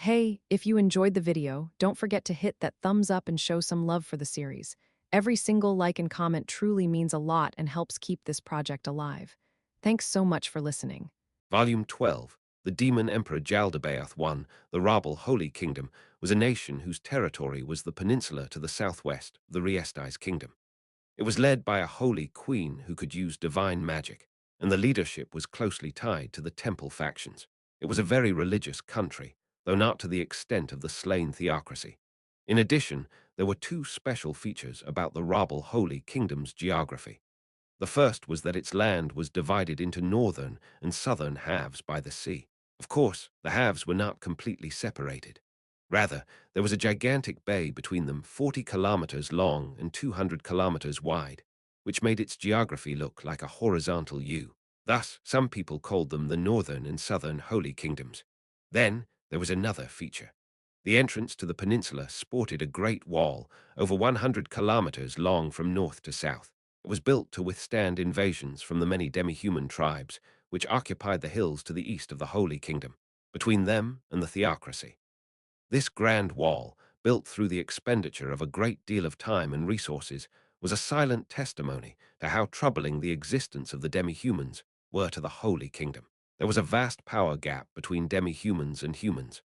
Hey, if you enjoyed the video, don't forget to hit that thumbs up and show some love for the series. Every single like and comment truly means a lot and helps keep this project alive. Thanks so much for listening. Volume 12. The demon emperor Jaldabaoth I, the Rabal Holy Kingdom, was a nation whose territory was the peninsula to the southwest of the Riesti's kingdom. It was led by a holy queen who could use divine magic, and the leadership was closely tied to the temple factions. It was a very religious country, though not to the extent of the slain theocracy. In addition, there were two special features about the Rabal Holy Kingdom's geography. The first was that its land was divided into northern and southern halves by the sea. Of course, the halves were not completely separated. Rather, there was a gigantic bay between them 40 kilometers long and 200 kilometers wide, which made its geography look like a horizontal U. Thus, some people called them the northern and southern holy kingdoms. Then, there was another feature. The entrance to the peninsula sported a great wall over 100 kilometers long from north to south. It was built to withstand invasions from the many demi-human tribes which occupied the hills to the east of the Holy Kingdom, between them and the theocracy. This grand wall, built through the expenditure of a great deal of time and resources, was a silent testimony to how troubling the existence of the demi-humans were to the Holy Kingdom. There was a vast power gap between demi-humans and humans.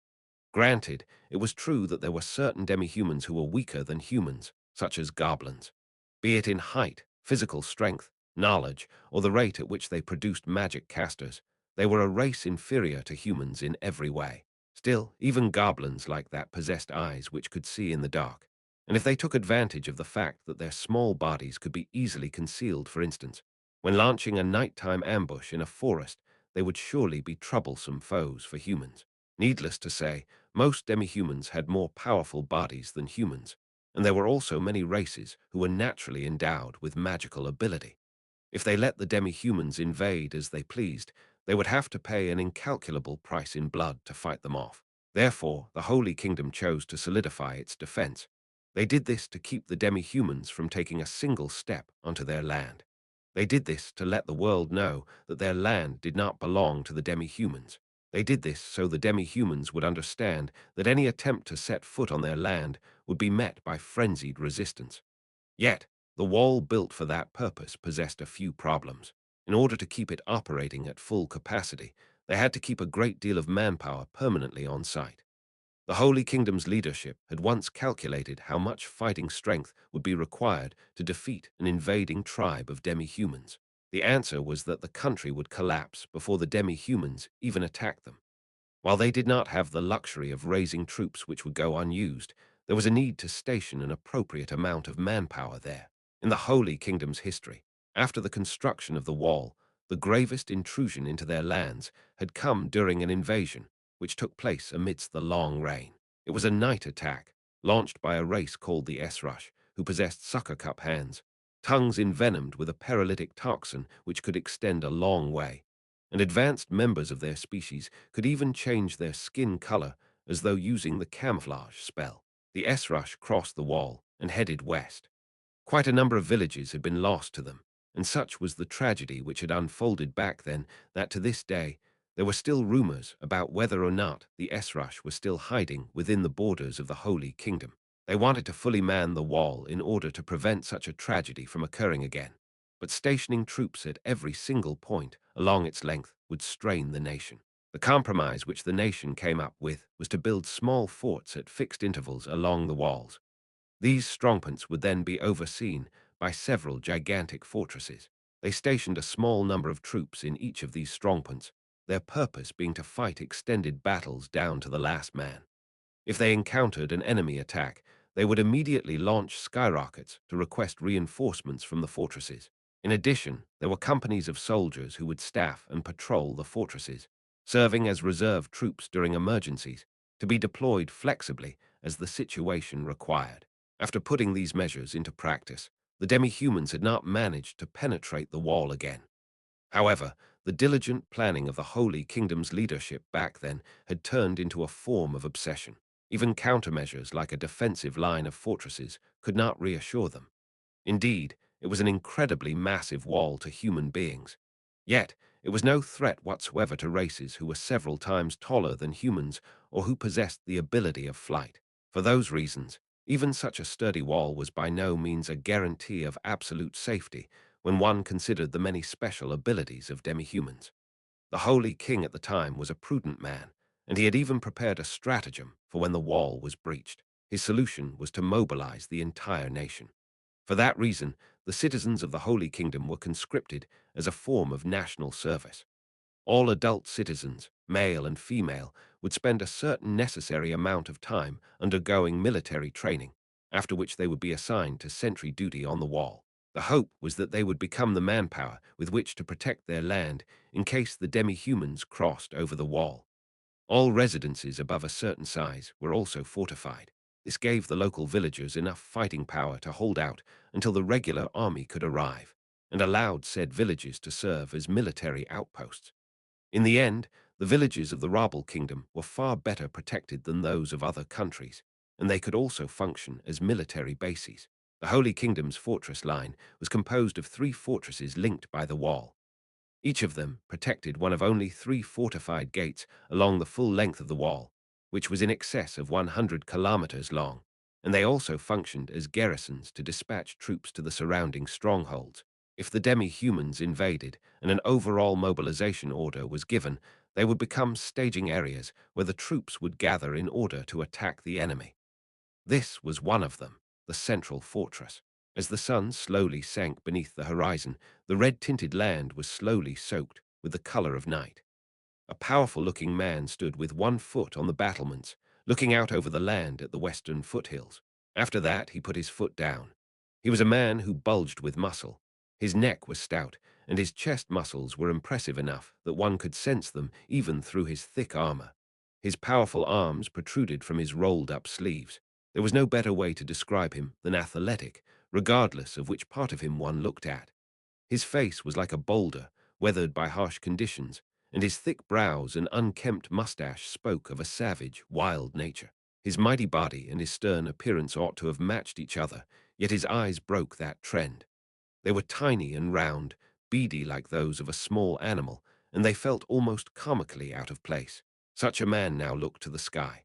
Granted, it was true that there were certain demi-humans who were weaker than humans, such as goblins. Be it in height, physical strength, knowledge, or the rate at which they produced magic casters, they were a race inferior to humans in every way. Still, even goblins like that possessed eyes which could see in the dark. And if they took advantage of the fact that their small bodies could be easily concealed, for instance, when launching a nighttime ambush in a forest, they would surely be troublesome foes for humans. Needless to say, most demi-humans had more powerful bodies than humans, and there were also many races who were naturally endowed with magical ability. If they let the demi-humans invade as they pleased, they would have to pay an incalculable price in blood to fight them off. Therefore, the Holy Kingdom chose to solidify its defense. They did this to keep the demi-humans from taking a single step onto their land. They did this to let the world know that their land did not belong to the demi-humans. They did this so the demi-humans would understand that any attempt to set foot on their land would be met by frenzied resistance. Yet, the wall built for that purpose possessed a few problems. In order to keep it operating at full capacity, they had to keep a great deal of manpower permanently on site. The Holy Kingdom's leadership had once calculated how much fighting strength would be required to defeat an invading tribe of demi-humans. The answer was that the country would collapse before the demi-humans even attacked them. While they did not have the luxury of raising troops which would go unused, there was a need to station an appropriate amount of manpower there. In the Holy Kingdom's history, after the construction of the wall, the gravest intrusion into their lands had come during an invasion which took place amidst the long rain. It was a night attack, launched by a race called the Esrush, who possessed sucker cup hands, tongues envenomed with a paralytic toxin which could extend a long way, and advanced members of their species could even change their skin color as though using the camouflage spell. The Esrush crossed the wall and headed west. Quite a number of villages had been lost to them, and such was the tragedy which had unfolded back then that to this day there were still rumors about whether or not the Esrush were still hiding within the borders of the Holy Kingdom. They wanted to fully man the wall in order to prevent such a tragedy from occurring again, but stationing troops at every single point along its length would strain the nation. The compromise which the nation came up with was to build small forts at fixed intervals along the walls. These strongpoints would then be overseen by several gigantic fortresses. They stationed a small number of troops in each of these strongpoints, their purpose being to fight extended battles down to the last man. If they encountered an enemy attack, they would immediately launch skyrockets to request reinforcements from the fortresses. In addition, there were companies of soldiers who would staff and patrol the fortresses, serving as reserve troops during emergencies, to be deployed flexibly as the situation required. After putting these measures into practice, the demi-humans had not managed to penetrate the wall again. However, the diligent planning of the Holy Kingdom's leadership back then had turned into a form of obsession. Even countermeasures like a defensive line of fortresses could not reassure them. Indeed, it was an incredibly massive wall to human beings. Yet, It was no threat whatsoever to races who were several times taller than humans or who possessed the ability of flight. For those reasons, even such a sturdy wall was by no means a guarantee of absolute safety when one considered the many special abilities of demi-humans. The Holy King at the time was a prudent man, and he had even prepared a stratagem for when the wall was breached. His solution was to mobilize the entire nation. For that reason, the citizens of the Holy Kingdom were conscripted as a form of national service. All adult citizens, male and female, would spend a certain necessary amount of time undergoing military training, after which they would be assigned to sentry duty on the wall. The hope was that they would become the manpower with which to protect their land in case the demi-humans crossed over the wall. All residences above a certain size were also fortified. This gave the local villagers enough fighting power to hold out until the regular army could arrive, and allowed said villages to serve as military outposts. In the end, the villages of the Rabble Kingdom were far better protected than those of other countries, and they could also function as military bases. The Holy Kingdom's fortress line was composed of 3 fortresses linked by the wall. Each of them protected one of only 3 fortified gates along the full length of the wall, which was in excess of 100 kilometers long, and they also functioned as garrisons to dispatch troops to the surrounding strongholds. If the demi-humans invaded and an overall mobilization order was given, they would become staging areas where the troops would gather in order to attack the enemy. This was one of them, the central fortress. As the sun slowly sank beneath the horizon, the red-tinted land was slowly soaked with the color of night. A powerful-looking man stood with one foot on the battlements, looking out over the land at the western foothills. After that, he put his foot down. He was a man who bulged with muscle. His neck was stout, and his chest muscles were impressive enough that one could sense them even through his thick armor. His powerful arms protruded from his rolled-up sleeves. There was no better way to describe him than athletic, regardless of which part of him one looked at. His face was like a boulder, weathered by harsh conditions, and his thick brows and unkempt mustache spoke of a savage, wild nature. His mighty body and his stern appearance ought to have matched each other, yet his eyes broke that trend. They were tiny and round, beady like those of a small animal, and they felt almost comically out of place. Such a man now looked to the sky.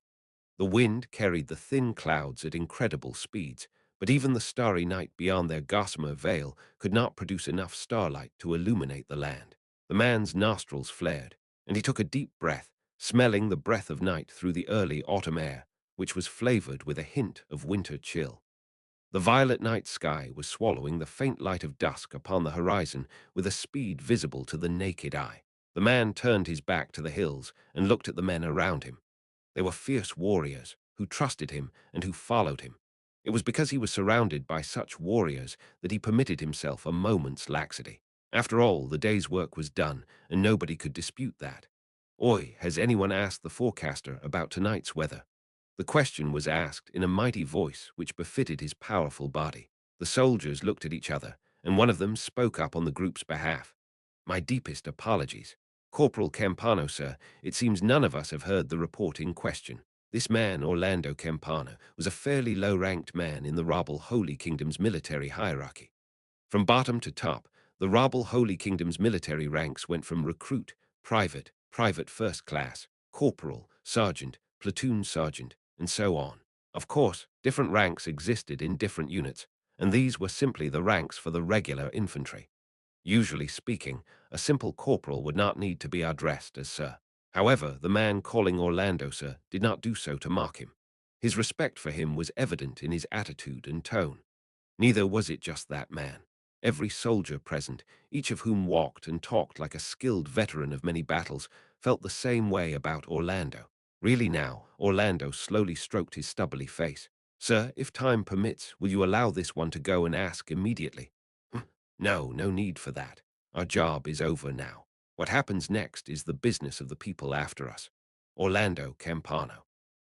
The wind carried the thin clouds at incredible speeds, but even the starry night beyond their gossamer veil could not produce enough starlight to illuminate the land. The man's nostrils flared, and he took a deep breath, smelling the breath of night through the early autumn air, which was flavored with a hint of winter chill. The violet night sky was swallowing the faint light of dusk upon the horizon with a speed visible to the naked eye. The man turned his back to the hills and looked at the men around him. They were fierce warriors who trusted him and who followed him. It was because he was surrounded by such warriors that he permitted himself a moment's laxity. After all, the day's work was done, and nobody could dispute that. Oi, has anyone asked the forecaster about tonight's weather? The question was asked in a mighty voice which befitted his powerful body. The soldiers looked at each other, and one of them spoke up on the group's behalf. My deepest apologies. Corporal Campano, sir, it seems none of us have heard the report in question. This man, Orlando Campano, was a fairly low-ranked man in the Rabble Holy Kingdom's military hierarchy. From bottom to top, the Rabble Holy Kingdom's military ranks went from recruit, private, private first class, corporal, sergeant, platoon sergeant, and so on. Of course, different ranks existed in different units, and these were simply the ranks for the regular infantry. Usually speaking, a simple corporal would not need to be addressed as sir. However, the man calling Orlando sir did not do so to mock him. His respect for him was evident in his attitude and tone. Neither was it just that man. Every soldier present, each of whom walked and talked like a skilled veteran of many battles, felt the same way about Orlando. Really now, Orlando slowly stroked his stubbly face. Sir, if time permits, will you allow this one to go and ask immediately? No, no need for that. Our job is over now. What happens next is the business of the people after us. Orlando Campano.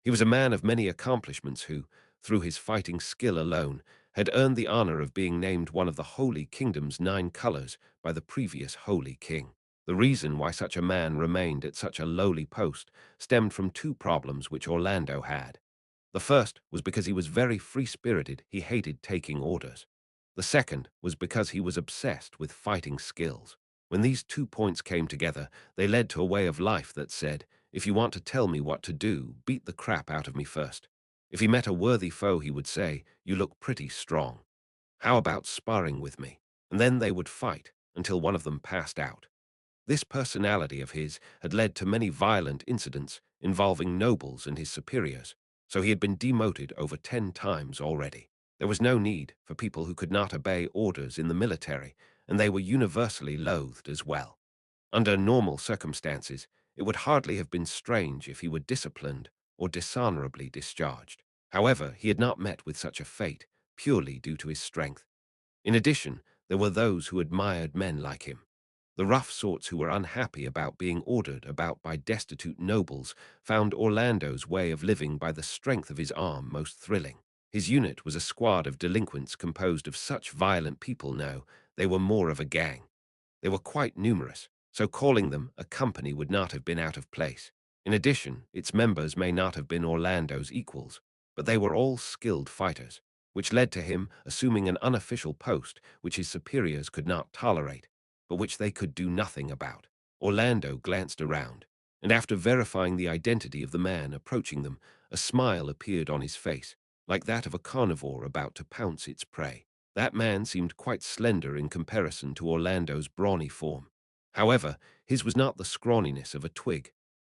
He was a man of many accomplishments who, through his fighting skill alone, had earned the honor of being named one of the Holy Kingdom's 9 colors by the previous Holy King. The reason why such a man remained at such a lowly post stemmed from 2 problems which Orlando had. The first was because he was very free-spirited, he hated taking orders. The second was because he was obsessed with fighting skills. When these 2 points came together, they led to a way of life that said, if you want to tell me what to do, beat the crap out of me first. If he met a worthy foe, he would say, you look pretty strong. How about sparring with me? And then they would fight until one of them passed out. This personality of his had led to many violent incidents involving nobles and his superiors, so he had been demoted over 10 times already. There was no need for people who could not obey orders in the military, and they were universally loathed as well. Under normal circumstances, it would hardly have been strange if he were disciplined or dishonorably discharged. However, he had not met with such a fate, purely due to his strength. In addition, there were those who admired men like him. The rough sorts who were unhappy about being ordered about by destitute nobles found Orlando's way of living by the strength of his arm most thrilling. His unit was a squad of delinquents composed of such violent people now, they were more of a gang. They were quite numerous, so calling them a company would not have been out of place. In addition, its members may not have been Orlando's equals, but they were all skilled fighters, which led to him assuming an unofficial post which his superiors could not tolerate, but which they could do nothing about. Orlando glanced around, and after verifying the identity of the man approaching them, a smile appeared on his face, like that of a carnivore about to pounce its prey. That man seemed quite slender in comparison to Orlando's brawny form. However, his was not the scrawniness of a twig.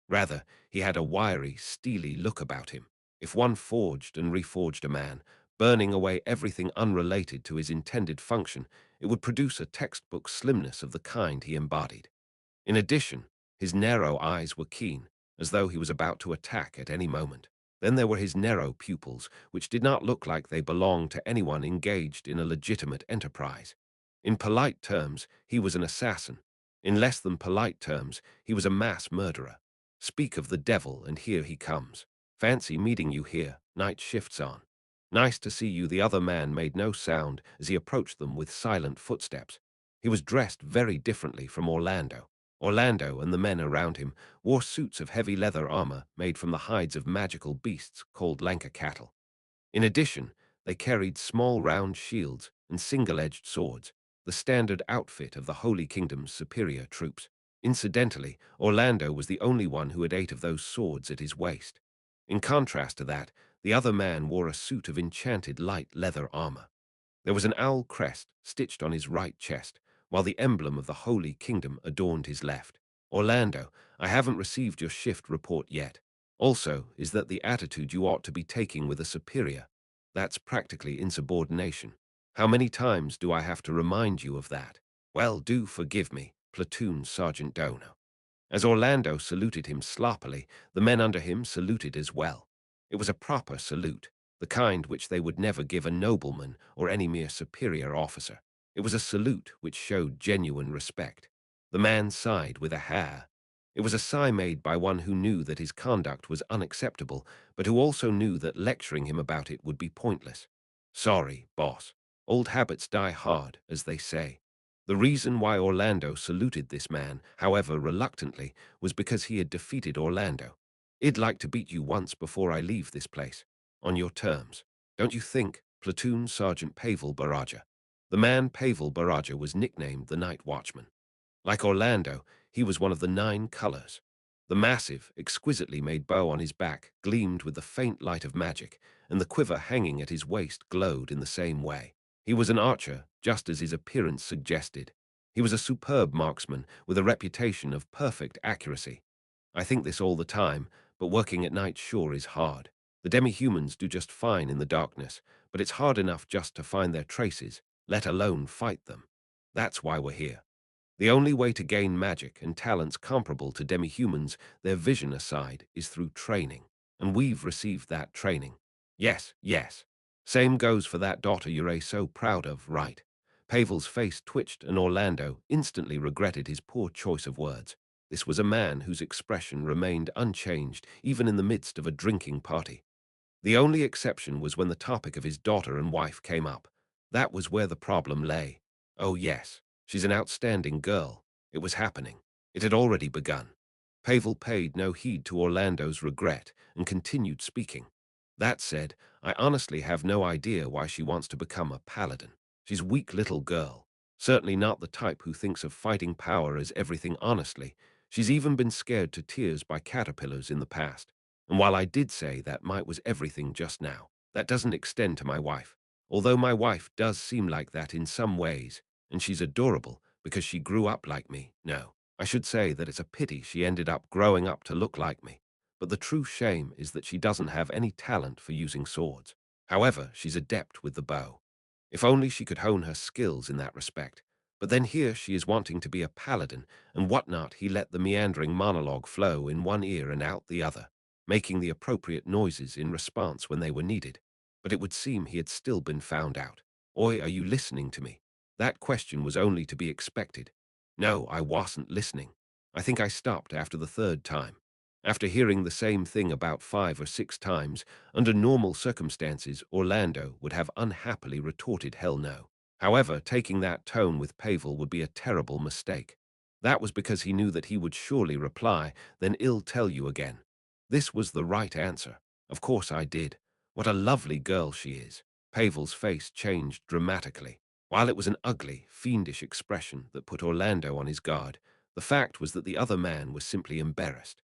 Rather, he had a wiry, steely look about him. If one forged and reforged a man, burning away everything unrelated to his intended function, it would produce a textbook slimness of the kind he embodied. In addition, his narrow eyes were keen, as though he was about to attack at any moment. Then there were his narrow pupils, which did not look like they belonged to anyone engaged in a legitimate enterprise. In polite terms, he was an assassin. In less than polite terms, he was a mass murderer. Speak of the devil, and here he comes. Fancy meeting you here, night shifts on. Nice to see you. The other man made no sound as he approached them with silent footsteps. He was dressed very differently from Orlando. Orlando and the men around him wore suits of heavy leather armor made from the hides of magical beasts called lanka cattle. In addition, they carried small round shields and single-edged swords, the standard outfit of the Holy Kingdom's superior troops. Incidentally, Orlando was the only one who had 8 of those swords at his waist. In contrast to that, the other man wore a suit of enchanted light leather armor. There was an owl crest stitched on his right chest, while the emblem of the Holy Kingdom adorned his left. Orlando, I haven't received your shift report yet. Also, is that the attitude you ought to be taking with a superior? That's practically insubordination. How many times do I have to remind you of that? Well, do forgive me, Platoon Sergeant Dono. As Orlando saluted him sloppily, the men under him saluted as well. It was a proper salute, the kind which they would never give a nobleman or any mere superior officer. It was a salute which showed genuine respect. The man sighed with a hair. It was a sigh made by one who knew that his conduct was unacceptable, but who also knew that lecturing him about it would be pointless. Sorry, boss. Old habits die hard, as they say. The reason why Orlando saluted this man, however reluctantly, was because he had defeated Orlando. I'd like to beat you once before I leave this place. On your terms. Don't you think, Platoon Sergeant Pavel Baraja? The man Pavel Baraja was nicknamed the Night Watchman. Like Orlando, he was one of the 9 colors. The massive, exquisitely made bow on his back gleamed with the faint light of magic, and the quiver hanging at his waist glowed in the same way. He was an archer, just as his appearance suggested. He was a superb marksman with a reputation of perfect accuracy. I think this all the time, but working at night sure is hard. The demi-humans do just fine in the darkness, but it's hard enough just to find their traces, let alone fight them. That's why we're here. The only way to gain magic and talents comparable to demi-humans, their vision aside, is through training. And we've received that training. Yes, yes. Same goes for that daughter you're so proud of, right? Pavel's face twitched and Orlando instantly regretted his poor choice of words. This was a man whose expression remained unchanged even in the midst of a drinking party. The only exception was when the topic of his daughter and wife came up. That was where the problem lay. Oh yes, she's an outstanding girl. It was happening. It had already begun. Pavel paid no heed to Orlando's regret and continued speaking. That said, I honestly have no idea why she wants to become a paladin. She's a weak little girl. Certainly not the type who thinks of fighting power as everything honestly. She's even been scared to tears by caterpillars in the past. And while I did say that might was everything just now, that doesn't extend to my wife. Although my wife does seem like that in some ways, and she's adorable because she grew up like me. No, I should say that it's a pity she ended up growing up to look like me. But the true shame is that she doesn't have any talent for using swords. However, she's adept with the bow. If only she could hone her skills in that respect. But then here she is wanting to be a paladin, and whatnot he let the meandering monologue flow in one ear and out the other, making the appropriate noises in response when they were needed. But it would seem he had still been found out. Oi, are you listening to me? That question was only to be expected. No, I wasn't listening. I think I stopped after the third time. After hearing the same thing about 5 or 6 times, under normal circumstances, Orlando would have unhappily retorted hell no. However, taking that tone with Pavel would be a terrible mistake. That was because he knew that he would surely reply, then I'll tell you again. This was the right answer. Of course I did. What a lovely girl she is. Pavel's face changed dramatically. While it was an ugly, fiendish expression that put Orlando on his guard, the fact was that the other man was simply embarrassed.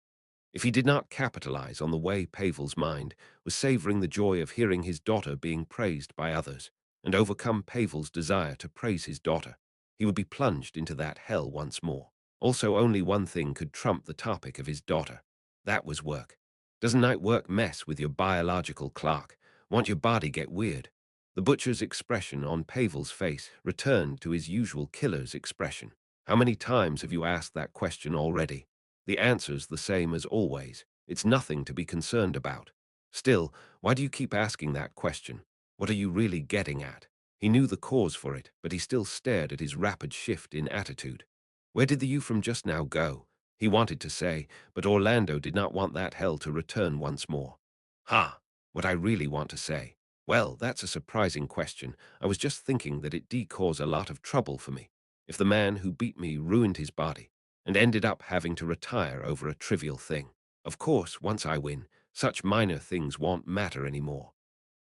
If he did not capitalize on the way Pavel's mind was savoring the joy of hearing his daughter being praised by others, and overcome Pavel's desire to praise his daughter, he would be plunged into that hell once more. Also, only one thing could trump the topic of his daughter. That was work. Doesn't night work mess with your biological clock? Want your body get weird? The butcher's expression on Pavel's face returned to his usual killer's expression. How many times have you asked that question already? The answer's the same as always. It's nothing to be concerned about. Still, why do you keep asking that question? What are you really getting at? He knew the cause for it, but he still stared at his rapid shift in attitude. Where did the you from just now go? He wanted to say, but Orlando did not want that hell to return once more. Ha! What I really want to say. Well, that's a surprising question. I was just thinking that it did cause a lot of trouble for me. If the man who beat me ruined his body, and ended up having to retire over a trivial thing. Of course, once I win, such minor things won't matter anymore.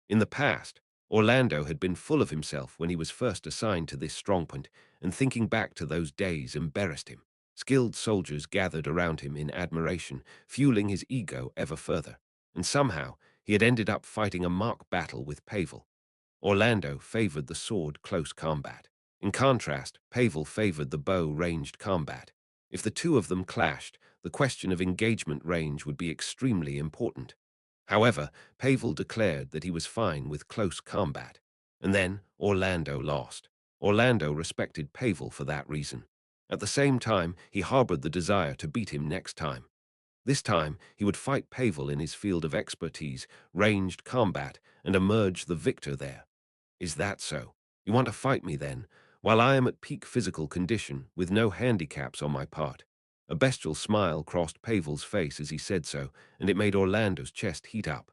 In the past, Orlando had been full of himself when he was first assigned to this strongpoint, and thinking back to those days embarrassed him. Skilled soldiers gathered around him in admiration, fueling his ego ever further, and somehow he had ended up fighting a mock battle with Pavel. Orlando favored the sword close combat. In contrast, Pavel favored the bow ranged combat. If the two of them clashed, the question of engagement range would be extremely important. However, Pavel declared that he was fine with close combat. And then Orlando lost. Orlando respected Pavel for that reason. At the same time, he harbored the desire to beat him next time. This time, he would fight Pavel in his field of expertise, ranged combat, and emerge the victor there. Is that so? You want to fight me then, while I am at peak physical condition, with no handicaps on my part? A bestial smile crossed Pavel's face as he said so, and it made Orlando's chest heat up.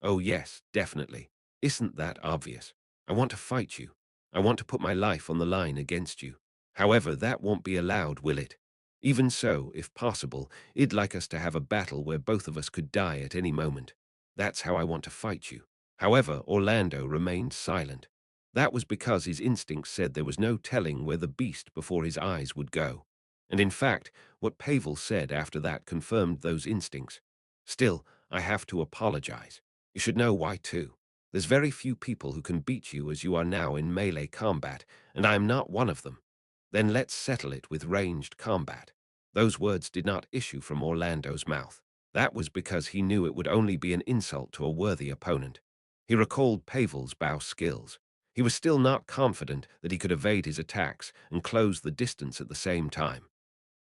Oh yes, definitely. Isn't that obvious? I want to fight you. I want to put my life on the line against you. However, that won't be allowed, will it? Even so, if possible, I'd like us to have a battle where both of us could die at any moment. That's how I want to fight you. However, Orlando remained silent. That was because his instincts said there was no telling where the beast before his eyes would go. And in fact, what Pavel said after that confirmed those instincts. Still, I have to apologize. You should know why too. There's very few people who can beat you as you are now in melee combat, and I am not one of them. Then let's settle it with ranged combat. Those words did not issue from Orlando's mouth. That was because he knew it would only be an insult to a worthy opponent. He recalled Pavel's bow skills. He was still not confident that he could evade his attacks and close the distance at the same time.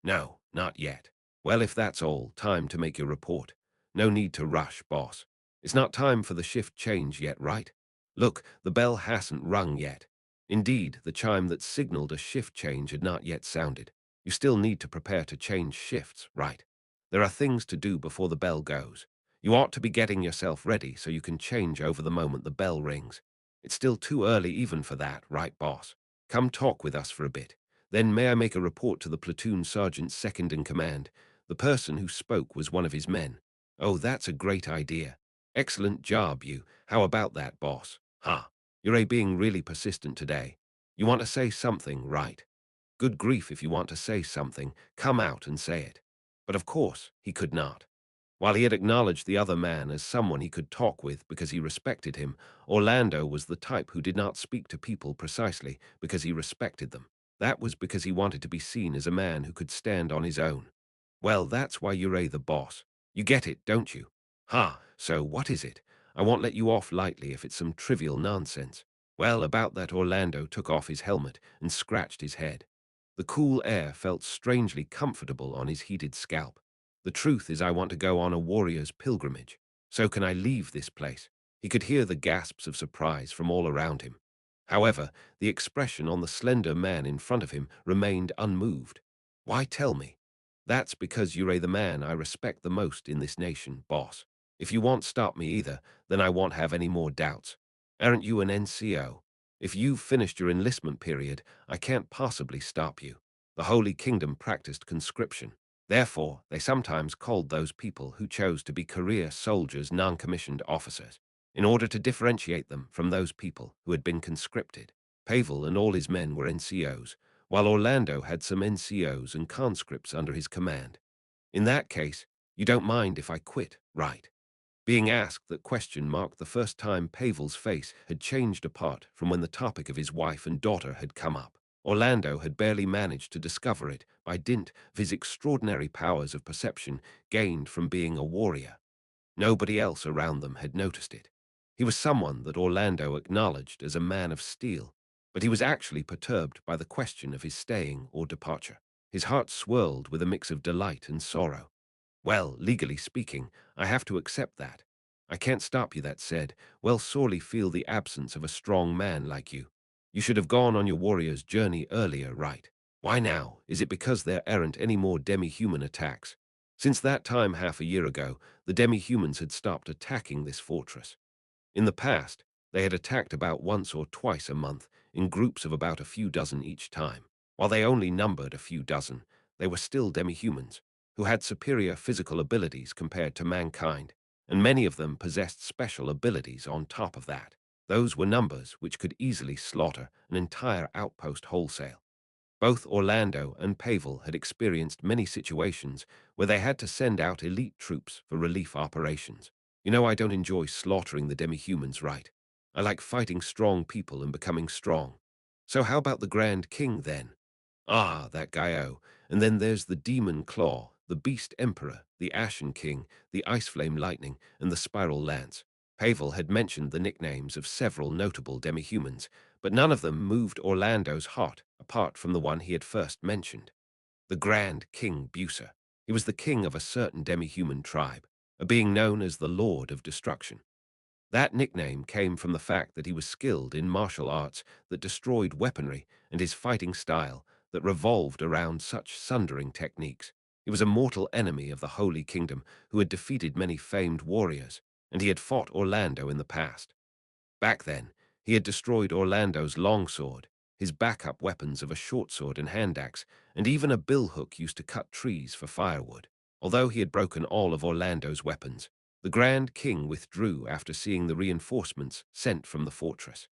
No, not yet. Well, if that's all, time to make your report. No need to rush, boss. It's not time for the shift change yet, right? Look, the bell hasn't rung yet. Indeed, the chime that signaled a shift change had not yet sounded. You still need to prepare to change shifts, right? There are things to do before the bell goes. You ought to be getting yourself ready so you can change over the moment the bell rings. It's still too early even for that, right, boss? Come talk with us for a bit. Then may I make a report to the platoon sergeant second in command? The person who spoke was one of his men. Oh, that's a great idea. Excellent job, you. How about that, boss? Ha. You're being really persistent today. You want to say something, right? Good grief, if you want to say something, come out and say it. But of course, he could not. While he had acknowledged the other man as someone he could talk with because he respected him, Orlando was the type who did not speak to people precisely because he respected them. That was because he wanted to be seen as a man who could stand on his own. Well, that's why you're the boss. You get it, don't you? Ha, so what is it? I won't let you off lightly if it's some trivial nonsense. Well, about that, Orlando took off his helmet and scratched his head. The cool air felt strangely comfortable on his heated scalp. The truth is, I want to go on a warrior's pilgrimage. So can I leave this place? He could hear the gasps of surprise from all around him. However, the expression on the slender man in front of him remained unmoved. Why tell me? That's because you're the man I respect the most in this nation, boss. If you won't stop me either, then I won't have any more doubts. Aren't you an NCO? If you've finished your enlistment period, I can't possibly stop you. The Holy Kingdom practiced conscription. Therefore, they sometimes called those people who chose to be career soldiers non-commissioned officers, in order to differentiate them from those people who had been conscripted. Pavel and all his men were NCOs, while Orlando had some NCOs and conscripts under his command. In that case, you don't mind if I quit, right? Being asked that question marked the first time Pavel's face had changed apart from when the topic of his wife and daughter had come up. Orlando had barely managed to discover it by dint of his extraordinary powers of perception gained from being a warrior. Nobody else around them had noticed it. He was someone that Orlando acknowledged as a man of steel, but he was actually perturbed by the question of his staying or departure. His heart swirled with a mix of delight and sorrow. Well, legally speaking, I have to accept that. I can't stop you, that said. Well, sorely feel the absence of a strong man like you. You should have gone on your warrior's journey earlier, right? Why now? Is it because there aren't any more demi-human attacks? Since that time half a year ago, the demi-humans had stopped attacking this fortress. In the past, they had attacked about once or twice a month, in groups of about a few dozen each time. While they only numbered a few dozen, they were still demi-humans, who had superior physical abilities compared to mankind, and many of them possessed special abilities on top of that. Those were numbers which could easily slaughter an entire outpost wholesale. Both Orlando and Pavel had experienced many situations where they had to send out elite troops for relief operations. You know, I don't enjoy slaughtering the demi-humans, right? I like fighting strong people and becoming strong. So how about the Grand King, then? Ah, that guy-o. And then there's the Demon Claw, the Beast Emperor, the Ashen King, the Ice Flame Lightning, and the Spiral Lance. Pavel had mentioned the nicknames of several notable demi-humans, but none of them moved Orlando's heart apart from the one he had first mentioned. The Grand King Bucer. He was the king of a certain demi-human tribe, a being known as the Lord of Destruction. That nickname came from the fact that he was skilled in martial arts that destroyed weaponry and his fighting style that revolved around such sundering techniques. He was a mortal enemy of the Holy Kingdom who had defeated many famed warriors, and he had fought Orlando in the past. Back then, he had destroyed Orlando's longsword, his backup weapons of a short sword and hand axe, and even a billhook used to cut trees for firewood. Although he had broken all of Orlando's weapons, the Grand King withdrew after seeing the reinforcements sent from the fortress.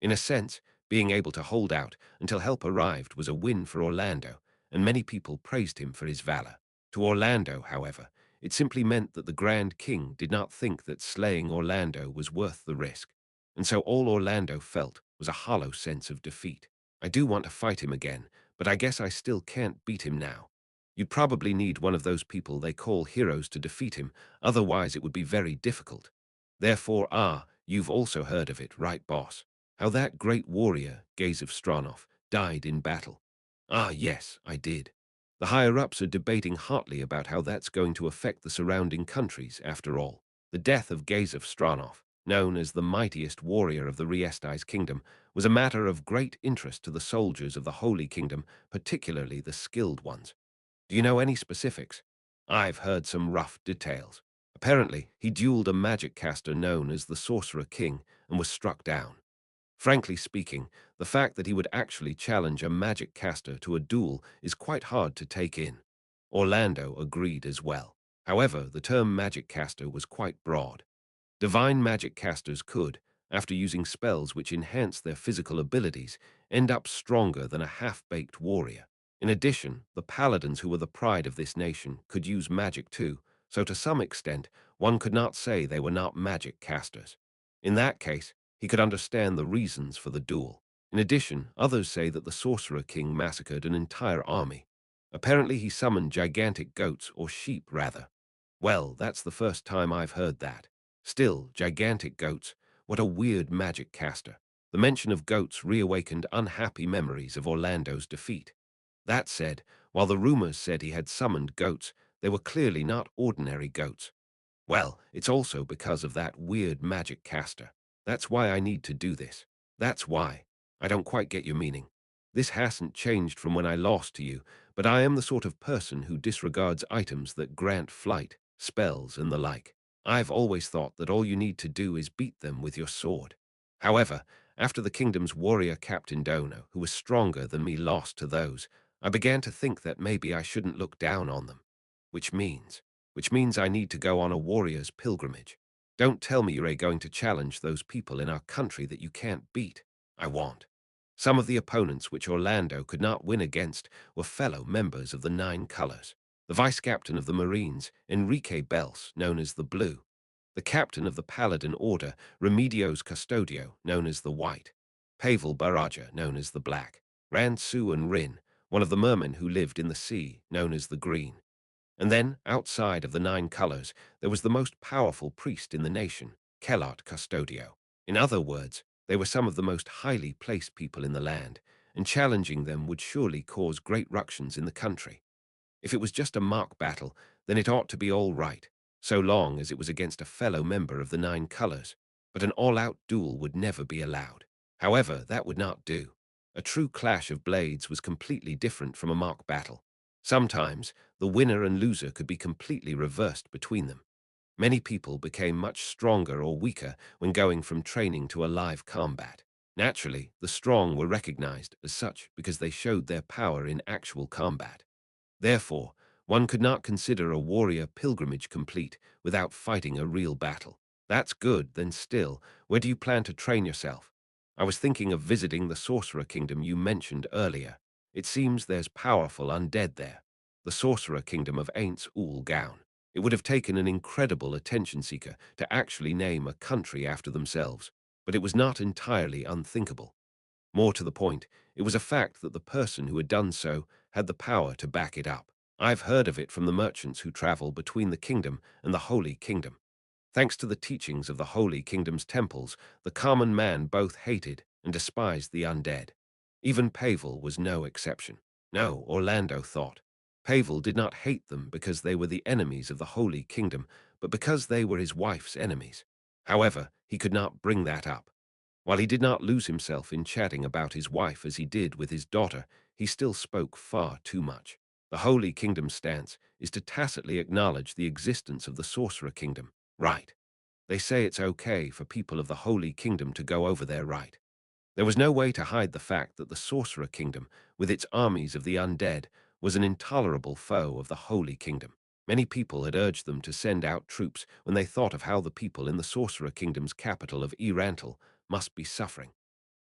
In a sense, being able to hold out until help arrived was a win for Orlando, and many people praised him for his valor. To Orlando, however, it simply meant that the Grand King did not think that slaying Orlando was worth the risk, and so all Orlando felt was a hollow sense of defeat. I do want to fight him again, but I guess I still can't beat him now. You'd probably need one of those people they call heroes to defeat him, otherwise it would be very difficult. Therefore, you've also heard of it, right, boss? How that great warrior, Gaze of Stranoff, died in battle. Ah, yes, I did. The higher-ups are debating hotly about how that's going to affect the surrounding countries, after all. The death of Gaze of Stranoff, known as the mightiest warrior of the Riesti's kingdom, was a matter of great interest to the soldiers of the Holy Kingdom, particularly the skilled ones. Do you know any specifics? I've heard some rough details. Apparently, he dueled a magic caster known as the Sorcerer King and was struck down. Frankly speaking, the fact that he would actually challenge a magic caster to a duel is quite hard to take in. Orlando agreed as well. However, the term magic caster was quite broad. Divine magic casters could, after using spells which enhance their physical abilities, end up stronger than a half-baked warrior. In addition, the paladins who were the pride of this nation could use magic too, so to some extent, one could not say they were not magic casters. In that case, he could understand the reasons for the duel. In addition, others say that the Sorcerer King massacred an entire army. Apparently he summoned gigantic goats, or sheep rather. Well, that's the first time I've heard that. Still, gigantic goats, what a weird magic caster. The mention of goats reawakened unhappy memories of Orlando's defeat. That said, while the rumors said he had summoned goats, they were clearly not ordinary goats. Well, it's also because of that weird magic caster. That's why I need to do this. That's why. I don't quite get your meaning. This hasn't changed from when I lost to you, but I am the sort of person who disregards items that grant flight, spells, and the like. I've always thought that all you need to do is beat them with your sword. However, after the kingdom's warrior Captain Dono, who was stronger than me, lost to those, I began to think that maybe I shouldn't look down on them. Which means I need to go on a warrior's pilgrimage. Don't tell me you're going to challenge those people in our country that you can't beat. I won't. Some of the opponents which Orlando could not win against were fellow members of the Nine Colors. The vice-captain of the Marines, Enrique Bels, known as the Blue. The captain of the Paladin Order, Remedios Custodio, known as the White. Pavel Baraja, known as the Black. Ransu and Rin, one of the mermen who lived in the sea, known as the Green. And then, outside of the Nine Colors, there was the most powerful priest in the nation, Kelot Custodio. In other words, they were some of the most highly placed people in the land, and challenging them would surely cause great ructions in the country. If it was just a mock battle, then it ought to be all right, so long as it was against a fellow member of the Nine Colors. But an all-out duel would never be allowed. However, that would not do. A true clash of blades was completely different from a mock battle. Sometimes, the winner and loser could be completely reversed between them. Many people became much stronger or weaker when going from training to a live combat. Naturally, the strong were recognized as such because they showed their power in actual combat. Therefore, one could not consider a warrior pilgrimage complete without fighting a real battle. That's good, then still, where do you plan to train yourself? I was thinking of visiting the Sorcerer Kingdom you mentioned earlier. It seems there's powerful undead there. The Sorcerer Kingdom of Ainz Ooal Gown. It would have taken an incredible attention-seeker to actually name a country after themselves, but it was not entirely unthinkable. More to the point, it was a fact that the person who had done so had the power to back it up. I've heard of it from the merchants who travel between the kingdom and the Holy Kingdom. Thanks to the teachings of the Holy Kingdom's temples, the common man both hated and despised the undead. Even Pavel was no exception. No, Orlando thought. Pavel did not hate them because they were the enemies of the Holy Kingdom, but because they were his wife's enemies. However, he could not bring that up. While he did not lose himself in chatting about his wife as he did with his daughter, he still spoke far too much. The Holy Kingdom's stance is to tacitly acknowledge the existence of the Sorcerer Kingdom. Right. They say it's okay for people of the Holy Kingdom to go over there, right? There was no way to hide the fact that the Sorcerer Kingdom, with its armies of the undead, was an intolerable foe of the Holy Kingdom. Many people had urged them to send out troops when they thought of how the people in the Sorcerer Kingdom's capital of Yggdrasil must be suffering.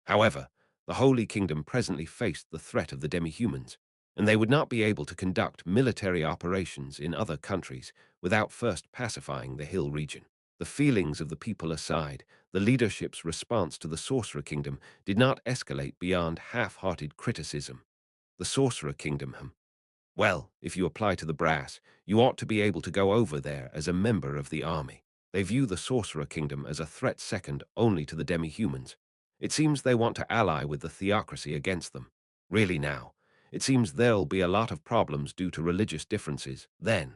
However, the Holy Kingdom presently faced the threat of the demi-humans, and they would not be able to conduct military operations in other countries without first pacifying the hill region. The feelings of the people aside, the leadership's response to the Sorcerer Kingdom did not escalate beyond half-hearted criticism. The Sorcerer Kingdom, well, if you apply to the brass, you ought to be able to go over there as a member of the army. They view the Sorcerer Kingdom as a threat second only to the demi-humans. It seems they want to ally with the theocracy against them. Really now, it seems there'll be a lot of problems due to religious differences, then.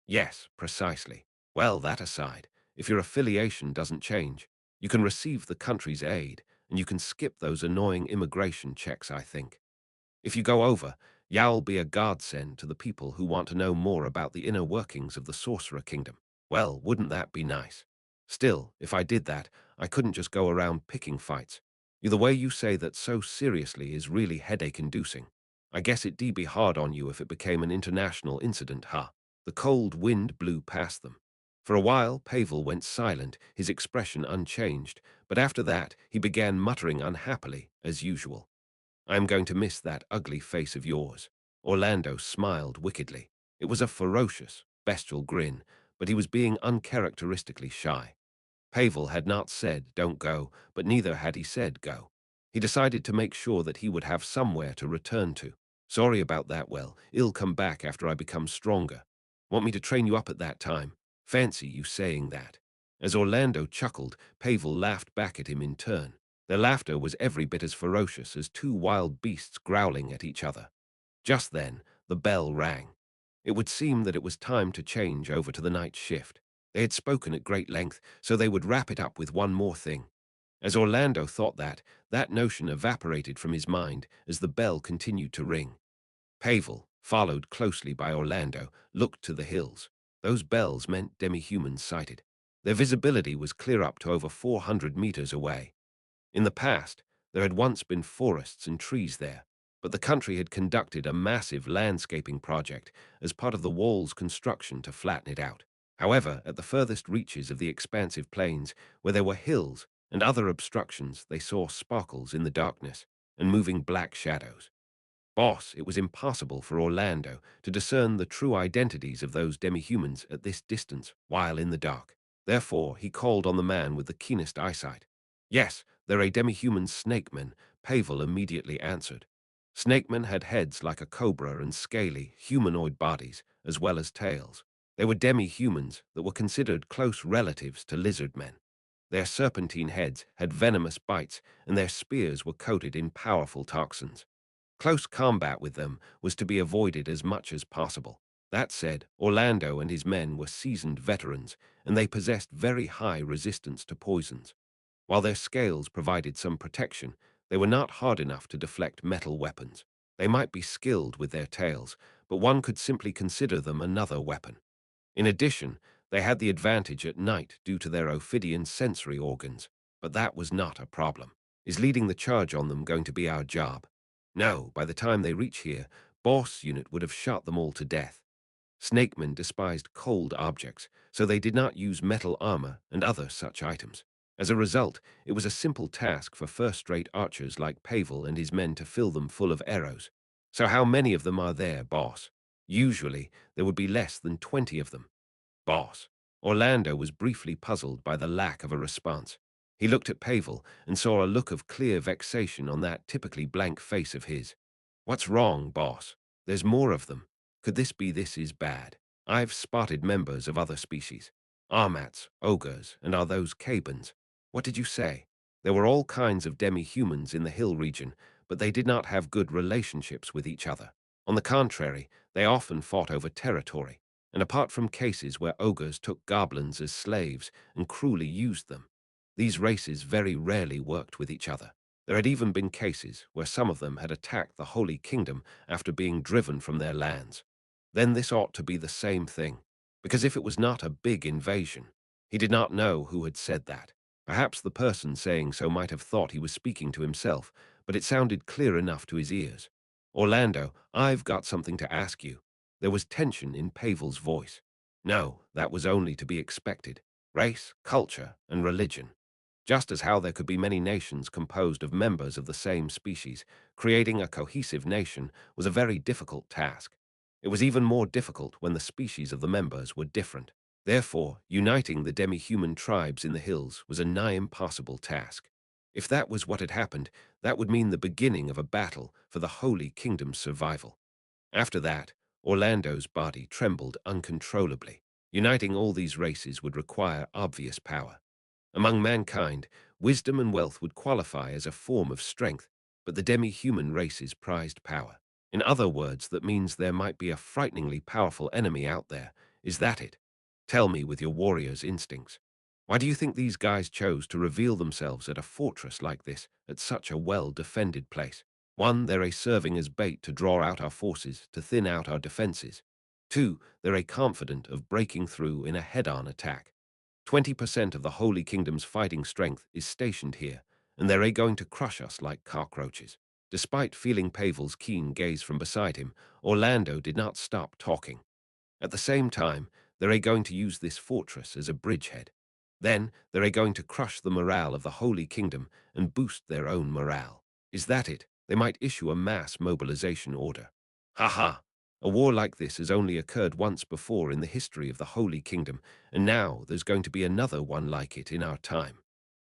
Yes, precisely. Well, that aside, if your affiliation doesn't change, you can receive the country's aid, and you can skip those annoying immigration checks, I think. If you go over, you'll be a godsend to the people who want to know more about the inner workings of the Sorcerer Kingdom. Well, wouldn't that be nice? Still, if I did that, I couldn't just go around picking fights. The way you say that so seriously is really headache-inducing. I guess it'd be hard on you if it became an international incident, huh? The cold wind blew past them. For a while, Pavel went silent, his expression unchanged, but after that he began muttering unhappily, as usual. "I am going to miss that ugly face of yours." Orlando smiled wickedly. It was a ferocious, bestial grin, but he was being uncharacteristically shy. Pavel had not said don't go, but neither had he said go. He decided to make sure that he would have somewhere to return to. "Sorry about that, well, I'll come back after I become stronger. Want me to train you up at that time? Fancy you saying that." As Orlando chuckled, Pavel laughed back at him in turn. Their laughter was every bit as ferocious as two wild beasts growling at each other. Just then, the bell rang. It would seem that it was time to change over to the night shift. They had spoken at great length, so they would wrap it up with one more thing. As Orlando thought that notion evaporated from his mind as the bell continued to ring. Pavel, followed closely by Orlando, looked to the hills. Those bells meant demi-humans sighted. Their visibility was clear up to over 400 meters away. In the past, there had once been forests and trees there, but the country had conducted a massive landscaping project as part of the wall's construction to flatten it out. However, at the furthest reaches of the expansive plains, where there were hills and other obstructions, they saw sparkles in the darkness and moving black shadows. Boss, it was impossible for Orlando to discern the true identities of those demi-humans at this distance while in the dark. Therefore, he called on the man with the keenest eyesight. "Yes, they're a demi-human snakemen," Pavel immediately answered. Snakemen had heads like a cobra and scaly, humanoid bodies, as well as tails. They were demi-humans that were considered close relatives to lizard men. Their serpentine heads had venomous bites, and their spears were coated in powerful toxins. Close combat with them was to be avoided as much as possible. That said, Orlando and his men were seasoned veterans, and they possessed very high resistance to poisons. While their scales provided some protection, they were not hard enough to deflect metal weapons. They might be skilled with their tails, but one could simply consider them another weapon. In addition, they had the advantage at night due to their Ophidian sensory organs, but that was not a problem. Is leading the charge on them going to be our job? No, by the time they reach here, Boss Unit would have shot them all to death. Snakemen despised cold objects, so they did not use metal armor and other such items. As a result, it was a simple task for first-rate archers like Pavel and his men to fill them full of arrows. "So how many of them are there, boss?" "Usually, there would be less than 20 of them." "Boss." Orlando was briefly puzzled by the lack of a response. He looked at Pavel and saw a look of clear vexation on that typically blank face of his. "What's wrong, boss? There's more of them. Could this is bad? I've spotted members of other species. Armats, ogres, and are those Cabans." "What did you say?" "There were all kinds of demi-humans in the hill region, but they did not have good relationships with each other. On the contrary, they often fought over territory, and apart from cases where ogres took goblins as slaves and cruelly used them, these races very rarely worked with each other. There had even been cases where some of them had attacked the Holy Kingdom after being driven from their lands. Then this ought to be the same thing, because if it was not a big invasion, he did not know who had said that. Perhaps the person saying so might have thought he was speaking to himself, but it sounded clear enough to his ears. "Orlando, I've got something to ask you." There was tension in Pavel's voice. No, that was only to be expected. Race, culture, and religion. Just as how there could be many nations composed of members of the same species, creating a cohesive nation was a very difficult task. It was even more difficult when the species of the members were different. Therefore, uniting the demi-human tribes in the hills was a nigh impossible task. If that was what had happened, that would mean the beginning of a battle for the Holy Kingdom's survival. After that, Orlando's body trembled uncontrollably. Uniting all these races would require obvious power. Among mankind, wisdom and wealth would qualify as a form of strength, but the demi-human races prized power. In other words, that means there might be a frighteningly powerful enemy out there. Is that it? Tell me with your warrior's instincts. Why do you think these guys chose to reveal themselves at a fortress like this, at such a well-defended place? One, they're a serving as bait to draw out our forces, to thin out our defenses. Two, they're a confident of breaking through in a head-on attack. 20% of the Holy Kingdom's fighting strength is stationed here, and they're going to crush us like cockroaches. Despite feeling Pavel's keen gaze from beside him, Orlando did not stop talking. At the same time, They're going to use this fortress as a bridgehead. Then they're going to crush the morale of the Holy Kingdom and boost their own morale. Is that it? They might issue a mass mobilization order. Ha ha! A war like this has only occurred once before in the history of the Holy Kingdom, and now there's going to be another one like it in our time.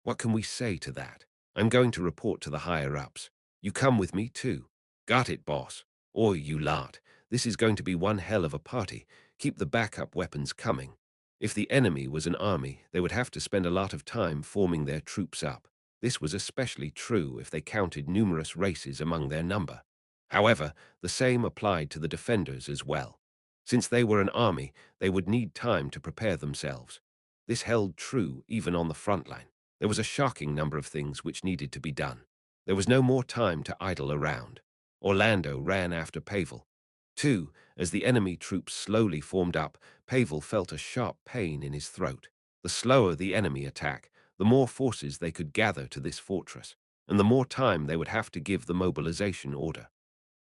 What can we say to that? I'm going to report to the higher-ups. You come with me too. Got it, boss. Oi, you lot. This is going to be one hell of a party. Keep the backup weapons coming. If the enemy was an army, they would have to spend a lot of time forming their troops up. This was especially true if they counted numerous races among their number. However, the same applied to the defenders as well. Since they were an army, they would need time to prepare themselves. This held true even on the front line. There was a shocking number of things which needed to be done. There was no more time to idle around. Orlando ran after Pavel. 2. As the enemy troops slowly formed up, Pavel felt a sharp pain in his throat. The slower the enemy attack, the more forces they could gather to this fortress, and the more time they would have to give the mobilization order.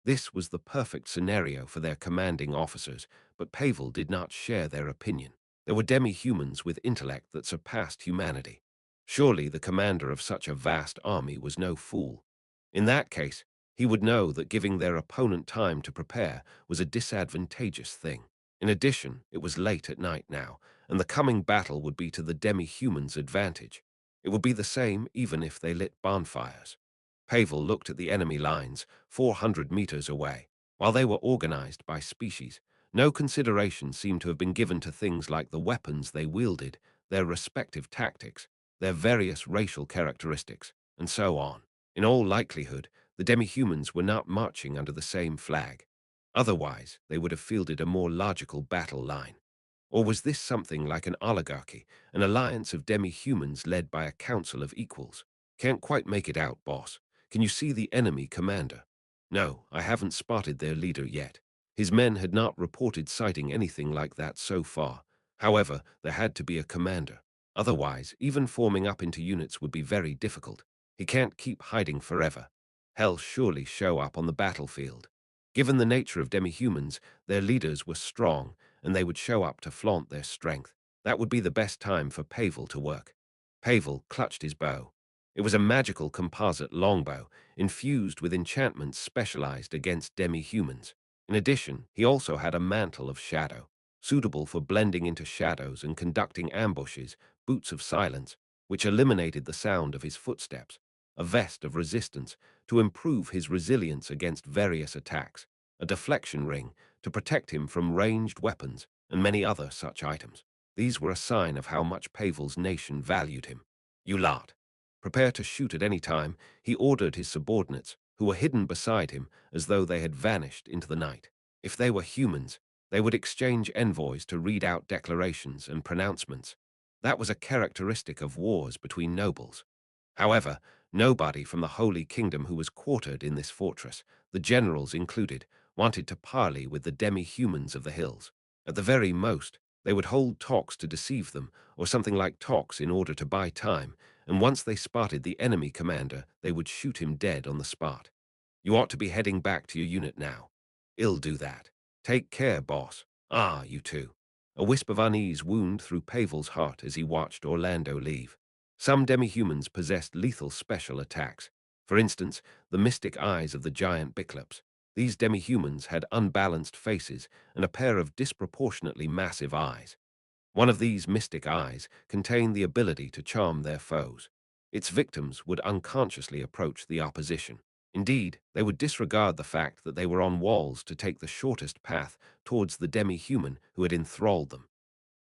This was the perfect scenario for their commanding officers, but Pavel did not share their opinion. There were demi-humans with intellect that surpassed humanity. Surely the commander of such a vast army was no fool. In that case, he would know that giving their opponent time to prepare was a disadvantageous thing. In addition, it was late at night now, and the coming battle would be to the demi-humans' advantage. It would be the same even if they lit bonfires. Pavel looked at the enemy lines, 400 meters away. While they were organized by species, no consideration seemed to have been given to things like the weapons they wielded, their respective tactics, their various racial characteristics, and so on. In all likelihood, the demi-humans were not marching under the same flag. Otherwise, they would have fielded a more logical battle line. Or was this something like an oligarchy, an alliance of demi-humans led by a council of equals? Can't quite make it out, boss. Can you see the enemy commander? No, I haven't spotted their leader yet. His men had not reported sighting anything like that so far. However, there had to be a commander. Otherwise, even forming up into units would be very difficult. He can't keep hiding forever. He'll surely show up on the battlefield. Given the nature of demi-humans, their leaders were strong, and they would show up to flaunt their strength. That would be the best time for Pavel to work. Pavel clutched his bow. It was a magical composite longbow, infused with enchantments specialized against demi-humans. In addition, he also had a mantle of shadow, suitable for blending into shadows and conducting ambushes, boots of silence, which eliminated the sound of his footsteps, a vest of resistance to improve his resilience against various attacks, a deflection ring to protect him from ranged weapons, and many other such items. These were a sign of how much Pavel's nation valued him. You lot. Prepare to shoot at any time, he ordered his subordinates, who were hidden beside him as though they had vanished into the night. If they were humans, they would exchange envoys to read out declarations and pronouncements. That was a characteristic of wars between nobles. However, nobody from the Holy Kingdom who was quartered in this fortress, the generals included, wanted to parley with the demi-humans of the hills. At the very most, they would hold talks to deceive them, or something like talks in order to buy time, and once they spotted the enemy commander, they would shoot him dead on the spot. You ought to be heading back to your unit now. I'll do that. Take care, boss. Ah, you two. A wisp of unease wound through Pavel's heart as he watched Orlando leave. Some demi-humans possessed lethal special attacks. For instance, the mystic eyes of the giant Biclops. These demi-humans had unbalanced faces and a pair of disproportionately massive eyes. One of these mystic eyes contained the ability to charm their foes. Its victims would unconsciously approach the opposition. Indeed, they would disregard the fact that they were on walls to take the shortest path towards the demi-human who had enthralled them.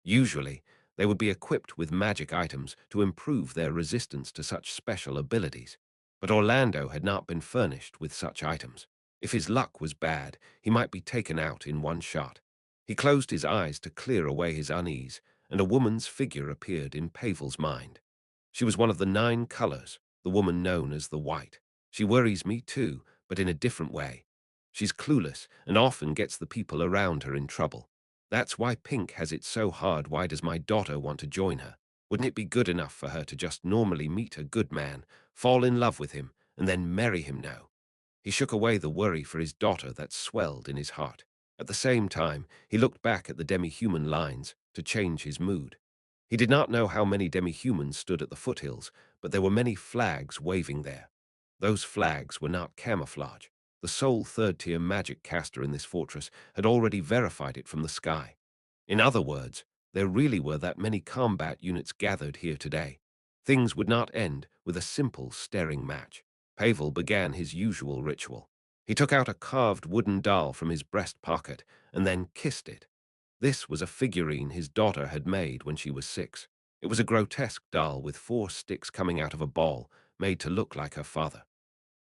Usually, they would be equipped with magic items to improve their resistance to such special abilities. But Orlando had not been furnished with such items. If his luck was bad, he might be taken out in one shot. He closed his eyes to clear away his unease, and a woman's figure appeared in Pavel's mind. She was one of the 9 colors, the woman known as the White. She worries me too, but in a different way. She's clueless and often gets the people around her in trouble. That's why Pink has it so hard. Why does my daughter want to join her? Wouldn't it be good enough for her to just normally meet a good man, fall in love with him, and then marry him now? He shook away the worry for his daughter that swelled in his heart. At the same time, he looked back at the demi-human lines to change his mood. He did not know how many demi-humans stood at the foothills, but there were many flags waving there. Those flags were not camouflage. The sole third-tier magic caster in this fortress had already verified it from the sky. In other words, there really were that many combat units gathered here today. Things would not end with a simple staring match. Pavel began his usual ritual. He took out a carved wooden doll from his breast pocket and then kissed it. This was a figurine his daughter had made when she was 6. It was a grotesque doll with 4 sticks coming out of a ball, made to look like her father.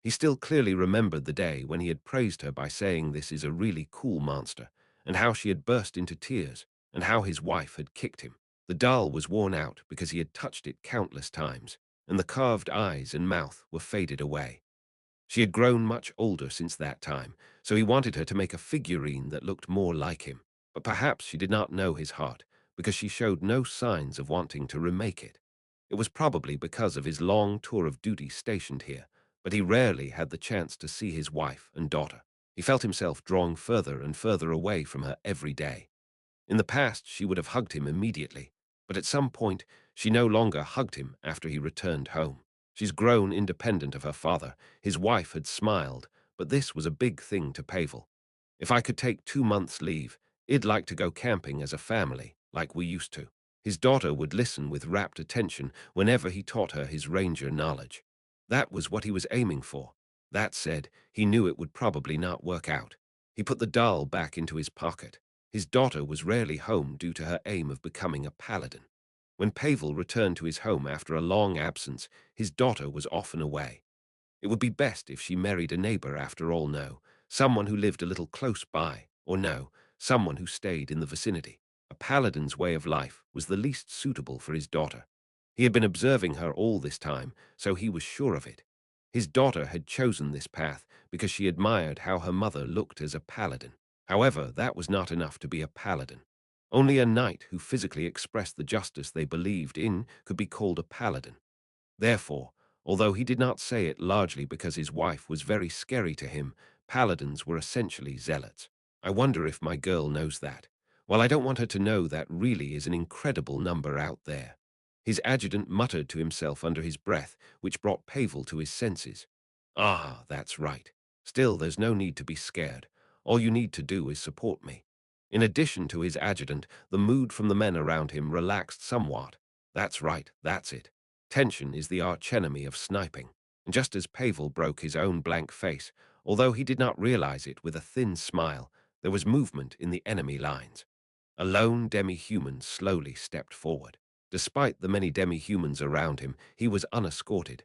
He still clearly remembered the day when he had praised her by saying this is a really cool monster, and how she had burst into tears, and how his wife had kicked him. The doll was worn out because he had touched it countless times, and the carved eyes and mouth were faded away. She had grown much older since that time, so he wanted her to make a figurine that looked more like him. But perhaps she did not know his heart, because she showed no signs of wanting to remake it. It was probably because of his long tour of duty stationed here, but he rarely had the chance to see his wife and daughter. He felt himself drawing further and further away from her every day. In the past, she would have hugged him immediately, but at some point, she no longer hugged him after he returned home. She's grown independent of her father. His wife had smiled, but this was a big thing to Pavel. If I could take 2 months' leave, I'd like to go camping as a family, like we used to. His daughter would listen with rapt attention whenever he taught her his ranger knowledge. That was what he was aiming for. That said, he knew it would probably not work out. He put the doll back into his pocket. His daughter was rarely home due to her aim of becoming a paladin. When Pavel returned to his home after a long absence, his daughter was often away. It would be best if she married a neighbor after all, no, someone who lived a little close by, or no, someone who stayed in the vicinity. A paladin's way of life was the least suitable for his daughter. He had been observing her all this time, so he was sure of it. His daughter had chosen this path because she admired how her mother looked as a paladin. However, that was not enough to be a paladin. Only a knight who physically expressed the justice they believed in could be called a paladin. Therefore, although he did not say it largely because his wife was very scary to him, paladins were essentially zealots. I wonder if my girl knows that. Well, I don't want her to know that really is an incredible number out there. His adjutant muttered to himself under his breath, which brought Pavel to his senses. Ah, that's right. Still, there's no need to be scared. All you need to do is support me. In addition to his adjutant, the mood from the men around him relaxed somewhat. That's right, that's it. Tension is the archenemy of sniping. And just as Pavel broke his own blank face, although he did not realize it with a thin smile, there was movement in the enemy lines. A lone demi-human slowly stepped forward. Despite the many demi-humans around him, he was unescorted.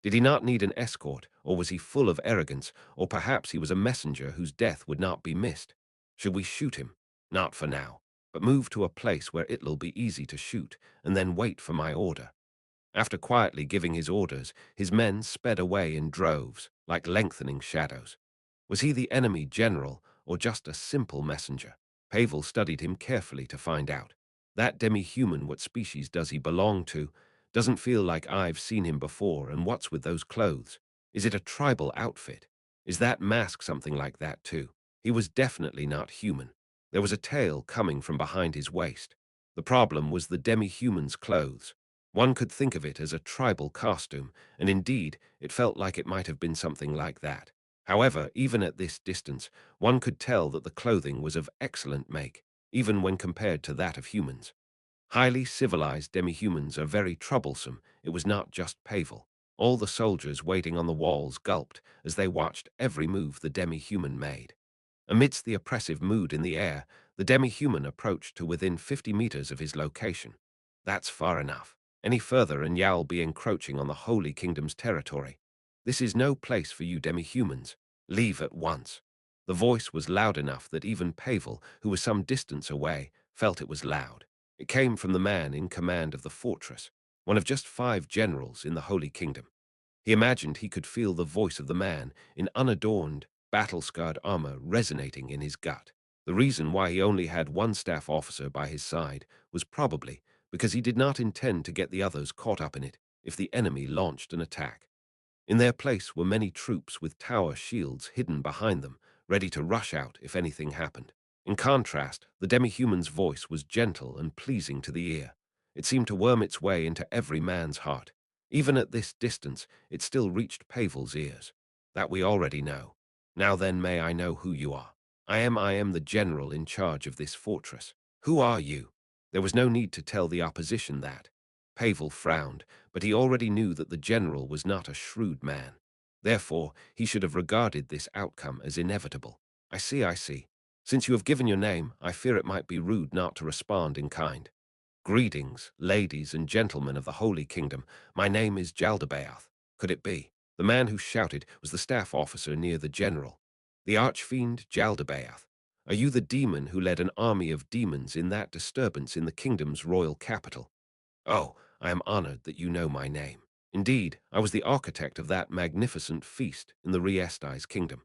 Did he not need an escort, or was he full of arrogance, or perhaps he was a messenger whose death would not be missed? Should we shoot him? Not for now, but move to a place where it'll be easy to shoot, and then wait for my order. After quietly giving his orders, his men sped away in droves, like lengthening shadows. Was he the enemy general, or just a simple messenger? Pavel studied him carefully to find out. That demi-human, what species does he belong to? Doesn't feel like I've seen him before, and what's with those clothes? Is it a tribal outfit? Is that mask something like that too? He was definitely not human. There was a tail coming from behind his waist. The problem was the demi-human's clothes. One could think of it as a tribal costume, and indeed, it felt like it might have been something like that. However, even at this distance, one could tell that the clothing was of excellent make, even when compared to that of humans. Highly civilized demi-humans are very troublesome. It was not just Pavel. All the soldiers waiting on the walls gulped as they watched every move the demi-human made. Amidst the oppressive mood in the air, the demi-human approached to within 50 meters of his location. That's far enough. Any further and Yow'll be encroaching on the Holy Kingdom's territory. This is no place for you demi-humans. Leave at once. The voice was loud enough that even Pavel, who was some distance away, felt it was loud. It came from the man in command of the fortress, one of just 5 generals in the Holy Kingdom. He imagined he could feel the voice of the man in unadorned, battle-scarred armor resonating in his gut. The reason why he only had one staff officer by his side was probably because he did not intend to get the others caught up in it if the enemy launched an attack. In their place were many troops with tower shields hidden behind them, ready to rush out if anything happened. In contrast, the demi-human's voice was gentle and pleasing to the ear. It seemed to worm its way into every man's heart. Even at this distance, it still reached Pavel's ears. That we already know. Now then, may I know who you are? I am the general in charge of this fortress. Who are you? There was no need to tell the opposition that. Pavel frowned, but he already knew that the general was not a shrewd man. Therefore, he should have regarded this outcome as inevitable. I see, I see. Since you have given your name, I fear it might be rude not to respond in kind. Greetings, ladies and gentlemen of the Holy Kingdom. My name is Jaldabaoth. Could it be? The man who shouted was the staff officer near the general. The archfiend Jaldabaoth. Are you the demon who led an army of demons in that disturbance in the kingdom's royal capital? Oh, I am honored that you know my name. Indeed, I was the architect of that magnificent feast in the Riesti's kingdom.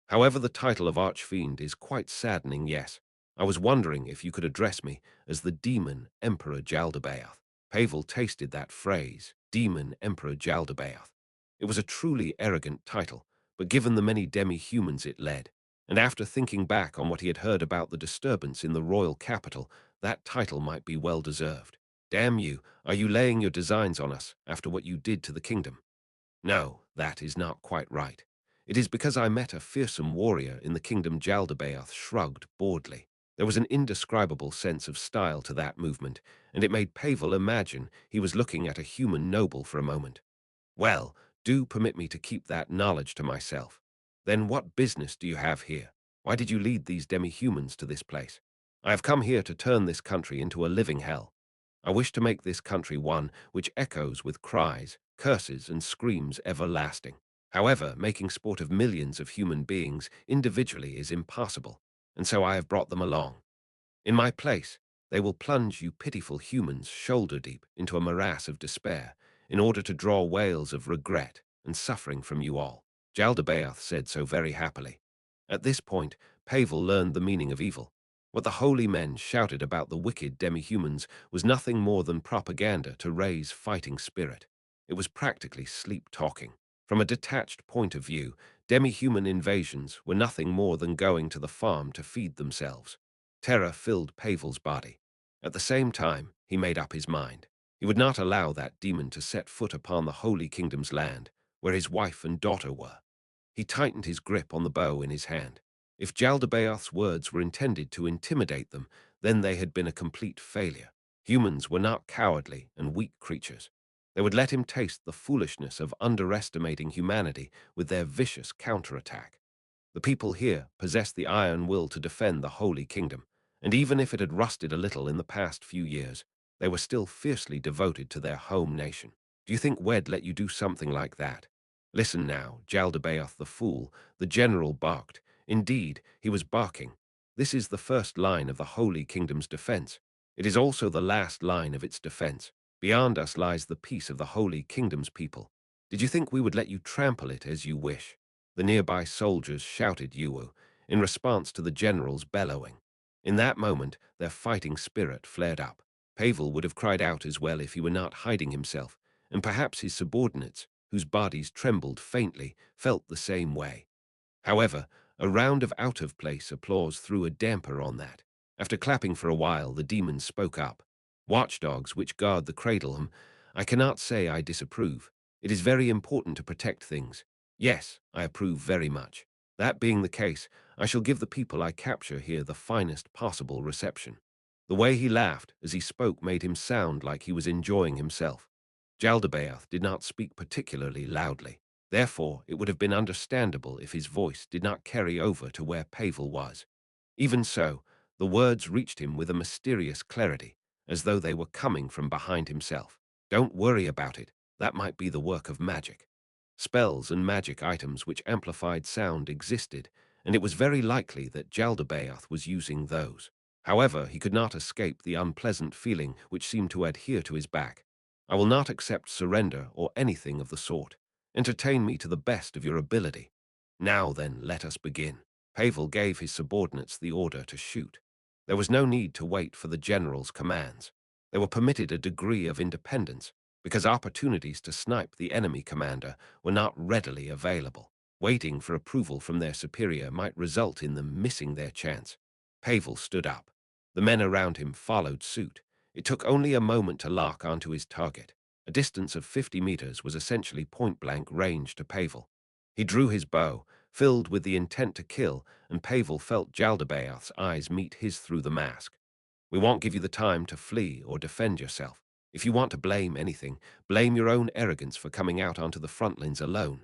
However, the title of Archfiend is quite saddening, yes. I was wondering if you could address me as the Demon Emperor Jaldabaoth. Pavel tasted that phrase, Demon Emperor Jaldabaoth. It was a truly arrogant title, but given the many demi-humans it led, and after thinking back on what he had heard about the disturbance in the royal capital, that title might be well deserved. Damn you, are you laying your designs on us after what you did to the kingdom? No, that is not quite right. It is because I met a fearsome warrior in the kingdom. Jaldabaoth shrugged boredly. There was an indescribable sense of style to that movement, and it made Pavel imagine he was looking at a human noble for a moment. Well, do permit me to keep that knowledge to myself. Then what business do you have here? Why did you lead these demi-humans to this place? I have come here to turn this country into a living hell. I wish to make this country one which echoes with cries, curses, and screams everlasting. However, making sport of millions of human beings individually is impossible, and so I have brought them along. In my place, they will plunge you pitiful humans shoulder-deep into a morass of despair in order to draw wails of regret and suffering from you all. Jaldabaoth said so very happily. At this point, Pavel learned the meaning of evil. What the holy men shouted about the wicked demi-humans was nothing more than propaganda to raise fighting spirit. It was practically sleep-talking. From a detached point of view, demi-human invasions were nothing more than going to the farm to feed themselves. Terror filled Pavel's body. At the same time, he made up his mind. He would not allow that demon to set foot upon the Holy Kingdom's land, where his wife and daughter were. He tightened his grip on the bow in his hand. If Jaldabaoth's words were intended to intimidate them, then they had been a complete failure. Humans were not cowardly and weak creatures. They would let him taste the foolishness of underestimating humanity with their vicious counterattack. The people here possessed the iron will to defend the Holy Kingdom, and even if it had rusted a little in the past few years, they were still fiercely devoted to their home nation. Do you think Wed let you do something like that? Listen now, Jaldabaoth the fool, the general barked. Indeed, he was barking. This is the first line of the Holy Kingdom's defense. It is also the last line of its defense. Beyond us lies the peace of the Holy Kingdom's people. Did you think we would let you trample it as you wish? The nearby soldiers shouted Yuwu in response to the general's bellowing. In that moment, their fighting spirit flared up. Pavel would have cried out as well if he were not hiding himself, and perhaps his subordinates, whose bodies trembled faintly, felt the same way. However, a round of out-of-place applause threw a damper on that. After clapping for a while, the demon spoke up. Watchdogs which guard the cradle, I cannot say I disapprove. It is very important to protect things. Yes, I approve very much. That being the case, I shall give the people I capture here the finest possible reception. The way he laughed as he spoke made him sound like he was enjoying himself. Jaldabaoth did not speak particularly loudly. Therefore, it would have been understandable if his voice did not carry over to where Pavel was. Even so, the words reached him with a mysterious clarity, as though they were coming from behind himself. Don't worry about it. That might be the work of magic. Spells and magic items which amplified sound existed, and it was very likely that Jaldabaoth was using those. However, he could not escape the unpleasant feeling which seemed to adhere to his back. I will not accept surrender or anything of the sort. Entertain me to the best of your ability. Now then, let us begin. Pavel gave his subordinates the order to shoot. There was no need to wait for the general's commands. They were permitted a degree of independence, because opportunities to snipe the enemy commander were not readily available. Waiting for approval from their superior might result in them missing their chance. Pavel stood up. The men around him followed suit. It took only a moment to lock onto his target. A distance of 50 meters was essentially point-blank range to Pavel. He drew his bow, filled with the intent to kill, and Pavel felt Jaldabaoth's eyes meet his through the mask. We won't give you the time to flee or defend yourself. If you want to blame anything, blame your own arrogance for coming out onto the front lines alone.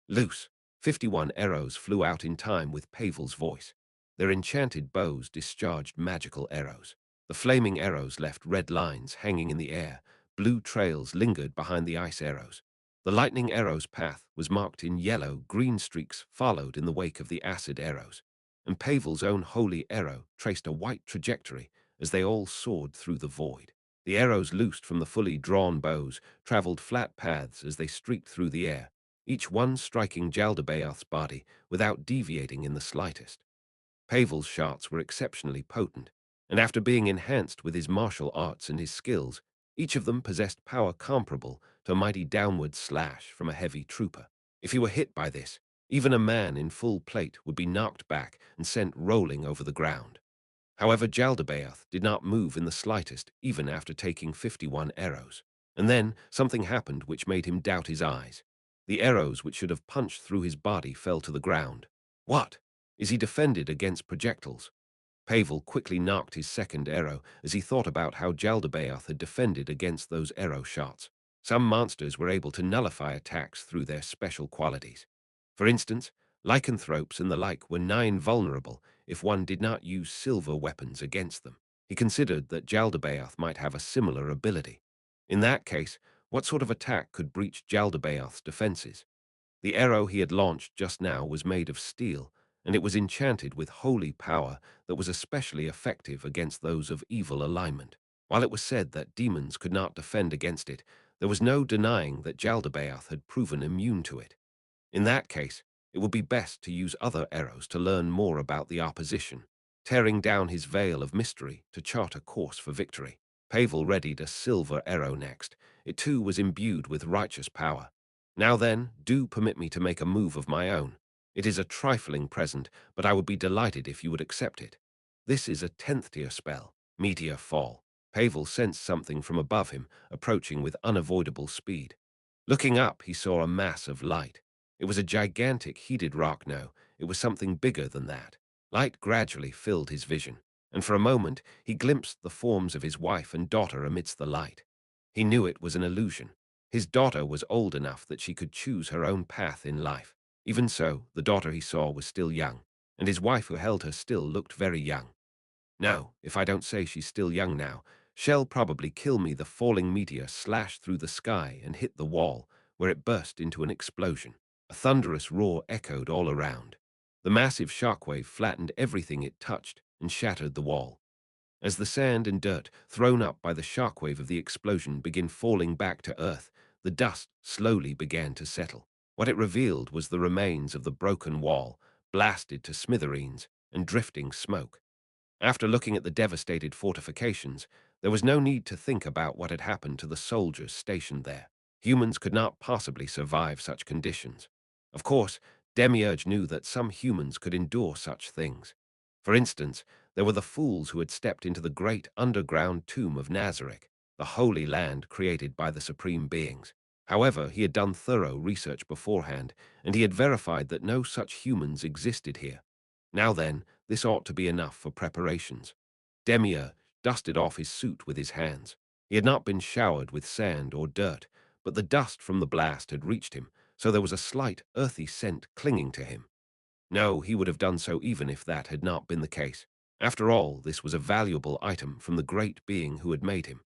Loose. 51 arrows flew out in time with Pavel's voice. Their enchanted bows discharged magical arrows. The flaming arrows left red lines hanging in the air. Blue trails lingered behind the ice arrows. The lightning arrow's path was marked in yellow, green streaks followed in the wake of the acid arrows. And Pavel's own holy arrow traced a white trajectory as they all soared through the void. The arrows loosed from the fully drawn bows traveled flat paths as they streaked through the air, each one striking Jaldabaoth's body without deviating in the slightest. Pavel's shots were exceptionally potent, and after being enhanced with his martial arts and his skills, each of them possessed power comparable to a mighty downward slash from a heavy trooper. If he were hit by this, even a man in full plate would be knocked back and sent rolling over the ground. However, Jaldabaoth did not move in the slightest, even after taking 51 arrows. And then something happened which made him doubt his eyes. The arrows which should have punched through his body fell to the ground. What? Is he defended against projectiles? Pavel quickly knocked his second arrow as he thought about how Jaldabaoth had defended against those arrow shots. Some monsters were able to nullify attacks through their special qualities. For instance, lycanthropes and the like were nigh invulnerable if one did not use silver weapons against them. He considered that Jaldabaoth might have a similar ability. In that case, what sort of attack could breach Jaldabaoth's defenses? The arrow he had launched just now was made of steel, and it was enchanted with holy power that was especially effective against those of evil alignment. While it was said that demons could not defend against it, there was no denying that Jaldabaoth had proven immune to it. In that case, it would be best to use other arrows to learn more about the opposition, tearing down his veil of mystery to chart a course for victory. Pavel readied a silver arrow next. It too was imbued with righteous power. Now then, do permit me to make a move of my own. It is a trifling present, but I would be delighted if you would accept it. This is a 10th tier spell, Meteor Fall. Pavel sensed something from above him, approaching with unavoidable speed. Looking up, he saw a mass of light. It was a gigantic heated rock now. It was something bigger than that. Light gradually filled his vision, and for a moment he glimpsed the forms of his wife and daughter amidst the light. He knew it was an illusion. His daughter was old enough that she could choose her own path in life. Even so, the daughter he saw was still young, and his wife who held her still looked very young. No, if I don't say she's still young now, she'll probably kill me. The falling meteor slashed through the sky and hit the wall, where it burst into an explosion. A thunderous roar echoed all around. The massive shockwave flattened everything it touched and shattered the wall. As the sand and dirt thrown up by the shockwave of the explosion began falling back to earth, the dust slowly began to settle. What it revealed was the remains of the broken wall, blasted to smithereens and drifting smoke. After looking at the devastated fortifications, there was no need to think about what had happened to the soldiers stationed there. Humans could not possibly survive such conditions. Of course, Demiurge knew that some humans could endure such things. For instance, there were the fools who had stepped into the great underground tomb of Nazareth, the holy land created by the supreme beings. However, he had done thorough research beforehand, and he had verified that no such humans existed here. Now then, this ought to be enough for preparations. Demiurge dusted off his suit with his hands. He had not been showered with sand or dirt, but the dust from the blast had reached him, so there was a slight earthy scent clinging to him. No, he would have done so even if that had not been the case. After all, this was a valuable item from the great being who had made him.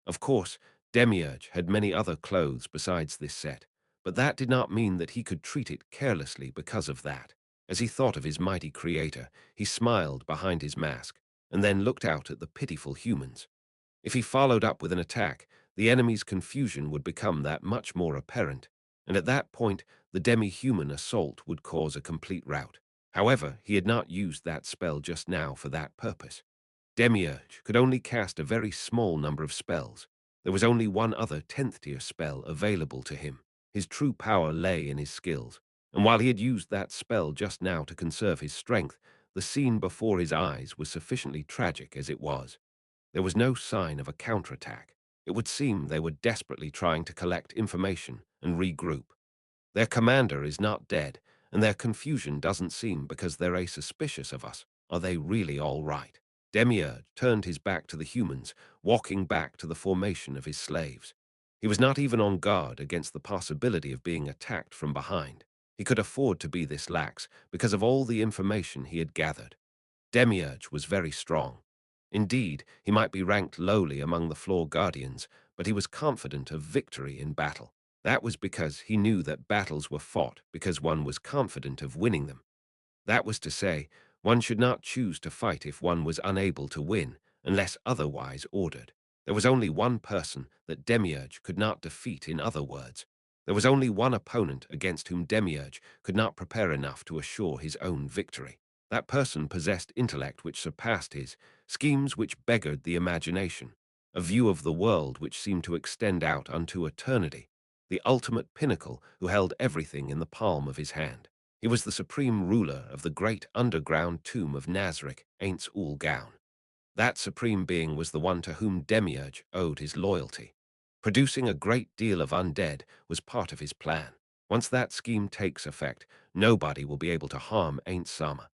Of course, Demiurge had many other clothes besides this set, but that did not mean that he could treat it carelessly because of that. As he thought of his mighty creator, he smiled behind his mask, and then looked out at the pitiful humans. If he followed up with an attack, the enemy's confusion would become that much more apparent, and at that point the demi-human assault would cause a complete rout. However, he had not used that spell just now for that purpose. Demiurge could only cast a very small number of spells. There was only one other 10th tier spell available to him. His true power lay in his skills, and while he had used that spell just now to conserve his strength, the scene before his eyes was sufficiently tragic as it was. There was no sign of a counterattack. It would seem they were desperately trying to collect information and regroup. Their commander is not dead, and their confusion doesn't seem because they're suspicious of us. Are they really all right? Demiurge turned his back to the humans, walking back to the formation of his slaves. He was not even on guard against the possibility of being attacked from behind. He could afford to be this lax because of all the information he had gathered. Demiurge was very strong. Indeed, he might be ranked lowly among the floor guardians, but he was confident of victory in battle. That was because he knew that battles were fought because one was confident of winning them. That was to say, one should not choose to fight if one was unable to win, unless otherwise ordered. There was only one person that Demiurge could not defeat, in other words. There was only one opponent against whom Demiurge could not prepare enough to assure his own victory. That person possessed intellect which surpassed his, schemes which beggared the imagination, a view of the world which seemed to extend out unto eternity, the ultimate pinnacle who held everything in the palm of his hand. He was the supreme ruler of the great underground tomb of Nazarick, Ainz Ooal Gown. That supreme being was the one to whom Demiurge owed his loyalty. Producing a great deal of undead was part of his plan. Once that scheme takes effect, nobody will be able to harm Ain't Sama.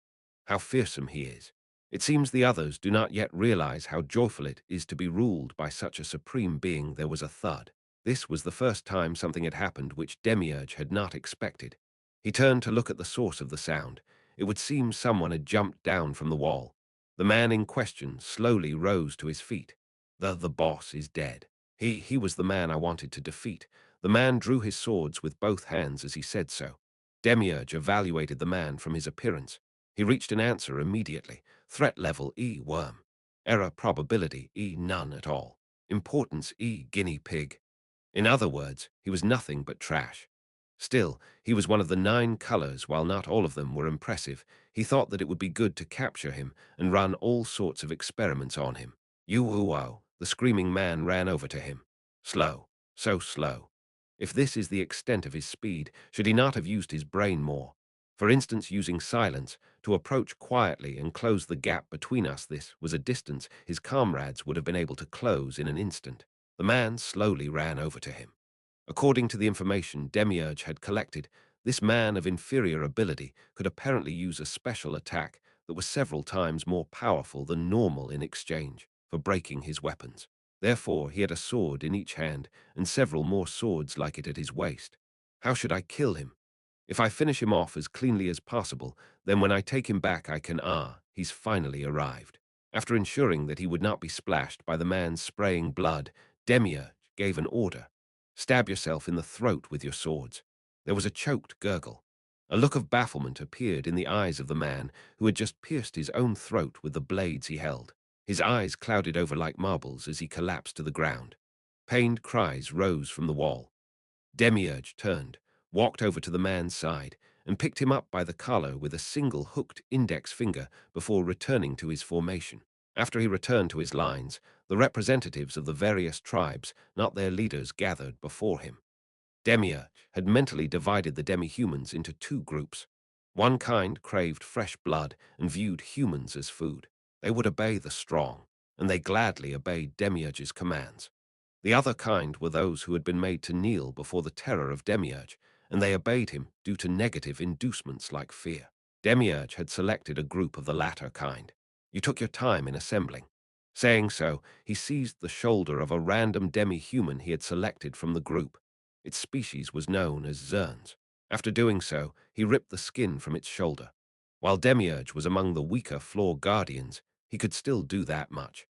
How fearsome he is. It seems the others do not yet realize how joyful it is to be ruled by such a supreme being. There was a thud. This was the first time something had happened which Demiurge had not expected. He turned to look at the source of the sound. It would seem someone had jumped down from the wall. The man in question slowly rose to his feet. The boss is dead. He was the man I wanted to defeat. The man drew his swords with both hands as he said so. Demiurge evaluated the man from his appearance. He reached an answer immediately. Threat level E worm. Error probability E none at all. Importance E guinea pig. In other words, he was nothing but trash. Still, he was one of the 9 colors. While not all of them were impressive, he thought that it would be good to capture him and run all sorts of experiments on him. Yuhuo, the screaming man ran over to him. Slow, so slow. If this is the extent of his speed, should he not have used his brain more? For instance, using silence to approach quietly and close the gap between us. This was a distance his comrades would have been able to close in an instant. The man slowly ran over to him. According to the information Demiurge had collected, this man of inferior ability could apparently use a special attack that was several times more powerful than normal in exchange for breaking his weapons. Therefore, he had a sword in each hand and several more swords like it at his waist. How should I kill him? If I finish him off as cleanly as possible, then when I take him back I can he's finally arrived. After ensuring that he would not be splashed by the man's spraying blood, Demiurge gave an order. Stab yourself in the throat with your swords. There was a choked gurgle. A look of bafflement appeared in the eyes of the man who had just pierced his own throat with the blades he held. His eyes clouded over like marbles as he collapsed to the ground. Pained cries rose from the wall. Demiurge turned, walked over to the man's side, and picked him up by the collar with a single hooked index finger before returning to his formation. After he returned to his lines, the representatives of the various tribes, not their leaders, gathered before him. Demiurge had mentally divided the demi-humans into 2 groups. One kind craved fresh blood and viewed humans as food. They would obey the strong, and they gladly obeyed Demiurge's commands. The other kind were those who had been made to kneel before the terror of Demiurge, and they obeyed him due to negative inducements like fear. Demiurge had selected a group of the latter kind. You took your time in assembling. Saying so, he seized the shoulder of a random demi-human he had selected from the group. Its species was known as Zerns. After doing so, he ripped the skin from its shoulder. While Demiurge was among the weaker floor guardians, he could still do that much.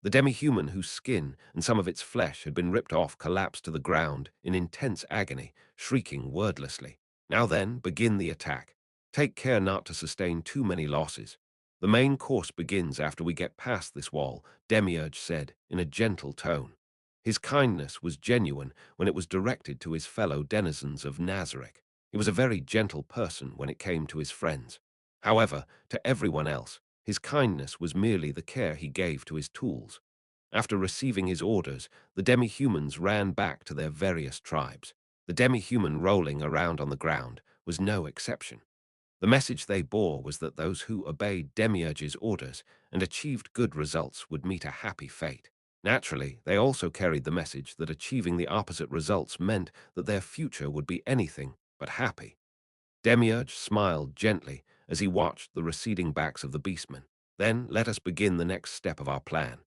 The demi-human whose skin and some of its flesh had been ripped off collapsed to the ground in intense agony, shrieking wordlessly. Now then, begin the attack. Take care not to sustain too many losses. The main course begins after we get past this wall, Demiurge said in a gentle tone. His kindness was genuine when it was directed to his fellow denizens of Nazarick. He was a very gentle person when it came to his friends. However, to everyone else, his kindness was merely the care he gave to his tools. After receiving his orders, the demi-humans ran back to their various tribes. The demi-human rolling around on the ground was no exception. The message they bore was that those who obeyed Demiurge's orders and achieved good results would meet a happy fate. Naturally, they also carried the message that achieving the opposite results meant that their future would be anything but happy. Demiurge smiled gently as he watched the receding backs of the beastmen. Then let us begin the next step of our plan.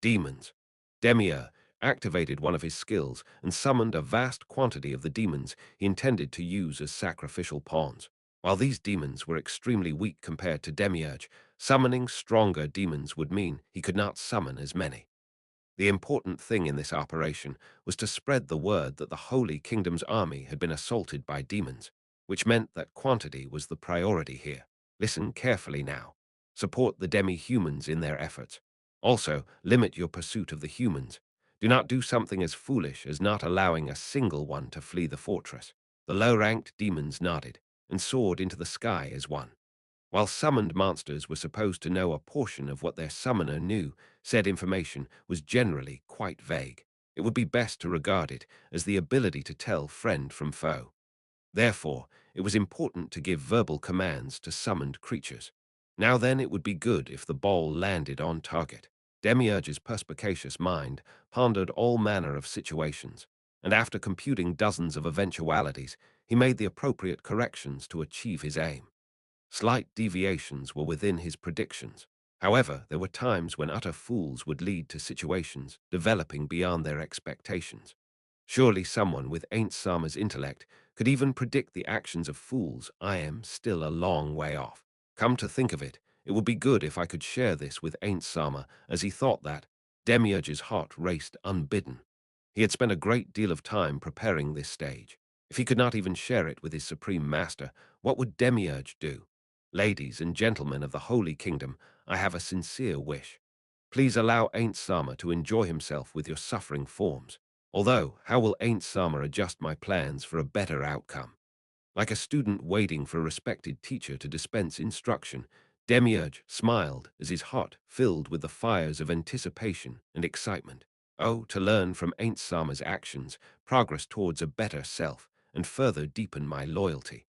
Demons. Demiurge activated one of his skills and summoned a vast quantity of the demons he intended to use as sacrificial pawns. While these demons were extremely weak compared to Demiurge, summoning stronger demons would mean he could not summon as many. The important thing in this operation was to spread the word that the Holy Kingdom's army had been assaulted by demons, which meant that quantity was the priority here. Listen carefully now. Support the demi-humans in their efforts. Also, limit your pursuit of the humans. Do not do something as foolish as not allowing a single one to flee the fortress. The low-ranked demons nodded and soared into the sky as one. While summoned monsters were supposed to know a portion of what their summoner knew, said information was generally quite vague. It would be best to regard it as the ability to tell friend from foe. Therefore, it was important to give verbal commands to summoned creatures. Now then, it would be good if the ball landed on target. Demiurge's perspicacious mind pondered all manner of situations, and after computing dozens of eventualities, he made the appropriate corrections to achieve his aim. Slight deviations were within his predictions. However, there were times when utter fools would lead to situations developing beyond their expectations. Surely someone with Ainz Ooal's intellect could even predict the actions of fools. I am still a long way off. Come to think of it, it would be good if I could share this with Ainz Ooal, as he thought that. Demiurge's heart raced unbidden. He had spent a great deal of time preparing this stage. If he could not even share it with his supreme master, what would Demiurge do? Ladies and gentlemen of the Holy Kingdom, I have a sincere wish. Please allow Ainz Ooal to enjoy himself with your suffering forms. Although, how will Ainz Ooal adjust my plans for a better outcome? Like a student waiting for a respected teacher to dispense instruction, Demiurge smiled as his heart filled with the fires of anticipation and excitement. Oh, to learn from Ainz Ooal's actions, progress towards a better self, and further deepen my loyalty.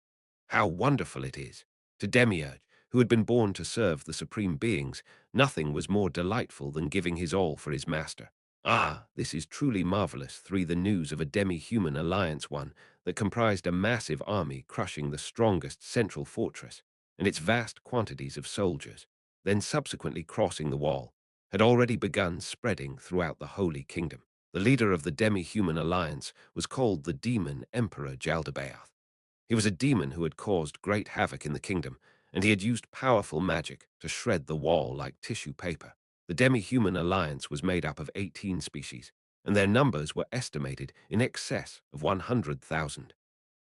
How wonderful it is! To Demiurge, who had been born to serve the supreme beings, nothing was more delightful than giving his all for his master. Ah, this is truly marvelous. The news of a demi-human alliance one that comprised a massive army crushing the strongest central fortress and its vast quantities of soldiers, then subsequently crossing the wall, had already begun spreading throughout the Holy Kingdom. The leader of the demi-human alliance was called the Demon Emperor Jaldabaoth. He was a demon who had caused great havoc in the kingdom, and he had used powerful magic to shred the wall like tissue paper. The demi-human alliance was made up of 18 species, and their numbers were estimated in excess of 100,000.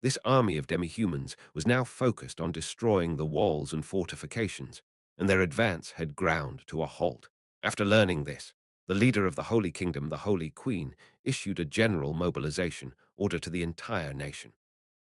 This army of demi-humans was now focused on destroying the walls and fortifications, and their advance had ground to a halt. After learning this, the leader of the Holy Kingdom, the Holy Queen, issued a general mobilization order to the entire nation.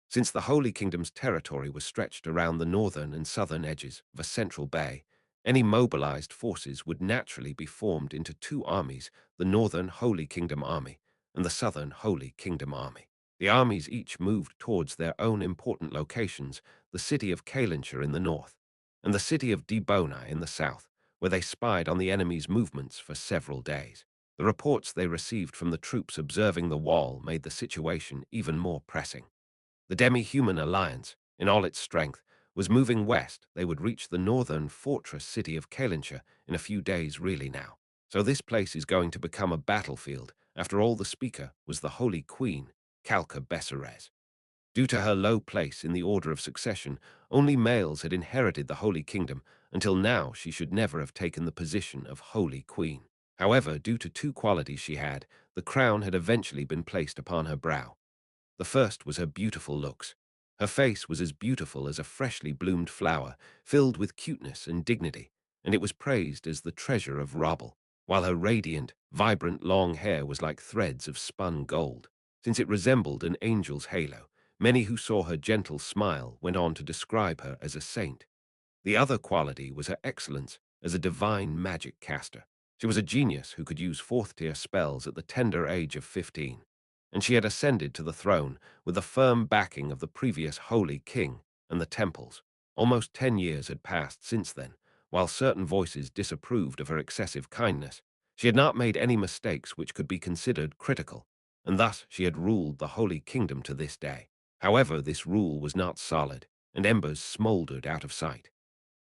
Since the Holy Kingdom's territory was stretched around the northern and southern edges of a central bay, any mobilized forces would naturally be formed into two armies, the Northern Holy Kingdom Army and the Southern Holy Kingdom Army. The armies each moved towards their own important locations, the city of Calenture in the north and the city of Dibona in the south, where they spied on the enemy's movements for several days. The reports they received from the troops observing the wall made the situation even more pressing. The demi-human alliance, in all its strength, was moving west. They would reach the northern fortress city of Calenture in a few days really now. So this place is going to become a battlefield. After all, the speaker was the Holy Queen, Calca Besserez. Due to her low place in the order of succession, only males had inherited the Holy Kingdom. Until now, she should never have taken the position of Holy Queen. However, due to two qualities she had, the crown had eventually been placed upon her brow. The first was her beautiful looks. Her face was as beautiful as a freshly bloomed flower, filled with cuteness and dignity, and it was praised as the treasure of Rabble, while her radiant, vibrant long hair was like threads of spun gold. Since it resembled an angel's halo, many who saw her gentle smile went on to describe her as a saint. The other quality was her excellence as a divine magic caster. She was a genius who could use fourth-tier spells at the tender age of 15, and she had ascended to the throne with the firm backing of the previous Holy King and the temples. Almost 10 years had passed since then. While certain voices disapproved of her excessive kindness, she had not made any mistakes which could be considered critical, and thus she had ruled the Holy Kingdom to this day. However, this rule was not solid, and embers smoldered out of sight.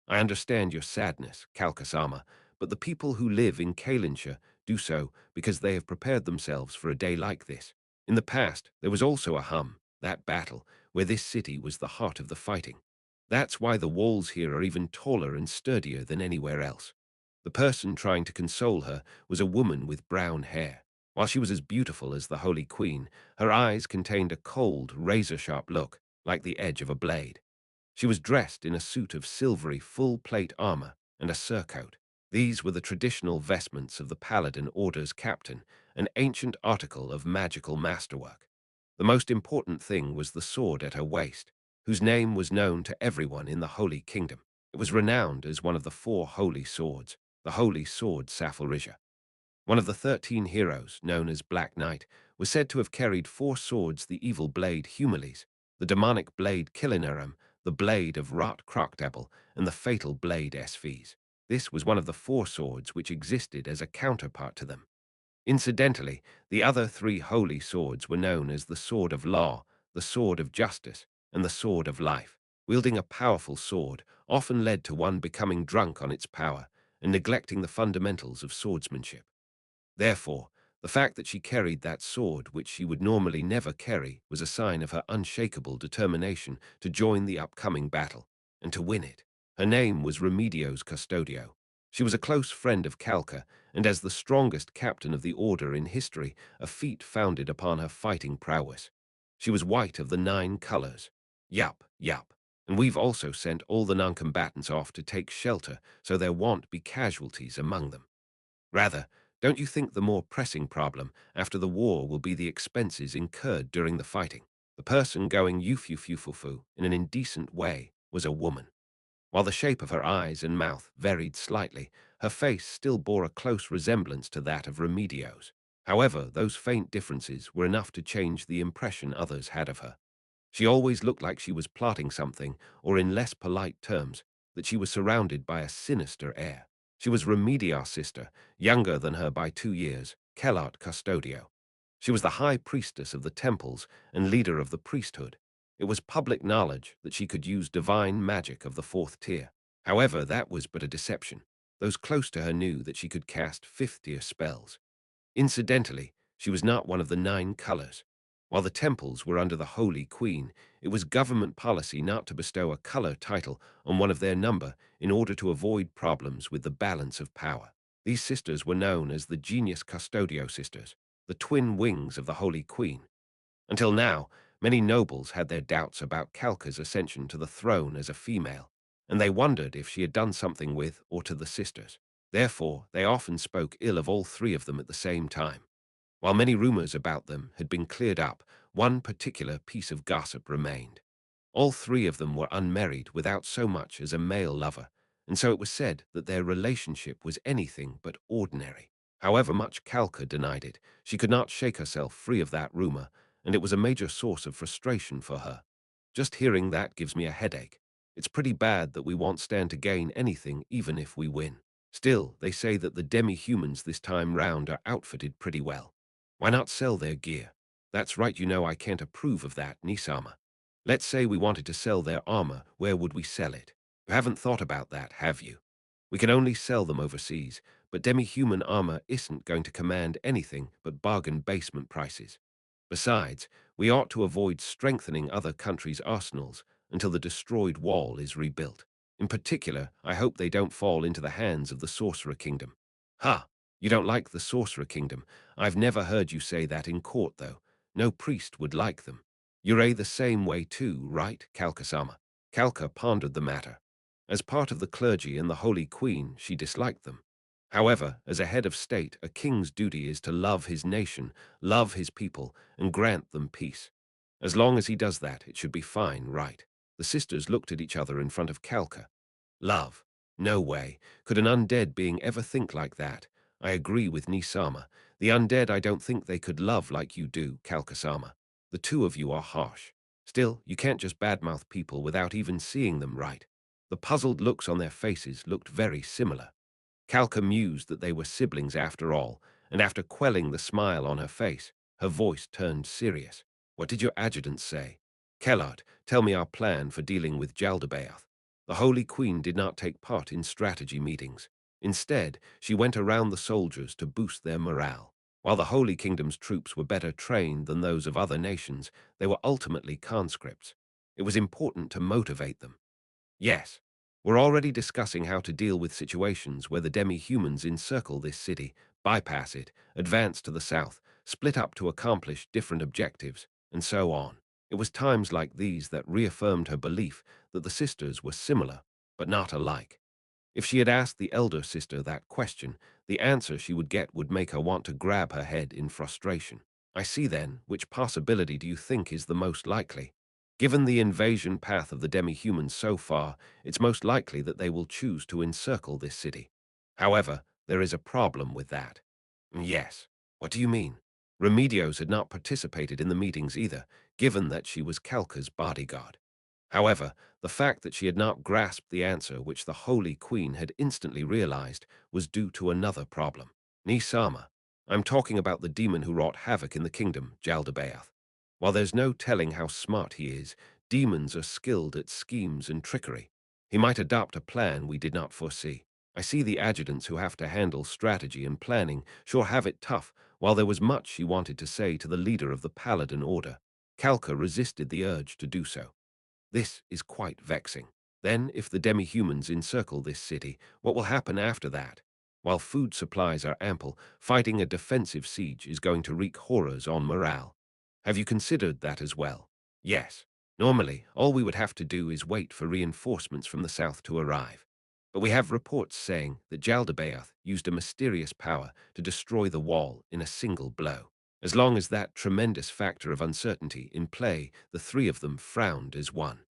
I understand your sadness, Kalkasama, but the people who live in Kalinshire do so because they have prepared themselves for a day like this. In the past, there was also a that battle, where this city was the heart of the fighting. That's why the walls here are even taller and sturdier than anywhere else. The person trying to console her was a woman with brown hair. While she was as beautiful as the Holy Queen, her eyes contained a cold, razor-sharp look, like the edge of a blade. She was dressed in a suit of silvery full-plate armor and a surcoat. These were the traditional vestments of the Paladin Order's captain, an ancient article of magical masterwork. The most important thing was the sword at her waist, whose name was known to everyone in the Holy Kingdom. It was renowned as one of the 4 holy swords, the Holy Sword Sapphirisia. One of the 13 heroes, known as Black Knight, was said to have carried 4 swords: the evil blade Humiles, the demonic blade Kilinarum, the blade of Rot Crocdabble, and the fatal blade Esphes. This was one of the 4 swords which existed as a counterpart to them. Incidentally, the other 3 holy swords were known as the Sword of Law, the Sword of Justice, and the Sword of Life. Wielding a powerful sword often led to one becoming drunk on its power and neglecting the fundamentals of swordsmanship. Therefore, the fact that she carried that sword, which she would normally never carry, was a sign of her unshakable determination to join the upcoming battle, and to win it. Her name was Remedios Custodio. She was a close friend of Calca, and as the strongest captain of the Order in history, a feat founded upon her fighting prowess. She was white of the 9 colors. Yup, yup. And we've also sent all the non-combatants off to take shelter so there won't be casualties among them. Rather, don't you think the more pressing problem after the war will be the expenses incurred during the fighting? The person going yufu in an indecent way was a woman. While the shape of her eyes and mouth varied slightly, her face still bore a close resemblance to that of Remedios. However, those faint differences were enough to change the impression others had of her. She always looked like she was plotting something, or in less polite terms, that she was surrounded by a sinister air. She was Remedios' sister, younger than her by 2 years, Kellart Custodio. She was the high priestess of the temples and leader of the priesthood. It was public knowledge that she could use divine magic of the 4th tier. However, that was but a deception. Those close to her knew that she could cast 5th tier spells. Incidentally, she was not one of the 9 colors. While the temples were under the Holy Queen, it was government policy not to bestow a color title on one of their number in order to avoid problems with the balance of power. These sisters were known as the Genius Custodio sisters, the twin wings of the Holy Queen. Until now, many nobles had their doubts about Kalka's ascension to the throne as a female, and they wondered if she had done something with or to the sisters. Therefore, they often spoke ill of all 3 of them at the same time. While many rumors about them had been cleared up, one particular piece of gossip remained. All 3 of them were unmarried without so much as a male lover, and so it was said that their relationship was anything but ordinary. However much Kalka denied it, she could not shake herself free of that rumor, and it was a major source of frustration for her. Just hearing that gives me a headache. It's pretty bad that we won't stand to gain anything even if we win. Still, they say that the demi-humans this time round are outfitted pretty well. Why not sell their gear? That's right, you know I can't approve of that, Nisama. Let's say we wanted to sell their armor, where would we sell it? You haven't thought about that, have you? We can only sell them overseas, but demi-human armor isn't going to command anything but bargain basement prices. Besides, we ought to avoid strengthening other countries' arsenals until the destroyed wall is rebuilt. In particular, I hope they don't fall into the hands of the Sorcerer Kingdom. Ha! You don't like the Sorcerer Kingdom. I've never heard you say that in court, though. No priest would like them. You're the same way too, right, Kalkasama? Kalka pondered the matter. As part of the clergy and the Holy Queen, she disliked them. However, as a head of state, a king's duty is to love his nation, love his people, and grant them peace. As long as he does that, it should be fine, right? The sisters looked at each other in front of Kalka. Love? No way. Could an undead being ever think like that? I agree with Nisama. The undead, I don't think they could love like you do, Kalkasama. The 2 of you are harsh. Still, you can't just badmouth people without even seeing them, right? The puzzled looks on their faces looked very similar. Kalka mused that they were siblings after all, and after quelling the smile on her face, her voice turned serious. "What did your adjutant say?" "Kellard, tell me our plan for dealing with Jaldabaoth." The Holy Queen did not take part in strategy meetings. Instead, she went around the soldiers to boost their morale. While the Holy Kingdom's troops were better trained than those of other nations, they were ultimately conscripts. It was important to motivate them. "Yes, we're already discussing how to deal with situations where the demi-humans encircle this city, bypass it, advance to the south, split up to accomplish different objectives, and so on." It was times like these that reaffirmed her belief that the sisters were similar, but not alike. If she had asked the elder sister that question, the answer she would get would make her want to grab her head in frustration. "I see then, which possibility do you think is the most likely?" "Given the invasion path of the demi-humans so far, it's most likely that they will choose to encircle this city. However, there is a problem with that." "Yes. What do you mean?" Remedios had not participated in the meetings either, given that she was Kalka's bodyguard. However, the fact that she had not grasped the answer which the Holy Queen had instantly realized was due to another problem. "Nisama, I'm talking about the demon who wrought havoc in the kingdom, Jaldabaoth. While there's no telling how smart he is, demons are skilled at schemes and trickery. He might adopt a plan we did not foresee. I see the adjutants who have to handle strategy and planning sure have it tough." While there was much she wanted to say to the leader of the Paladin Order, Kalka resisted the urge to do so. "This is quite vexing. Then, if the demi-humans encircle this city, what will happen after that? While food supplies are ample, fighting a defensive siege is going to wreak horrors on morale. Have you considered that as well?" "Yes. Normally, all we would have to do is wait for reinforcements from the south to arrive. But we have reports saying that Jaldabaoth used a mysterious power to destroy the wall in a single blow. As long as that tremendous factor of uncertainty in play, the three of them frowned as one.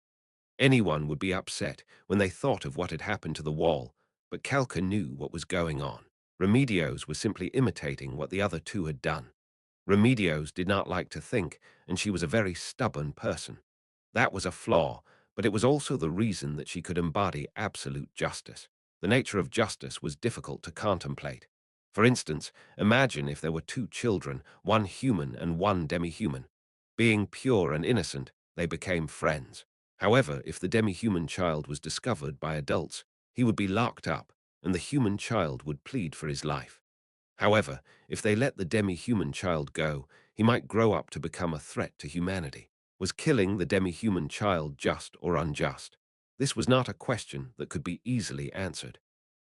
Anyone would be upset when they thought of what had happened to the wall, but Kalka knew what was going on. Remedios was simply imitating what the other two had done. Remedios did not like to think, and she was a very stubborn person. That was a flaw, but it was also the reason that she could embody absolute justice. The nature of justice was difficult to contemplate. For instance, imagine if there were two children, one human and one demi-human. Being pure and innocent, they became friends. However, if the demi-human child was discovered by adults, he would be locked up, and the human child would plead for his life. However, if they let the demi-human child go, he might grow up to become a threat to humanity. Was killing the demi-human child just or unjust? This was not a question that could be easily answered.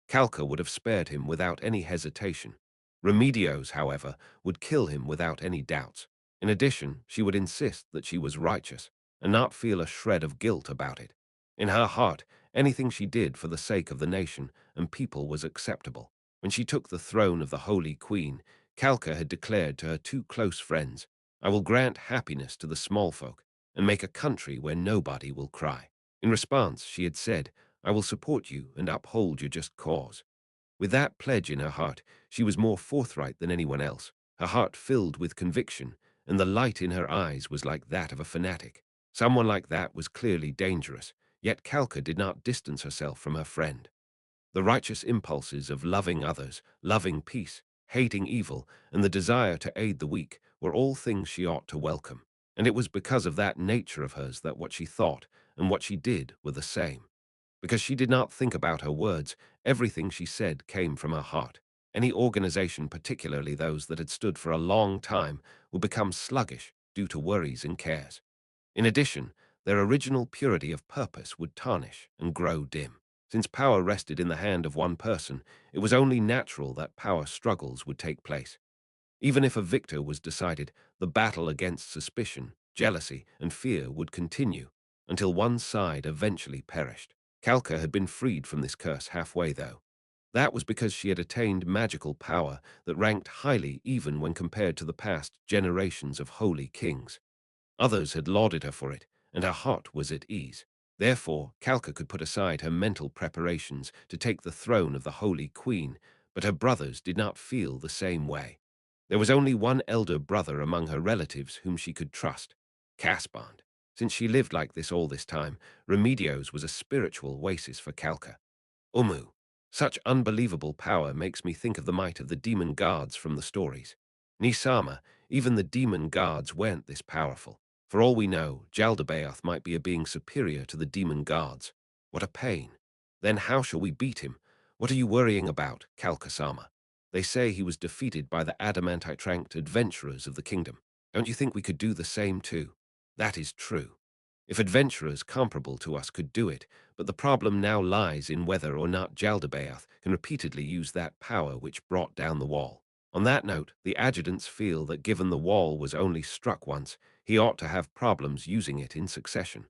Kalka would have spared him without any hesitation. Remedios, however, would kill him without any doubts. In addition, she would insist that she was righteous, and not feel a shred of guilt about it. In her heart, anything she did for the sake of the nation and people was acceptable. When she took the throne of the Holy Queen, Kalka had declared to her two close friends, "I will grant happiness to the small folk and make a country where nobody will cry." In response, she had said, "I will support you and uphold your just cause." With that pledge in her heart, she was more forthright than anyone else, her heart filled with conviction, and the light in her eyes was like that of a fanatic. Someone like that was clearly dangerous, yet Kalka did not distance herself from her friend. The righteous impulses of loving others, loving peace, hating evil, and the desire to aid the weak were all things she ought to welcome. And it was because of that nature of hers that what she thought and what she did were the same. Because she did not think about her words, everything she said came from her heart. Any organization, particularly those that had stood for a long time, would become sluggish due to worries and cares. In addition, their original purity of purpose would tarnish and grow dim. Since power rested in the hand of one person, it was only natural that power struggles would take place. Even if a victor was decided, the battle against suspicion, jealousy, and fear would continue until one side eventually perished. Kalka had been freed from this curse halfway, though. That was because she had attained magical power that ranked highly even when compared to the past generations of holy kings. Others had lauded her for it, and her heart was at ease. Therefore, Kalka could put aside her mental preparations to take the throne of the Holy Queen, but her brothers did not feel the same way. There was only one elder brother among her relatives whom she could trust, Caspond. Since she lived like this all this time, Remedios was a spiritual oasis for Kalka. Umu. Such unbelievable power makes me think of the might of the demon guards from the stories. Nisama, even the demon guards weren't this powerful. For all we know, Jaldabaoth might be a being superior to the demon guards. What a pain. Then how shall we beat him? What are you worrying about, Kalkasama? They say he was defeated by the adamantite-ranked adventurers of the kingdom. Don't you think we could do the same too? That is true. If adventurers comparable to us could do it, but the problem now lies in whether or not Jaldabaoth can repeatedly use that power which brought down the wall. On that note, the adjutants feel that given the wall was only struck once, he ought to have problems using it in succession.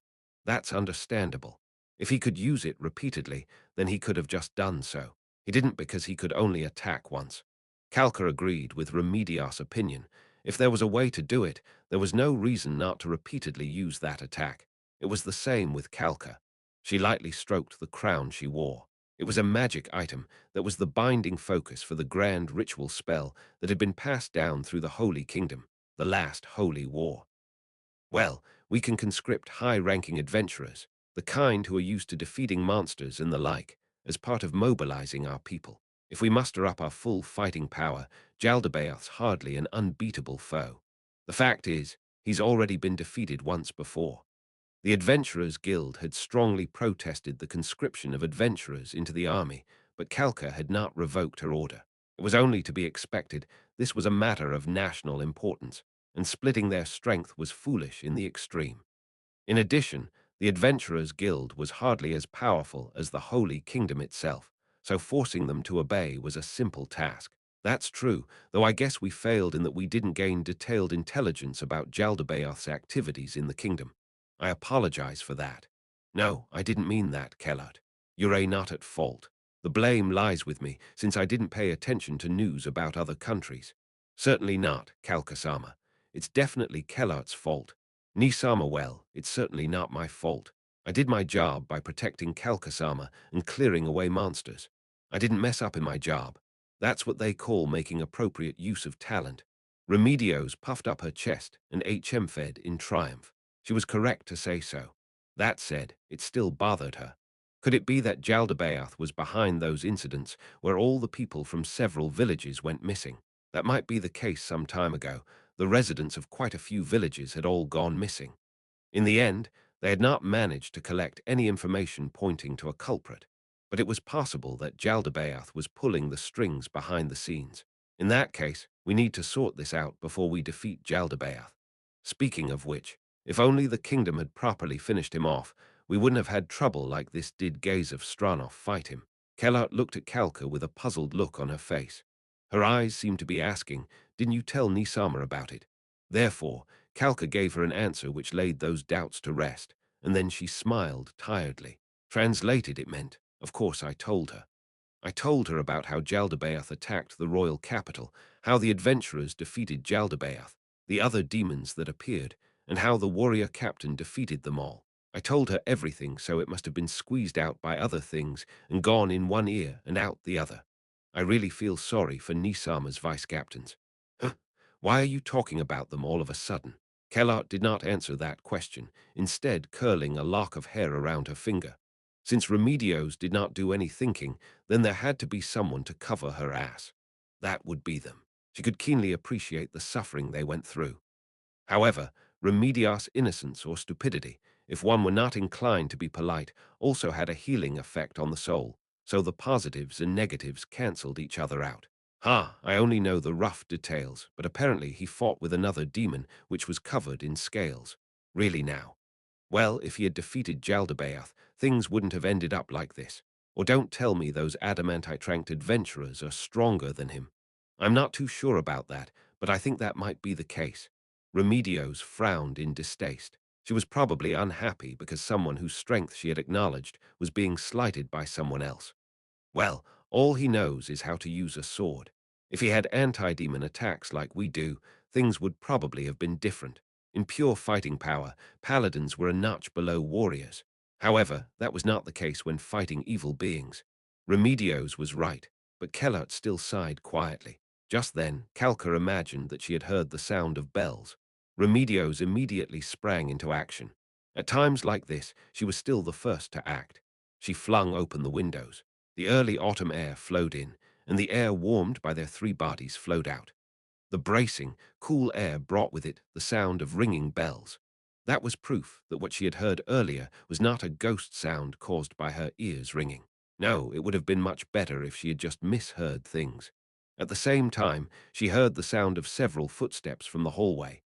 That's understandable. If he could use it repeatedly, then he could have just done so. He didn't because he could only attack once. Kalka agreed with Remedios' opinion. If there was a way to do it, there was no reason not to repeatedly use that attack. It was the same with Kalka. She lightly stroked the crown she wore. It was a magic item that was the binding focus for the grand ritual spell that had been passed down through the Holy Kingdom, the last holy war. Well, we can conscript high-ranking adventurers, the kind who are used to defeating monsters and the like, as part of mobilizing our people. If we muster up our full fighting power, Jaldabaoth's hardly an unbeatable foe. The fact is, he's already been defeated once before. The Adventurers Guild had strongly protested the conscription of adventurers into the army, but Kalka had not revoked her order. It was only to be expected. This was a matter of national importance, and splitting their strength was foolish in the extreme. In addition, the Adventurers Guild was hardly as powerful as the Holy Kingdom itself, so forcing them to obey was a simple task. That's true, though I guess we failed in that we didn't gain detailed intelligence about Jaldabaoth's activities in the kingdom. I apologize for that. No, I didn't mean that, Kellert. You're not at fault. The blame lies with me, since I didn't pay attention to news about other countries. Certainly not, Kalkasama. It's definitely Kellart's fault. Nisama, well, it's certainly not my fault. I did my job by protecting Kalkasama and clearing away monsters. I didn't mess up in my job. That's what they call making appropriate use of talent. Remedios puffed up her chest and HM-fed in triumph. She was correct to say so. That said, it still bothered her. Could it be that Jaldabaoth was behind those incidents where all the people from several villages went missing? That might be the case some time ago. The residents of quite a few villages had all gone missing. In the end, they had not managed to collect any information pointing to a culprit, but it was possible that Jaldabaoth was pulling the strings behind the scenes. In that case, we need to sort this out before we defeat Jaldabaoth. Speaking of which, if only the kingdom had properly finished him off, we wouldn't have had trouble like this did Gaze of Stranov fight him. Kellart looked at Kalka with a puzzled look on her face. Her eyes seemed to be asking, didn't you tell Nisama about it? Therefore, Kalka gave her an answer which laid those doubts to rest, and then she smiled tiredly. Translated, it meant, of course I told her. I told her about how Jaldabaoth attacked the royal capital, how the adventurers defeated Jaldabaoth, the other demons that appeared, and how the warrior captain defeated them all. I told her everything, so it must have been squeezed out by other things and gone in one ear and out the other. I really feel sorry for Nisama's vice-captains. Huh? Why are you talking about them all of a sudden? Kellart did not answer that question, instead curling a lock of hair around her finger. Since Remedios did not do any thinking, then there had to be someone to cover her ass. That would be them. She could keenly appreciate the suffering they went through. However, Remedios' innocence or stupidity, if one were not inclined to be polite, also had a healing effect on the soul, so the positives and negatives cancelled each other out. I only know the rough details, but apparently he fought with another demon which was covered in scales. Really now? Well, if he had defeated Jaldabaoth, things wouldn't have ended up like this. Or don't tell me those adamantite-ranked adventurers are stronger than him. I'm not too sure about that, but I think that might be the case. Remedios frowned in distaste. She was probably unhappy because someone whose strength she had acknowledged was being slighted by someone else. Well, all he knows is how to use a sword. If he had anti-demon attacks like we do, things would probably have been different. In pure fighting power, paladins were a notch below warriors. However, that was not the case when fighting evil beings. Remedios was right, but Kellert still sighed quietly. Just then, Kalka imagined that she had heard the sound of bells. Remedios immediately sprang into action. At times like this, she was still the first to act. She flung open the windows. The early autumn air flowed in, and the air warmed by their three bodies flowed out. The bracing, cool air brought with it the sound of ringing bells. That was proof that what she had heard earlier was not a ghost sound caused by her ears ringing. No, it would have been much better if she had just misheard things. At the same time, she heard the sound of several footsteps from the hallway.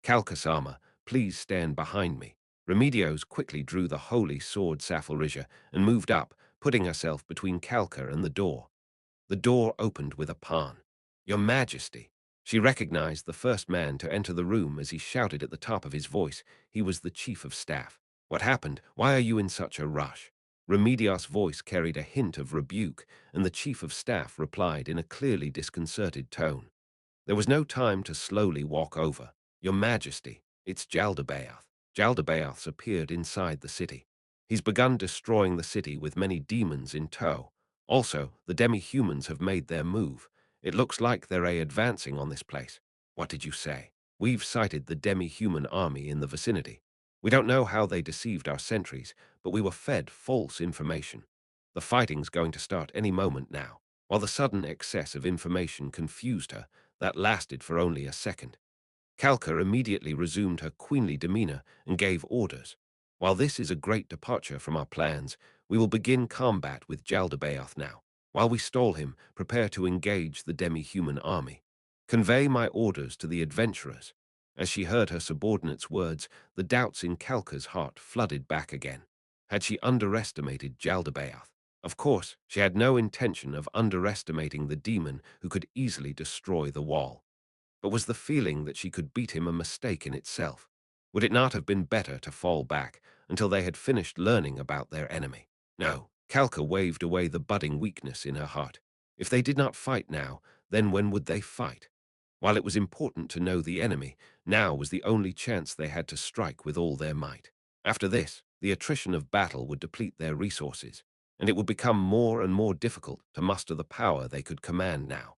Kalkasama, please stand behind me. Remedios quickly drew the holy sword Saphirija and moved up, putting herself between Kalka and the door. The door opened with a pan. Your Majesty. She recognized the first man to enter the room as he shouted at the top of his voice. He was the chief of staff. What happened? Why are you in such a rush? Remedios' voice carried a hint of rebuke, and the chief of staff replied in a clearly disconcerted tone. There was no time to slowly walk over. Your Majesty, it's Jaldabaoth. Jaldabaoth's appeared inside the city. He's begun destroying the city with many demons in tow. Also, the demi-humans have made their move. It looks like they're advancing on this place. What did you say? We've sighted the demi-human army in the vicinity. We don't know how they deceived our sentries, but we were fed false information. The fighting's going to start any moment now. While the sudden excess of information confused her, that lasted for only a second. Kalka immediately resumed her queenly demeanor and gave orders. While this is a great departure from our plans, we will begin combat with Jaldabaoth now. While we stall him, prepare to engage the demi-human army. Convey my orders to the adventurers. As she heard her subordinate's words, the doubts in Kalka's heart flooded back again. Had she underestimated Jaldabaoth? Of course, she had no intention of underestimating the demon who could easily destroy the wall. But was the feeling that she could beat him a mistake in itself? Would it not have been better to fall back until they had finished learning about their enemy? No, Kalka waved away the budding weakness in her heart. If they did not fight now, then when would they fight? While it was important to know the enemy, now was the only chance they had to strike with all their might. After this, the attrition of battle would deplete their resources, and it would become more and more difficult to muster the power they could command now.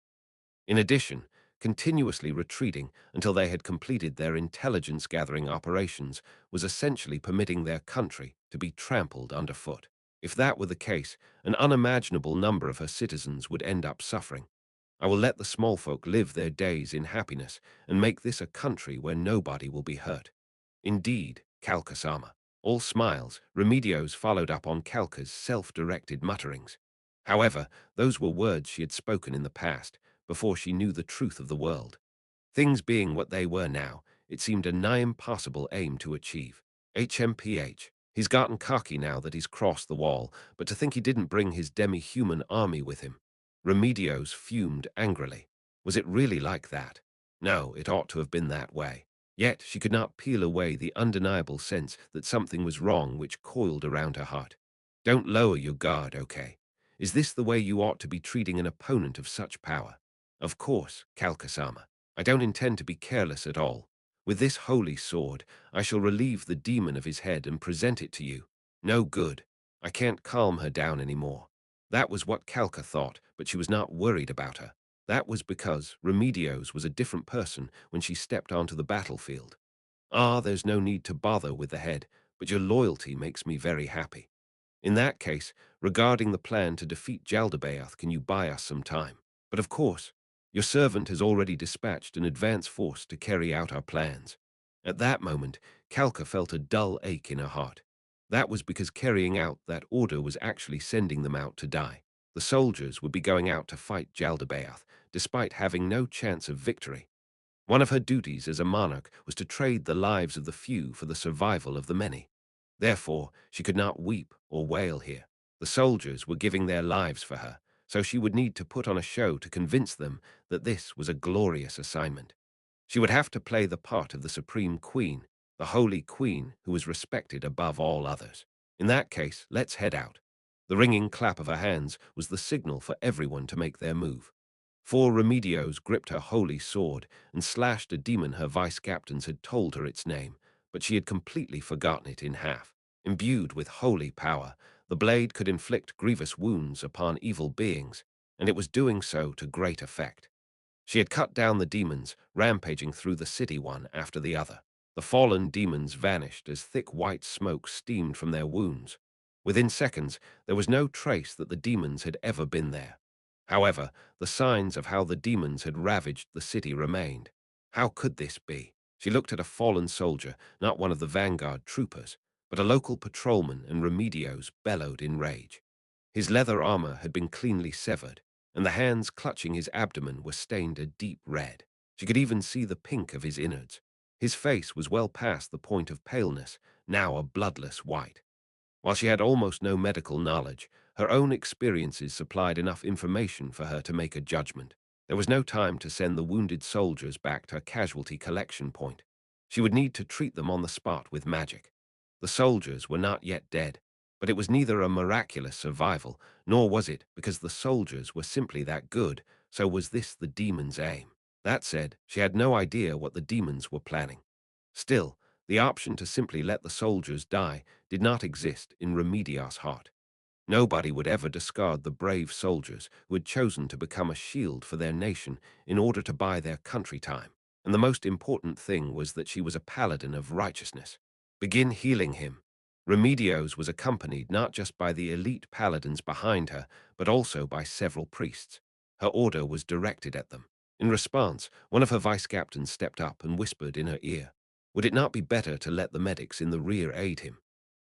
In addition, continuously retreating until they had completed their intelligence-gathering operations was essentially permitting their country to be trampled underfoot. If that were the case, an unimaginable number of her citizens would end up suffering. I will let the small folk live their days in happiness and make this a country where nobody will be hurt. Indeed, Kalkasama. All smiles, Remedios followed up on Kalka's self-directed mutterings. However, those were words she had spoken in the past, before she knew the truth of the world. Things being what they were now, it seemed a nigh impossible aim to achieve. HMPH. He's gotten cocky now that he's crossed the wall, but to think he didn't bring his demi-human army with him. Remedios fumed angrily. Was it really like that? No, it ought to have been that way. Yet she could not peel away the undeniable sense that something was wrong which coiled around her heart. Don't lower your guard, okay? Is this the way you ought to be treating an opponent of such power? Of course, Kalkasama. I don't intend to be careless at all. With this holy sword, I shall relieve the demon of his head and present it to you. No good. I can't calm her down any more. That was what Kalka thought, but she was not worried about her. That was because Remedios was a different person when she stepped onto the battlefield. Ah, there's no need to bother with the head, but your loyalty makes me very happy. In that case, regarding the plan to defeat Jaldabaoth, can you buy us some time? But of course, your servant has already dispatched an advance force to carry out our plans. At that moment, Kalka felt a dull ache in her heart. That was because carrying out that order was actually sending them out to die. The soldiers would be going out to fight Jaldabaoth, despite having no chance of victory. One of her duties as a monarch was to trade the lives of the few for the survival of the many. Therefore, she could not weep or wail here. The soldiers were giving their lives for her, so she would need to put on a show to convince them that this was a glorious assignment. She would have to play the part of the Supreme Queen, the Holy Queen who was respected above all others. In that case, let's head out. The ringing clap of her hands was the signal for everyone to make their move. Four Remedios gripped her holy sword and slashed a demon her vice-captains had told her its name, but she had completely forgotten it in half. Imbued with holy power, the blade could inflict grievous wounds upon evil beings, and it was doing so to great effect. She had cut down the demons, rampaging through the city one after the other. The fallen demons vanished as thick white smoke steamed from their wounds. Within seconds, there was no trace that the demons had ever been there. However, the signs of how the demons had ravaged the city remained. How could this be? She looked at a fallen soldier, not one of the vanguard troopers, but a local patrolman, and Remedios bellowed in rage. His leather armor had been cleanly severed, and the hands clutching his abdomen were stained a deep red. She could even see the pink of his innards. His face was well past the point of paleness, now a bloodless white. While she had almost no medical knowledge, her own experiences supplied enough information for her to make a judgment. There was no time to send the wounded soldiers back to a casualty collection point. She would need to treat them on the spot with magic. The soldiers were not yet dead, but it was neither a miraculous survival, nor was it because the soldiers were simply that good, so was this the demon's aim. That said, she had no idea what the demons were planning. Still, the option to simply let the soldiers die did not exist in Remedios' heart. Nobody would ever discard the brave soldiers who had chosen to become a shield for their nation in order to buy their country time. And the most important thing was that she was a paladin of righteousness. Begin healing him. Remedios was accompanied not just by the elite paladins behind her, but also by several priests. Her order was directed at them. In response, one of her vice-captains stepped up and whispered in her ear, "Would it not be better to let the medics in the rear aid him?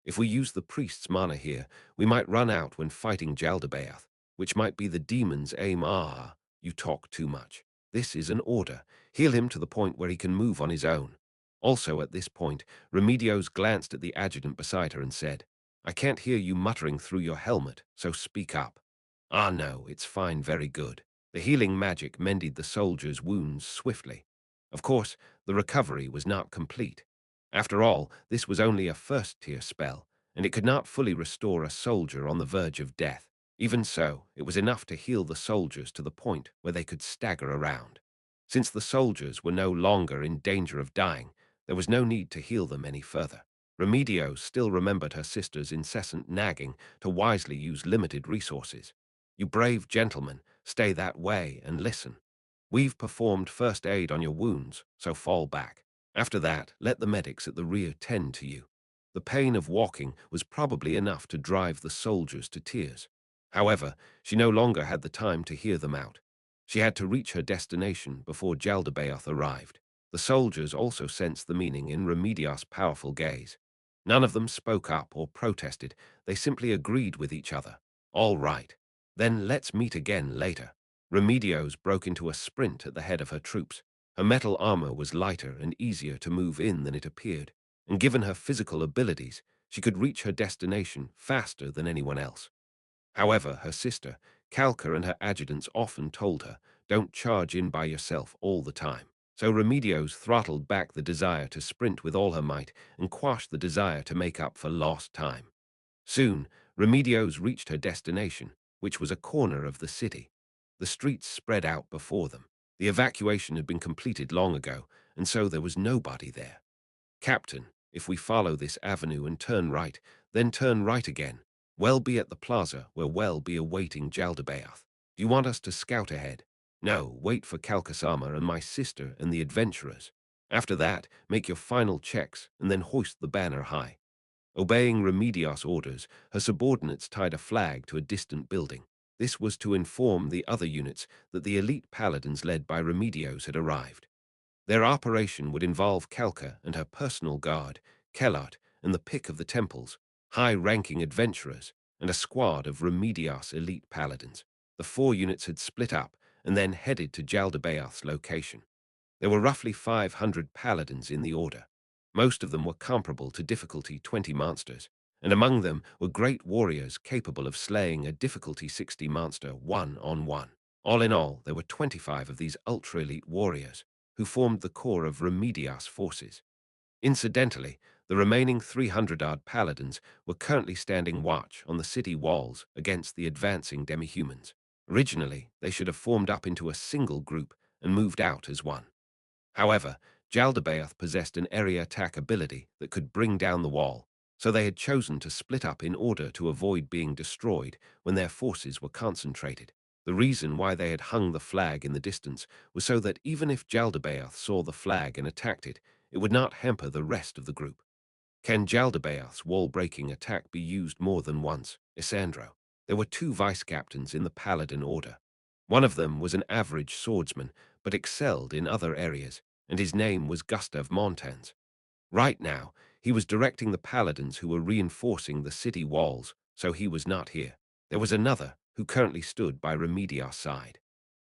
If we use the priest's mana here, we might run out when fighting Jaldabaoth, which might be the demon's aim." "Ah, you talk too much. This is an order. Heal him to the point where he can move on his own." Also at this point, Remedios glanced at the adjutant beside her and said, "I can't hear you muttering through your helmet, so speak up." "Ah no, it's fine, very good." The healing magic mended the soldier's wounds swiftly. Of course, the recovery was not complete. After all, this was only a first-tier spell, and it could not fully restore a soldier on the verge of death. Even so, it was enough to heal the soldiers to the point where they could stagger around. Since the soldiers were no longer in danger of dying, there was no need to heal them any further. Remedios still remembered her sister's incessant nagging to wisely use limited resources. "You brave gentlemen, stay that way and listen. We've performed first aid on your wounds, so fall back. After that, let the medics at the rear tend to you." The pain of walking was probably enough to drive the soldiers to tears. However, she no longer had the time to hear them out. She had to reach her destination before Jaldabaoth arrived. The soldiers also sensed the meaning in Remedios' powerful gaze. None of them spoke up or protested. They simply agreed with each other. "All right. Then let's meet again later." Remedios broke into a sprint at the head of her troops. Her metal armor was lighter and easier to move in than it appeared, and given her physical abilities, she could reach her destination faster than anyone else. However, her sister, Kalka, and her adjutants often told her, "Don't charge in by yourself all the time." So Remedios throttled back the desire to sprint with all her might and quashed the desire to make up for lost time. Soon, Remedios reached her destination, which was a corner of the city. The streets spread out before them. The evacuation had been completed long ago, and so there was nobody there. "Captain, if we follow this avenue and turn right, then turn right again, we'll be at the plaza where we'll be awaiting Jaldabaoth. Do you want us to scout ahead?" "No, wait for Kalkasama and my sister and the adventurers. After that, make your final checks and then hoist the banner high." Obeying Remedios' orders, her subordinates tied a flag to a distant building. This was to inform the other units that the elite paladins led by Remedios had arrived. Their operation would involve Kalka and her personal guard, Kellart and the pick of the temples, high-ranking adventurers, and a squad of Remedios elite paladins. The four units had split up and then headed to Jaldabaoth's location. There were roughly 500 paladins in the order. Most of them were comparable to difficulty 20 monsters, and among them were great warriors capable of slaying a difficulty 60 monster one-on-one. All in all, there were 25 of these ultra-elite warriors, who formed the core of Remedios' forces. Incidentally, the remaining 300-odd paladins were currently standing watch on the city walls against the advancing demi-humans. Originally, they should have formed up into a single group and moved out as one. However, Jaldabaoth possessed an area attack ability that could bring down the wall, so they had chosen to split up in order to avoid being destroyed when their forces were concentrated. The reason why they had hung the flag in the distance was so that even if Jaldabaoth saw the flag and attacked it, it would not hamper the rest of the group. Can Jaldabaoth's wall-breaking attack be used more than once? Isandro. There were two vice-captains in the Paladin Order. One of them was an average swordsman, but excelled in other areas, and his name was Gustav Montans. Right now, he was directing the paladins who were reinforcing the city walls, so he was not here. There was another who currently stood by Remedios' side.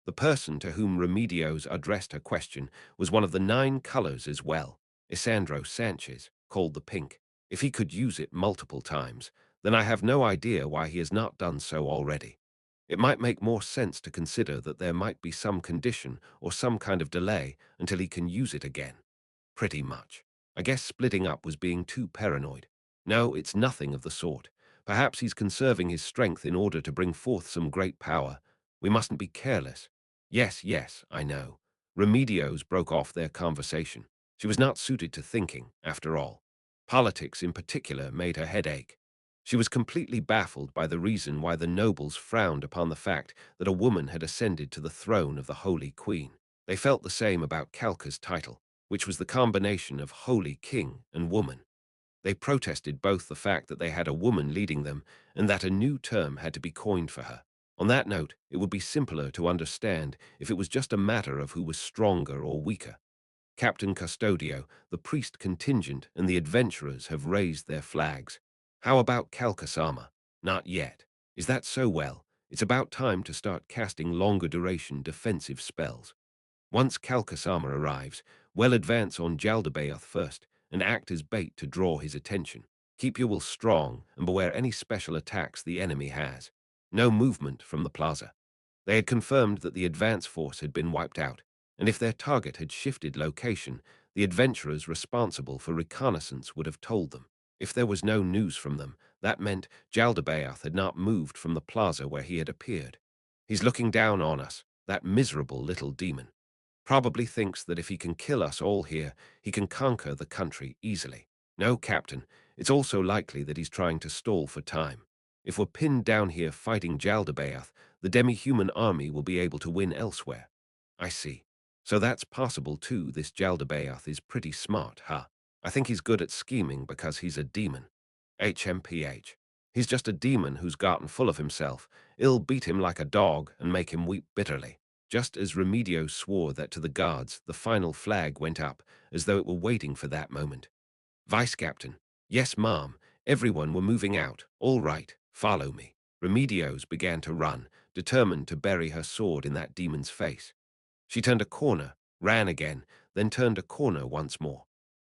The person to whom Remedios addressed her question was one of the 9 colors as well, Isandro Sanchez, called the Pink. If he could use it multiple times, then I have no idea why he has not done so already. It might make more sense to consider that there might be some condition or some kind of delay until he can use it again. Pretty much. I guess splitting up was being too paranoid. No, it's nothing of the sort. Perhaps he's conserving his strength in order to bring forth some great power. We mustn't be careless. Yes, yes, I know. Remedios broke off their conversation. She was not suited to thinking, after all. Politics in particular made her head ache. She was completely baffled by the reason why the nobles frowned upon the fact that a woman had ascended to the throne of the Holy Queen. They felt the same about Kalka's title, which was the combination of Holy King and Woman. They protested both the fact that they had a woman leading them and that a new term had to be coined for her. On that note, it would be simpler to understand if it was just a matter of who was stronger or weaker. Captain Custodio, the priest contingent, and the adventurers have raised their flags. How about Kalkasama? Not yet. Is that so? Well, it's about time to start casting longer duration defensive spells. Once Kalkasama arrives, well advance on Jaldabaoth first and act as bait to draw his attention. Keep your will strong and beware any special attacks the enemy has. No movement from the plaza. They had confirmed that the advance force had been wiped out, and if their target had shifted location, the adventurers responsible for reconnaissance would have told them. If there was no news from them, that meant Jaldabaoth had not moved from the plaza where he had appeared. He's looking down on us, that miserable little demon. Probably thinks that if he can kill us all here, he can conquer the country easily. No, Captain, it's also likely that he's trying to stall for time. If we're pinned down here fighting Jaldabaoth, the demi-human army will be able to win elsewhere. I see. So that's possible too. This Jaldabaoth is pretty smart, huh? I think he's good at scheming because he's a demon. HMPH. He's just a demon who's gotten full of himself. It'll beat him like a dog and make him weep bitterly. Just as Remedios swore that to the guards, the final flag went up, as though it were waiting for that moment. Vice-Captain. Yes, ma'am. Everyone were moving out. All right, follow me. Remedios began to run, determined to bury her sword in that demon's face. She turned a corner, ran again, then turned a corner once more.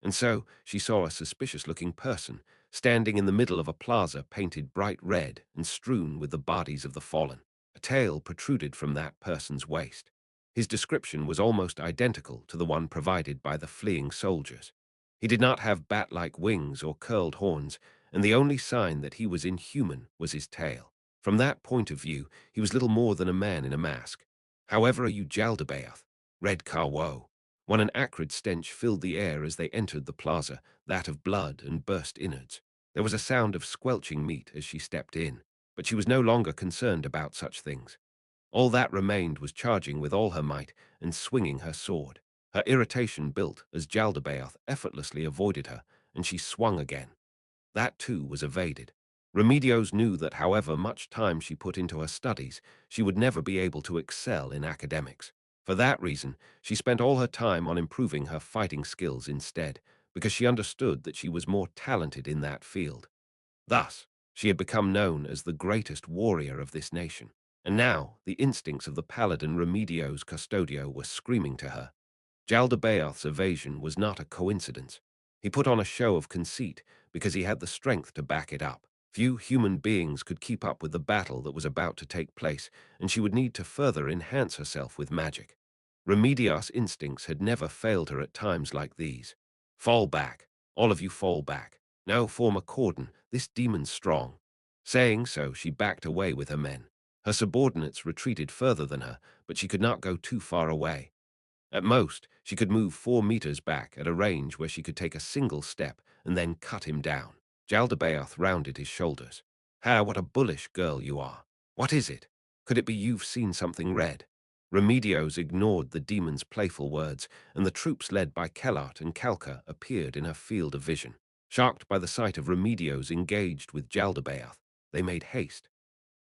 And so she saw a suspicious-looking person, standing in the middle of a plaza painted bright red and strewn with the bodies of the fallen. A tail protruded from that person's waist. His description was almost identical to the one provided by the fleeing soldiers. He did not have bat-like wings or curled horns, and the only sign that he was inhuman was his tail. From that point of view, he was little more than a man in a mask. However, are you Jaldabaoth? Red Carwo. When an acrid stench filled the air as they entered the plaza, that of blood and burst innards. There was a sound of squelching meat as she stepped in, but she was no longer concerned about such things. All that remained was charging with all her might and swinging her sword. Her irritation built as Jaldabaoth effortlessly avoided her, and she swung again. That too was evaded. Remedios knew that however much time she put into her studies, she would never be able to excel in academics. For that reason, she spent all her time on improving her fighting skills instead, because she understood that she was more talented in that field. Thus, she had become known as the greatest warrior of this nation. And now, the instincts of the paladin Remedios Custodio were screaming to her. Jaldabaoth's evasion was not a coincidence. He put on a show of conceit because he had the strength to back it up. Few human beings could keep up with the battle that was about to take place, and she would need to further enhance herself with magic. Remedios' instincts had never failed her at times like these. Fall back. All of you fall back. Now form a cordon. This demon's strong. Saying so, she backed away with her men. Her subordinates retreated further than her, but she could not go too far away. At most, she could move 4 meters back at a range where she could take a single step and then cut him down. Jaldabaoth rounded his shoulders. "Ha, what a bullish girl you are. What is it? Could it be you've seen something red?" Remedios ignored the demon's playful words, and the troops led by Kellart and Kalka appeared in her field of vision. Shocked by the sight of Remedios engaged with Jaldabaoth, they made haste.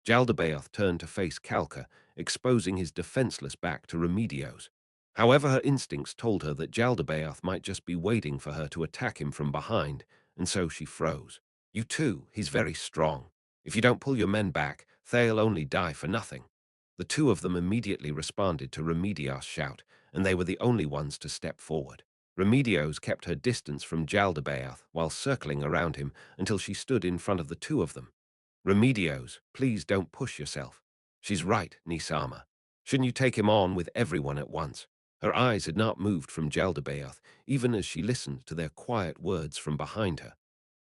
Jaldabaoth turned to face Kalka, exposing his defenseless back to Remedios. However, her instincts told her that Jaldabaoth might just be waiting for her to attack him from behind, and so she froze. You too, he's very strong. If you don't pull your men back, they'll only die for nothing. The two of them immediately responded to Remedios' shout, and they were the only ones to step forward. Remedios kept her distance from Jaldabaoth while circling around him until she stood in front of the two of them. Remedios, please don't push yourself. She's right, Nisama. Shouldn't you take him on with everyone at once? Her eyes had not moved from Jaldabaoth, even as she listened to their quiet words from behind her.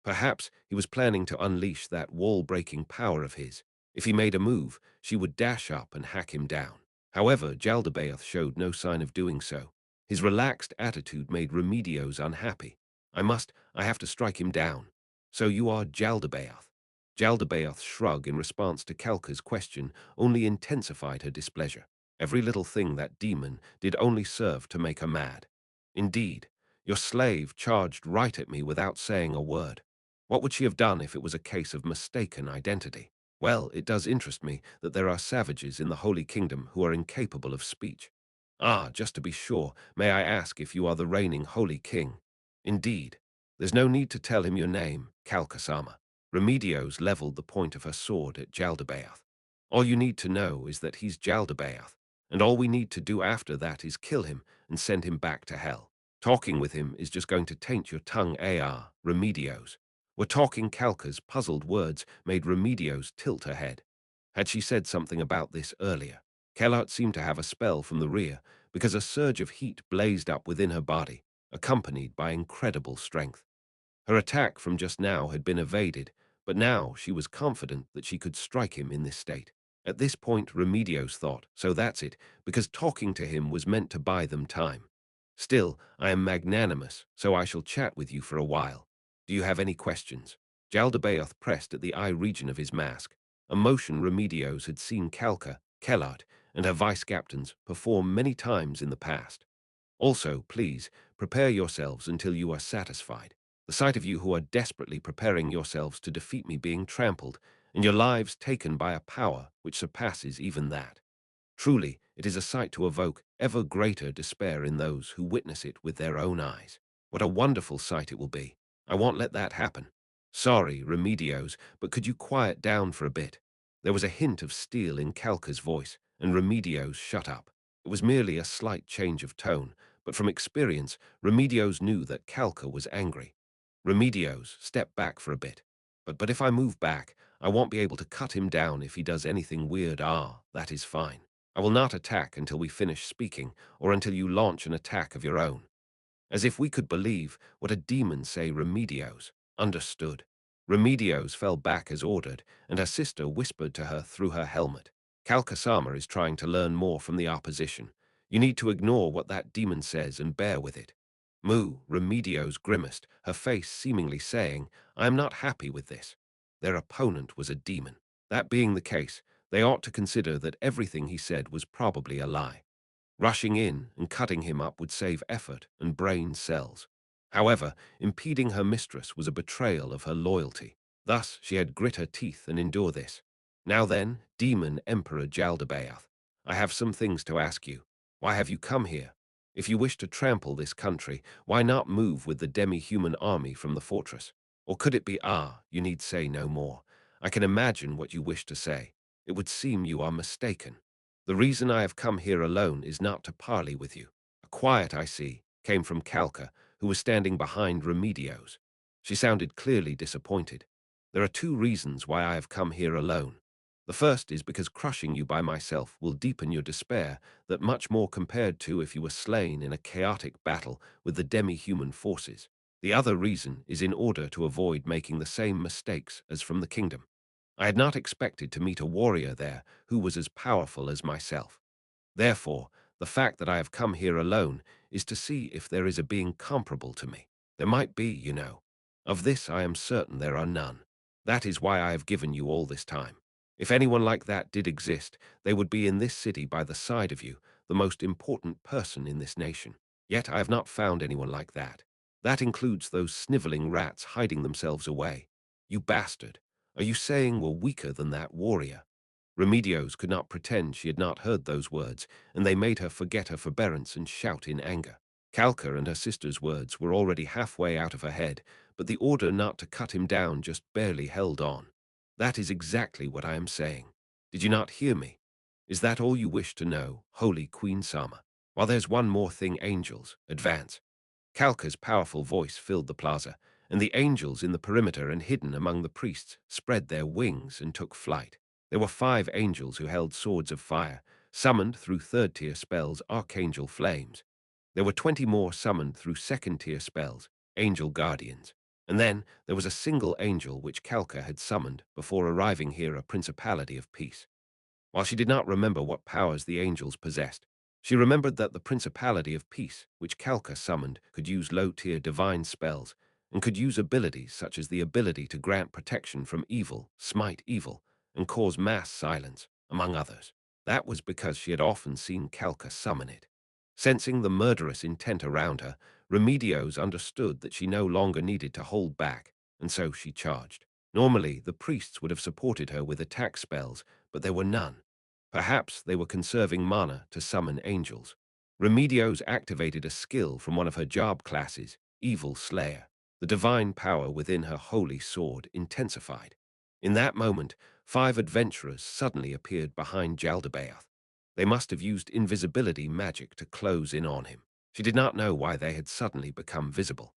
Perhaps he was planning to unleash that wall-breaking power of his. If he made a move, she would dash up and hack him down. However, Jaldabaoth showed no sign of doing so. His relaxed attitude made Remedios unhappy. I have to strike him down. So you are Jaldabaoth. Jaldabaoth's shrug in response to Kalka's question only intensified her displeasure. Every little thing that demon did only serve to make her mad. Indeed, your slave charged right at me without saying a word. What would she have done if it was a case of mistaken identity? Well, it does interest me that there are savages in the Holy Kingdom who are incapable of speech. Ah, just to be sure, may I ask if you are the reigning Holy King? Indeed. There's no need to tell him your name, Kalkasama. Remedios leveled the point of her sword at Jaldabaoth. All you need to know is that he's Jaldabaoth, and all we need to do after that is kill him and send him back to hell. Talking with him is just going to taint your tongue, Remedios. We're talking Kalka's puzzled words made Remedios tilt her head. Had she said something about this earlier? Kellart seemed to have a spell from the rear because a surge of heat blazed up within her body, accompanied by incredible strength. Her attack from just now had been evaded, but now she was confident that she could strike him in this state. At this point, Remedios thought, so that's it, because talking to him was meant to buy them time. Still, I am magnanimous, so I shall chat with you for a while. Do you have any questions? Jaldabaoth pressed at the eye region of his mask, a motion Remedios had seen Kalka, Kellart, and her vice-captains perform many times in the past. Also, please, prepare yourselves until you are satisfied. The sight of you who are desperately preparing yourselves to defeat me being trampled, and your lives taken by a power which surpasses even that. Truly, it is a sight to evoke ever greater despair in those who witness it with their own eyes. What a wonderful sight it will be. I won't let that happen. Sorry, Remedios, but could you quiet down for a bit? There was a hint of steel in Kalka's voice, and Remedios shut up. It was merely a slight change of tone, but from experience, Remedios knew that Kalka was angry. Remedios, step back for a bit. But if I move back, I won't be able to cut him down if he does anything weird. That is fine. I will not attack until we finish speaking, or until you launch an attack of your own. As if we could believe what a demon say Remedios. Understood. Remedios fell back as ordered, and her sister whispered to her through her helmet. Kalkasama is trying to learn more from the opposition. You need to ignore what that demon says and bear with it. Moo, Remedios grimaced, her face seemingly saying, I am not happy with this. Their opponent was a demon. That being the case, they ought to consider that everything he said was probably a lie. Rushing in and cutting him up would save effort and brain cells. However, impeding her mistress was a betrayal of her loyalty. Thus, she had grit her teeth and endure this. Now then, Demon Emperor Jaldabaoth, I have some things to ask you. Why have you come here? If you wish to trample this country, why not move with the demi-human army from the fortress? Or could it be, you need say no more. I can imagine what you wish to say. It would seem you are mistaken. The reason I have come here alone is not to parley with you. A quiet, I see, came from Kalka, who was standing behind Remedios. She sounded clearly disappointed. There are two reasons why I have come here alone. The first is because crushing you by myself will deepen your despair that much more compared to if you were slain in a chaotic battle with the demi-human forces. The other reason is in order to avoid making the same mistakes as from the kingdom. I had not expected to meet a warrior there who was as powerful as myself. Therefore, the fact that I have come here alone is to see if there is a being comparable to me. There might be, you know. Of this I am certain there are none. That is why I have given you all this time. If anyone like that did exist, they would be in this city by the side of you, the most important person in this nation. Yet I have not found anyone like that. That includes those sniveling rats hiding themselves away. You bastard! Are you saying we're weaker than that warrior? Remedios could not pretend she had not heard those words, and they made her forget her forbearance and shout in anger. Kalka and her sister's words were already halfway out of her head, but the order not to cut him down just barely held on. That is exactly what I am saying. Did you not hear me? Is that all you wish to know, Holy Queen Sama? While there's one more thing, angels, advance. Kalka's powerful voice filled the plaza, and the angels in the perimeter and hidden among the priests spread their wings and took flight. There were 5 angels who held swords of fire, summoned through third-tier spells, archangel flames. There were 20 more summoned through second-tier spells, angel guardians. And then there was a single angel which Kalka had summoned before arriving here, a principality of peace. While she did not remember what powers the angels possessed, she remembered that the Principality of Peace, which Kalka summoned, could use low-tier divine spells, and could use abilities such as the ability to grant protection from evil, smite evil, and cause mass silence, among others. That was because she had often seen Kalka summon it. Sensing the murderous intent around her, Remedios understood that she no longer needed to hold back, and so she charged. Normally, the priests would have supported her with attack spells, but there were none. Perhaps they were conserving mana to summon angels. Remedios activated a skill from one of her job classes, Evil Slayer. The divine power within her holy sword intensified. In that moment, 5 adventurers suddenly appeared behind Jaldabaoth. They must have used invisibility magic to close in on him. She did not know why they had suddenly become visible.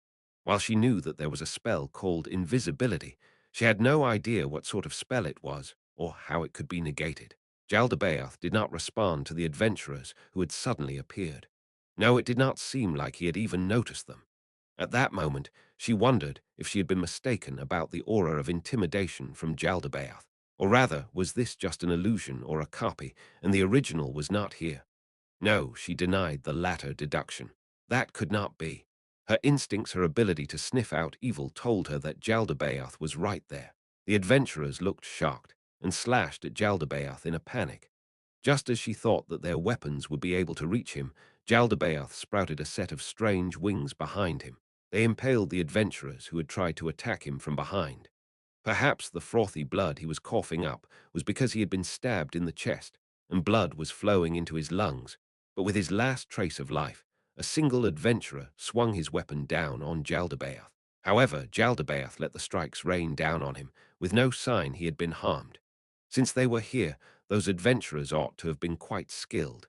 While she knew that there was a spell called invisibility, she had no idea what sort of spell it was or how it could be negated. Jaldabaoth did not respond to the adventurers who had suddenly appeared. No, it did not seem like he had even noticed them. At that moment, she wondered if she had been mistaken about the aura of intimidation from Jaldabaoth. Or rather, was this just an illusion or a copy, and the original was not here? No, she denied the latter deduction. That could not be. Her instincts, her ability to sniff out evil told her that Jaldabaoth was right there. The adventurers looked shocked and slashed at Jaldabaoth in a panic. Just as she thought that their weapons would be able to reach him, Jaldabaoth sprouted a set of strange wings behind him. They impaled the adventurers who had tried to attack him from behind. Perhaps the frothy blood he was coughing up was because he had been stabbed in the chest, and blood was flowing into his lungs. But with his last trace of life, a single adventurer swung his weapon down on Jaldabaoth. However, Jaldabaoth let the strikes rain down on him, with no sign he had been harmed. Since they were here, those adventurers ought to have been quite skilled.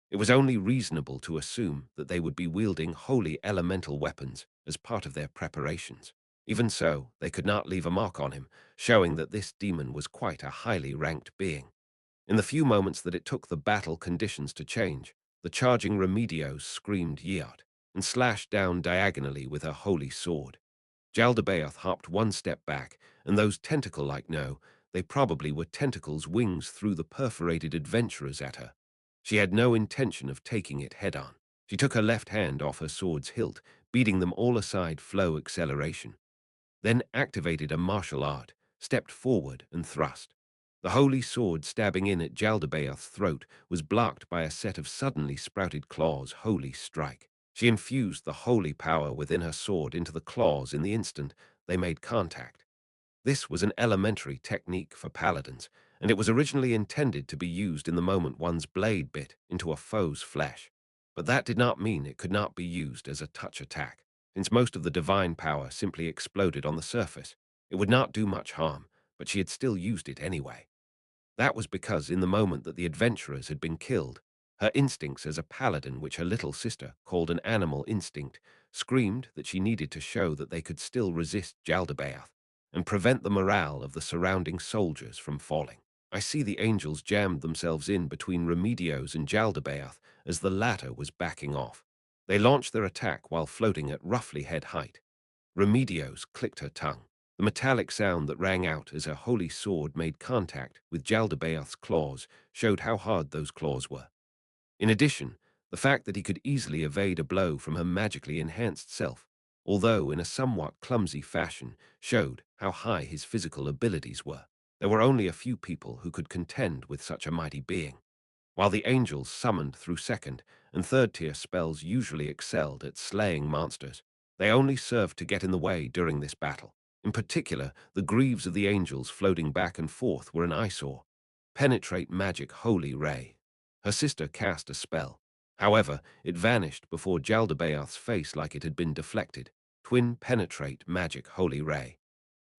It was only reasonable to assume that they would be wielding holy elemental weapons as part of their preparations. Even so, they could not leave a mark on him, showing that this demon was quite a highly ranked being. In the few moments that it took the battle conditions to change, the charging Remedios screamed Yeot and slashed down diagonally with her holy sword. Jaldabaoth hopped one step back, and those tentacle-like no, they probably were tentacles wings through the perforated adventurers at her. She had no intention of taking it head-on. She took her left hand off her sword's hilt, beating them all aside flow acceleration. Then activated a martial art, stepped forward and thrust. The holy sword stabbing in at Jaldabaoth's throat was blocked by a set of suddenly sprouted claws, holy strike. She infused the holy power within her sword into the claws in the instant they made contact. This was an elementary technique for paladins, and it was originally intended to be used in the moment one's blade bit into a foe's flesh. But that did not mean it could not be used as a touch attack, since most of the divine power simply exploded on the surface. It would not do much harm, but she had still used it anyway. That was because in the moment that the adventurers had been killed, her instincts as a paladin, which her little sister called an animal instinct, screamed that she needed to show that they could still resist Jaldabaoth and prevent the morale of the surrounding soldiers from falling. I see the angels jammed themselves in between Remedios and Jaldabaoth as the latter was backing off. They launched their attack while floating at roughly head height. Remedios clicked her tongue. The metallic sound that rang out as her holy sword made contact with Jaldabaoth's claws showed how hard those claws were. In addition, the fact that he could easily evade a blow from her magically enhanced self, although in a somewhat clumsy fashion, showed how high his physical abilities were. There were only a few people who could contend with such a mighty being. While the angels summoned through second and third tier spells usually excelled at slaying monsters, they only served to get in the way during this battle. In particular, the greaves of the angels floating back and forth were an eyesore. Penetrate magic holy ray. Her sister cast a spell. However, it vanished before Jaldabaoth's face like it had been deflected. Twin penetrate magic holy ray.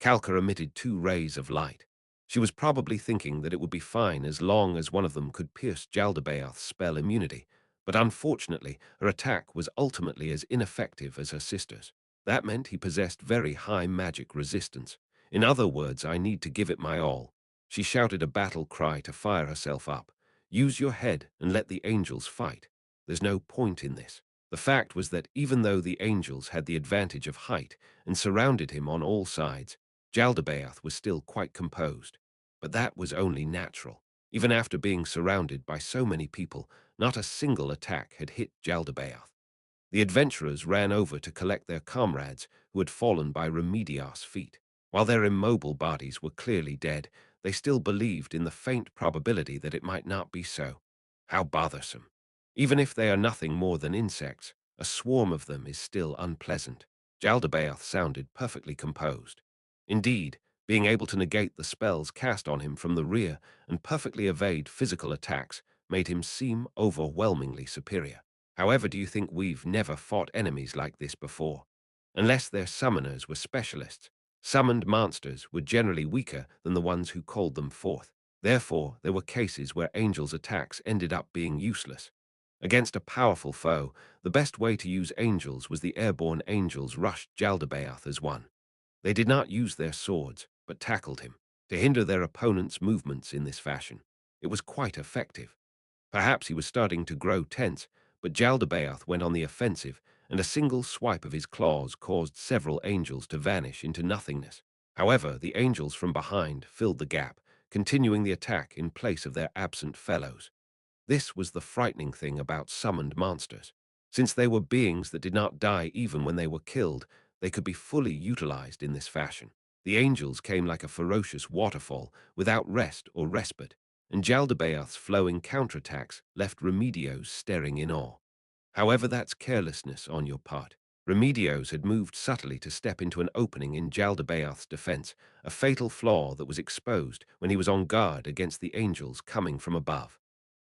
Kalka emitted 2 rays of light. She was probably thinking that it would be fine as long as one of them could pierce Jaldabaoth's spell immunity, but unfortunately her attack was ultimately as ineffective as her sister's. That meant he possessed very high magic resistance. In other words, I need to give it my all. She shouted a battle cry to fire herself up. Use your head and let the angels fight. There's no point in this. The fact was that even though the angels had the advantage of height and surrounded him on all sides, Jaldabaoth was still quite composed. But that was only natural. Even after being surrounded by so many people, not a single attack had hit Jaldabaoth. The adventurers ran over to collect their comrades who had fallen by Remedios' feet. While their immobile bodies were clearly dead, they still believed in the faint probability that it might not be so. How bothersome. Even if they are nothing more than insects, a swarm of them is still unpleasant. Jaldabaoth sounded perfectly composed. Indeed, being able to negate the spells cast on him from the rear and perfectly evade physical attacks made him seem overwhelmingly superior. However, do you think we've never fought enemies like this before? Unless their summoners were specialists. Summoned monsters were generally weaker than the ones who called them forth. Therefore, there were cases where angels' attacks ended up being useless. Against a powerful foe, the best way to use angels was the airborne angels rushed Jaldabaoth as one. They did not use their swords, but tackled him, to hinder their opponent's movements in this fashion. It was quite effective. Perhaps he was starting to grow tense, but Jaldabaoth went on the offensive, and a single swipe of his claws caused several angels to vanish into nothingness. However, the angels from behind filled the gap, continuing the attack in place of their absent fellows. This was the frightening thing about summoned monsters. Since they were beings that did not die even when they were killed, they could be fully utilized in this fashion. The angels came like a ferocious waterfall, without rest or respite, and Jaldabaoth's flowing counterattacks left Remedios staring in awe. However, that's carelessness on your part. Remedios had moved subtly to step into an opening in Jaldabaoth's defense, a fatal flaw that was exposed when he was on guard against the angels coming from above.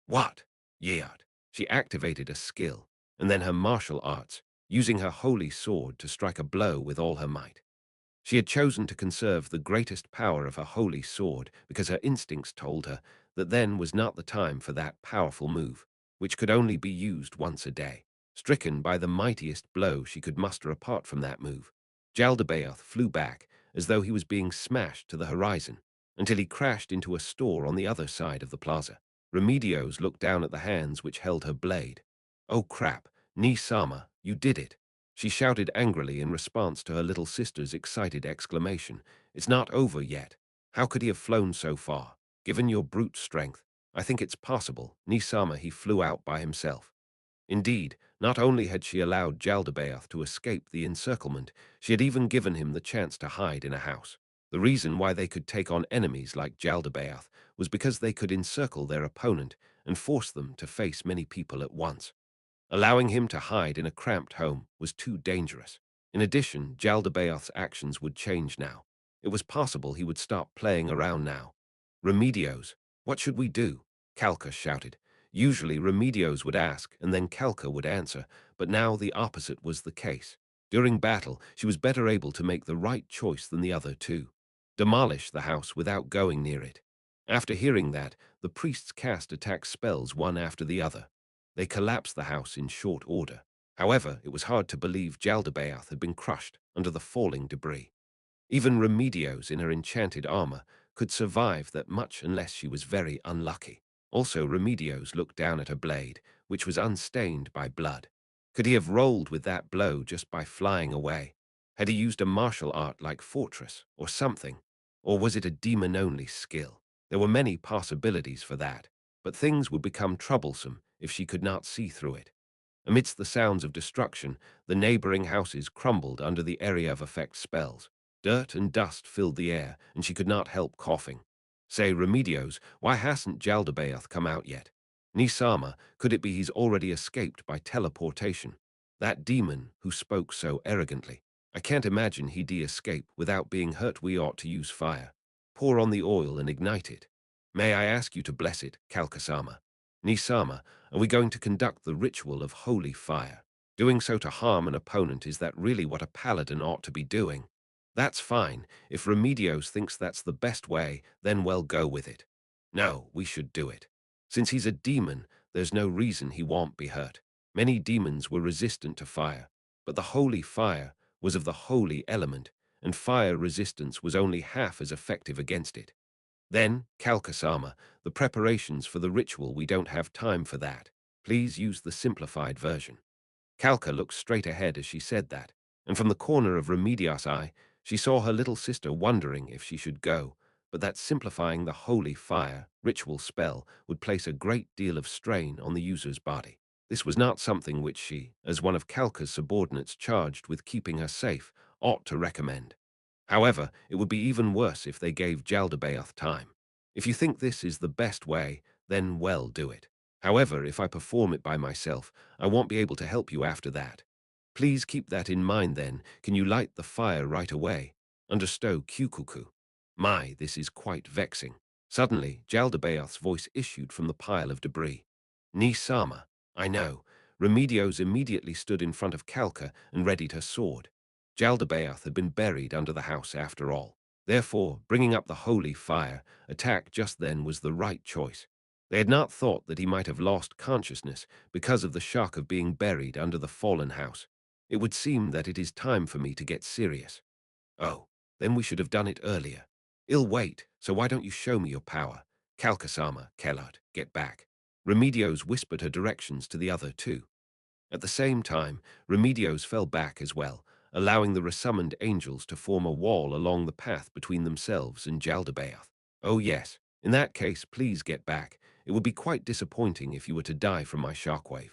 What? Yeard. She activated a skill, and then her martial arts, using her holy sword to strike a blow with all her might. She had chosen to conserve the greatest power of her holy sword because her instincts told her that then was not the time for that powerful move, which could only be used once a day. Stricken by the mightiest blow she could muster apart from that move, Jaldabaoth flew back as though he was being smashed to the horizon until he crashed into a store on the other side of the plaza. Remedios looked down at the hands which held her blade. Oh crap, Ni-sama, you did it. She shouted angrily in response to her little sister's excited exclamation. It's not over yet. How could he have flown so far? Given your brute strength, I think it's possible. Ni-sama, he flew out by himself. Indeed, not only had she allowed Jaldabaoth to escape the encirclement, she had even given him the chance to hide in a house. The reason why they could take on enemies like Jaldabaoth was because they could encircle their opponent and force them to face many people at once. Allowing him to hide in a cramped home was too dangerous. In addition, Jaldabaoth's actions would change now. It was possible he would stop playing around now. Remedios, what should we do? Kalka shouted. Usually Remedios would ask, and then Kalka would answer, but now the opposite was the case. During battle, she was better able to make the right choice than the other two. Demolish the house without going near it. After hearing that, the priests cast attack spells one after the other. They collapsed the house in short order. However, it was hard to believe Jaldabaoth had been crushed under the falling debris. Even Remedios in her enchanted armor could survive that much unless she was very unlucky. Also, Remedios looked down at her blade, which was unstained by blood. Could he have rolled with that blow just by flying away? Had he used a martial art like Fortress or something? Or was it a demon-only skill? There were many possibilities for that, but things would become troublesome if she could not see through it. Amidst the sounds of destruction, the neighboring houses crumbled under the area of effect spells. Dirt and dust filled the air, and she could not help coughing. Say, Remedios, why hasn't Jaldabaoth come out yet? Nisama, could it be he's already escaped by teleportation? That demon who spoke so arrogantly. I can't imagine he'd escape without being hurt. We ought to use fire. Pour on the oil and ignite it. May I ask you to bless it, Kalkasama? Nisama, are we going to conduct the ritual of holy fire? Doing so to harm an opponent, is that really what a paladin ought to be doing? That's fine. If Remedios thinks that's the best way, then well, go with it. No, we should do it. Since he's a demon, there's no reason he won't be hurt. Many demons were resistant to fire, but the holy fire was of the holy element, and fire resistance was only half as effective against it. Then, Kalkasama, the preparations for the ritual, we don't have time for that. Please use the simplified version. Kalka looked straight ahead as she said that, and from the corner of Remedios' eye, she saw her little sister wondering if she should go, but that simplifying the holy fire ritual spell would place a great deal of strain on the user's body. This was not something which she, as one of Kalka's subordinates charged with keeping her safe, ought to recommend. However, it would be even worse if they gave Jaldabaoth time. If you think this is the best way, then well, do it. However, if I perform it by myself, I won't be able to help you after that. Please keep that in mind then. Can you light the fire right away? Understow Kukuku. My, this is quite vexing. Suddenly, Jaldabaoth's voice issued from the pile of debris. Ni Sama, I know. Remedios immediately stood in front of Kalka and readied her sword. Jaldabaoth had been buried under the house after all. Therefore, bringing up the holy fire attack just then was the right choice. They had not thought that he might have lost consciousness because of the shock of being buried under the fallen house. It would seem that it is time for me to get serious. Oh, then we should have done it earlier. I'll wait, so why don't you show me your power? Kalkasama, Kellard, get back. Remedios whispered her directions to the other two. At the same time, Remedios fell back as well, allowing the resummoned angels to form a wall along the path between themselves and Jaldabaoth. Oh yes, in that case, please get back. It would be quite disappointing if you were to die from my shockwave.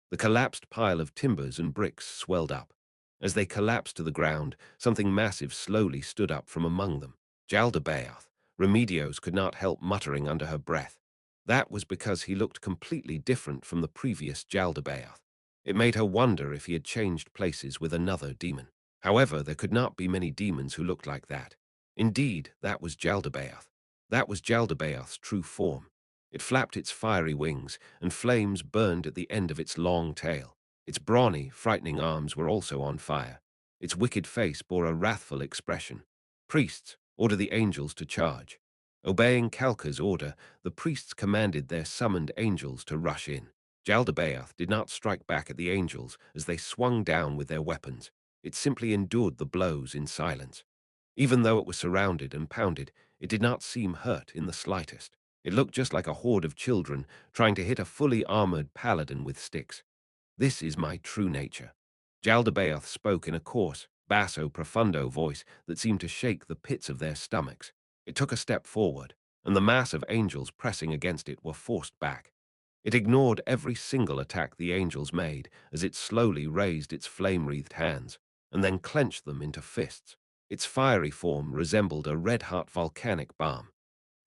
The collapsed pile of timbers and bricks swelled up. As they collapsed to the ground, something massive slowly stood up from among them. Jaldabaoth. Remedios could not help muttering under her breath. That was because he looked completely different from the previous Jaldabaoth. It made her wonder if he had changed places with another demon. However, there could not be many demons who looked like that. Indeed, that was Jaldabaoth. That was Jaldabaoth's true form. It flapped its fiery wings, and flames burned at the end of its long tail. Its brawny, frightening arms were also on fire. Its wicked face bore a wrathful expression. Priests, order the angels to charge. Obeying Kalka's order, the priests commanded their summoned angels to rush in. Jaldabaoth did not strike back at the angels as they swung down with their weapons. It simply endured the blows in silence. Even though it was surrounded and pounded, it did not seem hurt in the slightest. It looked just like a horde of children trying to hit a fully armored paladin with sticks. This is my true nature. Jaldabaoth spoke in a coarse, basso profundo voice that seemed to shake the pits of their stomachs. It took a step forward, and the mass of angels pressing against it were forced back. It ignored every single attack the angels made as it slowly raised its flame-wreathed hands, and then clenched them into fists. Its fiery form resembled a red-hot volcanic bomb.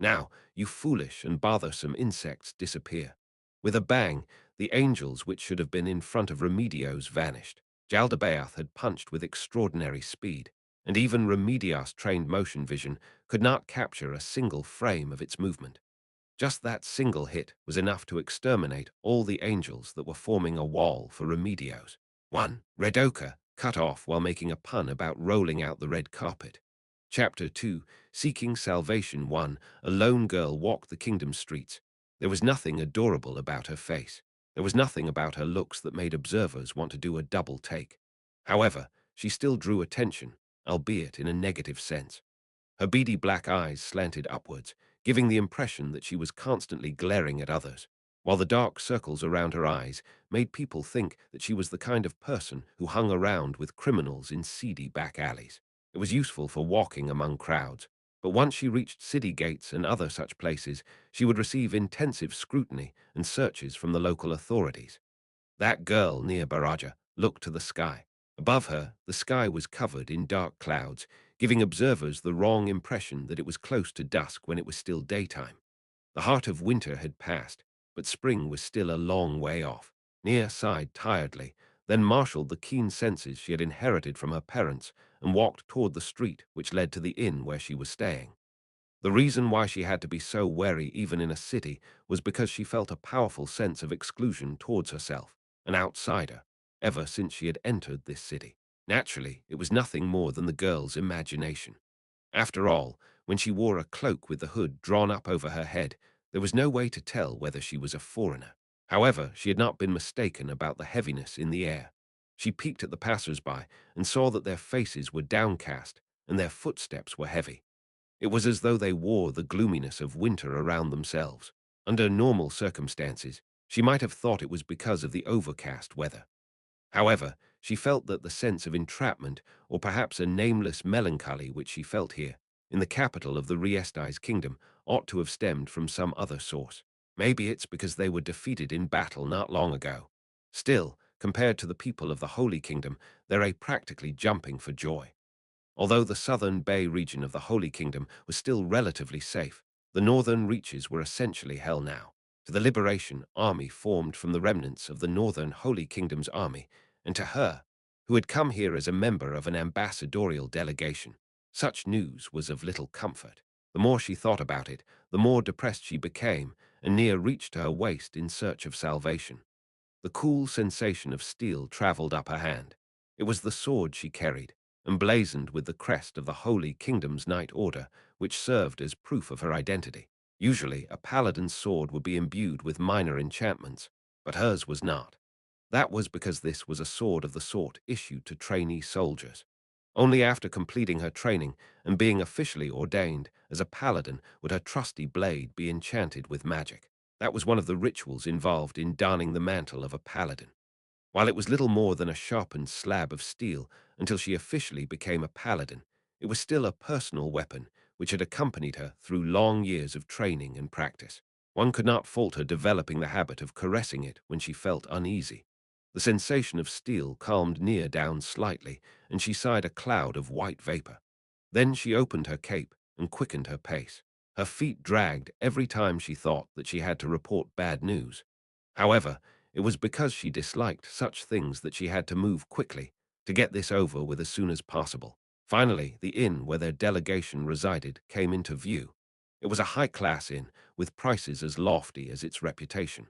Now, you foolish and bothersome insects, disappear. With a bang, the angels which should have been in front of Remedios vanished. Jaldabaoth had punched with extraordinary speed, and even Remedios' trained motion vision could not capture a single frame of its movement. Just that single hit was enough to exterminate all the angels that were forming a wall for Remedios. 1. Redoka, cut off while making a pun about rolling out the red carpet. Chapter 2, Seeking Salvation 1. A lone girl walked the kingdom streets. There was nothing adorable about her face. There was nothing about her looks that made observers want to do a double take. However, she still drew attention, albeit in a negative sense. Her beady black eyes slanted upwards, giving the impression that she was constantly glaring at others, while the dark circles around her eyes made people think that she was the kind of person who hung around with criminals in seedy back alleys. It was useful for walking among crowds, but once she reached city gates and other such places, she would receive intensive scrutiny and searches from the local authorities. That girl near Baraja looked to the sky. Above her, the sky was covered in dark clouds, giving observers the wrong impression that it was close to dusk when it was still daytime. The heart of winter had passed, but spring was still a long way off. Nia sighed tiredly, then marshaled the keen senses she had inherited from her parents and walked toward the street which led to the inn where she was staying. The reason why she had to be so wary even in a city was because she felt a powerful sense of exclusion towards herself, an outsider, ever since she had entered this city. Naturally, it was nothing more than the girl's imagination. After all, when she wore a cloak with the hood drawn up over her head, there was no way to tell whether she was a foreigner. However, she had not been mistaken about the heaviness in the air. She peeked at the passers-by and saw that their faces were downcast and their footsteps were heavy. It was as though they wore the gloominess of winter around themselves. Under normal circumstances, she might have thought it was because of the overcast weather. However, she felt that the sense of entrapment, or perhaps a nameless melancholy which she felt here, in the capital of the Riesti's kingdom, ought to have stemmed from some other source. Maybe it's because they were defeated in battle not long ago. Still, compared to the people of the Holy Kingdom, they're practically jumping for joy. Although the southern bay region of the Holy Kingdom was still relatively safe, the northern reaches were essentially hell now. To the Liberation Army formed from the remnants of the northern Holy Kingdom's army, and to her, who had come here as a member of an ambassadorial delegation, such news was of little comfort. The more she thought about it, the more depressed she became, and Nia reached to her waist in search of salvation. The cool sensation of steel traveled up her hand. It was the sword she carried, emblazoned with the crest of the Holy Kingdom's Knight Order, which served as proof of her identity. Usually, a paladin's sword would be imbued with minor enchantments, but hers was not. That was because this was a sword of the sort issued to trainee soldiers. Only after completing her training and being officially ordained as a paladin would her trusty blade be enchanted with magic. That was one of the rituals involved in donning the mantle of a paladin. While it was little more than a sharpened slab of steel until she officially became a paladin, it was still a personal weapon which had accompanied her through long years of training and practice. One could not fault her developing the habit of caressing it when she felt uneasy. The sensation of steel calmed Nia down slightly, and she sighed a cloud of white vapor. Then she opened her cape and quickened her pace. Her feet dragged every time she thought that she had to report bad news. However, it was because she disliked such things that she had to move quickly to get this over with as soon as possible. Finally, the inn where their delegation resided came into view. It was a high-class inn with prices as lofty as its reputation.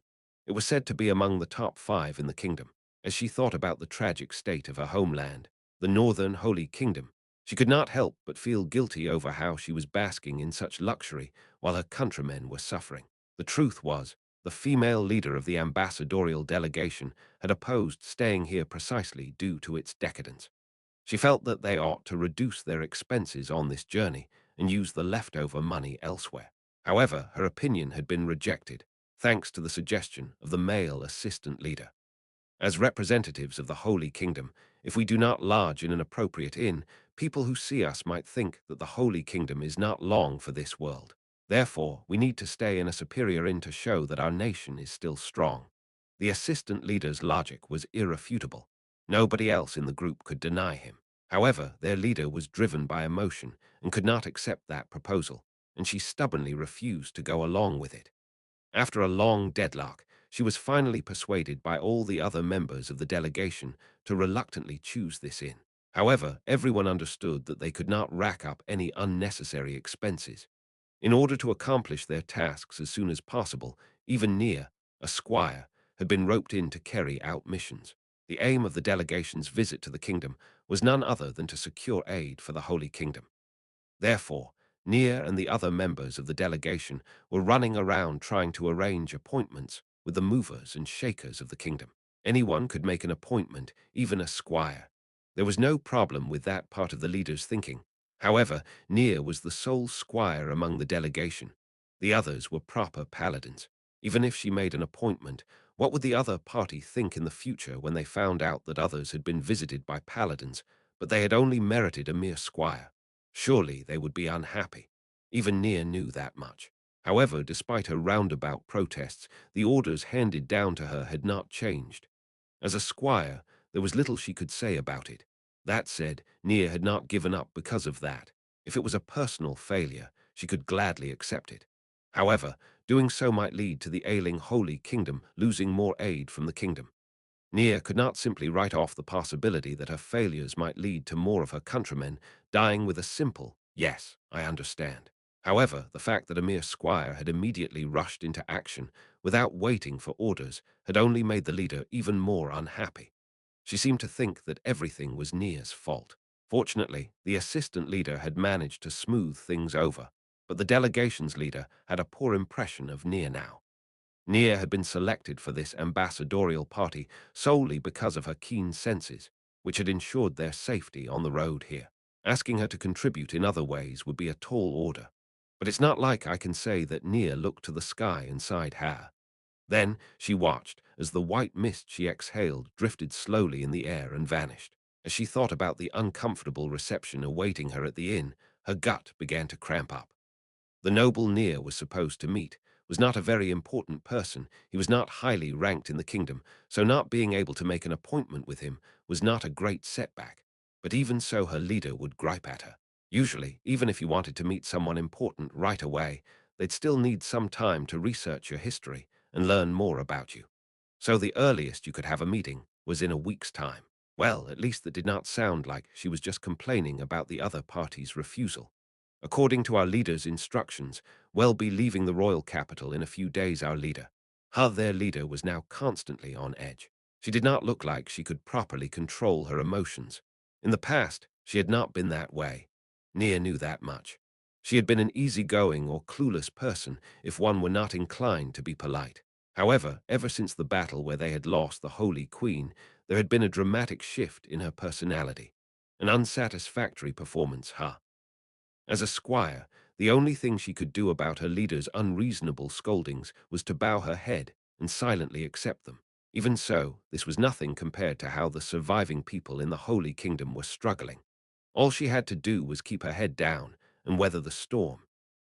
It was said to be among the top 5 in the kingdom. As she thought about the tragic state of her homeland, the northern Holy Kingdom, she could not help but feel guilty over how she was basking in such luxury while her countrymen were suffering. The truth was, the female leader of the ambassadorial delegation had opposed staying here precisely due to its decadence. She felt that they ought to reduce their expenses on this journey and use the leftover money elsewhere. However, her opinion had been rejected, thanks to the suggestion of the male assistant leader. As representatives of the Holy Kingdom, if we do not lodge in an appropriate inn, people who see us might think that the Holy Kingdom is not long for this world. Therefore, we need to stay in a superior inn to show that our nation is still strong. The assistant leader's logic was irrefutable. Nobody else in the group could deny him. However, their leader was driven by emotion and could not accept that proposal, and she stubbornly refused to go along with it. After a long deadlock, she was finally persuaded by all the other members of the delegation to reluctantly choose this inn. However, everyone understood that they could not rack up any unnecessary expenses. In order to accomplish their tasks as soon as possible, even Nia, a squire, had been roped in to carry out missions. The aim of the delegation's visit to the kingdom was none other than to secure aid for the Holy Kingdom. Therefore, Nia and the other members of the delegation were running around trying to arrange appointments with the movers and shakers of the kingdom. Anyone could make an appointment, even a squire. There was no problem with that part of the leader's thinking. However, Nia was the sole squire among the delegation. The others were proper paladins. Even if she made an appointment, what would the other party think in the future when they found out that others had been visited by paladins, but they had only merited a mere squire? Surely they would be unhappy. Even Nia knew that much. However, despite her roundabout protests, the orders handed down to her had not changed. As a squire, there was little she could say about it. That said, Nia had not given up because of that. If it was a personal failure, she could gladly accept it. However, doing so might lead to the ailing Holy Kingdom losing more aid from the kingdom. Nia could not simply write off the possibility that her failures might lead to more of her countrymen dying with a simple, "Yes, I understand." However, the fact that a mere squire had immediately rushed into action without waiting for orders had only made the leader even more unhappy. She seemed to think that everything was Nia's fault. Fortunately, the assistant leader had managed to smooth things over, but the delegation's leader had a poor impression of Nia now. Nia had been selected for this ambassadorial party solely because of her keen senses, which had ensured their safety on the road here. Asking her to contribute in other ways would be a tall order. But it's not like I can say that Nia looked to the sky and sighed ha. Then she watched as the white mist she exhaled drifted slowly in the air and vanished. As she thought about the uncomfortable reception awaiting her at the inn, her gut began to cramp up. The noble Nia was supposed to meet was not a very important person. He was not highly ranked in the kingdom, so not being able to make an appointment with him was not a great setback. But even so, her leader would gripe at her. Usually, even if you wanted to meet someone important right away, they'd still need some time to research your history and learn more about you. So the earliest you could have a meeting was in a week's time. Well, at least that did not sound like she was just complaining about the other party's refusal. According to our leader's instructions, we'll be leaving the royal capital in a few days, our leader. Their leader was now constantly on edge. She did not look like she could properly control her emotions. In the past, she had not been that way. Nia knew that much. She had been an easygoing or clueless person if one were not inclined to be polite. However, ever since the battle where they had lost the Holy Queen, there had been a dramatic shift in her personality. An unsatisfactory performance, huh? As a squire, the only thing she could do about her leader's unreasonable scoldings was to bow her head and silently accept them. Even so, this was nothing compared to how the surviving people in the Holy Kingdom were struggling. All she had to do was keep her head down and weather the storm.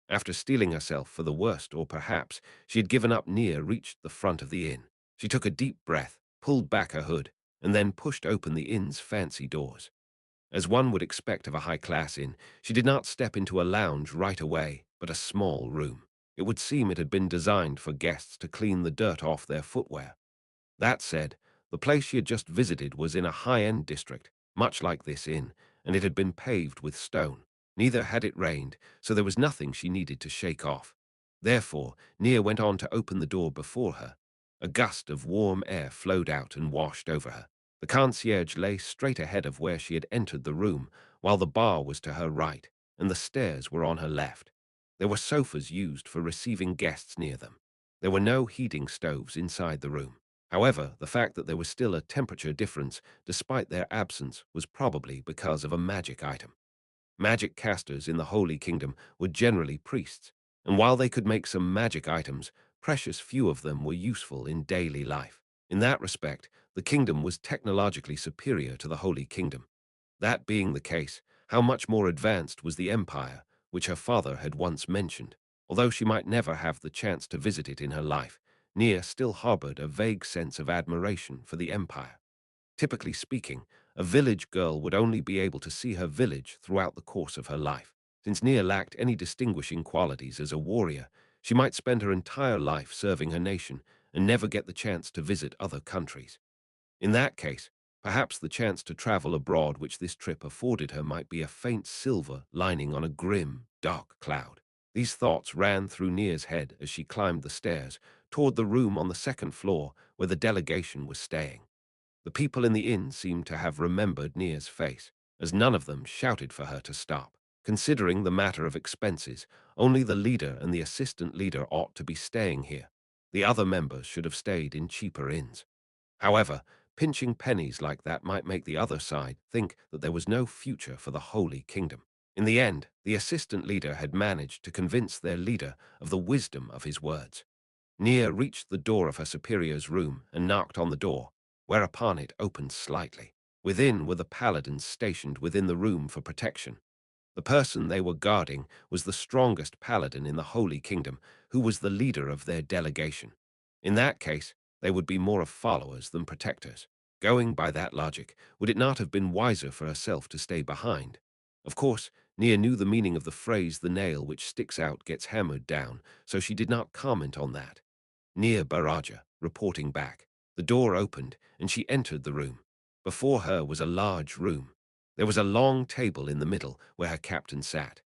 After steeling herself for the worst, or perhaps she had given up, Nia reached the front of the inn. She took a deep breath, pulled back her hood, and then pushed open the inn's fancy doors. As one would expect of a high-class inn, she did not step into a lounge right away, but a small room. It would seem it had been designed for guests to clean the dirt off their footwear. That said, the place she had just visited was in a high-end district, much like this inn, and it had been paved with stone. Neither had it rained, so there was nothing she needed to shake off. Therefore, Nia went on to open the door before her. A gust of warm air flowed out and washed over her. The concierge lay straight ahead of where she had entered the room, while the bar was to her right, and the stairs were on her left. There were sofas used for receiving guests near them. There were no heating stoves inside the room. However, the fact that there was still a temperature difference despite their absence was probably because of a magic item. Magic casters in the Holy Kingdom were generally priests, and while they could make some magic items, precious few of them were useful in daily life. In that respect, the kingdom was technologically superior to the Holy Kingdom. That being the case, how much more advanced was the empire, which her father had once mentioned? Although she might never have the chance to visit it in her life, Nia still harbored a vague sense of admiration for the empire. Typically speaking, a village girl would only be able to see her village throughout the course of her life. Since Nia lacked any distinguishing qualities as a warrior, she might spend her entire life serving her nation and never get the chance to visit other countries. In that case, perhaps the chance to travel abroad which this trip afforded her might be a faint silver lining on a grim, dark cloud. These thoughts ran through Nia's head as she climbed the stairs toward the room on the second floor where the delegation was staying. The people in the inn seemed to have remembered Nia's face, as none of them shouted for her to stop. Considering the matter of expenses, only the leader and the assistant leader ought to be staying here. The other members should have stayed in cheaper inns. However, pinching pennies like that might make the other side think that there was no future for the Holy Kingdom. In the end, the assistant leader had managed to convince their leader of the wisdom of his words. Nia reached the door of her superior's room and knocked on the door, whereupon it opened slightly. Within were the paladins stationed within the room for protection. The person they were guarding was the strongest paladin in the Holy Kingdom, who was the leader of their delegation. In that case, they would be more of followers than protectors. Going by that logic, would it not have been wiser for herself to stay behind? Of course, Nia knew the meaning of the phrase "the nail which sticks out gets hammered down," so she did not comment on that. Nia Baraja, reporting back. The door opened, and she entered the room. Before her was a large room. There was a long table in the middle where her captain sat.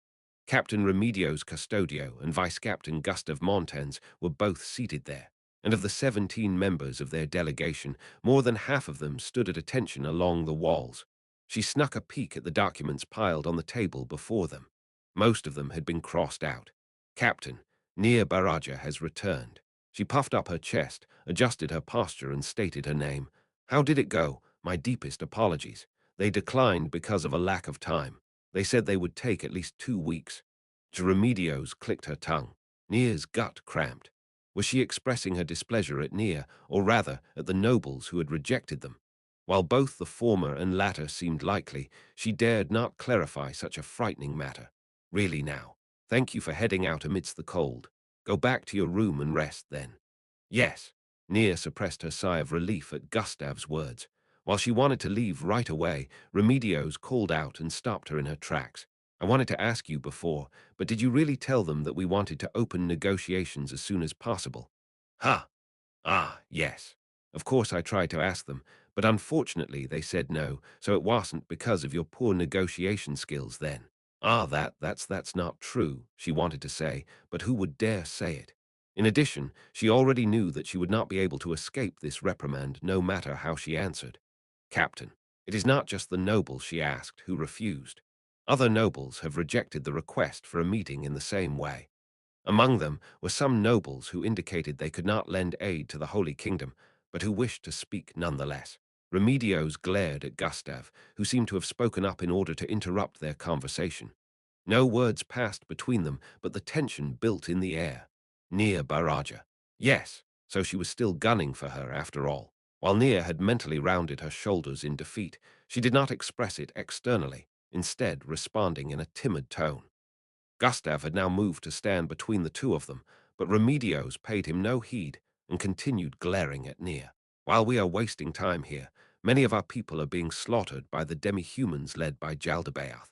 Captain Remedios Custodio and Vice-Captain Gustav Montens were both seated there, and of the 17 members of their delegation, more than half of them stood at attention along the walls. She snuck a peek at the documents piled on the table before them. Most of them had been crossed out. Captain, Nia Baraja has returned. She puffed up her chest, adjusted her posture, and stated her name. How did it go? My deepest apologies. They declined because of a lack of time. They said they would take at least 2 weeks. Remedios clicked her tongue. Nia's gut cramped. Was she expressing her displeasure at Nia, or rather at the nobles who had rejected them? While both the former and latter seemed likely, she dared not clarify such a frightening matter. Really now, thank you for heading out amidst the cold. Go back to your room and rest then. Yes. Nia suppressed her sigh of relief at Gustav's words. While she wanted to leave right away, Remedios called out and stopped her in her tracks. I wanted to ask you before, but did you really tell them that we wanted to open negotiations as soon as possible? Ha! Ah, yes. Of course I tried to ask them, but unfortunately they said no, so it wasn't because of your poor negotiation skills then. Ah, that's not true, she wanted to say, but who would dare say it? In addition, she already knew that she would not be able to escape this reprimand no matter how she answered. Captain, it is not just the nobles, she asked, who refused. Other nobles have rejected the request for a meeting in the same way. Among them were some nobles who indicated they could not lend aid to the Holy Kingdom, but who wished to speak nonetheless. Remedios glared at Gustav, who seemed to have spoken up in order to interrupt their conversation. No words passed between them, but the tension built in the air. Nia Baraja. Yes, so she was still gunning for her after all. While Nia had mentally rounded her shoulders in defeat, she did not express it externally, instead responding in a timid tone. Gustav had now moved to stand between the two of them, but Remedios paid him no heed and continued glaring at Nia. While we are wasting time here, many of our people are being slaughtered by the demi-humans led by Jaldabaoth.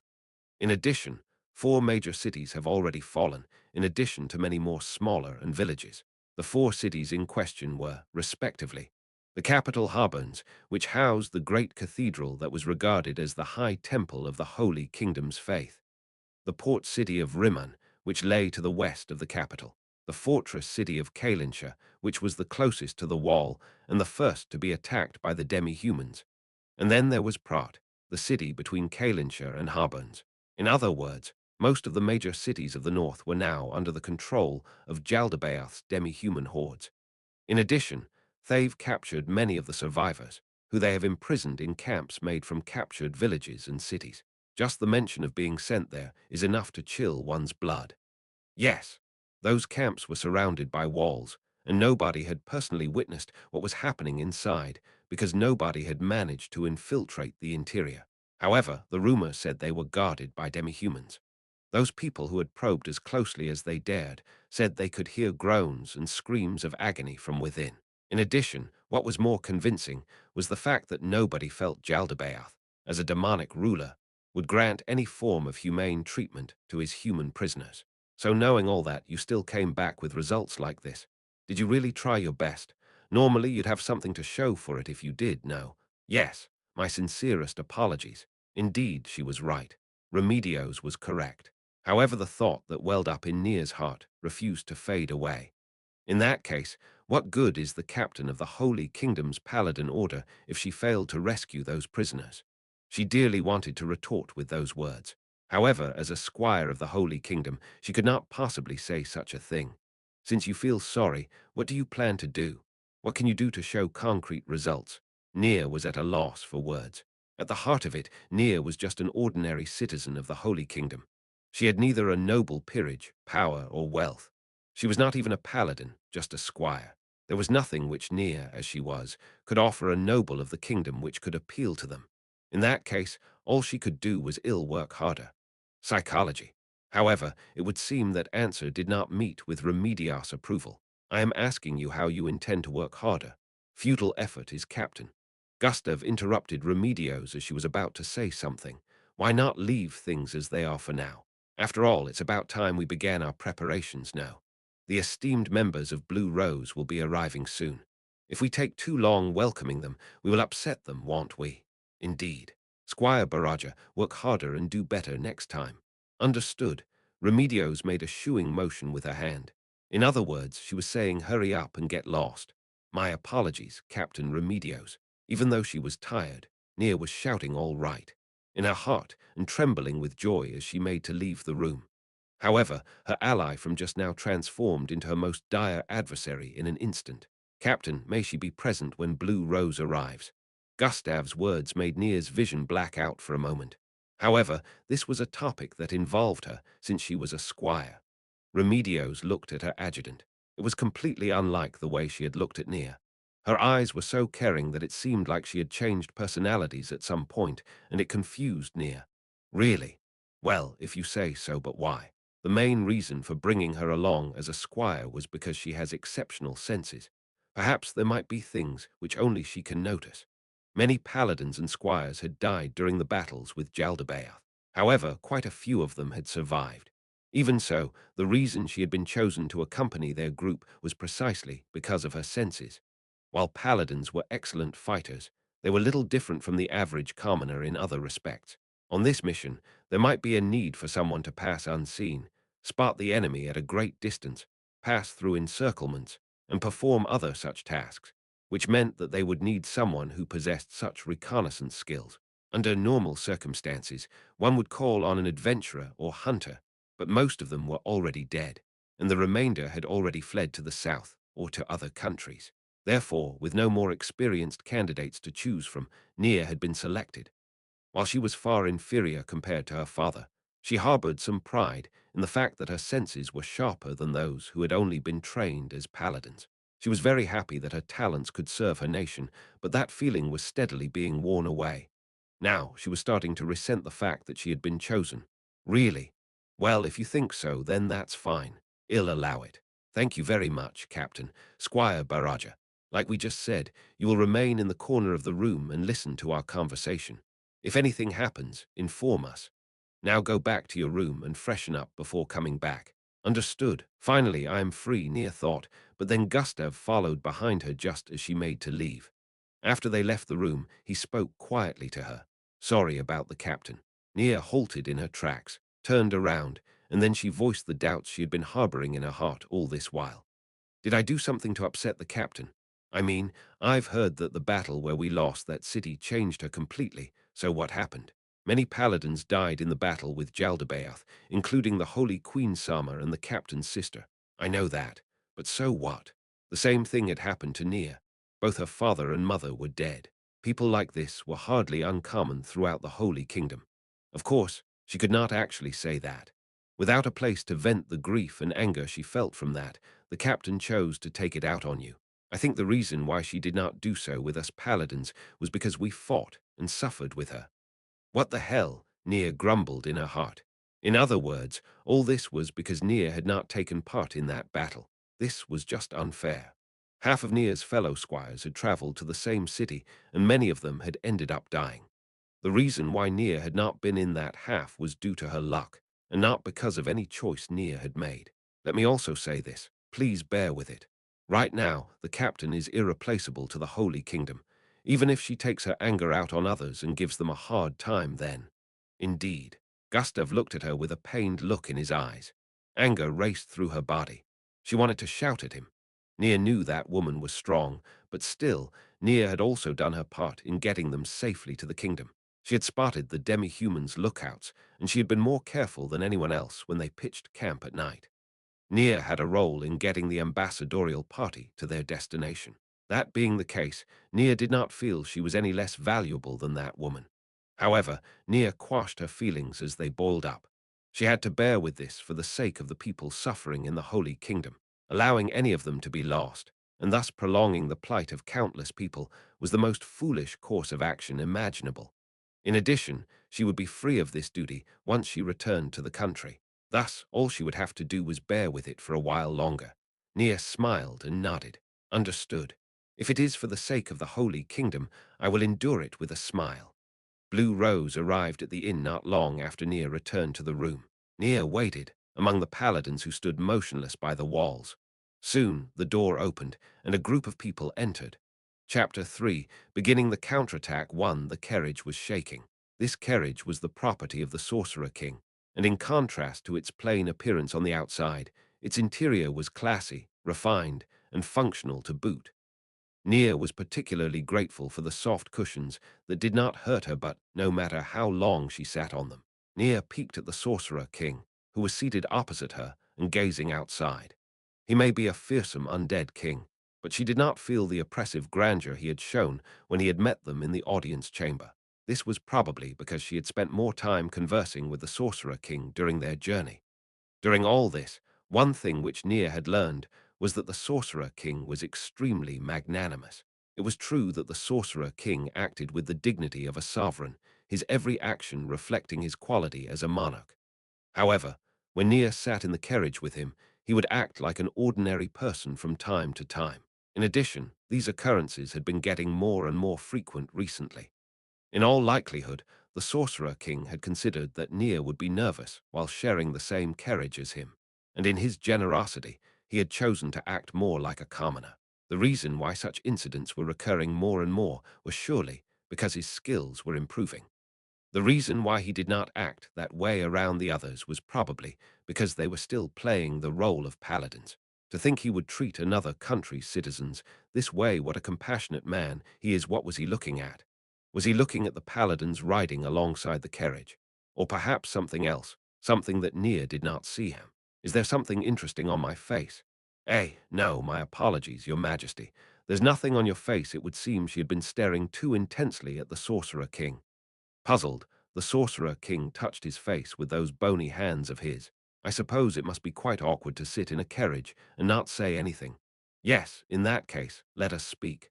In addition, 4 major cities have already fallen, in addition to many more smaller and villages. The 4 cities in question were, respectively, the capital Harburns, which housed the great cathedral that was regarded as the high temple of the Holy Kingdom's faith, the port city of Rimmon, which lay to the west of the capital, the fortress city of Kalinshire, which was the closest to the wall and the first to be attacked by the demi-humans. And then there was Prat, the city between Kalinshire and Harburns. In other words, most of the major cities of the north were now under the control of Jaldabaoth's demi-human hordes. In addition, they've captured many of the survivors, who they have imprisoned in camps made from captured villages and cities. Just the mention of being sent there is enough to chill one's blood. Yes, those camps were surrounded by walls, and nobody had personally witnessed what was happening inside because nobody had managed to infiltrate the interior. However, the rumor said they were guarded by demi-humans. Those people who had probed as closely as they dared said they could hear groans and screams of agony from within. In addition, what was more convincing was the fact that nobody felt Jaldabaoth, as a demonic ruler, would grant any form of humane treatment to his human prisoners. So knowing all that, you still came back with results like this. Did you really try your best? Normally, you'd have something to show for it if you did, no? Yes, my sincerest apologies. Indeed, she was right. Remedios was correct. However, the thought that welled up in Nia's heart refused to fade away. In that case, what good is the captain of the Holy Kingdom's Paladin Order if she failed to rescue those prisoners? She dearly wanted to retort with those words. However, as a squire of the Holy Kingdom, she could not possibly say such a thing. Since you feel sorry, what do you plan to do? What can you do to show concrete results? Nia was at a loss for words. At the heart of it, Nia was just an ordinary citizen of the Holy Kingdom. She had neither a noble peerage, power, or wealth. She was not even a paladin, just a squire. There was nothing which Nia, as she was, could offer a noble of the kingdom which could appeal to them. In that case, all she could do was work harder. Psychology. However, it would seem that answer did not meet with Remedios' approval. I am asking you how you intend to work harder. Futile effort is captain. Gustav interrupted Remedios as she was about to say something. Why not leave things as they are for now? After all, it's about time we began our preparations now. The esteemed members of Blue Rose will be arriving soon. If we take too long welcoming them, we will upset them, won't we? Indeed. Squire Baraja, work harder and do better next time. Understood. Remedios made a shooing motion with her hand. In other words, she was saying hurry up and get lost. My apologies, Captain Remedios. Even though she was tired, Nia was shouting all right, in her heart and trembling with joy as she made to leave the room. However, her ally from just now transformed into her most dire adversary in an instant. Captain, may she be present when Blue Rose arrives. Gustav's words made Nia's vision black out for a moment. However, this was a topic that involved her since she was a squire. Remedios looked at her adjutant. It was completely unlike the way she had looked at Nia. Her eyes were so caring that it seemed like she had changed personalities at some point, and it confused Nia. Really? Well, if you say so, but why? The main reason for bringing her along as a squire was because she has exceptional senses. Perhaps there might be things which only she can notice. Many paladins and squires had died during the battles with Jaldabaoth. However, quite a few of them had survived. Even so, the reason she had been chosen to accompany their group was precisely because of her senses. While paladins were excellent fighters, they were little different from the average commoner in other respects. On this mission, there might be a need for someone to pass unseen, spot the enemy at a great distance, pass through encirclements, and perform other such tasks, which meant that they would need someone who possessed such reconnaissance skills. Under normal circumstances, one would call on an adventurer or hunter, but most of them were already dead, and the remainder had already fled to the south or to other countries. Therefore, with no more experienced candidates to choose from, Nia had been selected. While she was far inferior compared to her father, she harbored some pride in the fact that her senses were sharper than those who had only been trained as paladins. She was very happy that her talents could serve her nation, but that feeling was steadily being worn away. Now she was starting to resent the fact that she had been chosen. Really? Well, if you think so, then that's fine. I'll allow it. Thank you very much, Captain. Squire Baraja. Like we just said, you will remain in the corner of the room and listen to our conversation. If anything happens, inform us. Now go back to your room and freshen up before coming back. Understood. Finally, I am free, Nia thought, but then Gustav followed behind her just as she made to leave. After they left the room, he spoke quietly to her. Sorry about the captain. Nia halted in her tracks, turned around, and then she voiced the doubts she had been harboring in her heart all this while. Did I do something to upset the captain? I mean, I've heard that the battle where we lost that city changed her completely, so what happened? Many paladins died in the battle with Jaldabaoth, including the Holy Queen Sama and the captain's sister. I know that, but so what? The same thing had happened to Nia. Both her father and mother were dead. People like this were hardly uncommon throughout the Holy Kingdom. Of course, she could not actually say that. Without a place to vent the grief and anger she felt from that, the captain chose to take it out on you. I think the reason why she did not do so with us paladins was because we fought and suffered with her. What the hell? Nia grumbled in her heart. In other words, all this was because Nia had not taken part in that battle. This was just unfair. Half of Nia's fellow squires had traveled to the same city, and many of them had ended up dying. The reason why Nia had not been in that half was due to her luck, and not because of any choice Nia had made. Let me also say this. Please bear with it. Right now, the captain is irreplaceable to the Holy Kingdom, even if she takes her anger out on others and gives them a hard time then. Indeed. Gustav looked at her with a pained look in his eyes. Anger raced through her body. She wanted to shout at him. Nia knew that woman was strong, but still, Nia had also done her part in getting them safely to the kingdom. She had spotted the demi-humans' lookouts, and she had been more careful than anyone else when they pitched camp at night. Nia had a role in getting the ambassadorial party to their destination. That being the case, Nia did not feel she was any less valuable than that woman. However, Nia quashed her feelings as they boiled up. She had to bear with this for the sake of the people suffering in the Holy Kingdom. Allowing any of them to be lost, and thus prolonging the plight of countless people, was the most foolish course of action imaginable. In addition, she would be free of this duty once she returned to the country. Thus, all she would have to do was bear with it for a while longer. Nia smiled and nodded. Understood. If it is for the sake of the Holy Kingdom, I will endure it with a smile. Blue Rose arrived at the inn not long after Nia returned to the room. Nia waited among the paladins who stood motionless by the walls. Soon the door opened, and a group of people entered. Chapter 3. Beginning the counterattack 1. The carriage was shaking. This carriage was the property of the Sorcerer King, and in contrast to its plain appearance on the outside, its interior was classy, refined, and functional to boot. Nia was particularly grateful for the soft cushions that did not hurt her, but no matter how long she sat on them. Nia peeked at the Sorcerer King, who was seated opposite her and gazing outside. He may be a fearsome undead king, but she did not feel the oppressive grandeur he had shown when he had met them in the audience chamber. This was probably because she had spent more time conversing with the Sorcerer King during their journey. During all this, one thing which Nia had learned was that the Sorcerer King was extremely magnanimous. It was true that the Sorcerer King acted with the dignity of a sovereign, his every action reflecting his quality as a monarch. However, when Nia sat in the carriage with him, he would act like an ordinary person from time to time. In addition, these occurrences had been getting more and more frequent recently. In all likelihood, the Sorcerer King had considered that Nia would be nervous while sharing the same carriage as him, and in his generosity, he had chosen to act more like a commoner. The reason why such incidents were recurring more and more was surely because his skills were improving. The reason why he did not act that way around the others was probably because they were still playing the role of paladins. To think he would treat another country's citizens this way, what a compassionate man he is. What was he looking at? Was he looking at the paladins riding alongside the carriage? Or perhaps something else, something that Nia did not see him? Is there something interesting on my face? No, my apologies, your majesty. There's nothing on your face. It would seem she had been staring too intensely at the Sorcerer King. Puzzled, the Sorcerer King touched his face with those bony hands of his. I suppose it must be quite awkward to sit in a carriage and not say anything. Yes, in that case, let us speak.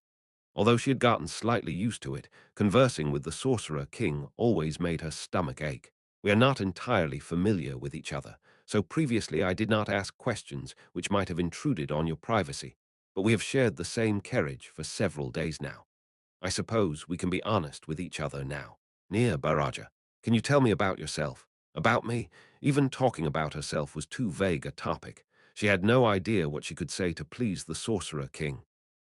Although she had gotten slightly used to it, conversing with the Sorcerer King always made her stomach ache. We are not entirely familiar with each other, so previously I did not ask questions which might have intruded on your privacy, but we have shared the same carriage for several days now. I suppose we can be honest with each other now. Nia Baraja, can you tell me about yourself? About me? Even talking about herself was too vague a topic. She had no idea what she could say to please the Sorcerer King.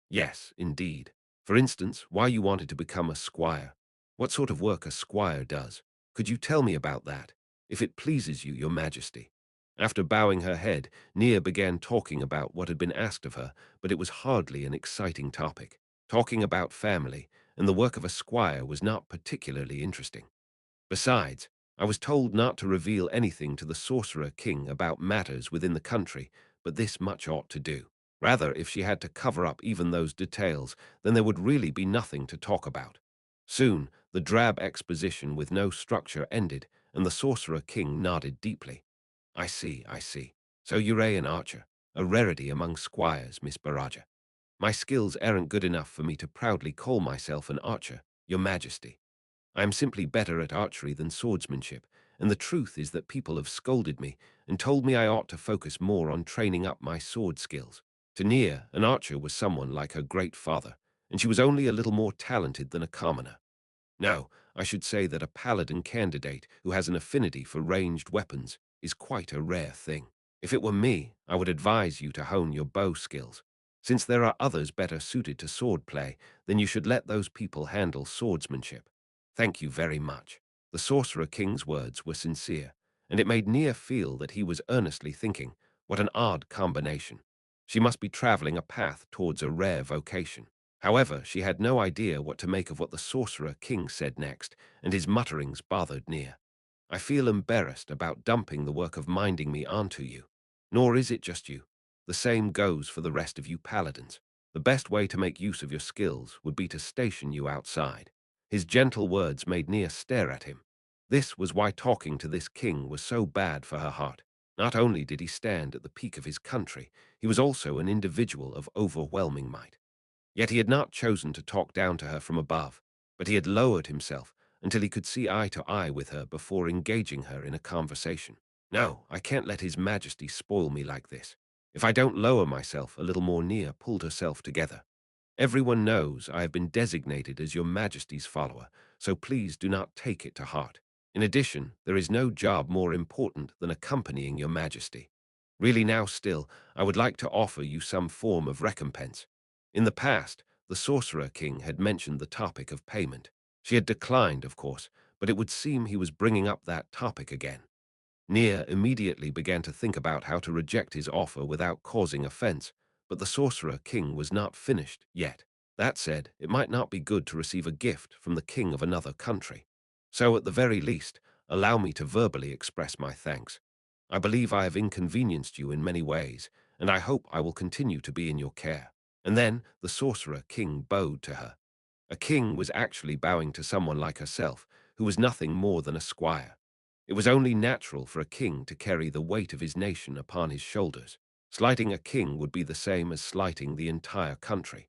Yes, indeed. For instance, why you wanted to become a squire. What sort of work a squire does. Could you tell me about that? If it pleases you, your majesty. After bowing her head, Nia began talking about what had been asked of her, but it was hardly an exciting topic. Talking about family and the work of a squire was not particularly interesting. Besides, I was told not to reveal anything to the Sorcerer King about matters within the country, but this much ought to do. Rather, if she had to cover up even those details, then there would really be nothing to talk about. Soon, the drab exposition with no structure ended, and the Sorcerer King nodded deeply. I see, I see. So you're an archer, a rarity among squires, Miss Baraja. My skills aren't good enough for me to proudly call myself an archer, your majesty. I am simply better at archery than swordsmanship, and the truth is that people have scolded me and told me I ought to focus more on training up my sword skills. To Nia, an archer was someone like her great father, and she was only a little more talented than a commoner. No, I should say that a paladin candidate who has an affinity for ranged weapons is quite a rare thing. If it were me, I would advise you to hone your bow skills. Since there are others better suited to swordplay, then you should let those people handle swordsmanship. Thank you very much. The Sorcerer King's words were sincere, and it made Nia feel that he was earnestly thinking, what an odd combination. She must be traveling a path towards a rare vocation. However, she had no idea what to make of what the Sorcerer King said next, and his mutterings bothered Nia. I feel embarrassed about dumping the work of minding me onto you. Nor is it just you. The same goes for the rest of you paladins. The best way to make use of your skills would be to station you outside. His gentle words made Nia stare at him. This was why talking to this king was so bad for her heart. Not only did he stand at the peak of his country, he was also an individual of overwhelming might. Yet he had not chosen to talk down to her from above, but he had lowered himself until he could see eye to eye with her before engaging her in a conversation. No, I can't let His Majesty spoil me like this. If I don't lower myself a little more, Nia pulled herself together. Everyone knows I have been designated as your Majesty's follower, so please do not take it to heart. In addition, there is no job more important than accompanying your Majesty. Really now still, I would like to offer you some form of recompense. In the past, the Sorcerer King had mentioned the topic of payment. She had declined, of course, but it would seem he was bringing up that topic again. Nia immediately began to think about how to reject his offer without causing offense, but the Sorcerer King was not finished yet. That said, it might not be good to receive a gift from the king of another country. So at the very least, allow me to verbally express my thanks. I believe I have inconvenienced you in many ways, and I hope I will continue to be in your care. And then the Sorcerer King bowed to her. A king was actually bowing to someone like herself, who was nothing more than a squire. It was only natural for a king to carry the weight of his nation upon his shoulders. Slighting a king would be the same as slighting the entire country.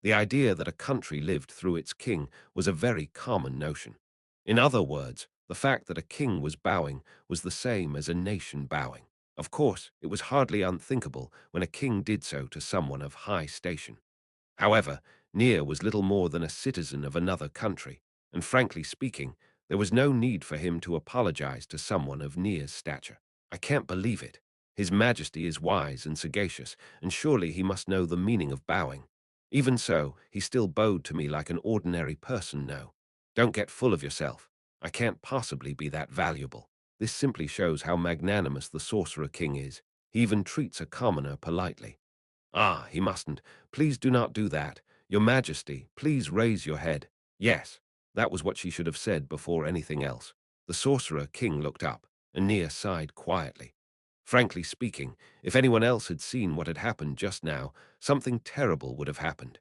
The idea that a country lived through its king was a very common notion. In other words, the fact that a king was bowing was the same as a nation bowing. Of course, it was hardly unthinkable when a king did so to someone of high station. However, Nia was little more than a citizen of another country, and frankly speaking, there was no need for him to apologize to someone of Nia's stature. I can't believe it. His Majesty is wise and sagacious, and surely he must know the meaning of bowing. Even so, he still bowed to me like an ordinary person. No, don't get full of yourself. I can't possibly be that valuable. This simply shows how magnanimous the Sorcerer King is. He even treats a commoner politely. Ah, he mustn't. Please do not do that. Your Majesty, please raise your head. Yes, that was what she should have said before anything else. The Sorcerer King looked up, and Nia sighed quietly. Frankly speaking, if anyone else had seen what had happened just now, something terrible would have happened.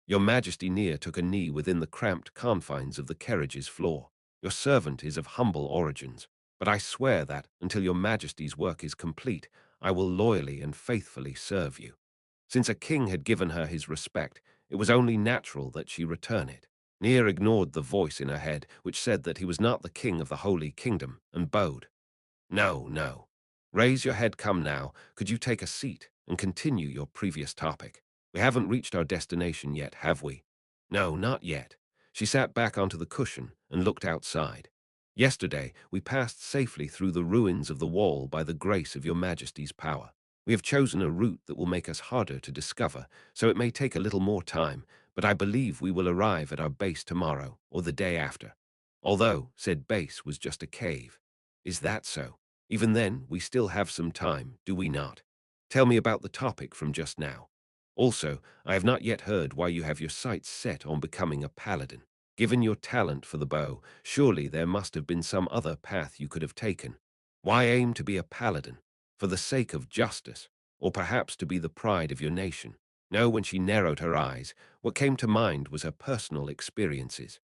Your Majesty Nia took a knee within the cramped confines of the carriage's floor. Your servant is of humble origins, but I swear that, until your Majesty's work is complete, I will loyally and faithfully serve you. Since a king had given her his respect, it was only natural that she return it. Nia ignored the voice in her head, which said that he was not the king of the Holy Kingdom, and bowed. No, no. Raise your head, come now. Could you take a seat and continue your previous topic? We haven't reached our destination yet, have we? No, not yet. She sat back onto the cushion and looked outside. Yesterday, we passed safely through the ruins of the wall by the grace of your Majesty's power. We have chosen a route that will make us harder to discover, so it may take a little more time, but I believe we will arrive at our base tomorrow or the day after. Although said base was just a cave. Is that so? Even then, we still have some time, do we not? Tell me about the topic from just now. Also, I have not yet heard why you have your sights set on becoming a paladin. Given your talent for the bow, surely there must have been some other path you could have taken. Why aim to be a paladin? For the sake of justice, or perhaps to be the pride of your nation? No, when she narrowed her eyes, what came to mind was her personal experiences.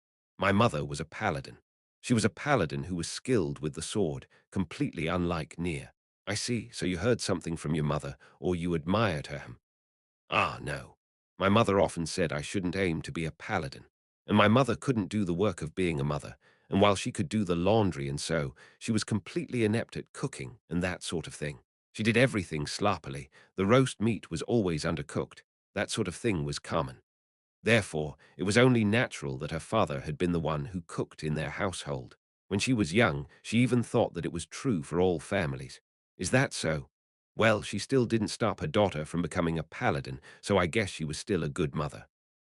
My mother was a paladin. She was a paladin who was skilled with the sword, completely unlike Nia. I see, so you heard something from your mother, or you admired her. Ah, no. My mother often said I shouldn't aim to be a paladin. And my mother couldn't do the work of being a mother, and while she could do the laundry and sew, she was completely inept at cooking and that sort of thing. She did everything sloppily. The roast meat was always undercooked. That sort of thing was common. Therefore, it was only natural that her father had been the one who cooked in their household. When she was young, she even thought that it was true for all families. Is that so? Well, she still didn't stop her daughter from becoming a paladin, so I guess she was still a good mother.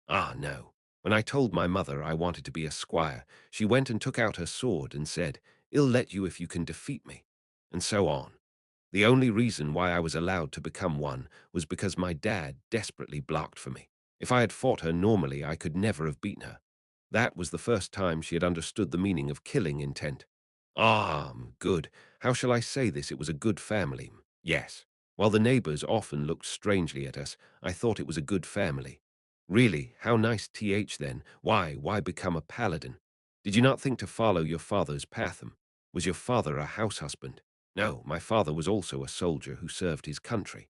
Ah, no. When I told my mother I wanted to be a squire, she went and took out her sword and said, "I'll let you if you can defeat me," and so on. The only reason why I was allowed to become one was because my dad desperately blocked for me. If I had fought her normally, I could never have beaten her. That was the first time she had understood the meaning of killing intent. Ah, good. How shall I say this? It was a good family. Yes. While the neighbors often looked strangely at us, I thought it was a good family. Really, how nice then. Why become a paladin? Did you not think to follow your father's path? Was your father a house husband? No, my father was also a soldier who served his country.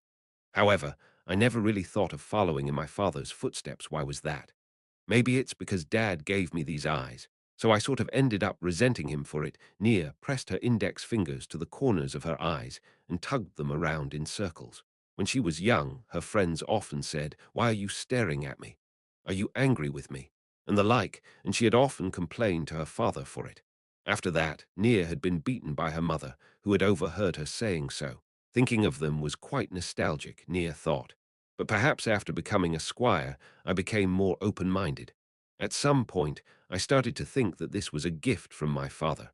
However, I never really thought of following in my father's footsteps. Why was that? Maybe it's because Dad gave me these eyes, so I sort of ended up resenting him for it. Nia pressed her index fingers to the corners of her eyes and tugged them around in circles. When she was young, her friends often said, "Why are you staring at me?" Are you angry with me? And the like, and she had often complained to her father for it. After that, Nia had been beaten by her mother, who had overheard her saying so. Thinking of them was quite nostalgic, Nia thought. But perhaps after becoming a squire, I became more open-minded. At some point, I started to think that this was a gift from my father.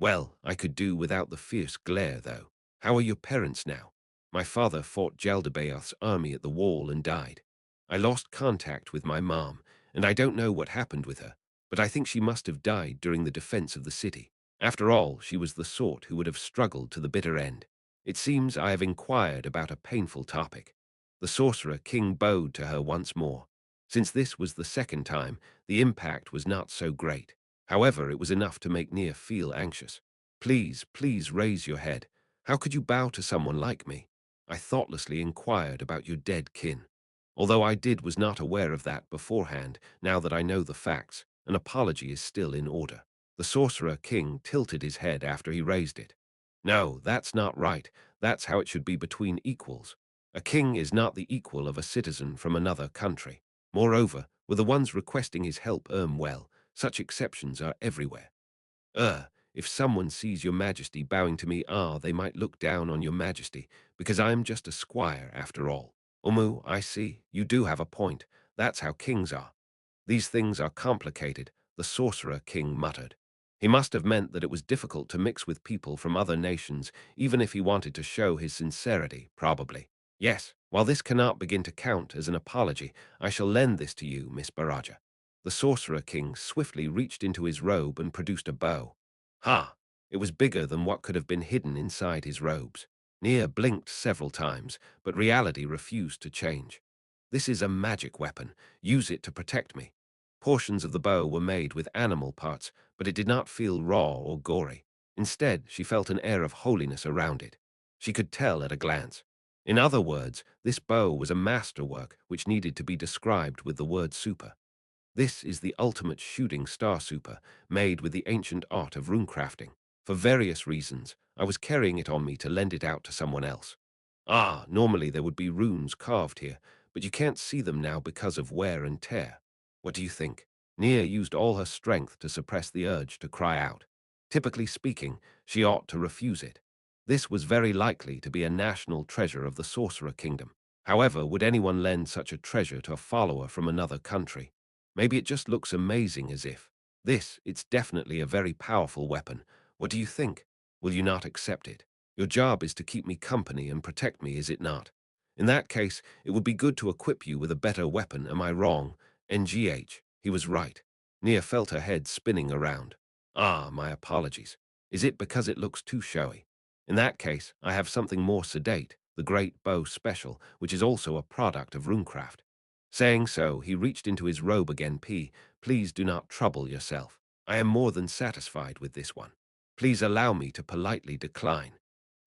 Well, I could do without the fierce glare, though. How are your parents now? My father fought Jaldabaoth's army at the wall and died. I lost contact with my mom, and I don't know what happened with her, but I think she must have died during the defense of the city. After all, she was the sort who would have struggled to the bitter end. It seems I have inquired about a painful topic. The sorcerer king bowed to her once more. Since this was the second time, the impact was not so great. However, it was enough to make Nia feel anxious. Please, please raise your head. How could you bow to someone like me? I thoughtlessly inquired about your dead kin. Although I was not aware of that beforehand, now that I know the facts, an apology is still in order. The sorcerer king tilted his head after he raised it. No, that's not right. That's how it should be between equals. A king is not the equal of a citizen from another country. Moreover, were the ones requesting his help well, such exceptions are everywhere. If someone sees your majesty bowing to me, they might look down on your majesty, because I am just a squire after all. Umu, I see, you do have a point. That's how kings are. These things are complicated, the sorcerer king muttered. He must have meant that it was difficult to mix with people from other nations, even if he wanted to show his sincerity, probably. Yes, while this cannot begin to count as an apology, I shall lend this to you, Miss Baraja. The sorcerer king swiftly reached into his robe and produced a bow. Ha! It was bigger than what could have been hidden inside his robes. Nia blinked several times, but reality refused to change. This is a magic weapon. Use it to protect me. Portions of the bow were made with animal parts, but it did not feel raw or gory. Instead, she felt an air of holiness around it. She could tell at a glance. In other words, this bow was a masterwork which needed to be described with the word super. This is the ultimate shooting star super, made with the ancient art of runecrafting. For various reasons, I was carrying it on me to lend it out to someone else. Normally there would be runes carved here, but you can't see them now because of wear and tear. What do you think? Nia used all her strength to suppress the urge to cry out. Typically speaking, she ought to refuse it. This was very likely to be a national treasure of the Sorcerer Kingdom. However, would anyone lend such a treasure to a follower from another country? Maybe it just looks amazing as if. It's definitely a very powerful weapon. What do you think? Will you not accept it? Your job is to keep me company and protect me, is it not? In that case, it would be good to equip you with a better weapon, am I wrong? NGH, he was right. Nia felt her head spinning around. My apologies. Is it because it looks too showy? In that case, I have something more sedate, the Great Bow Special, which is also a product of runecraft. Saying so, he reached into his robe again. Please do not trouble yourself. I am more than satisfied with this one. Please allow me to politely decline.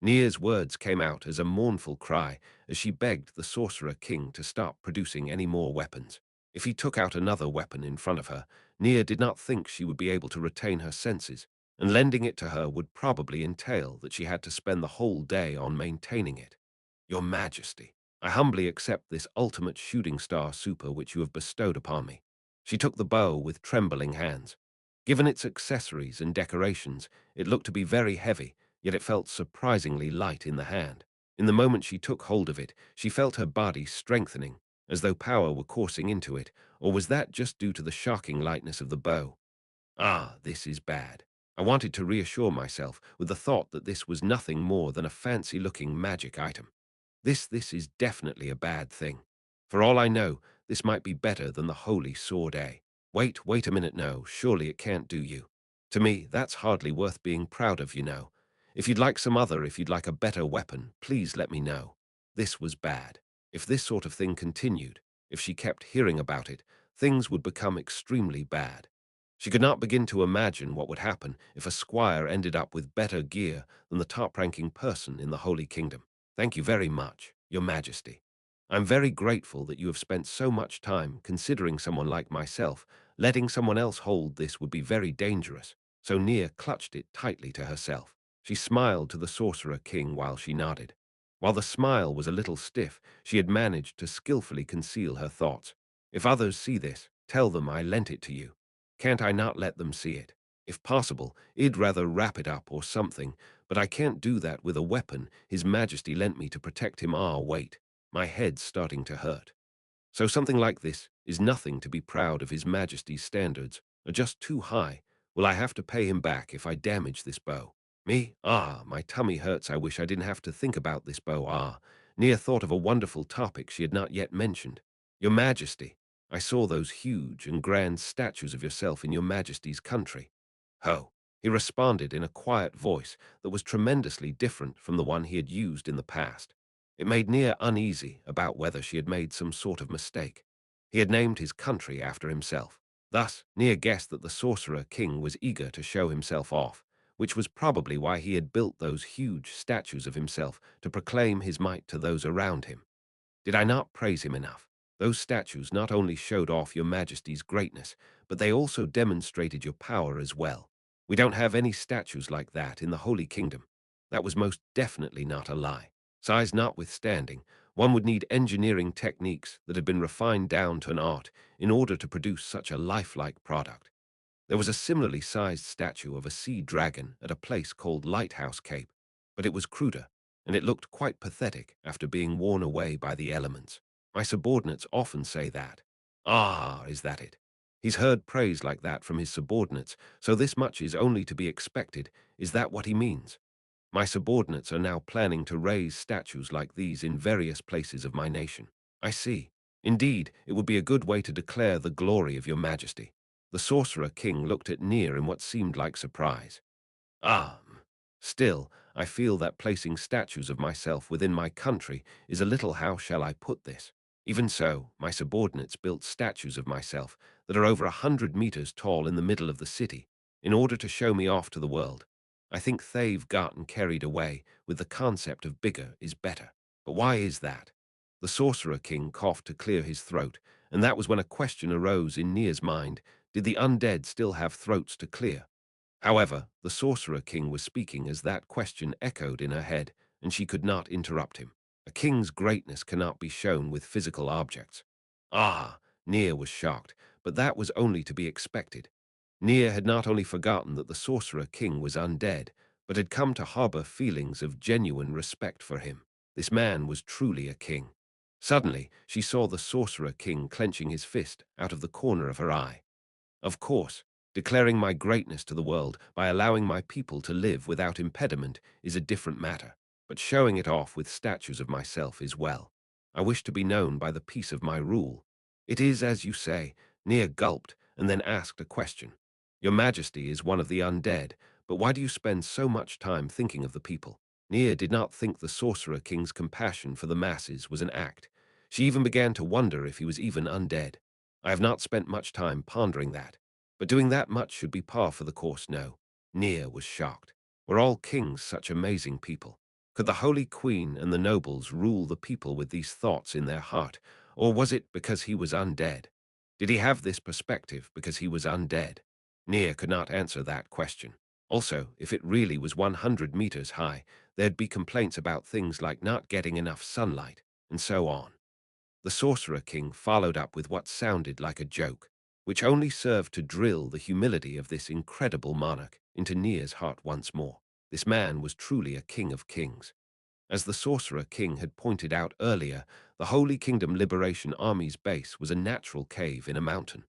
Nia's words came out as a mournful cry as she begged the Sorcerer King to stop producing any more weapons. If he took out another weapon in front of her, Nia did not think she would be able to retain her senses, and lending it to her would probably entail that she had to spend the whole day on maintaining it. Your Majesty, I humbly accept this ultimate shooting star super which you have bestowed upon me. She took the bow with trembling hands. Given its accessories and decorations, it looked to be very heavy, yet it felt surprisingly light in the hand. In the moment she took hold of it, she felt her body strengthening, as though power were coursing into it, or was that just due to the shocking lightness of the bow? This is bad. I wanted to reassure myself with the thought that this was nothing more than a fancy-looking magic item. This is definitely a bad thing. For all I know, this might be better than the holy sword, eh? Wait a minute, no, surely it can't do you. To me, that's hardly worth being proud of, you know. If you'd like a better weapon, please let me know. This was bad. If this sort of thing continued, if she kept hearing about it, things would become extremely bad. She could not begin to imagine what would happen if a squire ended up with better gear than the top-ranking person in the Holy Kingdom. Thank you very much, Your Majesty. I'm very grateful that you have spent so much time considering someone like myself. Letting someone else hold this would be very dangerous, so Nia clutched it tightly to herself. She smiled to the Sorcerer King while she nodded. While the smile was a little stiff, she had managed to skillfully conceal her thoughts. If others see this, tell them I lent it to you. Can't I not let them see it? If possible, I'd rather wrap it up or something, but I can't do that with a weapon His Majesty lent me to protect him. Ah, wait. My head's starting to hurt. So something like this is nothing to be proud of. His Majesty's standards are just too high. Will I have to pay him back if I damage this bow? Me? Ah, my tummy hurts. I wish I didn't have to think about this bow. Ah, Nia thought of a wonderful topic she had not yet mentioned. Your Majesty, I saw those huge and grand statues of yourself in your Majesty's country. Ho, he responded in a quiet voice that was tremendously different from the one he had used in the past. It made Nia uneasy about whether she had made some sort of mistake. He had named his country after himself. Thus, Nia guessed that the Sorcerer King was eager to show himself off, which was probably why he had built those huge statues of himself to proclaim his might to those around him. Did I not praise him enough? Those statues not only showed off your Majesty's greatness, but they also demonstrated your power as well. We don't have any statues like that in the Holy Kingdom. That was most definitely not a lie. Size notwithstanding, one would need engineering techniques that had been refined down to an art in order to produce such a lifelike product. There was a similarly sized statue of a sea dragon at a place called Lighthouse Cape, but it was cruder, and it looked quite pathetic after being worn away by the elements. My subordinates often say that. Ah, is that it? He's heard praise like that from his subordinates, so this much is only to be expected. Is that what he means? My subordinates are now planning to raise statues like these in various places of my nation. I see. Indeed, it would be a good way to declare the glory of your Majesty. The Sorcerer King looked at Nier in what seemed like surprise. Ah, still, I feel that placing statues of myself within my country is a little, how shall I put this? Even so, my subordinates built statues of myself that are over 100 meters tall in the middle of the city, in order to show me off to the world. I think they've gotten carried away with the concept of bigger is better. But why is that? The Sorcerer King coughed to clear his throat, and that was when a question arose in Nier's mind. Did the undead still have throats to clear? However, the Sorcerer King was speaking as that question echoed in her head, and she could not interrupt him. A king's greatness cannot be shown with physical objects. Ah, Nier was shocked, but that was only to be expected. Nier had not only forgotten that the Sorcerer King was undead, but had come to harbor feelings of genuine respect for him. This man was truly a king. Suddenly, she saw the Sorcerer King clenching his fist out of the corner of her eye. Of course, declaring my greatness to the world by allowing my people to live without impediment is a different matter, but showing it off with statues of myself is well. I wish to be known by the peace of my rule. It is as you say. Nia gulped and then asked a question. Your Majesty is one of the undead, but why do you spend so much time thinking of the people? Nia did not think the Sorcerer King's compassion for the masses was an act. She even began to wonder if he was even undead. I have not spent much time pondering that, but doing that much should be par for the course. No. Nia was shocked. Were all kings such amazing people? Could the Holy Queen and the nobles rule the people with these thoughts in their heart, or was it because he was undead? Did he have this perspective because he was undead? Nia could not answer that question. Also, if it really was 100 meters high, there'd be complaints about things like not getting enough sunlight, and so on. The Sorcerer King followed up with what sounded like a joke, which only served to drill the humility of this incredible monarch into Nia's heart once more. This man was truly a king of kings. As the Sorcerer King had pointed out earlier, the Holy Kingdom Liberation Army's base was a natural cave in a mountain.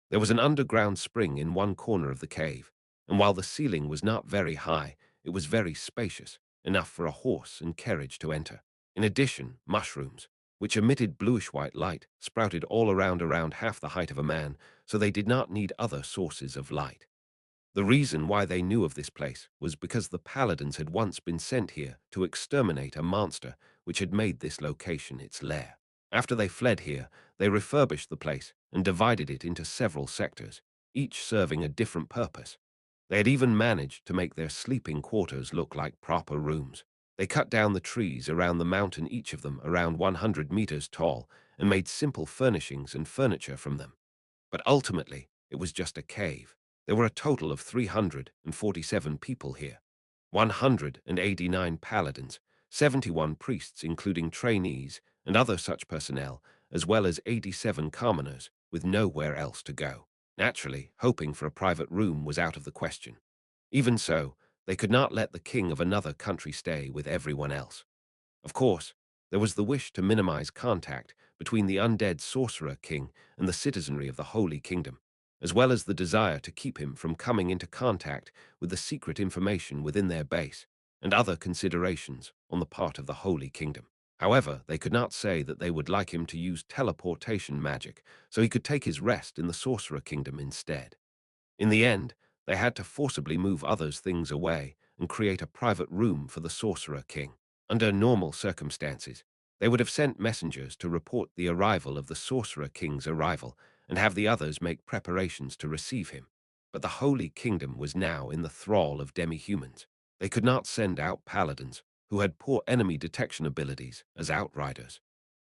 There was an underground spring in one corner of the cave, and while the ceiling was not very high, it was very spacious, enough for a horse and carriage to enter. In addition, mushrooms, which emitted bluish-white light, sprouted all around half the height of a man, so they did not need other sources of light. The reason why they knew of this place was because the paladins had once been sent here to exterminate a monster which had made this location its lair. After they fled here, they refurbished the place and divided it into several sectors, each serving a different purpose. They had even managed to make their sleeping quarters look like proper rooms. They cut down the trees around the mountain, each of them around 100 meters tall, and made simple furnishings and furniture from them. But ultimately, it was just a cave. There were a total of 347 people here, 189 paladins, 71 priests including trainees and other such personnel, as well as 87 commoners, with nowhere else to go. Naturally, hoping for a private room was out of the question. Even so, they could not let the king of another country stay with everyone else. Of course, there was the wish to minimize contact between the undead sorcerer king and the citizenry of the Holy Kingdom, as well as the desire to keep him from coming into contact with the secret information within their base, and other considerations on the part of the Holy Kingdom. However, they could not say that they would like him to use teleportation magic, so he could take his rest in the Sorcerer Kingdom instead. In the end, they had to forcibly move others' things away and create a private room for the Sorcerer King. Under normal circumstances, they would have sent messengers to report the arrival of the Sorcerer King's arrival and have the others make preparations to receive him. But the Holy Kingdom was now in the thrall of demi-humans. They could not send out paladins, who had poor enemy detection abilities, as outriders.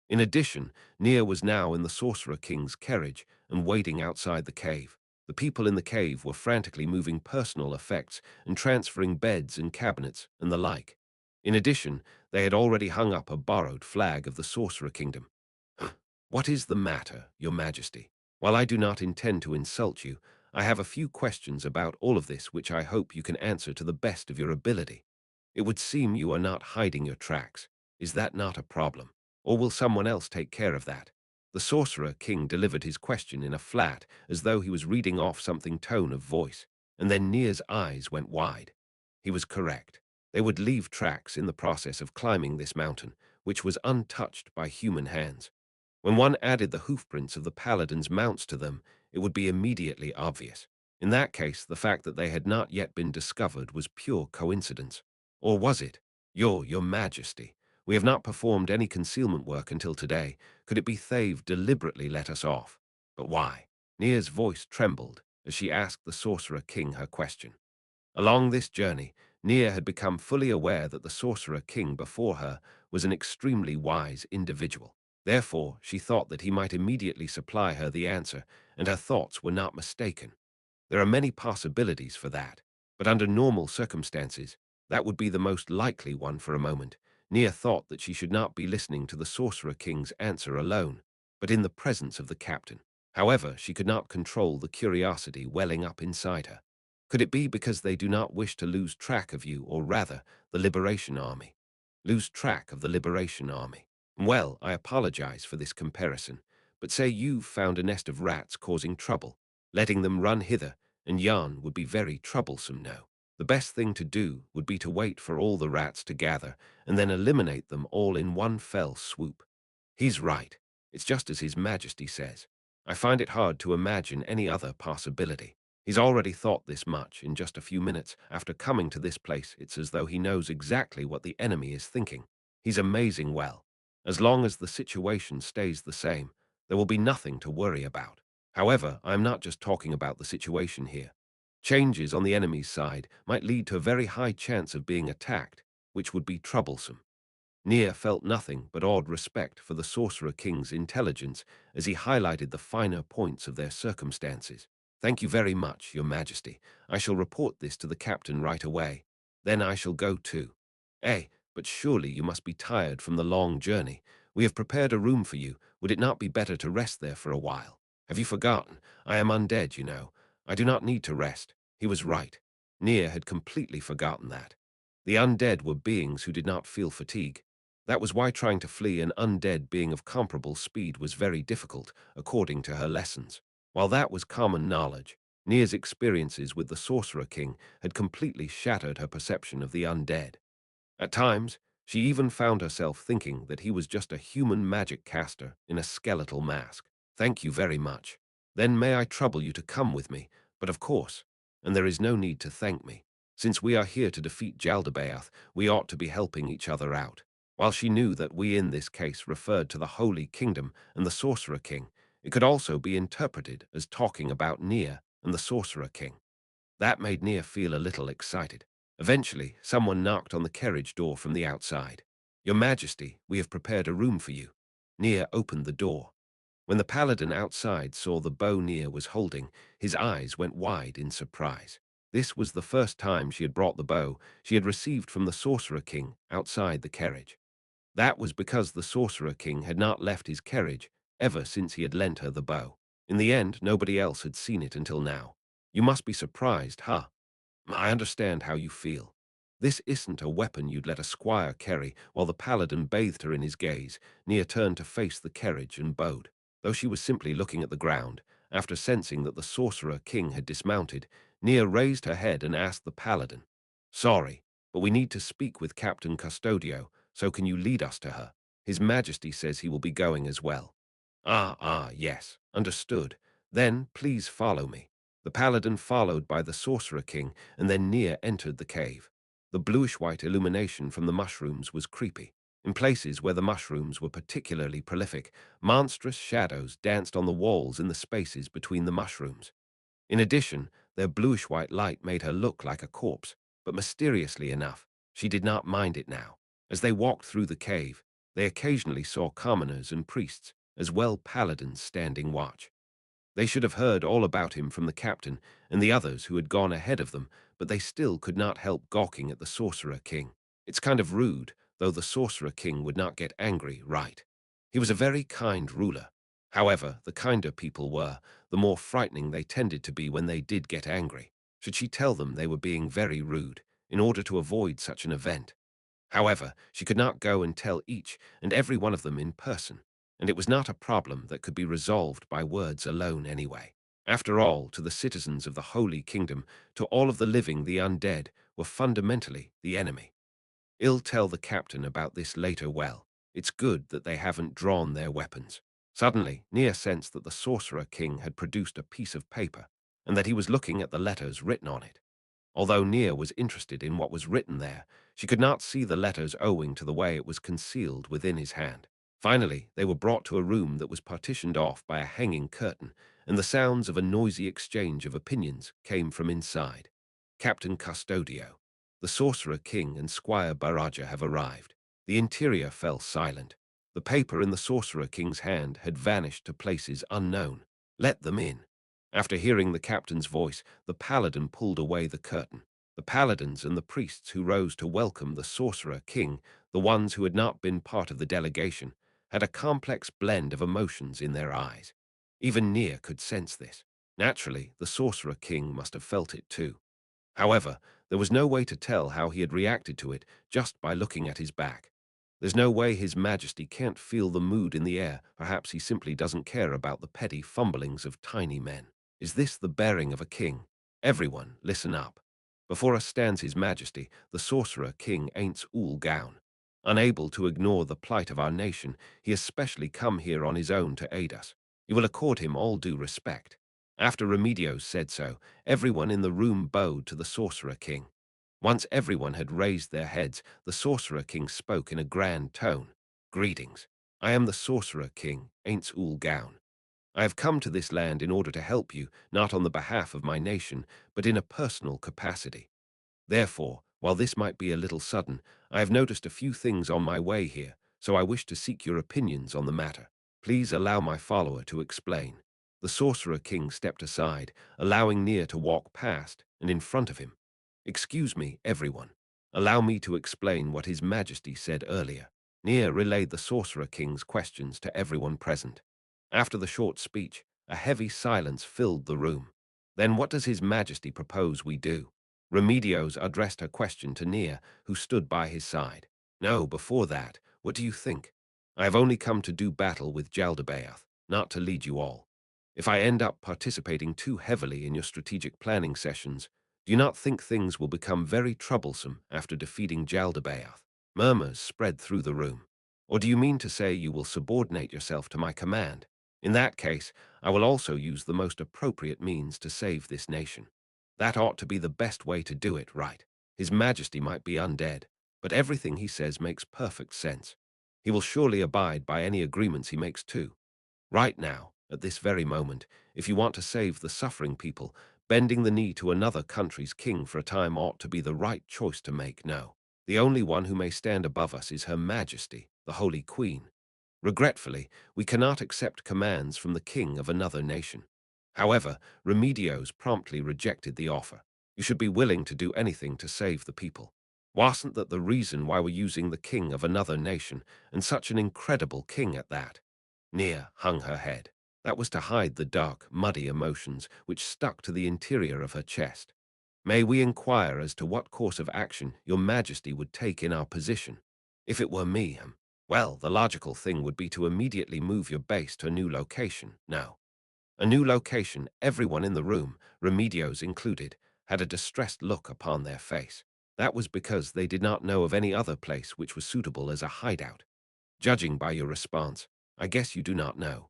In addition, Nia was now in the Sorcerer King's carriage and waiting outside the cave. The people in the cave were frantically moving personal effects and transferring beds and cabinets and the like. In addition, they had already hung up a borrowed flag of the Sorcerer Kingdom. What is the matter, Your Majesty? While I do not intend to insult you, I have a few questions about all of this which I hope you can answer to the best of your ability. It would seem you are not hiding your tracks. Is that not a problem? Or will someone else take care of that? The Sorcerer King delivered his question in a flat, as though he was reading off something tone of voice, and then Nia's eyes went wide. He was correct. They would leave tracks in the process of climbing this mountain, which was untouched by human hands. When one added the hoofprints of the paladins' mounts to them, it would be immediately obvious. In that case, the fact that they had not yet been discovered was pure coincidence. Or was it? Your Majesty, we have not performed any concealment work until today. Could it be Thave deliberately let us off? But why? Nia's voice trembled as she asked the Sorcerer King her question. Along this journey, Nia had become fully aware that the Sorcerer King before her was an extremely wise individual. Therefore, she thought that he might immediately supply her the answer, and her thoughts were not mistaken. There are many possibilities for that, but under normal circumstances, that would be the most likely one for a moment. Nia thought that she should not be listening to the Sorcerer King's answer alone, but in the presence of the captain. However, she could not control the curiosity welling up inside her. Could it be because they do not wish to lose track of you, or rather, the Liberation Army? Lose track of the Liberation Army. Well, I apologize for this comparison, but say you've found a nest of rats causing trouble. Letting them run hither and yon would be very troublesome now. The best thing to do would be to wait for all the rats to gather and then eliminate them all in one fell swoop. He's right. It's just as His Majesty says. I find it hard to imagine any other possibility. He's already thought this much in just a few minutes after coming to this place. It's as though he knows exactly what the enemy is thinking. He's amazing well. As long as the situation stays the same, there will be nothing to worry about. However, I am not just talking about the situation here. Changes on the enemy's side might lead to a very high chance of being attacked, which would be troublesome. Nia felt nothing but awed respect for the Sorcerer King's intelligence as he highlighted the finer points of their circumstances. Thank you very much, Your Majesty. I shall report this to the captain right away. Then I shall go too. But surely you must be tired from the long journey. We have prepared a room for you. Would it not be better to rest there for a while? Have you forgotten? I am undead, you know. I do not need to rest. He was right. Nia had completely forgotten that. The undead were beings who did not feel fatigue. That was why trying to flee an undead being of comparable speed was very difficult, according to her lessons. While that was common knowledge, Nia's experiences with the Sorcerer King had completely shattered her perception of the undead. At times, she even found herself thinking that he was just a human magic caster in a skeletal mask. Thank you very much. Then may I trouble you to come with me, but of course, and there is no need to thank me. Since we are here to defeat Jaldabaoth, we ought to be helping each other out. While she knew that we in this case referred to the Holy Kingdom and the Sorcerer King, it could also be interpreted as talking about Nia and the Sorcerer King. That made Nia feel a little excited. Eventually, someone knocked on the carriage door from the outside. Your Majesty, we have prepared a room for you. Nia opened the door. When the paladin outside saw the bow Nia was holding, his eyes went wide in surprise. This was the first time she had brought the bow she had received from the Sorcerer King outside the carriage. That was because the Sorcerer King had not left his carriage ever since he had lent her the bow. In the end, nobody else had seen it until now. You must be surprised, huh? I understand how you feel. This isn't a weapon you'd let a squire carry. While the paladin bathed her in his gaze, Nia turned to face the carriage and bowed. Though she was simply looking at the ground, after sensing that the sorcerer king had dismounted, Nia raised her head and asked the paladin, "Sorry, but we need to speak with Captain Custodio, so can you lead us to her? His Majesty says he will be going as well." Yes, understood. Then please follow me." The paladin followed by the sorcerer king, and then Nia entered the cave. The bluish-white illumination from the mushrooms was creepy. In places where the mushrooms were particularly prolific, monstrous shadows danced on the walls in the spaces between the mushrooms. In addition, their bluish-white light made her look like a corpse, but mysteriously enough, she did not mind it now. As they walked through the cave, they occasionally saw commoners and priests, as well paladins standing watch. They should have heard all about him from the captain and the others who had gone ahead of them, but they still could not help gawking at the Sorcerer King. It's kind of rude, though the Sorcerer King would not get angry, right? He was a very kind ruler. However, the kinder people were, the more frightening they tended to be when they did get angry. Should she tell them they were being very rude, in order to avoid such an event? However, she could not go and tell each and every one of them in person, and it was not a problem that could be resolved by words alone anyway. After all, to the citizens of the Holy Kingdom, to all of the living, the undead were fundamentally the enemy. I'll tell the captain about this later. Well, it's good that they haven't drawn their weapons. Suddenly, Nia sensed that the Sorcerer King had produced a piece of paper, and that he was looking at the letters written on it. Although Nia was interested in what was written there, she could not see the letters owing to the way it was concealed within his hand. Finally, they were brought to a room that was partitioned off by a hanging curtain, and the sounds of a noisy exchange of opinions came from inside. "Captain Custodio, the Sorcerer King and Squire Baraja have arrived." The interior fell silent. The paper in the Sorcerer King's hand had vanished to places unknown. "Let them in." After hearing the captain's voice, the paladin pulled away the curtain. The paladins and the priests who rose to welcome the Sorcerer King, the ones who had not been part of the delegation, had a complex blend of emotions in their eyes. Even Nia could sense this. Naturally, the Sorcerer King must have felt it too. However, there was no way to tell how he had reacted to it just by looking at his back. There's no way His Majesty can't feel the mood in the air. Perhaps he simply doesn't care about the petty fumblings of tiny men. Is this the bearing of a king? Everyone, listen up. Before us stands His Majesty, the Sorcerer King Ainz Ooal Gown. Unable to ignore the plight of our nation, he has specially come here on his own to aid us. You will accord him all due respect. After Remedios said so, everyone in the room bowed to the Sorcerer King. Once everyone had raised their heads, the Sorcerer King spoke in a grand tone. "Greetings. I am the Sorcerer King, Ainz Ooal Gown. I have come to this land in order to help you, not on the behalf of my nation, but in a personal capacity. Therefore, while this might be a little sudden, I have noticed a few things on my way here, so I wish to seek your opinions on the matter. Please allow my follower to explain." The Sorcerer King stepped aside, allowing Nia to walk past and in front of him. "Excuse me, everyone. Allow me to explain what His Majesty said earlier." Nia relayed the Sorcerer King's questions to everyone present. After the short speech, a heavy silence filled the room. "Then what does His Majesty propose we do?" Remedios addressed her question to Nia, who stood by his side. "No, before that, what do you think? I have only come to do battle with Jaldabaoth, not to lead you all. If I end up participating too heavily in your strategic planning sessions, do you not think things will become very troublesome after defeating Jaldabaoth?" Murmurs spread through the room. "Or do you mean to say you will subordinate yourself to my command? In that case, I will also use the most appropriate means to save this nation. That ought to be the best way to do it, right? His Majesty might be undead, but everything he says makes perfect sense. He will surely abide by any agreements he makes too. Right now, at this very moment, if you want to save the suffering people, bending the knee to another country's king for a time ought to be the right choice to make. No. The only one who may stand above us is Her Majesty, the Holy Queen. Regretfully, we cannot accept commands from the king of another nation." However, Remedios promptly rejected the offer. "You should be willing to do anything to save the people. Wasn't that the reason why we're using the king of another nation, and such an incredible king at that?" Nia hung her head. That was to hide the dark, muddy emotions which stuck to the interior of her chest. May we inquire as to what course of action your majesty would take in our position? If it were me, well, the logical thing would be to immediately move your base to a new location. No. A new location, everyone in the room, Remedios included, had a distressed look upon their face. That was because they did not know of any other place which was suitable as a hideout. Judging by your response, I guess you do not know.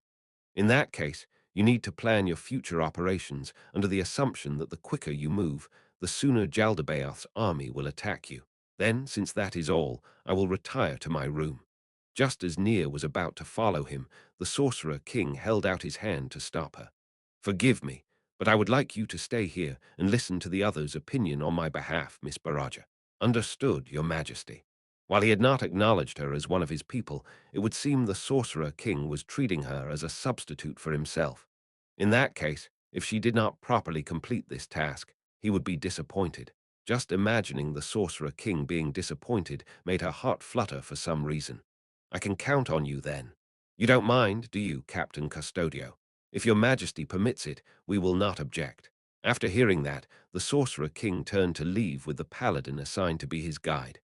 In that case, you need to plan your future operations under the assumption that the quicker you move, the sooner Jaldabaoth's army will attack you. Then, since that is all, I will retire to my room. Just as Nia was about to follow him, the Sorcerer King held out his hand to stop her. Forgive me, but I would like you to stay here and listen to the others' opinion on my behalf, Miss Baraja. Understood, Your Majesty. While he had not acknowledged her as one of his people, it would seem the Sorcerer King was treating her as a substitute for himself. In that case, if she did not properly complete this task, he would be disappointed. Just imagining the Sorcerer King being disappointed made her heart flutter for some reason. I can count on you then. You don't mind, do you, Captain Custodio? If your majesty permits it, we will not object. After hearing that, the Sorcerer King turned to leave with the paladin assigned to be his guide.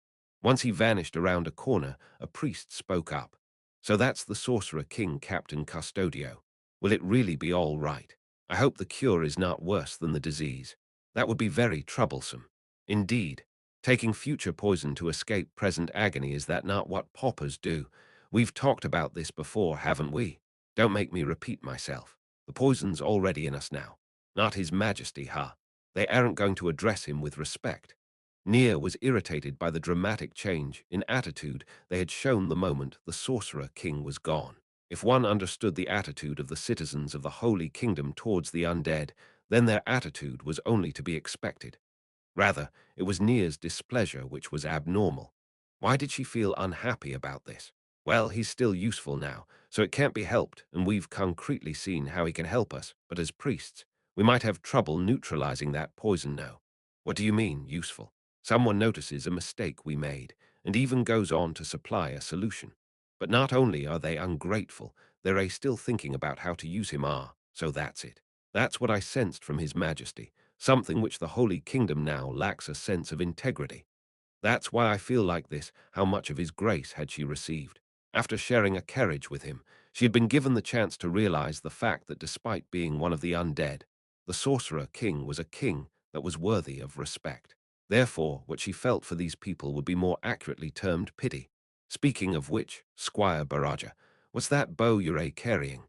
Once he vanished around a corner, a priest spoke up. So that's the Sorcerer King, Captain Custodio. Will it really be all right? I hope the cure is not worse than the disease. That would be very troublesome. Indeed. Taking future poison to escape present agony, is that not what paupers do? We've talked about this before, haven't we? Don't make me repeat myself. The poison's already in us now. Not His Majesty, huh? They aren't going to address him with respect. Nia was irritated by the dramatic change in attitude they had shown the moment the Sorcerer King was gone. If one understood the attitude of the citizens of the Holy Kingdom towards the undead, then their attitude was only to be expected. Rather, it was Nia's displeasure which was abnormal. Why did she feel unhappy about this? Well, he's still useful now, so it can't be helped, and we've concretely seen how he can help us, but as priests, we might have trouble neutralizing that poison now. What do you mean, useful? Someone notices a mistake we made, and even goes on to supply a solution. But not only are they ungrateful, they're still thinking about how to use him. So that's it. That's what I sensed from His Majesty, something which the Holy Kingdom now lacks a sense of integrity. That's why I feel like this. How much of his grace had she received? After sharing a carriage with him, she had been given the chance to realize the fact that despite being one of the undead, the Sorcerer King was a king that was worthy of respect. Therefore, what she felt for these people would be more accurately termed pity. Speaking of which, Squire Baraja, what's that bow you're carrying?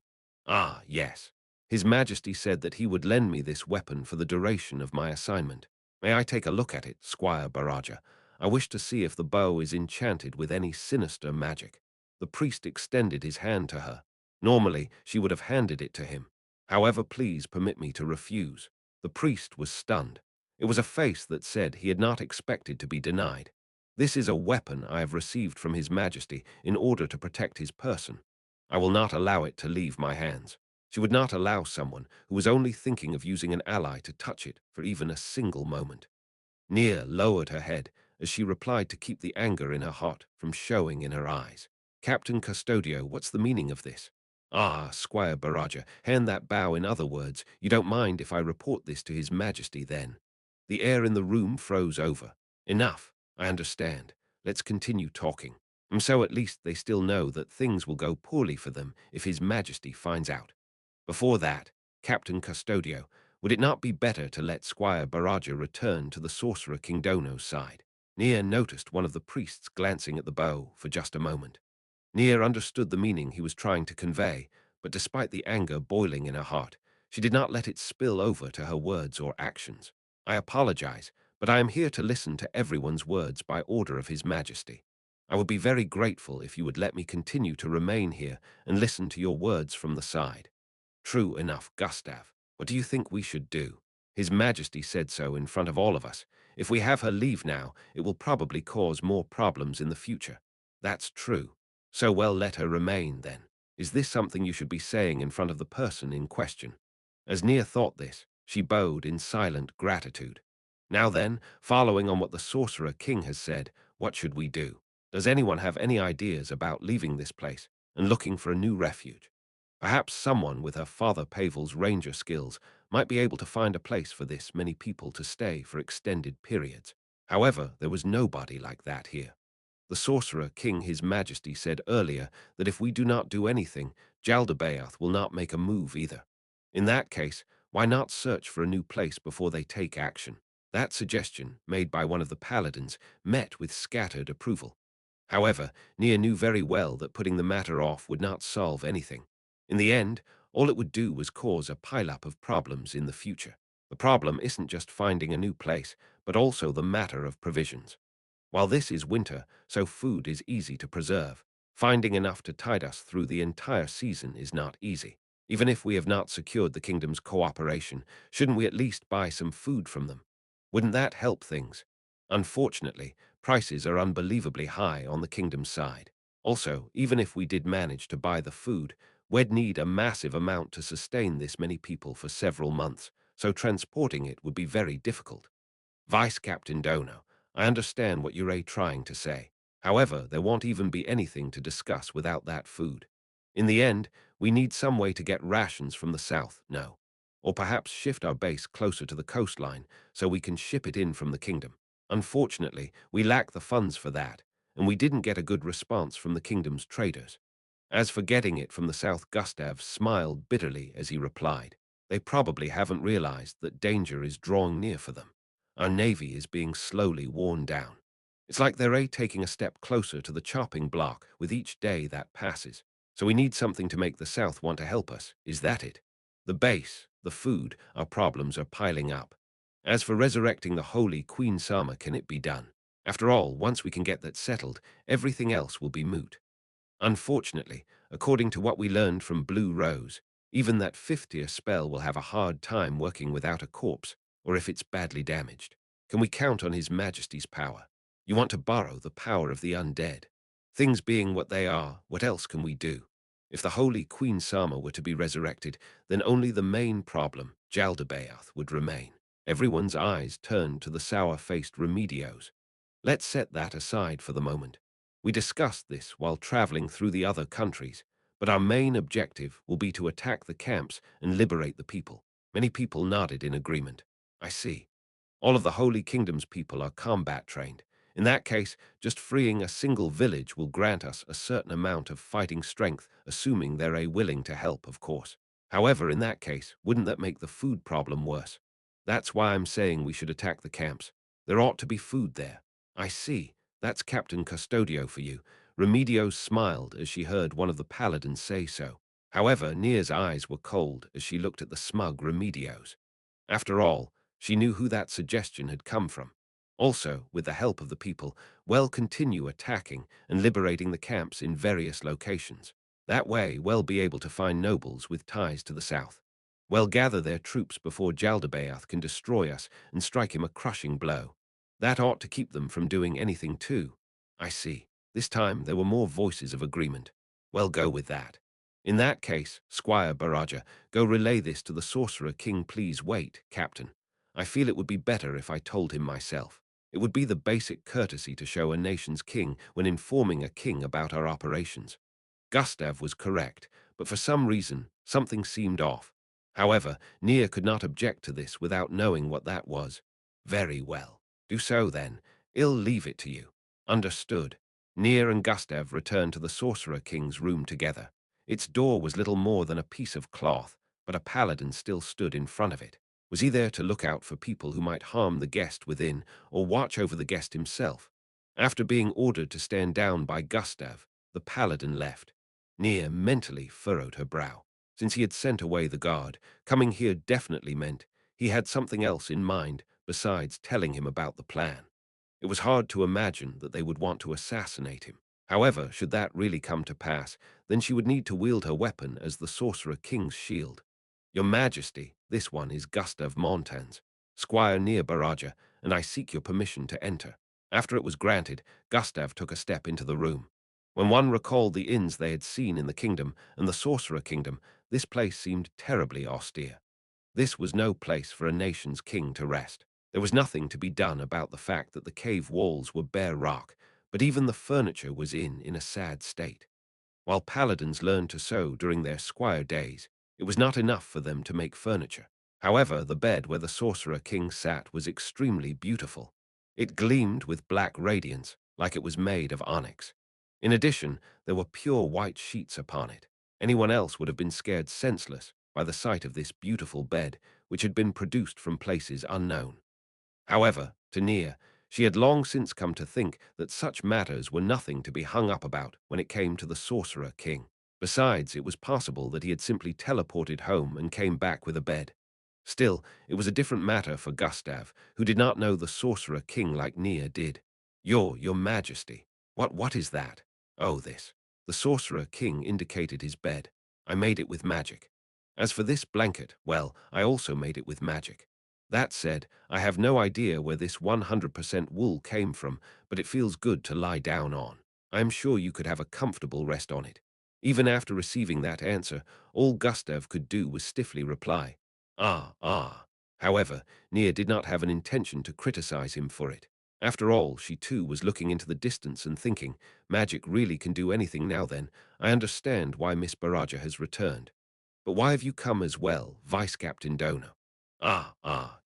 Ah, yes. His Majesty said that he would lend me this weapon for the duration of my assignment. May I take a look at it, Squire Baraja? I wish to see if the bow is enchanted with any sinister magic. The priest extended his hand to her. Normally, she would have handed it to him. However, please permit me to refuse. The priest was stunned. It was a face that said he had not expected to be denied. This is a weapon I have received from His Majesty in order to protect his person. I will not allow it to leave my hands. She would not allow someone who was only thinking of using an ally to touch it for even a single moment. Nia lowered her head as she replied to keep the anger in her heart from showing in her eyes. Captain Custodio, what's the meaning of this? Ah, Squire Baraja, hand that bow. In other words, you don't mind if I report this to His Majesty then? The air in the room froze over. Enough, I understand. Let's continue talking. And so at least they still know that things will go poorly for them if His Majesty finds out. Before that, Captain Custodio, would it not be better to let Squire Baraja return to the Sorcerer King Dono's side? Nia noticed one of the priests glancing at the bow for just a moment. Nia understood the meaning he was trying to convey, but despite the anger boiling in her heart, she did not let it spill over to her words or actions. I apologize, but I am here to listen to everyone's words by order of His Majesty. I would be very grateful if you would let me continue to remain here and listen to your words from the side. True enough, Gustav. What do you think we should do? His Majesty said so in front of all of us. If we have her leave now, it will probably cause more problems in the future. That's true. So well, let her remain then. Is this something you should be saying in front of the person in question? As Nia thought this, she bowed in silent gratitude. Now then, following on what the Sorcerer King has said, what should we do? Does anyone have any ideas about leaving this place? and looking for a new refuge. Perhaps someone with her father Pavel's ranger skills might be able to find a place for this many people to stay for extended periods. However, there was nobody like that here. The sorcerer king his majesty said earlier that if we do not do anything, Jaldabaoth will not make a move either. In that case, why not search for a new place before they take action? That suggestion, made by one of the paladins, met with scattered approval. However, Nia knew very well that putting the matter off would not solve anything. In the end, all it would do was cause a pileup of problems in the future. The problem isn't just finding a new place, but also the matter of provisions. While this is winter, so food is easy to preserve, finding enough to tide us through the entire season is not easy. Even if we have not secured the kingdom's cooperation, shouldn't we at least buy some food from them? Wouldn't that help things? Unfortunately, prices are unbelievably high on the kingdom's side. Also, even if we did manage to buy the food, we'd need a massive amount to sustain this many people for several months, so transporting it would be very difficult. Vice Captain Dono, I understand what you're trying to say. However, there won't even be anything to discuss without that food. In the end, we need some way to get rations from the south, no. Or perhaps shift our base closer to the coastline so we can ship it in from the kingdom. Unfortunately, we lack the funds for that, and we didn't get a good response from the kingdom's traders. As for getting it from the south, Gustav smiled bitterly as he replied, they probably haven't realized that danger is drawing near for them. Our navy is being slowly worn down. It's like they're taking a step closer to the chopping block with each day that passes. So we need something to make the South want to help us. Is that it? The base, the food, our problems are piling up. As for resurrecting the holy Queen Sama, can it be done? After all, once we can get that settled, everything else will be moot. Unfortunately, according to what we learned from Blue Rose, even that 50th spell will have a hard time working without a corpse, or if it's badly damaged. Can we count on His Majesty's power? You want to borrow the power of the undead. Things being what they are, what else can we do? If the Holy Queen Sama were to be resurrected, then only the main problem, Jaldabaoth, would remain. Everyone's eyes turned to the sour-faced Remedios. Let's set that aside for the moment. We discussed this while traveling through the other countries, but our main objective will be to attack the camps and liberate the people. Many people nodded in agreement. I see. All of the Holy Kingdom's people are combat trained. In that case, just freeing a single village will grant us a certain amount of fighting strength, assuming they're willing to help, of course. However, in that case, wouldn't that make the food problem worse? That's why I'm saying we should attack the camps. There ought to be food there. I see. That's Captain Custodio for you. Remedios smiled as she heard one of the paladins say so. However, Nia's eyes were cold as she looked at the smug Remedios. After all, she knew who that suggestion had come from. Also, with the help of the people, we'll continue attacking and liberating the camps in various locations. That way, we'll be able to find nobles with ties to the south. We'll gather their troops before Jaldabaoth can destroy us and strike him a crushing blow. That ought to keep them from doing anything too. I see. This time there were more voices of agreement. Well, go with that. In that case, Squire Baraja, go relay this to the Sorcerer King. Please wait, Captain. I feel it would be better if I told him myself. It would be the basic courtesy to show a nation's king when informing a king about our operations. Gustav was correct, but for some reason, something seemed off. However, Nia could not object to this without knowing what that was. Very well. Do so then. I'll leave it to you. Understood. Nia and Gustav returned to the Sorcerer King's room together. Its door was little more than a piece of cloth, but a paladin still stood in front of it. Was he there to look out for people who might harm the guest within, or watch over the guest himself? After being ordered to stand down by Gustav, the paladin left. Nia mentally furrowed her brow. Since he had sent away the guard, coming here definitely meant he had something else in mind besides telling him about the plan. It was hard to imagine that they would want to assassinate him. However, should that really come to pass, then she would need to wield her weapon as the Sorcerer King's shield. Your Majesty, this one is Gustav Montans, Squire near Baraja, and I seek your permission to enter. After it was granted, Gustav took a step into the room. When one recalled the inns they had seen in the kingdom and the Sorcerer Kingdom, this place seemed terribly austere. This was no place for a nation's king to rest. There was nothing to be done about the fact that the cave walls were bare rock, but even the furniture was in a sad state. While paladins learned to sew during their squire days, it was not enough for them to make furniture. However, the bed where the sorcerer king sat was extremely beautiful. It gleamed with black radiance, like it was made of onyx. In addition, there were pure white sheets upon it. Anyone else would have been scared senseless by the sight of this beautiful bed, which had been produced from places unknown. However, to Nia, she had long since come to think that such matters were nothing to be hung up about when it came to the sorcerer king. Besides, it was possible that he had simply teleported home and came back with a bed. Still, it was a different matter for Gustav, who did not know the sorcerer king like Nia did. Your Majesty. What is that? Oh, this. The sorcerer king indicated his bed. I made it with magic. As for this blanket, well, I also made it with magic. That said, I have no idea where this 100% wool came from, but it feels good to lie down on. I am sure you could have a comfortable rest on it. Even after receiving that answer, all Gustav could do was stiffly reply, "Ah, ah." However, Nia did not have an intention to criticize him for it. After all, she too was looking into the distance and thinking, magic really can do anything now then. I understand why Miss Baraja has returned. But why have you come as well, Vice Captain Dono?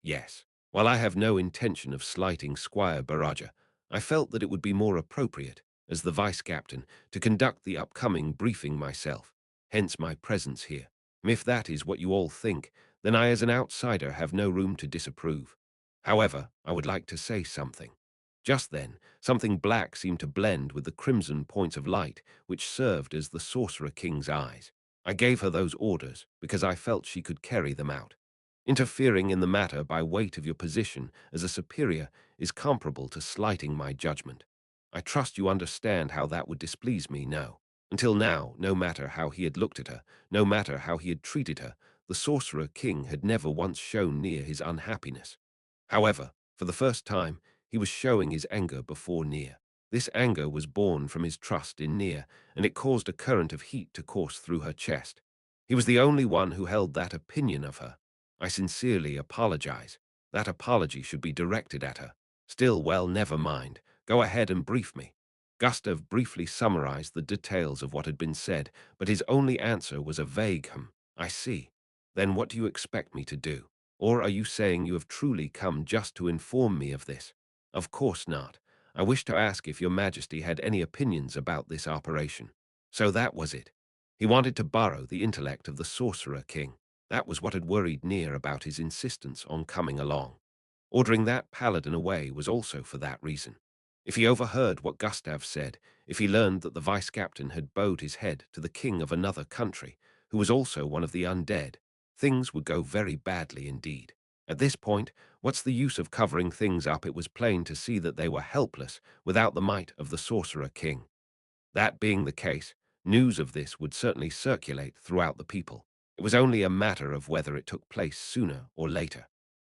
Yes. While I have no intention of slighting Squire Baraja, I felt that it would be more appropriate, as the Vice Captain, to conduct the upcoming briefing myself, hence my presence here. If that is what you all think, then I as an outsider have no room to disapprove. However, I would like to say something. Just then, something black seemed to blend with the crimson points of light which served as the Sorcerer King's eyes. I gave her those orders because I felt she could carry them out. Interfering in the matter by weight of your position as a superior is comparable to slighting my judgment. I trust you understand how that would displease me, no. Until now, no matter how he had looked at her, no matter how he had treated her, the Sorcerer King had never once shown Nia his unhappiness. However, for the first time, he was showing his anger before Nia. This anger was born from his trust in Nia, and it caused a current of heat to course through her chest. He was the only one who held that opinion of her. I sincerely apologize. That apology should be directed at her. Still, well, never mind. Go ahead and brief me. Gustav briefly summarized the details of what had been said, but his only answer was a vague I see. Then what do you expect me to do? Or are you saying you have truly come just to inform me of this? Of course not. I wish to ask if your Majesty had any opinions about this operation. So that was it. He wanted to borrow the intellect of the Sorcerer King. That was what had worried Nia about his insistence on coming along. Ordering that paladin away was also for that reason. If he overheard what Gustav said, if he learned that the vice-captain had bowed his head to the king of another country, who was also one of the undead, things would go very badly indeed. At this point, what's the use of covering things up? It was plain to see that they were helpless without the might of the Sorcerer King. That being the case, news of this would certainly circulate throughout the people. It was only a matter of whether it took place sooner or later.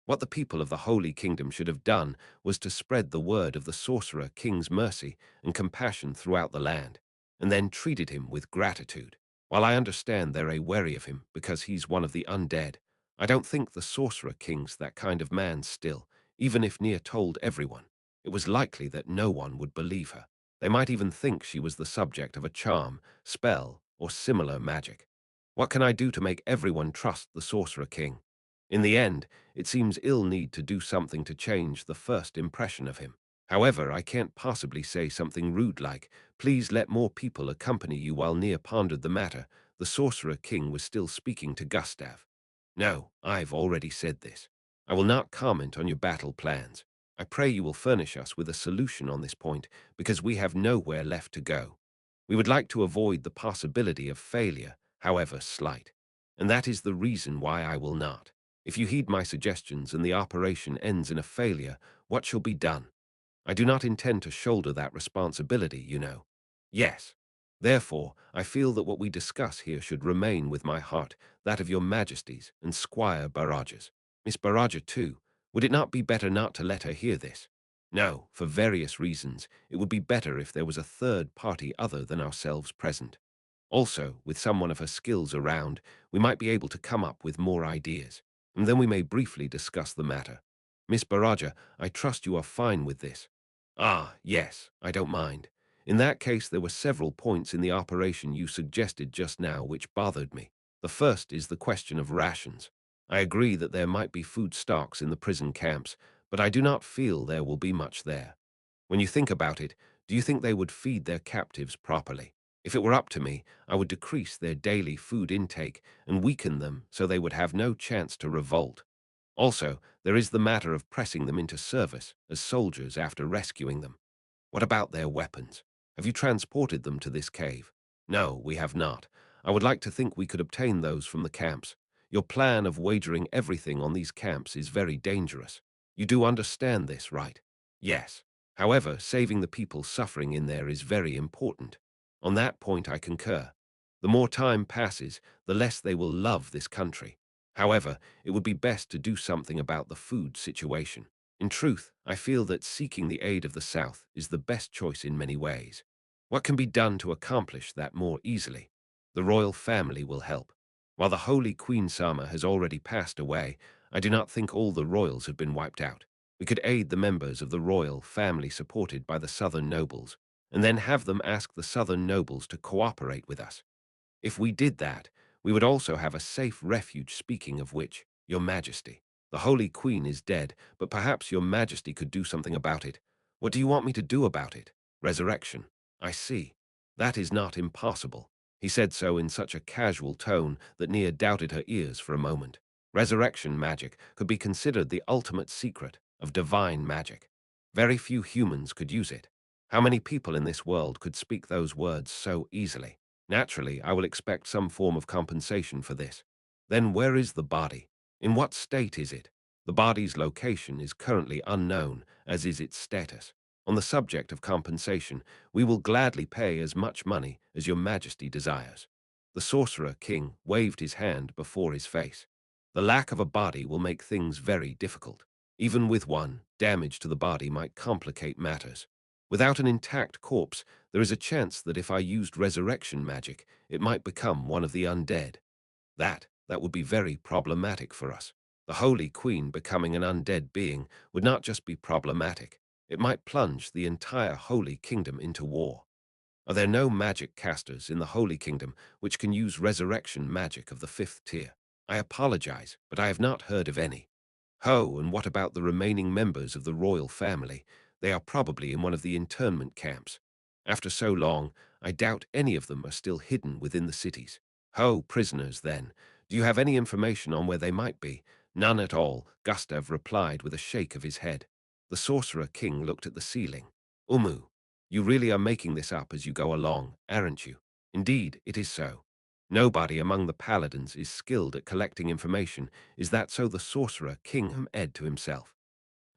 What the people of the Holy Kingdom should have done was to spread the word of the Sorcerer King's mercy and compassion throughout the land, and then treated him with gratitude. While I understand they're wary of him because he's one of the undead, I don't think the Sorcerer King's that kind of man still, even if Nia told everyone. It was likely that no one would believe her. They might even think she was the subject of a charm, spell, or similar magic. What can I do to make everyone trust the Sorcerer King? In the end, it seems ill need to do something to change the first impression of him. However, I can't possibly say something rude like, "Please let more people accompany you." While Nia pondered the matter, the Sorcerer King was still speaking to Gustav. "No, I've already said this. I will not comment on your battle plans. I pray you will furnish us with a solution on this point, because we have nowhere left to go. We would like to avoid the possibility of failure, however slight. And that is the reason why I will not. If you heed my suggestions and the operation ends in a failure, what shall be done? I do not intend to shoulder that responsibility, you know." "Yes. Therefore, I feel that what we discuss here should remain with my heart, that of your Majesties and Squire Barajas. Miss Baraja too. Would it not be better not to let her hear this? No, for various reasons, it would be better if there was a third party other than ourselves present. Also, with someone of her skills around, we might be able to come up with more ideas, and then we may briefly discuss the matter. Miss Baraja, I trust you are fine with this." "Ah, yes, I don't mind. In that case, there were several points in the operation you suggested just now which bothered me. The first is the question of rations. I agree that there might be food stocks in the prison camps, but I do not feel there will be much there. When you think about it, do you think they would feed their captives properly? If it were up to me, I would decrease their daily food intake and weaken them so they would have no chance to revolt. Also, there is the matter of pressing them into service as soldiers after rescuing them. What about their weapons? Have you transported them to this cave? No, we have not. I would like to think we could obtain those from the camps. Your plan of wagering everything on these camps is very dangerous. You do understand this, right? Yes. However, saving the people suffering in there is very important. On that point, I concur. The more time passes, the less they will love this country. However, it would be best to do something about the food situation. In truth, I feel that seeking the aid of the South is the best choice in many ways. What can be done to accomplish that more easily? The royal family will help. While the Holy Queen Sama has already passed away, I do not think all the royals have been wiped out. We could aid the members of the royal family supported by the southern nobles, and then have them ask the southern nobles to cooperate with us. If we did that, we would also have a safe refuge, speaking of which, Your Majesty. The Holy Queen is dead, but perhaps Your Majesty could do something about it. What do you want me to do about it? Resurrection. I see. That is not impossible. He said so in such a casual tone that Nia doubted her ears for a moment. Resurrection magic could be considered the ultimate secret of divine magic. Very few humans could use it. How many people in this world could speak those words so easily? Naturally, I will expect some form of compensation for this. Then where is the body? In what state is it? The body's location is currently unknown, as is its status. On the subject of compensation, we will gladly pay as much money as Your Majesty desires. The Sorcerer King waved his hand before his face. The lack of a body will make things very difficult. Even with one, damage to the body might complicate matters. Without an intact corpse, there is a chance that if I used resurrection magic, it might become one of the undead. That would be very problematic for us. The Holy Queen becoming an undead being would not just be problematic, it might plunge the entire Holy Kingdom into war. Are there no magic casters in the Holy Kingdom which can use resurrection magic of the 5th tier? I apologize, but I have not heard of any. Oh, and what about the remaining members of the royal family? They are probably in one of the internment camps. After so long, I doubt any of them are still hidden within the cities. Oh, prisoners, then. Do you have any information on where they might be? None at all, Gustav replied with a shake of his head. The Sorcerer King looked at the ceiling. Umu, you really are making this up as you go along, aren't you? Indeed, it is so. Nobody among the paladins is skilled at collecting information. Is that so? The Sorcerer King ed to himself.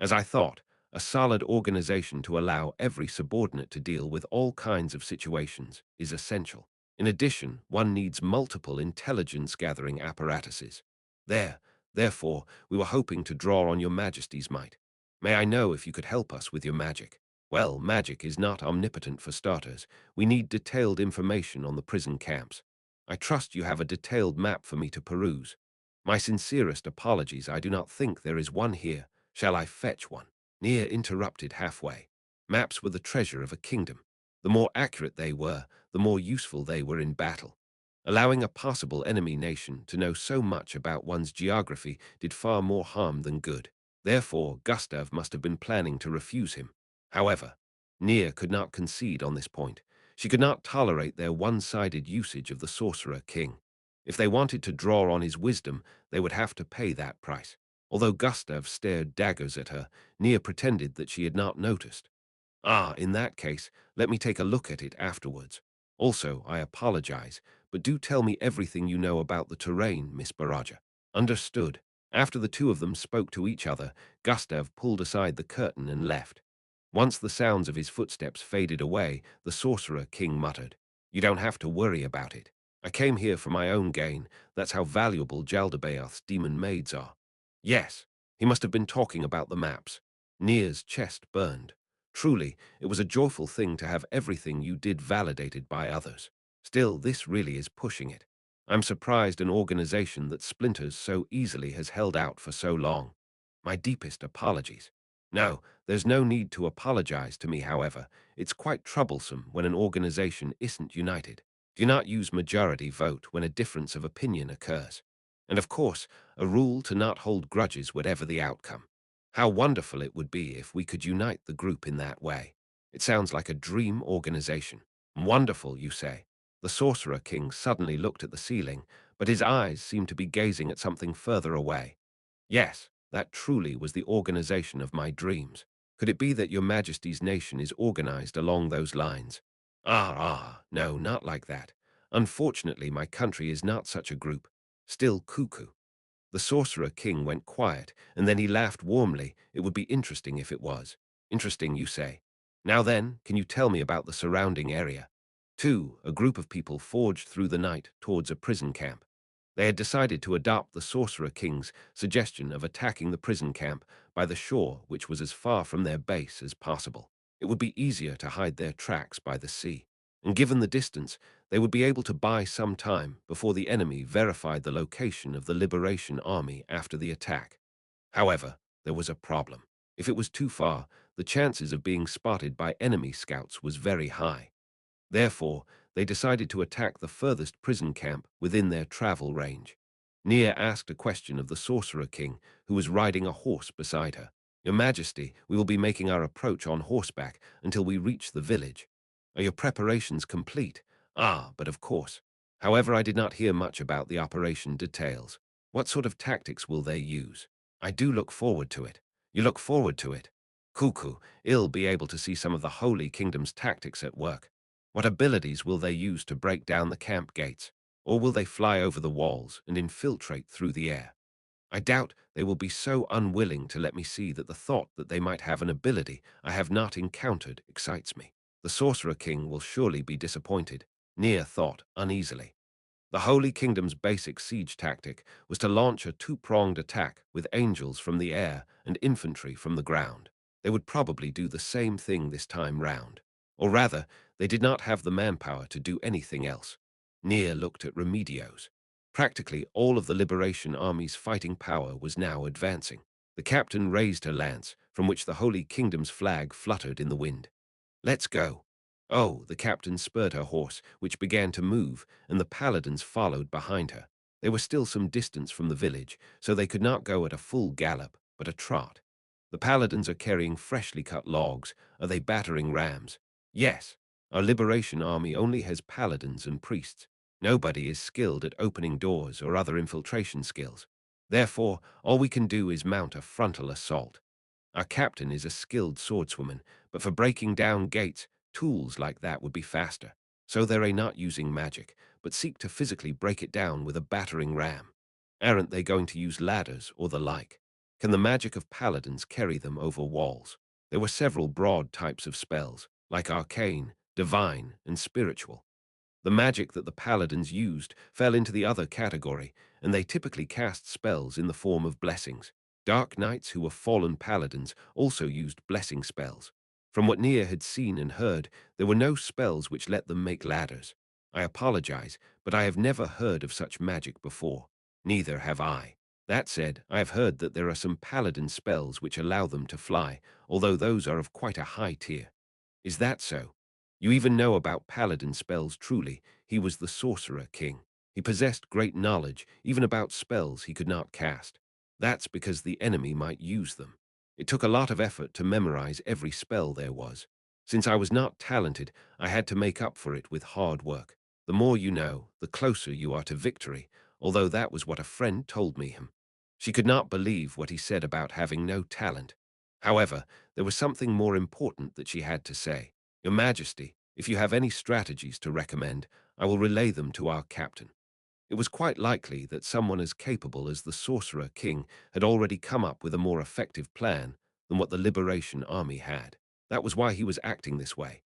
As I thought, a solid organization to allow every subordinate to deal with all kinds of situations is essential. In addition, one needs multiple intelligence-gathering apparatuses. Therefore, we were hoping to draw on Your Majesty's might. May I know if you could help us with your magic? Well, magic is not omnipotent for starters. We need detailed information on the prison camps. I trust you have a detailed map for me to peruse. My sincerest apologies, I do not think there is one here. Shall I fetch one? Nia interrupted halfway. Maps were the treasure of a kingdom. The more accurate they were, the more useful they were in battle. Allowing a possible enemy nation to know so much about one's geography did far more harm than good. Therefore, Gustav must have been planning to refuse him. However, Nia could not concede on this point. She could not tolerate their one-sided usage of the Sorcerer King. If they wanted to draw on his wisdom, they would have to pay that price. Although Gustav stared daggers at her, Nia pretended that she had not noticed. Ah, in that case, let me take a look at it afterwards. Also, I apologize, but do tell me everything you know about the terrain, Miss Baraja. Understood. After the two of them spoke to each other, Gustav pulled aside the curtain and left. Once the sounds of his footsteps faded away, the Sorcerer King muttered, "You don't have to worry about it. I came here for my own gain. That's how valuable Jaldabaoth's demon maids are." Yes, he must have been talking about the maps. Nia's chest burned. Truly, it was a joyful thing to have everything you did validated by others. Still, this really is pushing it. I'm surprised an organization that splinters so easily has held out for so long. My deepest apologies. No, there's no need to apologize to me, however. It's quite troublesome when an organization isn't united. Do not use majority vote when a difference of opinion occurs. And of course, a rule to not hold grudges whatever the outcome. How wonderful it would be if we could unite the group in that way. It sounds like a dream organization. Wonderful, you say. The Sorcerer King suddenly looked at the ceiling, but his eyes seemed to be gazing at something further away. Yes, that truly was the organization of my dreams. Could it be that your Majesty's nation is organized along those lines? No, not like that. Unfortunately, my country is not such a group. Still cuckoo. The Sorcerer King went quiet, and then he laughed warmly. It would be interesting if it was. Interesting, you say. Now then, can you tell me about the surrounding area? 2. A group of people forged through the night towards a prison camp. They had decided to adopt the Sorcerer King's suggestion of attacking the prison camp by the shore, which was as far from their base as possible. It would be easier to hide their tracks by the sea. And given the distance, they would be able to buy some time before the enemy verified the location of the Liberation Army after the attack. However, there was a problem. If it was too far, the chances of being spotted by enemy scouts was very high. Therefore, they decided to attack the furthest prison camp within their travel range. Nia asked a question of the Sorcerer King, who was riding a horse beside her. Your Majesty, we will be making our approach on horseback until we reach the village. Are your preparations complete? But of course. However, I did not hear much about the operation details. What sort of tactics will they use? I do look forward to it. You look forward to it? Cuckoo, I'll be able to see some of the Holy Kingdom's tactics at work. What abilities will they use to break down the camp gates? Or will they fly over the walls and infiltrate through the air? I doubt they will be so unwilling to let me see that the thought that they might have an ability I have not encountered excites me. The Sorcerer King will surely be disappointed, Nia thought uneasily. The Holy Kingdom's basic siege tactic was to launch a two-pronged attack with angels from the air and infantry from the ground. They would probably do the same thing this time round. Or rather, they did not have the manpower to do anything else. Nia looked at Remedios. Practically all of the Liberation Army's fighting power was now advancing. The captain raised her lance, from which the Holy Kingdom's flag fluttered in the wind. Let's go. Oh, the captain spurred her horse, which began to move, and the paladins followed behind her. They were still some distance from the village, so they could not go at a full gallop, but a trot. The paladins are carrying freshly cut logs. Are they battering rams? Yes. Our Liberation Army only has paladins and priests. Nobody is skilled at opening doors or other infiltration skills. Therefore, all we can do is mount a frontal assault. Our captain is a skilled swordswoman, but for breaking down gates, tools like that would be faster. So they're not using magic, but seek to physically break it down with a battering ram. Aren't they going to use ladders or the like? Can the magic of paladins carry them over walls? There were several broad types of spells, like arcane, divine, and spiritual. The magic that the paladins used fell into the other category, and they typically cast spells in the form of blessings. Dark knights who were fallen paladins also used blessing spells. From what Nia had seen and heard, there were no spells which let them make ladders. I apologize, but I have never heard of such magic before. Neither have I. That said, I have heard that there are some paladin spells which allow them to fly, although those are of quite a high tier. Is that so? You even know about paladin spells truly. He was the Sorcerer King. He possessed great knowledge, even about spells he could not cast. That's because the enemy might use them. It took a lot of effort to memorize every spell there was. Since I was not talented, I had to make up for it with hard work. The more you know, the closer you are to victory, although that was what a friend told me him. She could not believe what he said about having no talent. However, there was something more important that she had to say. Your Majesty, if you have any strategies to recommend, I will relay them to our captain. It was quite likely that someone as capable as the Sorcerer King had already come up with a more effective plan than what the Liberation Army had. That was why he was acting this way.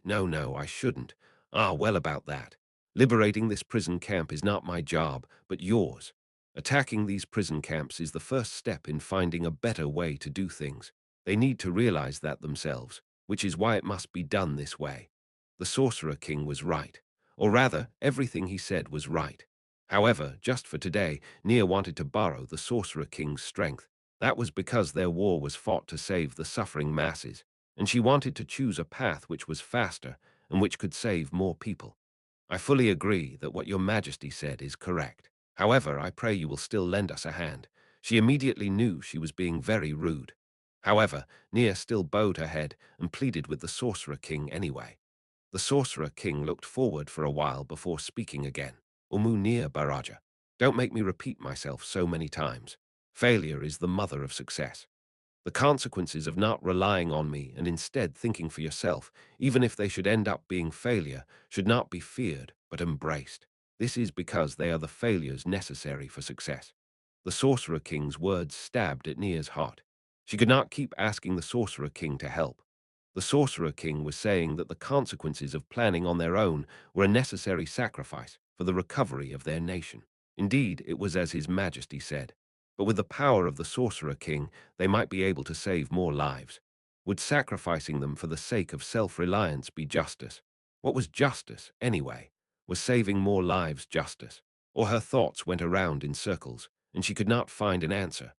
No, I shouldn't. Well about that. Liberating this prison camp is not my job, but yours. Attacking these prison camps is the first step in finding a better way to do things. They need to realize that themselves, which is why it must be done this way. The Sorcerer King was right. Or rather, everything he said was right. However, just for today, Nia wanted to borrow the Sorcerer King's strength. That was because their war was fought to save the suffering masses, and she wanted to choose a path which was faster and which could save more people. I fully agree that what your majesty said is correct. However, I pray you will still lend us a hand. She immediately knew she was being very rude. However, Nia still bowed her head and pleaded with the Sorcerer King anyway. The Sorcerer King looked forward for a while before speaking again. Umu Nia Baraja. Don't make me repeat myself so many times. Failure is the mother of success. The consequences of not relying on me and instead thinking for yourself, even if they should end up being failure, should not be feared but embraced. This is because they are the failures necessary for success. The Sorcerer King's words stabbed at Nia's heart. She could not keep asking the Sorcerer King to help. The Sorcerer King was saying that the consequences of planning on their own were a necessary sacrifice for the recovery of their nation. Indeed, it was as His Majesty said. But with the power of the Sorcerer King, they might be able to save more lives. Would sacrificing them for the sake of self-reliance be justice? What was justice, anyway? Was saving more lives justice? Or her thoughts went around in circles, and she could not find an answer.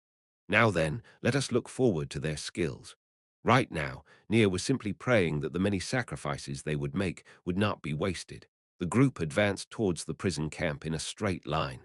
Now then, let us look forward to their skills. Right now, Nia was simply praying that the many sacrifices they would make would not be wasted. The group advanced towards the prison camp in a straight line.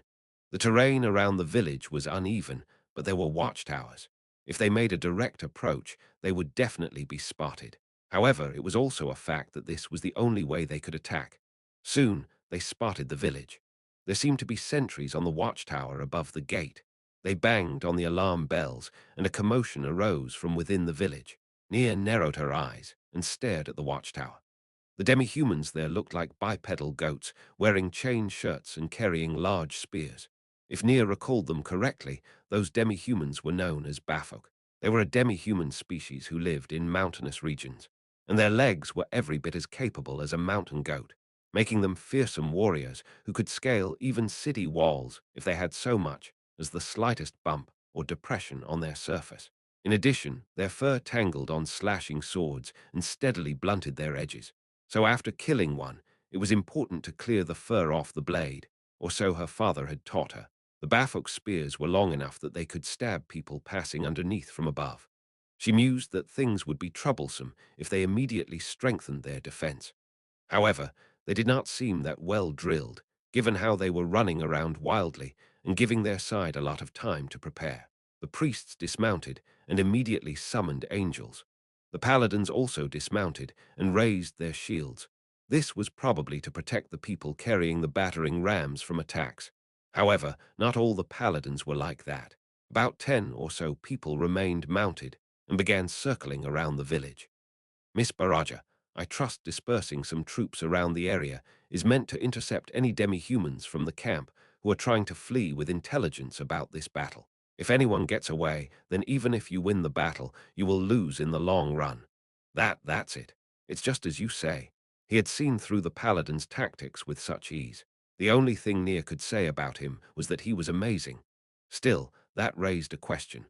The terrain around the village was uneven, but there were watchtowers. If they made a direct approach, they would definitely be spotted. However, it was also a fact that this was the only way they could attack. Soon, they spotted the village. There seemed to be sentries on the watchtower above the gate. They banged on the alarm bells, and a commotion arose from within the village. Nia narrowed her eyes and stared at the watchtower. The demi-humans there looked like bipedal goats, wearing chain shirts and carrying large spears. If Nia recalled them correctly, those demi-humans were known as Bafok. They were a demi-human species who lived in mountainous regions, and their legs were every bit as capable as a mountain goat, making them fearsome warriors who could scale even city walls if they had so much as the slightest bump or depression on their surface. In addition, their fur tangled on slashing swords and steadily blunted their edges. So after killing one, it was important to clear the fur off the blade, or so her father had taught her. The Bafok spears were long enough that they could stab people passing underneath from above. She mused that things would be troublesome if they immediately strengthened their defense. However, they did not seem that well drilled, given how they were running around wildly and giving their side a lot of time to prepare. The priests dismounted and immediately summoned angels. The paladins also dismounted and raised their shields. This was probably to protect the people carrying the battering rams from attacks. However, not all the paladins were like that. About 10 or so people remained mounted and began circling around the village. Miss Baraja, I trust dispersing some troops around the area is meant to intercept any demi-humans from the camp who are trying to flee with intelligence about this battle. If anyone gets away, then even if you win the battle, you will lose in the long run. That's it. It's just as you say. He had seen through the paladin's tactics with such ease. The only thing Nia could say about him was that he was amazing. Still, that raised a question.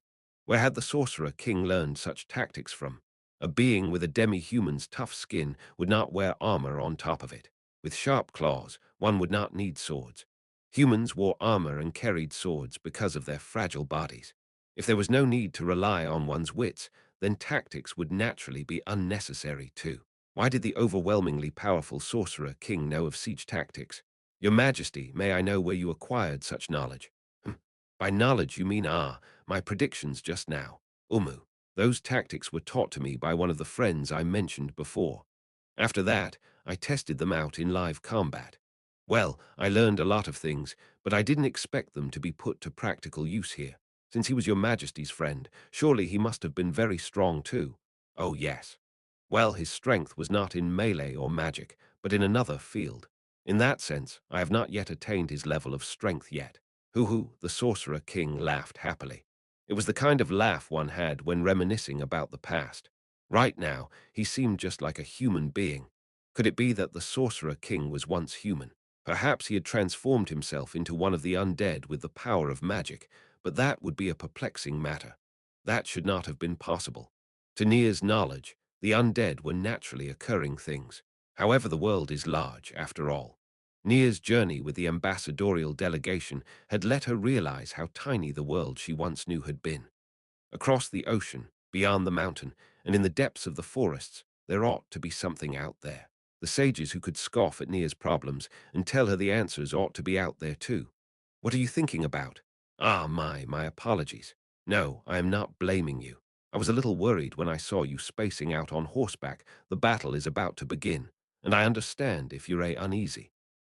Where had the Sorcerer King learned such tactics from? A being with a demi-human's tough skin would not wear armor on top of it. With sharp claws, one would not need swords. Humans wore armor and carried swords because of their fragile bodies. If there was no need to rely on one's wits, then tactics would naturally be unnecessary too. Why did the overwhelmingly powerful Sorcerer King know of siege tactics? Your Majesty, may I know where you acquired such knowledge? By knowledge you mean, my predictions just now. Umu. Those tactics were taught to me by one of the friends I mentioned before. After that, I tested them out in live combat. Well, I learned a lot of things, but I didn't expect them to be put to practical use here. Since he was your Majesty's friend, surely he must have been very strong too. Oh yes. Well, his strength was not in melee or magic, but in another field. In that sense, I have not yet attained his level of strength yet. Hoo-hoo, the Sorcerer King laughed happily. It was the kind of laugh one had when reminiscing about the past. Right now, he seemed just like a human being. Could it be that the Sorcerer King was once human? Perhaps he had transformed himself into one of the undead with the power of magic, but that would be a perplexing matter. That should not have been possible. To Nia's knowledge, the undead were naturally occurring things. However, the world is large, after all. Nia's journey with the ambassadorial delegation had let her realize how tiny the world she once knew had been. Across the ocean, beyond the mountain, and in the depths of the forests, there ought to be something out there. The sages who could scoff at Nia's problems and tell her the answers ought to be out there too. What are you thinking about? Ah, my apologies. No, I am not blaming you. I was a little worried when I saw you spacing out on horseback. The battle is about to begin, and I understand if you're uneasy.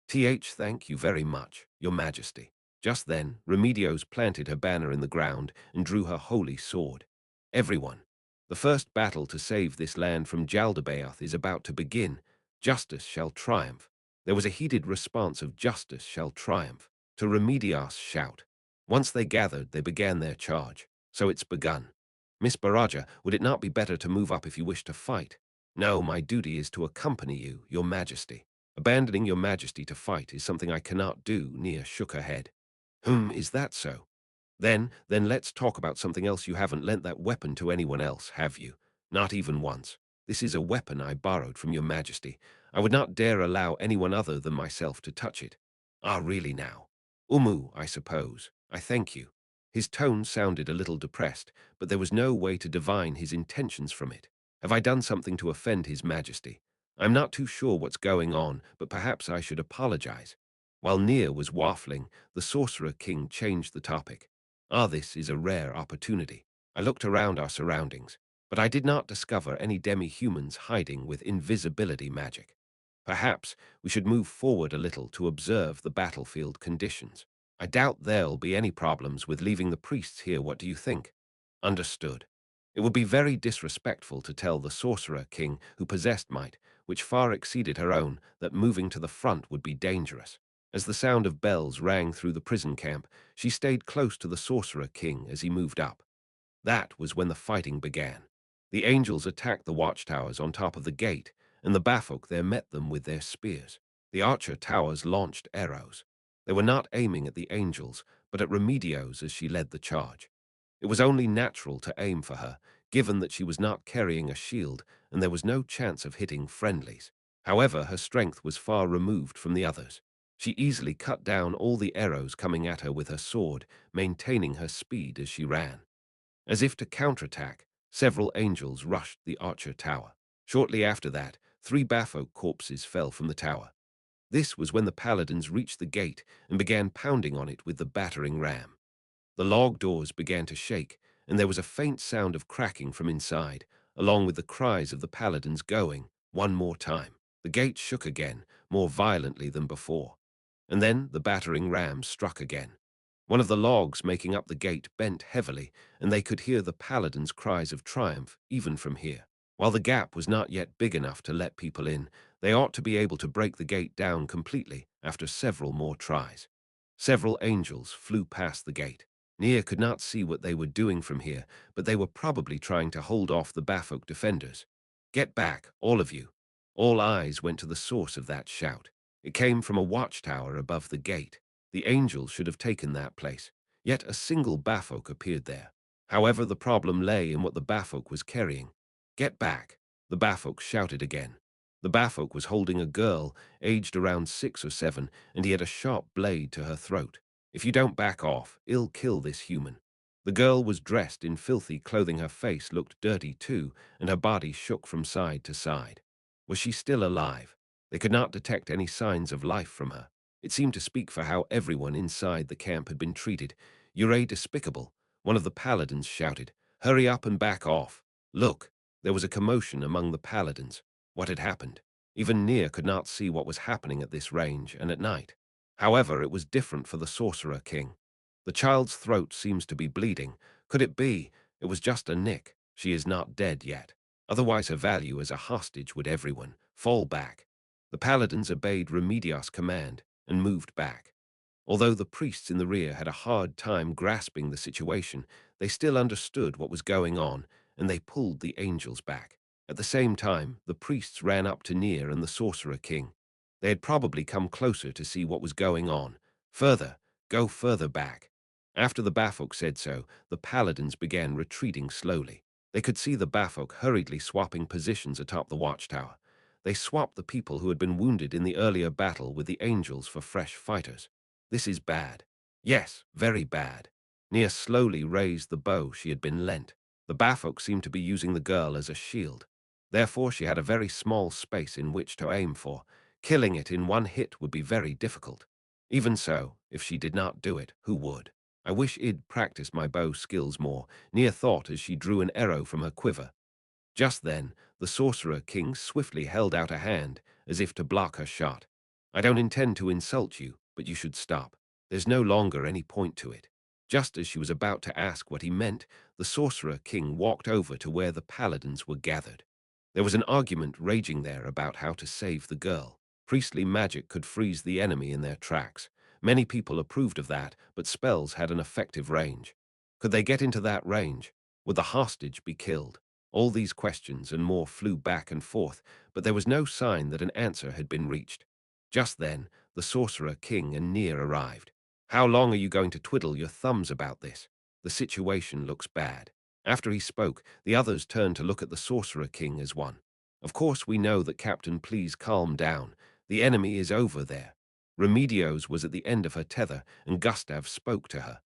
Thank you very much, Your Majesty. Just then, Remedios planted her banner in the ground and drew her holy sword. Everyone, the first battle to save this land from Jaldabaoth is about to begin. Justice shall triumph. There was a heated response of justice shall triumph to Remedios' shout. Once they gathered, they began their charge. So it's begun. Miss Baraja, would it not be better to move up if you wish to fight? No, my duty is to accompany you, Your Majesty. Abandoning Your Majesty to fight is something I cannot do, Nia shook her head. Is that so? Then let's talk about something else. You haven't lent that weapon to anyone else, have you? Not even once. This is a weapon I borrowed from Your Majesty. I would not dare allow anyone other than myself to touch it. Ah, really now? I suppose. I thank you. His tone sounded a little depressed, but there was no way to divine his intentions from it. Have I done something to offend His Majesty? I'm not too sure what's going on, but perhaps I should apologize. While Nia was waffling, the Sorcerer King changed the topic. Ah, this is a rare opportunity. I looked around our surroundings, but I did not discover any demi-humans hiding with invisibility magic. Perhaps we should move forward a little to observe the battlefield conditions. I doubt there'll be any problems with leaving the priests here. What do you think? Understood. It would be very disrespectful to tell the Sorcerer King, who possessed might, which far exceeded her own, that moving to the front would be dangerous. As the sound of bells rang through the prison camp, she stayed close to the Sorcerer King as he moved up. That was when the fighting began. The angels attacked the watchtowers on top of the gate, and the Bafok there met them with their spears. The archer towers launched arrows. They were not aiming at the angels, but at Remedios as she led the charge. It was only natural to aim for her, given that she was not carrying a shield and there was no chance of hitting friendlies. However, her strength was far removed from the others. She easily cut down all the arrows coming at her with her sword, maintaining her speed as she ran. As if to counterattack, several angels rushed the archer tower. Shortly after that, 3 Bafok corpses fell from the tower. This was when the paladins reached the gate and began pounding on it with the battering ram. The log doors began to shake, and there was a faint sound of cracking from inside, along with the cries of the paladins going, one more time. The gate shook again, more violently than before. And then the battering ram struck again. One of the logs making up the gate bent heavily, and they could hear the paladins' cries of triumph, even from here. While the gap was not yet big enough to let people in, they ought to be able to break the gate down completely after several more tries. Several angels flew past the gate. Nia could not see what they were doing from here, but they were probably trying to hold off the Bafok defenders. Get back, all of you. All eyes went to the source of that shout. It came from a watchtower above the gate. The angels should have taken that place. Yet a single Bafok appeared there. However, the problem lay in what the Bafok was carrying. Get back, the Bafok shouted again. The Bafok was holding a girl, aged around 6 or 7, and he had a sharp blade to her throat. If you don't back off, I'll kill this human. The girl was dressed in filthy clothing. Her face looked dirty too, and her body shook from side to side. Was she still alive? They could not detect any signs of life from her. It seemed to speak for how everyone inside the camp had been treated. You're despicable, one of the paladins shouted. Hurry up and back off. Look, there was a commotion among the paladins. What had happened? Even Nia could not see what was happening at this range and at night. However, it was different for the Sorcerer King. The child's throat seems to be bleeding. Could it be? It was just a nick. She is not dead yet. Otherwise her value as a hostage would everyone fall back. The paladins obeyed Remedios' command and moved back. Although the priests in the rear had a hard time grasping the situation, they still understood what was going on, and they pulled the angels back. At the same time, the priests ran up to Nia and the Sorcerer King. They had probably come closer to see what was going on. Further, go further back. After the Bafok said so, the paladins began retreating slowly. They could see the Bafok hurriedly swapping positions atop the watchtower. They swapped the people who had been wounded in the earlier battle with the angels for fresh fighters. This is bad. Yes, very bad. Nia slowly raised the bow she had been lent. The Bafok seemed to be using the girl as a shield. Therefore, she had a very small space in which to aim for. Killing it in one hit would be very difficult. Even so, if she did not do it, who would? I wish I'd practiced my bow skills more, Nia thought as she drew an arrow from her quiver. Just then, the Sorcerer King swiftly held out a hand, as if to block her shot. I don't intend to insult you, but you should stop. There's no longer any point to it. Just as she was about to ask what he meant, the Sorcerer King walked over to where the paladins were gathered. There was an argument raging there about how to save the girl. Priestly magic could freeze the enemy in their tracks. Many people approved of that, but spells had an effective range. Could they get into that range? Would the hostage be killed? All these questions and more flew back and forth, but there was no sign that an answer had been reached. Just then, the Sorcerer King and Nia arrived. How long are you going to twiddle your thumbs about this? The situation looks bad. After he spoke, the others turned to look at the Sorcerer King as one. Of course we know that, Captain, please calm down. The enemy is over there. Remedios was at the end of her tether, and Gustav spoke to her.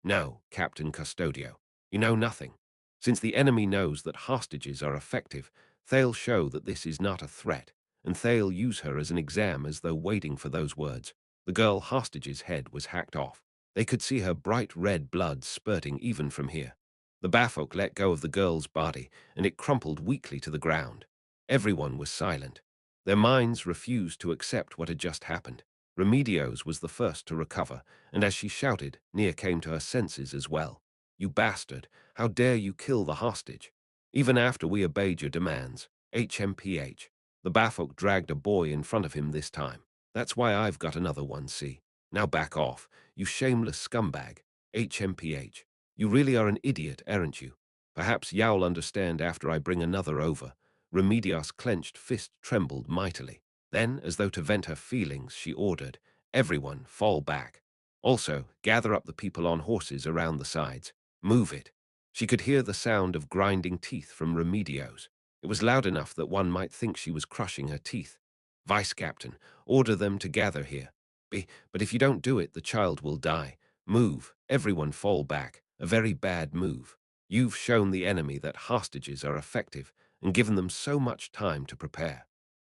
No, Captain Custodio, you know nothing. Since the enemy knows that hostages are effective, they'll show that this is not a threat, and they'll use her as an exam as though waiting for those words. The girl hostage's head was hacked off. They could see her bright red blood spurting even from here. The Bafok let go of the girl's body, and it crumpled weakly to the ground. Everyone was silent. Their minds refused to accept what had just happened. Remedios was the first to recover, and as she shouted, Nia came to her senses as well. You bastard, how dare you kill the hostage? Even after we obeyed your demands, HMPH. The Bafok dragged a boy in front of him this time. That's why I've got another one, see? Now back off, you shameless scumbag. HMPH. You really are an idiot, aren't you? Perhaps you'll understand after I bring another over. Remedios' clenched fist trembled mightily. Then, as though to vent her feelings, she ordered, everyone fall back. Also, gather up the people on horses around the sides. Move it. She could hear the sound of grinding teeth from Remedios. It was loud enough that one might think she was crushing her teeth. Vice Captain, order them to gather here. But if you don't do it, the child will die. Move, everyone fall back. A very bad move. You've shown the enemy that hostages are effective and given them so much time to prepare.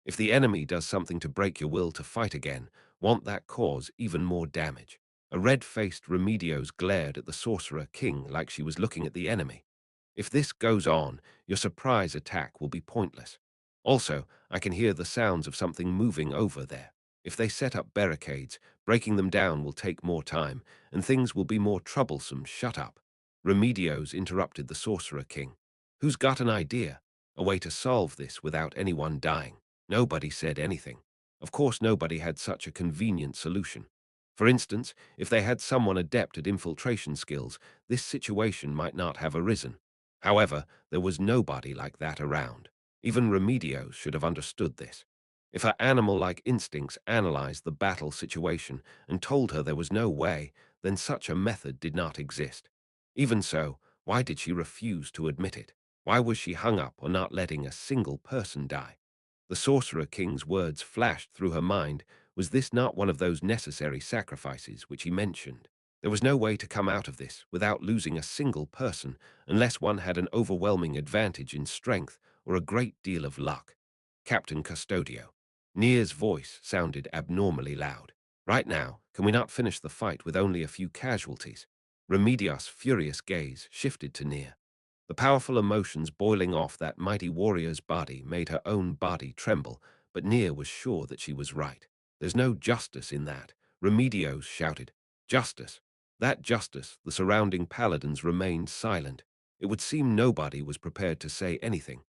If the enemy does something to break your will to fight again, won't that cause even more damage? A red-faced Remedios glared at the Sorcerer King like she was looking at the enemy. If this goes on, your surprise attack will be pointless. Also, I can hear the sounds of something moving over there. If they set up barricades, breaking them down will take more time, and things will be more troublesome. Shut up. Remedios interrupted the Sorcerer King. Who's got an idea? A way to solve this without anyone dying? Nobody said anything. Of course, nobody had such a convenient solution. For instance, if they had someone adept at infiltration skills, this situation might not have arisen. However, there was nobody like that around. Even Remedios should have understood this. If her animal-like instincts analyzed the battle situation and told her there was no way, then such a method did not exist. Even so, why did she refuse to admit it? Why was she hung up on not letting a single person die? The Sorcerer King's words flashed through her mind. Was this not one of those necessary sacrifices which he mentioned? There was no way to come out of this without losing a single person, unless one had an overwhelming advantage in strength or a great deal of luck. Captain Custodio. Nia's voice sounded abnormally loud. Right now, can we not finish the fight with only a few casualties? Remedios' furious gaze shifted to Nia. The powerful emotions boiling off that mighty warrior's body made her own body tremble, but Nia was sure that she was right. There's no justice in that. Remedios shouted, Justice! That justice, the surrounding paladins remained silent. It would seem nobody was prepared to say anything.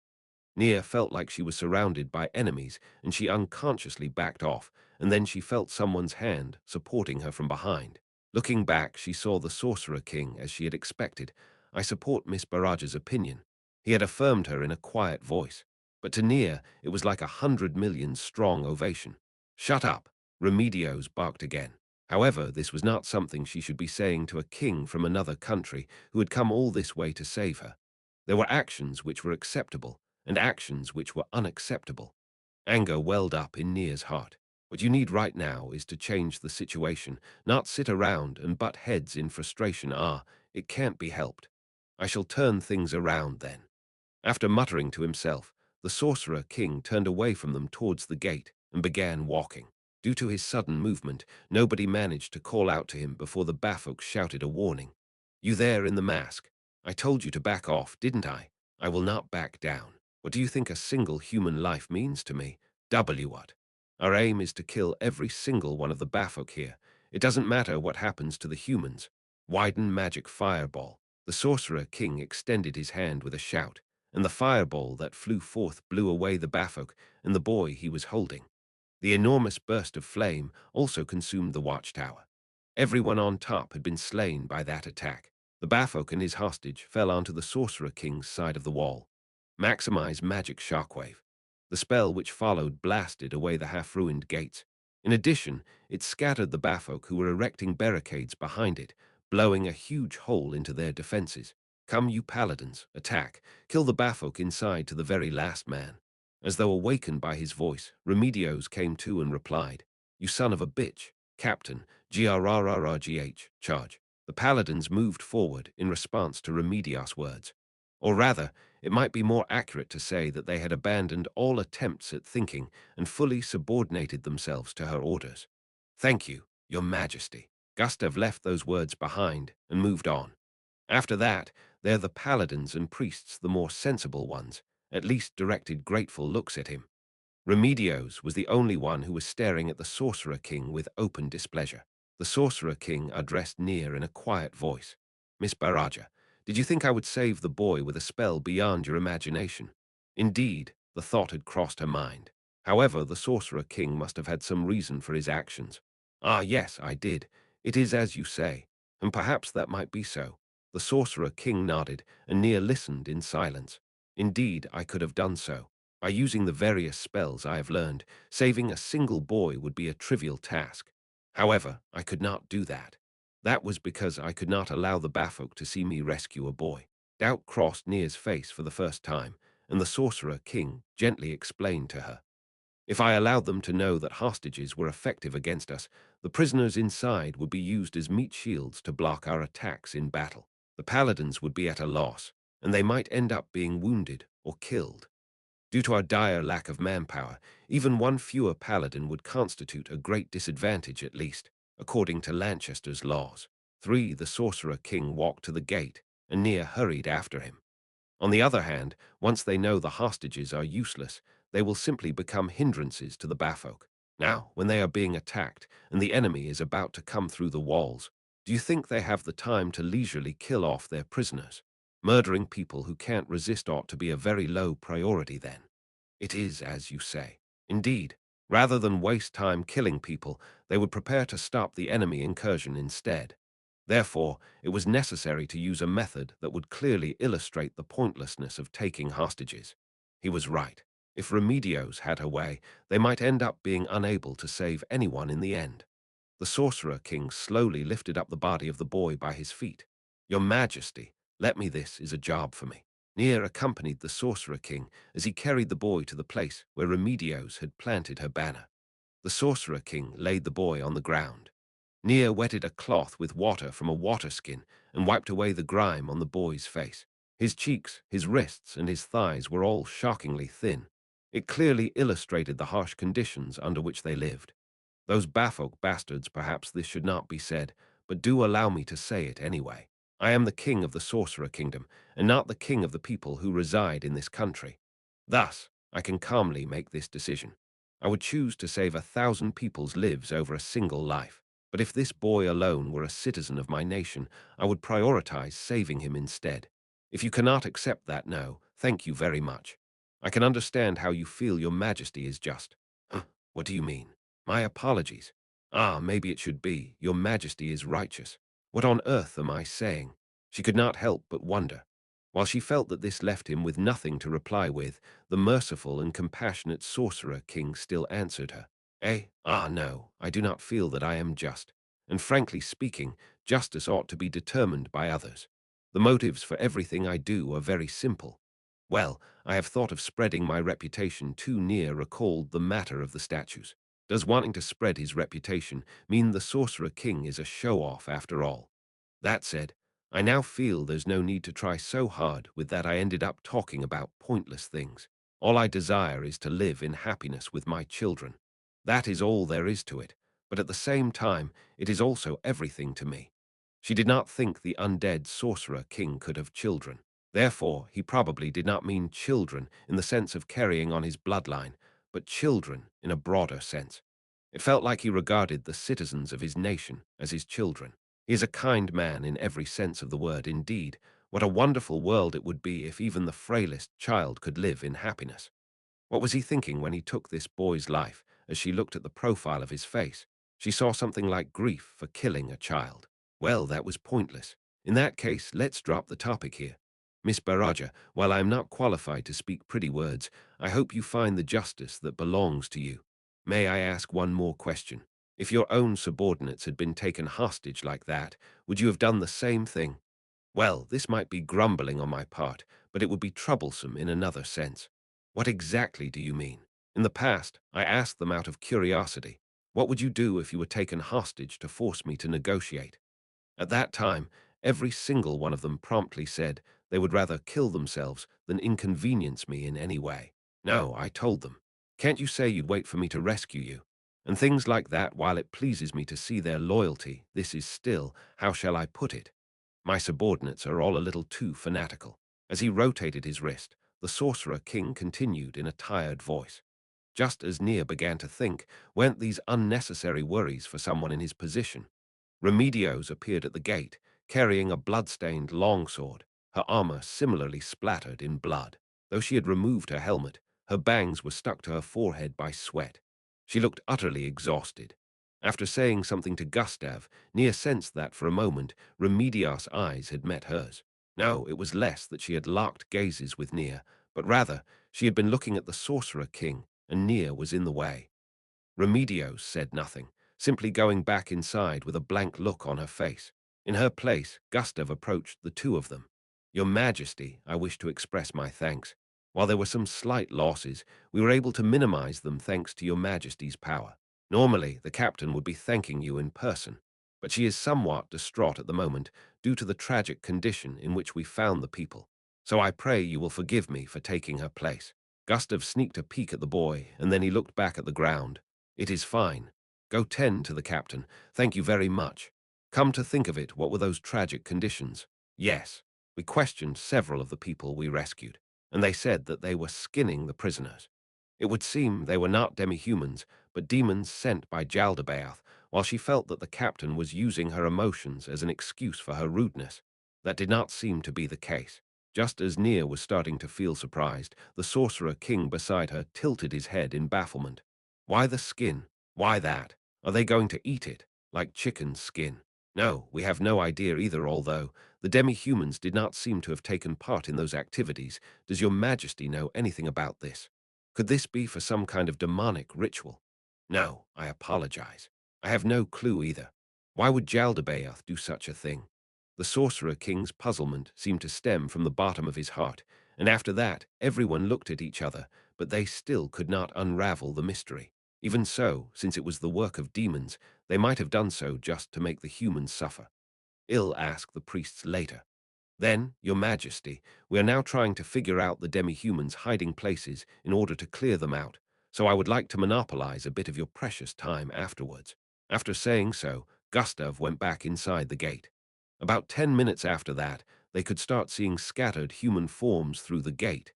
Nia felt like she was surrounded by enemies, and she unconsciously backed off, and then she felt someone's hand supporting her from behind. Looking back, she saw the Sorcerer King as she had expected. I support Miss Barrage's opinion. He had affirmed her in a quiet voice. But to Nia, it was like 100 million strong ovation. Shut up! Remedios barked again. However, this was not something she should be saying to a king from another country who had come all this way to save her. There were actions which were acceptable, and actions which were unacceptable. Anger welled up in Nia's heart. What you need right now is to change the situation, not sit around and butt heads in frustration. It can't be helped. I shall turn things around then." After muttering to himself, the Sorcerer King turned away from them towards the gate and began walking. Due to his sudden movement, nobody managed to call out to him before the Bafok shouted a warning. "You there in the mask? I told you to back off, didn't I? I will not back down. What do you think a single human life means to me? What? Our aim is to kill every single one of the Bafok here. It doesn't matter what happens to the humans. Widen magic fireball." The Sorcerer King extended his hand with a shout, and the fireball that flew forth blew away the Bafok and the boy he was holding. The enormous burst of flame also consumed the watchtower. Everyone on top had been slain by that attack. The Bafok and his hostage fell onto the Sorcerer King's side of the wall. Maximize magic shockwave. The spell which followed blasted away the half-ruined gates. In addition, it scattered the Bafok who were erecting barricades behind it, blowing a huge hole into their defenses. "Come, you paladins, attack. Kill the Bafok inside to the very last man." As though awakened by his voice, Remedios came to and replied, "You son of a bitch, Captain, GRRRGH, charge." The paladins moved forward in response to Remedios' words. Or rather, it might be more accurate to say that they had abandoned all attempts at thinking and fully subordinated themselves to her orders. "Thank you, Your Majesty." Gustav left those words behind and moved on. After that, they're the paladins and priests, the more sensible ones, at least directed grateful looks at him. Remedios was the only one who was staring at the Sorcerer King with open displeasure. The Sorcerer King addressed Nia in a quiet voice. "Miss Baraja, did you think I would save the boy with a spell beyond your imagination?" Indeed, the thought had crossed her mind. However, the Sorcerer King must have had some reason for his actions. "Ah, yes, I did. It is as you say, and perhaps that might be so." The Sorcerer King nodded, and Nia listened in silence. "Indeed, I could have done so. By using the various spells I have learned, saving a single boy would be a trivial task. However, I could not do that. That was because I could not allow the Bafok to see me rescue a boy." Doubt crossed Nia's face for the first time, and the Sorcerer King gently explained to her. "If I allowed them to know that hostages were effective against us, the prisoners inside would be used as meat shields to block our attacks in battle. The paladins would be at a loss, and they might end up being wounded or killed. Due to our dire lack of manpower, even one fewer paladin would constitute a great disadvantage at least, according to Lanchester's laws." 3. The Sorcerer King walked to the gate, and Nia hurried after him. On the other hand, once they know the hostages are useless, they will simply become hindrances to the Bafok. Now, when they are being attacked and the enemy is about to come through the walls, do you think they have the time to leisurely kill off their prisoners? Murdering people who can't resist ought to be a very low priority then. It is as you say. Indeed, rather than waste time killing people, they would prepare to stop the enemy incursion instead. Therefore, it was necessary to use a method that would clearly illustrate the pointlessness of taking hostages. He was right. If Remedios had her way, they might end up being unable to save anyone in the end. The Sorcerer King slowly lifted up the body of the boy by his feet. "Your Majesty, let me, this is a job for me." Nia accompanied the Sorcerer King as he carried the boy to the place where Remedios had planted her banner. The Sorcerer King laid the boy on the ground. Nia wetted a cloth with water from a water skin and wiped away the grime on the boy's face. His cheeks, his wrists, and his thighs were all shockingly thin. It clearly illustrated the harsh conditions under which they lived. Those Bafok bastards, perhaps this should not be said, but do allow me to say it anyway. I am the king of the Sorcerer Kingdom, and not the king of the people who reside in this country. Thus, I can calmly make this decision. I would choose to save 1,000 people's lives over a single life. But if this boy alone were a citizen of my nation, I would prioritize saving him instead. If you cannot accept that, no, thank you very much. I can understand how you feel. Your Majesty is just. Huh, what do you mean? My apologies. Ah, maybe it should be, Your Majesty is righteous. What on earth am I saying? She could not help but wonder. While she felt that this left him with nothing to reply with, the merciful and compassionate Sorcerer King still answered her. No, I do not feel that I am just. And frankly speaking, justice ought to be determined by others. The motives for everything I do are very simple. Well, I have thought of spreading my reputation. Too near recalled the matter of the statues. Does wanting to spread his reputation mean the Sorcerer King is a show-off after all? That said, I now feel there's no need to try so hard with that I ended up talking about pointless things. All I desire is to live in happiness with my children. That is all there is to it, but at the same time, it is also everything to me. She did not think the undead sorcerer king could have children. Therefore, he probably did not mean children in the sense of carrying on his bloodline, but children in a broader sense. It felt like he regarded the citizens of his nation as his children. He is a kind man in every sense of the word indeed. What a wonderful world it would be if even the frailest child could live in happiness. What was he thinking when he took this boy's life? As she looked at the profile of his face, she saw something like grief for killing a child. Well, that was pointless. In that case, let's drop the topic here. Miss Baraja, while I am not qualified to speak pretty words, I hope you find the justice that belongs to you. May I ask one more question? If your own subordinates had been taken hostage like that, would you have done the same thing? Well, this might be grumbling on my part, but it would be troublesome in another sense. What exactly do you mean? In the past, I asked them out of curiosity, what would you do if you were taken hostage to force me to negotiate? At that time, every single one of them promptly said they would rather kill themselves than inconvenience me in any way. No, I told them, can't you say you'd wait for me to rescue you? And things like that. While it pleases me to see their loyalty, this is still, how shall I put it? My subordinates are all a little too fanatical. As he rotated his wrist, the sorcerer king continued in a tired voice. Just as Nia began to think, weren't these unnecessary worries for someone in his position? Remedios appeared at the gate, carrying a blood-stained longsword, her armor similarly splattered in blood. Though she had removed her helmet, her bangs were stuck to her forehead by sweat. She looked utterly exhausted. After saying something to Gustav, Nia sensed that for a moment Remedios' eyes had met hers. No, it was less that she had locked gazes with Nia, but rather she had been looking at the sorcerer king, and Nia was in the way. Remedios said nothing, simply going back inside with a blank look on her face. In her place, Gustav approached the two of them. Your Majesty, I wish to express my thanks. While there were some slight losses, we were able to minimize them thanks to your Majesty's power. Normally, the captain would be thanking you in person, but she is somewhat distraught at the moment due to the tragic condition in which we found the people. So I pray you will forgive me for taking her place. Gustav sneaked a peek at the boy, and then he looked back at the ground. It is fine. Go tend to the captain. Thank you very much. Come to think of it, what were those tragic conditions? Yes, we questioned several of the people we rescued, and they said that they were skinning the prisoners. It would seem they were not demi-humans, but demons sent by Jaldabaoth, while she felt that the captain was using her emotions as an excuse for her rudeness. That did not seem to be the case. Just as Nia was starting to feel surprised, the sorcerer king beside her tilted his head in bafflement. Why the skin? Why that? Are they going to eat it, like chicken's skin? No, we have no idea either, although the demi-humans did not seem to have taken part in those activities. Does your Majesty know anything about this? Could this be for some kind of demonic ritual? No, I apologize. I have no clue either. Why would Jaldabaoth do such a thing? The sorcerer king's puzzlement seemed to stem from the bottom of his heart, and after that everyone looked at each other, but they still could not unravel the mystery. Even so, since it was the work of demons, they might have done so just to make the humans suffer. Ill asked the priests later. Then, Your Majesty, we are now trying to figure out the demi-humans' hiding places in order to clear them out, so I would like to monopolize a bit of your precious time afterwards. After saying so, Gustav went back inside the gate. About 10 minutes after that, they could start seeing scattered human forms through the gate.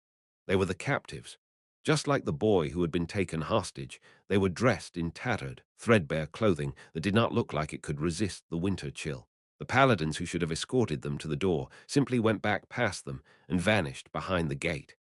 They were the captives. Just like the boy who had been taken hostage, they were dressed in tattered, threadbare clothing that did not look like it could resist the winter chill. The paladins who should have escorted them to the door simply went back past them and vanished behind the gate.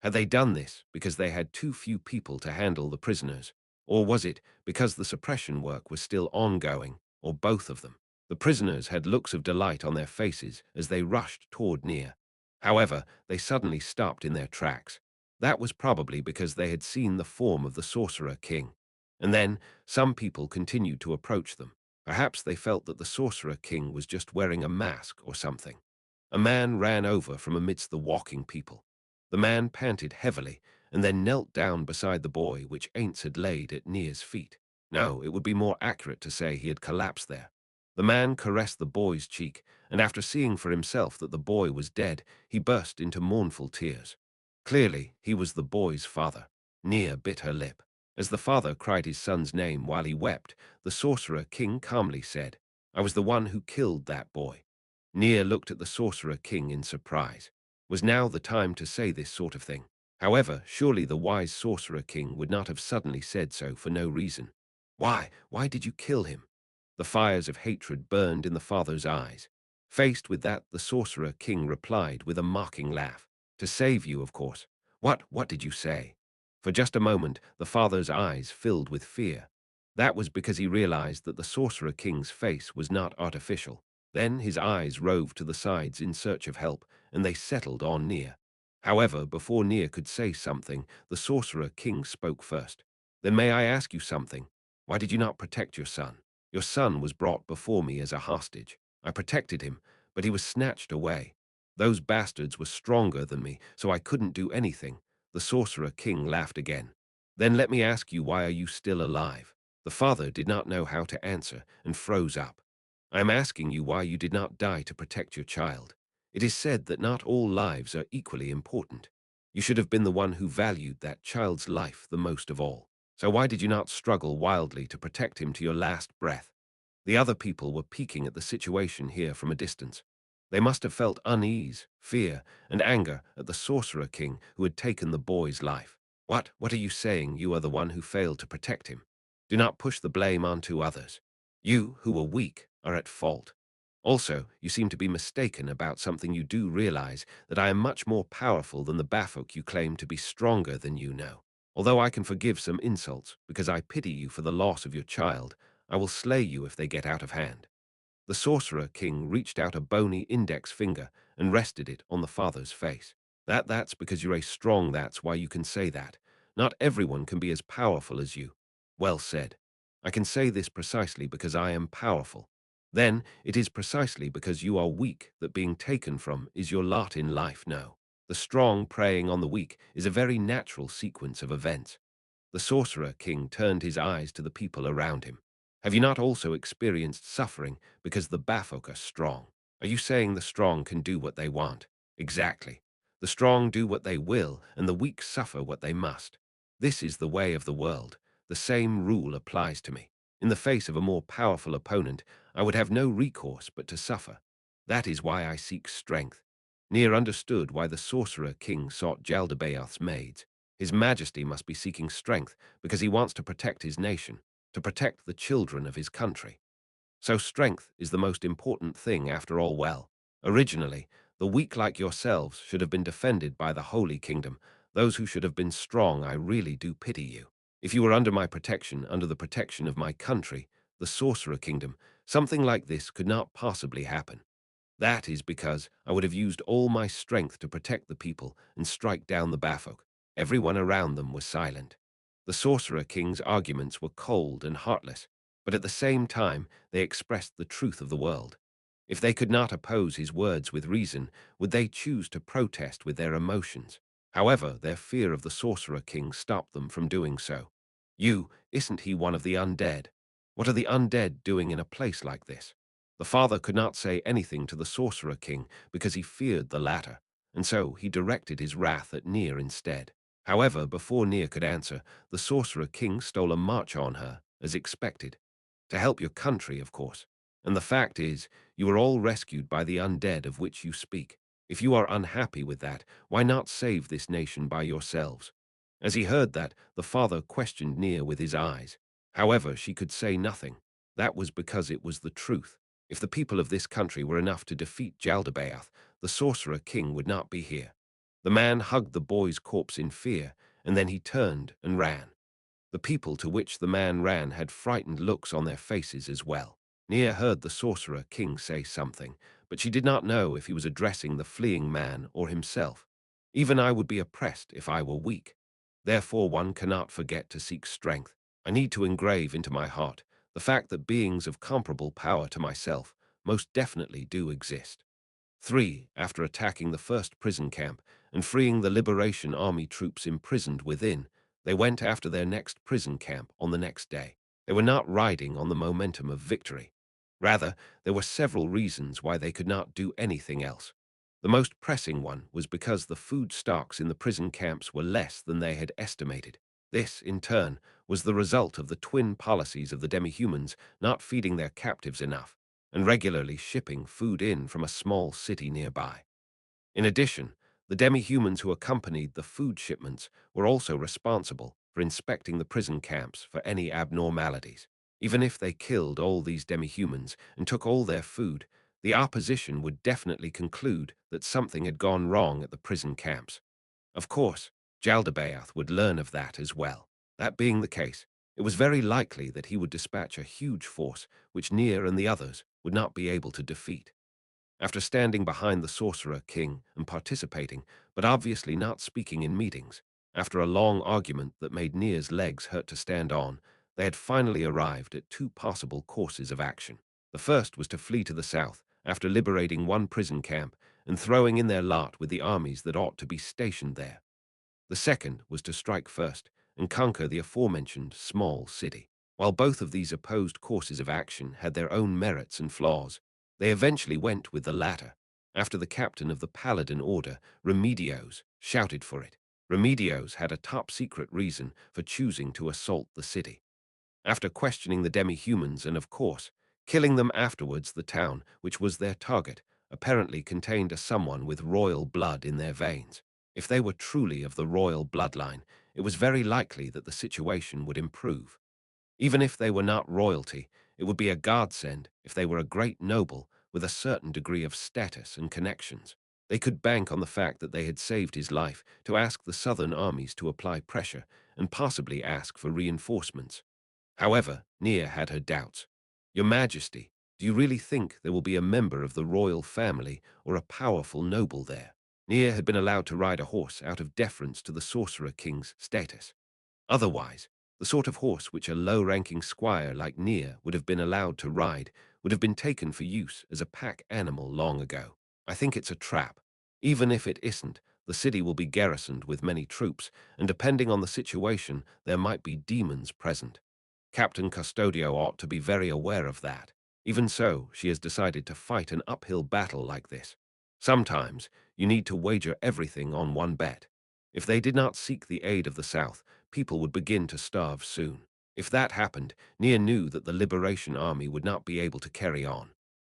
Had they done this because they had too few people to handle the prisoners? Or was it because the suppression work was still ongoing, or both of them? The prisoners had looks of delight on their faces as they rushed toward Nia. However, they suddenly stopped in their tracks. That was probably because they had seen the form of the sorcerer king. And then some people continued to approach them. Perhaps they felt that the sorcerer king was just wearing a mask or something. A man ran over from amidst the walking people. The man panted heavily and then knelt down beside the boy which Ainz had laid at Nia's feet. No, it would be more accurate to say he had collapsed there. The man caressed the boy's cheek, and after seeing for himself that the boy was dead, he burst into mournful tears. Clearly, he was the boy's father. Nia bit her lip. As the father cried his son's name while he wept, the sorcerer king calmly said, "I was the one who killed that boy." Nia looked at the sorcerer king in surprise. Was now the time to say this sort of thing? However, surely the wise sorcerer king would not have suddenly said so for no reason. Why? Why did you kill him? The fires of hatred burned in the father's eyes. Faced with that, the sorcerer king replied with a mocking laugh. To save you, of course. What did you say? For just a moment, the father's eyes filled with fear. That was because he realized that the sorcerer king's face was not artificial. Then his eyes roved to the sides in search of help, and they settled on Nia. However, before Nia could say something, the sorcerer king spoke first. Then may I ask you something? Why did you not protect your son? Your son was brought before me as a hostage. I protected him, but he was snatched away. Those bastards were stronger than me, so I couldn't do anything. The sorcerer king laughed again. Then let me ask you, why are you still alive? The father did not know how to answer and froze up. I am asking you why you did not die to protect your child. It is said that not all lives are equally important. You should have been the one who valued that child's life the most of all. So why did you not struggle wildly to protect him to your last breath? The other people were peeking at the situation here from a distance. They must have felt unease, fear, and anger at the sorcerer king who had taken the boy's life. What are you saying? You are the one who failed to protect him. Do not push the blame onto others. You, who were weak, are at fault. Also, you seem to be mistaken about something. You do realize that I am much more powerful than the Bafok you claim to be stronger than you know. Although I can forgive some insults because I pity you for the loss of your child, I will slay you if they get out of hand. The sorcerer king reached out a bony index finger and rested it on the father's face. That's because you're a strong, that's why you can say that. Not everyone can be as powerful as you. Well said. I can say this precisely because I am powerful. Then it is precisely because you are weak that being taken from is your lot in life. No. The strong preying on the weak is a very natural sequence of events. The sorcerer king turned his eyes to the people around him. Have you not also experienced suffering because the Bafok are strong? Are you saying the strong can do what they want? Exactly. The strong do what they will, and the weak suffer what they must. This is the way of the world. The same rule applies to me. In the face of a more powerful opponent, I would have no recourse but to suffer. That is why I seek strength. Nier understood why the sorcerer king sought Jaldabaoth's maids. His Majesty must be seeking strength because he wants to protect his nation, to protect the children of his country. So strength is the most important thing after all. Well, originally, the weak like yourselves should have been defended by the Holy Kingdom. Those who should have been strong, I really do pity you. If you were under my protection, under the protection of my country, the Sorcerer Kingdom, something like this could not possibly happen. That is because I would have used all my strength to protect the people and strike down the Bafok. Everyone around them was silent. The Sorcerer King's arguments were cold and heartless, but at the same time they expressed the truth of the world. If they could not oppose his words with reason, would they choose to protest with their emotions? However, their fear of the Sorcerer King stopped them from doing so. Isn't he one of the undead? What are the undead doing in a place like this? The father could not say anything to the Sorcerer King because he feared the latter, and so he directed his wrath at Nier instead. However, before Nier could answer, the Sorcerer King stole a march on her, as expected. To help your country, of course. And the fact is, you were all rescued by the undead of which you speak. If you are unhappy with that, why not save this nation by yourselves? As he heard that, the father questioned Nier with his eyes. However, she could say nothing. That was because it was the truth. If the people of this country were enough to defeat Jaldabaoth, the Sorcerer King would not be here. The man hugged the boy's corpse in fear, and then he turned and ran. The people to which the man ran had frightened looks on their faces as well. Nia heard the Sorcerer King say something, but she did not know if he was addressing the fleeing man or himself. Even I would be oppressed if I were weak. Therefore one cannot forget to seek strength. I need to engrave into my heart the fact that beings of comparable power to myself most definitely do exist. 3. After attacking the first prison camp and freeing the Liberation Army troops imprisoned within, they went after their next prison camp on the next day. They were not riding on the momentum of victory. Rather, there were several reasons why they could not do anything else. The most pressing one was because the food stocks in the prison camps were less than they had estimated. This, in turn, was the result of the twin policies of the demi-humans not feeding their captives enough and regularly shipping food in from a small city nearby. In addition, the demi-humans who accompanied the food shipments were also responsible for inspecting the prison camps for any abnormalities. Even if they killed all these demi-humans and took all their food, the opposition would definitely conclude that something had gone wrong at the prison camps. Of course, Jaldabaoth would learn of that as well. That being the case, it was very likely that he would dispatch a huge force which Nier and the others would not be able to defeat. After standing behind the Sorcerer King and participating, but obviously not speaking in meetings, after a long argument that made Nier's legs hurt to stand on, they had finally arrived at two possible courses of action. The first was to flee to the south, after liberating one prison camp and throwing in their lot with the armies that ought to be stationed there. The second was to strike first and conquer the aforementioned small city. While both of these opposed courses of action had their own merits and flaws, they eventually went with the latter, after the captain of the Paladin Order, Remedios, shouted for it. Remedios had a top-secret reason for choosing to assault the city. After questioning the demi-humans and, of course, killing them afterwards, the town, which was their target, apparently contained someone with royal blood in their veins. If they were truly of the royal bloodline, it was very likely that the situation would improve. Even if they were not royalty, it would be a godsend if they were a great noble with a certain degree of status and connections. They could bank on the fact that they had saved his life to ask the southern armies to apply pressure and possibly ask for reinforcements. However, Nia had her doubts. Your Majesty, do you really think there will be a member of the royal family or a powerful noble there? Nia had been allowed to ride a horse out of deference to the Sorcerer King's status. Otherwise, the sort of horse which a low-ranking squire like Nia would have been allowed to ride would have been taken for use as a pack animal long ago. I think it's a trap. Even if it isn't, the city will be garrisoned with many troops, and depending on the situation, there might be demons present. Captain Custodio ought to be very aware of that. Even so, she has decided to fight an uphill battle like this. Sometimes, you need to wager everything on one bet. If they did not seek the aid of the South, people would begin to starve soon. If that happened, Nia knew that the Liberation Army would not be able to carry on.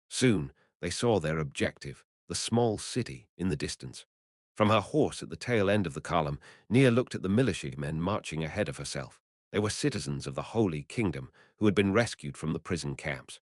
Soon, they saw their objective, the small city in the distance. From her horse at the tail end of the column, Nia looked at the militiamen marching ahead of herself. They were citizens of the Holy Kingdom who had been rescued from the prison camps.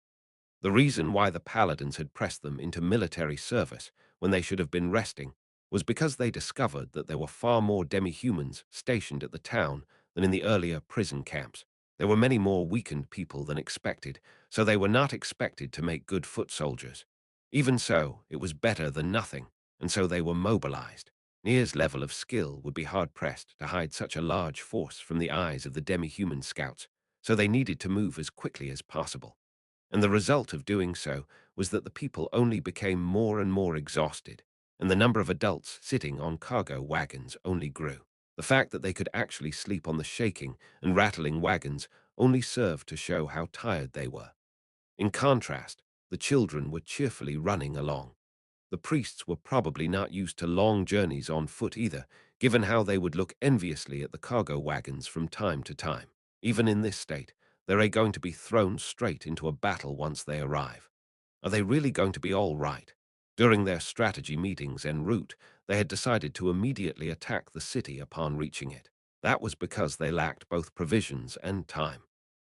The reason why the paladins had pressed them into military service when they should have been resting was because they discovered that there were far more demi-humans stationed at the town than in the earlier prison camps. There were many more weakened people than expected, so they were not expected to make good foot soldiers. Even so, it was better than nothing, and so they were mobilized. Nier's level of skill would be hard-pressed to hide such a large force from the eyes of the demi-human scouts, so they needed to move as quickly as possible. And the result of doing so was that the people only became more and more exhausted, and the number of adults sitting on cargo wagons only grew. The fact that they could actually sleep on the shaking and rattling wagons only served to show how tired they were. In contrast, the children were cheerfully running along. The priests were probably not used to long journeys on foot either, given how they would look enviously at the cargo wagons from time to time. Even in this state, they're going to be thrown straight into a battle once they arrive. Are they really going to be all right? During their strategy meetings en route, they had decided to immediately attack the city upon reaching it. That was because they lacked both provisions and time.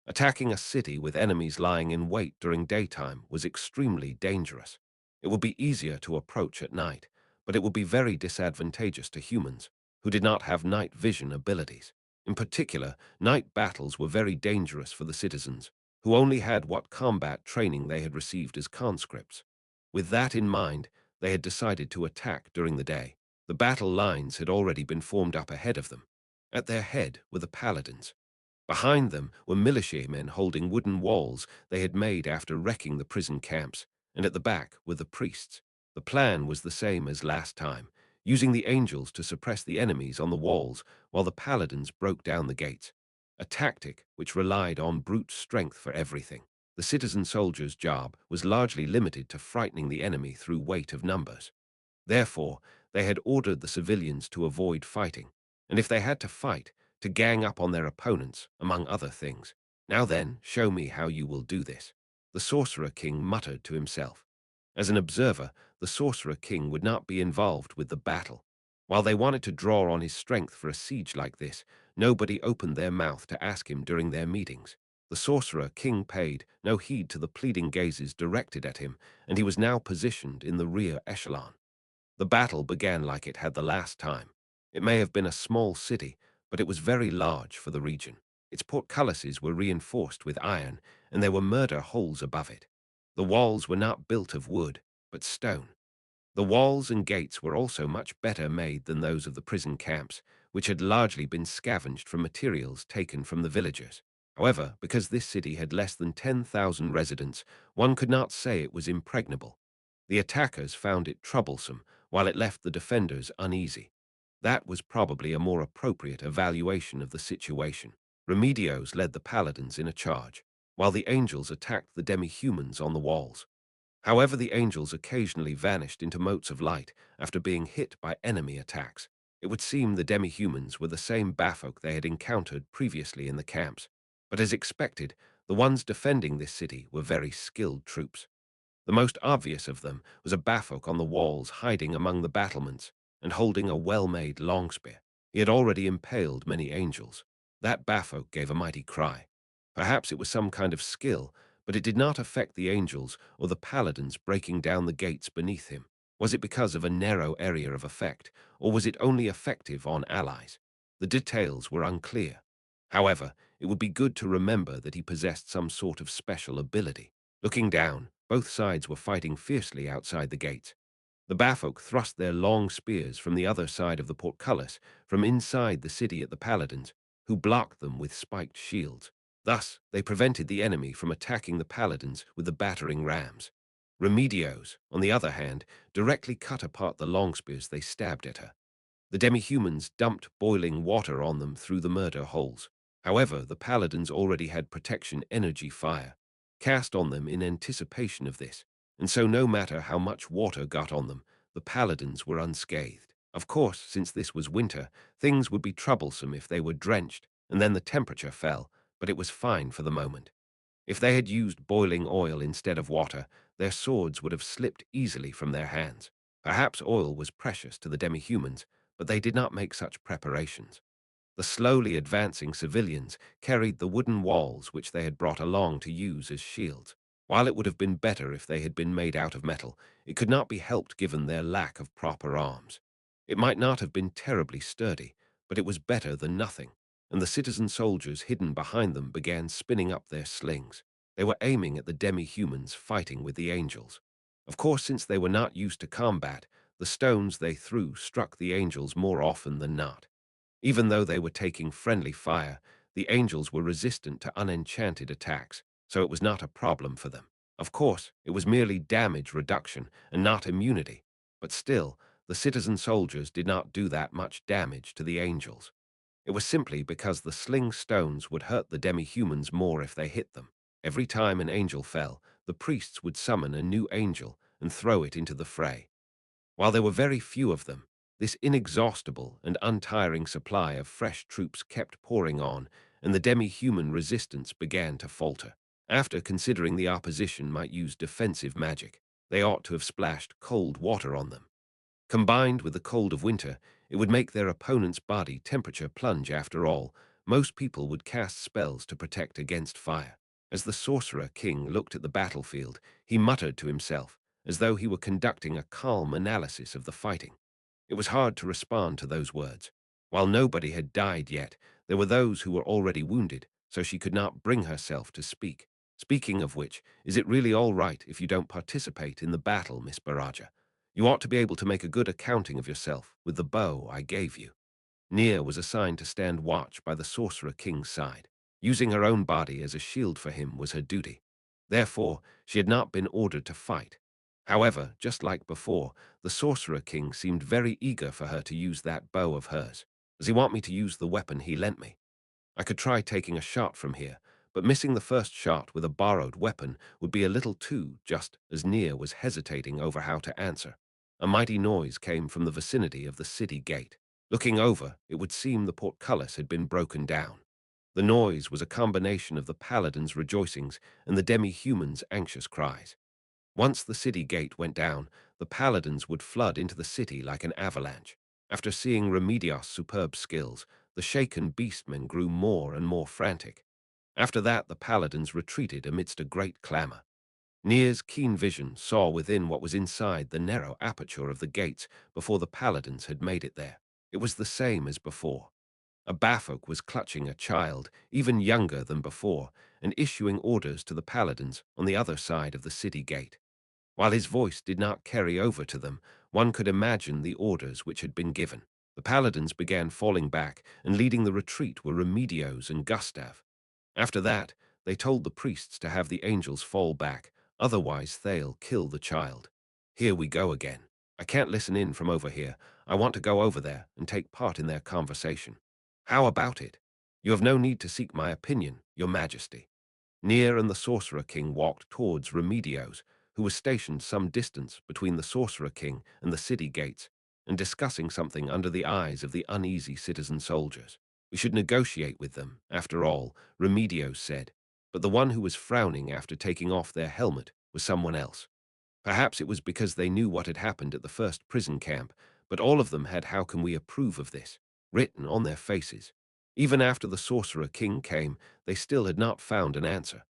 Attacking a city with enemies lying in wait during daytime was extremely dangerous. It would be easier to approach at night, but it would be very disadvantageous to humans who did not have night vision abilities. In particular, night battles were very dangerous for the citizens, who only had what combat training they had received as conscripts. With that in mind, they had decided to attack during the day. The battle lines had already been formed up ahead of them. At their head were the paladins. Behind them were militiamen holding wooden walls they had made after wrecking the prison camps, and at the back were the priests. The plan was the same as last time, using the angels to suppress the enemies on the walls while the paladins broke down the gates, a tactic which relied on brute strength for everything. The citizen soldier's job was largely limited to frightening the enemy through weight of numbers. Therefore, they had ordered the civilians to avoid fighting, and if they had to fight, to gang up on their opponents, among other things. Now then, show me how you will do this, the Sorcerer King muttered to himself. As an observer, the Sorcerer King would not be involved with the battle. While they wanted to draw on his strength for a siege like this, nobody opened their mouth to ask him during their meetings. The Sorcerer King paid no heed to the pleading gazes directed at him, and he was now positioned in the rear echelon. The battle began like it had the last time. It may have been a small city, but it was very large for the region. Its portcullises were reinforced with iron, and there were murder holes above it. The walls were not built of wood, but stone. The walls and gates were also much better made than those of the prison camps, which had largely been scavenged from materials taken from the villagers. However, because this city had less than 10,000 residents, one could not say it was impregnable. The attackers found it troublesome, while it left the defenders uneasy. That was probably a more appropriate evaluation of the situation. Remedios led the paladins in a charge, while the angels attacked the demi-humans on the walls. However, the angels occasionally vanished into motes of light after being hit by enemy attacks. It would seem the demi-humans were the same Bafolk they had encountered previously in the camps. But as expected, the ones defending this city were very skilled troops. The most obvious of them was a Bafolk on the walls hiding among the battlements and holding a well-made long spear. He had already impaled many angels. That Bafolk gave a mighty cry. Perhaps it was some kind of skill, but it did not affect the angels or the paladins breaking down the gates beneath him. Was it because of a narrow area of effect, or was it only effective on allies? The details were unclear. However, it would be good to remember that he possessed some sort of special ability. Looking down, both sides were fighting fiercely outside the gates. The Bafolk thrust their long spears from the other side of the portcullis, from inside the city at the paladins, who blocked them with spiked shields. Thus, they prevented the enemy from attacking the paladins with the battering rams. Remedios, on the other hand, directly cut apart the long spears they stabbed at her. The demi-humans dumped boiling water on them through the murder holes. However, the paladins already had protection energy fire cast on them in anticipation of this, and so no matter how much water got on them, the paladins were unscathed. Of course, since this was winter, things would be troublesome if they were drenched, and then the temperature fell, but it was fine for the moment. If they had used boiling oil instead of water, their swords would have slipped easily from their hands. Perhaps oil was precious to the demi-humans, but they did not make such preparations. The slowly advancing civilians carried the wooden walls which they had brought along to use as shields. While it would have been better if they had been made out of metal, it could not be helped given their lack of proper arms. It might not have been terribly sturdy, but it was better than nothing, and the citizen soldiers hidden behind them began spinning up their slings. They were aiming at the demi-humans fighting with the angels. Of course, since they were not used to combat, the stones they threw struck the angels more often than not. Even though they were taking friendly fire, the angels were resistant to unenchanted attacks, so it was not a problem for them. Of course, it was merely damage reduction and not immunity, but still, the citizen soldiers did not do that much damage to the angels. It was simply because the sling stones would hurt the demi-humans more if they hit them. Every time an angel fell, the priests would summon a new angel and throw it into the fray. While there were very few of them, this inexhaustible and untiring supply of fresh troops kept pouring on, and the demi-human resistance began to falter. After considering the opposition might use defensive magic, they ought to have splashed cold water on them. Combined with the cold of winter, it would make their opponent's body temperature plunge after all. Most people would cast spells to protect against fire. As the Sorcerer King looked at the battlefield, he muttered to himself, as though he were conducting a calm analysis of the fighting. It was hard to respond to those words. While nobody had died yet, there were those who were already wounded, so she could not bring herself to speak. Speaking of which, is it really all right if you don't participate in the battle, Miss Baraja? You ought to be able to make a good accounting of yourself with the bow I gave you. Nia was assigned to stand watch by the Sorcerer King's side. Using her own body as a shield for him was her duty. Therefore, she had not been ordered to fight. However, just like before, the Sorcerer King seemed very eager for her to use that bow of hers. Does he want me to use the weapon he lent me? I could try taking a shot from here, but missing the first shot with a borrowed weapon would be a little too, just as Nia was hesitating over how to answer. A mighty noise came from the vicinity of the city gate. Looking over, it would seem the portcullis had been broken down. The noise was a combination of the paladins' rejoicings and the demi-humans' anxious cries. Once the city gate went down, the paladins would flood into the city like an avalanche. After seeing Remedios' superb skills, the shaken beastmen grew more and more frantic. After that, the paladins retreated amidst a great clamor. Nia's keen vision saw within what was inside the narrow aperture of the gates before the paladins had made it there. It was the same as before. A Bafok was clutching a child, even younger than before, and issuing orders to the paladins on the other side of the city gate. While his voice did not carry over to them, one could imagine the orders which had been given. The paladins began falling back, and leading the retreat were Remedios and Gustav. After that, they told the priests to have the angels fall back, otherwise they'll kill the child. Here we go again. I can't listen in from over here. I want to go over there and take part in their conversation. How about it? You have no need to seek my opinion, your majesty. Nia and the Sorcerer King walked towards Remedios, who was stationed some distance between the Sorcerer King and the city gates, and discussing something under the eyes of the uneasy citizen soldiers. We should negotiate with them, after all, Remedios said, but the one who was frowning after taking off their helmet was someone else. Perhaps it was because they knew what had happened at the first prison camp, but all of them had "How can we approve of this?" written on their faces. Even after the Sorcerer King came, they still had not found an answer.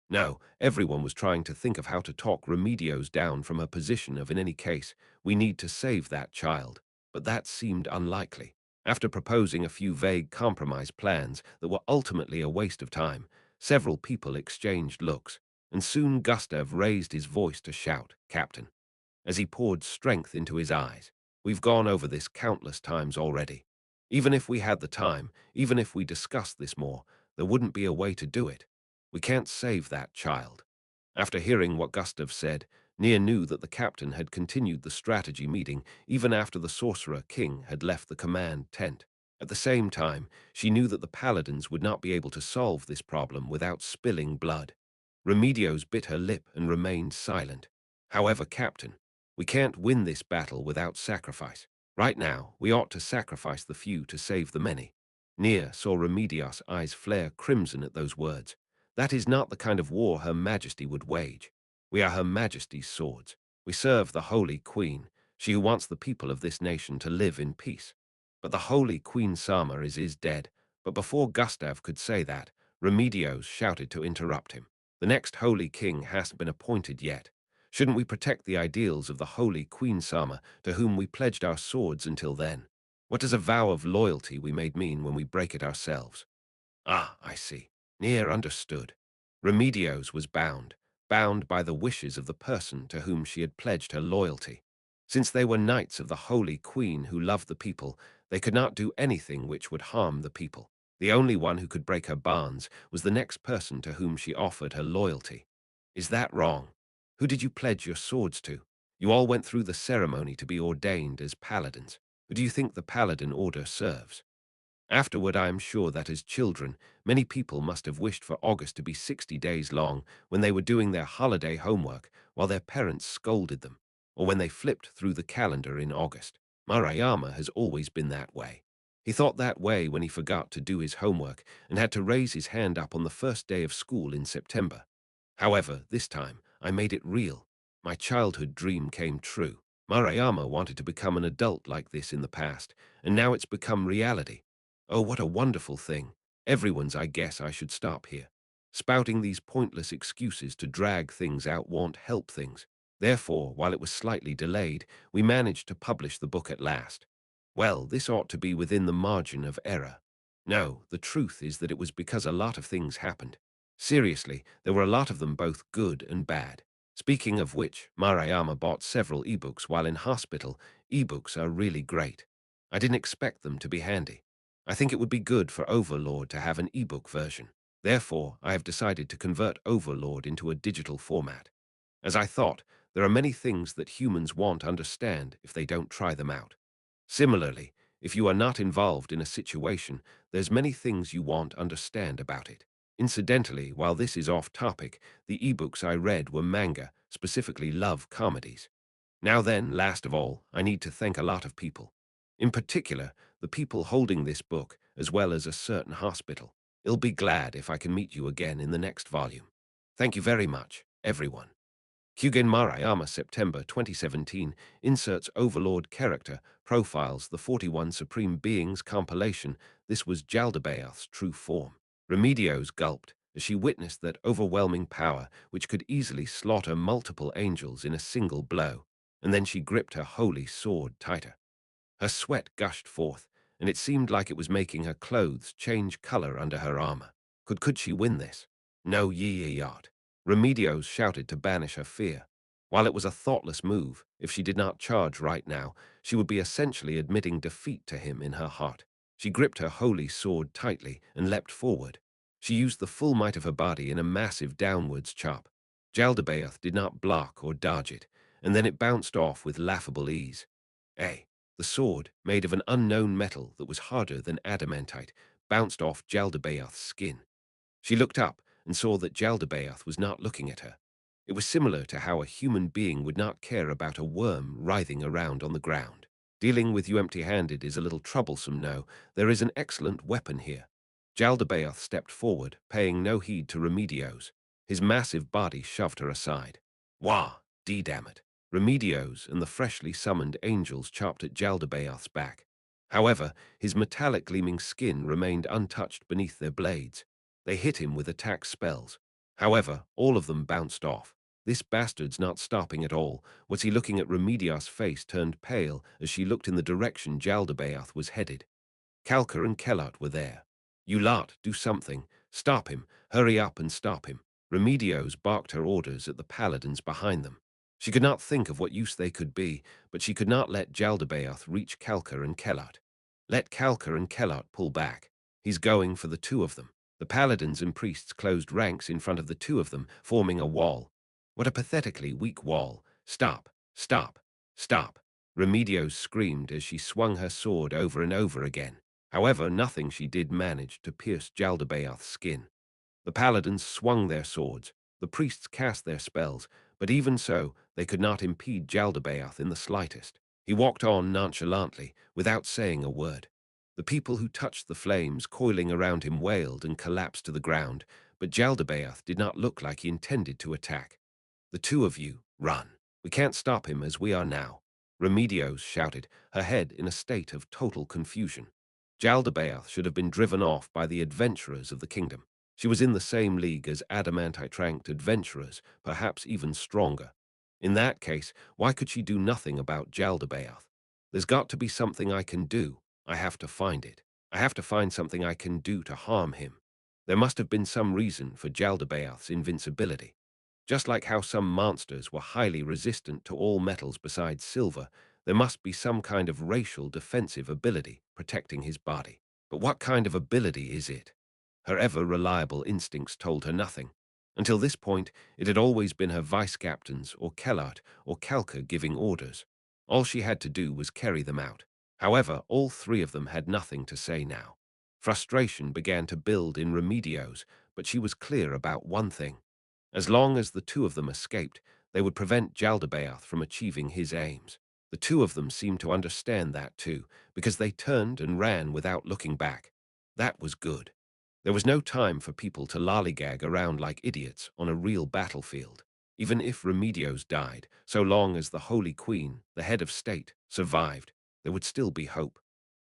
No, everyone was trying to think of how to talk Remedios down from her position of, in any case, we need to save that child, but that seemed unlikely. After proposing a few vague compromise plans that were ultimately a waste of time, several people exchanged looks, and soon Gustav raised his voice to shout, "Captain," as he poured strength into his eyes. "We've gone over this countless times already. Even if we had the time, even if we discussed this more, there wouldn't be a way to do it. We can't save that child." After hearing what Gustav said, Nia knew that the captain had continued the strategy meeting even after the Sorcerer King had left the command tent. At the same time, she knew that the paladins would not be able to solve this problem without spilling blood. Remedios bit her lip and remained silent. "However, Captain, we can't win this battle without sacrifice. Right now, we ought to sacrifice the few to save the many." Nia saw Remedios' eyes flare crimson at those words. That is not the kind of war Her Majesty would wage. We are Her Majesty's swords. We serve the Holy Queen, she who wants the people of this nation to live in peace. But the Holy Queen Sama is dead. But before Gustav could say that, Remedios shouted to interrupt him. "The next Holy King hasn't been appointed yet. Shouldn't we protect the ideals of the Holy Queen Sama, to whom we pledged our swords until then? What does a vow of loyalty we made mean when we break it ourselves?" Ah, I see. Nia understood. Remedios was bound by the wishes of the person to whom she had pledged her loyalty. Since they were knights of the Holy Queen who loved the people, they could not do anything which would harm the people. The only one who could break her bonds was the next person to whom she offered her loyalty. Is that wrong? Who did you pledge your swords to? You all went through the ceremony to be ordained as paladins. Who do you think the paladin order serves? Afterward, I am sure that as children, many people must have wished for August to be 60 days long when they were doing their holiday homework while their parents scolded them, or when they flipped through the calendar in August. Marayama has always been that way. He thought that way when he forgot to do his homework and had to raise his hand up on the first day of school in September. However, this time, I made it real. My childhood dream came true. Marayama wanted to become an adult like this in the past, and now it's become reality. Oh, what a wonderful thing. Everyone's, I guess I should stop here. Spouting these pointless excuses to drag things out won't help things. Therefore, while it was slightly delayed, we managed to publish the book at last. Well, this ought to be within the margin of error. No, the truth is that it was because a lot of things happened. Seriously, there were a lot of them, both good and bad. Speaking of which, Marayama bought several ebooks while in hospital. Ebooks are really great. I didn't expect them to be handy. I think it would be good for Overlord to have an ebook version. Therefore, I have decided to convert Overlord into a digital format. As I thought, there are many things that humans won't understand if they don't try them out. Similarly, if you are not involved in a situation, there's many things you won't understand about it. Incidentally, while this is off topic, the ebooks I read were manga, specifically love comedies. Now then, last of all, I need to thank a lot of people. In particular, the people holding this book, as well as a certain hospital. I'll be glad if I can meet you again in the next volume. Thank you very much, everyone. Hugen Marayama, September 2017, inserts Overlord character, profiles the 41 Supreme Beings compilation. This was Jaldabaoth's true form. Remedios gulped as she witnessed that overwhelming power which could easily slaughter multiple angels in a single blow, and then she gripped her holy sword tighter. Her sweat gushed forth, and it seemed like it was making her clothes change color under her armor. Could she win this? No, ye yacht. Remedios shouted to banish her fear. While it was a thoughtless move, if she did not charge right now, she would be essentially admitting defeat to him in her heart. She gripped her holy sword tightly and leapt forward. She used the full might of her body in a massive downwards chop. Jaldabaoth did not block or dodge it, and then it bounced off with laughable ease. The sword, made of an unknown metal that was harder than adamantite, bounced off Jaldabaoth's skin. She looked up and saw that Jaldabaoth was not looking at her. It was similar to how a human being would not care about a worm writhing around on the ground. Dealing with you empty-handed is a little troublesome, no. There is an excellent weapon here. Jaldabaoth stepped forward, paying no heed to Remedios. His massive body shoved her aside. Wah! D-damn it. Remedios and the freshly summoned angels chopped at Jaldabaoth's back. However, his metallic gleaming skin remained untouched beneath their blades. They hit him with attack spells. However, all of them bounced off. This bastard's not stopping at all. Was he looking at Remedios' face turned pale as she looked in the direction Jaldabaoth was headed? Kalka and Kellart were there. You lot, do something. Stop him. Hurry up and stop him. Remedios barked her orders at the paladins behind them. She could not think of what use they could be, but she could not let Jaldabaoth reach Kalka and Kellart. Let Kalka and Kellart pull back. He's going for the two of them. The paladins and priests closed ranks in front of the two of them, forming a wall. What a pathetically weak wall. Stop, stop, stop. Remedios screamed as she swung her sword over and over again. However, nothing she did managed to pierce Jaldabaoth's skin. The paladins swung their swords. The priests cast their spells, but even so, they could not impede Jaldabaoth in the slightest. He walked on nonchalantly, without saying a word. The people who touched the flames coiling around him wailed and collapsed to the ground, but Jaldabaoth did not look like he intended to attack. The two of you, run. We can't stop him as we are now. Remedios shouted, her head in a state of total confusion. Jaldabaoth should have been driven off by the adventurers of the kingdom. She was in the same league as adamantite-ranked adventurers, perhaps even stronger. In that case, why could she do nothing about Jaldabaoth? There's got to be something I can do. I have to find it. I have to find something I can do to harm him. There must have been some reason for Jaldabaoth's invincibility. Just like how some monsters were highly resistant to all metals besides silver, there must be some kind of racial defensive ability protecting his body. But what kind of ability is it? Her ever-reliable instincts told her nothing. Until this point, it had always been her vice-captains or Kellart or Kalka giving orders. All she had to do was carry them out. However, all three of them had nothing to say now. Frustration began to build in Remedios, but she was clear about one thing. As long as the two of them escaped, they would prevent Jaldabaoth from achieving his aims. The two of them seemed to understand that too, because they turned and ran without looking back. That was good. There was no time for people to lollygag around like idiots on a real battlefield. Even if Remedios died, so long as the Holy Queen, the head of state, survived, there would still be hope.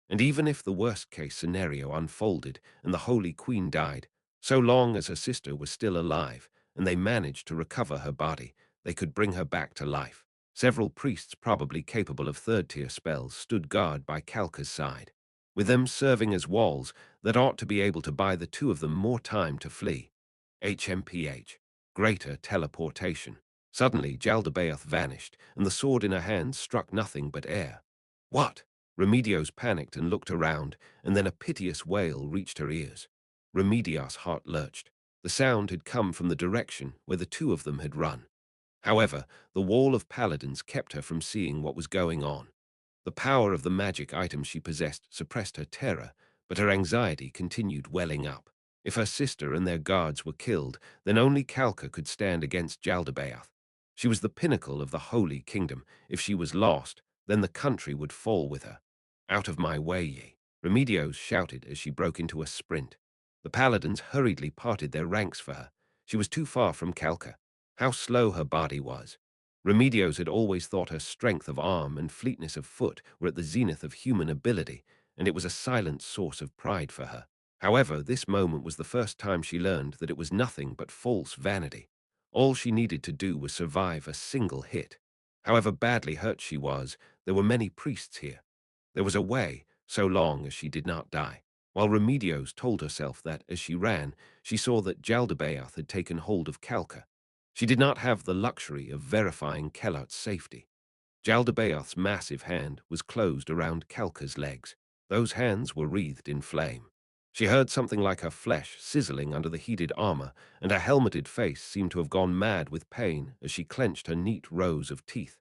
And even if the worst-case scenario unfolded and the Holy Queen died, so long as her sister was still alive and they managed to recover her body, they could bring her back to life. Several priests probably capable of third-tier spells stood guard by Kalka's side, with them serving as walls that ought to be able to buy the two of them more time to flee. HMPH. Greater teleportation. Suddenly, Jaldabaoth vanished, and the sword in her hand struck nothing but air. What? Remedios panicked and looked around, and then a piteous wail reached her ears. Remedios' heart lurched. The sound had come from the direction where the two of them had run. However, the wall of paladins kept her from seeing what was going on. The power of the magic item she possessed suppressed her terror, but her anxiety continued welling up. If her sister and their guards were killed, then only Kalka could stand against Jaldabaoth. She was the pinnacle of the Holy Kingdom. If she was lost, then the country would fall with her. Out of my way, ye! Remedios shouted as she broke into a sprint. The paladins hurriedly parted their ranks for her. She was too far from Kalka. How slow her body was! Remedios had always thought her strength of arm and fleetness of foot were at the zenith of human ability, and it was a silent source of pride for her. However, this moment was the first time she learned that it was nothing but false vanity. All she needed to do was survive a single hit. However badly hurt she was, there were many priests here. There was a way, so long as she did not die. While Remedios told herself that, as she ran, she saw that Jaldabaoth had taken hold of Kalka. She did not have the luxury of verifying Kellart's safety. Jaldabaoth's massive hand was closed around Kalka's legs. Those hands were wreathed in flame. She heard something like her flesh sizzling under the heated armor, and her helmeted face seemed to have gone mad with pain as she clenched her neat rows of teeth.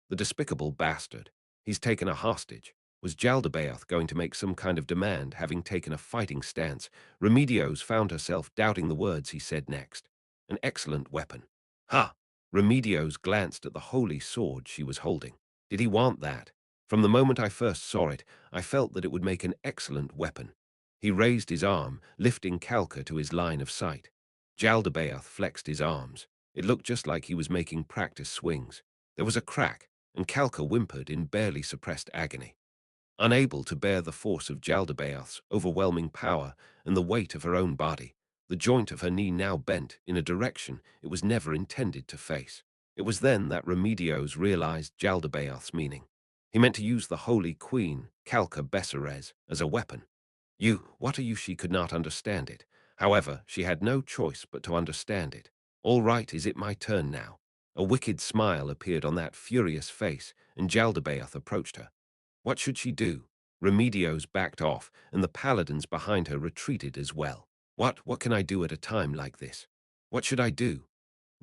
The despicable bastard. He's taken a hostage. Was Jaldabaoth going to make some kind of demand, having taken a fighting stance? Remedios found herself doubting the words he said next. An excellent weapon. Ha! Remedios glanced at the holy sword she was holding. Did he want that? From the moment I first saw it, I felt that it would make an excellent weapon. He raised his arm, lifting Kalka to his line of sight. Jaldabaoth flexed his arms. It looked just like he was making practice swings. There was a crack, and Kalka whimpered in barely suppressed agony. Unable to bear the force of Jaldabaoth's overwhelming power and the weight of her own body, the joint of her knee now bent in a direction it was never intended to face. It was then that Remedios realized Jaldabaoth's meaning. He meant to use the Holy Queen, Kalka Besserez, as a weapon. What are you? She could not understand it. However, she had no choice but to understand it. All right, is it my turn now? A wicked smile appeared on that furious face, and Jaldabaoth approached her. What should she do? Remedios backed off, and the paladins behind her retreated as well. What can I do at a time like this? What should I do?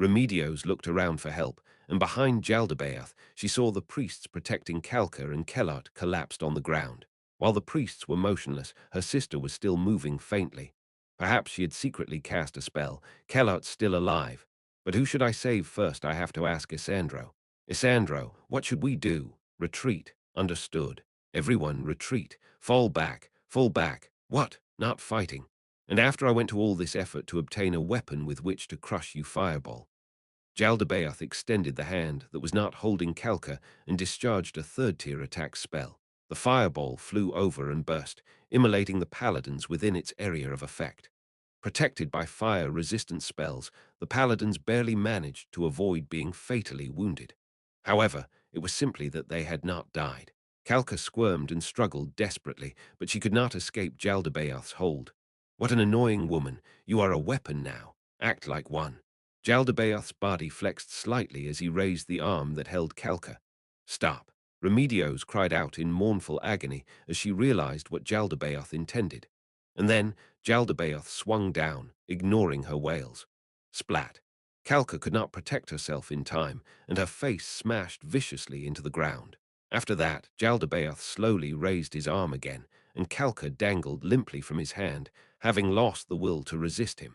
Remedios looked around for help, and behind Jaldabaoth she saw the priests protecting Kalka and Kellart collapsed on the ground. While the priests were motionless, her sister was still moving faintly. Perhaps she had secretly cast a spell. Kellart's still alive. But who should I save first? I have to ask Isandro. Isandro, what should we do? Retreat. Understood. Everyone retreat. Fall back. Fall back. What? Not fighting. And after I went to all this effort to obtain a weapon with which to crush you, Fireball. Jaldabaoth extended the hand that was not holding Kalka and discharged a third-tier attack spell. The fireball flew over and burst, immolating the paladins within its area of effect. Protected by fire-resistant spells, the paladins barely managed to avoid being fatally wounded. However, it was simply that they had not died. Kalka squirmed and struggled desperately, but she could not escape Jaldabaoth's hold. What an annoying woman! You are a weapon now. Act like one. Jaldabaoth's body flexed slightly as he raised the arm that held Kalka. Stop! Remedios cried out in mournful agony as she realized what Jaldabaoth intended. And then Jaldabaoth swung down, ignoring her wails. Splat! Kalka could not protect herself in time, and her face smashed viciously into the ground. After that, Jaldabaoth slowly raised his arm again, and Kalka dangled limply from his hand, having lost the will to resist him.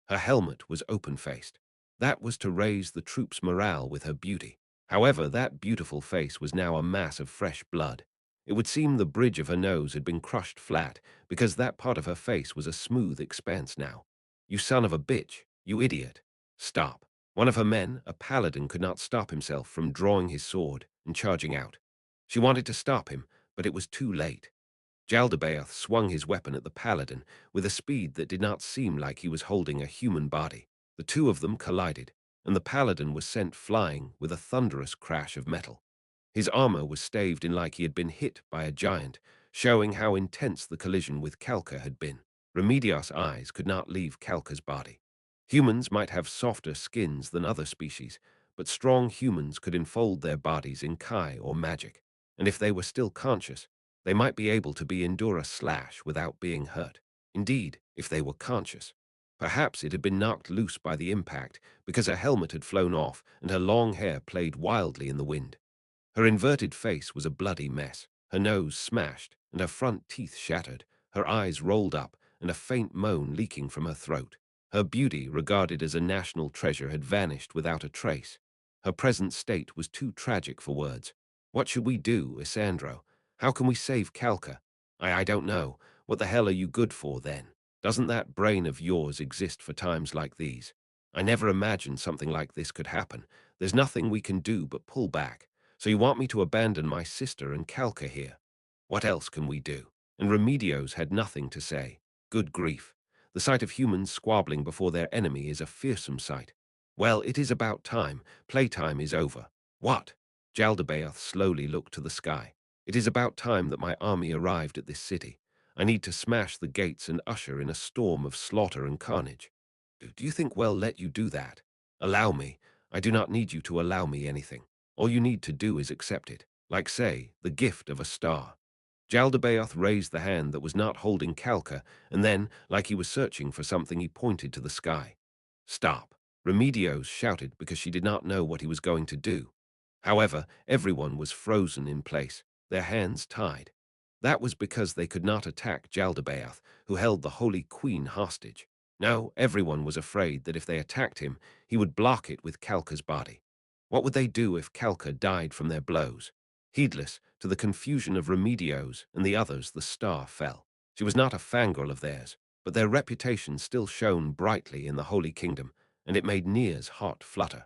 Her helmet was open-faced. That was to raise the troops' morale with her beauty. However, that beautiful face was now a mass of fresh blood. It would seem the bridge of her nose had been crushed flat, because that part of her face was a smooth expanse now. You son of a bitch, you idiot. Stop. One of her men, a paladin, could not stop himself from drawing his sword and charging out. She wanted to stop him, but it was too late. Jaldabaoth swung his weapon at the paladin with a speed that did not seem like he was holding a human body. The two of them collided, and the paladin was sent flying with a thunderous crash of metal. His armor was staved in like he had been hit by a giant, showing how intense the collision with Kalka had been. Remedios' eyes could not leave Kalka's body. Humans might have softer skins than other species, but strong humans could enfold their bodies in Kai or magic, and if they were still conscious, they might be able to endure a slash without being hurt. Indeed, if they were conscious. Perhaps it had been knocked loose by the impact because her helmet had flown off and her long hair played wildly in the wind. Her inverted face was a bloody mess, her nose smashed and her front teeth shattered, her eyes rolled up, and a faint moan leaking from her throat. Her beauty, regarded as a national treasure, had vanished without a trace. Her present state was too tragic for words. What should we do, Isandro? How can we save Calca? I don't know. What the hell are you good for, then? Doesn't that brain of yours exist for times like these? I never imagined something like this could happen. There's nothing we can do but pull back. So you want me to abandon my sister and Calca here? What else can we do? And Remedios had nothing to say. Good grief. The sight of humans squabbling before their enemy is a fearsome sight. Well, it is about time. Playtime is over. What? Jaldabaoth slowly looked to the sky. It is about time that my army arrived at this city. I need to smash the gates and usher in a storm of slaughter and carnage. Do you think we'll let you do that? Allow me. I do not need you to allow me anything. All you need to do is accept it. Like, say, the gift of a star. Jaldabaoth raised the hand that was not holding Calca, and then, like he was searching for something, he pointed to the sky. Stop. Remedios shouted because she did not know what he was going to do. However, everyone was frozen in place, their hands tied. That was because they could not attack Jaldabaoth, who held the Holy Queen hostage. No, everyone was afraid that if they attacked him, he would block it with Calca's body. What would they do if Calca died from their blows? Heedless, to the confusion of Remedios and the others, the star fell. She was not a fangirl of theirs, but their reputation still shone brightly in the Holy Kingdom, and it made Nia's heart flutter.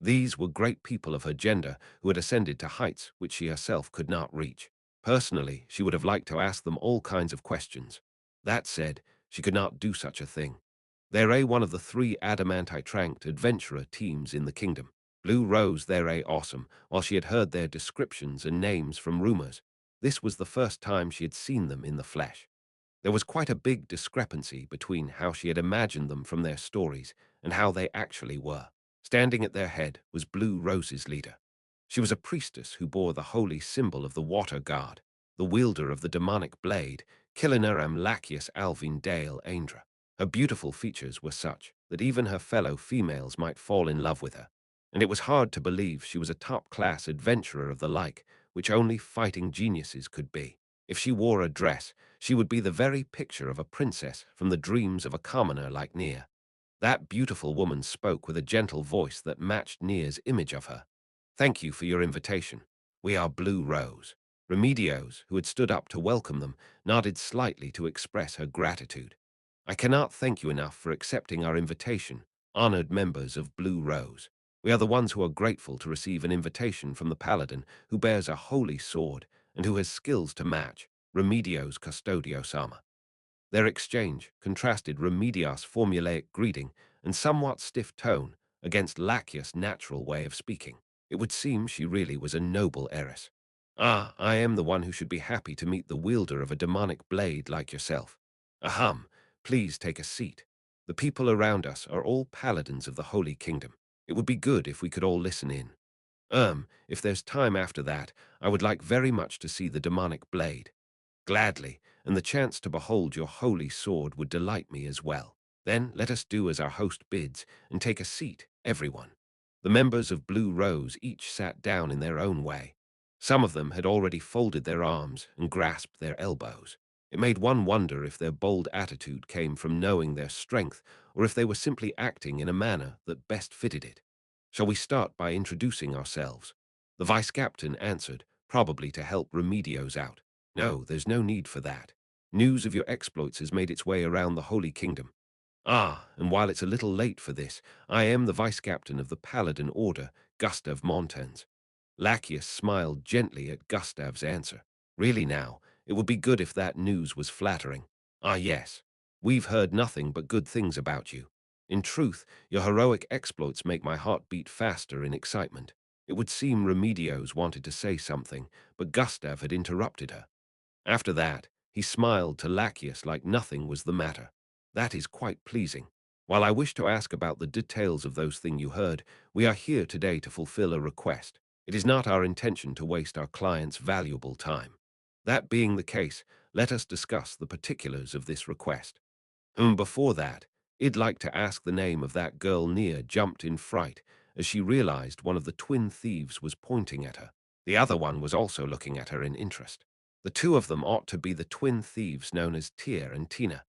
These were great people of her gender who had ascended to heights which she herself could not reach. Personally, she would have liked to ask them all kinds of questions. That said, she could not do such a thing. They're one of the 3 adamantite-ranked adventurer teams in the kingdom. Blue Rose, they're awesome, while she had heard their descriptions and names from rumors. This was the first time she had seen them in the flesh. There was quite a big discrepancy between how she had imagined them from their stories and how they actually were. Standing at their head was Blue Rose's leader. She was a priestess who bore the holy symbol of the water god, the wielder of the demonic blade, Kilinaram Lacius Alvin Dale Aindra. Her beautiful features were such that even her fellow females might fall in love with her, and it was hard to believe she was a top-class adventurer of the like, which only fighting geniuses could be. If she wore a dress, she would be the very picture of a princess from the dreams of a commoner like Nia. That beautiful woman spoke with a gentle voice that matched Nia's image of her. Thank you for your invitation. We are Blue Rose. Remedios, who had stood up to welcome them, nodded slightly to express her gratitude. I cannot thank you enough for accepting our invitation, honored members of Blue Rose. We are the ones who are grateful to receive an invitation from the paladin who bears a holy sword and who has skills to match Remedios Custodio Sama. Their exchange contrasted Remedios' formulaic greeting and somewhat stiff tone against Lacius' natural way of speaking. It would seem she really was a noble heiress. Ah, I am the one who should be happy to meet the wielder of a demonic blade like yourself. Ahem, please take a seat. The people around us are all paladins of the Holy Kingdom. It would be good if we could all listen in. If there's time after that, I would like very much to see the demonic blade. Gladly, and the chance to behold your holy sword would delight me as well. Then let us do as our host bids and take a seat, everyone. The members of Blue Rose each sat down in their own way. Some of them had already folded their arms and grasped their elbows. It made one wonder if their bold attitude came from knowing their strength or if they were simply acting in a manner that best fitted it. Shall we start by introducing ourselves? The vice-captain answered, probably to help Remedios out. No, there's no need for that. News of your exploits has made its way around the Holy Kingdom. Ah, and while it's a little late for this, I am the vice-captain of the Paladin Order, Gustav Montens. Lacius smiled gently at Gustav's answer. Really now, it would be good if that news was flattering. Ah yes, we've heard nothing but good things about you. In truth, your heroic exploits make my heart beat faster in excitement. It would seem Remedios wanted to say something, but Gustav had interrupted her. After that, he smiled to Lacius like nothing was the matter. That is quite pleasing. While I wish to ask about the details of those things you heard, we are here today to fulfill a request. It is not our intention to waste our client's valuable time. That being the case, let us discuss the particulars of this request. Before that, I'd like to ask the name of that girl. Nia jumped in fright as she realized one of the twin thieves was pointing at her. The other one was also looking at her in interest. The two of them ought to be the twin thieves known as Tia and Tina.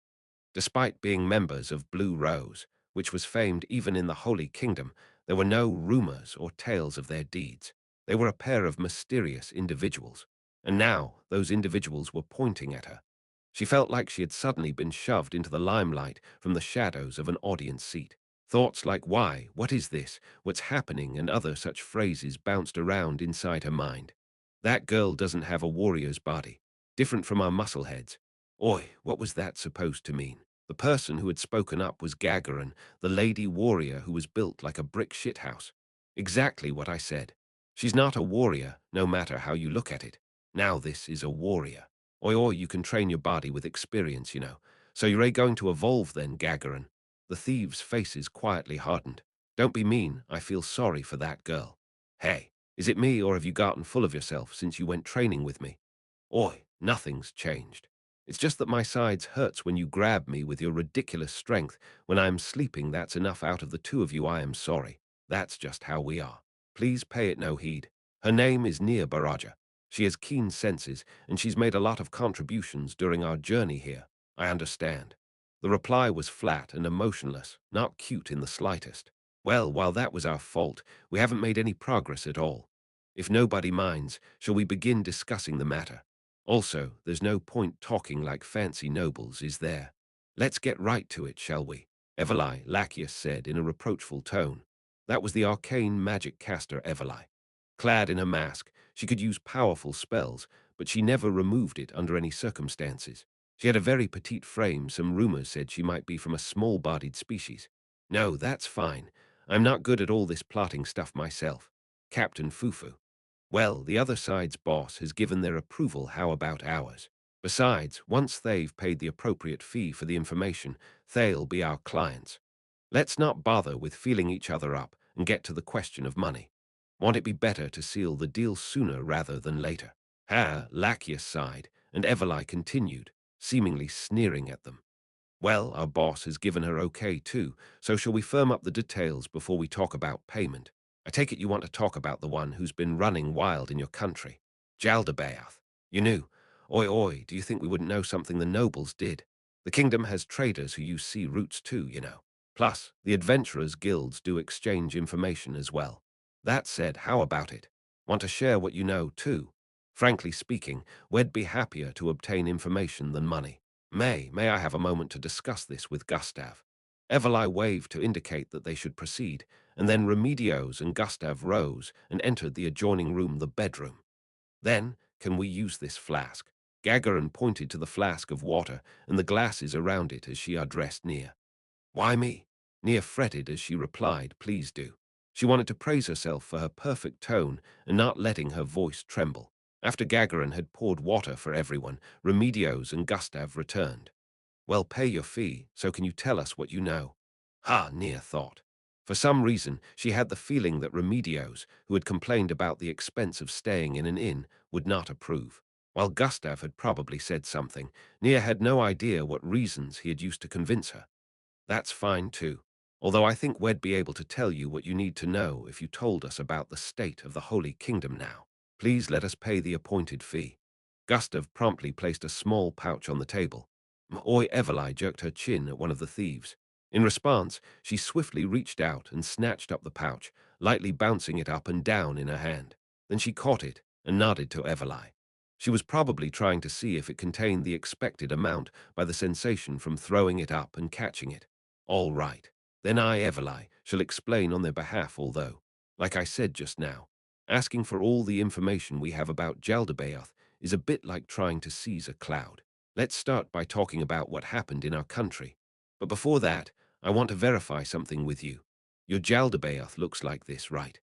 Despite being members of Blue Rose, which was famed even in the Holy Kingdom, there were no rumors or tales of their deeds. They were a pair of mysterious individuals, and now those individuals were pointing at her. She felt like she had suddenly been shoved into the limelight from the shadows of an audience seat. Thoughts like why, what is this, what's happening, and other such phrases bounced around inside her mind. That girl doesn't have a warrior's body, different from our muscleheads. Oi, what was that supposed to mean? The person who had spoken up was Gagarin, the lady warrior who was built like a brick shithouse. Exactly what I said. She's not a warrior, no matter how you look at it. Now this is a warrior. Oi, you can train your body with experience, you know. So you're going to evolve then, Gagarin. The thieves' faces quietly hardened. Don't be mean, I feel sorry for that girl. Hey, is it me or have you gotten full of yourself since you went training with me? Oi, nothing's changed. It's just that my sides hurts when you grab me with your ridiculous strength. When I am sleeping, that's enough out of the two of you. I am sorry. That's just how we are. Please pay it no heed. Her name is Nia Baraja. She has keen senses, and she's made a lot of contributions during our journey here. I understand. The reply was flat and emotionless, not cute in the slightest. Well, while that was our fault, we haven't made any progress at all. If nobody minds, shall we begin discussing the matter? Also, there's no point talking like fancy nobles, is there? Let's get right to it, shall we? Everlai, Lachius said in a reproachful tone. That was the arcane magic caster Everlai. Clad in a mask, she could use powerful spells, but she never removed it under any circumstances. She had a very petite frame. Some rumors said she might be from a small-bodied species. No, that's fine. I'm not good at all this plotting stuff myself. Captain Fufu. Well, the other side's boss has given their approval. How about ours? Besides, once they've paid the appropriate fee for the information, they'll be our clients. Let's not bother with feeling each other up and get to the question of money. Won't it be better to seal the deal sooner rather than later? Lachius sighed, and Everlai continued, seemingly sneering at them. Well, our boss has given her okay too, so shall we firm up the details before we talk about payment? I take it you want to talk about the one who's been running wild in your country. Jaldabaoth. You knew. Oi, do you think we wouldn't know something the nobles did? The kingdom has traders who use sea routes too, you know. Plus, the adventurers' guilds do exchange information as well. That said, how about it? Want to share what you know too? Frankly speaking, we'd be happier to obtain information than money. May I have a moment to discuss this with Gustav? Everlai waved to indicate that they should proceed, and then Remedios and Gustav rose and entered the adjoining room, the bedroom. Then, can we use this flask? Gagarin pointed to the flask of water and the glasses around it as she addressed Nia. Why me? Nia fretted as she replied, please do. She wanted to praise herself for her perfect tone and not letting her voice tremble. After Gagarin had poured water for everyone, Remedios and Gustav returned. Well, pay your fee, so can you tell us what you know? Ha, Nia thought. For some reason, she had the feeling that Remedios, who had complained about the expense of staying in an inn, would not approve. While Gustav had probably said something, Nia had no idea what reasons he had used to convince her. That's fine too. Although I think we'd be able to tell you what you need to know if you told us about the state of the Holy Kingdom now. Please let us pay the appointed fee. Gustav promptly placed a small pouch on the table. Oi, Everlai jerked her chin at one of the thieves. In response, she swiftly reached out and snatched up the pouch, lightly bouncing it up and down in her hand. Then she caught it and nodded to Everlai. She was probably trying to see if it contained the expected amount by the sensation from throwing it up and catching it. All right. Then I, Everlai, shall explain on their behalf, although, like I said just now, asking for all the information we have about Jaldabaoth is a bit like trying to seize a cloud. Let's start by talking about what happened in our country. But before that, I want to verify something with you. Your Jaldabaoth looks like this, right?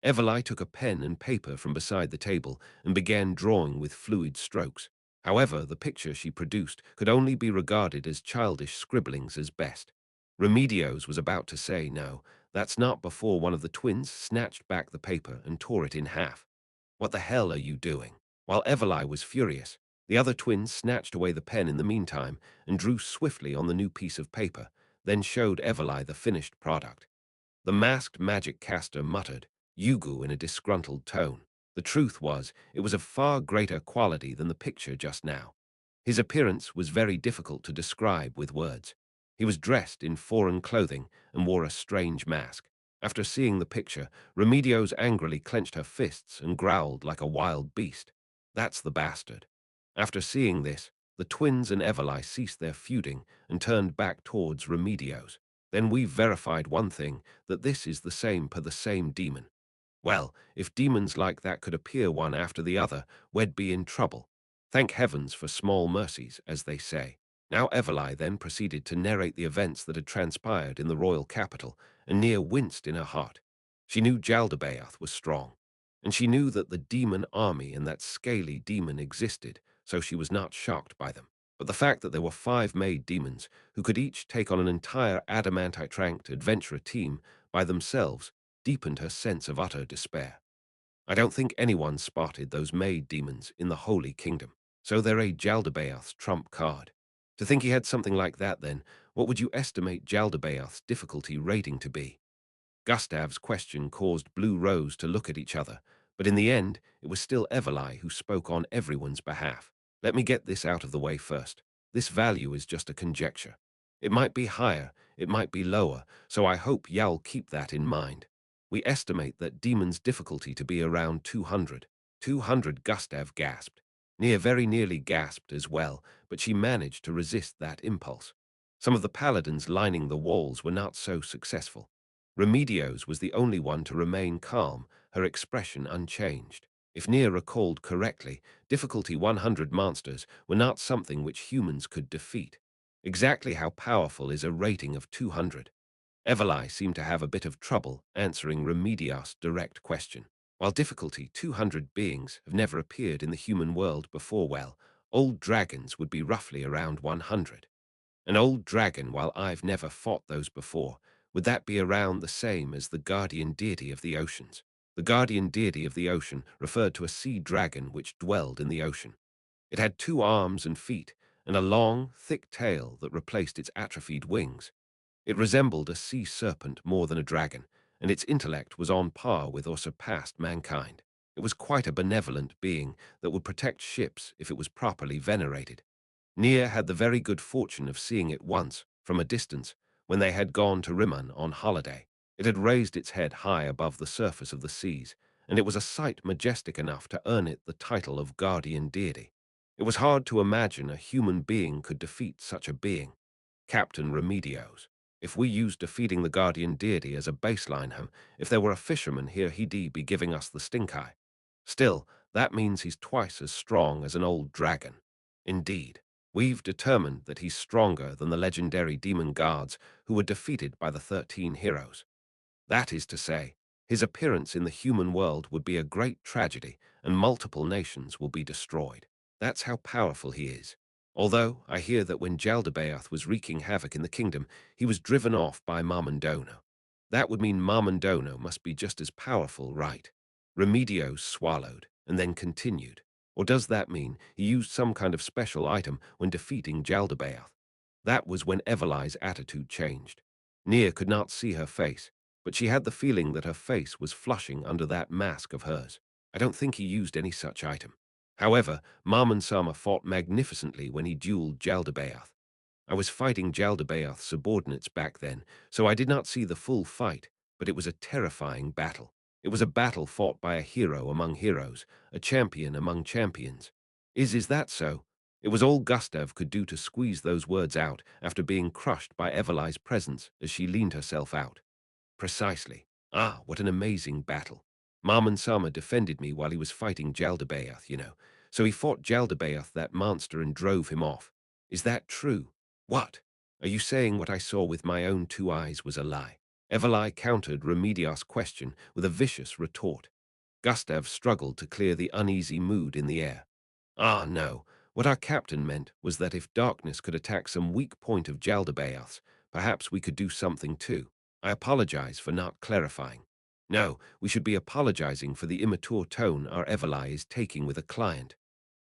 Everlai took a pen and paper from beside the table and began drawing with fluid strokes. However, the picture she produced could only be regarded as childish scribblings as best. Remedios was about to say no, that's not before one of the twins snatched back the paper and tore it in half. What the hell are you doing? While Everlai was furious, the other twin snatched away the pen in the meantime and drew swiftly on the new piece of paper, then showed Everlai the finished product. The masked magic caster muttered, Yugu in a disgruntled tone. The truth was, it was of far greater quality than the picture just now. His appearance was very difficult to describe with words. He was dressed in foreign clothing and wore a strange mask. After seeing the picture, Remedios angrily clenched her fists and growled like a wild beast. That's the bastard. After seeing this, the twins and Everly ceased their feuding and turned back towards Remedios. Then we've verified one thing, that this is the same per the same demon. Well, if demons like that could appear one after the other, we'd be in trouble. Thank heavens for small mercies, as they say. Now Everly then proceeded to narrate the events that had transpired in the royal capital, and Nia winced in her heart. She knew Jaldabaoth was strong, and she knew that the demon army and that scaly demon existed, so she was not shocked by them. But the fact that there were 5 made demons who could each take on an entire adamantite-ranked adventurer team by themselves deepened her sense of utter despair. I don't think anyone spotted those made demons in the Holy Kingdom, so they're a Jaldabaoth's trump card. To think he had something like that then, what would you estimate Jaldabaoth's difficulty rating to be? Gustav's question caused Blue Rose to look at each other, but in the end, it was still Everly who spoke on everyone's behalf. Let me get this out of the way first. This value is just a conjecture. It might be higher, it might be lower, so I hope y'all keep that in mind. We estimate that Demon's difficulty to be around 200. 200, Gustav gasped. Nia very nearly gasped as well, but she managed to resist that impulse. Some of the paladins lining the walls were not so successful. Remedios was the only one to remain calm, her expression unchanged. If Nia recalled correctly, difficulty 100 monsters were not something which humans could defeat. Exactly how powerful is a rating of 200? Everly seemed to have a bit of trouble answering Remedios' direct question. While difficulty 200 beings have never appeared in the human world before, well, old dragons would be roughly around 100. An old dragon, while I've never fought those before, would that be around the same as the guardian deity of the oceans? The guardian deity of the ocean referred to a sea dragon which dwelled in the ocean. It had 2 arms and feet, and a long, thick tail that replaced its atrophied wings. It resembled a sea serpent more than a dragon, and its intellect was on par with or surpassed mankind. It was quite a benevolent being that would protect ships if it was properly venerated. Nia had the very good fortune of seeing it once, from a distance, when they had gone to Rimmon on holiday. It had raised its head high above the surface of the seas, and it was a sight majestic enough to earn it the title of guardian deity. It was hard to imagine a human being could defeat such a being. Captain Remedios. If we used defeating the guardian deity as a baseline, if there were a fisherman here, he'd be giving us the stink eye. Still, that means he's twice as strong as an old dragon. Indeed. We've determined that he's stronger than the legendary demon guards who were defeated by the 13 heroes. That is to say, his appearance in the human world would be a great tragedy, and multiple nations will be destroyed. That's how powerful he is. Although, I hear that when Jaldabaoth was wreaking havoc in the kingdom, he was driven off by Momonga. That would mean Momonga must be just as powerful, right? Remedios swallowed, and then continued. Or does that mean he used some kind of special item when defeating Jaldabaoth? That was when Everly's attitude changed. Nia could not see her face, but she had the feeling that her face was flushing under that mask of hers. I don't think he used any such item. However, Marman Sama fought magnificently when he dueled Jaldabaoth. I was fighting Jaldabaoth's subordinates back then, so I did not see the full fight, but it was a terrifying battle. It was a battle fought by a hero among heroes, a champion among champions. Is that so? It was all Gustav could do to squeeze those words out after being crushed by Everly's presence as she leaned herself out. Precisely. Ah, what an amazing battle. Marman Sama defended me while he was fighting Jaldabaoth, So he fought Jaldabaoth, that monster, and drove him off. Is that true? What? Are you saying what I saw with my own 2 eyes was a lie? Everly countered Remedios' question with a vicious retort. Gustav struggled to clear the uneasy mood in the air. Ah, no. What our captain meant was that if darkness could attack some weak point of Jaldabaoth's, perhaps we could do something too. I apologize for not clarifying. No, we should be apologizing for the immature tone our Everly is taking with a client.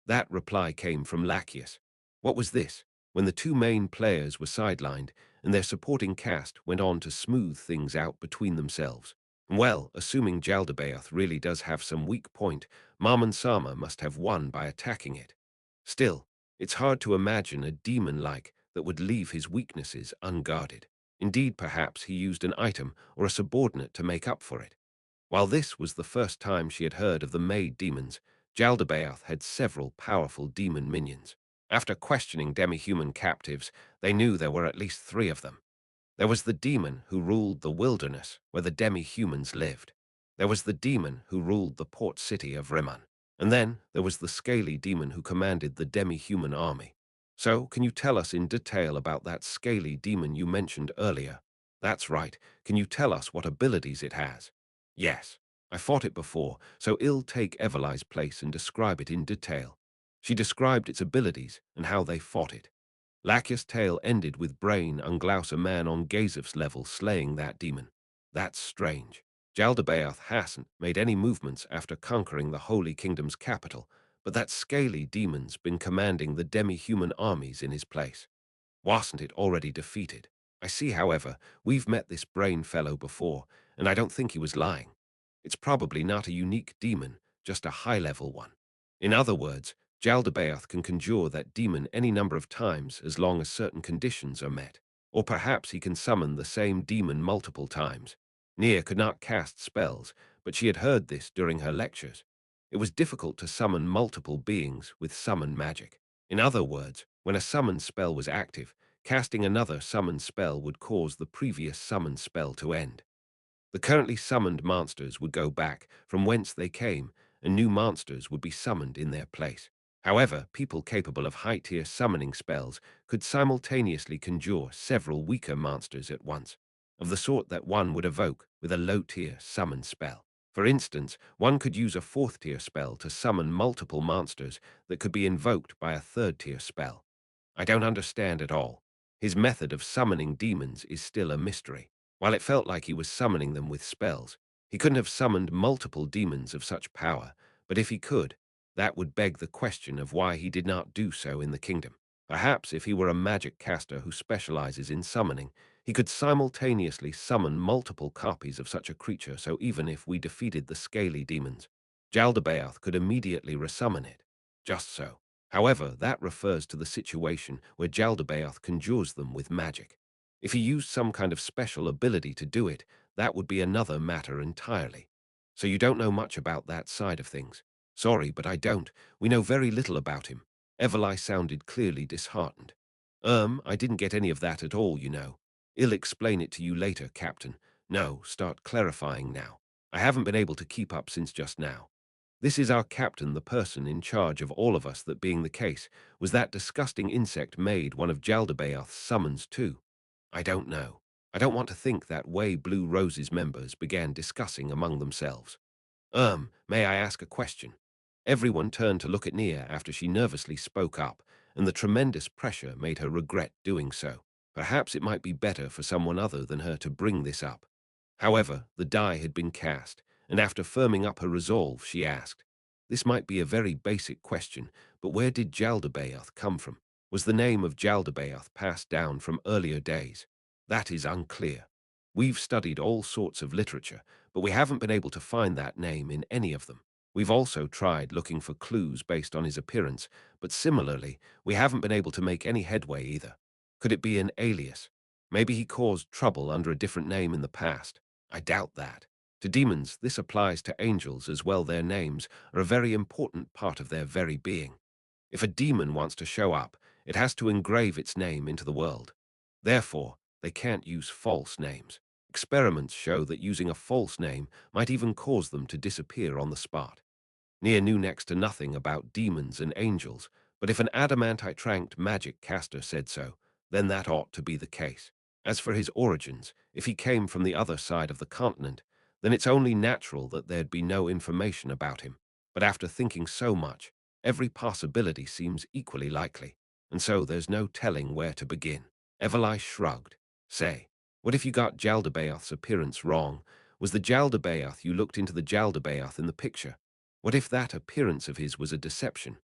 That reply came from Lachius. What was this? When the 2 main players were sidelined, and their supporting cast went on to smooth things out between themselves. Well, assuming Jaldabaoth really does have some weak point, Marman Sama must have won by attacking it. Still, It's hard to imagine a demon-like that would leave his weaknesses unguarded. Indeed, perhaps he used an item or a subordinate to make up for it. While this was the first time she had heard of the maid demons, Jaldabaoth had several powerful demon minions. After questioning demi-human captives, they knew there were at least 3 of them. There was the demon who ruled the wilderness where the demi-humans lived. There was the demon who ruled the port city of Rimmon. And then there was the scaly demon who commanded the demi-human army. So, can you tell us in detail about that scaly demon you mentioned earlier? That's right. Can you tell us what abilities it has? Yes. I fought it before, so I'll take Everly's place and describe it in detail. She described its abilities and how they fought it. Lakia's tale ended with Brain unglouse a man on Gazif's level slaying that demon. That's strange. Jaldabaoth hasn't made any movements after conquering the Holy Kingdom's capital, but that scaly demon's been commanding the demi-human armies in his place. Wasn't it already defeated? I see, however, we've met this Brain fellow before, and I don't think he was lying. It's probably not a unique demon, just a high-level one. In other words, Jaldabaoth can conjure that demon any number of times as long as certain conditions are met. Or perhaps he can summon the same demon multiple times. Nia could not cast spells, but she had heard this during her lectures. It was difficult to summon multiple beings with summon magic. In other words, when a summon spell was active, casting another summon spell would cause the previous summon spell to end. The currently summoned monsters would go back from whence they came, and new monsters would be summoned in their place. However, people capable of high-tier summoning spells could simultaneously conjure several weaker monsters at once, of the sort that one would evoke with a low-tier summon spell. For instance, one could use a 4th-tier spell to summon multiple monsters that could be invoked by a 3rd-tier spell. I don't understand at all. His method of summoning demons is still a mystery. While it felt like he was summoning them with spells, he couldn't have summoned multiple demons of such power, but if he could, that would beg the question of why he did not do so in the kingdom. Perhaps if he were a magic caster who specializes in summoning, he could simultaneously summon multiple copies of such a creature, so even if we defeated the scaly demons, Jaldabaoth could immediately resummon it. Just so. However, that refers to the situation where Jaldabaoth conjures them with magic. If he used some kind of special ability to do it, that would be another matter entirely. So you don't know much about that side of things. Sorry, but I don't. We know very little about him. Everly sounded clearly disheartened. I didn't get any of that at all, you know. I'll explain it to you later, Captain. No, start clarifying now. I haven't been able to keep up since just now. This is our captain, the person in charge of all of us. That being the case, was that disgusting insect made one of Jaldabaoth's summons too? I don't know. I don't want to think that way Blue Rose's members began discussing among themselves. May I ask a question? Everyone turned to look at Nia after she nervously spoke up, and the tremendous pressure made her regret doing so. Perhaps it might be better for someone other than her to bring this up. However, the die had been cast, and after firming up her resolve, she asked, "This might be a very basic question, but where did Jaldabaoth come from? Was the name of Jaldabaoth passed down from earlier days? That is unclear. We've studied all sorts of literature, but we haven't been able to find that name in any of them. We've also tried looking for clues based on his appearance, but similarly, we haven't been able to make any headway either. Could it be an alias? Maybe he caused trouble under a different name in the past. I doubt that. To demons, this applies to angels as well. Their names are a very important part of their very being. If a demon wants to show up, it has to engrave its name into the world. Therefore, they can't use false names. Experiments show that using a false name might even cause them to disappear on the spot. Nia knew next to nothing about demons and angels, but if an adamantite-tranked magic caster said so, then that ought to be the case. As for his origins, if he came from the other side of the continent, then it's only natural that there'd be no information about him. But after thinking so much, every possibility seems equally likely, and so there's no telling where to begin. Everly shrugged. Say, what if you got Jaldabaoth's appearance wrong? Was the Jaldabaoth you looked into the Jaldabaoth in the picture? What if that appearance of his was a deception?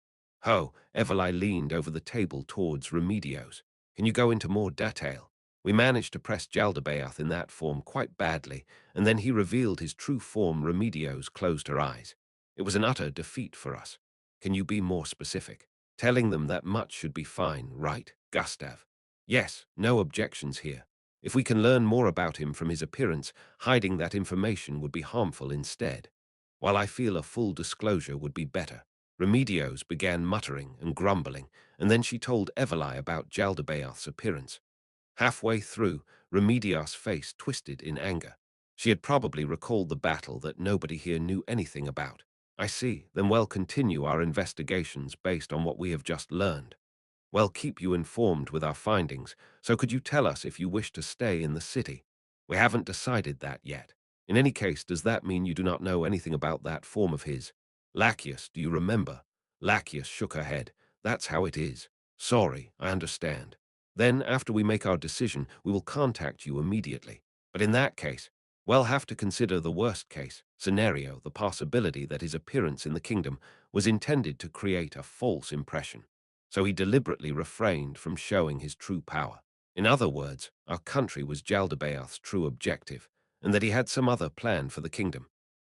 Ho, Everly leaned over the table towards Remedios. Can you go into more detail? We managed to press Jaldabaoth in that form quite badly, and then he revealed his true form. Remedios closed her eyes. It was an utter defeat for us. Can you be more specific? telling them that much should be fine, right, Gustav? Yes, no objections here. If we can learn more about him from his appearance, hiding that information would be harmful instead. While I feel a full disclosure would be better, Remedios began muttering and grumbling, and then she told Eveli about Jaldabaoth's appearance. Halfway through, Remedios' face twisted in anger. She had probably recalled the battle that nobody here knew anything about. I see, then we'll continue our investigations based on what we have just learned. We'll keep you informed with our findings, so could you tell us if you wish to stay in the city? We haven't decided that yet. In any case, does that mean you do not know anything about that form of his? Lachius, do you remember? Lachius shook her head. That's how it is. Sorry, I understand. Then, after we make our decision, we will contact you immediately. But in that case, we'll have to consider the worst case scenario, the possibility that his appearance in the kingdom was intended to create a false impression. So he deliberately refrained from showing his true power. In other words, our country was Jaldabaoth's true objective, and that he had some other plan for the kingdom.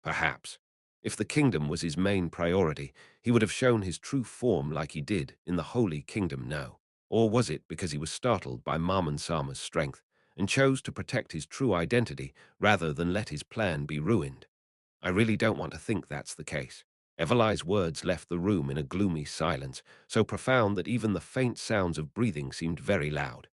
Perhaps. If the kingdom was his main priority, he would have shown his true form like he did in the Holy Kingdom now. Or was it because he was startled by Marman Sama's strength and chose to protect his true identity rather than let his plan be ruined? I really don't want to think that's the case. Eveli's words left the room in a gloomy silence, so profound that even the faint sounds of breathing seemed very loud.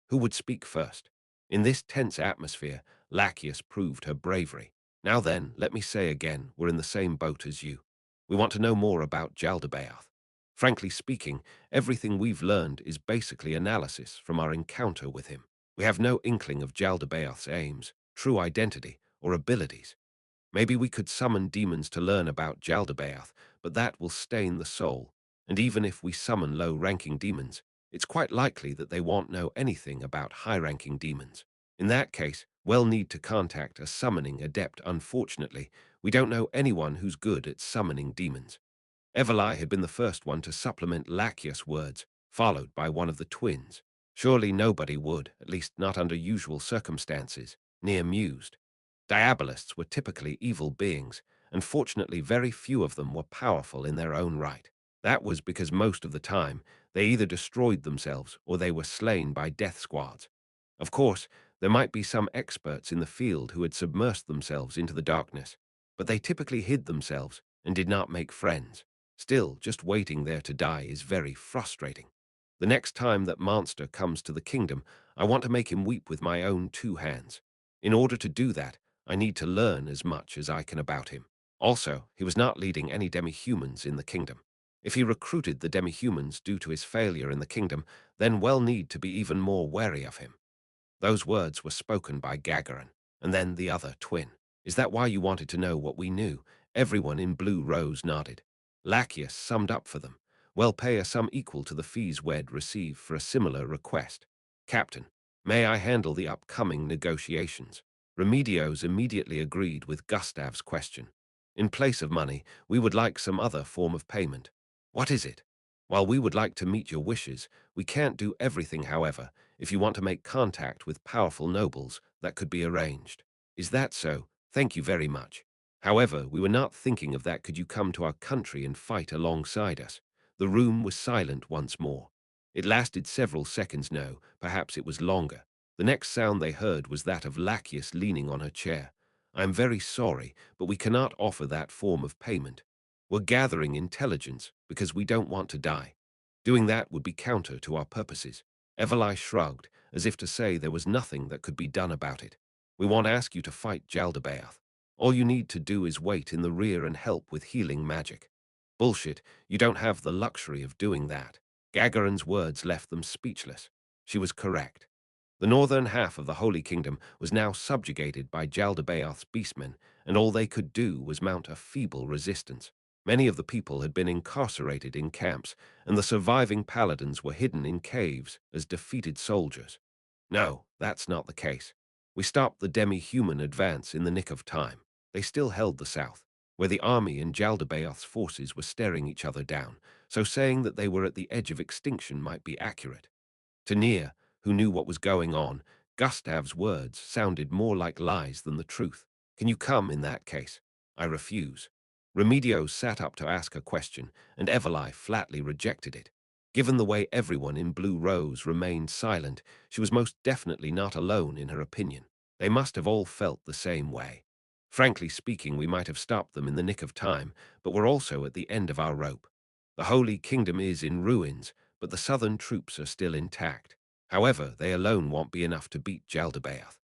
Who would speak first? In this tense atmosphere, Lachius proved her bravery. Now then, let me say again, we're in the same boat as you. We want to know more about Jaldabaoth. Frankly speaking, everything we've learned is basically analysis from our encounter with him. We have no inkling of Jaldabaoth's aims, true identity, or abilities. Maybe we could summon demons to learn about Jaldabaoth, but that will stain the soul. And even if we summon low-ranking demons, it's quite likely that they won't know anything about high-ranking demons. In that case, we'll need to contact a summoning adept. Unfortunately, we don't know anyone who's good at summoning demons. Eveli had been the first one to supplement Lachius' words, followed by one of the twins. Surely nobody would, at least not under usual circumstances, Nia mused. Diabolists were typically evil beings, and fortunately very few of them were powerful in their own right. That was because most of the time, they either destroyed themselves or they were slain by death squads. Of course, there might be some experts in the field who had submersed themselves into the darkness, but they typically hid themselves and did not make friends. Still, just waiting there to die is very frustrating. The next time that monster comes to the kingdom, I want to make him weep with my own two hands. In order to do that, I need to learn as much as I can about him. Also, he was not leading any demi-humans in the kingdom. If he recruited the demi-humans due to his failure in the kingdom, then we'll need to be even more wary of him. Those words were spoken by Gagarin, and then the other twin. Is that why you wanted to know what we knew? Everyone in Blue Rose nodded. Lachius summed up for them. We'll pay a sum equal to the fees we'd receive for a similar request. Captain, may I handle the upcoming negotiations? Remedios immediately agreed with Gustav's question. In place of money, we would like some other form of payment. What is it? While we would like to meet your wishes, we can't do everything, however. If you want to make contact with powerful nobles, that could be arranged. Is that so? Thank you very much. However, we were not thinking of that. Could you come to our country and fight alongside us? The room was silent once more. It lasted several seconds. No, perhaps it was longer. The next sound they heard was that of Lachius leaning on her chair. I am very sorry, but we cannot offer that form of payment. We're gathering intelligence because we don't want to die. Doing that would be counter to our purposes. Eveli shrugged, as if to say there was nothing that could be done about it. We won't ask you to fight Jaldabaoth. All you need to do is wait in the rear and help with healing magic. Bullshit, you don't have the luxury of doing that. Gagarin's words left them speechless. She was correct. The northern half of the Holy Kingdom was now subjugated by Jaldabaoth's beastmen, and all they could do was mount a feeble resistance. Many of the people had been incarcerated in camps, and the surviving paladins were hidden in caves as defeated soldiers. No, that's not the case. We stopped the demi-human advance in the nick of time. They still held the south, where the army and Jaldabaoth's forces were staring each other down, so saying that they were at the edge of extinction might be accurate. To Nia, who knew what was going on, Gustav's words sounded more like lies than the truth. Can you come in that case? I refuse. Remedios sat up to ask a question, and Eveli flatly rejected it. Given the way everyone in Blue Rose remained silent, she was most definitely not alone in her opinion. They must have all felt the same way. Frankly speaking, we might have stopped them in the nick of time, but we're also at the end of our rope. The Holy Kingdom is in ruins, but the southern troops are still intact. However, they alone won't be enough to beat Jaldabaoth.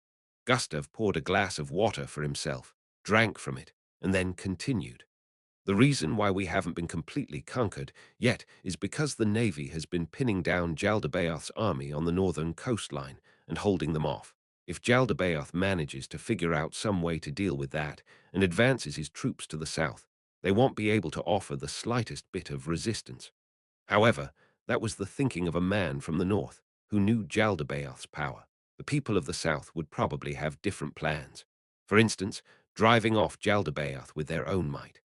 Gustav poured a glass of water for himself, drank from it, and then continued. The reason why we haven't been completely conquered yet is because the Navy has been pinning down Jaldabaoth's army on the northern coastline and holding them off. If Jaldabaoth manages to figure out some way to deal with that and advances his troops to the south, they won't be able to offer the slightest bit of resistance. However, that was the thinking of a man from the north who knew Jaldabaoth's power. The people of the south would probably have different plans. For instance, driving off Jaldabaoth with their own might.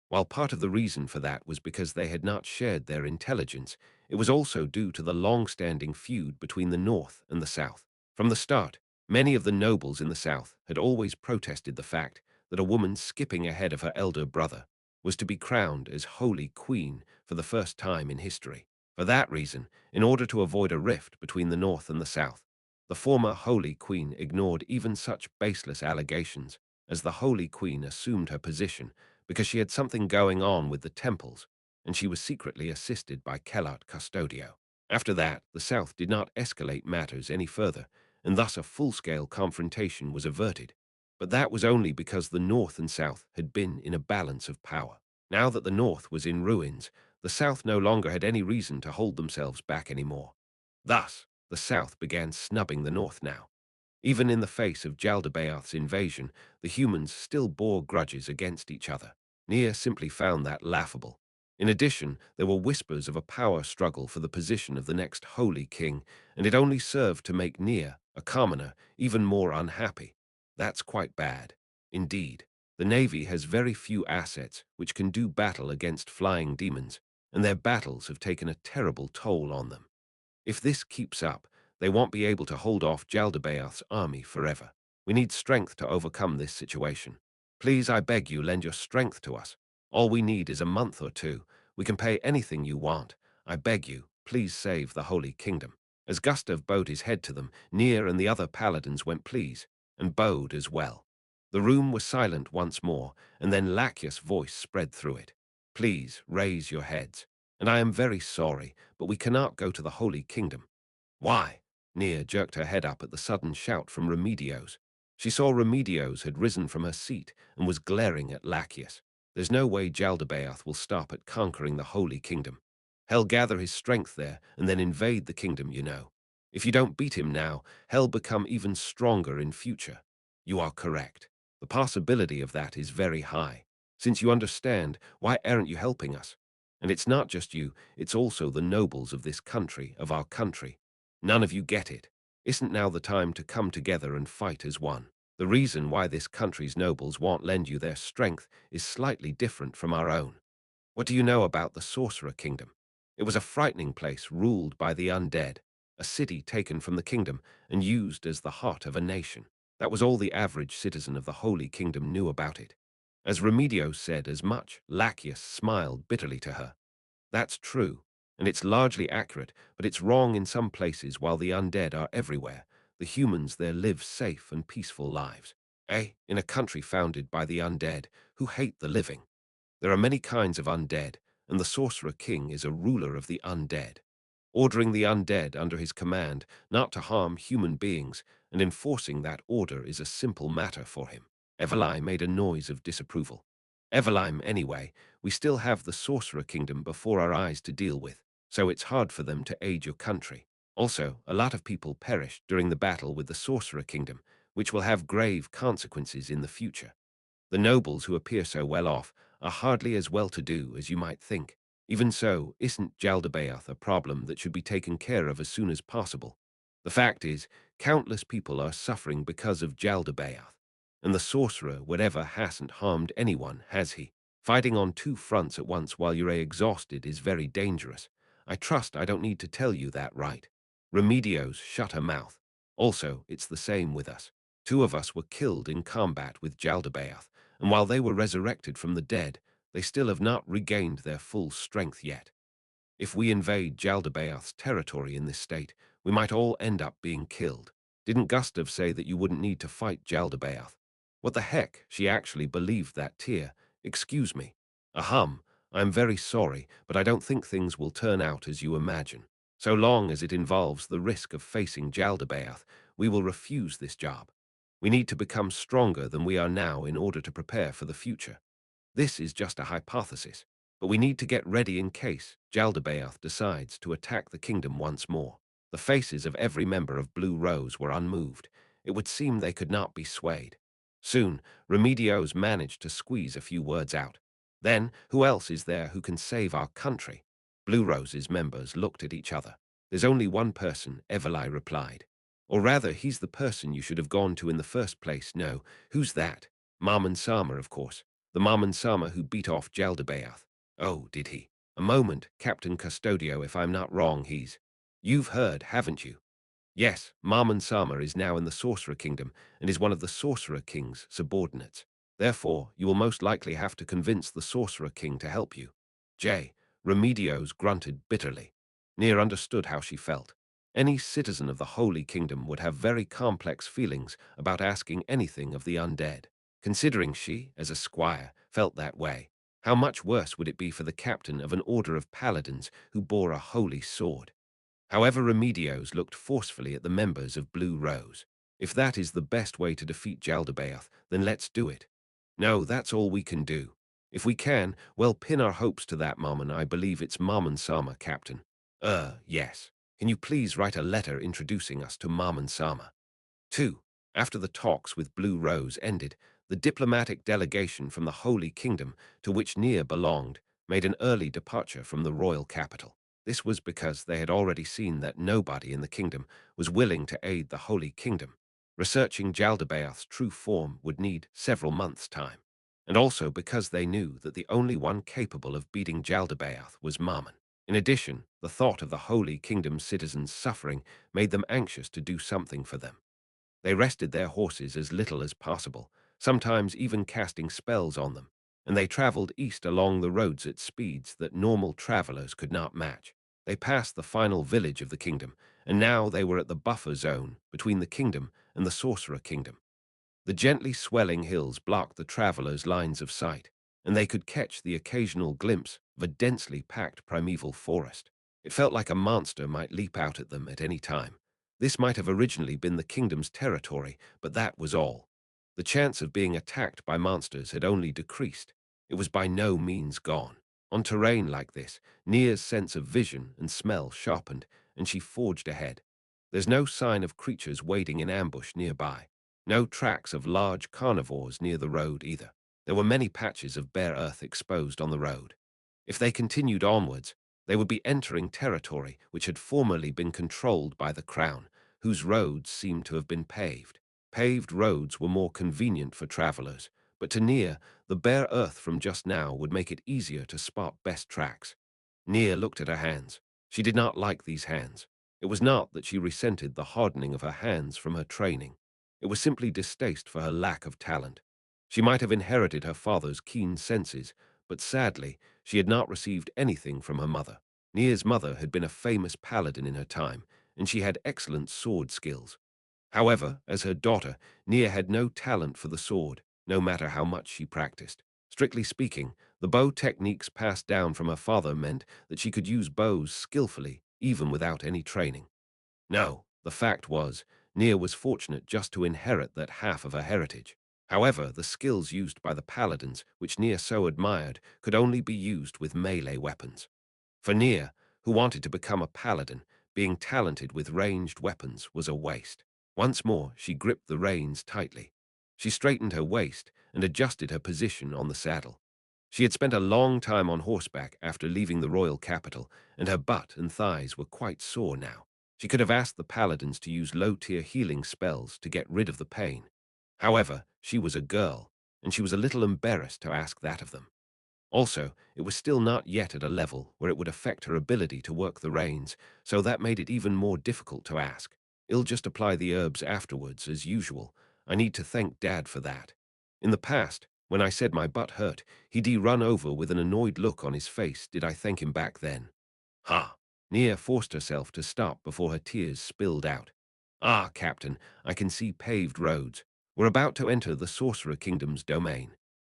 While part of the reason for that was because they had not shared their intelligence, it was also due to the long-standing feud between the North and the South. From the start, many of the nobles in the South had always protested the fact that a woman skipping ahead of her elder brother was to be crowned as Holy Queen for the first time in history. For that reason, in order to avoid a rift between the North and the South, the former Holy Queen ignored even such baseless allegations as the Holy Queen assumed her position because she had something going on with the temples, and she was secretly assisted by Kellart Custodio. After that, the South did not escalate matters any further, and thus a full-scale confrontation was averted. But that was only because the North and South had been in a balance of power. Now that the North was in ruins, the South no longer had any reason to hold themselves back anymore. Thus, the South began snubbing the North now. Even in the face of Jaldabaoth's invasion, the humans still bore grudges against each other. Nia simply found that laughable. In addition, there were whispers of a power struggle for the position of the next Holy King, and it only served to make Nia, a commoner, even more unhappy. That's quite bad. Indeed, the Navy has very few assets which can do battle against flying demons, and their battles have taken a terrible toll on them. If this keeps up, they won't be able to hold off Jaldabaoth's army forever. We need strength to overcome this situation. Please, I beg you, lend your strength to us. All we need is a month or two. We can pay anything you want. I beg you, please save the Holy Kingdom. As Gustav bowed his head to them, Nier and the other paladins went please, and bowed as well. The room was silent once more, and then Lachius' voice spread through it. Please, raise your heads. And I am very sorry, but we cannot go to the Holy Kingdom. Why? Nia jerked her head up at the sudden shout from Remedios. She saw Remedios had risen from her seat and was glaring at Lachius. There's no way Jaldabaoth will stop at conquering the Holy Kingdom. He'll gather his strength there and then invade the kingdom, you know. If you don't beat him now, he'll become even stronger in future. You are correct. The possibility of that is very high. Since you understand, why aren't you helping us? And it's not just you, it's also the nobles of this country, of our country. None of you get it. Isn't now the time to come together and fight as one? The reason why this country's nobles won't lend you their strength is slightly different from our own. What do you know about the Sorcerer Kingdom? It was a frightening place ruled by the undead, a city taken from the kingdom and used as the heart of a nation. That was all the average citizen of the Holy Kingdom knew about it. As Remedios said as much, Lachius smiled bitterly to her. That's true, and it's largely accurate, but it's wrong in some places while the undead are everywhere. The humans there live safe and peaceful lives. In a country founded by the undead, who hate the living. There are many kinds of undead, and the Sorcerer King is a ruler of the undead, ordering the undead under his command not to harm human beings, and enforcing that order is a simple matter for him. Evelyn made a noise of disapproval. Evelyn, anyway, we still have the Sorcerer Kingdom before our eyes to deal with, so it's hard for them to aid your country. Also, a lot of people perished during the battle with the Sorcerer Kingdom, which will have grave consequences in the future. The nobles who appear so well off are hardly as well-to-do as you might think. Even so, isn't Jaldabaoth a problem that should be taken care of as soon as possible? The fact is, countless people are suffering because of Jaldabaoth, and the sorcerer, whatever, hasn't harmed anyone, has he? Fighting on two fronts at once while you're exhausted is very dangerous. I trust I don't need to tell you that, right? Remedios shut her mouth. Also, it's the same with us. Two of us were killed in combat with Jaldabaoth, and while they were resurrected from the dead, they still have not regained their full strength yet. If we invade Jaldabaoth's territory in this state, we might all end up being killed. Didn't Gustav say that you wouldn't need to fight Jaldabaoth? What the heck? She actually believed that tear. Excuse me. Ahem, I'm very sorry, but I don't think things will turn out as you imagine. So long as it involves the risk of facing Jaldabaoth, we will refuse this job. We need to become stronger than we are now in order to prepare for the future. This is just a hypothesis, but we need to get ready in case Jaldabaoth decides to attack the kingdom once more. The faces of every member of Blue Rose were unmoved. It would seem they could not be swayed. Soon, Remedios managed to squeeze a few words out. Then, who else is there who can save our country? Blue Rose's members looked at each other. There's only one person, Everly replied. Or rather, he's the person you should have gone to in the first place. No, who's that? Marman Sama, of course. The Marman Sama who beat off Jaldabaoth. Oh, did he? A moment, Captain Custodio, if I'm not wrong, he's... You've heard, haven't you? Yes, Marman Sama is now in the Sorcerer Kingdom and is one of the Sorcerer King's subordinates. Therefore, you will most likely have to convince the Sorcerer King to help you. J. Remedios grunted bitterly. Nier understood how she felt. Any citizen of the Holy Kingdom would have very complex feelings about asking anything of the undead. Considering she, as a squire, felt that way, how much worse would it be for the captain of an order of paladins who bore a holy sword? However, Remedios looked forcefully at the members of Blue Rose. If that is the best way to defeat Jaldabaoth, then let's do it. No, that's all we can do. If we can, well, pin our hopes to that, Marman. I believe it's Marman Sama, Captain. Yes. Can you please write a letter introducing us to Marman Sama? 2. After the talks with Blue Rose ended, the diplomatic delegation from the Holy Kingdom, to which Nier belonged, made an early departure from the royal capital. This was because they had already seen that nobody in the kingdom was willing to aid the Holy Kingdom. Researching Jaldabaoth's true form would need several months' time, and also because they knew that the only one capable of beating Jaldabaoth was Marman. In addition, the thought of the Holy Kingdom's citizens suffering made them anxious to do something for them. They rested their horses as little as possible, sometimes even casting spells on them, and they traveled east along the roads at speeds that normal travelers could not match. They passed the final village of the kingdom, and now they were at the buffer zone between the kingdom and the Sorcerer Kingdom. The gently swelling hills blocked the travelers' lines of sight, and they could catch the occasional glimpse of a densely packed primeval forest. It felt like a monster might leap out at them at any time. This might have originally been the kingdom's territory, but that was all. The chance of being attacked by monsters had only decreased. It was by no means gone. On terrain like this, Nia's sense of vision and smell sharpened, and she forged ahead. There's no sign of creatures waiting in ambush nearby. No tracks of large carnivores near the road either. There were many patches of bare earth exposed on the road. If they continued onwards, they would be entering territory which had formerly been controlled by the Crown, whose roads seemed to have been paved. Paved roads were more convenient for travelers, but to Nia, the bare earth from just now would make it easier to spot best tracks. Nia looked at her hands. She did not like these hands. It was not that she resented the hardening of her hands from her training. It was simply distaste for her lack of talent. She might have inherited her father's keen senses, but sadly, she had not received anything from her mother. Nia's mother had been a famous paladin in her time, and she had excellent sword skills. However, as her daughter, Nia had no talent for the sword, no matter how much she practiced. Strictly speaking, the bow techniques passed down from her father meant that she could use bows skillfully, even without any training. No, the fact was, Nia was fortunate just to inherit that half of her heritage. However, the skills used by the paladins, which Nia so admired, could only be used with melee weapons. For Nia, who wanted to become a paladin, being talented with ranged weapons was a waste. Once more, she gripped the reins tightly. She straightened her waist and adjusted her position on the saddle. She had spent a long time on horseback after leaving the royal capital, and her butt and thighs were quite sore now. She could have asked the paladins to use low-tier healing spells to get rid of the pain. However, she was a girl, and she was a little embarrassed to ask that of them. Also, it was still not yet at a level where it would affect her ability to work the reins, so that made it even more difficult to ask. I'll just apply the herbs afterwards, as usual. I need to thank Dad for that. In the past, when I said my butt hurt, he'd run over with an annoyed look on his face. Did I thank him back then? Ha! Nia forced herself to stop before her tears spilled out. Ah, Captain, I can see paved roads. We're about to enter the Sorcerer Kingdom's domain.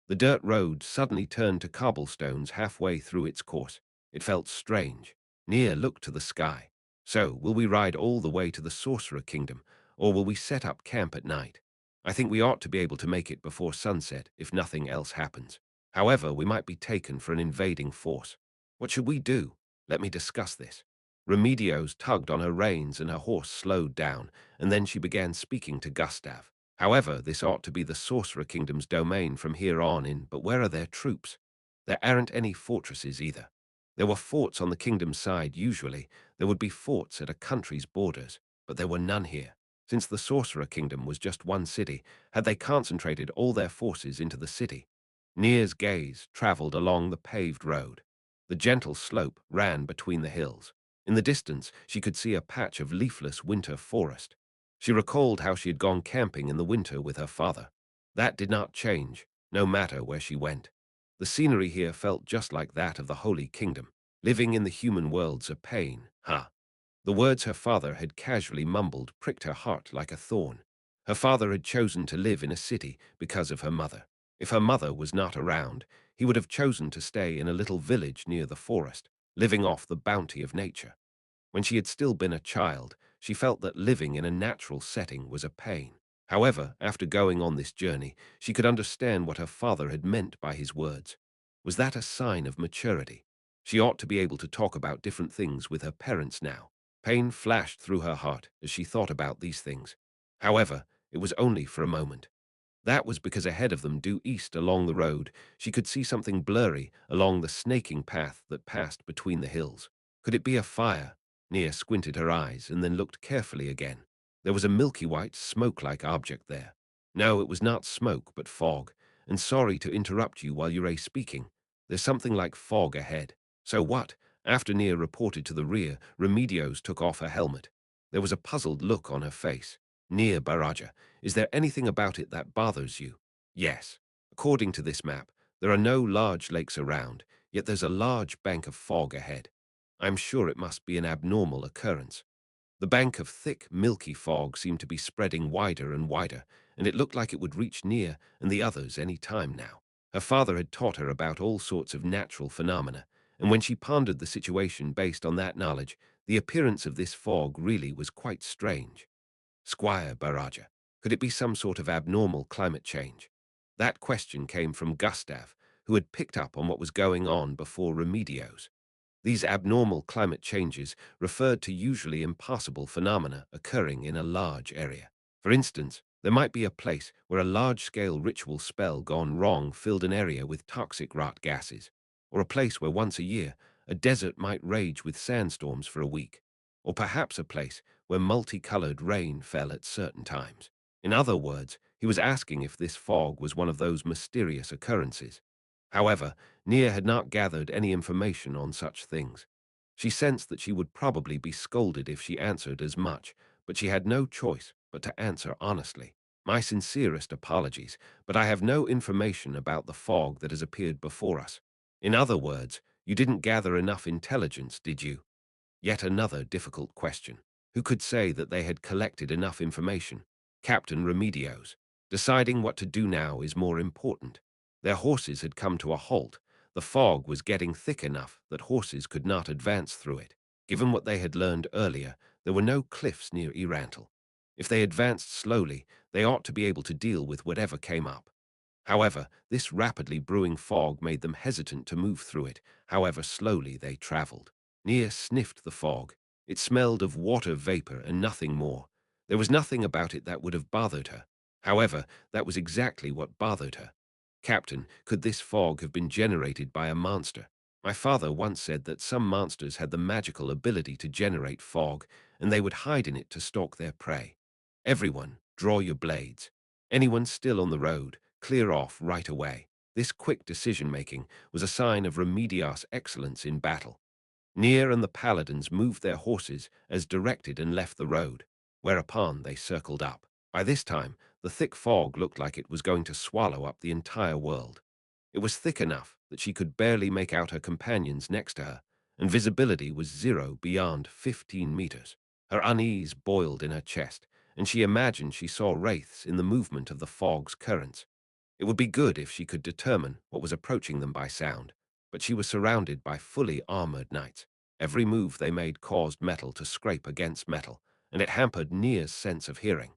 The dirt road suddenly turned to cobblestones halfway through its course. It felt strange. Nia looked to the sky. So, will we ride all the way to the Sorcerer Kingdom, or will we set up camp at night? I think we ought to be able to make it before sunset if nothing else happens. However, we might be taken for an invading force. What should we do? Let me discuss this. Remedios tugged on her reins and her horse slowed down, and then she began speaking to Gustav. However, this ought to be the Sorcerer Kingdom's domain from here on in, but where are their troops? There aren't any fortresses either. There were forts on the kingdom's side usually. There would be forts at a country's borders, but there were none here. Since the Sorcerer Kingdom was just one city, had they concentrated all their forces into the city? Nia's gaze traveled along the paved road. The gentle slope ran between the hills. In the distance, she could see a patch of leafless winter forest. She recalled how she had gone camping in the winter with her father. That did not change, no matter where she went. The scenery here felt just like that of the Holy Kingdom. Living in the human world's a pain, huh? The words her father had casually mumbled pricked her heart like a thorn. Her father had chosen to live in a city because of her mother. If her mother was not around, he would have chosen to stay in a little village near the forest, living off the bounty of nature. When she had still been a child, she felt that living in a natural setting was a pain. However, after going on this journey, she could understand what her father had meant by his words. Was that a sign of maturity? She ought to be able to talk about different things with her parents now. Pain flashed through her heart as she thought about these things. However, it was only for a moment. That was because ahead of them, due east along the road, she could see something blurry along the snaking path that passed between the hills. Could it be a fire? Nia squinted her eyes and then looked carefully again. There was a milky white, smoke-like object there. No, it was not smoke, but fog. And sorry to interrupt you while you're speaking. There's something like fog ahead. So what? After Nia reported to the rear, Remedios took off her helmet. There was a puzzled look on her face. Nia Baraja, is there anything about it that bothers you? Yes. According to this map, there are no large lakes around, yet there's a large bank of fog ahead. I'm sure it must be an abnormal occurrence. The bank of thick, milky fog seemed to be spreading wider and wider, and it looked like it would reach Nia and the others any time now. Her father had taught her about all sorts of natural phenomena, and when she pondered the situation based on that knowledge, the appearance of this fog really was quite strange. Squire Baraja, could it be some sort of abnormal climate change? That question came from Gustav, who had picked up on what was going on before Remedios. These abnormal climate changes referred to usually impossible phenomena occurring in a large area. For instance, there might be a place where a large-scale ritual spell gone wrong filled an area with toxic rot gases, or a place where once a year a desert might rage with sandstorms for a week, or perhaps a place where multicolored rain fell at certain times. In other words, he was asking if this fog was one of those mysterious occurrences. However, Nia had not gathered any information on such things. She sensed that she would probably be scolded if she answered as much, but she had no choice but to answer honestly. My sincerest apologies, but I have no information about the fog that has appeared before us. In other words, you didn't gather enough intelligence, did you? Yet another difficult question. Who could say that they had collected enough information? Captain Remedios. Deciding what to do now is more important. Their horses had come to a halt. The fog was getting thick enough that horses could not advance through it. Given what they had learned earlier, there were no cliffs near Irantal. If they advanced slowly, they ought to be able to deal with whatever came up. However, this rapidly brewing fog made them hesitant to move through it, however slowly they traveled. Nia sniffed the fog. It smelled of water vapor and nothing more. There was nothing about it that would have bothered her. However, that was exactly what bothered her. Captain, could this fog have been generated by a monster? My father once said that some monsters had the magical ability to generate fog, and they would hide in it to stalk their prey. Everyone, draw your blades. Anyone still on the road, clear off right away. This quick decision-making was a sign of Remedios' excellence in battle. Nia and the paladins moved their horses as directed and left the road, whereupon they circled up. By this time, the thick fog looked like it was going to swallow up the entire world. It was thick enough that she could barely make out her companions next to her, and visibility was 0 beyond 15 meters. Her unease boiled in her chest, and she imagined she saw wraiths in the movement of the fog's currents. It would be good if she could determine what was approaching them by sound, but she was surrounded by fully armored knights. Every move they made caused metal to scrape against metal, and it hampered Nia's sense of hearing.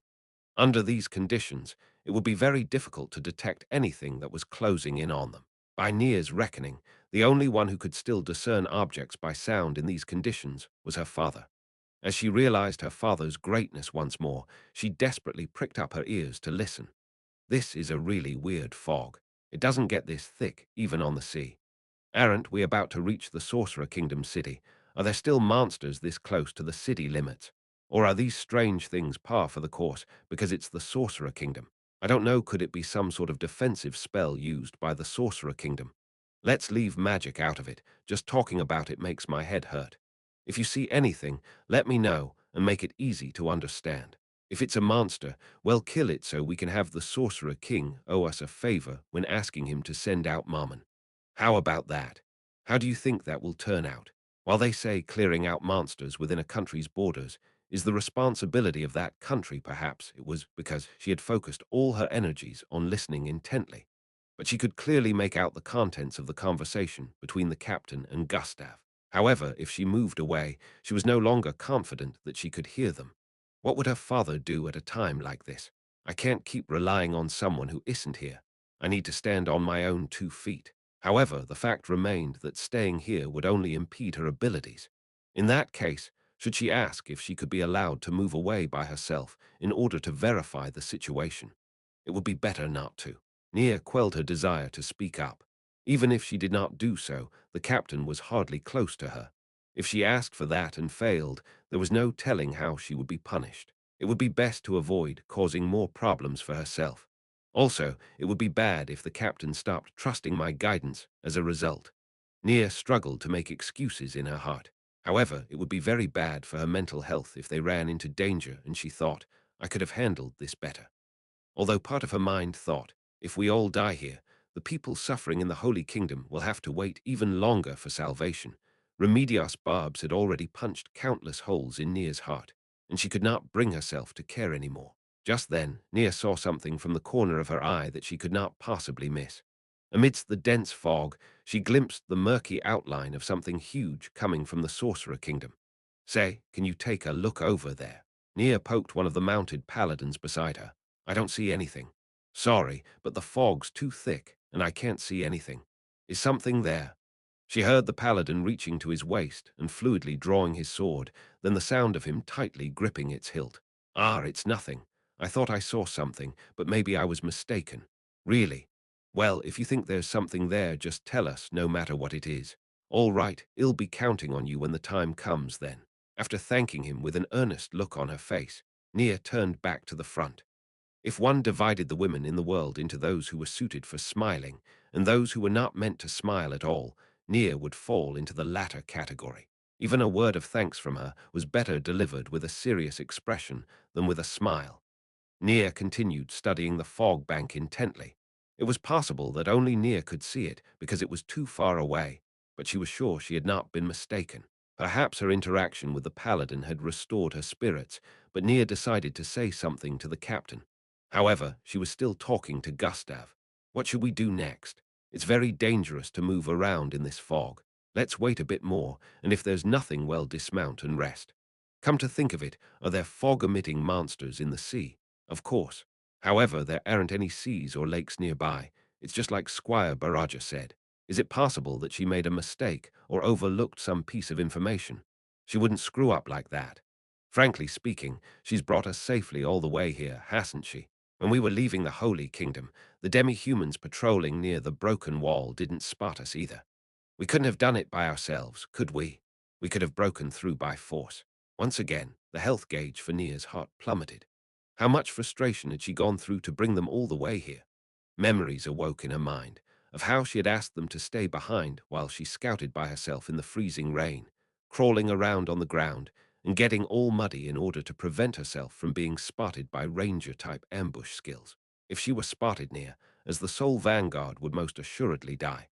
Under these conditions, it would be very difficult to detect anything that was closing in on them. By Nia's reckoning, the only one who could still discern objects by sound in these conditions was her father. As she realized her father's greatness once more, she desperately pricked up her ears to listen. This is a really weird fog. It doesn't get this thick, even on the sea. Aren't we about to reach the Sorcerer Kingdom city? Are there still monsters this close to the city limits? Or are these strange things par for the course because it's the Sorcerer Kingdom? I don't know, could it be some sort of defensive spell used by the Sorcerer Kingdom? Let's leave magic out of it. Just talking about it makes my head hurt. If you see anything, let me know and make it easy to understand. If it's a monster, well, kill it so we can have the Sorcerer King owe us a favor when asking him to send out Mammon. How about that? How do you think that will turn out? While they say clearing out monsters within a country's borders is the responsibility of that country, perhaps it was because she had focused all her energies on listening intently. But she could clearly make out the contents of the conversation between the captain and Gustav. However, if she moved away, she was no longer confident that she could hear them. What would her father do at a time like this? I can't keep relying on someone who isn't here. I need to stand on my own 2 feet. However, the fact remained that staying here would only impede her abilities. In that case, should she ask if she could be allowed to move away by herself in order to verify the situation? It would be better not to. Nia quelled her desire to speak up. Even if she did not do so, the captain was hardly close to her. If she asked for that and failed, there was no telling how she would be punished. It would be best to avoid causing more problems for herself. Also, it would be bad if the captain stopped trusting my guidance as a result. Nia struggled to make excuses in her heart. However, it would be very bad for her mental health if they ran into danger, and she thought, I could have handled this better. Although part of her mind thought, if we all die here, the people suffering in the Holy Kingdom will have to wait even longer for salvation. Remedios barbs had already punched countless holes in Nia's heart, and she could not bring herself to care anymore. Just then, Nia saw something from the corner of her eye that she could not possibly miss. Amidst the dense fog, she glimpsed the murky outline of something huge coming from the Sorcerer Kingdom. Say, can you take a look over there? Nia poked one of the mounted paladins beside her. I don't see anything. Sorry, but the fog's too thick, and I can't see anything. Is something there? She heard the paladin reaching to his waist and fluidly drawing his sword, then the sound of him tightly gripping its hilt. Ah, it's nothing. I thought I saw something, but maybe I was mistaken. Really? Well, if you think there's something there, just tell us, no matter what it is. All right, I'll be counting on you when the time comes then. After thanking him with an earnest look on her face, Nia turned back to the front. If one divided the women in the world into those who were suited for smiling and those who were not meant to smile at all, Nia would fall into the latter category. Even a word of thanks from her was better delivered with a serious expression than with a smile. Nia continued studying the fog bank intently. It was possible that only Nia could see it because it was too far away, but she was sure she had not been mistaken. Perhaps her interaction with the paladin had restored her spirits, but Nia decided to say something to the captain. However, she was still talking to Gustav. What should we do next? It's very dangerous to move around in this fog. Let's wait a bit more, and if there's nothing, well, dismount and rest. Come to think of it, are there fog-emitting monsters in the sea? Of course. However, there aren't any seas or lakes nearby. It's just like Squire Baraja said. Is it possible that she made a mistake or overlooked some piece of information? She wouldn't screw up like that. Frankly speaking, she's brought us safely all the way here, hasn't she? When we were leaving the Holy Kingdom, the demi-humans patrolling near the broken wall didn't spot us either. We couldn't have done it by ourselves, could we? We could have broken through by force. Once again, the health gauge for Nia's heart plummeted. How much frustration had she gone through to bring them all the way here? Memories awoke in her mind of how she had asked them to stay behind while she scouted by herself in the freezing rain, crawling around on the ground and getting all muddy in order to prevent herself from being spotted by ranger-type ambush skills. If she were spotted near, as the sole vanguard would most assuredly die.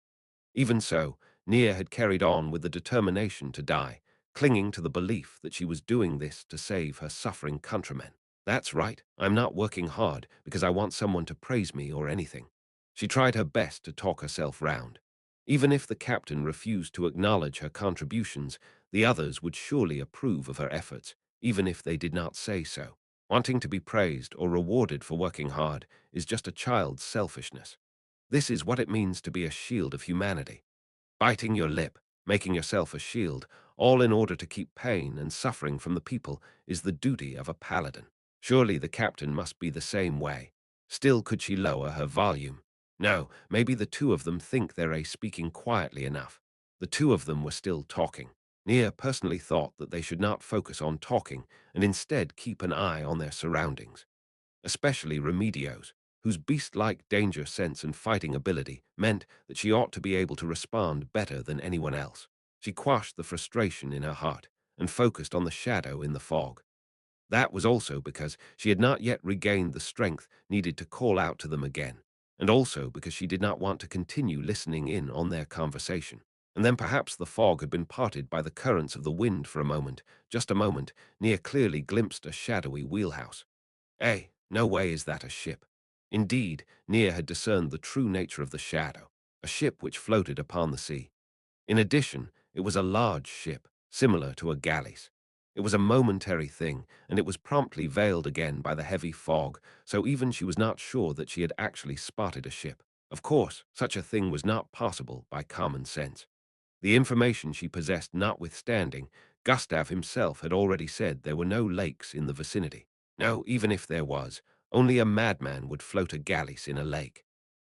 Even so, Nia had carried on with the determination to die, clinging to the belief that she was doing this to save her suffering countrymen. That's right, I'm not working hard because I want someone to praise me or anything. She tried her best to talk herself round. Even if the captain refused to acknowledge her contributions, the others would surely approve of her efforts, even if they did not say so. Wanting to be praised or rewarded for working hard is just a child's selfishness. This is what it means to be a shield of humanity. Biting your lip, making yourself a shield, all in order to keep pain and suffering from the people, is the duty of a paladin. Surely the captain must be the same way. Still, could she lower her volume? No, maybe the two of them think they're speaking quietly enough. The two of them were still talking. Nia personally thought that they should not focus on talking and instead keep an eye on their surroundings, especially Remedio's, whose beast-like danger sense and fighting ability meant that she ought to be able to respond better than anyone else. She quashed the frustration in her heart and focused on the shadow in the fog. That was also because she had not yet regained the strength needed to call out to them again, and also because she did not want to continue listening in on their conversation. And then perhaps the fog had been parted by the currents of the wind for a moment, just a moment. Nia clearly glimpsed a shadowy wheelhouse. No way is that a ship. Indeed, Nia had discerned the true nature of the shadow, a ship which floated upon the sea. In addition, it was a large ship, similar to a galleys. It was a momentary thing, and it was promptly veiled again by the heavy fog, so even she was not sure that she had actually spotted a ship. Of course, such a thing was not possible by common sense. The information she possessed notwithstanding, Gustav himself had already said there were no lakes in the vicinity. No, even if there was, only a madman would float a galleys in a lake.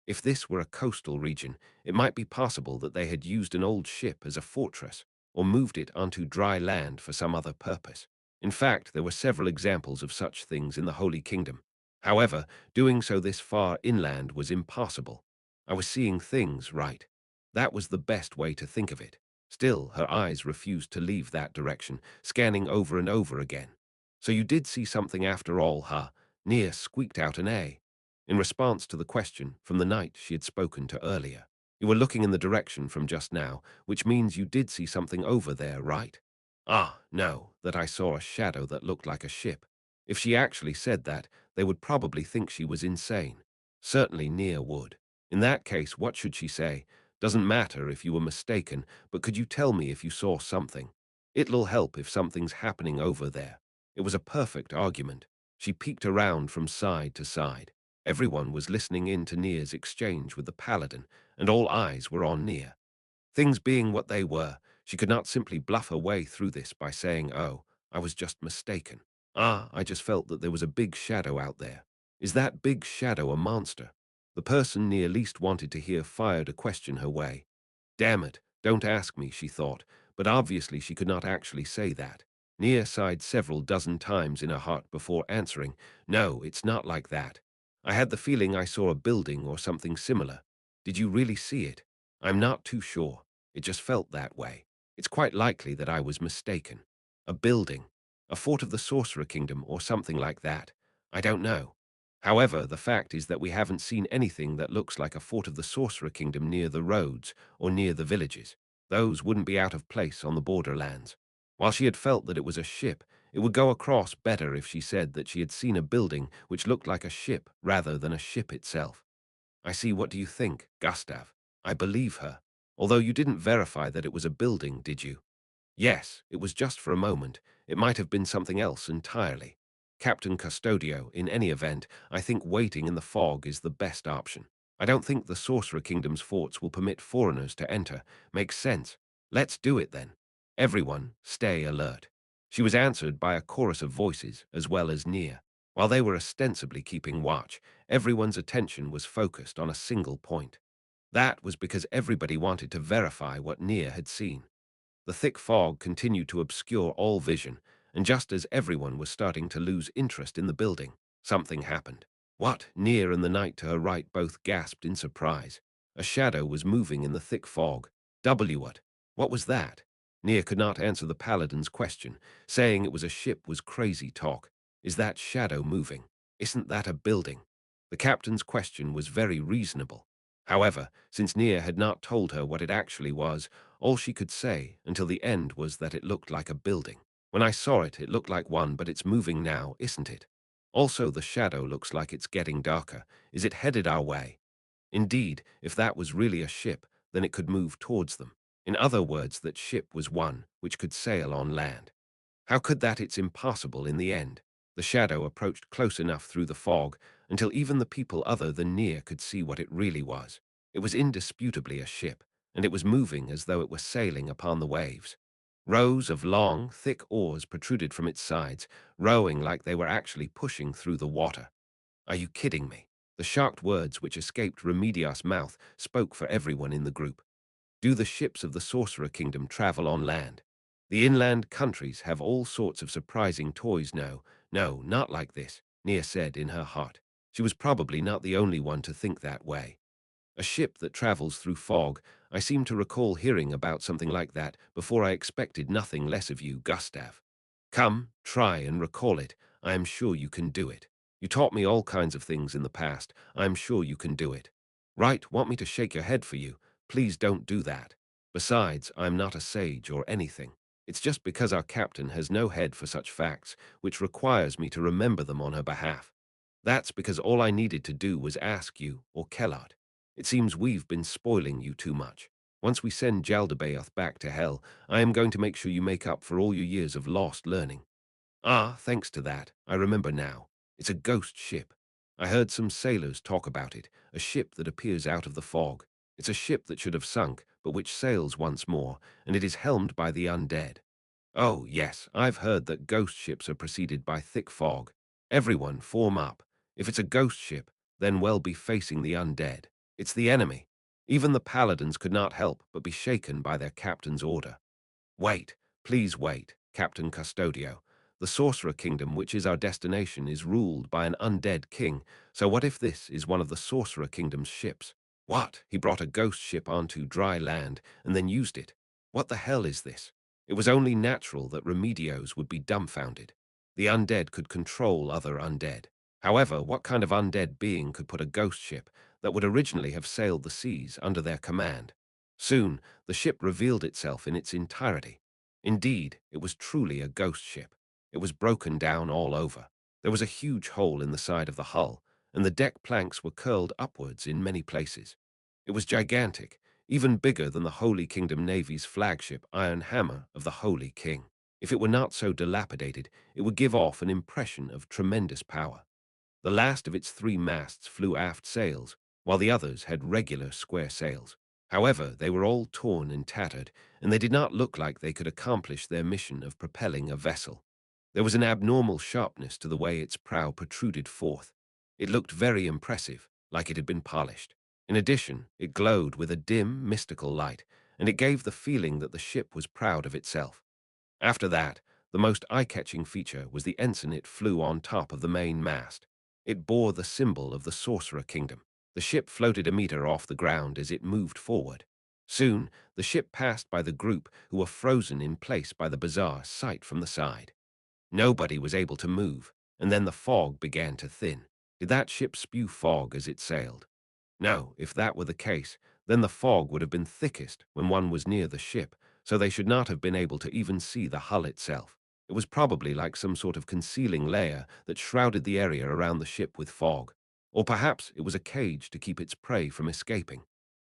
If this were a coastal region, it might be possible that they had used an old ship as a fortress, or moved it onto dry land for some other purpose. In fact, there were several examples of such things in the Holy Kingdom. However, doing so this far inland was impossible. I was seeing things right. That was the best way to think of it. Still, her eyes refused to leave that direction, scanning over and over again. So you did see something after all, huh? Nia squeaked out an A in response to the question from the knight she had spoken to earlier. You were looking in the direction from just now, which means you did see something over there, right? Ah, no, that I saw a shadow that looked like a ship. If she actually said that, they would probably think she was insane. Certainly Nia would. In that case, what should she say? Doesn't matter if you were mistaken, but could you tell me if you saw something? It'll help if something's happening over there. It was a perfect argument. She peeked around from side to side. Everyone was listening in to Nia's exchange with the paladin, and all eyes were on Nia. Things being what they were, she could not simply bluff her way through this by saying, "Oh, I was just mistaken. I just felt that there was a big shadow out there." Is that big shadow a monster? The person Nia least wanted to hear fired a question her way. Damn it, don't ask me, she thought, but obviously she could not actually say that. Nia sighed several dozen times in her heart before answering, "No, it's not like that. I had the feeling I saw a building or something similar. Did you really see it? I'm not too sure. It just felt that way. It's quite likely that I was mistaken. A building, a fort of the Sorcerer Kingdom or something like that. I don't know. However, the fact is that we haven't seen anything that looks like a fort of the Sorcerer Kingdom near the roads or near the villages. Those wouldn't be out of place on the borderlands. While she had felt that it was a ship, it would go across better if she said that she had seen a building which looked like a ship rather than a ship itself. I see. What do you think, Gustav? I believe her. Although you didn't verify that it was a building, did you? Yes, it was just for a moment. It might have been something else entirely. Captain Custodio, in any event, I think waiting in the fog is the best option. I don't think the Sorcerer Kingdom's forts will permit foreigners to enter. Makes sense. Let's do it then. Everyone, stay alert. She was answered by a chorus of voices, as well as Nia. While they were ostensibly keeping watch, everyone's attention was focused on a single point. That was because everybody wanted to verify what Nia had seen. The thick fog continued to obscure all vision, and just as everyone was starting to lose interest in the building, something happened. What? Nia and the knight to her right both gasped in surprise. A shadow was moving in the thick fog. What? What was that? Nia could not answer the paladin's question. Saying it was a ship was crazy talk. Is that shadow moving? Isn't that a building? The captain's question was very reasonable. However, since Nia had not told her what it actually was, All she could say until the end was that it looked like a building. When I saw it, it looked like one, but it's moving now, isn't it? Also, the shadow looks like it's getting darker. Is it headed our way? Indeed, if that was really a ship, then it could move towards them. In other words, that ship was one which could sail on land. How could that? It's impossible in the end. The shadow approached close enough through the fog until even the people other than Nia could see what it really was. It was indisputably a ship, and it was moving as though it were sailing upon the waves. Rows of long, thick oars protruded from its sides, rowing like they were actually pushing through the water. Are you kidding me? The shocked words which escaped Remedios' mouth spoke for everyone in the group. Do the ships of the Sorcerer Kingdom travel on land? The inland countries have all sorts of surprising toys. No, no, not like this, Nia said in her heart. She was probably not the only one to think that way. A ship that travels through fog. I seem to recall hearing about something like that before. I expected nothing less of you, Gustav. Come, try and recall it. I am sure you can do it. You taught me all kinds of things in the past. I am sure you can do it. Right, want me to shake your head for you? Please don't do that. Besides, I'm not a sage or anything. It's just because our captain has no head for such facts, which requires me to remember them on her behalf. That's because all I needed to do was ask you, or Kellard. It seems we've been spoiling you too much. Once we send Jaldabaoth back to hell, I am going to make sure you make up for all your years of lost learning. Ah, thanks to that, I remember now. It's a ghost ship. I heard some sailors talk about it, a ship that appears out of the fog. It's a ship that should have sunk, but which sails once more, and it is helmed by the undead. Oh, yes, I've heard that ghost ships are preceded by thick fog. Everyone form up. If it's a ghost ship, then we'll be facing the undead. It's the enemy. Even the paladins could not help but be shaken by their captain's order. Wait, please wait, Captain Custodio. The Sorcerer Kingdom, which is our destination, is ruled by an undead king, so what if this is one of the Sorcerer Kingdom's ships? What? He brought a ghost ship onto dry land and then used it. What the hell is this? It was only natural that Remedios would be dumbfounded. The undead could control other undead. However, what kind of undead being could put a ghost ship that would originally have sailed the seas under their command? Soon, the ship revealed itself in its entirety. Indeed, it was truly a ghost ship. It was broken down all over. There was a huge hole in the side of the hull, and the deck planks were curled upwards in many places. It was gigantic, even bigger than the Holy Kingdom Navy's flagship Iron Hammer of the Holy King. If it were not so dilapidated, it would give off an impression of tremendous power. The last of its three masts flew aft sails, while the others had regular square sails. However, they were all torn and tattered, and they did not look like they could accomplish their mission of propelling a vessel. There was an abnormal sharpness to the way its prow protruded forth. It looked very impressive, like it had been polished. In addition, it glowed with a dim, mystical light, and it gave the feeling that the ship was proud of itself. After that, the most eye-catching feature was the ensign it flew on top of the main mast. It bore the symbol of the Sorcerer Kingdom. The ship floated a meter off the ground as it moved forward. Soon, the ship passed by the group who were frozen in place by the bizarre sight from the side. Nobody was able to move, and then the fog began to thin. Did that ship spew fog as it sailed? No, if that were the case, then the fog would have been thickest when one was near the ship, so they should not have been able to even see the hull itself. It was probably like some sort of concealing layer that shrouded the area around the ship with fog. Or perhaps it was a cage to keep its prey from escaping.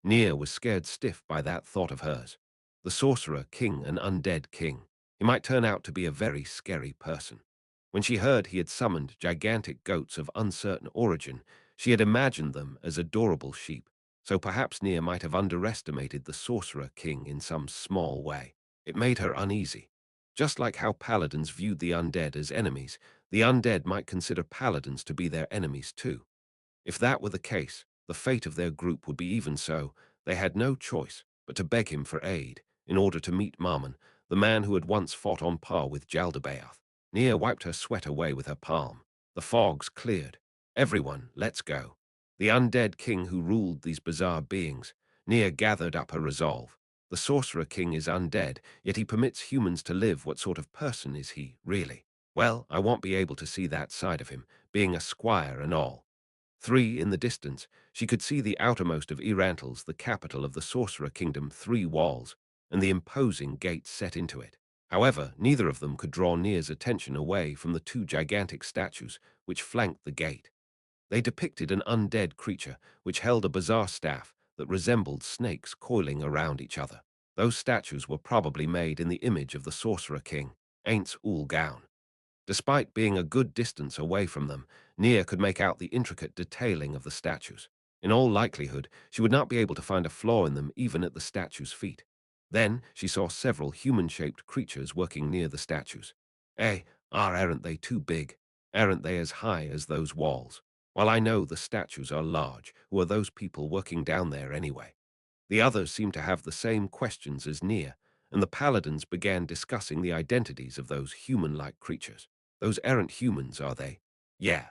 Nia was scared stiff by that thought of hers. The sorcerer king, an undead king. He might turn out to be a very scary person. When she heard he had summoned gigantic goats of uncertain origin, she had imagined them as adorable sheep, so perhaps Nia might have underestimated the sorcerer king in some small way. It made her uneasy. Just like how paladins viewed the undead as enemies, the undead might consider paladins to be their enemies too. If that were the case, the fate of their group would be even so. They had no choice but to beg him for aid in order to meet Marmon, the man who had once fought on par with Jaldabaoth. Nia wiped her sweat away with her palm. The fogs cleared. Everyone, let's go. The undead king who ruled these bizarre beings. Nia gathered up her resolve. The sorcerer king is undead, yet he permits humans to live. What sort of person is he, really? Well, I won't be able to see that side of him, being a squire and all. 3 in the distance, she could see the outermost of Irantles, the capital of the Sorcerer Kingdom, 3 walls. and the imposing gates set into it. However, neither of them could draw Nia's attention away from the two gigantic statues which flanked the gate. They depicted an undead creature which held a bizarre staff that resembled snakes coiling around each other. Those statues were probably made in the image of the Sorcerer King, Ainz Ooal Gown. Despite being a good distance away from them, Nia could make out the intricate detailing of the statues. In all likelihood, she would not be able to find a flaw in them even at the statues' feet. Then she saw several human-shaped creatures working near the statues. Aren't they too big? Aren't they as high as those walls? While I know the statues are large, who are those people working down there anyway? The others seemed to have the same questions as Nia, and the paladins began discussing the identities of those human-like creatures. Those errant humans, are they? Yeah.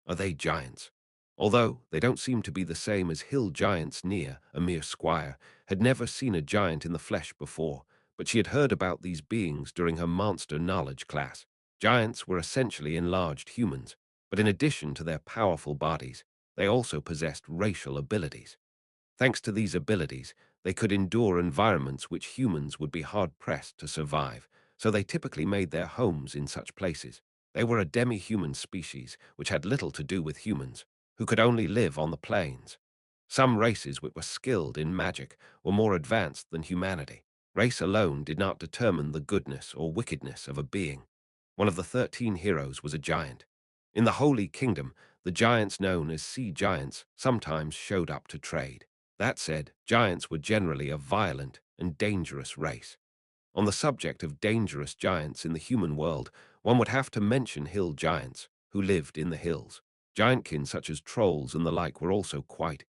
Are they giants? Although they don't seem to be the same as hill giants, Nia, a mere squire, had never seen a giant in the flesh before, but she had heard about these beings during her monster knowledge class. Giants were essentially enlarged humans, but in addition to their powerful bodies, they also possessed racial abilities. Thanks to these abilities, they could endure environments which humans would be hard-pressed to survive, so they typically made their homes in such places. They were a demi-human species which had little to do with humans, who could only live on the plains. Some races which were skilled in magic were more advanced than humanity. Race alone did not determine the goodness or wickedness of a being. One of the 13 heroes was a giant. In the Holy Kingdom, the giants known as sea giants sometimes showed up to trade. That said, giants were generally a violent and dangerous race. On the subject of dangerous giants in the human world, one would have to mention hill giants, who lived in the hills. Giantkin such as trolls and the like were also quite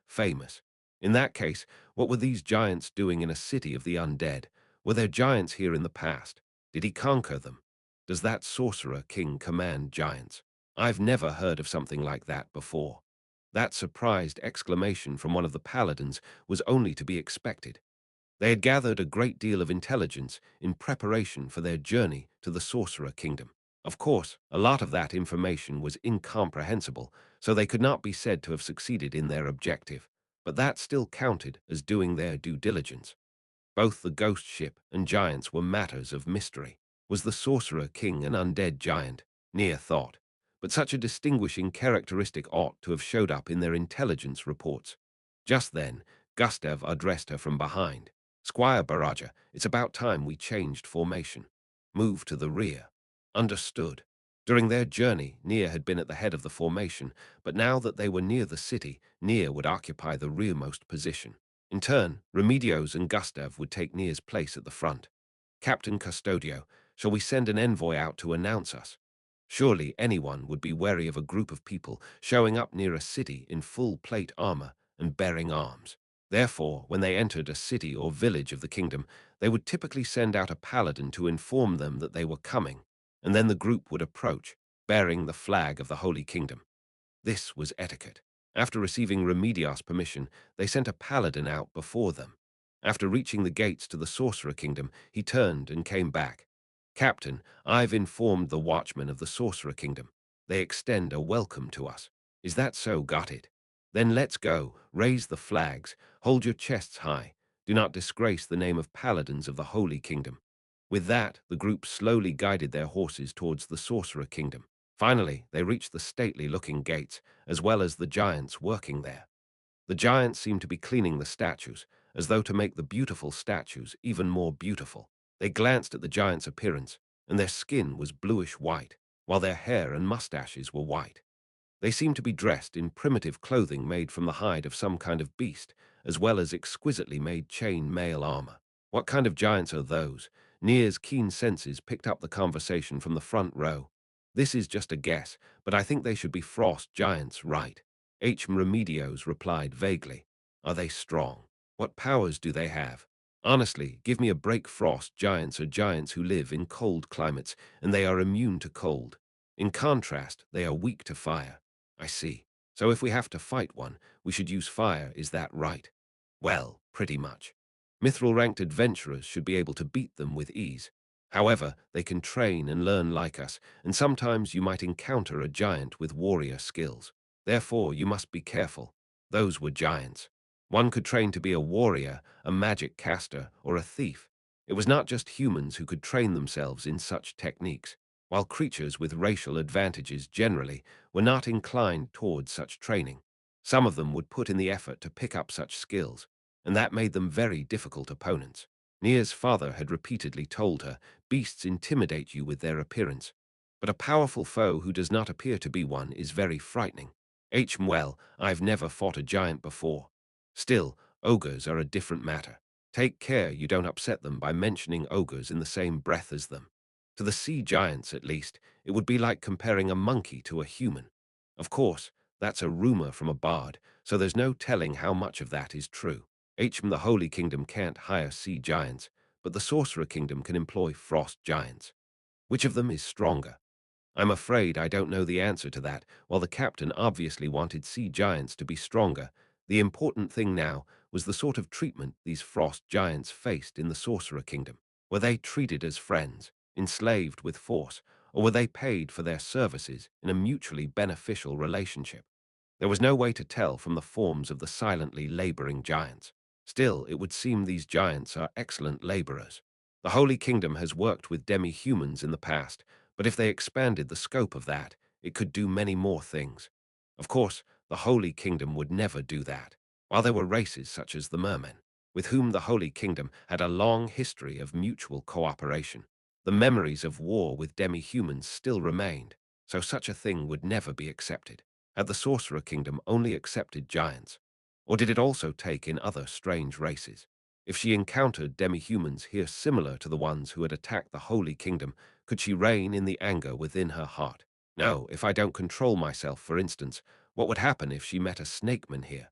famous. In that case, what were these giants doing in a city of the undead? Were there giants here in the past? Did he conquer them? Does that sorcerer king command giants? I've never heard of something like that before. That surprised exclamation from one of the paladins was only to be expected. They had gathered a great deal of intelligence in preparation for their journey to the Sorcerer Kingdom. Of course, a lot of that information was incomprehensible, so they could not be said to have succeeded in their objective, but that still counted as doing their due diligence. Both the ghost ship and giants were matters of mystery. Was the Sorcerer King an undead giant? Nia thought. But such a distinguishing characteristic ought to have showed up in their intelligence reports. Just then, Gustav addressed her from behind. Squire Baraja, it's about time we changed formation. Move to the rear. Understood. During their journey, Nia had been at the head of the formation, but now that they were near the city, Nia would occupy the rearmost position. In turn, Remedios and Gustav would take Nia's place at the front. Captain Custodio, shall we send an envoy out to announce us? Surely anyone would be wary of a group of people showing up near a city in full plate armor and bearing arms. Therefore, when they entered a city or village of the kingdom, they would typically send out a paladin to inform them that they were coming, and then the group would approach, bearing the flag of the Holy Kingdom. This was etiquette. After receiving Remedios' permission, they sent a paladin out before them. After reaching the gates to the Sorcerer Kingdom, he turned and came back. Captain, I've informed the watchmen of the Sorcerer Kingdom. They extend a welcome to us. Is that so? Got it? Then let's go. Raise the flags. Hold your chests high. Do not disgrace the name of paladins of the Holy Kingdom. With that, the group slowly guided their horses towards the Sorcerer Kingdom. Finally, they reached the stately-looking gates, as well as the giants working there. The giants seemed to be cleaning the statues, as though to make the beautiful statues even more beautiful. They glanced at the giants' appearance, and their skin was bluish-white, while their hair and mustaches were white. They seemed to be dressed in primitive clothing made from the hide of some kind of beast, as well as exquisitely made chain mail armor. What kind of giants are those? Nia's keen senses picked up the conversation from the front row. This is just a guess, but I think they should be frost giants, right? Remedios replied vaguely. Are they strong? What powers do they have? Honestly, give me a break. Frost giants are giants who live in cold climates, and they are immune to cold. In contrast, they are weak to fire. I see. So if we have to fight one, we should use fire, is that right? Well, pretty much. Mithril-ranked adventurers should be able to beat them with ease. However, they can train and learn like us, and sometimes you might encounter a giant with warrior skills. Therefore, you must be careful. Those were giants. One could train to be a warrior, a magic caster, or a thief. It was not just humans who could train themselves in such techniques, while creatures with racial advantages generally were not inclined towards such training. Some of them would put in the effort to pick up such skills, and that made them very difficult opponents. Nia's father had repeatedly told her, beasts intimidate you with their appearance, but a powerful foe who does not appear to be one is very frightening. Well, I've never fought a giant before. Still, ogres are a different matter. Take care you don't upset them by mentioning ogres in the same breath as them. To the sea giants, at least, it would be like comparing a monkey to a human. Of course, that's a rumor from a bard, so there's no telling how much of that is true. The Holy Kingdom can't hire sea giants, but the Sorcerer Kingdom can employ frost giants. Which of them is stronger? I'm afraid I don't know the answer to that. While the captain obviously wanted sea giants to be stronger, the important thing now was the sort of treatment these frost giants faced in the Sorcerer Kingdom. Were they treated as friends, enslaved with force, or were they paid for their services in a mutually beneficial relationship? There was no way to tell from the forms of the silently laboring giants. Still, it would seem these giants are excellent laborers. The Holy Kingdom has worked with demi-humans in the past, but if they expanded the scope of that, it could do many more things. Of course, the Holy Kingdom would never do that, while there were races such as the mermen, with whom the Holy Kingdom had a long history of mutual cooperation. The memories of war with demi-humans still remained, so such a thing would never be accepted. Had the Sorcerer Kingdom only accepted giants? Or did it also take in other strange races? If she encountered demi-humans here similar to the ones who had attacked the Holy Kingdom, could she rein in the anger within her heart? No, if I don't control myself, for instance, what would happen if she met a snakeman here?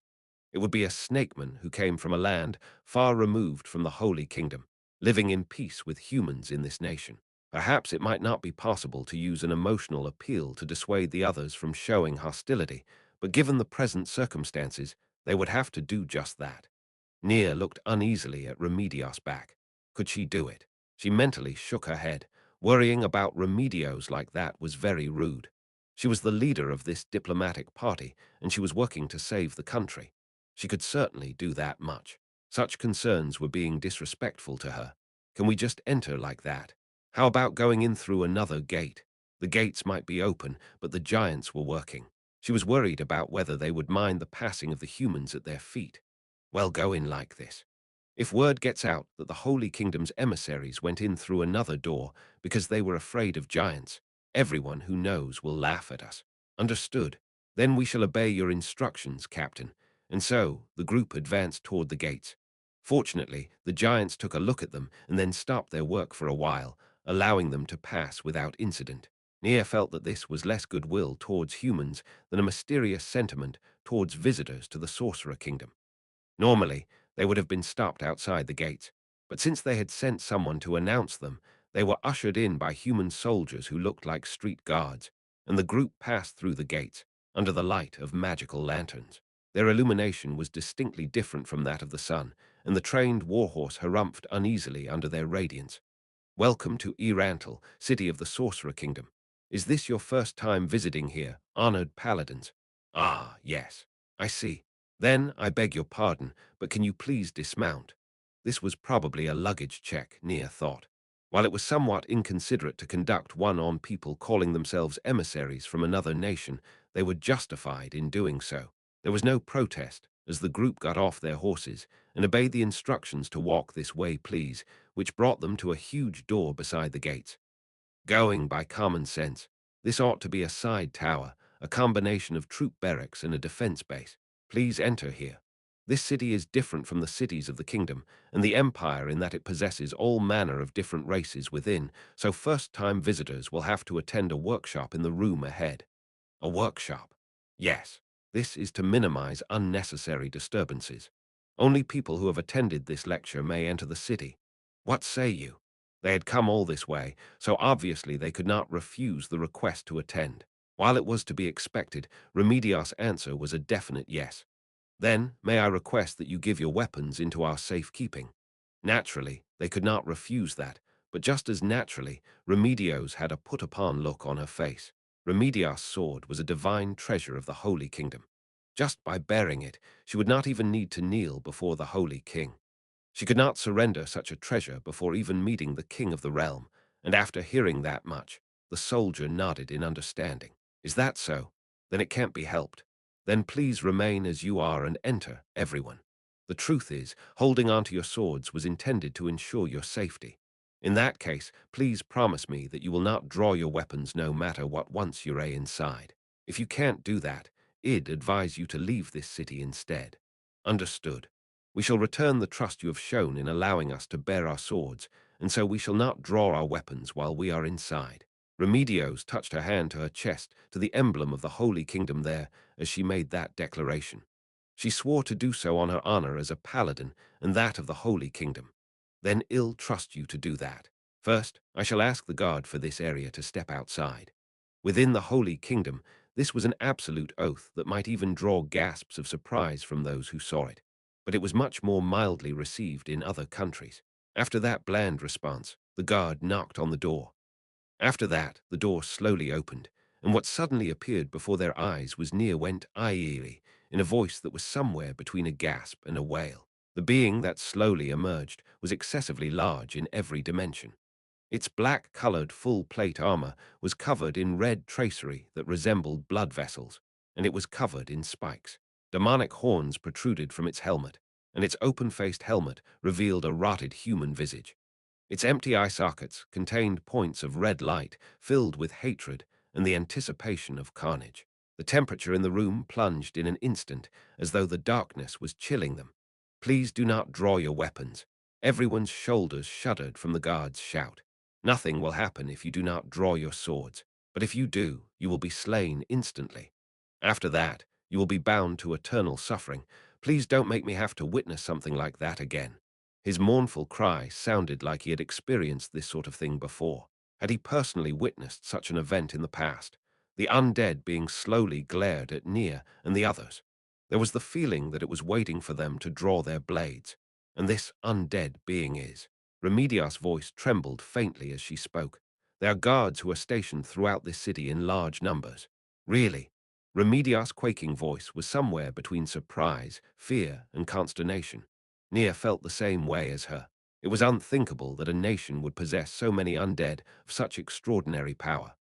It would be a snakeman who came from a land far removed from the Holy Kingdom, living in peace with humans in this nation. Perhaps it might not be possible to use an emotional appeal to dissuade the others from showing hostility, but given the present circumstances, they would have to do just that. Nia looked uneasily at Remedios' back. Could she do it? She mentally shook her head. Worrying about Remedios like that was very rude. She was the leader of this diplomatic party, and she was working to save the country. She could certainly do that much. Such concerns were being disrespectful to her. Can we just enter like that? How about going in through another gate? The gates might be open, but the giants were working. She was worried about whether they would mind the passing of the humans at their feet. Well, go in like this. If word gets out that the Holy Kingdom's emissaries went in through another door because they were afraid of giants, everyone who knows will laugh at us. Understood? Then we shall obey your instructions, Captain. And so, the group advanced toward the gates. Fortunately, the giants took a look at them and then stopped their work for a while, allowing them to pass without incident. Nia felt that this was less goodwill towards humans than a mysterious sentiment towards visitors to the Sorcerer Kingdom. Normally, they would have been stopped outside the gates, but since they had sent someone to announce them, they were ushered in by human soldiers who looked like street guards, and the group passed through the gates, under the light of magical lanterns. Their illumination was distinctly different from that of the sun, and the trained warhorse harumphed uneasily under their radiance. Welcome to Yggdrasil, city of the Sorcerer Kingdom. Is this your first time visiting here, honored paladins? Ah, yes. I see. Then, I beg your pardon, but can you please dismount? This was probably a luggage check, Nia thought. While it was somewhat inconsiderate to conduct one on people calling themselves emissaries from another nation, they were justified in doing so. There was no protest, as the group got off their horses and obeyed the instructions to walk this way, please, which brought them to a huge door beside the gates. Going by common sense, this ought to be a side tower, a combination of troop barracks and a defense base. Please enter here. This city is different from the cities of the kingdom and the empire in that it possesses all manner of different races within, so first-time visitors will have to attend a workshop in the room ahead. A workshop? Yes. This is to minimize unnecessary disturbances. Only people who have attended this lecture may enter the city. What say you? They had come all this way, so obviously they could not refuse the request to attend. While it was to be expected, Remedios' answer was a definite yes. Then, may I request that you give your weapons into our safekeeping? Naturally, they could not refuse that, but just as naturally, Remedios had a put-upon look on her face. Remedios' sword was a divine treasure of the Holy Kingdom. Just by bearing it, she would not even need to kneel before the Holy King. She could not surrender such a treasure before even meeting the king of the realm, and after hearing that much, the soldier nodded in understanding. Is that so? Then it can't be helped. Then please remain as you are and enter, everyone. The truth is, holding onto your swords was intended to ensure your safety. In that case, please promise me that you will not draw your weapons no matter what once you're inside. If you can't do that, I'd advise you to leave this city instead. Understood. We shall return the trust you have shown in allowing us to bear our swords, and so we shall not draw our weapons while we are inside. Remedios touched her hand to her chest, to the emblem of the Holy Kingdom there, as she made that declaration. She swore to do so on her honor as a paladin and that of the Holy Kingdom. Then I'll trust you to do that. First, I shall ask the guard for this area to step outside. Within the Holy Kingdom, this was an absolute oath that might even draw gasps of surprise from those who saw it, but it was much more mildly received in other countries. After that bland response, the guard knocked on the door. After that, the door slowly opened, and what suddenly appeared before their eyes was near went Aiili, in a voice that was somewhere between a gasp and a wail. The being that slowly emerged was excessively large in every dimension. Its black-colored full-plate armor was covered in red tracery that resembled blood vessels, and it was covered in spikes. Demonic horns protruded from its helmet, and its open-faced helmet revealed a rotted human visage. Its empty eye sockets contained points of red light filled with hatred and the anticipation of carnage. The temperature in the room plunged in an instant as though the darkness was chilling them. Please do not draw your weapons. Everyone's shoulders shuddered from the guard's shout. Nothing will happen if you do not draw your swords, but if you do, you will be slain instantly. After that, you will be bound to eternal suffering. Please don't make me have to witness something like that again. His mournful cry sounded like he had experienced this sort of thing before. Had he personally witnessed such an event in the past? The undead being slowly glared at Nia and the others. There was the feeling that it was waiting for them to draw their blades. And this undead being is. Remedios' voice trembled faintly as she spoke. There are guards who are stationed throughout this city in large numbers. Really? Remedios' quaking voice was somewhere between surprise, fear, and consternation. Nia felt the same way as her. It was unthinkable that a nation would possess so many undead of such extraordinary power.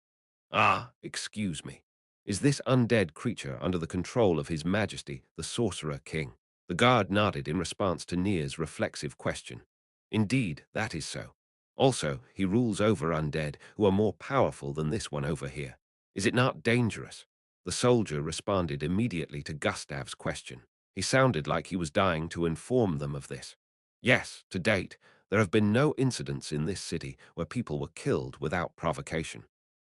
Ah, excuse me. Is this undead creature under the control of His Majesty, the Sorcerer King? The guard nodded in response to Nia's reflexive question. Indeed, that is so. Also, he rules over undead who are more powerful than this one over here. Is it not dangerous? The soldier responded immediately to Gustav's question. He sounded like he was dying to inform them of this. Yes, to date, there have been no incidents in this city where people were killed without provocation.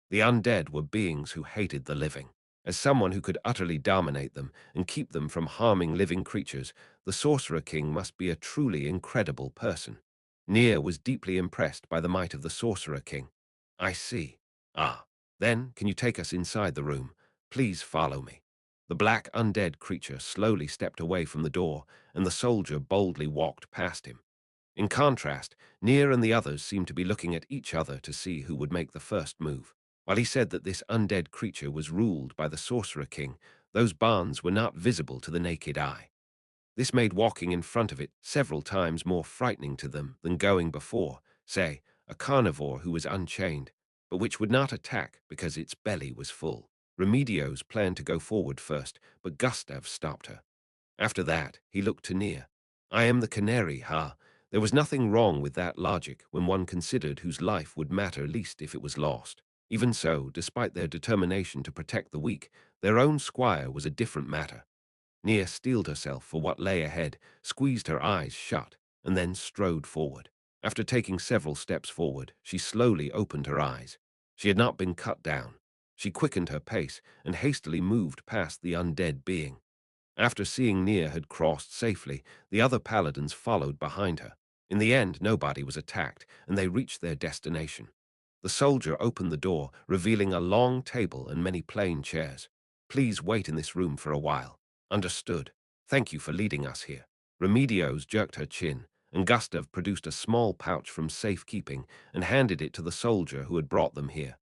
The undead were beings who hated the living. As someone who could utterly dominate them and keep them from harming living creatures, the Sorcerer King must be a truly incredible person. Nia was deeply impressed by the might of the Sorcerer King. I see. Ah, then can you take us inside the room? Please follow me. The black undead creature slowly stepped away from the door, and the soldier boldly walked past him. In contrast, Nia and the others seemed to be looking at each other to see who would make the first move. While he said that this undead creature was ruled by the Sorcerer King, those bonds were not visible to the naked eye. This made walking in front of it several times more frightening to them than going before, say, a carnivore who was unchained, but which would not attack because its belly was full. Remedios planned to go forward first, but Gustav stopped her. After that, he looked to Nia. I am the canary, ha? There was nothing wrong with that logic when one considered whose life would matter least if it was lost. Even so, despite their determination to protect the weak, their own squire was a different matter. Nia steeled herself for what lay ahead, squeezed her eyes shut, and then strode forward. After taking several steps forward, she slowly opened her eyes. She had not been cut down. She quickened her pace and hastily moved past the undead being. After seeing Nia had crossed safely, the other paladins followed behind her. In the end, nobody was attacked, and they reached their destination. The soldier opened the door, revealing a long table and many plain chairs. Please wait in this room for a while. Understood. Thank you for leading us here. Remedios jerked her chin, and Gustav produced a small pouch from safekeeping and handed it to the soldier who had brought them here.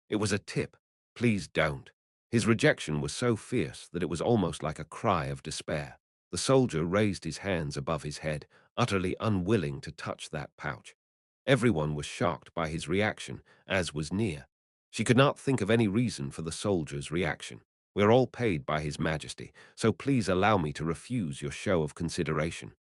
It was a tip. Please don't. His rejection was so fierce that it was almost like a cry of despair. The soldier raised his hands above his head, utterly unwilling to touch that pouch. Everyone was shocked by his reaction, as was Nia. She could not think of any reason for the soldier's reaction. "We're all paid by His Majesty, so please allow me to refuse your show of consideration.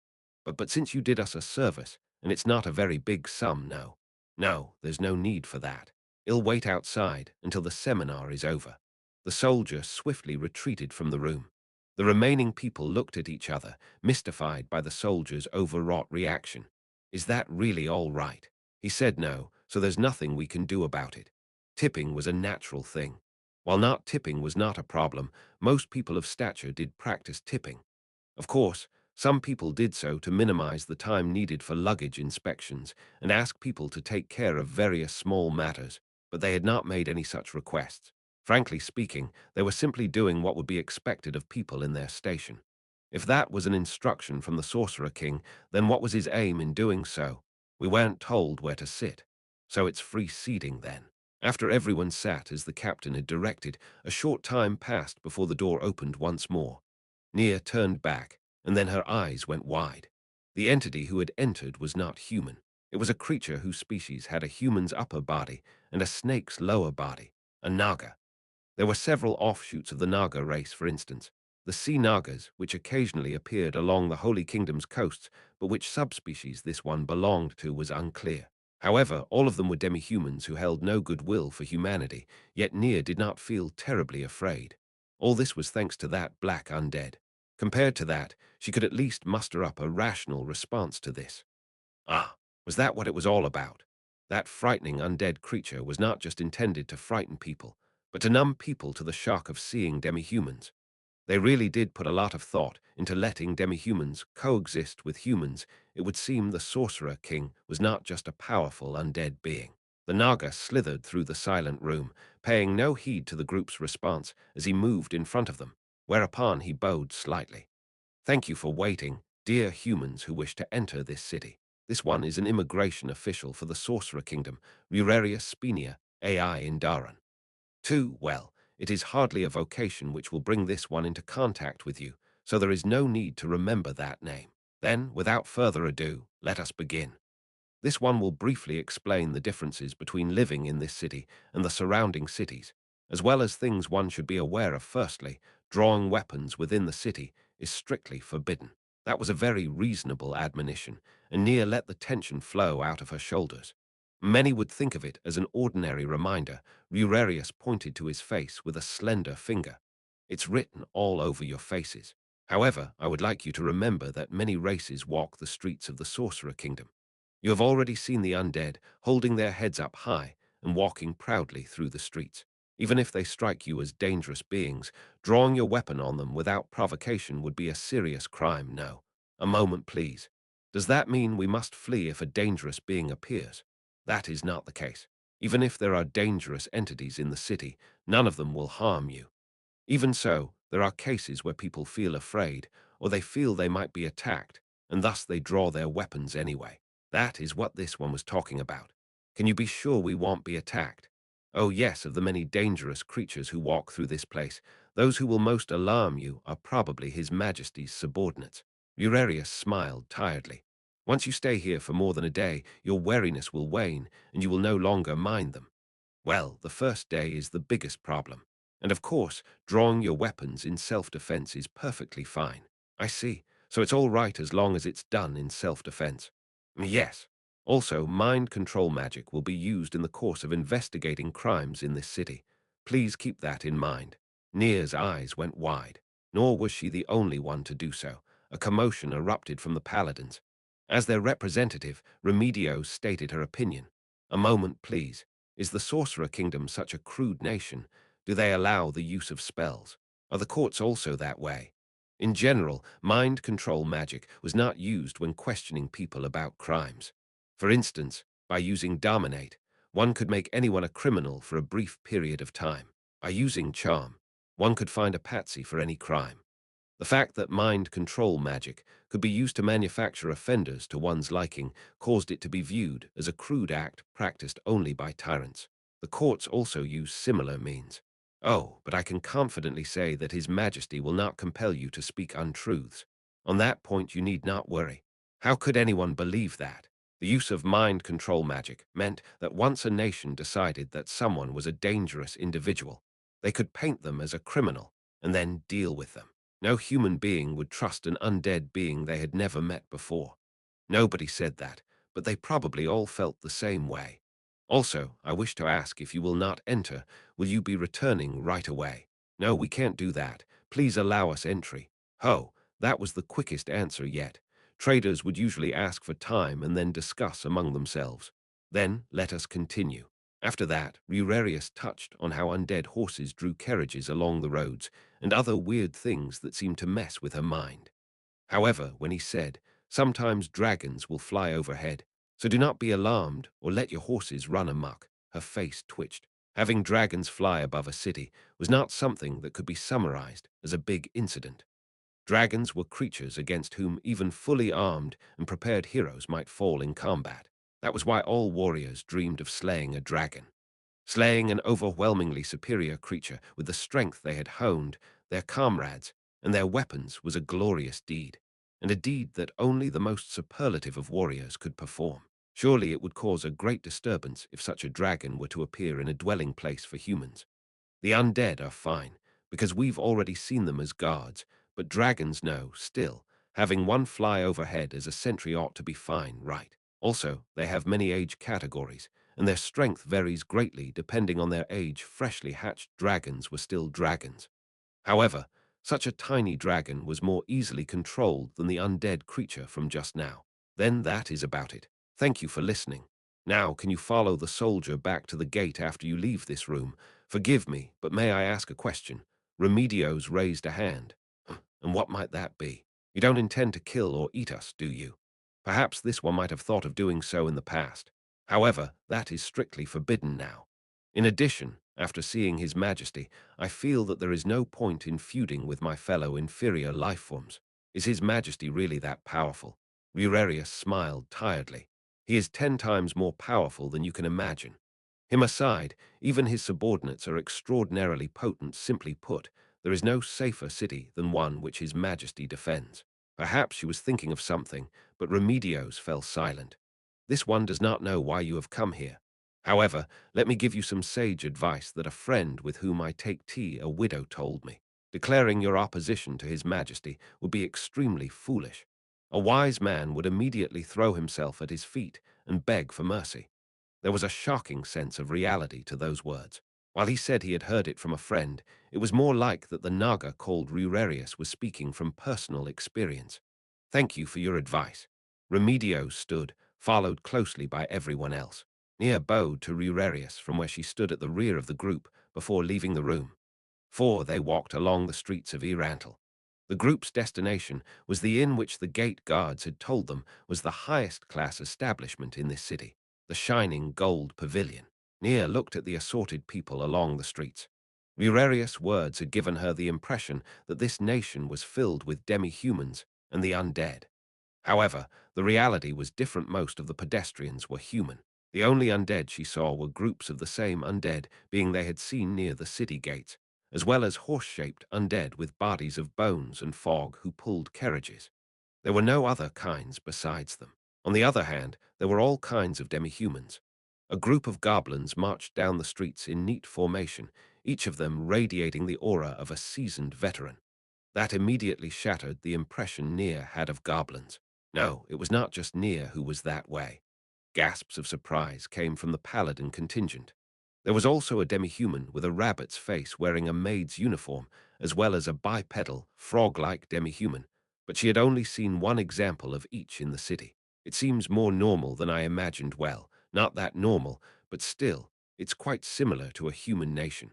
But since you did us a service, and it's not a very big sum, no. No, there's no need for that. I'll wait outside until the seminar is over." The soldier swiftly retreated from the room. The remaining people looked at each other, mystified by the soldier's overwrought reaction. "Is that really all right?" He said no, so there's nothing we can do about it. Tipping was a natural thing. While not tipping was not a problem, most people of stature did practice tipping. Of course, some people did so to minimize the time needed for luggage inspections and ask people to take care of various small matters, but they had not made any such requests. Frankly speaking, they were simply doing what would be expected of people in their station. If that was an instruction from the Sorcerer King, then what was his aim in doing so? We weren't told where to sit. So it's free seating then. After everyone sat as the captain had directed, a short time passed before the door opened once more. Nia turned back, and then her eyes went wide. The entity who had entered was not human. It was a creature whose species had a human's upper body and a snake's lower body, a naga. There were several offshoots of the naga race, for instance. The sea nagas, which occasionally appeared along the Holy Kingdom's coasts, but which subspecies this one belonged to was unclear. However, all of them were demi-humans who held no goodwill for humanity, yet Nia did not feel terribly afraid. All this was thanks to that black undead. Compared to that, she could at least muster up a rational response to this. Ah, was that what it was all about? That frightening undead creature was not just intended to frighten people, but to numb people to the shock of seeing demi-humans. They really did put a lot of thought into letting demi-humans coexist with humans. It would seem the Sorcerer King was not just a powerful undead being. The Naga slithered through the silent room, paying no heed to the group's response as he moved in front of them, whereupon he bowed slightly. "Thank you for waiting, dear humans who wish to enter this city. This one is an immigration official for the Sorcerer Kingdom, Rurarius Spinia, AI in Daran. 2. Well, it is hardly a vocation which will bring this one into contact with you, so there is no need to remember that name. Then, without further ado, let us begin. This one will briefly explain the differences between living in this city and the surrounding cities, as well as things one should be aware of. Firstly, drawing weapons within the city is strictly forbidden." That was a very reasonable admonition, and Nia let the tension flow out of her shoulders. Many would think of it as an ordinary reminder. Rurarius pointed to his face with a slender finger. "It's written all over your faces. However, I would like you to remember that many races walk the streets of the Sorcerer Kingdom. You have already seen the undead holding their heads up high and walking proudly through the streets. Even if they strike you as dangerous beings, drawing your weapon on them without provocation would be a serious crime. No. A moment, please. Does that mean we must flee if a dangerous being appears? That is not the case. Even if there are dangerous entities in the city, none of them will harm you. Even so, there are cases where people feel afraid, or they feel they might be attacked, and thus they draw their weapons anyway. That is what this one was talking about. Can you be sure we won't be attacked? Oh yes, of the many dangerous creatures who walk through this place, those who will most alarm you are probably His Majesty's subordinates." Eurarius smiled tiredly. "Once you stay here for more than a day, your wariness will wane, and you will no longer mind them. Well, the first day is the biggest problem. And of course, drawing your weapons in self-defense is perfectly fine." "I see. So it's all right as long as it's done in self-defense." "Yes. Also, mind control magic will be used in the course of investigating crimes in this city. Please keep that in mind." Nia's eyes went wide. Nor was she the only one to do so. A commotion erupted from the paladins. As their representative, Remedio stated her opinion. "A moment, please. Is the Sorcerer Kingdom such a crude nation? Do they allow the use of spells? Are the courts also that way?" In general, mind control magic was not used when questioning people about crimes. For instance, by using dominate, one could make anyone a criminal for a brief period of time. By using charm, one could find a patsy for any crime. The fact that mind control magic could be used to manufacture offenders to one's liking caused it to be viewed as a crude act practiced only by tyrants. The courts also use similar means. Oh, but I can confidently say that His Majesty will not compel you to speak untruths. On that point you need not worry. How could anyone believe that? The use of mind control magic meant that once a nation decided that someone was a dangerous individual, they could paint them as a criminal and then deal with them. No human being would trust an undead being they had never met before. Nobody said that, but they probably all felt the same way. Also, I wish to ask, if you will not enter, will you be returning right away? No, we can't do that. Please allow us entry. Ho, that was the quickest answer yet. Traders would usually ask for time and then discuss among themselves. Then let us continue. After that, Rurarius touched on how undead horses drew carriages along the roads and other weird things that seemed to mess with her mind. However, when he said, "Sometimes dragons will fly overhead, so do not be alarmed or let your horses run amok," her face twitched. Having dragons fly above a city was not something that could be summarized as a big incident. Dragons were creatures against whom even fully armed and prepared heroes might fall in combat. That was why all warriors dreamed of slaying a dragon. Slaying an overwhelmingly superior creature with the strength they had honed, their comrades, and their weapons was a glorious deed, and a deed that only the most superlative of warriors could perform. Surely it would cause a great disturbance if such a dragon were to appear in a dwelling place for humans. The undead are fine, because we've already seen them as guards, but dragons know, still, having one fly overhead as a sentry ought to be fine, right? Also, they have many age categories, and their strength varies greatly depending on their age. Freshly hatched dragons were still dragons. However, such a tiny dragon was more easily controlled than the undead creature from just now. Then that is about it. Thank you for listening. Now, can you follow the soldier back to the gate after you leave this room? Forgive me, but may I ask a question? Remedios raised a hand. And what might that be? You don't intend to kill or eat us, do you? Perhaps this one might have thought of doing so in the past. However, that is strictly forbidden now. In addition, after seeing His Majesty, I feel that there is no point in feuding with my fellow inferior lifeforms. Is His Majesty really that powerful? Rurarius smiled tiredly. He is 10 times more powerful than you can imagine. Him aside, even his subordinates are extraordinarily potent. Simply put, there is no safer city than one which His Majesty defends. Perhaps she was thinking of something, but Remedios fell silent. This one does not know why you have come here. However, let me give you some sage advice that a friend with whom I take tea, a widow, told me. Declaring your opposition to His Majesty would be extremely foolish. A wise man would immediately throw himself at his feet and beg for mercy. There was a shocking sense of reality to those words. While he said he had heard it from a friend, it was more like that the Naga called Rurarius was speaking from personal experience. Thank you for your advice. Remedio stood, followed closely by everyone else. Nia bowed to Rurarius from where she stood at the rear of the group before leaving the room. They walked along the streets of Yggdrasil. The group's destination was the inn which the gate guards had told them was the highest class establishment in this city, the shining gold pavilion. Nia looked at the assorted people along the streets. Rurarius' words had given her the impression that this nation was filled with demi-humans and the undead. However, the reality was different. Most of the pedestrians were human. The only undead she saw were groups of the same undead being they had seen near the city gates, as well as horse-shaped undead with bodies of bones and fog who pulled carriages. There were no other kinds besides them. On the other hand, there were all kinds of demi-humans. A group of goblins marched down the streets in neat formation, each of them radiating the aura of a seasoned veteran. That immediately shattered the impression Nia had of goblins. No, it was not just Nia who was that way. Gasps of surprise came from the paladin contingent. There was also a demi-human with a rabbit's face wearing a maid's uniform, as well as a bipedal, frog-like demi-human, but she had only seen one example of each in the city. It seems more normal than I imagined. Well, not that normal, but still, it's quite similar to a human nation.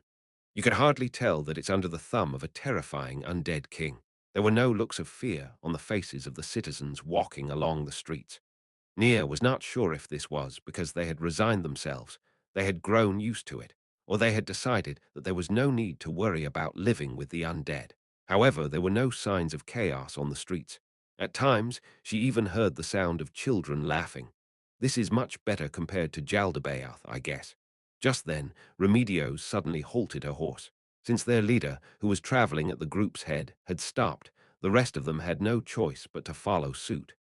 You could hardly tell that it's under the thumb of a terrifying undead king. There were no looks of fear on the faces of the citizens walking along the streets. Nia was not sure if this was because they had resigned themselves, they had grown used to it, or they had decided that there was no need to worry about living with the undead. However, there were no signs of chaos on the streets. At times, she even heard the sound of children laughing. This is much better compared to Jaldabaoth, I guess. Just then, Remedios suddenly halted her horse. Since their leader, who was traveling at the group's head, had stopped, the rest of them had no choice but to follow suit.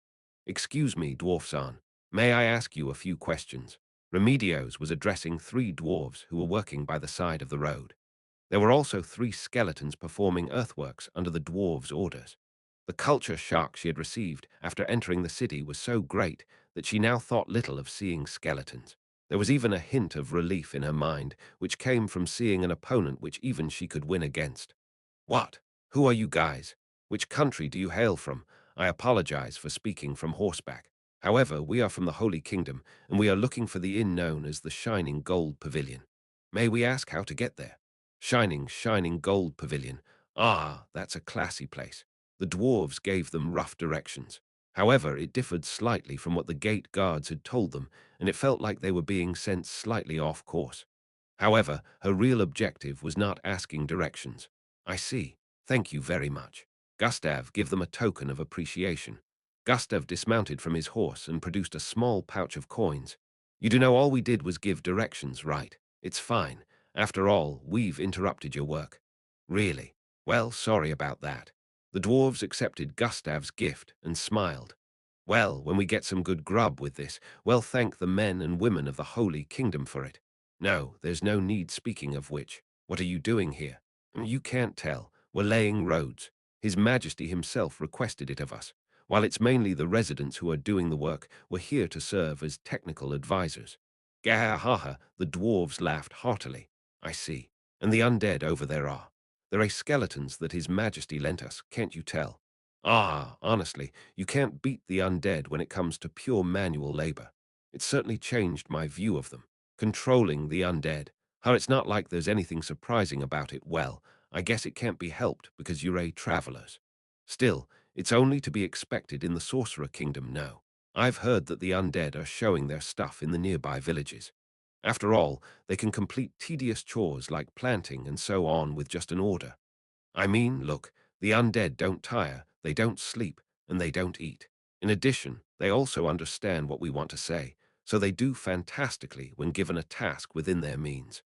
"Excuse me, Dwarfsan. May I ask you a few questions?" Remedios was addressing 3 dwarves who were working by the side of the road. There were also 3 skeletons performing earthworks under the dwarves' orders. The culture shock she had received after entering the city was so great that she now thought little of seeing skeletons. There was even a hint of relief in her mind, which came from seeing an opponent which even she could win against. "What? Who are you guys? Which country do you hail from? I apologize for speaking from horseback. However, we are from the Holy Kingdom, and we are looking for the inn known as the Shining Gold Pavilion. May we ask how to get there?" Shining Gold Pavilion. Ah, that's a classy place. The dwarves gave them rough directions. However, it differed slightly from what the gate guards had told them, and it felt like they were being sent slightly off course. However, her real objective was not asking directions. "I see. Thank you very much." Gustav give them a token of appreciation. Gustav dismounted from his horse and produced a small pouch of coins. "You do know all we did was give directions, right? It's fine. After all, we've interrupted your work." "Really? Well, sorry about that." The dwarves accepted Gustav's gift and smiled. "Well, when we get some good grub with this, we'll thank the men and women of the Holy Kingdom for it." "No, there's no need, speaking of which. What are you doing here?" "You can't tell. We're laying roads. His Majesty himself requested it of us. While it's mainly the residents who are doing the work, we're here to serve as technical advisors." Gahaha, the dwarves laughed heartily. "I see. And the undead over there are. There are skeletons that His Majesty lent us, can't you tell? Ah, honestly, you can't beat the undead when it comes to pure manual labor. It's certainly changed my view of them. Controlling the undead. How it's not like there's anything surprising about it, well, I guess it can't be helped because you're travelers. Still, it's only to be expected in the Sorcerer Kingdom, no. I've heard that the undead are showing their stuff in the nearby villages. After all, they can complete tedious chores like planting and so on with just an order. I mean, look, the undead don't tire, they don't sleep, and they don't eat. In addition, they also understand what we want to say, so they do fantastically when given a task within their means.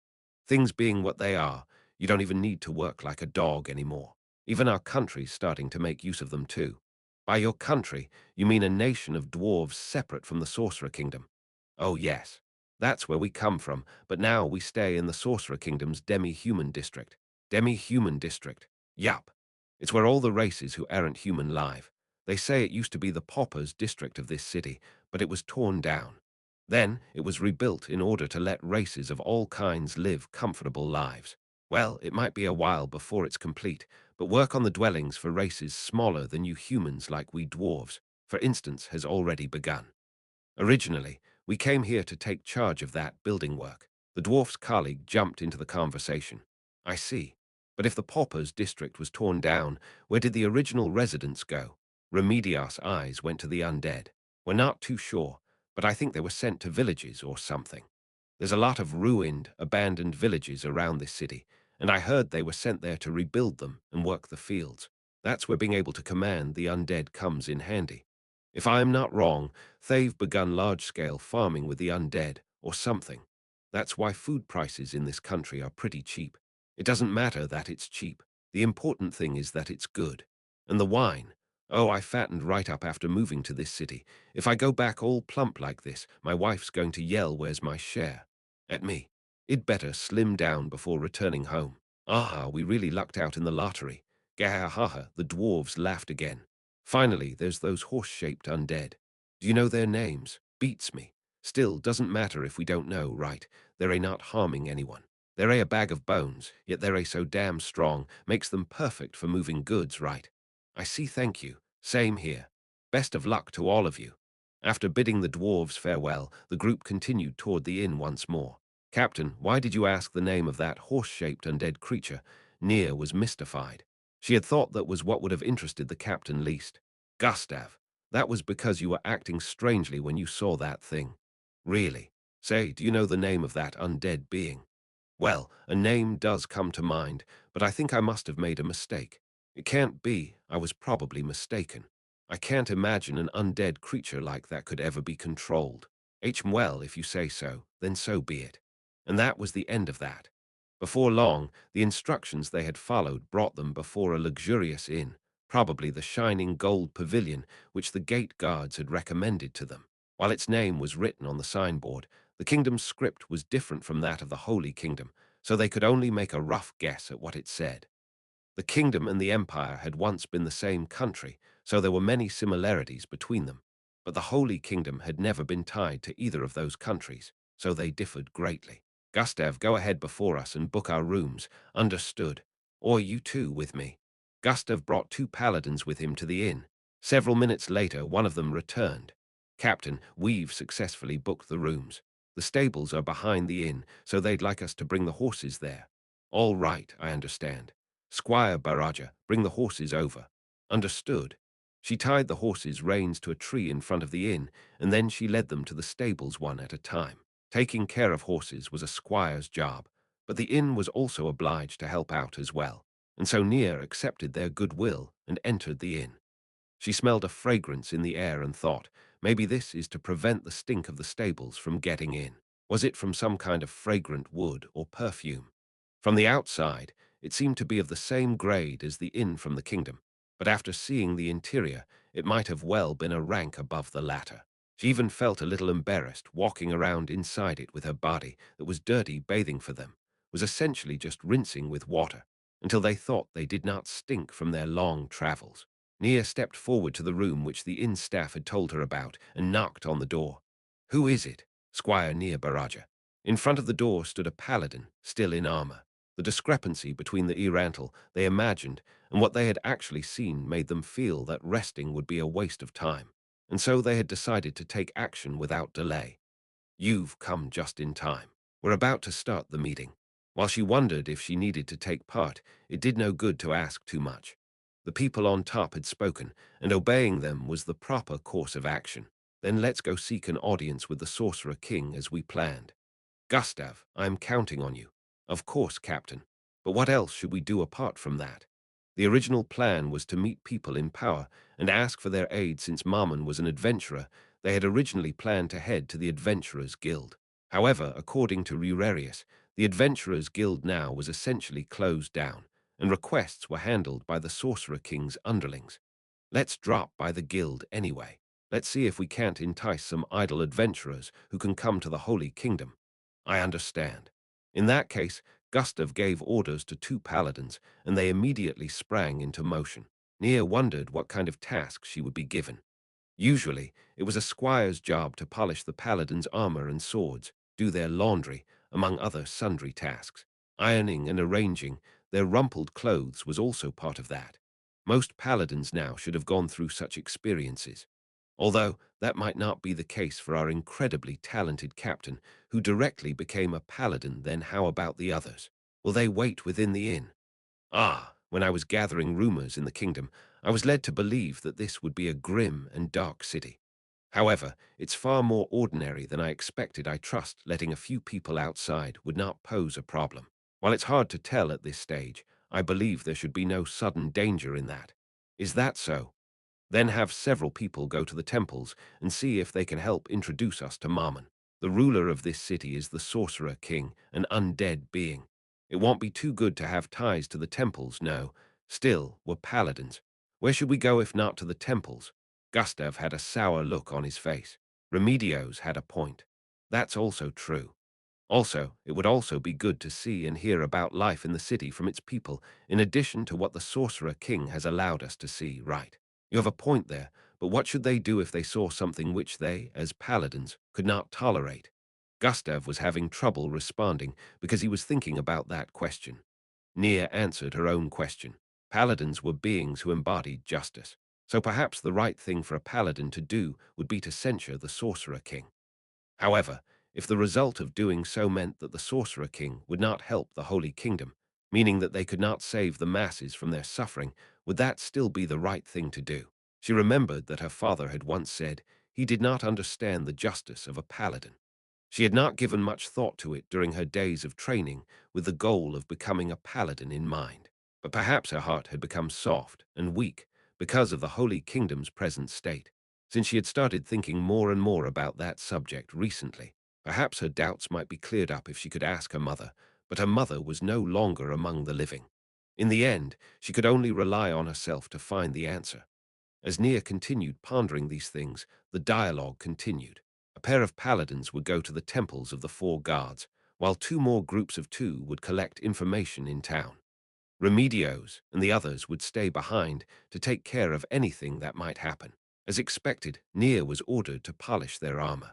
Things being what they are, you don't even need to work like a dog anymore. Even our country's starting to make use of them too. By your country, you mean a nation of dwarves separate from the Sorcerer Kingdom? Oh yes, that's where we come from, but now we stay in the Sorcerer Kingdom's demi-human district. Demi-human district. Yup. It's where all the races who aren't human live. They say it used to be the paupers district of this city, but it was torn down. Then it was rebuilt in order to let races of all kinds live comfortable lives. Well, it might be a while before it's complete, but work on the dwellings for races smaller than you humans like we dwarves, for instance, has already begun. Originally, we came here to take charge of that building work. The dwarf's colleague jumped into the conversation. "I see. But if the paupers district was torn down, where did the original residents go?" Remedios' eyes went to the undead. "We're not too sure, but I think they were sent to villages or something. There's a lot of ruined, abandoned villages around this city, and I heard they were sent there to rebuild them and work the fields. That's where being able to command the undead comes in handy. If I am not wrong, they've begun large-scale farming with the undead, or something. That's why food prices in this country are pretty cheap. It doesn't matter that it's cheap. The important thing is that it's good. And the wine. Oh, I fattened right up after moving to this city. If I go back all plump like this, my wife's going to yell, 'Where's my share?' At me. It'd better slim down before returning home." "Ah, we really lucked out in the lottery." Gahaha, the dwarves laughed again. "Finally, there's those horse-shaped undead. Do you know their names? Beats me. Still, doesn't matter if we don't know, right? They're not harming anyone. They're a bag of bones, yet they're so damn strong, makes them perfect for moving goods, right? I see, thank you. Same here. Best of luck to all of you." After bidding the dwarves farewell, the group continued toward the inn once more. "Captain, why did you ask the name of that horse-shaped undead creature?" Nia was mystified. She had thought that was what would have interested the captain least. "Gustav, that was because you were acting strangely when you saw that thing." "Really? Say, do you know the name of that undead being?" "Well, a name does come to mind, but I think I must have made a mistake. It can't be, I was probably mistaken. I can't imagine an undead creature like that could ever be controlled. Well, if you say so, then so be it." And that was the end of that. Before long, the instructions they had followed brought them before a luxurious inn, probably the shining gold pavilion which the gate guards had recommended to them. While its name was written on the signboard, the kingdom's script was different from that of the Holy Kingdom, so they could only make a rough guess at what it said. The kingdom and the empire had once been the same country, so there were many similarities between them. But the Holy Kingdom had never been tied to either of those countries, so they differed greatly. Gustav, go ahead before us and book our rooms. Understood. Or you too with me. Gustav brought two paladins with him to the inn. Several minutes later, one of them returned. Captain, we've successfully booked the rooms. The stables are behind the inn, so they'd like us to bring the horses there. All right, I understand. Squire Baraja, bring the horses over. Understood. She tied the horses' reins to a tree in front of the inn, and then she led them to the stables one at a time. Taking care of horses was a squire's job, but the inn was also obliged to help out as well, and so Nia accepted their goodwill and entered the inn. She smelled a fragrance in the air and thought, maybe this is to prevent the stink of the stables from getting in. Was it from some kind of fragrant wood or perfume? From the outside, it seemed to be of the same grade as the inn from the kingdom, but after seeing the interior, it might have well been a rank above the latter. She even felt a little embarrassed walking around inside it with her body that was dirty bathing for them, was essentially just rinsing with water, until they thought they did not stink from their long travels. Nia stepped forward to the room which the inn staff had told her about and knocked on the door. Who is it? Squire Nia Baraja. In front of the door stood a paladin, still in armor. The discrepancy between the Irantal they imagined and what they had actually seen made them feel that resting would be a waste of time, and so they had decided to take action without delay. You've come just in time. We're about to start the meeting. While she wondered if she needed to take part, it did no good to ask too much. The people on top had spoken, and obeying them was the proper course of action. Then let's go seek an audience with the Sorcerer King as we planned. Gustav, I am counting on you. Of course, Captain. But what else should we do apart from that? The original plan was to meet people in power and ask for their aid. Since Marmon was an adventurer, they had originally planned to head to the Adventurers Guild. However, according to Rurarius, the Adventurers Guild now was essentially closed down, and requests were handled by the Sorcerer King's underlings. Let's drop by the guild anyway. Let's see if we can't entice some idle adventurers who can come to the Holy Kingdom. I understand. In that case, Gustav gave orders to two paladins, and they immediately sprang into motion. Nia wondered what kind of task she would be given. Usually, it was a squire's job to polish the paladins' armor and swords, do their laundry, among other sundry tasks. Ironing and arranging their rumpled clothes was also part of that. Most paladins now should have gone through such experiences. Although that might not be the case for our incredibly talented captain, who directly became a paladin. Then how about the others? Will they wait within the inn? When I was gathering rumors in the kingdom, I was led to believe that this would be a grim and dark city. However, it's far more ordinary than I expected. I trust letting a few people outside would not pose a problem. While it's hard to tell at this stage, I believe there should be no sudden danger in that. Is that so? Then have several people go to the temples and see if they can help introduce us to Marmon. The ruler of this city is the Sorcerer King, an undead being. It won't be too good to have ties to the temples, no. Still, we're paladins. Where should we go if not to the temples? Gustav had a sour look on his face. Remedios had a point. That's also true. Also, it would also be good to see and hear about life in the city from its people, in addition to what the Sorcerer King has allowed us to see, right? You have a point there, but what should they do if they saw something which they, as paladins, could not tolerate? Gustav was having trouble responding because he was thinking about that question. Nia answered her own question. Paladins were beings who embodied justice, so perhaps the right thing for a paladin to do would be to censure the Sorcerer King. However, if the result of doing so meant that the Sorcerer King would not help the Holy Kingdom, meaning that they could not save the masses from their suffering, would that still be the right thing to do? She remembered that her father had once said he did not understand the justice of a paladin. She had not given much thought to it during her days of training with the goal of becoming a paladin in mind. But perhaps her heart had become soft and weak because of the Holy Kingdom's present state. Since she had started thinking more and more about that subject recently, perhaps her doubts might be cleared up if she could ask her mother, but her mother was no longer among the living. In the end, she could only rely on herself to find the answer. As Nia continued pondering these things, the dialogue continued. A pair of paladins would go to the temples of the four guards, while two more groups of two would collect information in town. Remedios and the others would stay behind to take care of anything that might happen. As expected, Nia was ordered to polish their armor.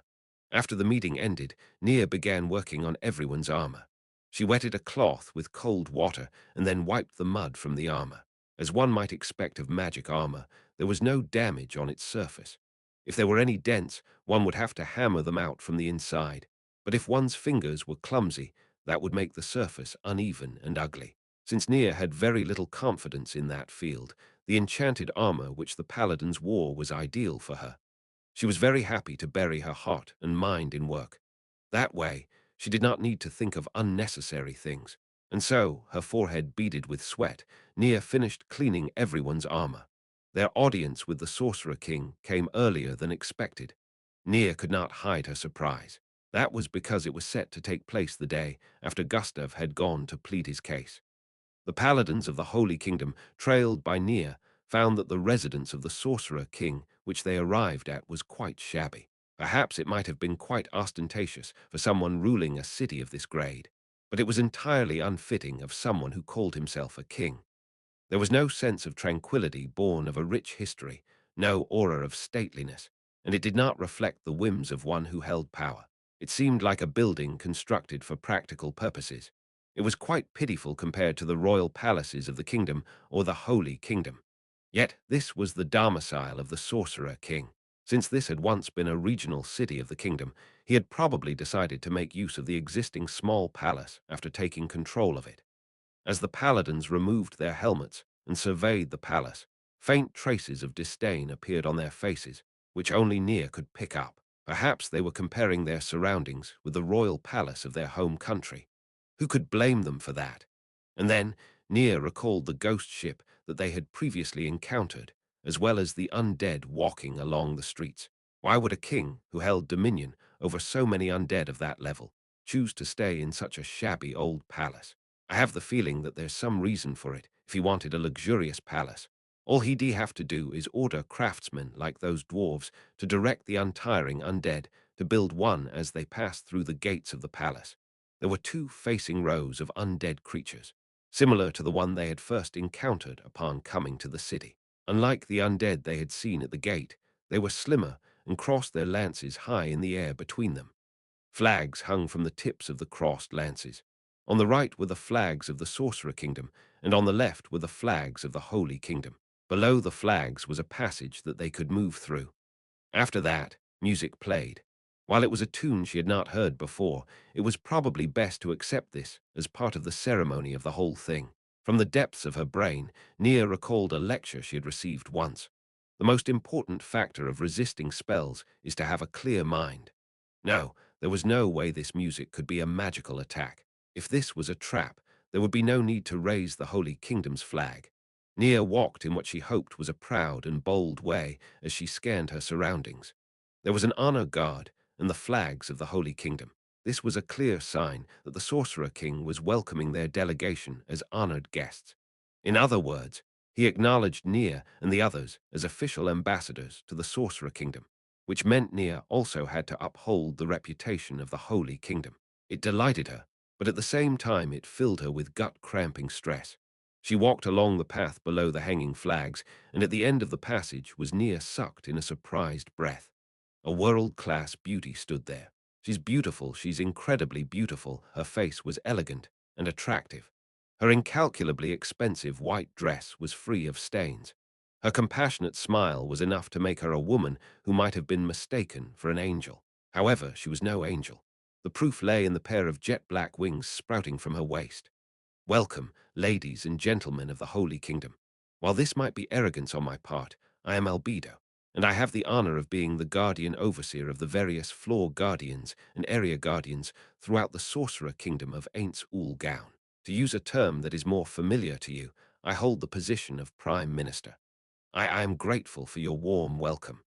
After the meeting ended, Nia began working on everyone's armor. She wetted a cloth with cold water and then wiped the mud from the armor. As one might expect of magic armor, there was no damage on its surface. If there were any dents, one would have to hammer them out from the inside. But if one's fingers were clumsy, that would make the surface uneven and ugly. Since Nia had very little confidence in that field, the enchanted armor which the paladins wore was ideal for her. She was very happy to bury her heart and mind in work. That way, she did not need to think of unnecessary things. And so, her forehead beaded with sweat, Nia finished cleaning everyone's armor. Their audience with the Sorcerer King came earlier than expected. Nia could not hide her surprise. That was because it was set to take place the day after Gustav had gone to plead his case. The paladins of the Holy Kingdom, trailed by Nia, found that the residence of the Sorcerer King, which they arrived at, was quite shabby. Perhaps it might have been quite ostentatious for someone ruling a city of this grade, but it was entirely unfitting of someone who called himself a king. There was no sense of tranquility born of a rich history, no aura of stateliness, and it did not reflect the whims of one who held power. It seemed like a building constructed for practical purposes. It was quite pitiful compared to the royal palaces of the kingdom or the Holy Kingdom. Yet this was the domicile of the Sorcerer King. Since this had once been a regional city of the kingdom, he had probably decided to make use of the existing small palace after taking control of it. As the paladins removed their helmets and surveyed the palace, faint traces of disdain appeared on their faces, which only Nia could pick up. Perhaps they were comparing their surroundings with the royal palace of their home country. Who could blame them for that? And then Nia recalled the ghost ship that they had previously encountered, as well as the undead walking along the streets. Why would a king who held dominion over so many undead of that level choose to stay in such a shabby old palace? I have the feeling that there's some reason for it if he wanted a luxurious palace. All he'd have to do is order craftsmen like those dwarves to direct the untiring undead to build one as they passed through the gates of the palace. There were two facing rows of undead creatures, similar to the one they had first encountered upon coming to the city. Unlike the undead they had seen at the gate, they were slimmer and crossed their lances high in the air between them. Flags hung from the tips of the crossed lances. On the right were the flags of the Sorcerer Kingdom, and on the left were the flags of the Holy Kingdom. Below the flags was a passage that they could move through. After that, music played. While it was a tune she had not heard before, it was probably best to accept this as part of the ceremony of the whole thing. From the depths of her brain, Nia recalled a lecture she had received once. The most important factor of resisting spells is to have a clear mind. No, there was no way this music could be a magical attack. If this was a trap, there would be no need to raise the Holy Kingdom's flag. Nia walked in what she hoped was a proud and bold way as she scanned her surroundings. There was an honor guard and the flags of the Holy Kingdom. This was a clear sign that the Sorcerer King was welcoming their delegation as honored guests. In other words, he acknowledged Nia and the others as official ambassadors to the Sorcerer Kingdom, which meant Nia also had to uphold the reputation of the Holy Kingdom. It delighted her, but at the same time it filled her with gut-cramping stress. She walked along the path below the hanging flags, and at the end of the passage was Nia sucked in a surprised breath. A world-class beauty stood there. She's beautiful, she's incredibly beautiful. Her face was elegant and attractive. Her incalculably expensive white dress was free of stains. Her compassionate smile was enough to make her a woman who might have been mistaken for an angel. However, she was no angel. The proof lay in the pair of jet-black wings sprouting from her waist. Welcome, ladies and gentlemen of the Holy Kingdom. While this might be arrogance on my part, I am Albedo, and I have the honor of being the guardian overseer of the various floor guardians and area guardians throughout the Sorcerer Kingdom of Ainz Ooal Gown. To use a term that is more familiar to you, I hold the position of Prime Minister. I am grateful for your warm welcome.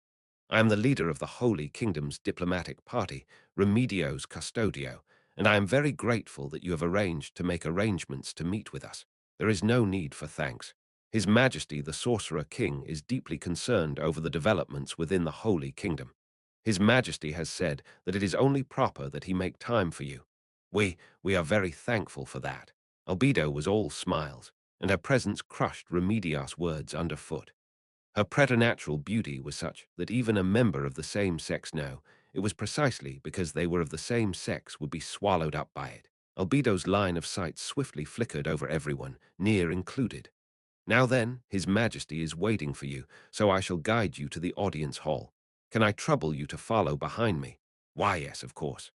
I am the leader of the Holy Kingdom's diplomatic party, Remedios Custodio, and I am very grateful that you have arranged to make arrangements to meet with us. There is no need for thanks. His Majesty the Sorcerer King is deeply concerned over the developments within the Holy Kingdom. His Majesty has said that it is only proper that he make time for you. We are very thankful for that." Albedo was all smiles, and her presence crushed Remedios' words underfoot. Her preternatural beauty was such that even a member of the same sex knew it was precisely because they were of the same sex would be swallowed up by it. Albedo's line of sight swiftly flickered over everyone, near included. "Now then, His Majesty is waiting for you, so I shall guide you to the audience hall. Can I trouble you to follow behind me?" "Why, yes, of course."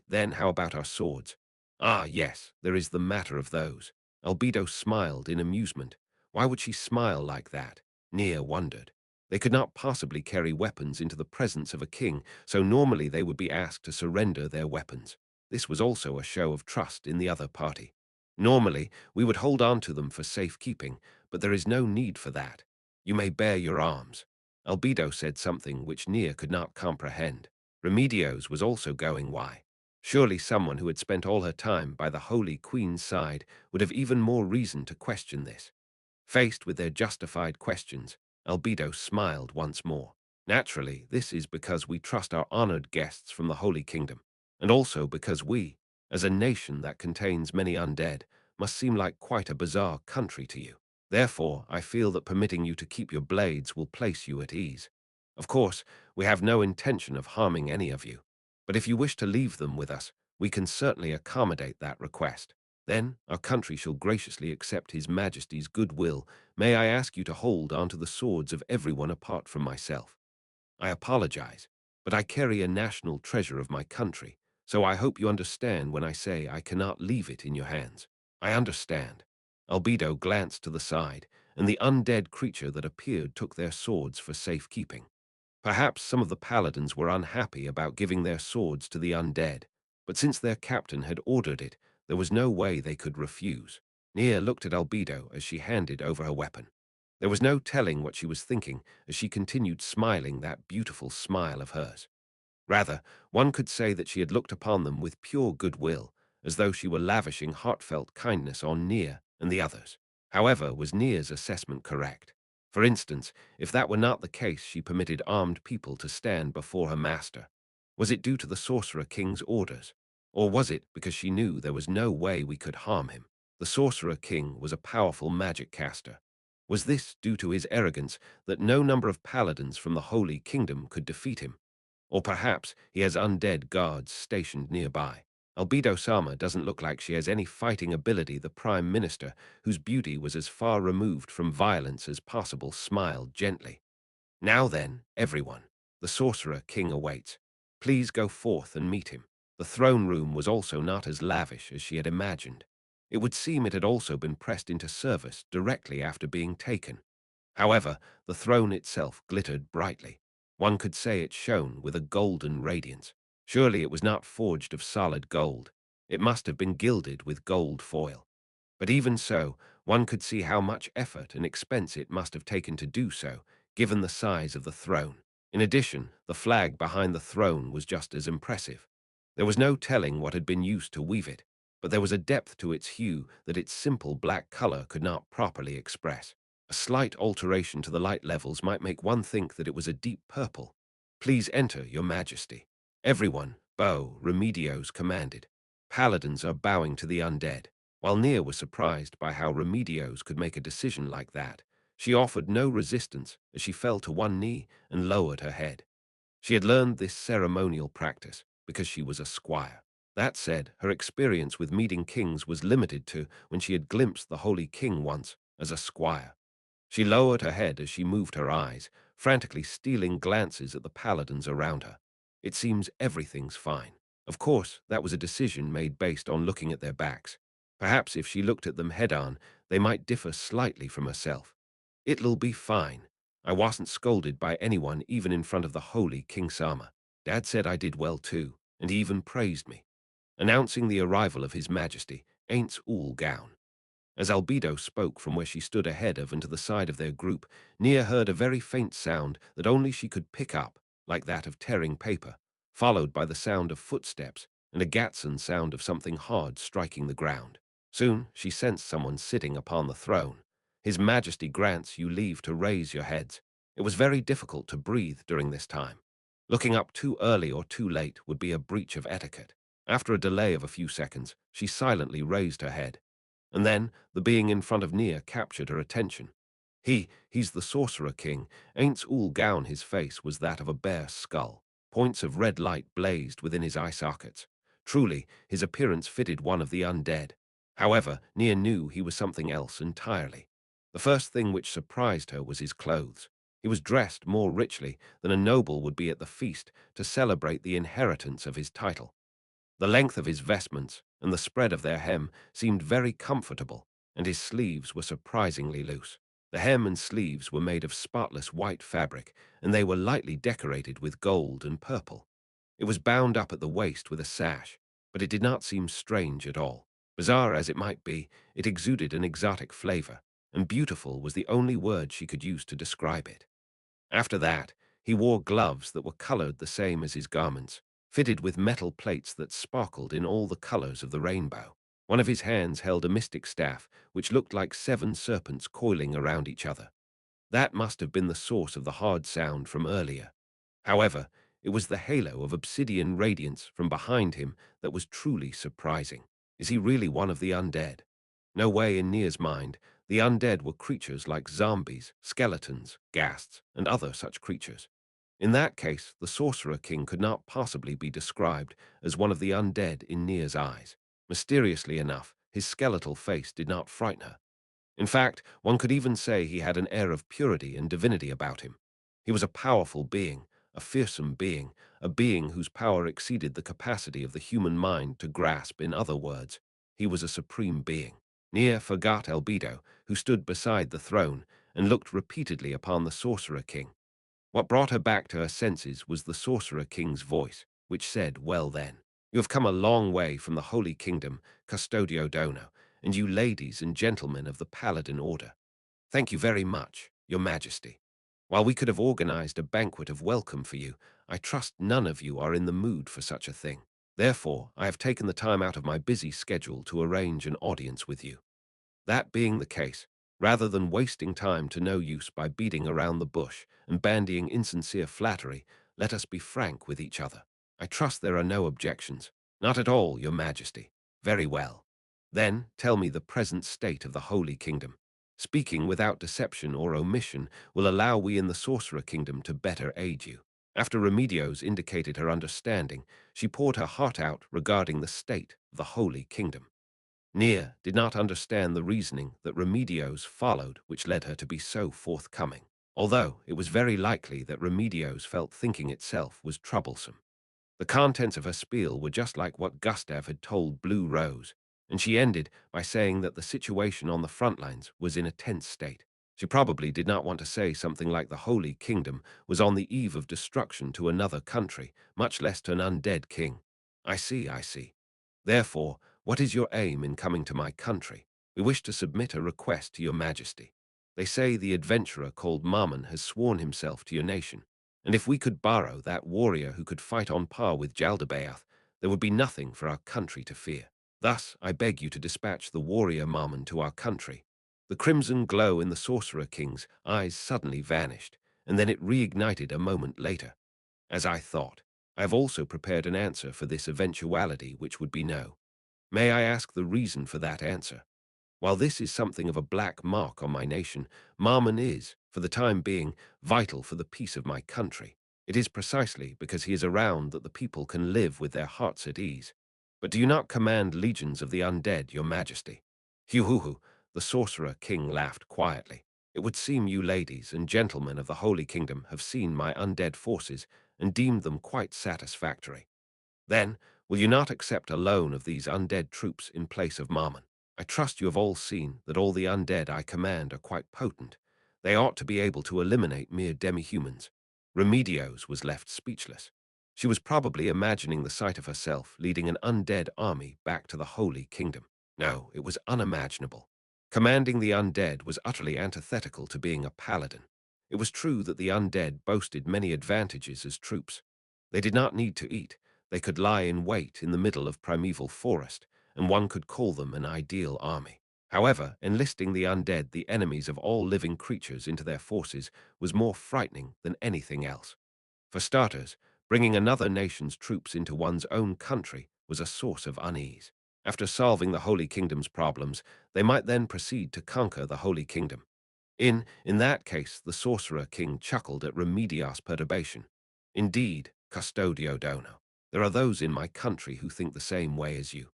Then how about our swords?" "Ah, yes, there is the matter of those." Albedo smiled in amusement. Why would she smile like that? Nia wondered. They could not possibly carry weapons into the presence of a king, so normally they would be asked to surrender their weapons. This was also a show of trust in the other party. Normally, we would hold on to them for safekeeping, but there is no need for that. You may bear your arms. Albedo said something which Nia could not comprehend. Remedios was also going why. Surely someone who had spent all her time by the Holy Queen's side would have even more reason to question this. Faced with their justified questions, Albedo smiled once more. Naturally, this is because we trust our honored guests from the Holy Kingdom, and also because we, as a nation that contains many undead, must seem like quite a bizarre country to you. Therefore, I feel that permitting you to keep your blades will place you at ease. Of course, we have no intention of harming any of you, but if you wish to leave them with us, we can certainly accommodate that request. Then our country shall graciously accept His Majesty's goodwill. May I ask you to hold onto the swords of everyone apart from myself? I apologize, but I carry a national treasure of my country, so I hope you understand when I say I cannot leave it in your hands. I understand. Albedo glanced to the side, and the undead creature that appeared took their swords for safekeeping. Perhaps some of the paladins were unhappy about giving their swords to the undead, but since their captain had ordered it, there was no way they could refuse. Nia looked at Albedo as she handed over her weapon. There was no telling what she was thinking as she continued smiling that beautiful smile of hers. Rather, one could say that she had looked upon them with pure goodwill, as though she were lavishing heartfelt kindness on Nia and the others. However, was Nia's assessment correct? For instance, if that were not the case, she permitted armed people to stand before her master. Was it due to the Sorcerer King's orders? Or was it because she knew there was no way we could harm him? The Sorcerer King was a powerful magic caster. Was this due to his arrogance that no number of paladins from the Holy Kingdom could defeat him? Or perhaps he has undead guards stationed nearby. Albedo-sama doesn't look like she has any fighting ability. The Prime Minister, whose beauty was as far removed from violence as possible, smiled gently. "Now then, everyone, the Sorcerer King awaits. Please go forth and meet him." The throne room was also not as lavish as she had imagined. It would seem it had also been pressed into service directly after being taken. However, the throne itself glittered brightly. One could say it shone with a golden radiance. Surely it was not forged of solid gold. It must have been gilded with gold foil. But even so, one could see how much effort and expense it must have taken to do so, given the size of the throne. In addition, the flag behind the throne was just as impressive. There was no telling what had been used to weave it, but there was a depth to its hue that its simple black color could not properly express. A slight alteration to the light levels might make one think that it was a deep purple. "Please enter, Your Majesty." Everyone, bow, Remedios commanded. Paladins are bowing to the undead. While Nia was surprised by how Remedios could make a decision like that, she offered no resistance as she fell to one knee and lowered her head. She had learned this ceremonial practice because she was a squire. That said, her experience with meeting kings was limited to when she had glimpsed the Holy King once as a squire. She lowered her head as she moved her eyes, frantically stealing glances at the paladins around her. It seems everything's fine. Of course, that was a decision made based on looking at their backs. Perhaps if she looked at them head-on, they might differ slightly from herself. "It'll be fine. I wasn't scolded by anyone even in front of the Holy King Sama. Dad said I did well too, and he even praised me." Announcing the arrival of His Majesty, Ainz Ooal Gown. As Albedo spoke from where she stood ahead of and to the side of their group, Nia heard a very faint sound that only she could pick up, like that of tearing paper, followed by the sound of footsteps and a gatson sound of something hard striking the ground. Soon she sensed someone sitting upon the throne. His Majesty grants you leave to raise your heads. It was very difficult to breathe during this time. Looking up too early or too late would be a breach of etiquette. After a delay of a few seconds, she silently raised her head. And then the being in front of Nia captured her attention. He's the Sorcerer King. Ainz Ooal Gown. His face was that of a bear skull. Points of red light blazed within his eye sockets. Truly, his appearance fitted one of the undead. However, Nia knew he was something else entirely. The first thing which surprised her was his clothes. He was dressed more richly than a noble would be at the feast to celebrate the inheritance of his title. The length of his vestments and the spread of their hem seemed very comfortable, and his sleeves were surprisingly loose. The hem and sleeves were made of spotless white fabric, and they were lightly decorated with gold and purple. It was bound up at the waist with a sash, but it did not seem strange at all. Bizarre as it might be, it exuded an exotic flavor, and beautiful was the only word she could use to describe it. After that, he wore gloves that were colored the same as his garments, fitted with metal plates that sparkled in all the colors of the rainbow. One of his hands held a mystic staff, which looked like 7 serpents coiling around each other. That must have been the source of the hard sound from earlier. However, it was the halo of obsidian radiance from behind him that was truly surprising. Is he really one of the undead? No way in Nia's mind. The undead were creatures like zombies, skeletons, ghasts, and other such creatures. In that case, the Sorcerer King could not possibly be described as one of the undead in Nia's eyes. Mysteriously enough, his skeletal face did not frighten her. In fact, one could even say he had an air of purity and divinity about him. He was a powerful being, a fearsome being, a being whose power exceeded the capacity of the human mind to grasp. In other words, he was a supreme being. Nia forgot Albedo, who stood beside the throne, and looked repeatedly upon the Sorcerer King. What brought her back to her senses was the Sorcerer King's voice, which said, "Well then, you have come a long way from the Holy Kingdom, Custodio Dono, and you ladies and gentlemen of the Paladin Order. Thank you very much, Your Majesty. While we could have organized a banquet of welcome for you, I trust none of you are in the mood for such a thing. Therefore, I have taken the time out of my busy schedule to arrange an audience with you. That being the case, rather than wasting time to no use by beating around the bush and bandying insincere flattery, let us be frank with each other. I trust there are no objections. Not at all, Your Majesty. Very well. Then tell me the present state of the Holy Kingdom. Speaking without deception or omission will allow we in the Sorcerer Kingdom to better aid you." After Remedios indicated her understanding, she poured her heart out regarding the state of the Holy Kingdom. Nia did not understand the reasoning that Remedios followed which led her to be so forthcoming, although it was very likely that Remedios felt thinking itself was troublesome. The contents of her spiel were just like what Gustav had told Blue Rose, and she ended by saying that the situation on the front lines was in a tense state. She probably did not want to say something like the Holy Kingdom was on the eve of destruction to another country, much less to an undead king. I see, I see. Therefore, what is your aim in coming to my country? We wish to submit a request to your majesty. They say the adventurer called Mammon has sworn himself to your nation, and if we could borrow that warrior who could fight on par with Jaldabaoth, there would be nothing for our country to fear. Thus, I beg you to dispatch the warrior Mammon to our country. The crimson glow in the Sorcerer King's eyes suddenly vanished, and then it reignited a moment later. As I thought, I have also prepared an answer for this eventuality, which would be no. May I ask the reason for that answer? While this is something of a black mark on my nation, Marmon is, for the time being, vital for the peace of my country. It is precisely because he is around that the people can live with their hearts at ease. But do you not command legions of the undead, your majesty? Hu, the Sorcerer King laughed quietly. It would seem you ladies and gentlemen of the Holy Kingdom have seen my undead forces and deemed them quite satisfactory. Then, will you not accept a loan of these undead troops in place of Marmon? I trust you have all seen that all the undead I command are quite potent. They ought to be able to eliminate mere demi-humans. Remedios was left speechless. She was probably imagining the sight of herself leading an undead army back to the Holy Kingdom. No, it was unimaginable. Commanding the undead was utterly antithetical to being a paladin. It was true that the undead boasted many advantages as troops. They did not need to eat. They could lie in wait in the middle of primeval forest, and one could call them an ideal army. However, enlisting the undead, the enemies of all living creatures, into their forces was more frightening than anything else. For starters, bringing another nation's troops into one's own country was a source of unease. After solving the Holy Kingdom's problems, they might then proceed to conquer the Holy Kingdom. In that case, the Sorcerer King chuckled at Remedios' perturbation. Indeed, Custodio Dono, there are those in my country who think the same way as you.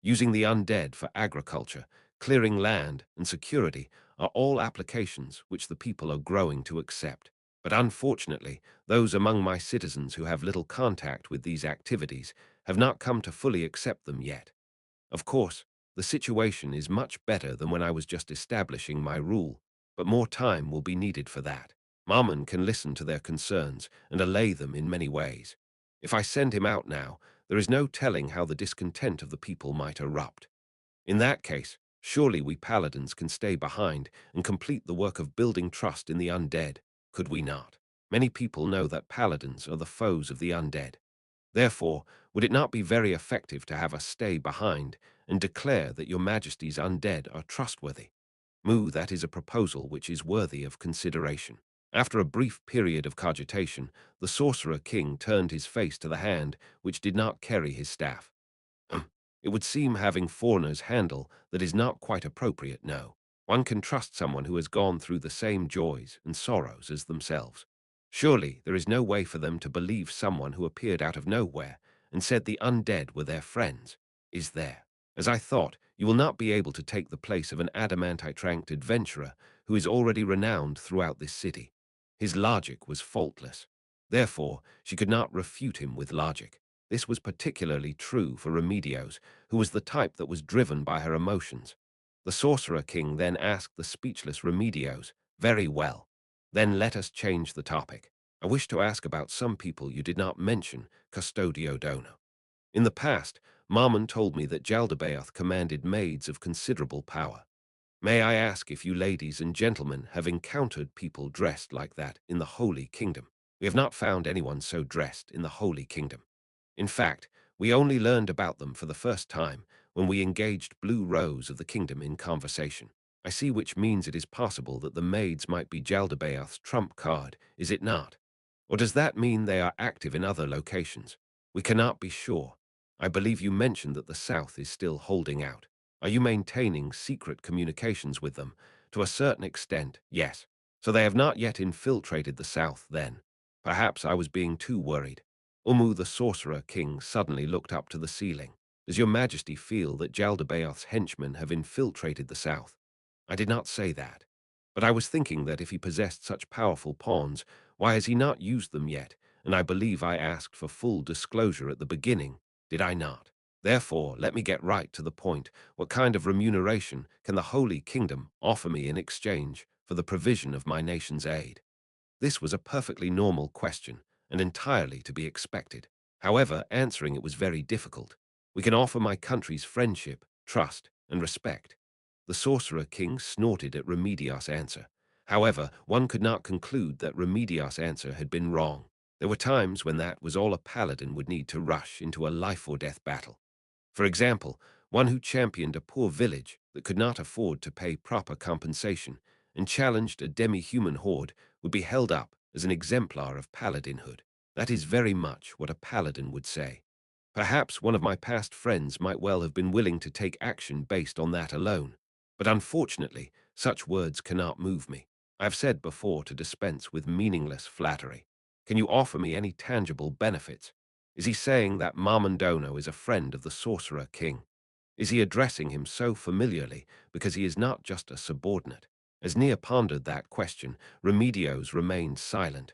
Using the undead for agriculture, clearing land, and security are all applications which the people are growing to accept. But unfortunately, those among my citizens who have little contact with these activities have not come to fully accept them yet. Of course, the situation is much better than when I was just establishing my rule, but more time will be needed for that. Marmon can listen to their concerns and allay them in many ways. If I send him out now, there is no telling how the discontent of the people might erupt. In that case, surely we paladins can stay behind and complete the work of building trust in the undead, could we not? Many people know that paladins are the foes of the undead. Therefore, would it not be very effective to have us stay behind and declare that your majesty's undead are trustworthy? That is a proposal which is worthy of consideration. After a brief period of cogitation, the Sorcerer King turned his face to the hand which did not carry his staff. It would seem having foreigners handle that is not quite appropriate, no. One can trust someone who has gone through the same joys and sorrows as themselves. Surely there is no way for them to believe someone who appeared out of nowhere and said the undead were their friends, is there? As I thought, you will not be able to take the place of an adamantite-ranked adventurer who is already renowned throughout this city. His logic was faultless. Therefore, she could not refute him with logic. This was particularly true for Remedios, who was the type that was driven by her emotions. The Sorcerer King then asked the speechless Remedios, "Very well. Then let us change the topic. I wish to ask about some people you did not mention, Custodio Dono. In the past, Marmon told me that Jaldabaoth commanded maids of considerable power. May I ask if you ladies and gentlemen have encountered people dressed like that in the Holy Kingdom? We have not found anyone so dressed in the Holy Kingdom. In fact, we only learned about them for the first time when we engaged Blue Rose of the Kingdom in conversation. I see, which means it is possible that the maids might be Jaldabaoth's trump card, is it not? Or does that mean they are active in other locations? We cannot be sure. I believe you mentioned that the South is still holding out. Are you maintaining secret communications with them? To a certain extent, yes. So they have not yet infiltrated the South, then. Perhaps I was being too worried. The Sorcerer King suddenly looked up to the ceiling. Does your majesty feel that Jaldabaoth's henchmen have infiltrated the South? I did not say that. But I was thinking that if he possessed such powerful pawns, why has he not used them yet? And I believe I asked for full disclosure at the beginning, did I not? Therefore, let me get right to the point. What kind of remuneration can the Holy Kingdom offer me in exchange for the provision of my nation's aid? This was a perfectly normal question, and entirely to be expected. However, answering it was very difficult. We can offer my country's friendship, trust, and respect. The Sorcerer King snorted at Remedios' answer. However, one could not conclude that Remedios' answer had been wrong. There were times when that was all a paladin would need to rush into a life-or-death battle. For example, one who championed a poor village that could not afford to pay proper compensation and challenged a demi-human horde would be held up as an exemplar of paladinhood. That is very much what a paladin would say. Perhaps one of my past friends might well have been willing to take action based on that alone, but unfortunately, such words cannot move me. I have said before to dispense with meaningless flattery. Can you offer me any tangible benefits? Is he saying that Marmondono is a friend of the Sorcerer King? Is he addressing him so familiarly because he is not just a subordinate? As Nia pondered that question, Remedios remained silent.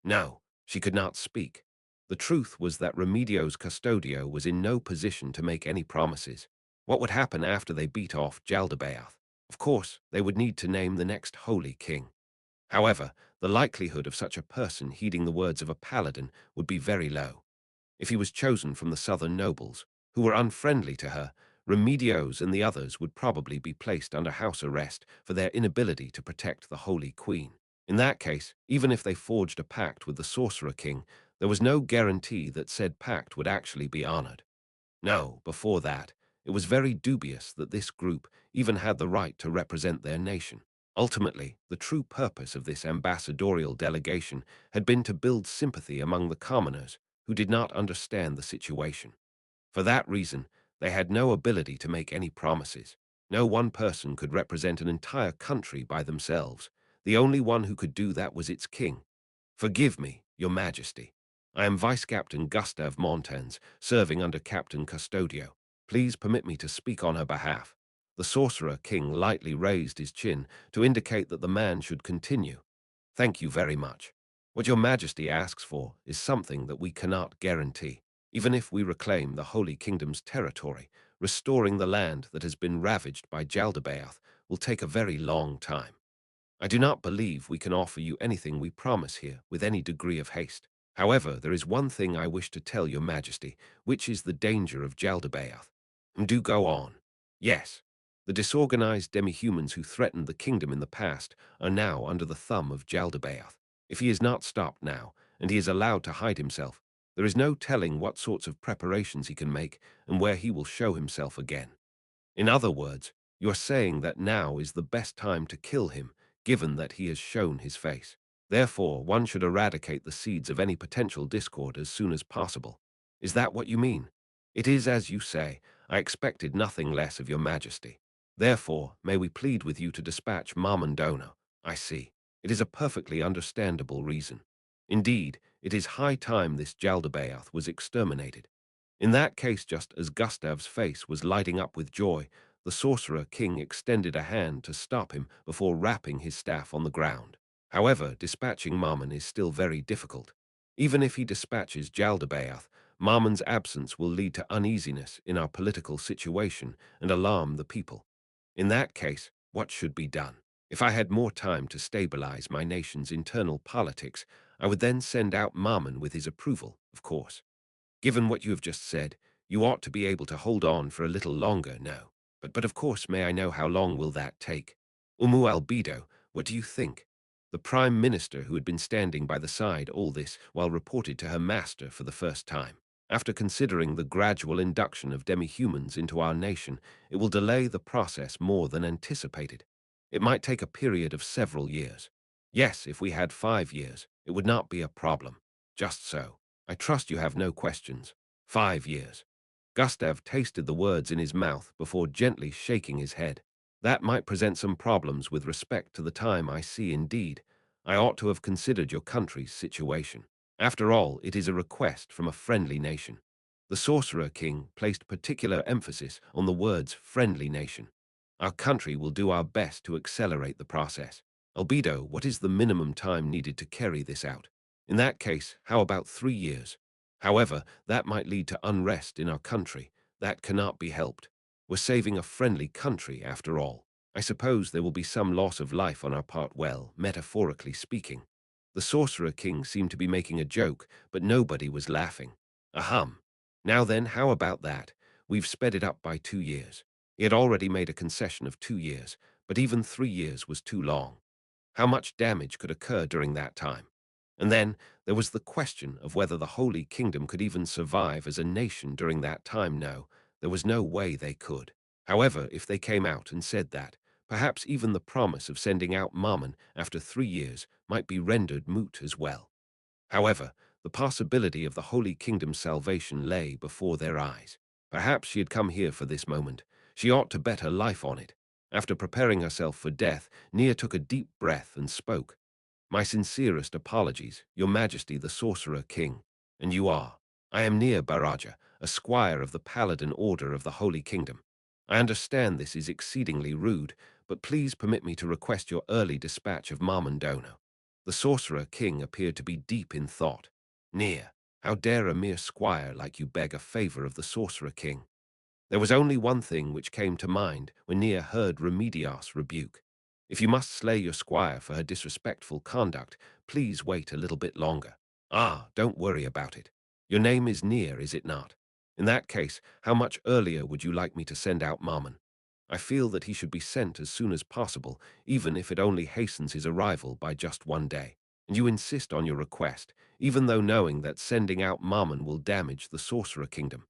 No, she could not speak. The truth was that Remedios' Custodio was in no position to make any promises. What would happen after they beat off Jaldabaoth? Of course, they would need to name the next Holy King. However, the likelihood of such a person heeding the words of a paladin would be very low. If he was chosen from the southern nobles, who were unfriendly to her, Remedios and the others would probably be placed under house arrest for their inability to protect the Holy Queen. In that case, even if they forged a pact with the Sorcerer King, There was no guarantee that said pact would actually be honored. No, before that, it was very dubious that this group even had the right to represent their nation. Ultimately, the true purpose of this ambassadorial delegation had been to build sympathy among the commoners who did not understand the situation. For that reason, they had no ability to make any promises. No one person could represent an entire country by themselves. The only one who could do that was its king. Forgive me, your majesty. I am Vice Captain Gustave Montaigne, serving under Captain Custodio. Please permit me to speak on her behalf. The sorcerer king lightly raised his chin to indicate that the man should continue. Thank you very much. What your majesty asks for is something that we cannot guarantee. Even if we reclaim the Holy Kingdom's territory, restoring the land that has been ravaged by Jaldabaoth will take a very long time. I do not believe we can offer you anything we promise here with any degree of haste. However, there is one thing I wish to tell your majesty, which is the danger of Jaldabaoth. Do go on. Yes, the disorganized demi-humans who threatened the kingdom in the past are now under the thumb of Jaldabaoth. If he is not stopped now, and he is allowed to hide himself, there is no telling what sorts of preparations he can make and where he will show himself again. In other words, you are saying that now is the best time to kill him, given that he has shown his face. Therefore, one should eradicate the seeds of any potential discord as soon as possible. Is that what you mean? It is as you say. I expected nothing less of your majesty. Therefore, may we plead with you to dispatch Momonga. I see. It is a perfectly understandable reason. Indeed, it is high time this Jaldabaoth was exterminated. In that case, just as Gustav's face was lighting up with joy, the sorcerer king extended a hand to stop him before rapping his staff on the ground. However, dispatching Marmon is still very difficult. Even if he dispatches Jaldabaoth, Marmon's absence will lead to uneasiness in our political situation and alarm the people. In that case, what should be done? If I had more time to stabilize my nation's internal politics, I would then send out Marmon with his approval, of course. Given what you have just said, you ought to be able to hold on for a little longer now. But of course, may I know how long will that take? Albedo, what do you think? The Prime Minister, who had been standing by the side all this while reported to her master for the first time. After considering the gradual induction of demi-humans into our nation, it will delay the process more than anticipated. It might take a period of several years. Yes, if we had 5 years, it would not be a problem. Just so. I trust you have no questions. 5 years. Gustav tasted the words in his mouth before gently shaking his head. That might present some problems with respect to the time. I see. Indeed. I ought to have considered your country's situation. After all, it is a request from a friendly nation. The Sorcerer King placed particular emphasis on the words friendly nation. Our country will do our best to accelerate the process. Albedo, what is the minimum time needed to carry this out? In that case, how about 3 years? However, that might lead to unrest in our country. That cannot be helped. We're saving a friendly country, after all. I suppose there will be some loss of life on our part, well, metaphorically speaking. The Sorcerer King seemed to be making a joke, but nobody was laughing. Ahem. Now then, how about that? We've sped it up by 2 years. He had already made a concession of 2 years, but even 3 years was too long. How much damage could occur during that time? And then there was the question of whether the Holy Kingdom could even survive as a nation during that time. No, there was no way they could. However, if they came out and said that, perhaps even the promise of sending out Marmon after 3 years might be rendered moot as well. However, the possibility of the Holy Kingdom's salvation lay before their eyes. Perhaps she had come here for this moment. She ought to bet her life on it. After preparing herself for death, Nia took a deep breath and spoke. My sincerest apologies, Your Majesty the Sorcerer King. And you are. I am Nia Baraja, a squire of the Paladin Order of the Holy Kingdom. I understand this is exceedingly rude, but please permit me to request your early dispatch of Marmondono. The Sorcerer King appeared to be deep in thought. Nia, how dare a mere squire like you beg a favor of the Sorcerer King? There was only one thing which came to mind when Nia heard Remedios rebuke. If you must slay your squire for her disrespectful conduct, please wait a little bit longer. Ah, don't worry about it. Your name is Nia, is it not? In that case, how much earlier would you like me to send out Marmon? I feel that he should be sent as soon as possible, even if it only hastens his arrival by just 1 day. and you insist on your request, even though knowing that sending out Marmon will damage the Sorcerer Kingdom.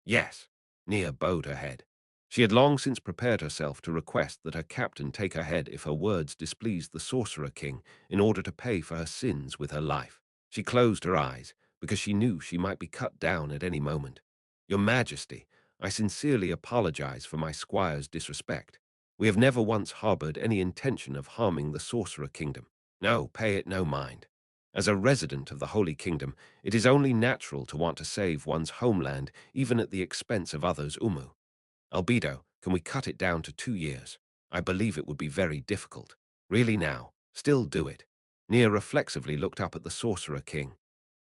Yes, Nia bowed her head. She had long since prepared herself to request that her captain take her head if her words displeased the Sorcerer King in order to pay for her sins with her life. She closed her eyes, because she knew she might be cut down at any moment. Your Majesty, I sincerely apologize for my squire's disrespect. We have never once harbored any intention of harming the Sorcerer Kingdom. No, pay it no mind. As a resident of the Holy Kingdom, it is only natural to want to save one's homeland even at the expense of others. Albedo, can we cut it down to 2 years? I believe it would be very difficult. Really now, still do it. Nia reflexively looked up at the Sorcerer King.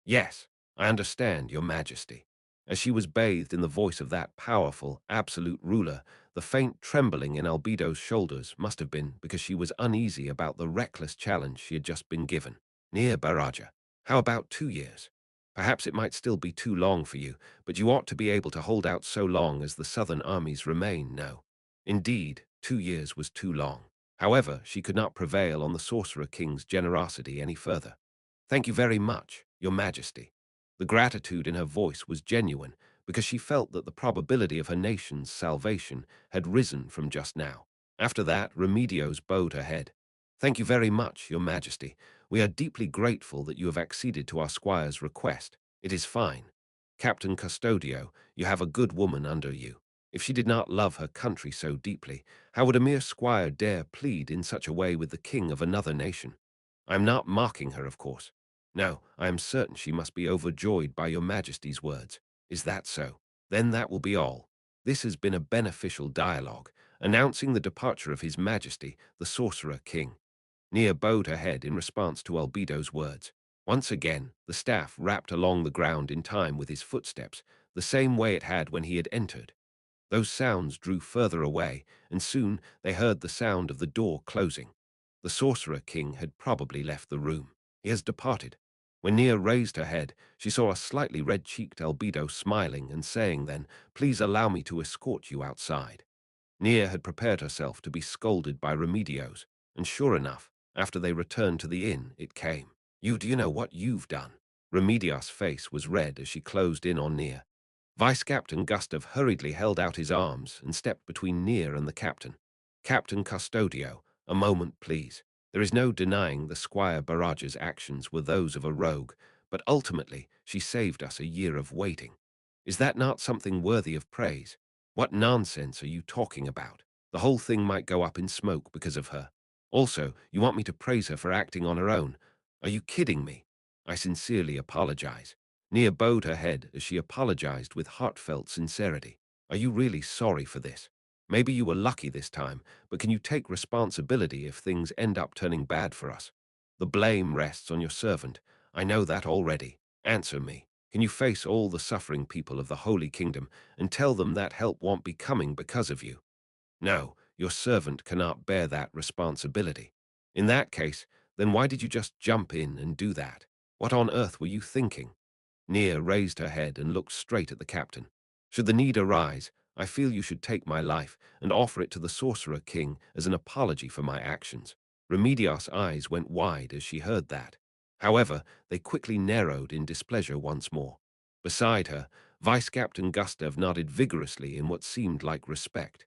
Yes, I understand, Your Majesty. As she was bathed in the voice of that powerful, absolute ruler, the faint trembling in Albedo's shoulders must have been because she was uneasy about the reckless challenge she had just been given. Nia Baraja, how about 2 years? Perhaps it might still be too long for you, but you ought to be able to hold out so long as the southern armies remain, no. Indeed, 2 years was too long. However, she could not prevail on the Sorcerer King's generosity any further. Thank you very much, Your Majesty. The gratitude in her voice was genuine because she felt that the probability of her nation's salvation had risen from just now. After that, Remedios bowed her head. Thank you very much, Your Majesty. We are deeply grateful that you have acceded to our squire's request. It is fine. Captain Custodio, you have a good woman under you. If she did not love her country so deeply, how would a mere squire dare plead in such a way with the king of another nation? I am not mocking her, of course. No, I am certain she must be overjoyed by your Majesty's words. Is that so? Then that will be all. This has been a beneficial dialogue, announcing the departure of His Majesty, the Sorcerer King. Nia bowed her head in response to Albedo's words. Once again, the staff rapped along the ground in time with his footsteps, the same way it had when he had entered. Those sounds drew further away, and soon they heard the sound of the door closing. The Sorcerer King had probably left the room. He has departed. When Nia raised her head, she saw a slightly red-cheeked Albedo smiling and saying then, "Please allow me to escort you outside." Nia had prepared herself to be scolded by Remedios, and sure enough, after they returned to the inn, it came. Do you know what you've done?" Remedios' face was red as she closed in on Nia. Vice-Captain Gustav hurriedly held out his arms and stepped between Nia and the captain. "Captain Custodio, a moment, please. There is no denying the Squire Baraja's actions were those of a rogue, but ultimately she saved us a year of waiting. Is that not something worthy of praise? What nonsense are you talking about? The whole thing might go up in smoke because of her. Also, you want me to praise her for acting on her own? Are you kidding me? I sincerely apologize." Nia bowed her head as she apologized with heartfelt sincerity. "Are you really sorry for this? Maybe you were lucky this time, but can you take responsibility if things end up turning bad for us? The blame rests on your servant. I know that already. Answer me. Can you face all the suffering people of the Holy Kingdom and tell them that help won't be coming because of you? No, your servant cannot bear that responsibility. In that case, then why did you just jump in and do that? What on earth were you thinking?" Nia raised her head and looked straight at the captain. "Should the need arise, I feel you should take my life and offer it to the Sorcerer King as an apology for my actions." Remedios' eyes went wide as she heard that. However, they quickly narrowed in displeasure once more. Beside her, Vice-Captain Gustav nodded vigorously in what seemed like respect.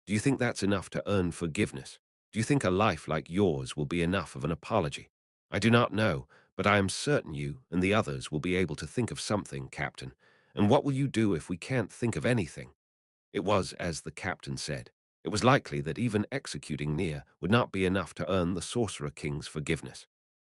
"Do you think that's enough to earn forgiveness? Do you think a life like yours will be enough of an apology? I do not know, but I am certain you and the others will be able to think of something, Captain. And what will you do if we can't think of anything?" It was as the captain said. It was likely that even executing Nia would not be enough to earn the Sorcerer King's forgiveness.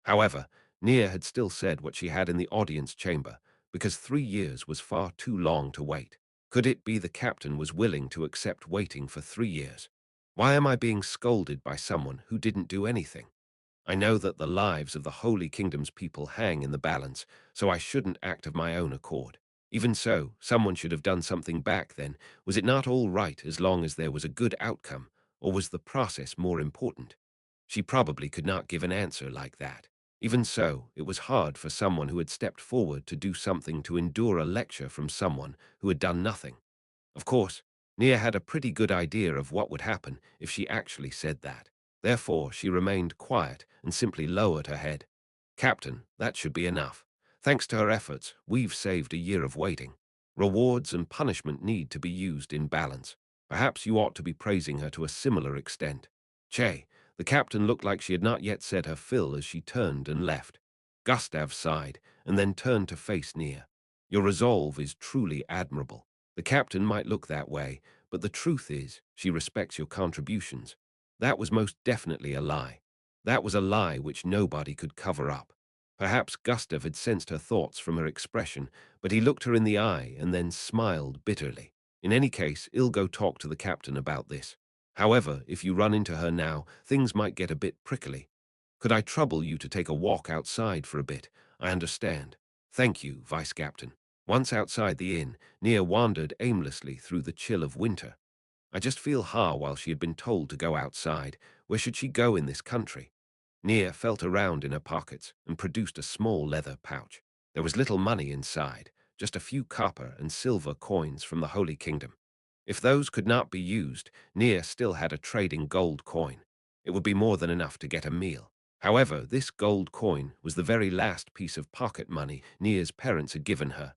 However, Nia had still said what she had in the audience chamber, because 3 years was far too long to wait. Could it be the captain was willing to accept waiting for 3 years? Why am I being scolded by someone who didn't do anything? I know that the lives of the Holy Kingdom's people hang in the balance, so I shouldn't act of my own accord. Even so, someone should have done something back then. Was it not all right as long as there was a good outcome, or was the process more important? She probably could not give an answer like that. Even so, it was hard for someone who had stepped forward to do something to endure a lecture from someone who had done nothing. Of course, Nia had a pretty good idea of what would happen if she actually said that. Therefore, she remained quiet and simply lowered her head. Captain, that should be enough. Thanks to her efforts, we've saved a year of waiting. Rewards and punishment need to be used in balance. Perhaps you ought to be praising her to a similar extent. Che, the captain looked like she had not yet said her fill as she turned and left. Gustav sighed, and then turned to face Nia. Your resolve is truly admirable. The captain might look that way, but the truth is, she respects your contributions. That was most definitely a lie. That was a lie which nobody could cover up. Perhaps Gustav had sensed her thoughts from her expression, but he looked her in the eye and then smiled bitterly. In any case, I'll go talk to the captain about this. However, if you run into her now, things might get a bit prickly. Could I trouble you to take a walk outside for a bit? I understand. Thank you, Vice Captain. Once outside the inn, Nia wandered aimlessly through the chill of winter. I just feel while she had been told to go outside. Where should she go in this country? Nia felt around in her pockets and produced a small leather pouch. There was little money inside, just a few copper and silver coins from the Holy Kingdom. If those could not be used, Nia still had a trading gold coin. It would be more than enough to get a meal. However, this gold coin was the very last piece of pocket money Nia's parents had given her.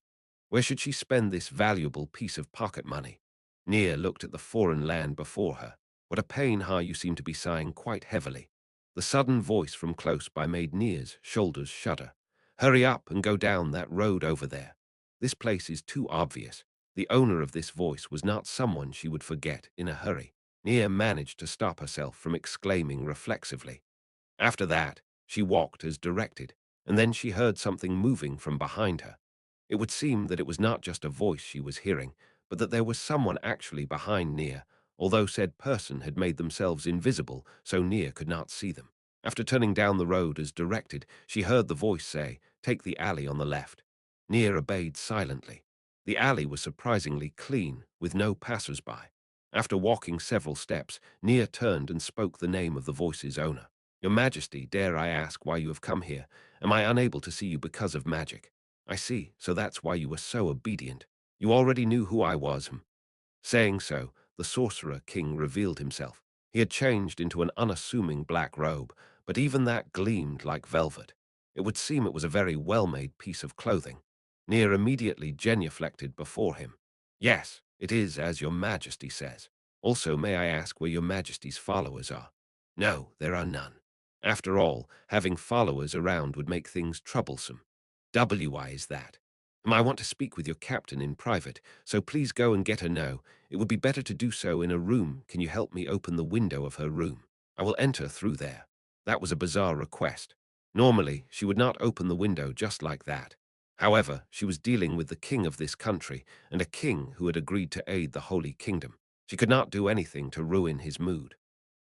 Where should she spend this valuable piece of pocket money? Nia looked at the foreign land before her. What a pain, how you seem to be sighing quite heavily. The sudden voice from close by made Nia's shoulders shudder. Hurry up and go down that road over there. This place is too obvious. The owner of this voice was not someone she would forget in a hurry. Nia managed to stop herself from exclaiming reflexively. After that, she walked as directed, and then she heard something moving from behind her. It would seem that it was not just a voice she was hearing, but that there was someone actually behind Nia, although said person had made themselves invisible so Nia could not see them. After turning down the road as directed, she heard the voice say, "Take the alley on the left." Nia obeyed silently. The alley was surprisingly clean, with no passers-by. After walking several steps, Nia turned and spoke the name of the voice's owner. "Your Majesty, dare I ask why you have come here? Am I unable to see you because of magic?" "I see, so that's why you were so obedient. You already knew who I was." Saying so, the Sorcerer King revealed himself. He had changed into an unassuming black robe, but even that gleamed like velvet. It would seem it was a very well-made piece of clothing. Nia immediately genuflected before him. "Yes, it is as your Majesty says. Also, may I ask where your Majesty's followers are?" "No, there are none. After all, having followers around would make things troublesome." "Why is that?" "I want to speak with your captain in private, so please go and get her now. It would be better to do so in a room. Can you help me open the window of her room? I will enter through there." That was a bizarre request. Normally, she would not open the window just like that. However, she was dealing with the king of this country, and a king who had agreed to aid the Holy Kingdom. She could not do anything to ruin his mood.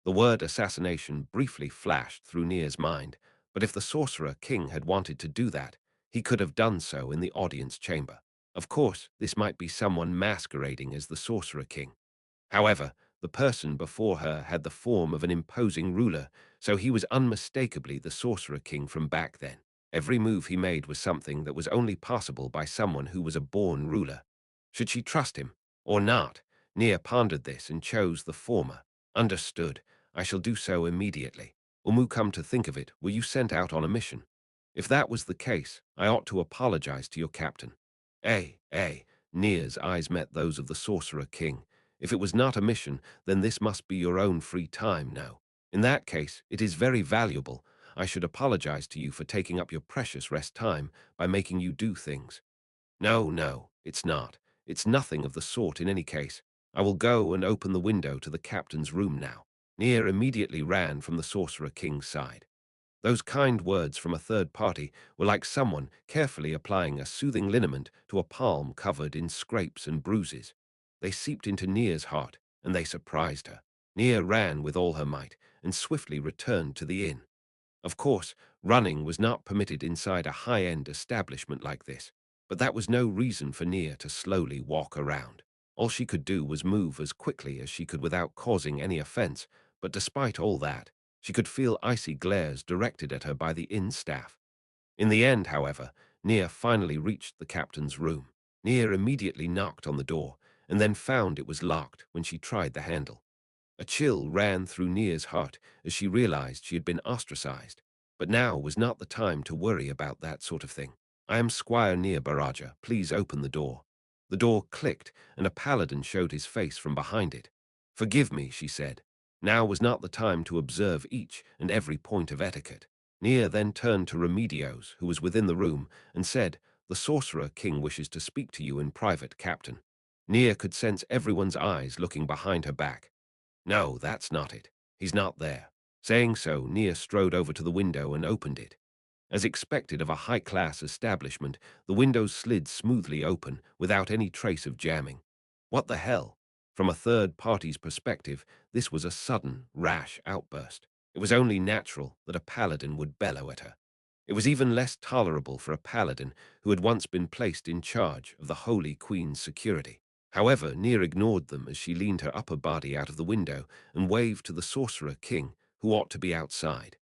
The word assassination briefly flashed through Nia's mind, but if the Sorcerer King had wanted to do that, he could have done so in the audience chamber. Of course, this might be someone masquerading as the Sorcerer King. However, the person before her had the form of an imposing ruler, so he was unmistakably the Sorcerer King from back then. Every move he made was something that was only possible by someone who was a born ruler. Should she trust him or not? Nia pondered this and chose the former. Understood. I shall do so immediately. Come to think of it, were you sent out on a mission? If that was the case, I ought to apologize to your captain. Nia's eyes met those of the Sorcerer King. If it was not a mission, then this must be your own free time now. In that case, it is very valuable. I should apologize to you for taking up your precious rest time by making you do things. No, it's not. It's nothing of the sort in any case. I will go and open the window to the captain's room now. Nia immediately ran from the Sorcerer King's side. Those kind words from a third party were like someone carefully applying a soothing liniment to a palm covered in scrapes and bruises. They seeped into Nia's heart, and they surprised her. Nia ran with all her might, and swiftly returned to the inn. Of course, running was not permitted inside a high-end establishment like this, but that was no reason for Nia to slowly walk around. All she could do was move as quickly as she could without causing any offense, but despite all that, she could feel icy glares directed at her by the inn staff. In the end, however, Nia finally reached the captain's room. Nia immediately knocked on the door, and then found it was locked when she tried the handle. A chill ran through Nia's heart as she realized she had been ostracized. But now was not the time to worry about that sort of thing. I am Squire near Baraja. Please open the door. The door clicked, and a paladin showed his face from behind it. Forgive me, she said. Now was not the time to observe each and every point of etiquette. Nia then turned to Remedios, who was within the room, and said, "The Sorcerer King wishes to speak to you in private, Captain." Nia could sense everyone's eyes looking behind her back. "No, that's not it. He's not there." Saying so, Nia strode over to the window and opened it. As expected of a high-class establishment, the windows slid smoothly open without any trace of jamming. What the hell? From a third party's perspective, this was a sudden, rash outburst. It was only natural that a paladin would bellow at her. It was even less tolerable for a paladin who had once been placed in charge of the Holy Queen's security. However, Nia ignored them as she leaned her upper body out of the window and waved to the Sorcerer King, who ought to be outside.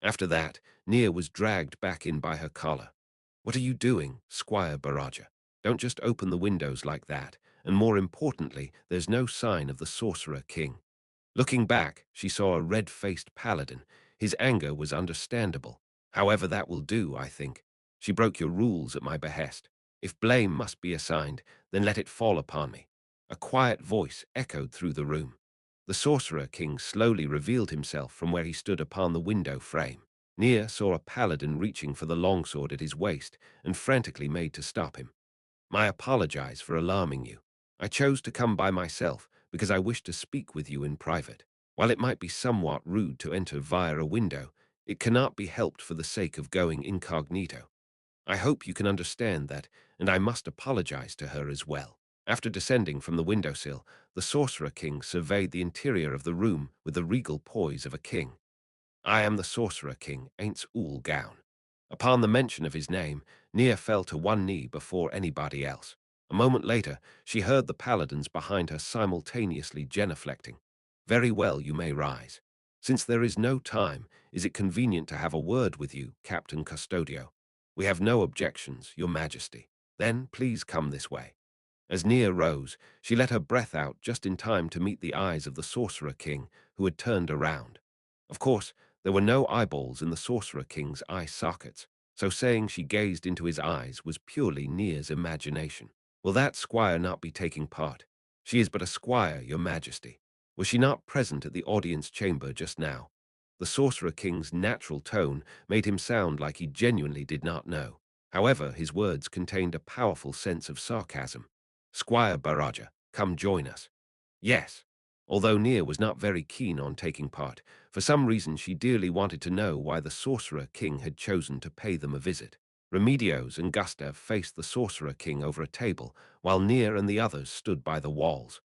After that, Nia was dragged back in by her collar. "What are you doing, Squire Baraja? Don't just open the windows like that, and more importantly, there's no sign of the Sorcerer King." Looking back, she saw a red-faced paladin. His anger was understandable. "However, that will do, I think. She broke your rules at my behest. If blame must be assigned, then let it fall upon me." A quiet voice echoed through the room. The Sorcerer King slowly revealed himself from where he stood upon the window frame. Nia saw a paladin reaching for the longsword at his waist and frantically made to stop him. "I apologize for alarming you. I chose to come by myself because I wished to speak with you in private. While it might be somewhat rude to enter via a window, it cannot be helped for the sake of going incognito. I hope you can understand that, and I must apologize to her as well." After descending from the windowsill, the Sorcerer King surveyed the interior of the room with the regal poise of a king. "I am the Sorcerer King, Ainz Ooal Gown." Upon the mention of his name, Nia fell to one knee before anybody else. A moment later, she heard the paladins behind her simultaneously genuflecting. "Very well, you may rise. Since there is no time, is it convenient to have a word with you, Captain Custodio?" "We have no objections, your majesty." "Then please come this way." As Nia rose, she let her breath out just in time to meet the eyes of the Sorcerer King, who had turned around. Of course, there were no eyeballs in the Sorcerer King's eye sockets, so saying she gazed into his eyes was purely Nia's imagination. "Will that squire not be taking part?" "She is but a squire, your majesty." "Was she not present at the audience chamber just now?" The Sorcerer King's natural tone made him sound like he genuinely did not know. However, his words contained a powerful sense of sarcasm. "Squire Baraja, come join us." "Yes." Although Nia was not very keen on taking part, for some reason she dearly wanted to know why the Sorcerer King had chosen to pay them a visit. Remedios and Gustav faced the Sorcerer King over a table, while Nia and the others stood by the walls.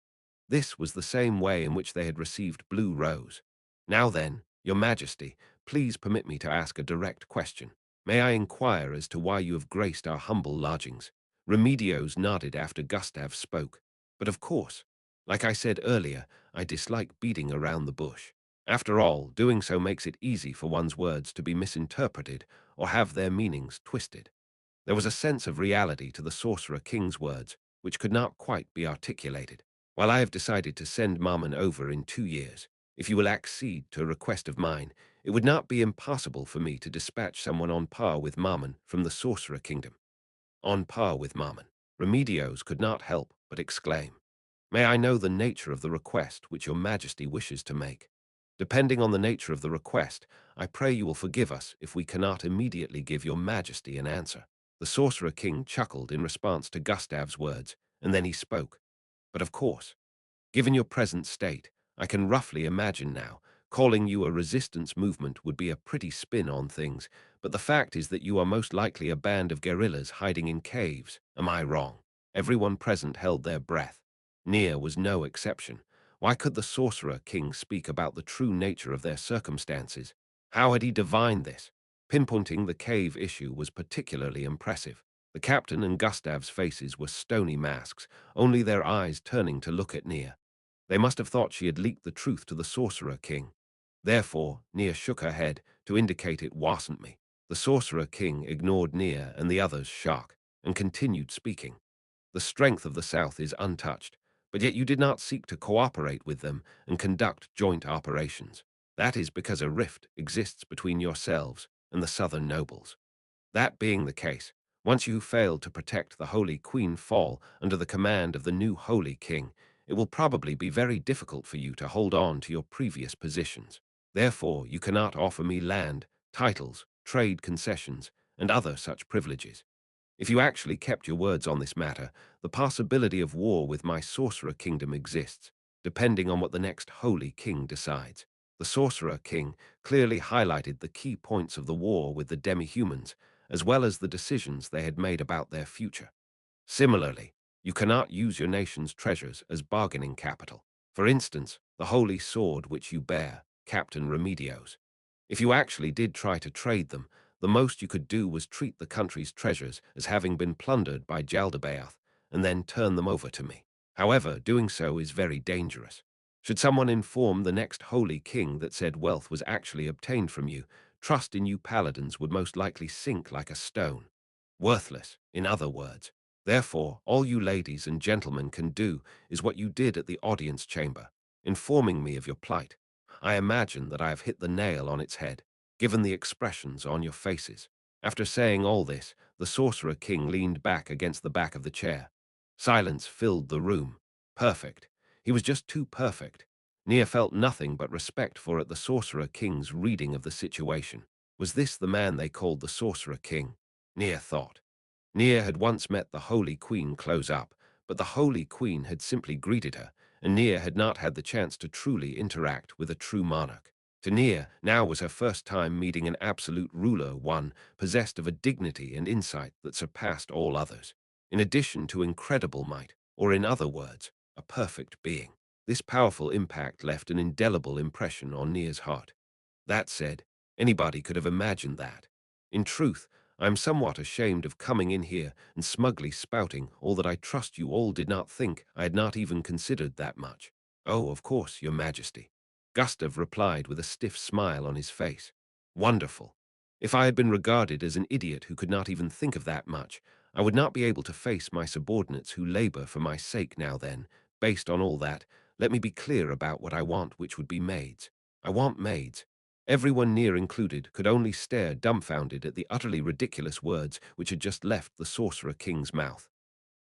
This was the same way in which they had received Blue Rose. "Now then, your majesty, please permit me to ask a direct question. May I inquire as to why you have graced our humble lodgings?" Remedios nodded after Gustav spoke. "But of course, like I said earlier, I dislike beating around the bush. After all, doing so makes it easy for one's words to be misinterpreted or have their meanings twisted." There was a sense of reality to the Sorcerer King's words, which could not quite be articulated. "While I have decided to send Mammon over in 2 years, if you will accede to a request of mine, it would not be impossible for me to dispatch someone on par with Mammon from the Sorcerer Kingdom." On par with Mammon. Remedios could not help but exclaim. "May I know the nature of the request which your majesty wishes to make?" "Depending on the nature of the request, I pray you will forgive us if we cannot immediately give your majesty an answer." The Sorcerer King chuckled in response to Gustav's words, and then he spoke. "But of course, given your present state, I can roughly imagine now, calling you a resistance movement would be a pretty spin on things, but the fact is that you are most likely a band of guerrillas hiding in caves. Am I wrong?" Everyone present held their breath. Nia was no exception. Why could the Sorcerer King speak about the true nature of their circumstances? How had he divined this? Pinpointing the cave issue was particularly impressive. The captain and Gustav's faces were stony masks, only their eyes turning to look at Nia. They must have thought she had leaked the truth to the Sorcerer King. Therefore, Nia shook her head to indicate it wasn't me. The Sorcerer King ignored Nia and the others' shock and continued speaking. "The strength of the South is untouched, but yet you did not seek to cooperate with them and conduct joint operations. That is because a rift exists between yourselves and the southern nobles. That being the case, once you fail to protect the Holy Queen fall under the command of the new Holy King, it will probably be very difficult for you to hold on to your previous positions. Therefore, you cannot offer me land, titles, trade concessions, and other such privileges. If you actually kept your words on this matter, the possibility of war with my Sorcerer Kingdom exists, depending on what the next Holy King decides. The Sorcerer King clearly highlighted the key points of the war with the demi-humans, as well as the decisions they had made about their future. Similarly, you cannot use your nation's treasures as bargaining capital. For instance, the holy sword which you bear, Captain Remedios. If you actually did try to trade them, the most you could do was treat the country's treasures as having been plundered by Jaldabaoth and then turn them over to me. However, doing so is very dangerous. Should someone inform the next holy king that said wealth was actually obtained from you, trust in you paladins would most likely sink like a stone. Worthless, in other words. Therefore, all you ladies and gentlemen can do is what you did at the audience chamber, informing me of your plight. I imagine that I have hit the nail on its head, given the expressions on your faces. After saying all this, the Sorcerer King leaned back against the back of the chair. Silence filled the room. Perfect. He was just too perfect. Nia felt nothing but respect for the Sorcerer King's reading of the situation. Was this the man they called the Sorcerer King? Nia thought. Nia had once met the Holy Queen close up, but the Holy Queen had simply greeted her, and Nia had not had the chance to truly interact with a true monarch. To Nia, now was her first time meeting an absolute ruler, one possessed of a dignity and insight that surpassed all others, in addition to incredible might, or in other words, a perfect being. This powerful impact left an indelible impression on Nia's heart. That said, anybody could have imagined that. In truth, I am somewhat ashamed of coming in here and smugly spouting all that I trust you all did not think I had not even considered that much. Oh, of course, your majesty. Gustav replied with a stiff smile on his face. Wonderful. If I had been regarded as an idiot who could not even think of that much, I would not be able to face my subordinates who labor for my sake now then. Based on all that, let me be clear about what I want, which would be maids. I want maids. Everyone near included could only stare dumbfounded at the utterly ridiculous words which had just left the Sorcerer King's mouth.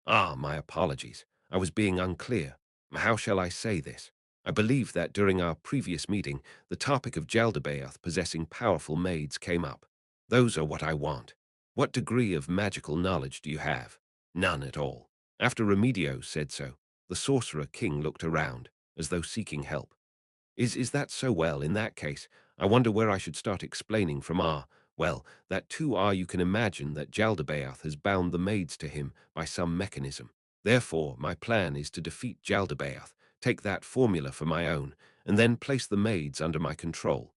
Ah, my apologies. I was being unclear. How shall I say this? I believe that during our previous meeting, the topic of Jaldabaoth possessing powerful maids came up. Those are what I want. What degree of magical knowledge do you have? None at all. After Remedios said so, the Sorcerer King looked around, as though seeking help. Is that so? Well, in that case, I wonder where I should start explaining from well, that too you can imagine that Jaldabaoth has bound the maids to him by some mechanism. Therefore, my plan is to defeat Jaldabaoth, take that formula for my own, and then place the maids under my control.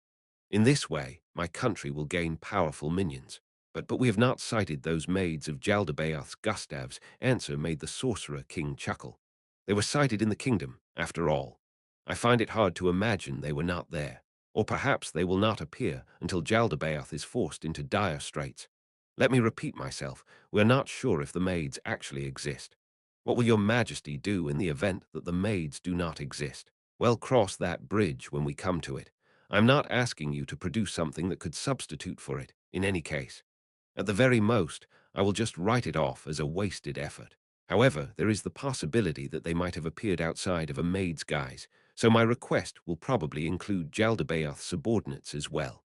In this way, my country will gain powerful minions. But we have not cited those maids of Jaldabaoth's. Gustav's answer made the Sorcerer King chuckle. They were cited in the kingdom, after all. I find it hard to imagine they were not there. Or perhaps they will not appear until Jaldabaoth is forced into dire straits. Let me repeat myself, we are not sure if the maids actually exist. What will your majesty do in the event that the maids do not exist? Well, cross that bridge when we come to it. I'm not asking you to produce something that could substitute for it, in any case. At the very most, I will just write it off as a wasted effort. However, there is the possibility that they might have appeared outside of a maid's guise, so my request will probably include Jaldabaoth's subordinates as well.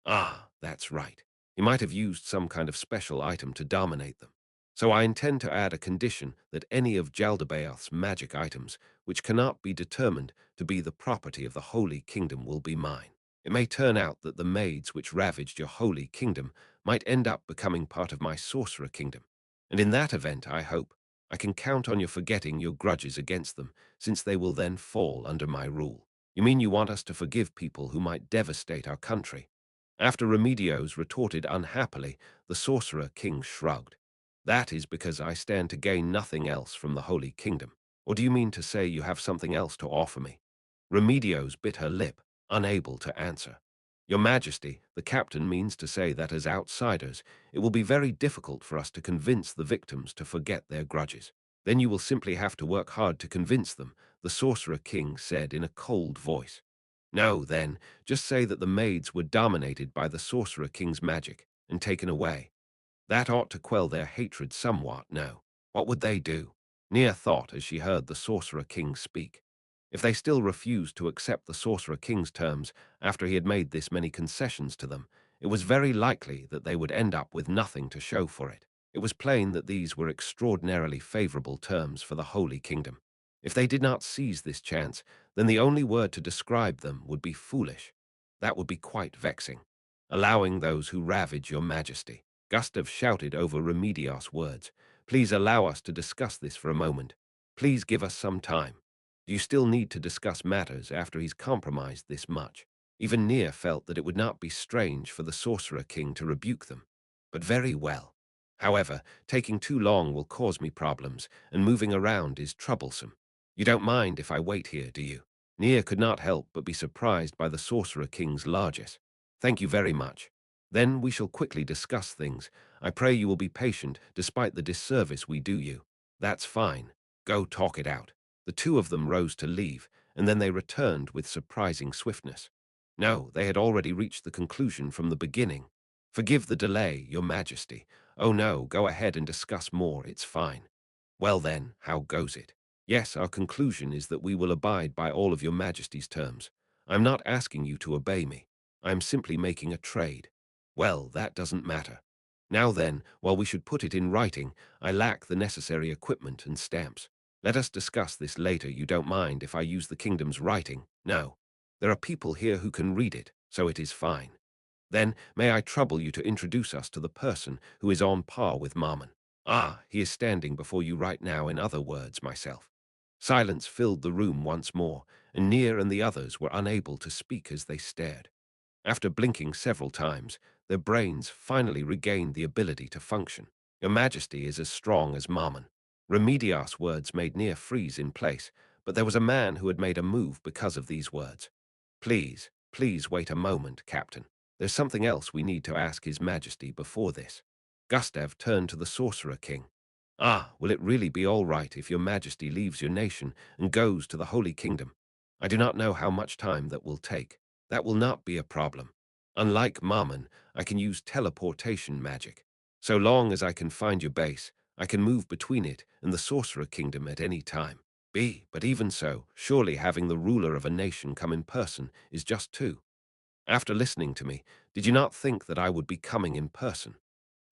Ah, that's right. He might have used some kind of special item to dominate them. So I intend to add a condition that any of Jaldabaoth's magic items, which cannot be determined to be the property of the Holy Kingdom, will be mine. It may turn out that the maids which ravaged your Holy Kingdom might end up becoming part of my Sorcerer Kingdom. And in that event, I hope, I can count on your forgetting your grudges against them, since they will then fall under my rule. You mean you want us to forgive people who might devastate our country? After Remedios retorted unhappily, the Sorcerer King shrugged. That is because I stand to gain nothing else from the Holy Kingdom. Or do you mean to say you have something else to offer me? Remedios bit her lip, unable to answer. Your Majesty, the captain means to say that as outsiders, it will be very difficult for us to convince the victims to forget their grudges. Then you will simply have to work hard to convince them, the Sorcerer King said in a cold voice. No, then, just say that the maids were dominated by the Sorcerer King's magic and taken away. That ought to quell their hatred somewhat, no. What would they do? Nia thought as she heard the Sorcerer King speak. If they still refused to accept the Sorcerer King's terms after he had made this many concessions to them, it was very likely that they would end up with nothing to show for it. It was plain that these were extraordinarily favorable terms for the Holy Kingdom. If they did not seize this chance, then the only word to describe them would be foolish. That would be quite vexing. Allowing those who ravage your majesty. Gustav shouted over Remedios' words. Please allow us to discuss this for a moment. Please give us some time. Do you still need to discuss matters after he's compromised this much? Even Nia felt that it would not be strange for the Sorcerer King to rebuke them. But very well. However, taking too long will cause me problems, and moving around is troublesome. You don't mind if I wait here, do you? Nia could not help but be surprised by the Sorcerer King's largesse. Thank you very much. Then we shall quickly discuss things. I pray you will be patient, despite the disservice we do you. That's fine. Go talk it out. The two of them rose to leave, and then they returned with surprising swiftness. No, they had already reached the conclusion from the beginning. Forgive the delay, your majesty. Oh no, go ahead and discuss more, it's fine. Well then, how goes it? Yes, our conclusion is that we will abide by all of your majesty's terms. I'm not asking you to obey me. I am simply making a trade. Well, that doesn't matter. Now then, while we should put it in writing, I lack the necessary equipment and stamps. Let us discuss this later. You don't mind if I use the kingdom's writing? No. There are people here who can read it, so it is fine. Then, may I trouble you to introduce us to the person who is on par with Mammon? Ah, he is standing before you right now, in other words, myself. Silence filled the room once more, and Nia and the others were unable to speak as they stared. After blinking several times, their brains finally regained the ability to function. Your Majesty is as strong as Mammon. Remedios' words made Nia freeze in place, but there was a man who had made a move because of these words. Please, please wait a moment, Captain. There's something else we need to ask His Majesty before this. Gustav turned to the Sorcerer King. Ah, will it really be all right if your Majesty leaves your nation and goes to the Holy Kingdom? I do not know how much time that will take. That will not be a problem. Unlike Mammon, I can use teleportation magic. So long as I can find your base, I can move between it and the Sorcerer Kingdom at any time. But even so, surely having the ruler of a nation come in person is just too. After listening to me, did you not think that I would be coming in person?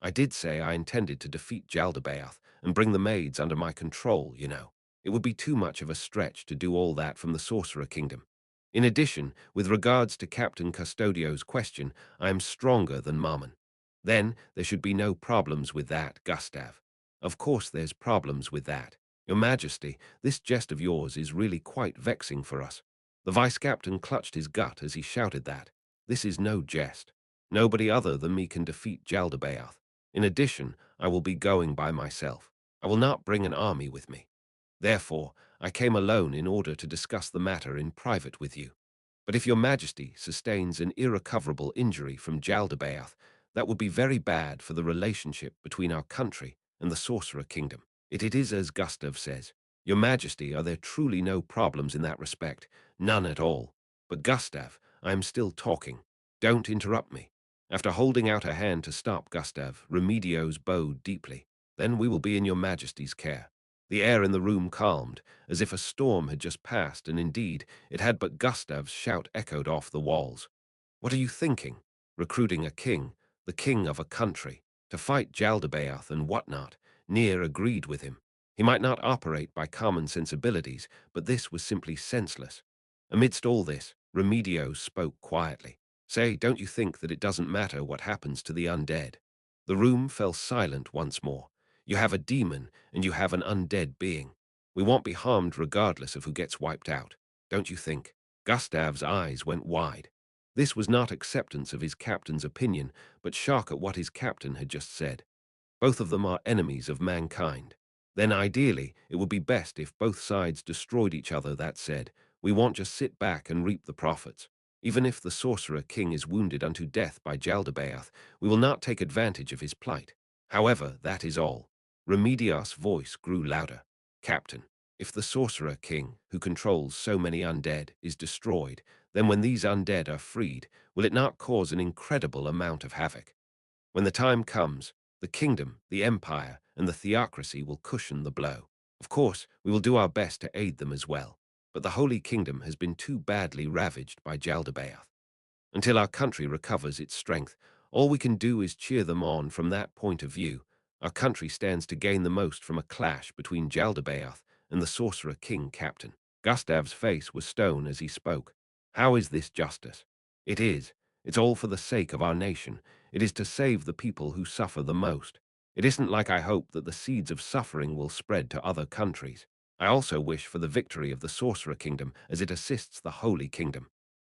I did say I intended to defeat Jaldabaoth and bring the maids under my control, you know. It would be too much of a stretch to do all that from the Sorcerer Kingdom. In addition, with regards to Captain Custodio's question, I am stronger than Mammon. Then there should be no problems with that, Gustav. Of course there's problems with that. Your Majesty, this jest of yours is really quite vexing for us. The vice-captain clutched his gut as he shouted that. This is no jest. Nobody other than me can defeat Jaldabaoth. In addition, I will be going by myself. I will not bring an army with me. Therefore, I came alone in order to discuss the matter in private with you. But if your Majesty sustains an irrecoverable injury from Jaldabaoth, that would be very bad for the relationship between our country and the Sorcerer Kingdom. It is as Gustav says. Your Majesty, are there truly no problems in that respect? None at all. But Gustav, I am still talking. Don't interrupt me. After holding out a hand to stop Gustav, Remedios bowed deeply. Then we will be in your Majesty's care. The air in the room calmed, as if a storm had just passed, and indeed, it had, but Gustav's shout echoed off the walls. What are you thinking? Recruiting a king, the king of a country, to fight Jaldabaoth and whatnot? Nia agreed with him. He might not operate by common sensibilities, but this was simply senseless. Amidst all this, Remedios spoke quietly. Say, don't you think that it doesn't matter what happens to the undead? The room fell silent once more. You have a demon, and you have an undead being. We won't be harmed regardless of who gets wiped out, don't you think? Gustav's eyes went wide. This was not acceptance of his captain's opinion, but shock at what his captain had just said. Both of them are enemies of mankind. Then ideally, it would be best if both sides destroyed each other. That said, we won't just sit back and reap the profits. Even if the Sorcerer King is wounded unto death by Jaldabaoth, we will not take advantage of his plight. However, that is all. Remedios' voice grew louder. Captain, if the Sorcerer King, who controls so many undead, is destroyed, Then when these undead are freed, will it not cause an incredible amount of havoc? When the time comes, the kingdom, the empire, and the theocracy will cushion the blow. Of course, we will do our best to aid them as well, but the Holy Kingdom has been too badly ravaged by Jaldabaoth. Until our country recovers its strength, all we can do is cheer them on from that point of view. Our country stands to gain the most from a clash between Jaldabaoth and the Sorcerer King Captain. Gustav's face was stone as he spoke. How is this justice? It is. It's all for the sake of our nation. It is to save the people who suffer the most. It isn't like I hope that the seeds of suffering will spread to other countries. I also wish for the victory of the Sorcerer Kingdom as it assists the Holy Kingdom.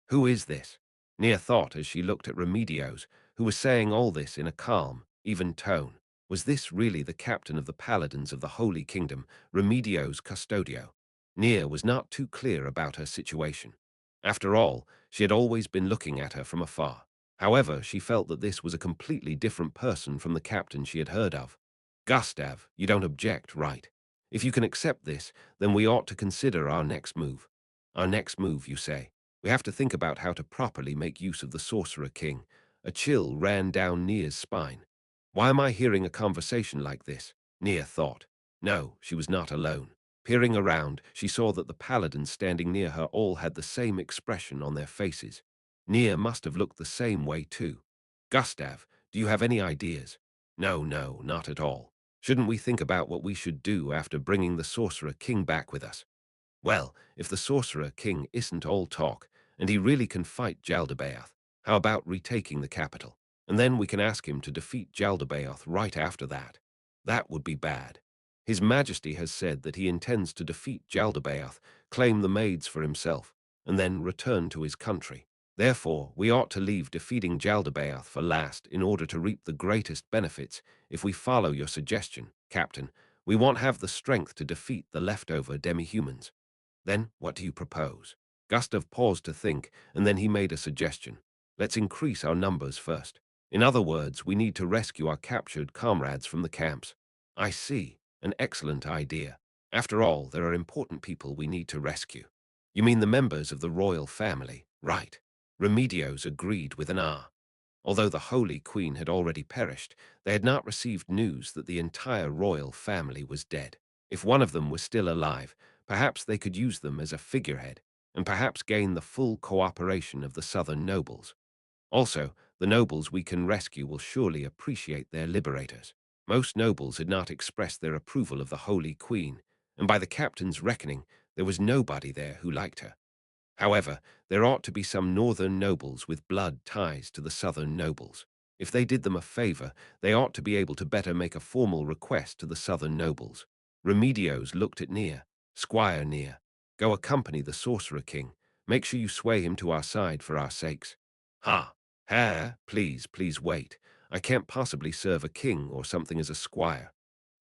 Who is this? Nia thought as she looked at Remedios, who was saying all this in a calm, even tone. Was this really the captain of the paladins of the Holy Kingdom, Remedios Custodio? Nia was not too clear about her situation. After all, she had always been looking at her from afar. However, she felt that this was a completely different person from the captain she had heard of. Gustav, you don't object, right? If you can accept this, then we ought to consider our next move. Our next move, you say? We have to think about how to properly make use of the Sorcerer King. A chill ran down Nia's spine. Why am I hearing a conversation like this? Nia thought. No, she was not alone. Peering around, she saw that the paladins standing near her all had the same expression on their faces. Nia must have looked the same way too. Gustav, do you have any ideas? No, no, not at all. Shouldn't we think about what we should do after bringing the Sorcerer King back with us? Well, if the Sorcerer King isn't all talk, and he really can fight Jaldabaoth, how about retaking the capital? And then we can ask him to defeat Jaldabaoth right after that. That would be bad. His Majesty has said that he intends to defeat Jaldabaoth, claim the maids for himself, and then return to his country. Therefore, we ought to leave defeating Jaldabaoth for last in order to reap the greatest benefits. If we follow your suggestion, Captain, we won't have the strength to defeat the leftover demi-humans. Then, what do you propose? Gustav paused to think, and then he made a suggestion. Let's increase our numbers first. In other words, we need to rescue our captured comrades from the camps. I see. An excellent idea. After all, there are important people we need to rescue. You mean the members of the royal family, right? Remedios agreed with an R. Although the Holy Queen had already perished, they had not received news that the entire royal family was dead. If one of them was still alive, perhaps they could use them as a figurehead, and perhaps gain the full cooperation of the southern nobles. Also, the nobles we can rescue will surely appreciate their liberators. Most nobles had not expressed their approval of the Holy Queen, and by the captain's reckoning, there was nobody there who liked her. However, there ought to be some northern nobles with blood ties to the southern nobles. If they did them a favor, they ought to be able to better make a formal request to the southern nobles. Remedios looked at Nia. Squire Nia, go accompany the Sorcerer King. Make sure you sway him to our side for our sakes. Ha! Ha! Please, please wait. I can't possibly serve a king or something as a squire.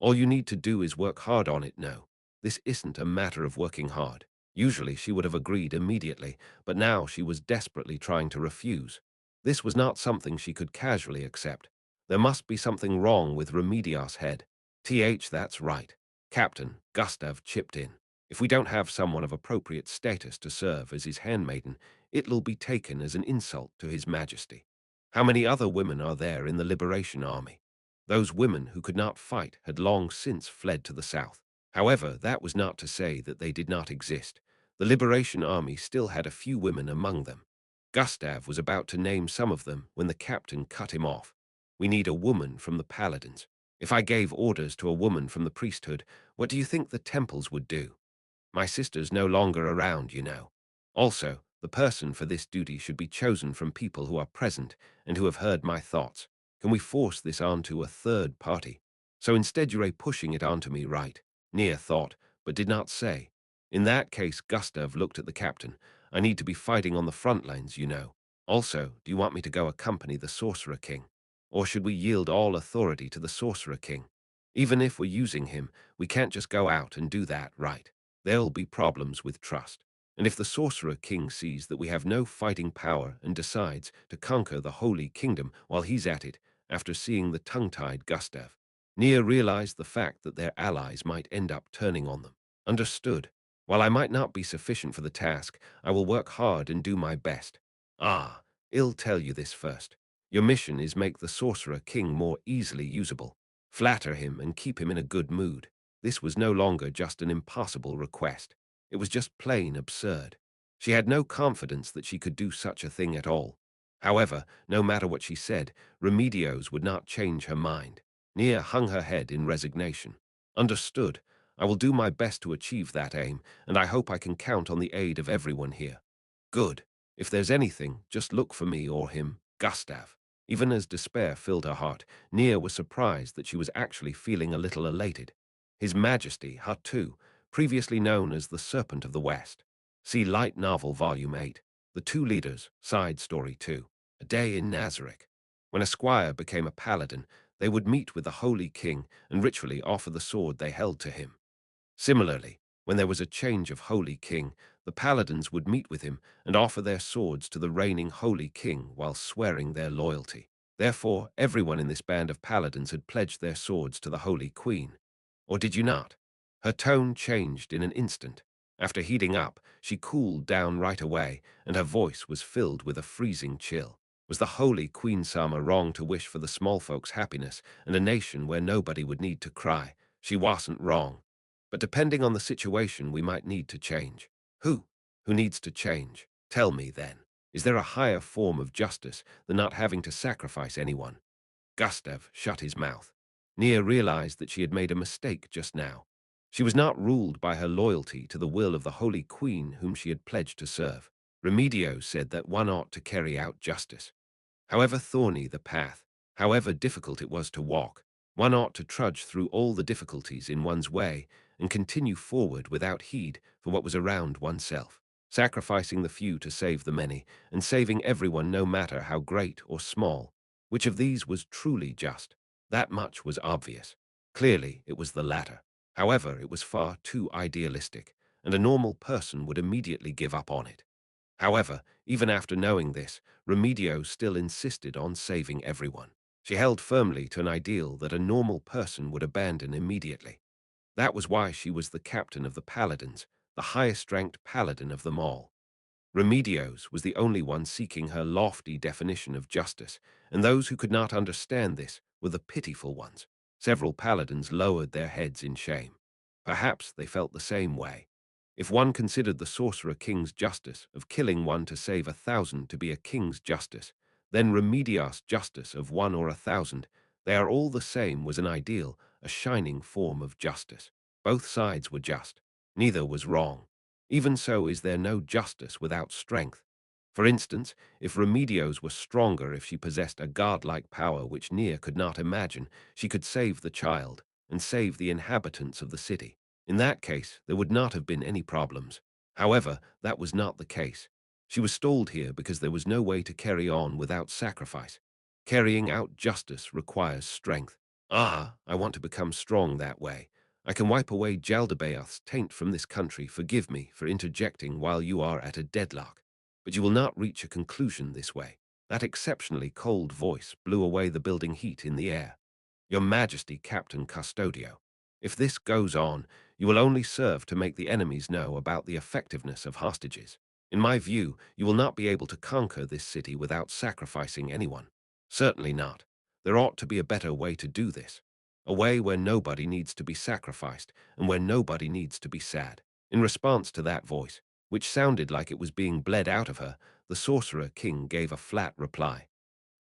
All you need to do is work hard on it, no. This isn't a matter of working hard. Usually she would have agreed immediately, but now she was desperately trying to refuse. This was not something she could casually accept. There must be something wrong with Remedios' head. That's right. Captain, Gustav chipped in. If we don't have someone of appropriate status to serve as his handmaiden, it'll be taken as an insult to his majesty. How many other women are there in the Liberation Army? Those women who could not fight had long since fled to the south. However, that was not to say that they did not exist. The Liberation Army still had a few women among them. Gustav was about to name some of them when the captain cut him off. We need a woman from the paladins. If I gave orders to a woman from the priesthood, what do you think the temples would do? My sister's no longer around, you know. Also, the person for this duty should be chosen from people who are present and who have heard my thoughts. Can we force this onto a third party? So instead you're pushing it onto me, right? Nia thought, but did not say. In that case, Gustav looked at the captain. I need to be fighting on the front lines, you know. Also, do you want me to go accompany the Sorcerer King? Or should we yield all authority to the Sorcerer King? Even if we're using him, we can't just go out and do that, right? There'll be problems with trust. And if the Sorcerer King sees that we have no fighting power and decides to conquer the Holy Kingdom while he's at it, after seeing the tongue-tied Gustav, Nia realized the fact that their allies might end up turning on them. Understood. While I might not be sufficient for the task, I will work hard and do my best. Ah, I'll tell you this first. Your mission is make the Sorcerer King more easily usable. Flatter him and keep him in a good mood. This was no longer just an impossible request. It was just plain absurd. She had no confidence that she could do such a thing at all. However, no matter what she said, Remedios would not change her mind. Nia hung her head in resignation. Understood. I will do my best to achieve that aim, and I hope I can count on the aid of everyone here. Good. If there's anything, just look for me or him, Gustav. Even as despair filled her heart, Nia was surprised that she was actually feeling a little elated. His Majesty, Hatu, previously known as the Serpent of the West. See Light Novel Volume 8, The Two Leaders, Side Story 2, A Day in Nazareth. When a squire became a paladin, they would meet with the Holy King and ritually offer the sword they held to him. Similarly, when there was a change of Holy King, the paladins would meet with him and offer their swords to the reigning Holy King while swearing their loyalty. Therefore, everyone in this band of paladins had pledged their swords to the Holy Queen. Or did you not? Her tone changed in an instant. After heating up, she cooled down right away, and her voice was filled with a freezing chill. Was the Holy Queen Sama wrong to wish for the small folks' happiness and a nation where nobody would need to cry? She wasn't wrong. But depending on the situation, we might need to change. Who? Who needs to change? Tell me, then. Is there a higher form of justice than not having to sacrifice anyone? Gustav shut his mouth. Nia realized that she had made a mistake just now. She was not ruled by her loyalty to the will of the Holy Queen whom she had pledged to serve. Remedio said that one ought to carry out justice. However thorny the path, however difficult it was to walk, one ought to trudge through all the difficulties in one's way and continue forward without heed for what was around oneself, sacrificing the few to save the many, and saving everyone no matter how great or small. Which of these was truly just? That much was obvious. Clearly, it was the latter. However, it was far too idealistic, and a normal person would immediately give up on it. However, even after knowing this, Remedio still insisted on saving everyone. She held firmly to an ideal that a normal person would abandon immediately. That was why she was the captain of the Paladins, the highest-ranked paladin of them all. Remedios was the only one seeking her lofty definition of justice, and those who could not understand this were the pitiful ones. Several paladins lowered their heads in shame. Perhaps they felt the same way. If one considered the Sorcerer King's justice of killing one to save 1,000 to be a king's justice, then Remedios' justice of 1 or 1,000, they are all the same, was an ideal, a shining form of justice. Both sides were just. Neither was wrong. Even so, is there no justice without strength? For instance, if Remedios were stronger, if she possessed a godlike power which Nia could not imagine, she could save the child and save the inhabitants of the city. In that case, there would not have been any problems. However, that was not the case. She was stalled here because there was no way to carry on without sacrifice. Carrying out justice requires strength. Ah, I want to become strong that way. I can wipe away Jaldabaoth's taint from this country. Forgive me for interjecting while you are at a deadlock. But you will not reach a conclusion this way. That exceptionally cold voice blew away the building heat in the air. Your Majesty, Captain Custodio, if this goes on, you will only serve to make the enemies know about the effectiveness of hostages. In my view, you will not be able to conquer this city without sacrificing anyone. Certainly not. There ought to be a better way to do this. A way where nobody needs to be sacrificed and where nobody needs to be sad. In response to that voice, which sounded like it was being bled out of her, the Sorcerer King gave a flat reply.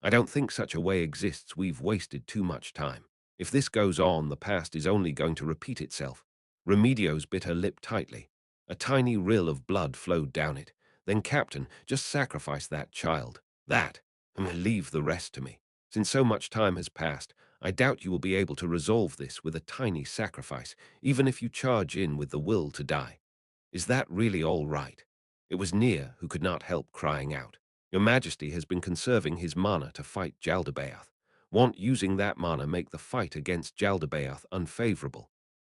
I don't think such a way exists. We've wasted too much time. If this goes on, the past is only going to repeat itself. Remedios bit her lip tightly. A tiny rill of blood flowed down it. Then, Captain, just sacrifice that child. That, and leave the rest to me. Since so much time has passed, I doubt you will be able to resolve this with a tiny sacrifice, even if you charge in with the will to die. Is that really all right? It was Nia who could not help crying out. Your Majesty has been conserving his mana to fight Jaldabaoth. Won't using that mana make the fight against Jaldabaoth unfavorable?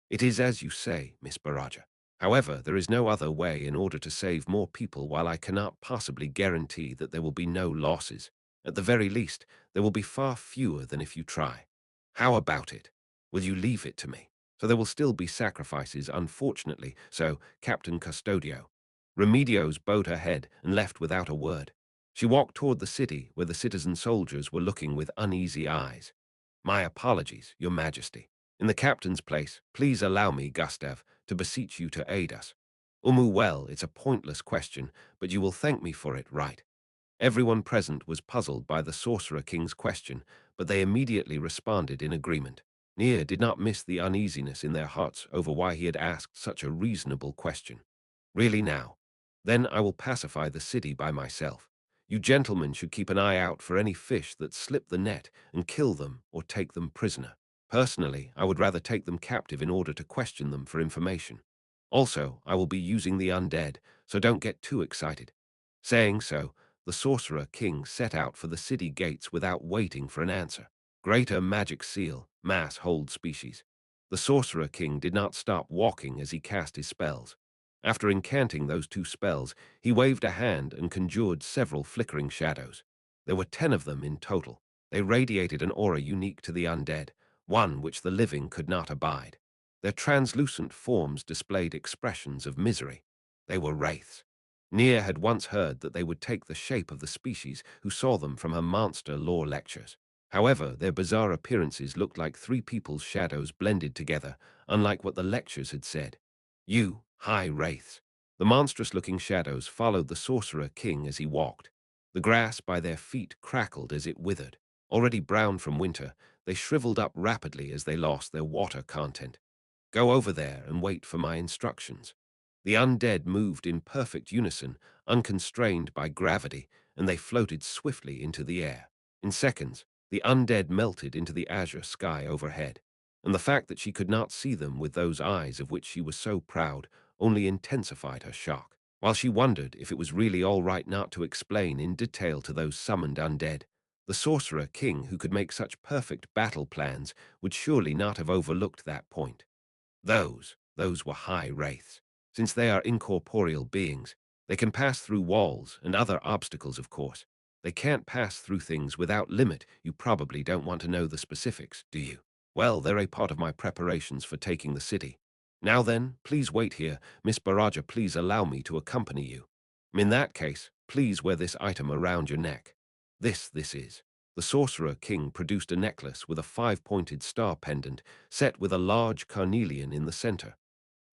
It is as you say, Miss Baraja. However, there is no other way in order to save more people. While I cannot possibly guarantee that there will be no losses, at the very least, there will be far fewer than if you try. How about it? Will you leave it to me? So there will still be sacrifices, unfortunately, so Captain Custodio. Remedios bowed her head and left without a word. She walked toward the city where the citizen soldiers were looking with uneasy eyes. My apologies, Your Majesty. In the captain's place, please allow me, Gustav, to beseech you to aid us. Well, it's a pointless question, but you will thank me for it, right? Everyone present was puzzled by the Sorcerer King's question, but they immediately responded in agreement. Nia did not miss the uneasiness in their hearts over why he had asked such a reasonable question. Really now? Then I will pacify the city by myself. You gentlemen should keep an eye out for any fish that slip the net and kill them or take them prisoner. Personally, I would rather take them captive in order to question them for information. Also, I will be using the undead, so don't get too excited. Saying so, the Sorcerer King set out for the city gates without waiting for an answer. Greater magic seal, mass hold species. The Sorcerer King did not stop walking as he cast his spells. After incanting those two spells, he waved a hand and conjured several flickering shadows. There were 10 of them in total. They radiated an aura unique to the undead, one which the living could not abide. Their translucent forms displayed expressions of misery. They were wraiths. Nia had once heard that they would take the shape of the species who saw them from her monster lore lectures. However, their bizarre appearances looked like three people's shadows blended together, unlike what the lectures had said. You, high wraiths. The monstrous-looking shadows followed the Sorcerer King as he walked. The grass by their feet crackled as it withered. Already brown from winter, they shriveled up rapidly as they lost their water content. Go over there and wait for my instructions. The undead moved in perfect unison, unconstrained by gravity, and they floated swiftly into the air. In seconds, the undead melted into the azure sky overhead, and the fact that she could not see them with those eyes of which she was so proud only intensified her shock. While she wondered if it was really all right not to explain in detail to those summoned undead, the Sorcerer King, who could make such perfect battle plans, would surely not have overlooked that point. Those were high wraiths. Since they are incorporeal beings, they can pass through walls and other obstacles, of course. They can't pass through things without limit. You probably don't want to know the specifics, do you? Well, they're a part of my preparations for taking the city. Now then, please wait here. Miss Baraja, please allow me to accompany you. In that case, please wear this item around your neck. This is. The Sorcerer King produced a necklace with a 5-pointed star pendant set with a large carnelian in the center.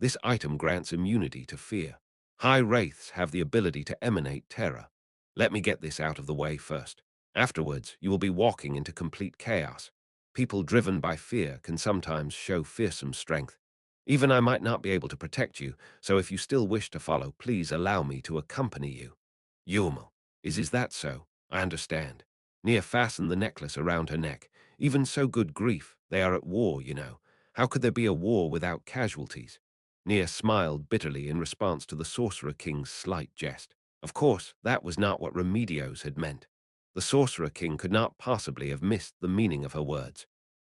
This item grants immunity to fear. High wraiths have the ability to emanate terror. Let me get this out of the way first. Afterwards, you will be walking into complete chaos. People driven by fear can sometimes show fearsome strength. Even I might not be able to protect you, so if you still wish to follow, please allow me to accompany you. Yulmo, is that so? I understand. Nia fastened the necklace around her neck. Even so, good grief, they are at war, you know. How could there be a war without casualties? Nia smiled bitterly in response to the Sorcerer King's slight jest. Of course, that was not what Remedios had meant. The Sorcerer King could not possibly have missed the meaning of her words.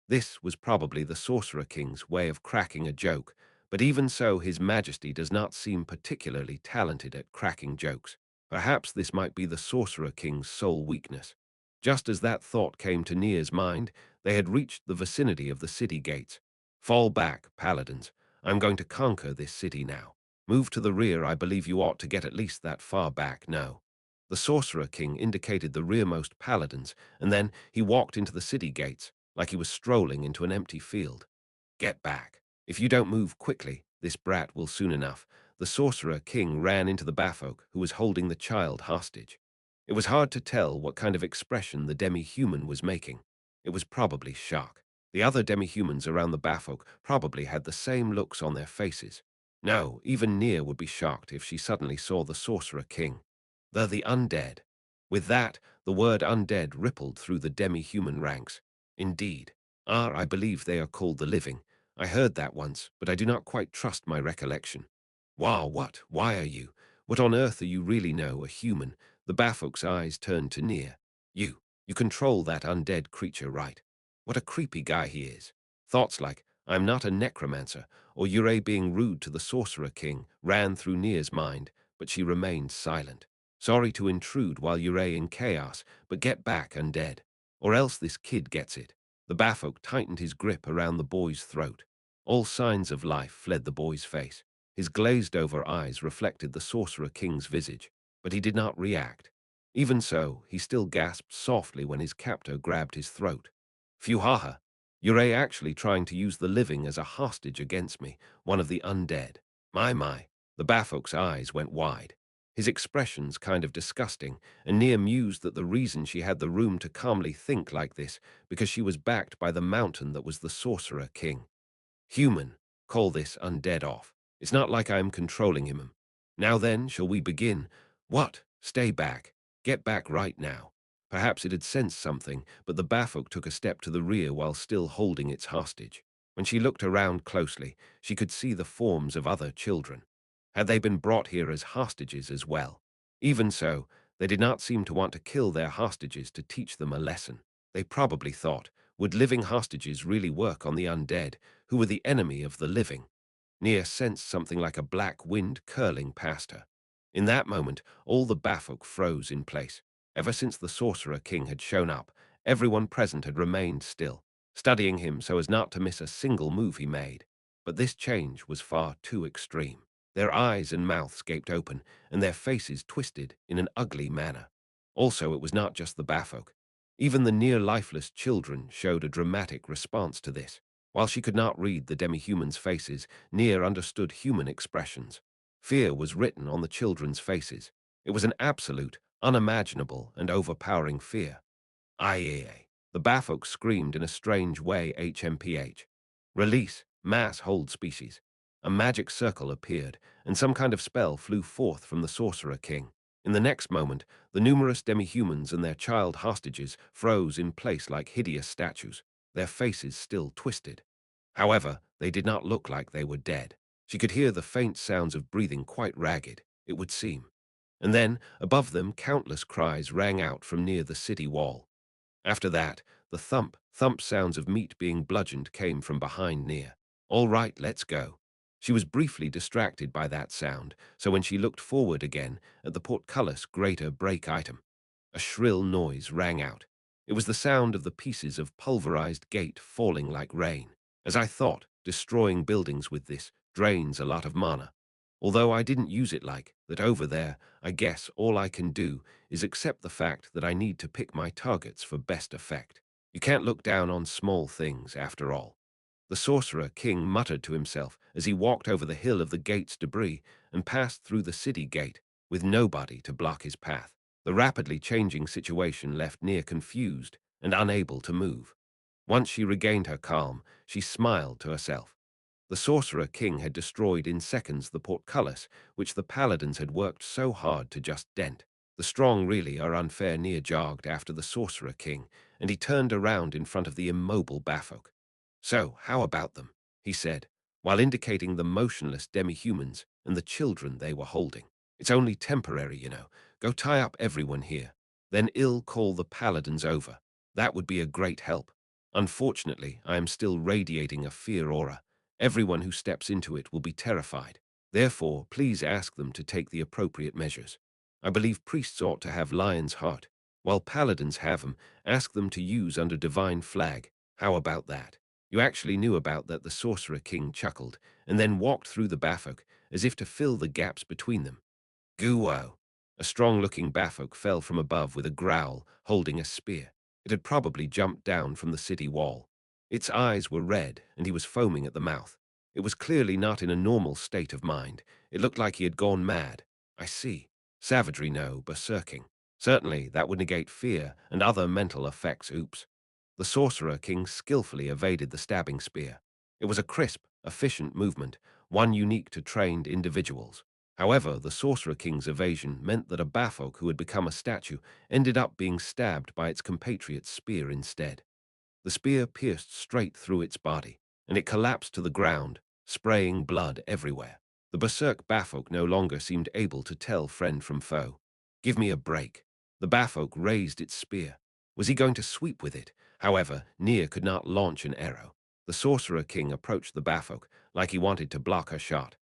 This was probably the Sorcerer King's way of cracking a joke, but even so, His Majesty does not seem particularly talented at cracking jokes. Perhaps this might be the Sorcerer King's sole weakness. Just as that thought came to Nia's mind, they had reached the vicinity of the city gates. Fall back, paladins. I'm going to conquer this city now. Move to the rear. I believe you ought to get at least that far back now. The Sorcerer King indicated the rearmost paladins, and then he walked into the city gates, like he was strolling into an empty field. Get back. If you don't move quickly, this brat will soon enough. The Sorcerer King ran into the Bafolk, who was holding the child hostage. It was hard to tell what kind of expression the demi-human was making. It was probably shock. The other demi-humans around the Bafolk probably had the same looks on their faces. No, even Nia would be shocked if she suddenly saw the Sorcerer King. The undead. With that, the word undead rippled through the demi-human ranks. Indeed. I believe they are called the living. I heard that once, but I do not quite trust my recollection. Wow, what? Why are you? What on earth are you really know, a human? The Bafolk's eyes turned to Nia. You control that undead creature, right? What a creepy guy he is. Thoughts like, I'm not a necromancer, or Yurei being rude to the Sorcerer King, ran through Nia's mind, but she remained silent. Sorry to intrude while Yurei in chaos, but get back, undead. Or else this kid gets it. The Bafolk tightened his grip around the boy's throat. All signs of life fled the boy's face. His glazed-over eyes reflected the Sorcerer King's visage, but he did not react. Even so, he still gasped softly when his captor grabbed his throat. Fuhaha, you're actually trying to use the living as a hostage against me, one of the undead. My. The Bafok's eyes went wide. His expressions kind of disgusting, and Nia mused that the reason she had the room to calmly think like this because she was backed by the mountain that was the Sorcerer King. Human, call this undead off. It's not like I am controlling him. Now then, shall we begin? What? Stay back. Get back right now. Perhaps it had sensed something, but the Bafok took a step to the rear while still holding its hostage. When she looked around closely, she could see the forms of other children. Had they been brought here as hostages as well? Even so, they did not seem to want to kill their hostages to teach them a lesson. They probably thought, would living hostages really work on the undead, who were the enemy of the living? Nia sensed something like a black wind curling past her. In that moment, all the Bafok froze in place. Ever since the Sorcerer King had shown up, everyone present had remained still, studying him so as not to miss a single move he made. But this change was far too extreme. Their eyes and mouths gaped open, and their faces twisted in an ugly manner. Also, it was not just the Bafok. Even the near-lifeless children showed a dramatic response to this. While she could not read the demi-humans' faces, Nia understood human expressions. Fear was written on the children's faces. It was an absolute, unimaginable, and overpowering fear. Aye. The Bafok screamed in a strange way HMPH. Release, mass hold species. A magic circle appeared, and some kind of spell flew forth from the Sorcerer King. In the next moment, the numerous demi-humans and their child hostages froze in place like hideous statues, their faces still twisted. However, they did not look like they were dead. She could hear the faint sounds of breathing quite ragged, it would seem. And then, above them, countless cries rang out from near the city wall. After that, the thump sounds of meat being bludgeoned came from behind Nia. All right, let's go. She was briefly distracted by that sound, so when she looked forward again at the portcullis greater break item, a shrill noise rang out. It was the sound of the pieces of pulverized gate falling like rain. As I thought, destroying buildings with this drains a lot of mana. Although I didn't use it like that over there, I guess all I can do is accept the fact that I need to pick my targets for best effect. You can't look down on small things, after all. The Sorcerer King muttered to himself as he walked over the hill of the gate's debris and passed through the city gate, with nobody to block his path. The rapidly changing situation left Nia confused and unable to move. Once she regained her calm, she smiled to herself. The Sorcerer King had destroyed in seconds the portcullis, which the paladins had worked so hard to just dent. The strong really are unfair. Nia jogged after the Sorcerer King, and he turned around in front of the immobile Bafok. So, how about them? He said, while indicating the motionless demi-humans and the children they were holding. It's only temporary, you know. Go tie up everyone here. Then I'll call the paladins over. That would be a great help. Unfortunately, I am still radiating a fear aura. Everyone who steps into it will be terrified. Therefore, please ask them to take the appropriate measures. I believe priests ought to have lion's heart. While paladins have them, ask them to use under divine flag. How about that? You actually knew about that. The Sorcerer King chuckled, and then walked through the Bafok, as if to fill the gaps between them. Guo! A strong-looking Bafok fell from above with a growl, holding a spear. It had probably jumped down from the city wall. Its eyes were red, and he was foaming at the mouth. It was clearly not in a normal state of mind. It looked like he had gone mad. I see. Savagery, no, berserking. Certainly, that would negate fear and other mental effects. Oops. The Sorcerer King skillfully evaded the stabbing spear. It was a crisp, efficient movement, one unique to trained individuals. However, the Sorcerer King's evasion meant that a Bafok who had become a statue ended up being stabbed by its compatriot's spear instead. The spear pierced straight through its body, and it collapsed to the ground, spraying blood everywhere. The berserk Bafok no longer seemed able to tell friend from foe. Give me a break. The Bafok raised its spear. Was he going to sweep with it? However, Nia could not launch an arrow. The Sorcerer King approached the Bafok like he wanted to block her shot.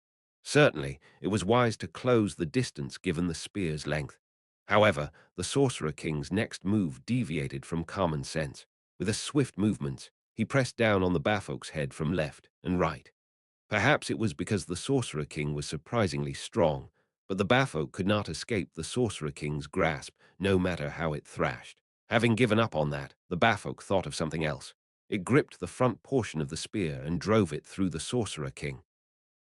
Certainly, it was wise to close the distance given the spear's length. However, the Sorcerer King's next move deviated from common sense. With a swift movement, he pressed down on the Bafok's head from left and right. Perhaps it was because the Sorcerer King was surprisingly strong, but the Bafok could not escape the Sorcerer King's grasp, no matter how it thrashed. Having given up on that, the Bafok thought of something else. It gripped the front portion of the spear and drove it through the Sorcerer King.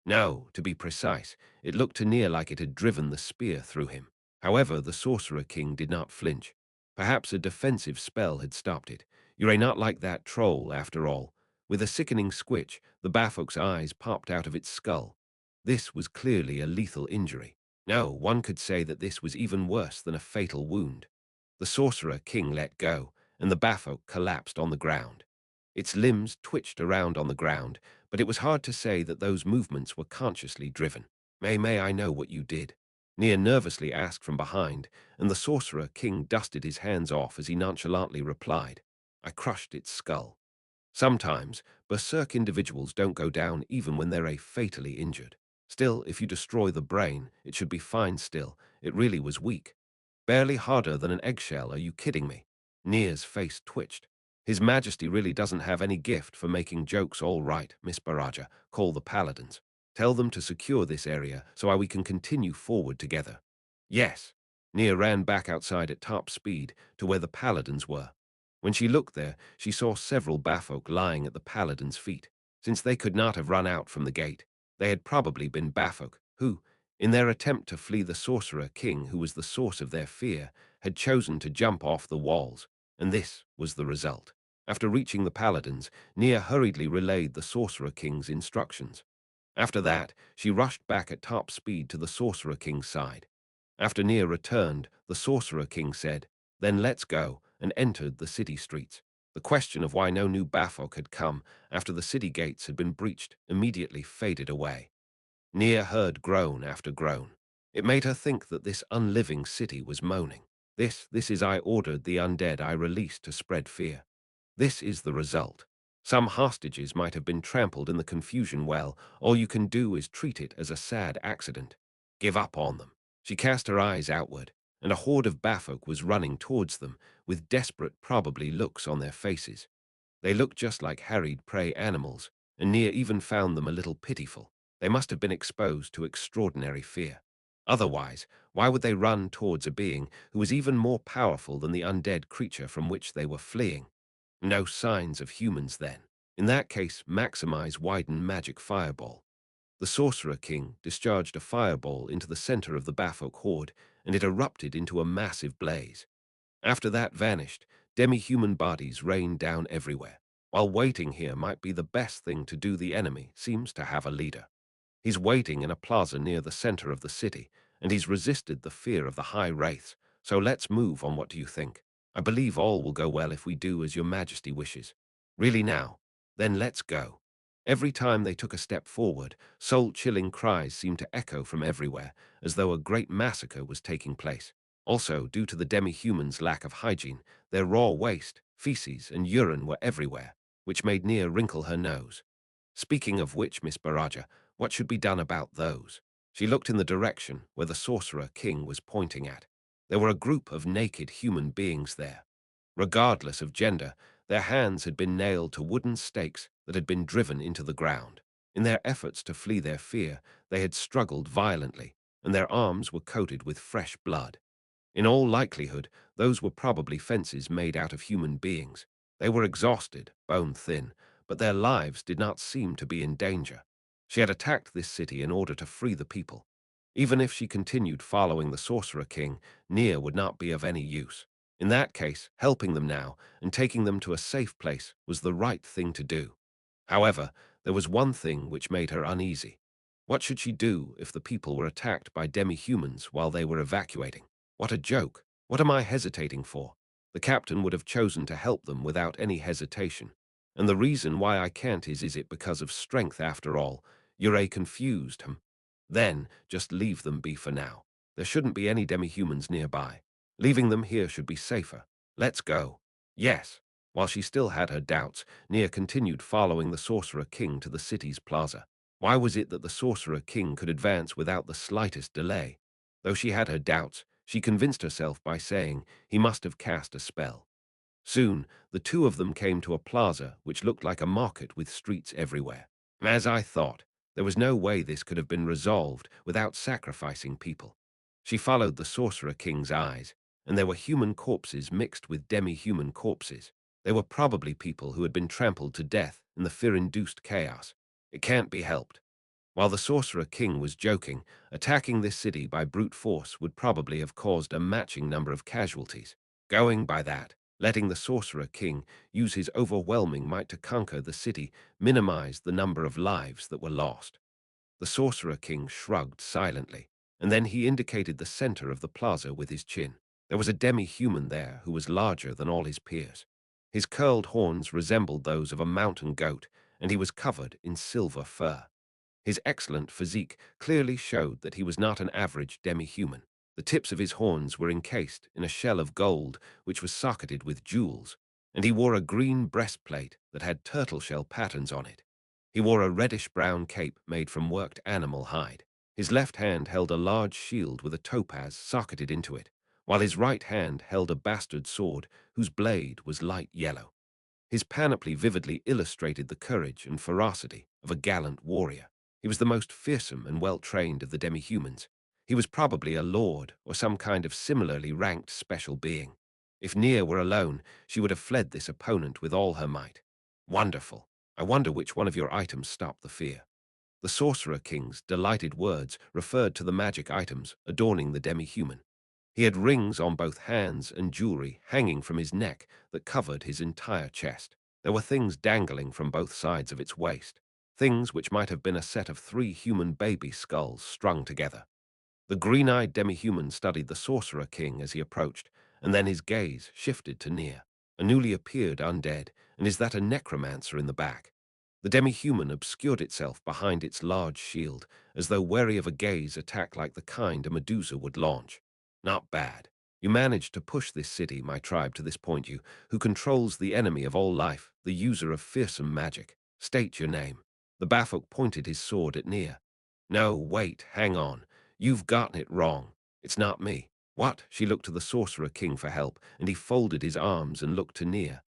No, to be precise, it looked to Nier like it had driven the spear through him. However, the Sorcerer King did not flinch. Perhaps a defensive spell had stopped it. You're not like that troll, after all. With a sickening squitch, the Bafok's eyes popped out of its skull. This was clearly a lethal injury. No, one could say that this was even worse than a fatal wound. The Sorcerer King let go, and the Bafok collapsed on the ground. Its limbs twitched around on the ground, but it was hard to say that those movements were consciously driven. May I know what you did?" Nier nervously asked from behind, and the Sorcerer King dusted his hands off as he nonchalantly replied, "I crushed its skull." Sometimes, berserk individuals don't go down even when they're fatally injured. Still, if you destroy the brain, it should be fine still. It really was weak. Barely harder than an eggshell, are you kidding me? Nier's face twitched. His Majesty really doesn't have any gift for making jokes. All right, Miss Baraja, call the paladins. Tell them to secure this area so we can continue forward together. Yes. Nier ran back outside at top speed to where the paladins were. When she looked there, she saw several Bafok lying at the paladins' feet. Since they could not have run out from the gate, they had probably been Bafok who, in their attempt to flee the Sorcerer King, who was the source of their fear, had chosen to jump off the walls, and this was the result. After reaching the paladins, Nier hurriedly relayed the Sorcerer King's instructions. After that, she rushed back at top speed to the Sorcerer King's side. After Nier returned, the Sorcerer King said, "Then let's go," and entered the city streets. The question of why no new Bafok had come after the city gates had been breached immediately faded away. Nier heard groan after groan. It made her think that this unliving city was moaning. This is I ordered the undead I released to spread fear. This is the result. Some hostages might have been trampled in the confusion. Well, all you can do is treat it as a sad accident. Give up on them. She cast her eyes outward, and a horde of Bafok was running towards them, with desperate, probably looks on their faces. They looked just like harried prey animals, and Nier even found them a little pitiful. They must have been exposed to extraordinary fear. Otherwise, why would they run towards a being who was even more powerful than the undead creature from which they were fleeing? No signs of humans then. In that case, maximize widen magic fireball. The Sorcerer King discharged a fireball into the center of the Bafok horde, and it erupted into a massive blaze. After that vanished, demi-human bodies rained down everywhere. While waiting here might be the best thing to do, the enemy seems to have a leader. He's waiting in a plaza near the center of the city, and he's resisted the fear of the high wraiths. So let's move on. What do you think? I believe all will go well if we do as your Majesty wishes. Really now? Then let's go. Every time they took a step forward, soul-chilling cries seemed to echo from everywhere, as though a great massacre was taking place. Also, due to the demi-humans' lack of hygiene, their raw waste, feces, and urine were everywhere, which made Nier wrinkle her nose. Speaking of which, Miss Baraja, what should be done about those? She looked in the direction where the Sorcerer King was pointing at. There were a group of naked human beings there. Regardless of gender, their hands had been nailed to wooden stakes that had been driven into the ground. In their efforts to flee their fear, they had struggled violently, and their arms were coated with fresh blood. In all likelihood, those were probably fences made out of human beings. They were exhausted, bone-thin, but their lives did not seem to be in danger. She had attacked this city in order to free the people. Even if she continued following the Sorcerer King, Nier would not be of any use. In that case, helping them now and taking them to a safe place was the right thing to do. However, there was one thing which made her uneasy. What should she do if the people were attacked by demi-humans while they were evacuating? What a joke. What am I hesitating for? The captain would have chosen to help them without any hesitation. And the reason why I can't is it because of strength after all? You're confused, Then, just leave them be for now. There shouldn't be any demi-humans nearby. Leaving them here should be safer. Let's go. Yes. While she still had her doubts, Nier continued following the Sorcerer King to the city's plaza. Why was it that the Sorcerer King could advance without the slightest delay? Though she had her doubts, she convinced herself by saying he must have cast a spell. Soon, the two of them came to a plaza which looked like a market with streets everywhere. As I thought, there was no way this could have been resolved without sacrificing people. She followed the Sorcerer King's eyes, and there were human corpses mixed with demi-human corpses. They were probably people who had been trampled to death in the fear-induced chaos. It can't be helped. While the Sorcerer King was joking, attacking this city by brute force would probably have caused a matching number of casualties. Going by that, letting the Sorcerer King use his overwhelming might to conquer the city minimized the number of lives that were lost. The Sorcerer King shrugged silently, and then he indicated the center of the plaza with his chin. There was a demi-human there who was larger than all his peers. His curled horns resembled those of a mountain goat, and he was covered in silver fur. His excellent physique clearly showed that he was not an average demi-human. The tips of his horns were encased in a shell of gold which was socketed with jewels, and he wore a green breastplate that had turtle shell patterns on it. He wore a reddish-brown cape made from worked animal hide. His left hand held a large shield with a topaz socketed into it, while his right hand held a bastard sword whose blade was light yellow. His panoply vividly illustrated the courage and ferocity of a gallant warrior. He was the most fearsome and well-trained of the demi-humans. He was probably a lord or some kind of similarly ranked special being. If Nia were alone, she would have fled this opponent with all her might. Wonderful. I wonder which one of your items stopped the fear. The Sorcerer King's delighted words referred to the magic items adorning the demi-human. He had rings on both hands and jewelry hanging from his neck that covered his entire chest. There were things dangling from both sides of its waist, things which might have been a set of 3 human baby skulls strung together. The green-eyed demi-human studied the Sorcerer King as he approached, and then his gaze shifted to Nia, a newly appeared undead, and is that a necromancer in the back? The demi-human obscured itself behind its large shield, as though wary of a gaze attack like the kind a Medusa would launch. Not bad. You managed to push this city, my tribe, to this point, you, who controls the enemy of all life, the user of fearsome magic. State your name. The Bafok pointed his sword at Nia. No, wait, hang on. You've gotten it wrong. It's not me. What? She looked to the Sorcerer King for help, and he folded his arms and looked to Nia.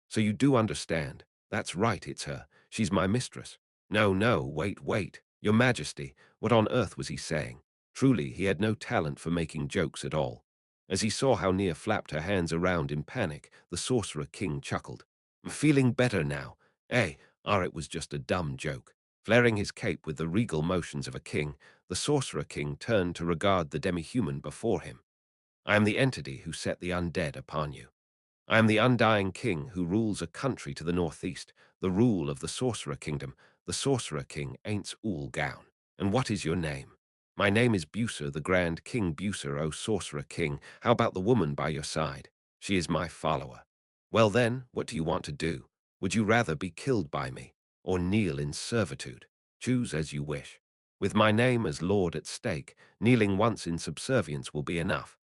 So you do understand. That's right, it's her. She's my mistress. No, no, wait. Your Majesty, what on earth was he saying? Truly, he had no talent for making jokes at all. As he saw how Nia flapped her hands around in panic, the Sorcerer King chuckled. I'm feeling better now. It was just a dumb joke. Flaring his cape with the regal motions of a king, the Sorcerer King turned to regard the demi-human before him. I am the entity who set the undead upon you. I am the undying king who rules a country to the northeast, the rule of the Sorcerer Kingdom, the Sorcerer King Ainz Ooal Gown. And what is your name? My name is Buser, the Grand King Buser, O Sorcerer King. How about the woman by your side? She is my follower. Well then, what do you want to do? Would you rather be killed by me, or kneel in servitude? Choose as you wish. With my name as Lord at stake, kneeling once in subservience will be enough.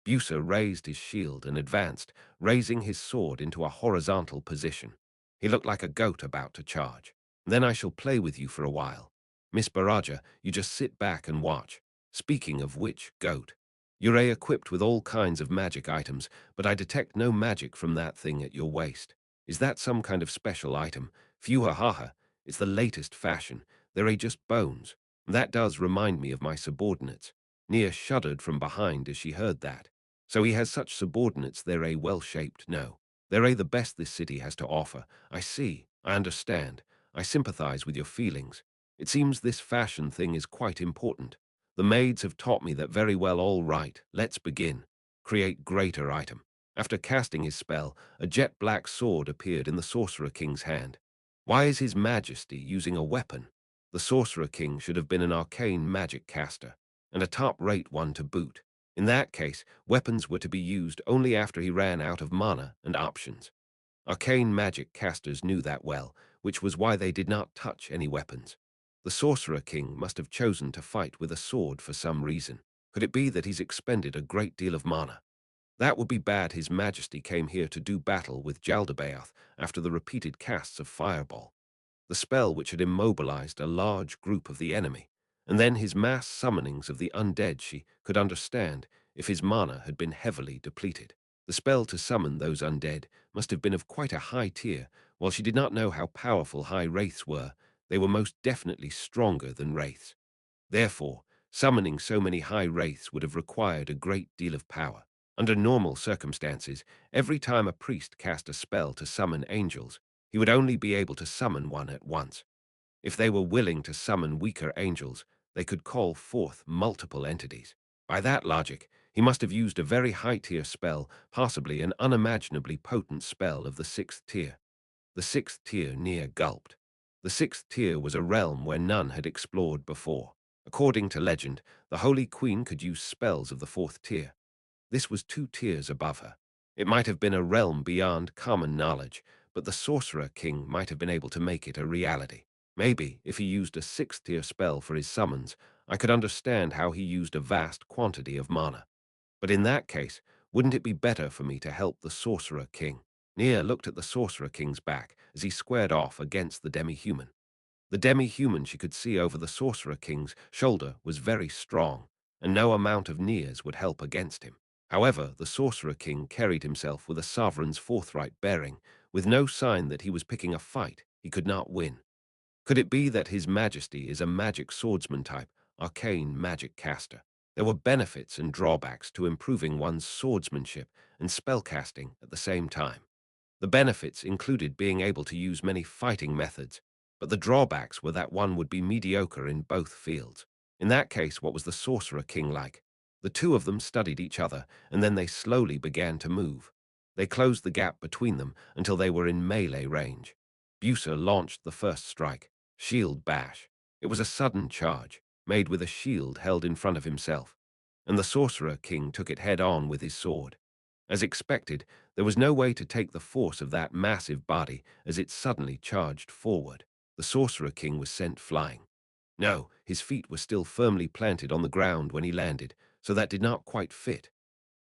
Buser raised his shield and advanced, raising his sword into a horizontal position. He looked like a goat about to charge. Then I shall play with you for a while. Miss Baraja, you just sit back and watch. Speaking of which, goat. You're equipped with all kinds of magic items, but I detect no magic from that thing at your waist. Is that some kind of special item? Phew ha ha ha. It's the latest fashion. They're just bones. That does remind me of my subordinates. Nia shuddered from behind as she heard that. So he has such subordinates, they're well-shaped, no. They're the best this city has to offer. I see, I understand. I sympathize with your feelings. It seems this fashion thing is quite important. The maids have taught me that very well. All right, let's begin. Create greater item. After casting his spell, a jet-black sword appeared in the Sorcerer King's hand. Why is His Majesty using a weapon? The Sorcerer King should have been an arcane magic caster, and a top-rate one to boot. In that case, weapons were to be used only after he ran out of mana and options. Arcane magic casters knew that well, which was why they did not touch any weapons. The Sorcerer King must have chosen to fight with a sword for some reason. Could it be that he's expended a great deal of mana? That would be bad. His Majesty came here to do battle with Jaldabaoth after the repeated casts of Fireball, the spell which had immobilized a large group of the enemy, and then his mass summonings of the undead. She could understand if his mana had been heavily depleted. The spell to summon those undead must have been of quite a high tier. While she did not know how powerful high wraiths were, they were most definitely stronger than wraiths. Therefore, summoning so many high wraiths would have required a great deal of power. Under normal circumstances, every time a priest cast a spell to summon angels, he would only be able to summon one at once. If they were willing to summon weaker angels, they could call forth multiple entities. By that logic, he must have used a very high-tier spell, possibly an unimaginably potent spell of the 6th tier. The 6th tier near gulped. The 6th tier was a realm where none had explored before. According to legend, the Holy Queen could use spells of the 4th tier. This was 2 tiers above her. It might have been a realm beyond common knowledge, but the Sorcerer King might have been able to make it a reality. Maybe, if he used a 6th tier spell for his summons, I could understand how he used a vast quantity of mana. But in that case, wouldn't it be better for me to help the Sorcerer King? Nia looked at the Sorcerer King's back as he squared off against the demi-human. The demi-human she could see over the Sorcerer King's shoulder was very strong, and no amount of Nia's would help against him. However, the Sorcerer King carried himself with a sovereign's forthright bearing, with no sign that he was picking a fight he could not win. Could it be that His Majesty is a magic swordsman type, arcane magic caster? There were benefits and drawbacks to improving one's swordsmanship and spellcasting at the same time. The benefits included being able to use many fighting methods, but the drawbacks were that one would be mediocre in both fields. In that case, what was the Sorcerer King like? The two of them studied each other, and then they slowly began to move. They closed the gap between them until they were in melee range. Bucer launched the first strike, Shield Bash. It was a sudden charge, made with a shield held in front of himself, and the Sorcerer King took it head-on with his sword. As expected, there was no way to take the force of that massive body as it suddenly charged forward. The Sorcerer King was sent flying. No, his feet were still firmly planted on the ground when he landed, so that did not quite fit.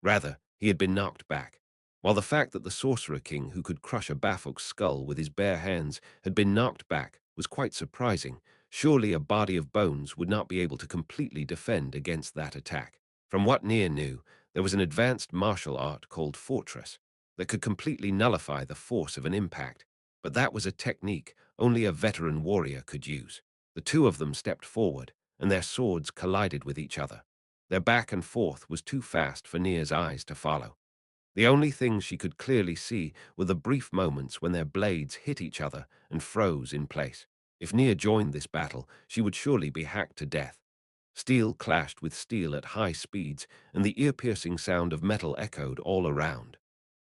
Rather, he had been knocked back. While the fact that the Sorcerer King, who could crush a Bafok's skull with his bare hands, had been knocked back was quite surprising, surely a body of bones would not be able to completely defend against that attack. From what Nier knew, there was an advanced martial art called Fortress that could completely nullify the force of an impact, but that was a technique only a veteran warrior could use. The two of them stepped forward, and their swords collided with each other. Their back and forth was too fast for Nia's eyes to follow. The only things she could clearly see were the brief moments when their blades hit each other and froze in place. If Nia joined this battle, she would surely be hacked to death. Steel clashed with steel at high speeds, and the ear-piercing sound of metal echoed all around.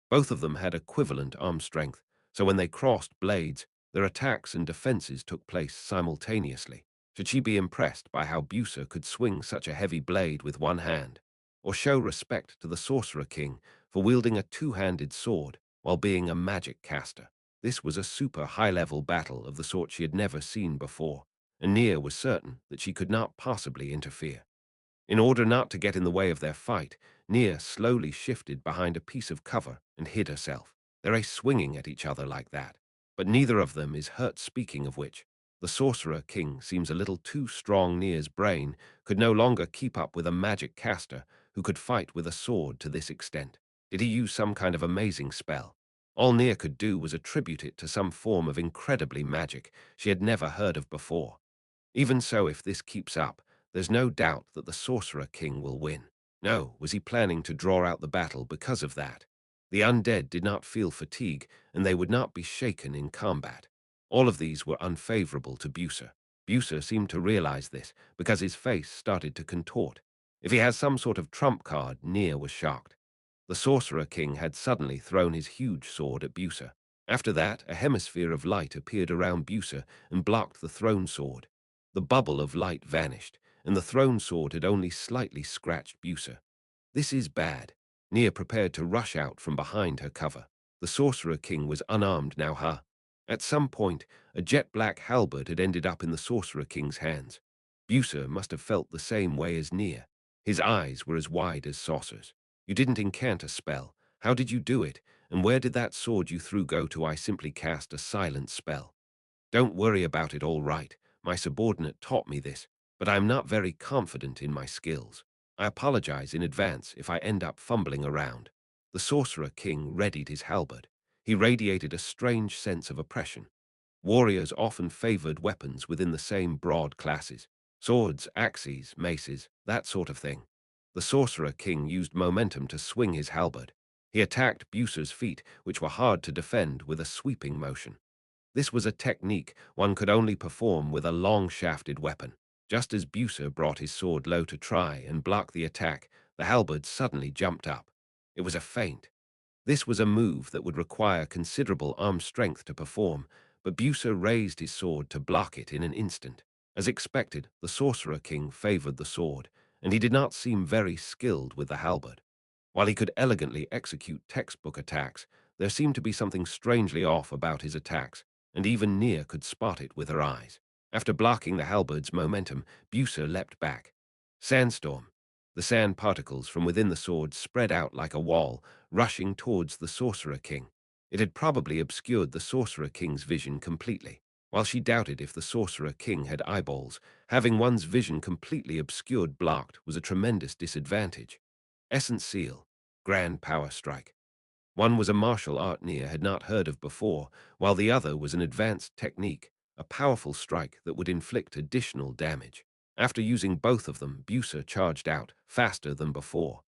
Both of them had equivalent arm strength, so when they crossed blades, their attacks and defenses took place simultaneously. Should she be impressed by how Bucer could swing such a heavy blade with one hand, or show respect to the Sorcerer King for wielding a two-handed sword while being a magic caster? This was a super high-level battle of the sort she had never seen before, and Nia was certain that she could not possibly interfere. In order not to get in the way of their fight, Nia slowly shifted behind a piece of cover and hid herself. They're swinging at each other like that, but neither of them is hurt. Speaking of which, the Sorcerer King seems a little too strong. Nia's brain could no longer keep up with a magic caster who could fight with a sword to this extent. Did he use some kind of amazing spell? All Nia could do was attribute it to some form of incredibly magic she had never heard of before. Even so, if this keeps up, there's no doubt that the Sorcerer King will win. No, was he planning to draw out the battle because of that? The undead did not feel fatigue, and they would not be shaken in combat. All of these were unfavorable to Bucer. Bucer seemed to realize this, because his face started to contort. If he has some sort of trump card, Nia was shocked. The Sorcerer King had suddenly thrown his huge sword at Bucer. After that, a hemisphere of light appeared around Bucer and blocked the thrown sword. The bubble of light vanished, and the thrown sword had only slightly scratched Bucer. This is bad. Nia prepared to rush out from behind her cover. The Sorcerer King was unarmed now, huh? At some point, a jet-black halberd had ended up in the Sorcerer King's hands. Bucer must have felt the same way as Nia. His eyes were as wide as saucers. You didn't incant a spell. How did you do it? And where did that sword you threw go to? I simply cast a silent spell. Don't worry about it, all right. My subordinate taught me this, but I am not very confident in my skills. I apologize in advance if I end up fumbling around. The Sorcerer King readied his halberd. He radiated a strange sense of oppression. Warriors often favored weapons within the same broad classes. Swords, axes, maces, that sort of thing. The Sorcerer King used momentum to swing his halberd. He attacked Bucer's feet, which were hard to defend, with a sweeping motion. This was a technique one could only perform with a long-shafted weapon. Just as Bucer brought his sword low to try and block the attack, the halberd suddenly jumped up. It was a feint. This was a move that would require considerable arm strength to perform, but Bucer raised his sword to block it in an instant. As expected, the Sorcerer King favored the sword, and he did not seem very skilled with the halberd. While he could elegantly execute textbook attacks, there seemed to be something strangely off about his attacks, and even Nia could spot it with her eyes. After blocking the halberd's momentum, Bucer leapt back. Sandstorm. The sand particles from within the sword spread out like a wall, rushing towards the Sorcerer King. It had probably obscured the Sorcerer King's vision completely. While she doubted if the Sorcerer King had eyeballs, having one's vision completely obscured blocked was a tremendous disadvantage. Ainz Ooal, Grand Power Strike. One was a martial art Nia had not heard of before, while the other was an advanced technique, a powerful strike that would inflict additional damage. After using both of them, Bucer charged out, faster than before.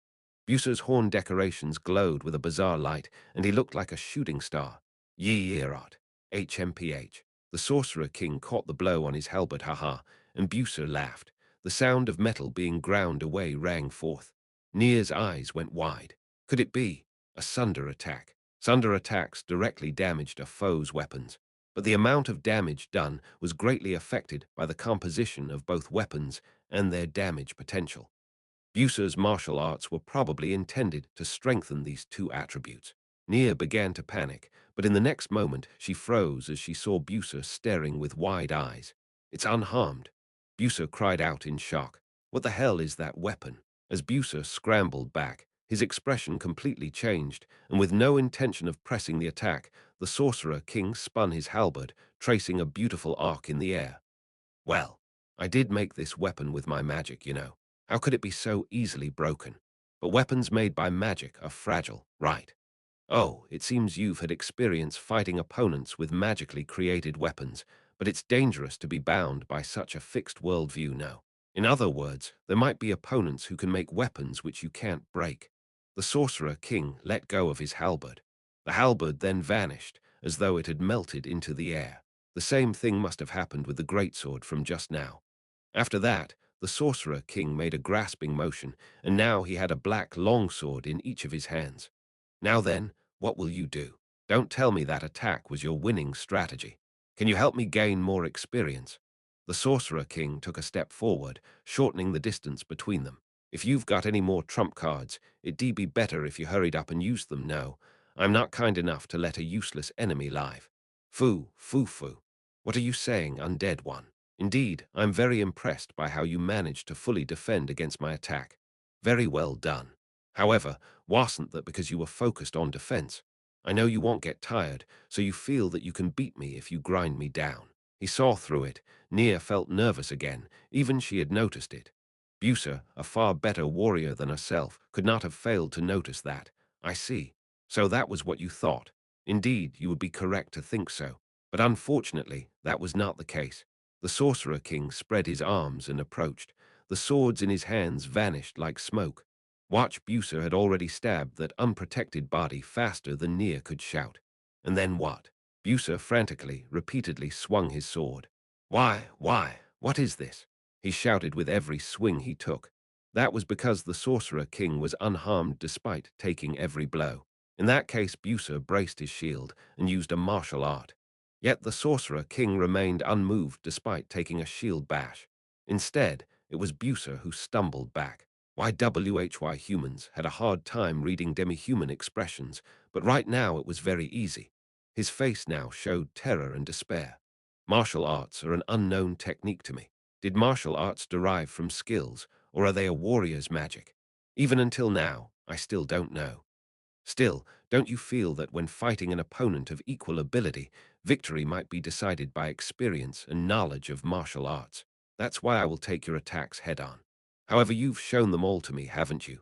Bucer's horn decorations glowed with a bizarre light, and he looked like a shooting star. Yeerot, HMPH. The Sorcerer King caught the blow on his halberd, haha, and Bucer laughed. The sound of metal being ground away rang forth. Nia's eyes went wide. Could it be a sunder attack? Sunder attacks directly damaged a foe's weapons, but the amount of damage done was greatly affected by the composition of both weapons and their damage potential. Bucer's martial arts were probably intended to strengthen these two attributes. Nia began to panic, but in the next moment she froze as she saw Bucer staring with wide eyes. It's unharmed. Bucer cried out in shock. What the hell is that weapon? As Bucer scrambled back, his expression completely changed, and with no intention of pressing the attack, the Sorcerer King spun his halberd, tracing a beautiful arc in the air. Well, I did make this weapon with my magic, you know. How could it be so easily broken? But weapons made by magic are fragile, right? Oh, it seems you've had experience fighting opponents with magically created weapons, but it's dangerous to be bound by such a fixed worldview now. In other words, there might be opponents who can make weapons which you can't break. The Sorcerer King let go of his halberd. The halberd then vanished, as though it had melted into the air. The same thing must have happened with the greatsword from just now. After that, the Sorcerer King made a grasping motion, and now he had a black longsword in each of his hands. Now then, what will you do? Don't tell me that attack was your winning strategy. Can you help me gain more experience? The Sorcerer King took a step forward, shortening the distance between them. If you've got any more trump cards, it'd be better if you hurried up and used them now. I'm not kind enough to let a useless enemy live. Foo, foo, foo. What are you saying, undead one? Indeed, I'm very impressed by how you managed to fully defend against my attack. Very well done. However, wasn't that because you were focused on defense? I know you won't get tired, so you feel that you can beat me if you grind me down. He saw through it. Nia felt nervous again, even she had noticed it. Bucer, a far better warrior than herself, could not have failed to notice that. I see. So that was what you thought. Indeed, you would be correct to think so. But unfortunately, that was not the case. The Sorcerer King spread his arms and approached. The swords in his hands vanished like smoke. Watch Bucer had already stabbed that unprotected body faster than Nia could shout. And then what? Bucer frantically, repeatedly swung his sword. Why, what is this? He shouted with every swing he took. That was because the Sorcerer King was unharmed despite taking every blow. In that case, Bucer braced his shield and used a martial art. Yet the Sorcerer King remained unmoved despite taking a shield bash. Instead, it was Bucer who stumbled back. YWHY humans had a hard time reading demi-human expressions, but right now it was very easy. His face now showed terror and despair. Martial arts are an unknown technique to me. Did martial arts derive from skills, or are they a warrior's magic? Even until now, I still don't know. Still, don't you feel that when fighting an opponent of equal ability, victory might be decided by experience and knowledge of martial arts? That's why I will take your attacks head-on. However, you've shown them all to me, haven't you?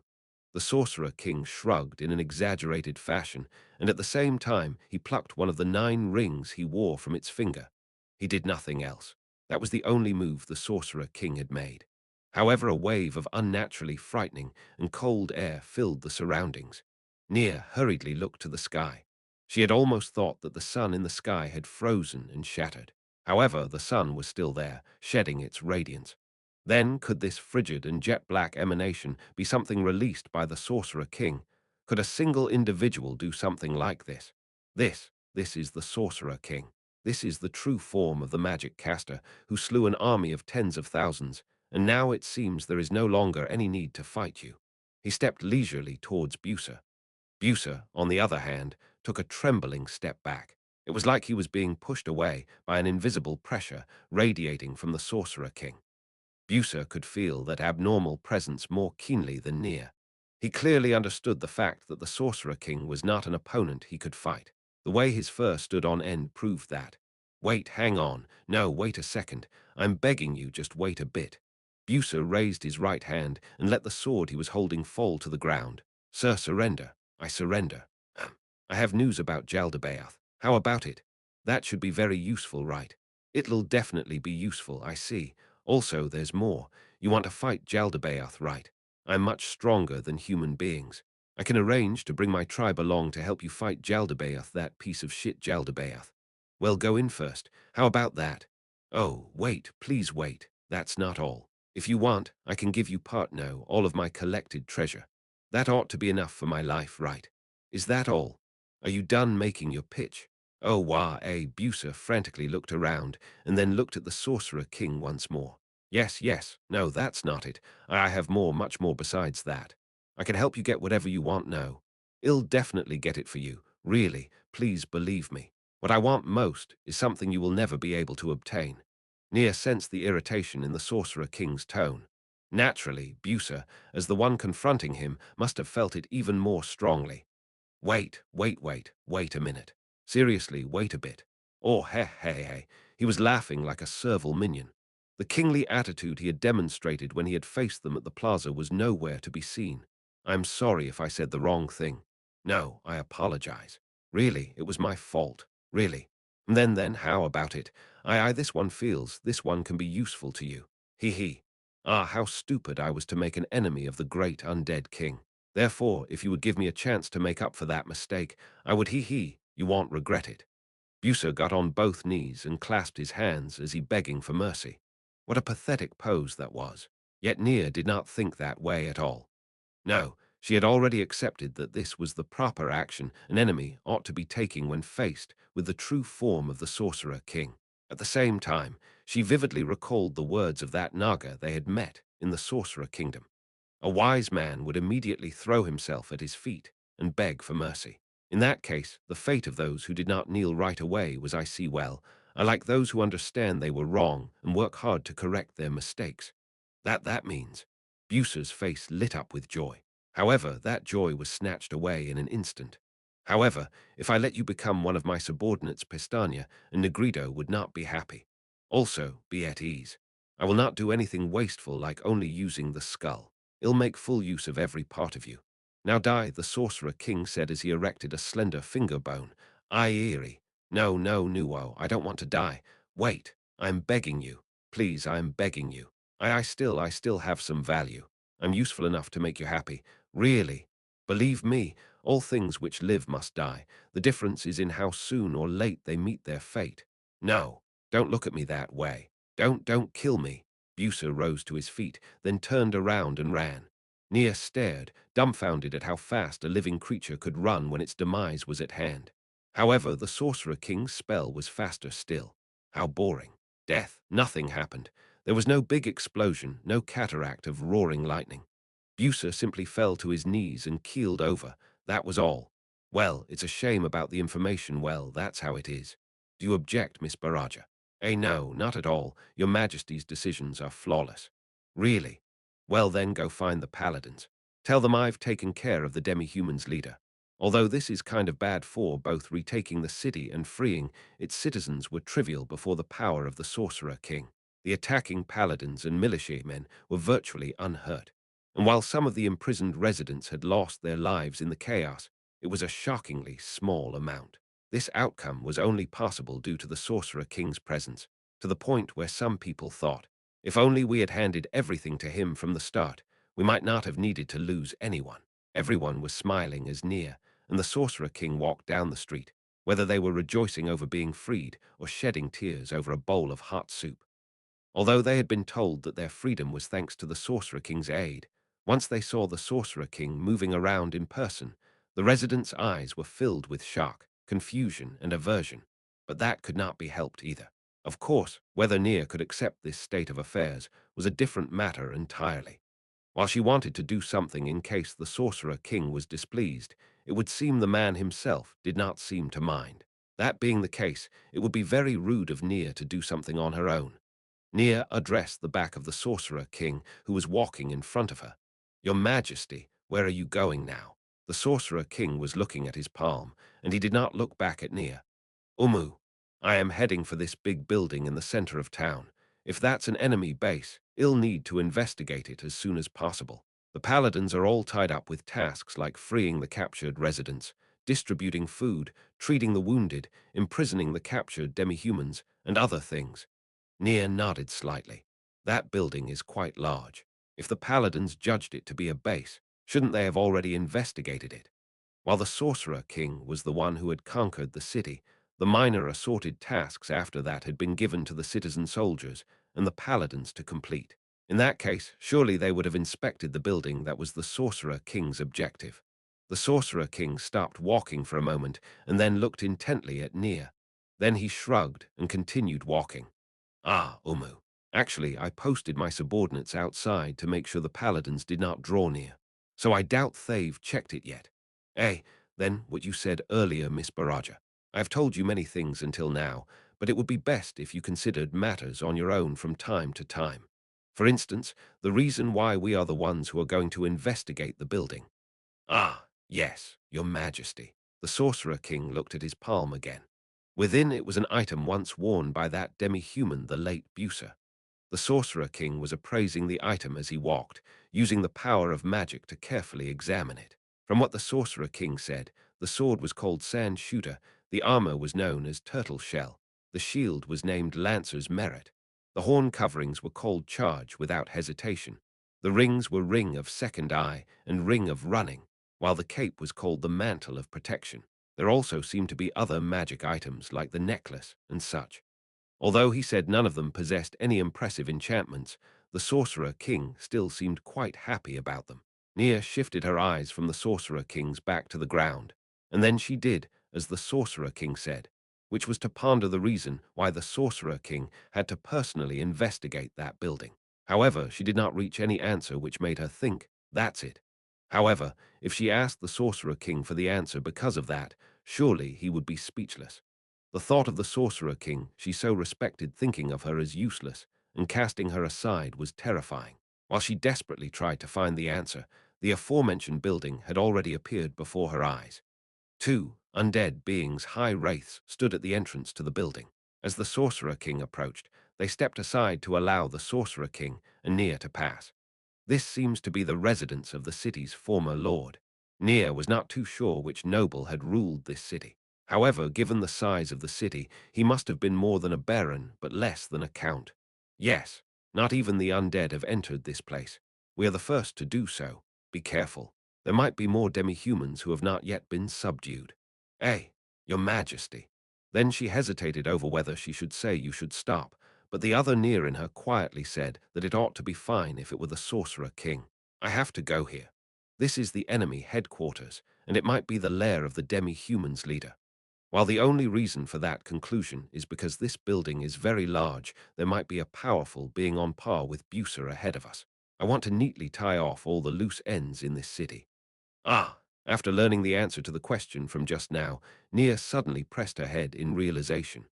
The Sorcerer King shrugged in an exaggerated fashion, and at the same time he plucked one of the 9 rings he wore from its finger. He did nothing else. That was the only move the Sorcerer King had made. However, a wave of unnaturally frightening and cold air filled the surroundings. Nia hurriedly looked to the sky. She had almost thought that the sun in the sky had frozen and shattered. However, the sun was still there, shedding its radiance. Then, could this frigid and jet-black emanation be something released by the Sorcerer King? Could a single individual do something like this? This is the Sorcerer King. This is the true form of the magic caster who slew an army of tens of thousands, and now it seems there is no longer any need to fight you. He stepped leisurely towards Busa. Busa, on the other hand, took a trembling step back. It was like he was being pushed away by an invisible pressure radiating from the Sorcerer King. Busa could feel that abnormal presence more keenly than Nia. He clearly understood the fact that the Sorcerer King was not an opponent he could fight. The way his fur stood on end proved that. Wait, hang on. No, wait a second. I'm begging you, just wait a bit. Busa raised his right hand and let the sword he was holding fall to the ground. Sir, surrender. I surrender. I have news about Jaldabaoth. How about it? That should be very useful, right? It'll definitely be useful, I see. Also, there's more. You want to fight Jaldabaoth, right? I'm much stronger than human beings. I can arrange to bring my tribe along to help you fight Jaldabaoth, that piece of shit Jaldabaoth. Well, go in first. How about that? Oh, wait, please wait. That's not all. If you want, I can give you all of my collected treasure. That ought to be enough for my life, right? Is that all? Are you done making your pitch? Oh, wah, Busa frantically looked around and then looked at the Sorcerer King once more. Yes, yes, no, that's not it. I have more, much more besides that. I can help you get whatever you want now. I'll definitely get it for you, really, please believe me. What I want most is something you will never be able to obtain. Nia sensed the irritation in the Sorcerer King's tone. Naturally, Busa, as the one confronting him, must have felt it even more strongly. Wait a minute. Seriously, wait a bit. Oh, hey. He was laughing like a servile minion. The kingly attitude he had demonstrated when he had faced them at the plaza was nowhere to be seen. I'm sorry if I said the wrong thing. No, I apologize. Really, it was my fault. Really. And then, how about it? This one can be useful to you. He. Ah, how stupid I was to make an enemy of the great undead king. Therefore, if you would give me a chance to make up for that mistake, I would you won't regret it. Busa got on both knees and clasped his hands as he begging for mercy. What a pathetic pose that was. Yet Nia did not think that way at all. No, she had already accepted that this was the proper action an enemy ought to be taking when faced with the true form of the Sorcerer King. At the same time, she vividly recalled the words of that Naga they had met in the Sorcerer Kingdom. A wise man would immediately throw himself at his feet and beg for mercy. In that case, the fate of those who did not kneel right away was, I see well, are like those who understand they were wrong and work hard to correct their mistakes. That means. Busa's face lit up with joy. However, that joy was snatched away in an instant. However, if I let you become one of my subordinates, Pestania and Negrido would not be happy. Also, be at ease. I will not do anything wasteful like only using the skull. I'll make full use of every part of you. Now die, the Sorcerer King said as he erected a slender finger bone. I eerie. No, Nuo, I don't want to die. Wait, I'm begging you. Please, I'm begging you. I still have some value. I'm useful enough to make you happy. Really. Believe me, all things which live must die. The difference is in how soon or late they meet their fate. No, don't look at me that way. Don't kill me. Busa rose to his feet, then turned around and ran. Nia stared, dumbfounded at how fast a living creature could run when its demise was at hand. However, the Sorcerer King's spell was faster still. How boring. Death. Nothing happened. There was no big explosion, no cataract of roaring lightning. Busa simply fell to his knees and keeled over. That was all. Well, it's a shame about the information. Well, that's how it is. Do you object, Miss Baraja? No, not at all. Your Majesty's decisions are flawless. Really? Well then, go find the paladins. Tell them I've taken care of the demi-human's leader. Although this is kind of bad for both retaking the city and freeing its citizens were trivial before the power of the Sorcerer King. The attacking paladins and militiamen were virtually unhurt. and while some of the imprisoned residents had lost their lives in the chaos, it was a shockingly small amount. This outcome was only possible due to the Sorcerer King's presence, to the point where some people thought, if only we had handed everything to him from the start, we might not have needed to lose anyone. Everyone was smiling as Nia and the Sorcerer King walked down the street, whether they were rejoicing over being freed or shedding tears over a bowl of hot soup. Although they had been told that their freedom was thanks to the Sorcerer King's aid, once they saw the Sorcerer King moving around in person, the residents' eyes were filled with shock, confusion, and aversion. But that could not be helped either. Of course, whether Nia could accept this state of affairs was a different matter entirely. While she wanted to do something in case the Sorcerer King was displeased, it would seem the man himself did not seem to mind. That being the case, it would be very rude of Nia to do something on her own. Nia addressed the back of the Sorcerer King, who was walking in front of her. "Your Majesty, where are you going now?" The Sorcerer King was looking at his palm, and he did not look back at Nia. "Umu, I am heading for this big building in the center of town. If that's an enemy base, I'll need to investigate it as soon as possible. The paladins are all tied up with tasks like freeing the captured residents, distributing food, treating the wounded, imprisoning the captured demi-humans, and other things." Nia nodded slightly. "That building is quite large. If the paladins judged it to be a base, shouldn't they have already investigated it?" While the Sorcerer King was the one who had conquered the city, the minor assorted tasks after that had been given to the citizen soldiers and the paladins to complete. In that case, surely they would have inspected the building that was the Sorcerer King's objective. The Sorcerer King stopped walking for a moment and then looked intently at Nia. Then he shrugged and continued walking. "Ah, Umu. Actually, I posted my subordinates outside to make sure the paladins did not draw near. So I doubt they've checked it yet. Then what you said earlier, Miss Baraja. I have told you many things until now, but it would be best if you considered matters on your own from time to time. For instance, the reason why we are the ones who are going to investigate the building." "Ah, yes, Your Majesty." The Sorcerer King looked at his palm again. Within it was an item once worn by that demi-human, the late Buser. The Sorcerer King was appraising the item as he walked, using the power of magic to carefully examine it. From what the Sorcerer King said, the sword was called Sand Shooter, the armor was known as Turtle Shell, the shield was named Lancer's Merit, the horn coverings were called Charge without hesitation, the rings were Ring of Second Eye and Ring of Running, while the cape was called the Mantle of Protection. There also seemed to be other magic items like the necklace and such. Although he said none of them possessed any impressive enchantments, the Sorcerer King still seemed quite happy about them. Nia shifted her eyes from the Sorcerer King's back to the ground, and then she did as the Sorcerer King said, which was to ponder the reason why the Sorcerer King had to personally investigate that building. However, she did not reach any answer which made her think, that's it. However, if she asked the Sorcerer King for the answer because of that, surely he would be speechless. The thought of the Sorcerer King she so respected thinking of her as useless and casting her aside was terrifying. While she desperately tried to find the answer, the aforementioned building had already appeared before her eyes. Two undead beings, high wraiths, stood at the entrance to the building. As the Sorcerer King approached, they stepped aside to allow the Sorcerer King and Nia to pass. This seems to be the residence of the city's former lord. Nia was not too sure which noble had ruled this city. However, given the size of the city, he must have been more than a baron, but less than a count. Yes, not even the undead have entered this place. We are the first to do so. Be careful. There might be more demi-humans who have not yet been subdued. Your Majesty. Then she hesitated over whether she should say you should stop, but the other near in her quietly said that it ought to be fine if it were the Sorcerer King. "I have to go here. This is the enemy headquarters, and it might be the lair of the demi-humans leader. While the only reason for that conclusion is because this building is very large, there might be a powerful being on par with Buser ahead of us. I want to neatly tie off all the loose ends in this city." After learning the answer to the question from just now, Nia suddenly pressed her head in realization.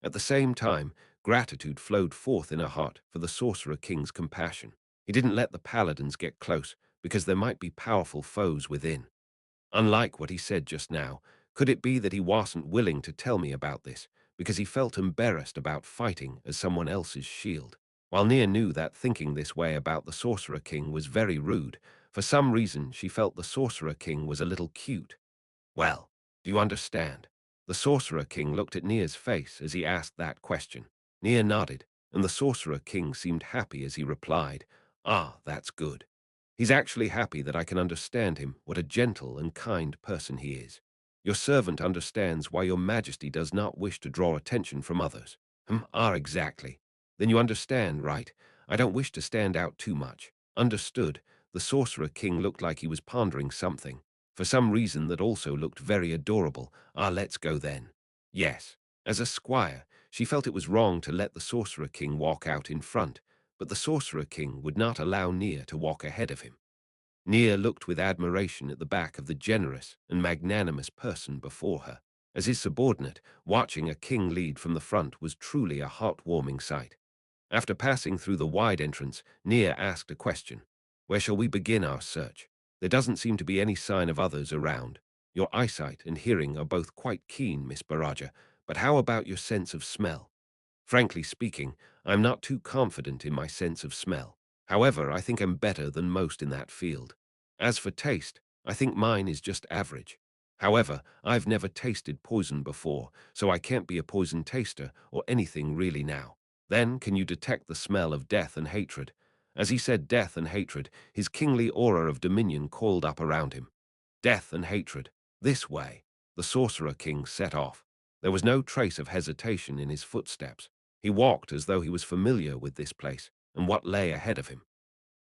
At the same time, gratitude flowed forth in her heart for the Sorcerer King's compassion. He didn't let the paladins get close, because there might be powerful foes within. Unlike what he said just now, could it be that he wasn't willing to tell me about this, because he felt embarrassed about fighting as someone else's shield? While Nia knew that thinking this way about the Sorcerer King was very rude, for some reason she felt the Sorcerer King was a little cute. Well, do you understand? The Sorcerer King looked at Nia's face as he asked that question. Nia nodded, and the Sorcerer King seemed happy as he replied, "Ah, that's good. He's actually happy that I can understand him, what a gentle and kind person he is. Your servant understands why your majesty does not wish to draw attention from others." Exactly. Then you understand, right? I don't wish to stand out too much. Understood. The Sorcerer King looked like he was pondering something. For some reason that also looked very adorable. Let's go then. Yes. As a squire, she felt it was wrong to let the Sorcerer King walk out in front, but the Sorcerer King would not allow Nia to walk ahead of him. Nia looked with admiration at the back of the generous and magnanimous person before her. As his subordinate, watching a king lead from the front was truly a heart-warming sight. After passing through the wide entrance, Nia asked a question. "Where shall we begin our search? There doesn't seem to be any sign of others around. Your eyesight and hearing are both quite keen, Miss Baraja, but how about your sense of smell?" "Frankly speaking, I'm not too confident in my sense of smell. However, I think I'm better than most in that field. As for taste, I think mine is just average. However, I've never tasted poison before, so I can't be a poison taster or anything really now." "Then, can you detect the smell of death and hatred?" As he said death and hatred, his kingly aura of dominion coiled up around him. "Death and hatred. This way." The Sorcerer King set off. There was no trace of hesitation in his footsteps. He walked as though he was familiar with this place and what lay ahead of him.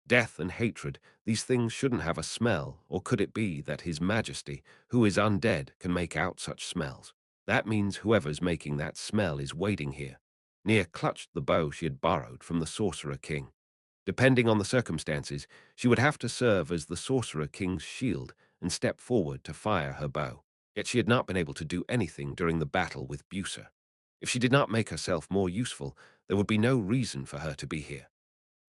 Death and hatred, these things shouldn't have a smell, or could it be that His Majesty, who is undead, can make out such smells? That means whoever's making that smell is waiting here. Nia clutched the bow she had borrowed from the Sorcerer King. Depending on the circumstances, she would have to serve as the Sorcerer King's shield and step forward to fire her bow. Yet she had not been able to do anything during the battle with Busa. If she did not make herself more useful, there would be no reason for her to be here.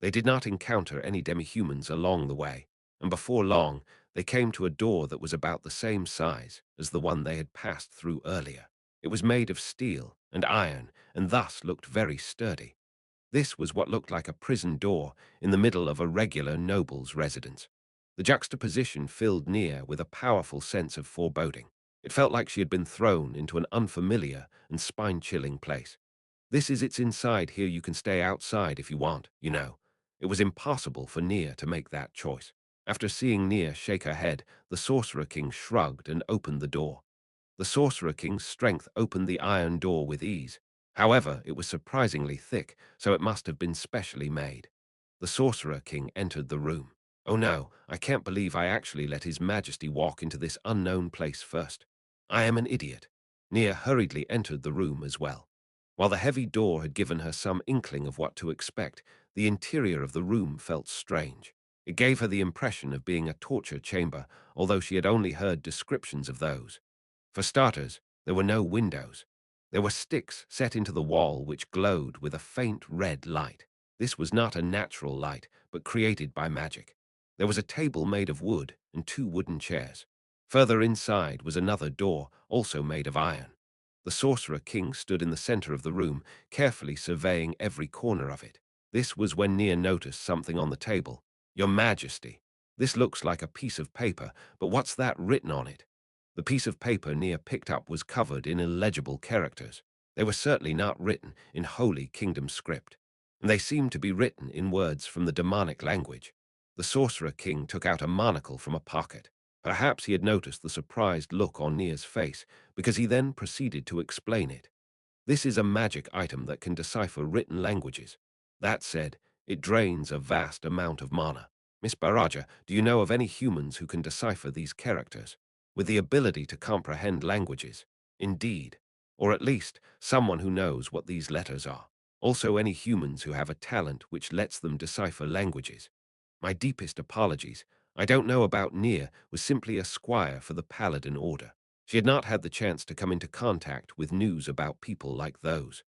They did not encounter any demi-humans along the way, and before long, they came to a door that was about the same size as the one they had passed through earlier. It was made of steel and iron, and thus looked very sturdy. This was what looked like a prison door in the middle of a regular noble's residence. The juxtaposition filled Nia with a powerful sense of foreboding. It felt like she had been thrown into an unfamiliar and spine-chilling place. "This is its inside here. You can stay outside if you want, you know." It was impossible for Nia to make that choice. After seeing Nia shake her head, the Sorcerer King shrugged and opened the door. The Sorcerer King's strength opened the iron door with ease. However, it was surprisingly thick, so it must have been specially made. The Sorcerer King entered the room. "Oh no, I can't believe I actually let His Majesty walk into this unknown place first. I am an idiot." Nia hurriedly entered the room as well. While the heavy door had given her some inkling of what to expect, the interior of the room felt strange. It gave her the impression of being a torture chamber, although she had only heard descriptions of those. For starters, there were no windows. There were sticks set into the wall which glowed with a faint red light. This was not a natural light, but created by magic. There was a table made of wood and 2 wooden chairs. Further inside was another door, also made of iron. The Sorcerer King stood in the center of the room, carefully surveying every corner of it. This was when Nia noticed something on the table. "Your Majesty, this looks like a piece of paper, but what's that written on it?" The piece of paper Nia picked up was covered in illegible characters. They were certainly not written in Holy Kingdom script, and they seemed to be written in words from the demonic language. The Sorcerer King took out a monocle from a pocket. Perhaps he had noticed the surprised look on Nia's face, because he then proceeded to explain it. "This is a magic item that can decipher written languages. That said, it drains a vast amount of mana. Miss Baraja, do you know of any humans who can decipher these characters? With the ability to comprehend languages?" "Indeed. Or at least, someone who knows what these letters are. Also any humans who have a talent which lets them decipher languages." "My deepest apologies. I don't know about Nia was simply a squire for the Paladin Order. She had not had the chance to come into contact with news about people like those.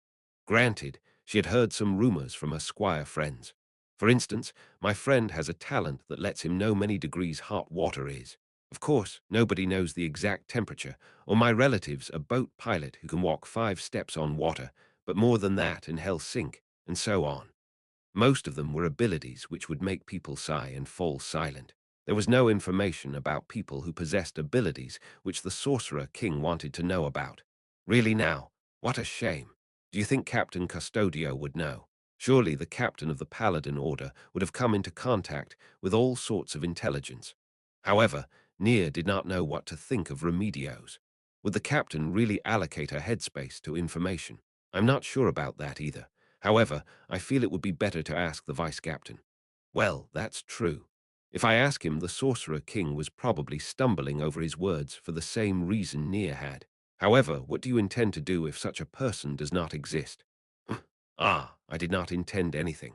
Granted, she had heard some rumors from her squire friends. For instance, my friend has a talent that lets him know many degrees hot water is. Of course, nobody knows the exact temperature, or my relative's a boat pilot who can walk 5 steps on water, but more than that in hell sink, and so on." Most of them were abilities which would make people sigh and fall silent. There was no information about people who possessed abilities which the Sorcerer King wanted to know about. Really now, what a shame. Do you think Captain Custodio would know? Surely the captain of the Paladin Order would have come into contact with all sorts of intelligence. However, Nia did not know what to think of Remedios. Would the captain really allocate her headspace to information? I'm not sure about that either. However, I feel it would be better to ask the vice-captain. Well, that's true. If I ask him, the Sorcerer King was probably stumbling over his words for the same reason Nia had. However, what do you intend to do if such a person does not exist? I did not intend anything.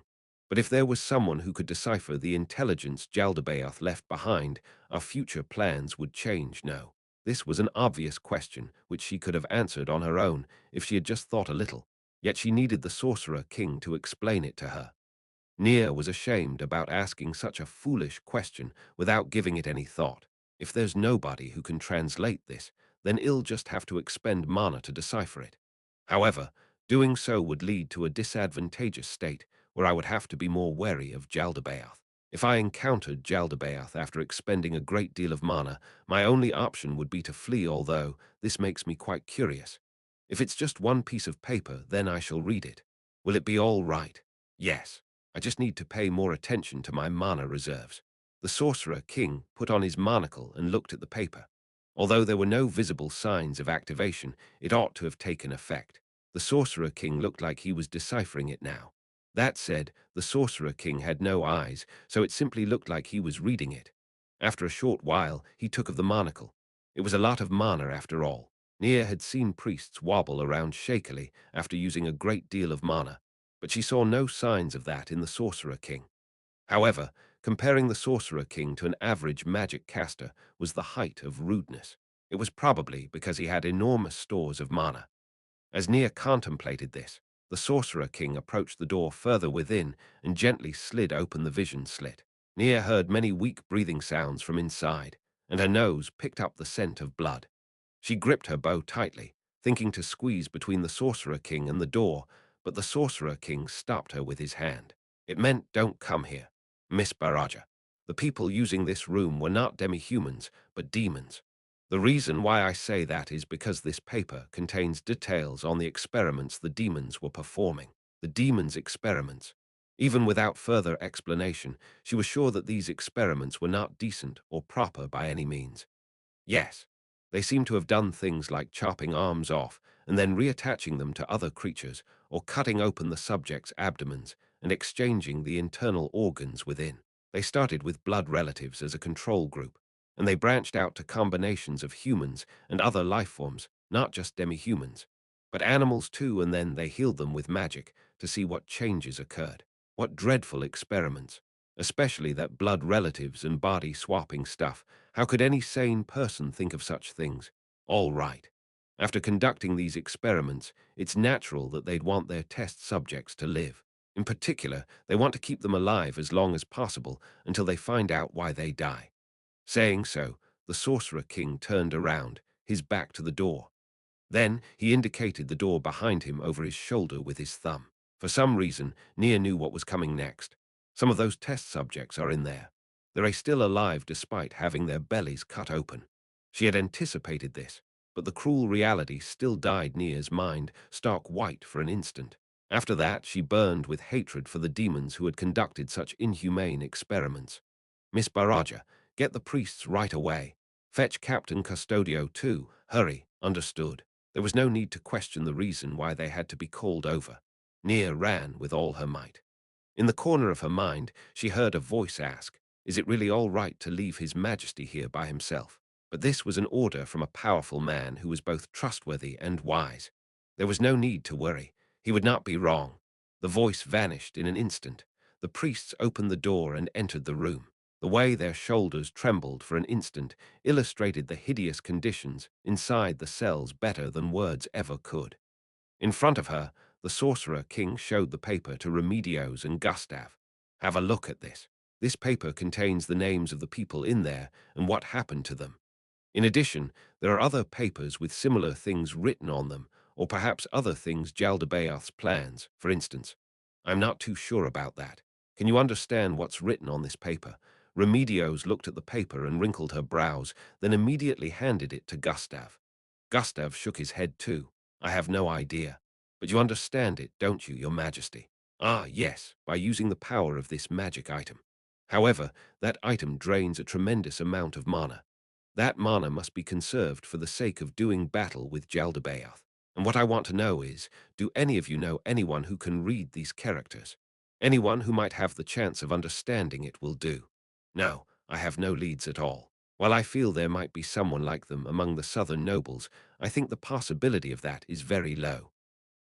But if there was someone who could decipher the intelligence Jaldabaoth left behind, our future plans would change, no. This was an obvious question, which she could have answered on her own if she had just thought a little. Yet she needed the Sorcerer King to explain it to her. Nia was ashamed about asking such a foolish question without giving it any thought. If there's nobody who can translate this, then I'll just have to expend mana to decipher it. However, doing so would lead to a disadvantageous state where I would have to be more wary of Jaldabaoth. If I encountered Jaldabaoth after expending a great deal of mana, my only option would be to flee, although this makes me quite curious. If it's just one piece of paper, then I shall read it. Will it be all right? Yes. I just need to pay more attention to my mana reserves. The Sorcerer King put on his monocle and looked at the paper. Although there were no visible signs of activation, it ought to have taken effect. The Sorcerer King looked like he was deciphering it now. That said, the Sorcerer King had no eyes, so it simply looked like he was reading it. After a short while, he took of the monocle. It was a lot of mana after all. Nia had seen priests wobble around shakily after using a great deal of mana, but she saw no signs of that in the Sorcerer King. However, comparing the Sorcerer King to an average magic caster was the height of rudeness. It was probably because he had enormous stores of mana. As Nia contemplated this, the Sorcerer King approached the door further within and gently slid open the vision slit. Nia heard many weak breathing sounds from inside, and her nose picked up the scent of blood. She gripped her bow tightly, thinking to squeeze between the Sorcerer King and the door, but the Sorcerer King stopped her with his hand. It meant, "Don't come here, Miss Baraja." The people using this room were not demi-humans, but demons. The reason why I say that is because this paper contains details on the experiments the demons were performing. The demons' experiments. Even without further explanation, she was sure that these experiments were not decent or proper by any means. Yes, they seem to have done things like chopping arms off and then reattaching them to other creatures, or cutting open the subject's abdomens and exchanging the internal organs within. They started with blood relatives as a control group, and they branched out to combinations of humans and other life forms, not just demi-humans, but animals too, and then they healed them with magic to see what changes occurred. What dreadful experiments, especially that blood relatives and body-swapping stuff. How could any sane person think of such things? All right. After conducting these experiments, it's natural that they'd want their test subjects to live. In particular, they want to keep them alive as long as possible until they find out why they die. Saying so, the Sorcerer King turned around, his back to the door. Then he indicated the door behind him over his shoulder with his thumb. For some reason, Nia knew what was coming next. Some of those test subjects are in there. They're still alive despite having their bellies cut open. She had anticipated this, but the cruel reality still dyed Nia's mind stark white for an instant. After that, she burned with hatred for the demons who had conducted such inhumane experiments. Miss Baraja, get the priests right away. Fetch Captain Custodio too. Hurry. Understood. There was no need to question the reason why they had to be called over. Nia ran with all her might. In the corner of her mind, she heard a voice ask, "Is it really all right to leave His Majesty here by himself?" But this was an order from a powerful man who was both trustworthy and wise. There was no need to worry. He would not be wrong. The voice vanished in an instant. The priests opened the door and entered the room. The way their shoulders trembled for an instant illustrated the hideous conditions inside the cells better than words ever could. In front of her, the Sorcerer King showed the paper to Remedios and Gustav. "Have a look at this. This paper contains the names of the people in there and what happened to them. In addition, there are other papers with similar things written on them, or perhaps other things Jaldabaoth's plans, for instance." I'm not too sure about that. Can you understand what's written on this paper? Remedios looked at the paper and wrinkled her brows, then immediately handed it to Gustav. Gustav shook his head too. I have no idea. But you understand it, don't you, Your Majesty? Ah, yes, by using the power of this magic item. However, that item drains a tremendous amount of mana. That mana must be conserved for the sake of doing battle with Jaldabaoth. And what I want to know is, do any of you know anyone who can read these characters? Anyone who might have the chance of understanding it will do. No, I have no leads at all. While I feel there might be someone like them among the southern nobles, I think the possibility of that is very low.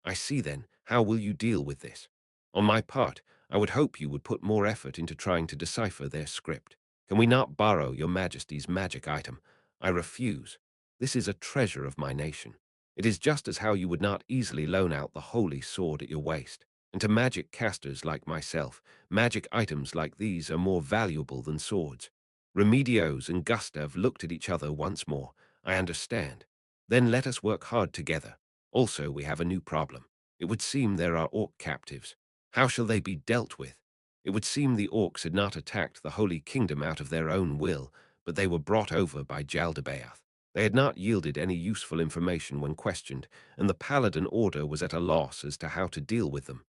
I see then, how will you deal with this? On my part, I would hope you would put more effort into trying to decipher their script. Can we not borrow your majesty's magic item? I refuse. This is a treasure of my nation. It is just as how you would not easily loan out the holy sword at your waist. And to magic casters like myself, magic items like these are more valuable than swords. Remedios and Gustav looked at each other once more. I understand. Then let us work hard together. Also, we have a new problem. It would seem there are orc captives. How shall they be dealt with? It would seem the orcs had not attacked the Holy Kingdom out of their own will, but they were brought over by Jaldabaoth. They had not yielded any useful information when questioned, and the Paladin Order was at a loss as to how to deal with them.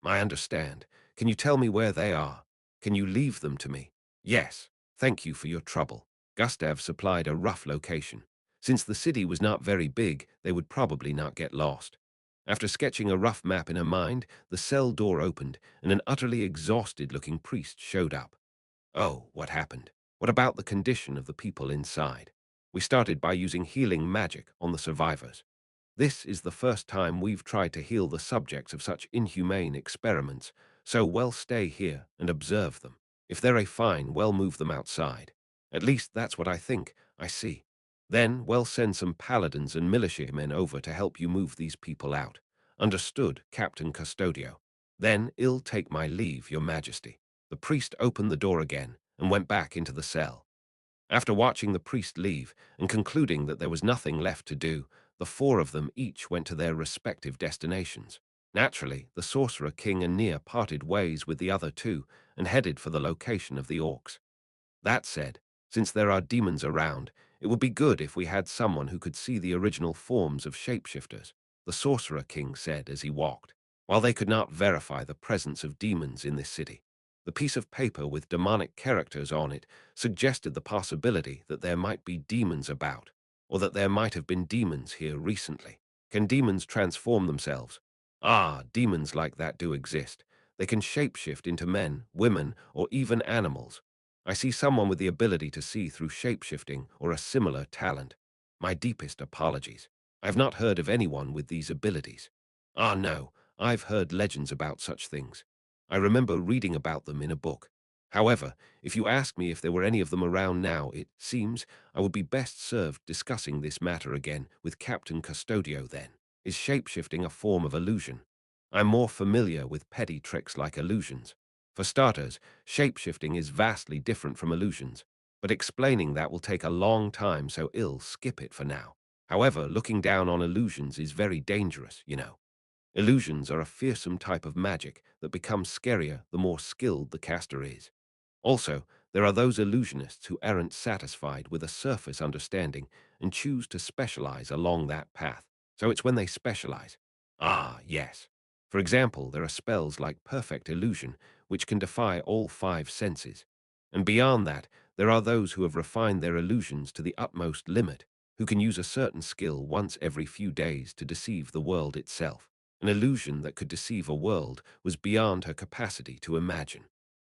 I understand. Can you tell me where they are? Can you leave them to me? Yes. Thank you for your trouble. Gustav supplied a rough location. Since the city was not very big, they would probably not get lost. After sketching a rough map in her mind, the cell door opened, and an utterly exhausted-looking priest showed up. Oh, what happened? What about the condition of the people inside? We started by using healing magic on the survivors. This is the first time we've tried to heal the subjects of such inhumane experiments, so well stay here and observe them. If they're a fine, well move them outside. At least that's what I think. I see. Then, well send some paladins and militiamen over to help you move these people out. Understood, Captain Custodio. Then I'll take my leave, Your Majesty. The priest opened the door again and went back into the cell. After watching the priest leave and concluding that there was nothing left to do, the four of them each went to their respective destinations. Naturally, the Sorcerer King and Nia parted ways with the other two and headed for the location of the orcs. That said, since there are demons around, it would be good if we had someone who could see the original forms of shapeshifters, the Sorcerer King said as he walked. While they could not verify the presence of demons in this city, the piece of paper with demonic characters on it suggested the possibility that there might be demons about, or that there might have been demons here recently. Can demons transform themselves? Ah, demons like that do exist. They can shapeshift into men, women, or even animals. I see someone with the ability to see through shapeshifting or a similar talent. My deepest apologies. I have not heard of anyone with these abilities. Ah, no, I've heard legends about such things. I remember reading about them in a book. However, if you ask me if there were any of them around now, it seems I would be best served discussing this matter again with Captain Custodio then. Is shapeshifting a form of illusion? I'm more familiar with petty tricks like illusions. For starters, shapeshifting is vastly different from illusions, but explaining that will take a long time, so I'll skip it for now. However, looking down on illusions is very dangerous, you know. Illusions are a fearsome type of magic that becomes scarier the more skilled the caster is. Also, there are those illusionists who aren't satisfied with a surface understanding and choose to specialize along that path. So it's when they specialize. Ah, yes. For example, there are spells like Perfect Illusion, which can defy all five senses. And beyond that, there are those who have refined their illusions to the utmost limit, who can use a certain skill once every few days to deceive the world itself. An illusion that could deceive a world was beyond her capacity to imagine.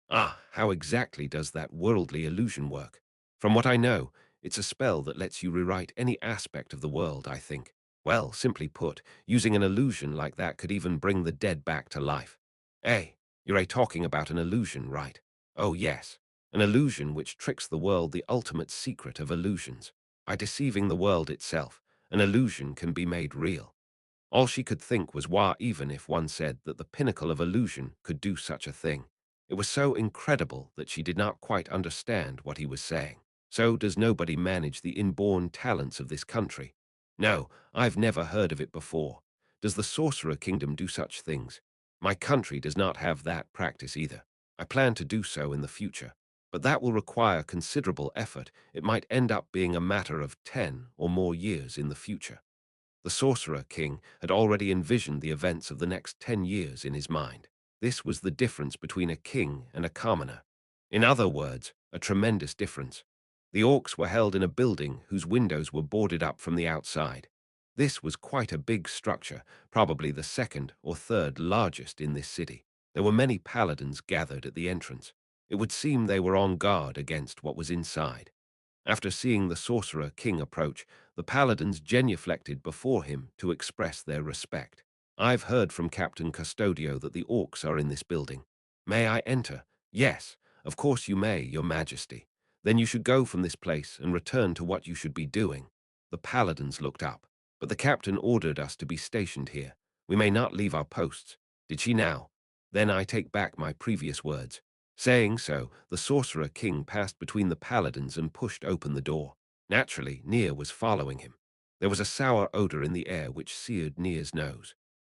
Ah, how exactly does that worldly illusion work? From what I know, it's a spell that lets you rewrite any aspect of the world, I think. Well, simply put, using an illusion like that could even bring the dead back to life. Hey, you're talking about an illusion, right? Oh, yes. An illusion which tricks the world, the ultimate secret of illusions. By deceiving the world itself, an illusion can be made real. All she could think was why, even if one said that the pinnacle of illusion could do such a thing. It was so incredible that she did not quite understand what he was saying. So does nobody manage the inborn talents of this country? No, I've never heard of it before. Does the Sorcerer Kingdom do such things? My country does not have that practice either. I plan to do so in the future, but that will require considerable effort. It might end up being a matter of 10 or more years in the future. The Sorcerer King had already envisioned the events of the next 10 years in his mind. This was the difference between a king and a commoner. In other words, a tremendous difference. The orcs were held in a building whose windows were boarded up from the outside. This was quite a big structure, probably the second or third largest in this city. There were many paladins gathered at the entrance. It would seem they were on guard against what was inside. After seeing the Sorcerer King approach, the paladins genuflected before him to express their respect. I've heard from Captain Custodio that the orcs are in this building. May I enter? Yes, of course you may, your majesty. Then you should go from this place and return to what you should be doing. The paladins looked up, but the captain ordered us to be stationed here. We may not leave our posts. Did she now? Then I take back my previous words. Saying so, the Sorcerer King passed between the paladins and pushed open the door. Naturally, Nier was following him. There was a sour odor in the air which seared Nier's nose.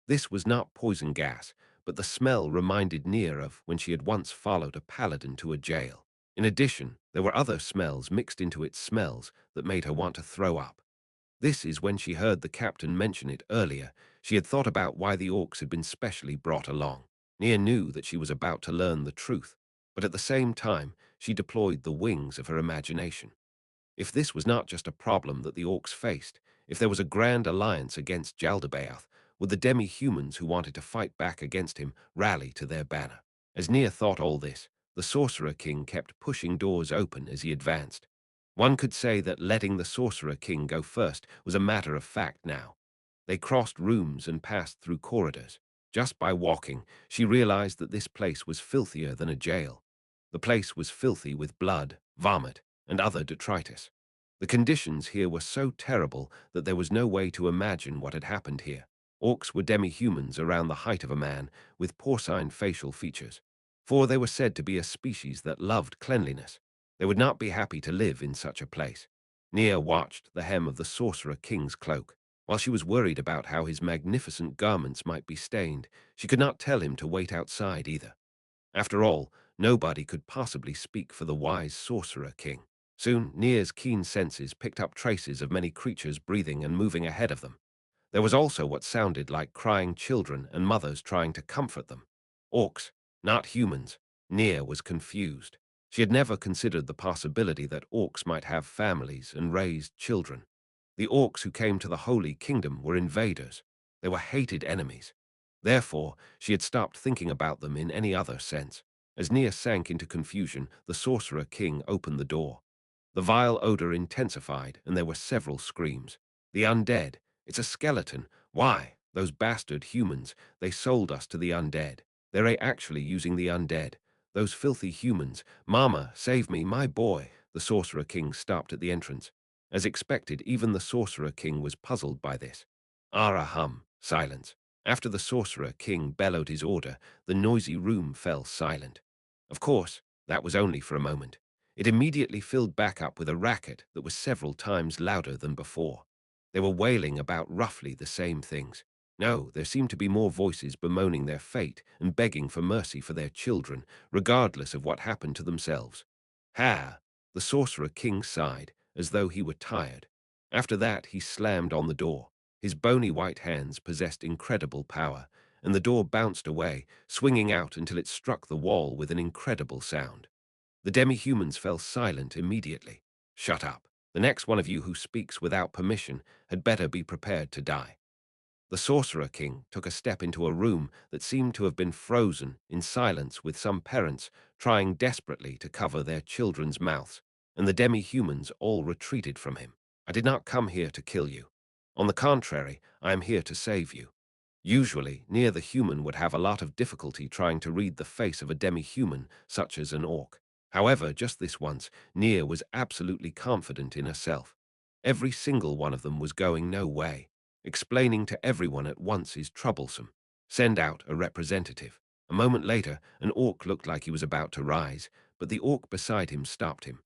This was not poison gas, but the smell reminded Nier of when she had once followed a paladin to a jail. In addition, there were other smells mixed into its smells that made her want to throw up. This is when she heard the captain mention it earlier. She had thought about why the orcs had been specially brought along. Nia knew that she was about to learn the truth, but at the same time, she deployed the wings of her imagination. If this was not just a problem that the orcs faced, if there was a grand alliance against Jaldabaoth, would the demi-humans who wanted to fight back against him rally to their banner? As Nia thought all this, the Sorcerer King kept pushing doors open as he advanced. One could say that letting the Sorcerer King go first was a matter of fact now. They crossed rooms and passed through corridors. Just by walking, she realized that this place was filthier than a jail. The place was filthy with blood, vomit, and other detritus. The conditions here were so terrible that there was no way to imagine what had happened here. Orcs were demi-humans around the height of a man, with porcine facial features. For they were said to be a species that loved cleanliness. They would not be happy to live in such a place. Nia watched the hem of the Sorcerer King's cloak. While she was worried about how his magnificent garments might be stained, she could not tell him to wait outside either. After all, nobody could possibly speak for the wise Sorcerer King. Soon, Nia's keen senses picked up traces of many creatures breathing and moving ahead of them. There was also what sounded like crying children and mothers trying to comfort them. Orcs, not humans. Nia was confused. She had never considered the possibility that orcs might have families and raised children. The orcs who came to the Holy Kingdom were invaders. They were hated enemies. Therefore, she had stopped thinking about them in any other sense. As Nia sank into confusion, the Sorcerer King opened the door. The vile odor intensified, and there were several screams. The undead. It's a skeleton. Why? Those bastard humans. They sold us to the undead. They're actually using the undead. Those filthy humans. Mama, save me, my boy. The Sorcerer King stopped at the entrance. As expected, even the Sorcerer King was puzzled by this. Arahum. Silence. After the Sorcerer King bellowed his order, the noisy room fell silent. Of course, that was only for a moment. It immediately filled back up with a racket that was several times louder than before. They were wailing about roughly the same things. No, there seemed to be more voices bemoaning their fate and begging for mercy for their children, regardless of what happened to themselves. Ha! The Sorcerer King sighed, as though he were tired. After that, he slammed on the door. His bony white hands possessed incredible power, and the door bounced away, swinging out until it struck the wall with an incredible sound. The demi-humans fell silent immediately. Shut up. The next one of you who speaks without permission had better be prepared to die. The Sorcerer King took a step into a room that seemed to have been frozen in silence, with some parents trying desperately to cover their children's mouths, and the demi-humans all retreated from him. I did not come here to kill you. On the contrary, I am here to save you. Usually, near the human would have a lot of difficulty trying to read the face of a demi-human, such as an orc. However, just this once, Nia was absolutely confident in herself. Every single one of them was going no way. Explaining to everyone at once is troublesome. Send out a representative. A moment later, an orc looked like he was about to rise, but the orc beside him stopped him.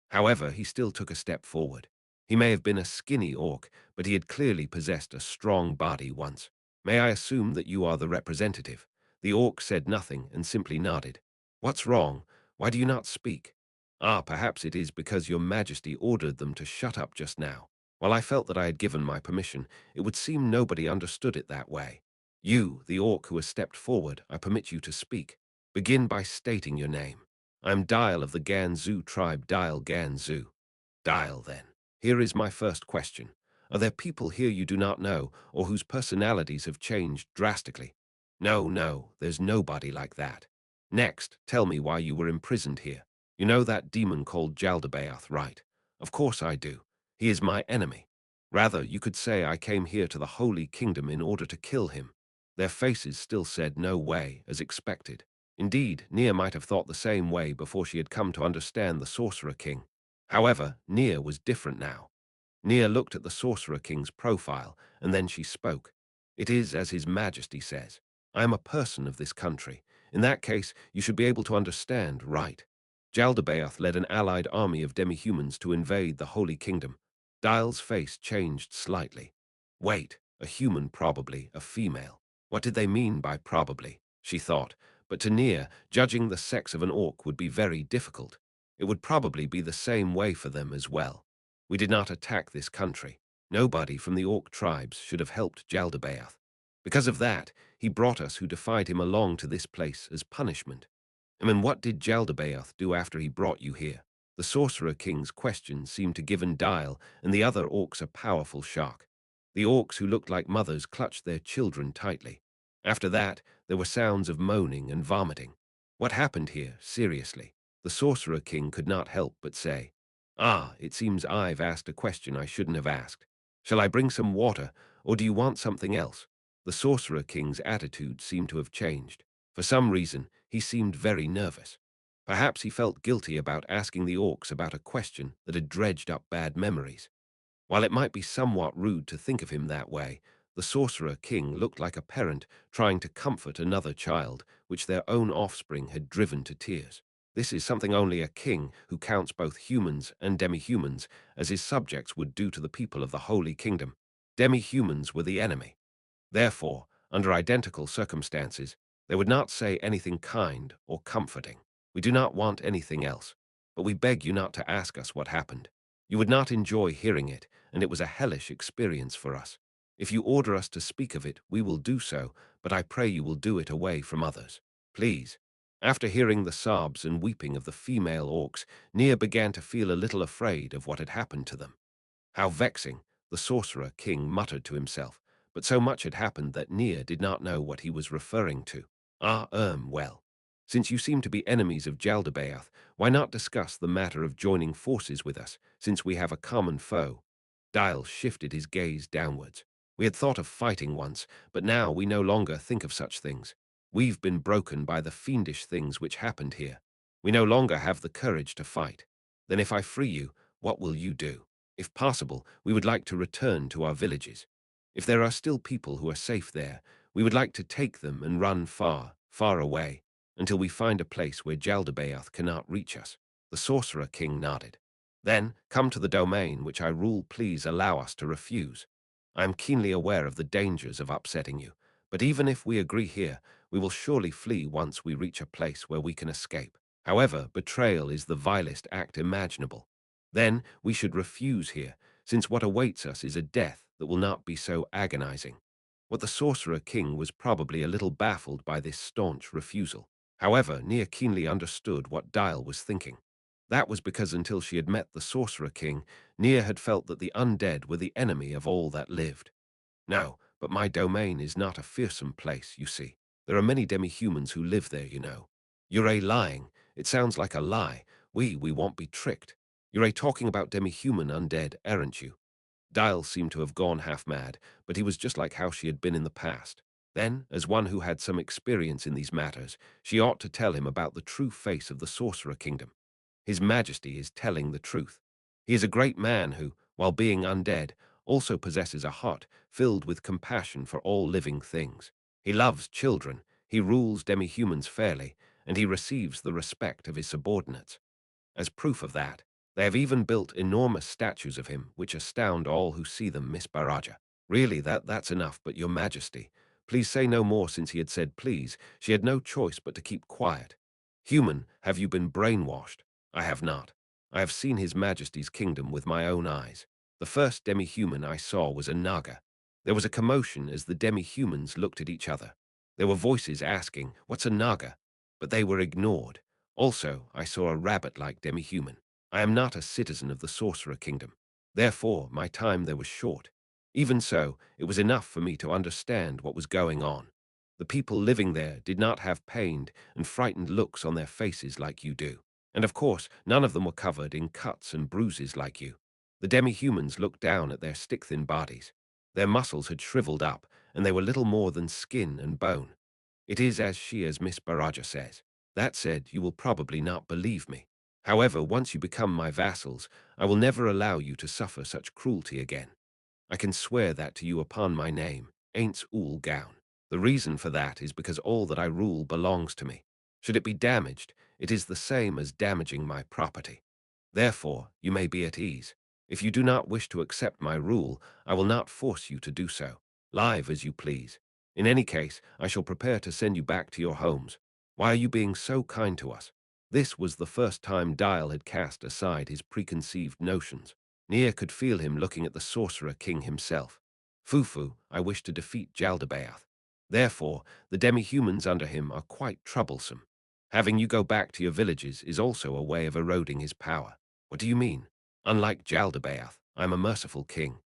However, he still took a step forward. He may have been a skinny orc, but he had clearly possessed a strong body once. May I assume that you are the representative? The orc said nothing and simply nodded. What's wrong? Why do you not speak? Ah, perhaps it is because your majesty ordered them to shut up just now. While I felt that I had given my permission, it would seem nobody understood it that way. You, the orc who has stepped forward, I permit you to speak. Begin by stating your name. I am Dial of the Ganzu tribe, Dial Ganzu. Dial, then. Here is my first question. Are there people here you do not know, or whose personalities have changed drastically? No, no, there's nobody like that. Next, tell me why you were imprisoned here. You know that demon called Jaldabaoth, right? Of course I do. He is my enemy. Rather, you could say I came here to the Holy Kingdom in order to kill him. Their faces still said no way, as expected. Indeed, Nia might have thought the same way before she had come to understand the Sorcerer King. However, Nia was different now. Nia looked at the Sorcerer King's profile, and then she spoke. It is as His Majesty says. I am a person of this country. In that case, you should be able to understand, right? Jaldabaoth led an allied army of demi-humans to invade the Holy Kingdom. Dial's face changed slightly. Wait, a human probably, a female. What did they mean by probably? She thought, but to Nia, judging the sex of an orc would be very difficult. It would probably be the same way for them as well. We did not attack this country. Nobody from the orc tribes should have helped Jaldabaoth. Because of that, he brought us who defied him along to this place as punishment. I mean, what did Jaldabaoth do after he brought you here? The Sorcerer King's questions seemed to give Dial and the other orcs a powerful shock. The orcs who looked like mothers clutched their children tightly. After that, there were sounds of moaning and vomiting. What happened here, seriously? The Sorcerer King could not help but say, Ah, it seems I've asked a question I shouldn't have asked. Shall I bring some water, or do you want something else? The Sorcerer King's attitude seemed to have changed. For some reason, he seemed very nervous. Perhaps he felt guilty about asking the orcs about a question that had dredged up bad memories. While it might be somewhat rude to think of him that way, the Sorcerer King looked like a parent trying to comfort another child, which their own offspring had driven to tears. This is something only a king who counts both humans and demi-humans as his subjects would do to the people of the Holy Kingdom. Demi-humans were the enemy. Therefore, under identical circumstances, they would not say anything kind or comforting. We do not want anything else, but we beg you not to ask us what happened. You would not enjoy hearing it, and it was a hellish experience for us. If you order us to speak of it, we will do so, but I pray you will do it away from others. Please. After hearing the sobs and weeping of the female orcs, Nia began to feel a little afraid of what had happened to them. How vexing, the Sorcerer King muttered to himself, but so much had happened that Nia did not know what he was referring to. Well. Since you seem to be enemies of Jaldabaoth, why not discuss the matter of joining forces with us, since we have a common foe? Dial shifted his gaze downwards. We had thought of fighting once, but now we no longer think of such things. We've been broken by the fiendish things which happened here. We no longer have the courage to fight. Then if I free you, what will you do? If possible, we would like to return to our villages. If there are still people who are safe there, we would like to take them and run far, far away, until we find a place where Jaldabaoth cannot reach us. The Sorcerer King nodded. Then, come to the domain which I rule, please allow us to refuse. I am keenly aware of the dangers of upsetting you, but even if we agree here, we will surely flee once we reach a place where we can escape. However, betrayal is the vilest act imaginable. Then we should refuse here, since what awaits us is a death that will not be so agonizing. What the Sorcerer King was probably a little baffled by this staunch refusal. However, Nia keenly understood what Dial was thinking. That was because until she had met the Sorcerer King, Nia had felt that the undead were the enemy of all that lived. No, but my domain is not a fearsome place, you see. There are many demi-humans who live there, you know. You're lying. It sounds like a lie. We won't be tricked. You're talking about demi-human undead, aren't you? Dial seemed to have gone half mad, but he was just like how she had been in the past. Then, as one who had some experience in these matters, she ought to tell him about the true face of the Sorcerer Kingdom. His Majesty is telling the truth. He is a great man who, while being undead, also possesses a heart filled with compassion for all living things. He loves children, he rules demi-humans fairly, and he receives the respect of his subordinates. As proof of that, they have even built enormous statues of him which astound all who see them, Miss Baraja. Really, that's enough, but your Majesty, Please say no more. Since he had said please, she had no choice but to keep quiet. Human, have you been brainwashed? I have not. I have seen His Majesty's kingdom with my own eyes. The first demi-human I saw was a Naga. There was a commotion as the demi-humans looked at each other. There were voices asking, "What's a Naga?" But they were ignored. Also, I saw a rabbit-like demi-human. I am not a citizen of the Sorcerer Kingdom. Therefore, my time there was short. Even so, it was enough for me to understand what was going on. The people living there did not have pained and frightened looks on their faces like you do. And of course, none of them were covered in cuts and bruises like you. The demi-humans looked down at their stick-thin bodies. Their muscles had shriveled up, and they were little more than skin and bone. It is as Miss Baraja says. That said, you will probably not believe me. However, once you become my vassals, I will never allow you to suffer such cruelty again. I can swear that to you upon my name, Ainz Ooal Gown. The reason for that is because all that I rule belongs to me. Should it be damaged, it is the same as damaging my property. Therefore, you may be at ease. If you do not wish to accept my rule, I will not force you to do so. Live as you please. In any case, I shall prepare to send you back to your homes. Why are you being so kind to us? This was the first time Dial had cast aside his preconceived notions. Nia could feel him looking at the Sorcerer King himself. Fufu, I wish to defeat Jaldabaoth. Therefore, the demi-humans under him are quite troublesome. Having you go back to your villages is also a way of eroding his power. What do you mean? Unlike Jaldabaoth, I am a merciful king.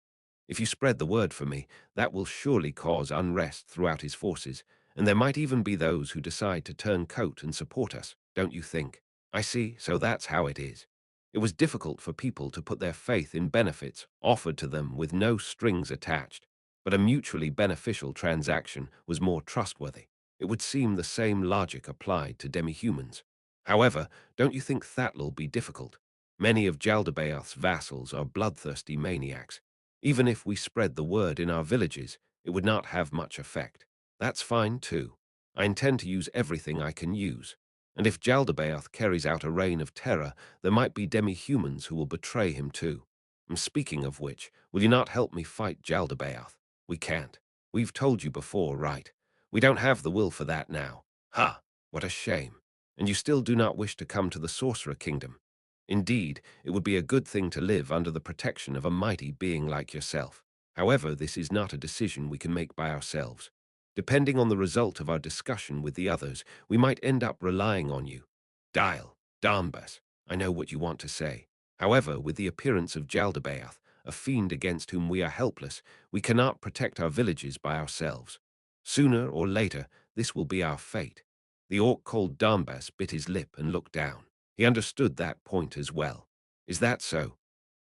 If you spread the word for me, that will surely cause unrest throughout his forces, and there might even be those who decide to turn coat and support us, don't you think? I see, so that's how it is. It was difficult for people to put their faith in benefits offered to them with no strings attached, but a mutually beneficial transaction was more trustworthy. It would seem the same logic applied to demi-humans. However, don't you think that'll be difficult? Many of Jaldabaoth's vassals are bloodthirsty maniacs. Even if we spread the word in our villages, it would not have much effect. That's fine too. I intend to use everything I can use. And if Jaldabaoth carries out a reign of terror, there might be demi-humans who will betray him too. And speaking of which, will you not help me fight Jaldabaoth? We can't. We've told you before, right? We don't have the will for that now. Ha! What a shame. And you still do not wish to come to the Sorcerer Kingdom. Indeed, it would be a good thing to live under the protection of a mighty being like yourself. However, this is not a decision we can make by ourselves. Depending on the result of our discussion with the others, we might end up relying on you. Dial, Dambas, I know what you want to say. However, with the appearance of Jaldabaoth, a fiend against whom we are helpless, we cannot protect our villages by ourselves. Sooner or later, this will be our fate. The orc called Dambas bit his lip and looked down. He understood that point as well. Is that so?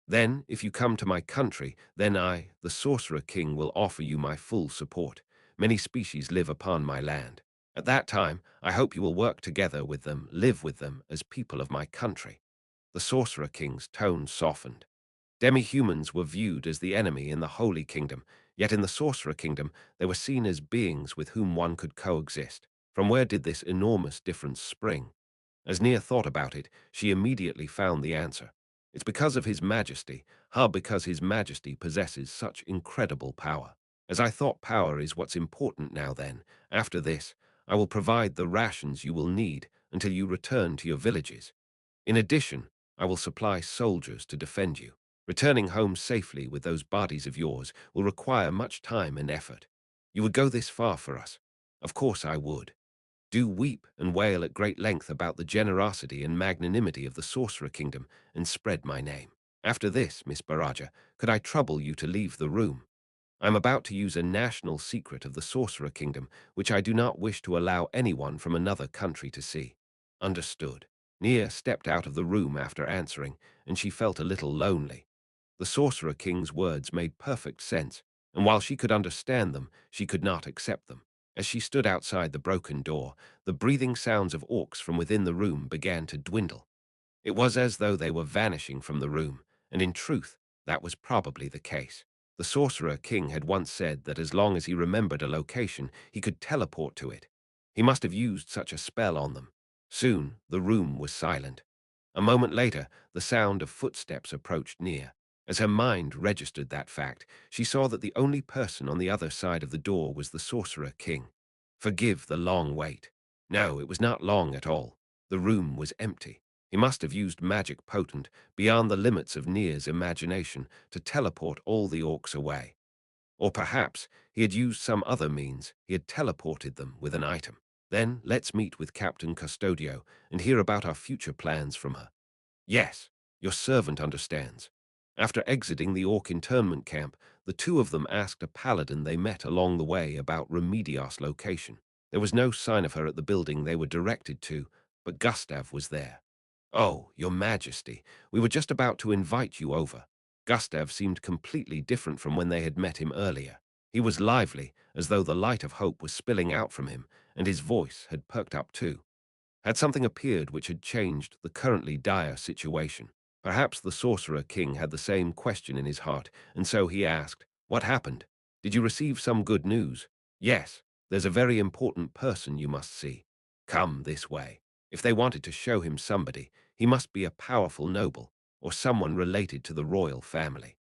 Then, if you come to my country, then I, the Sorcerer King, will offer you my full support. Many species live upon my land. At that time, I hope you will work together with them, live with them as people of my country. The Sorcerer King's tone softened. Demi-humans were viewed as the enemy in the Holy Kingdom, yet in the Sorcerer Kingdom they were seen as beings with whom one could coexist. From where did this enormous difference spring? As Nia thought about it, she immediately found the answer. It's because of His Majesty, because His Majesty possesses such incredible power. As I thought power is what's important now then, after this, I will provide the rations you will need until you return to your villages. In addition, I will supply soldiers to defend you. Returning home safely with those bodies of yours will require much time and effort. You would go this far for us? Of course I would. Do weep and wail at great length about the generosity and magnanimity of the Sorcerer Kingdom and spread my name. After this, Miss Baraja, could I trouble you to leave the room? I am about to use a national secret of the Sorcerer Kingdom, which I do not wish to allow anyone from another country to see. Understood. Nia stepped out of the room after answering, and she felt a little lonely. The Sorcerer King's words made perfect sense, and while she could understand them, she could not accept them. As she stood outside the broken door, the breathing sounds of orcs from within the room began to dwindle. It was as though they were vanishing from the room, and in truth, that was probably the case. The Sorcerer King had once said that as long as he remembered a location, he could teleport to it. He must have used such a spell on them. Soon, the room was silent. A moment later, the sound of footsteps approached near. As her mind registered that fact, she saw that the only person on the other side of the door was the Sorcerer King. Forgive the long wait. No, it was not long at all. The room was empty. He must have used magic potent, beyond the limits of Nier's imagination, to teleport all the orcs away. Or perhaps he had used some other means. He had teleported them with an item. Then let's meet with Captain Custodio and hear about our future plans from her. Yes, your servant understands. After exiting the orc internment camp, the two of them asked a paladin they met along the way about Remedios' location. There was no sign of her at the building they were directed to, but Gustav was there. Oh, your majesty, we were just about to invite you over. Gustav seemed completely different from when they had met him earlier. He was lively, as though the light of hope was spilling out from him, and his voice had perked up too. Had something appeared which had changed the currently dire situation? Perhaps the Sorcerer King had the same question in his heart, and so he asked, "What happened? Did you receive some good news?" "Yes, there's a very important person you must see. Come this way." If they wanted to show him somebody, he must be a powerful noble, or someone related to the royal family.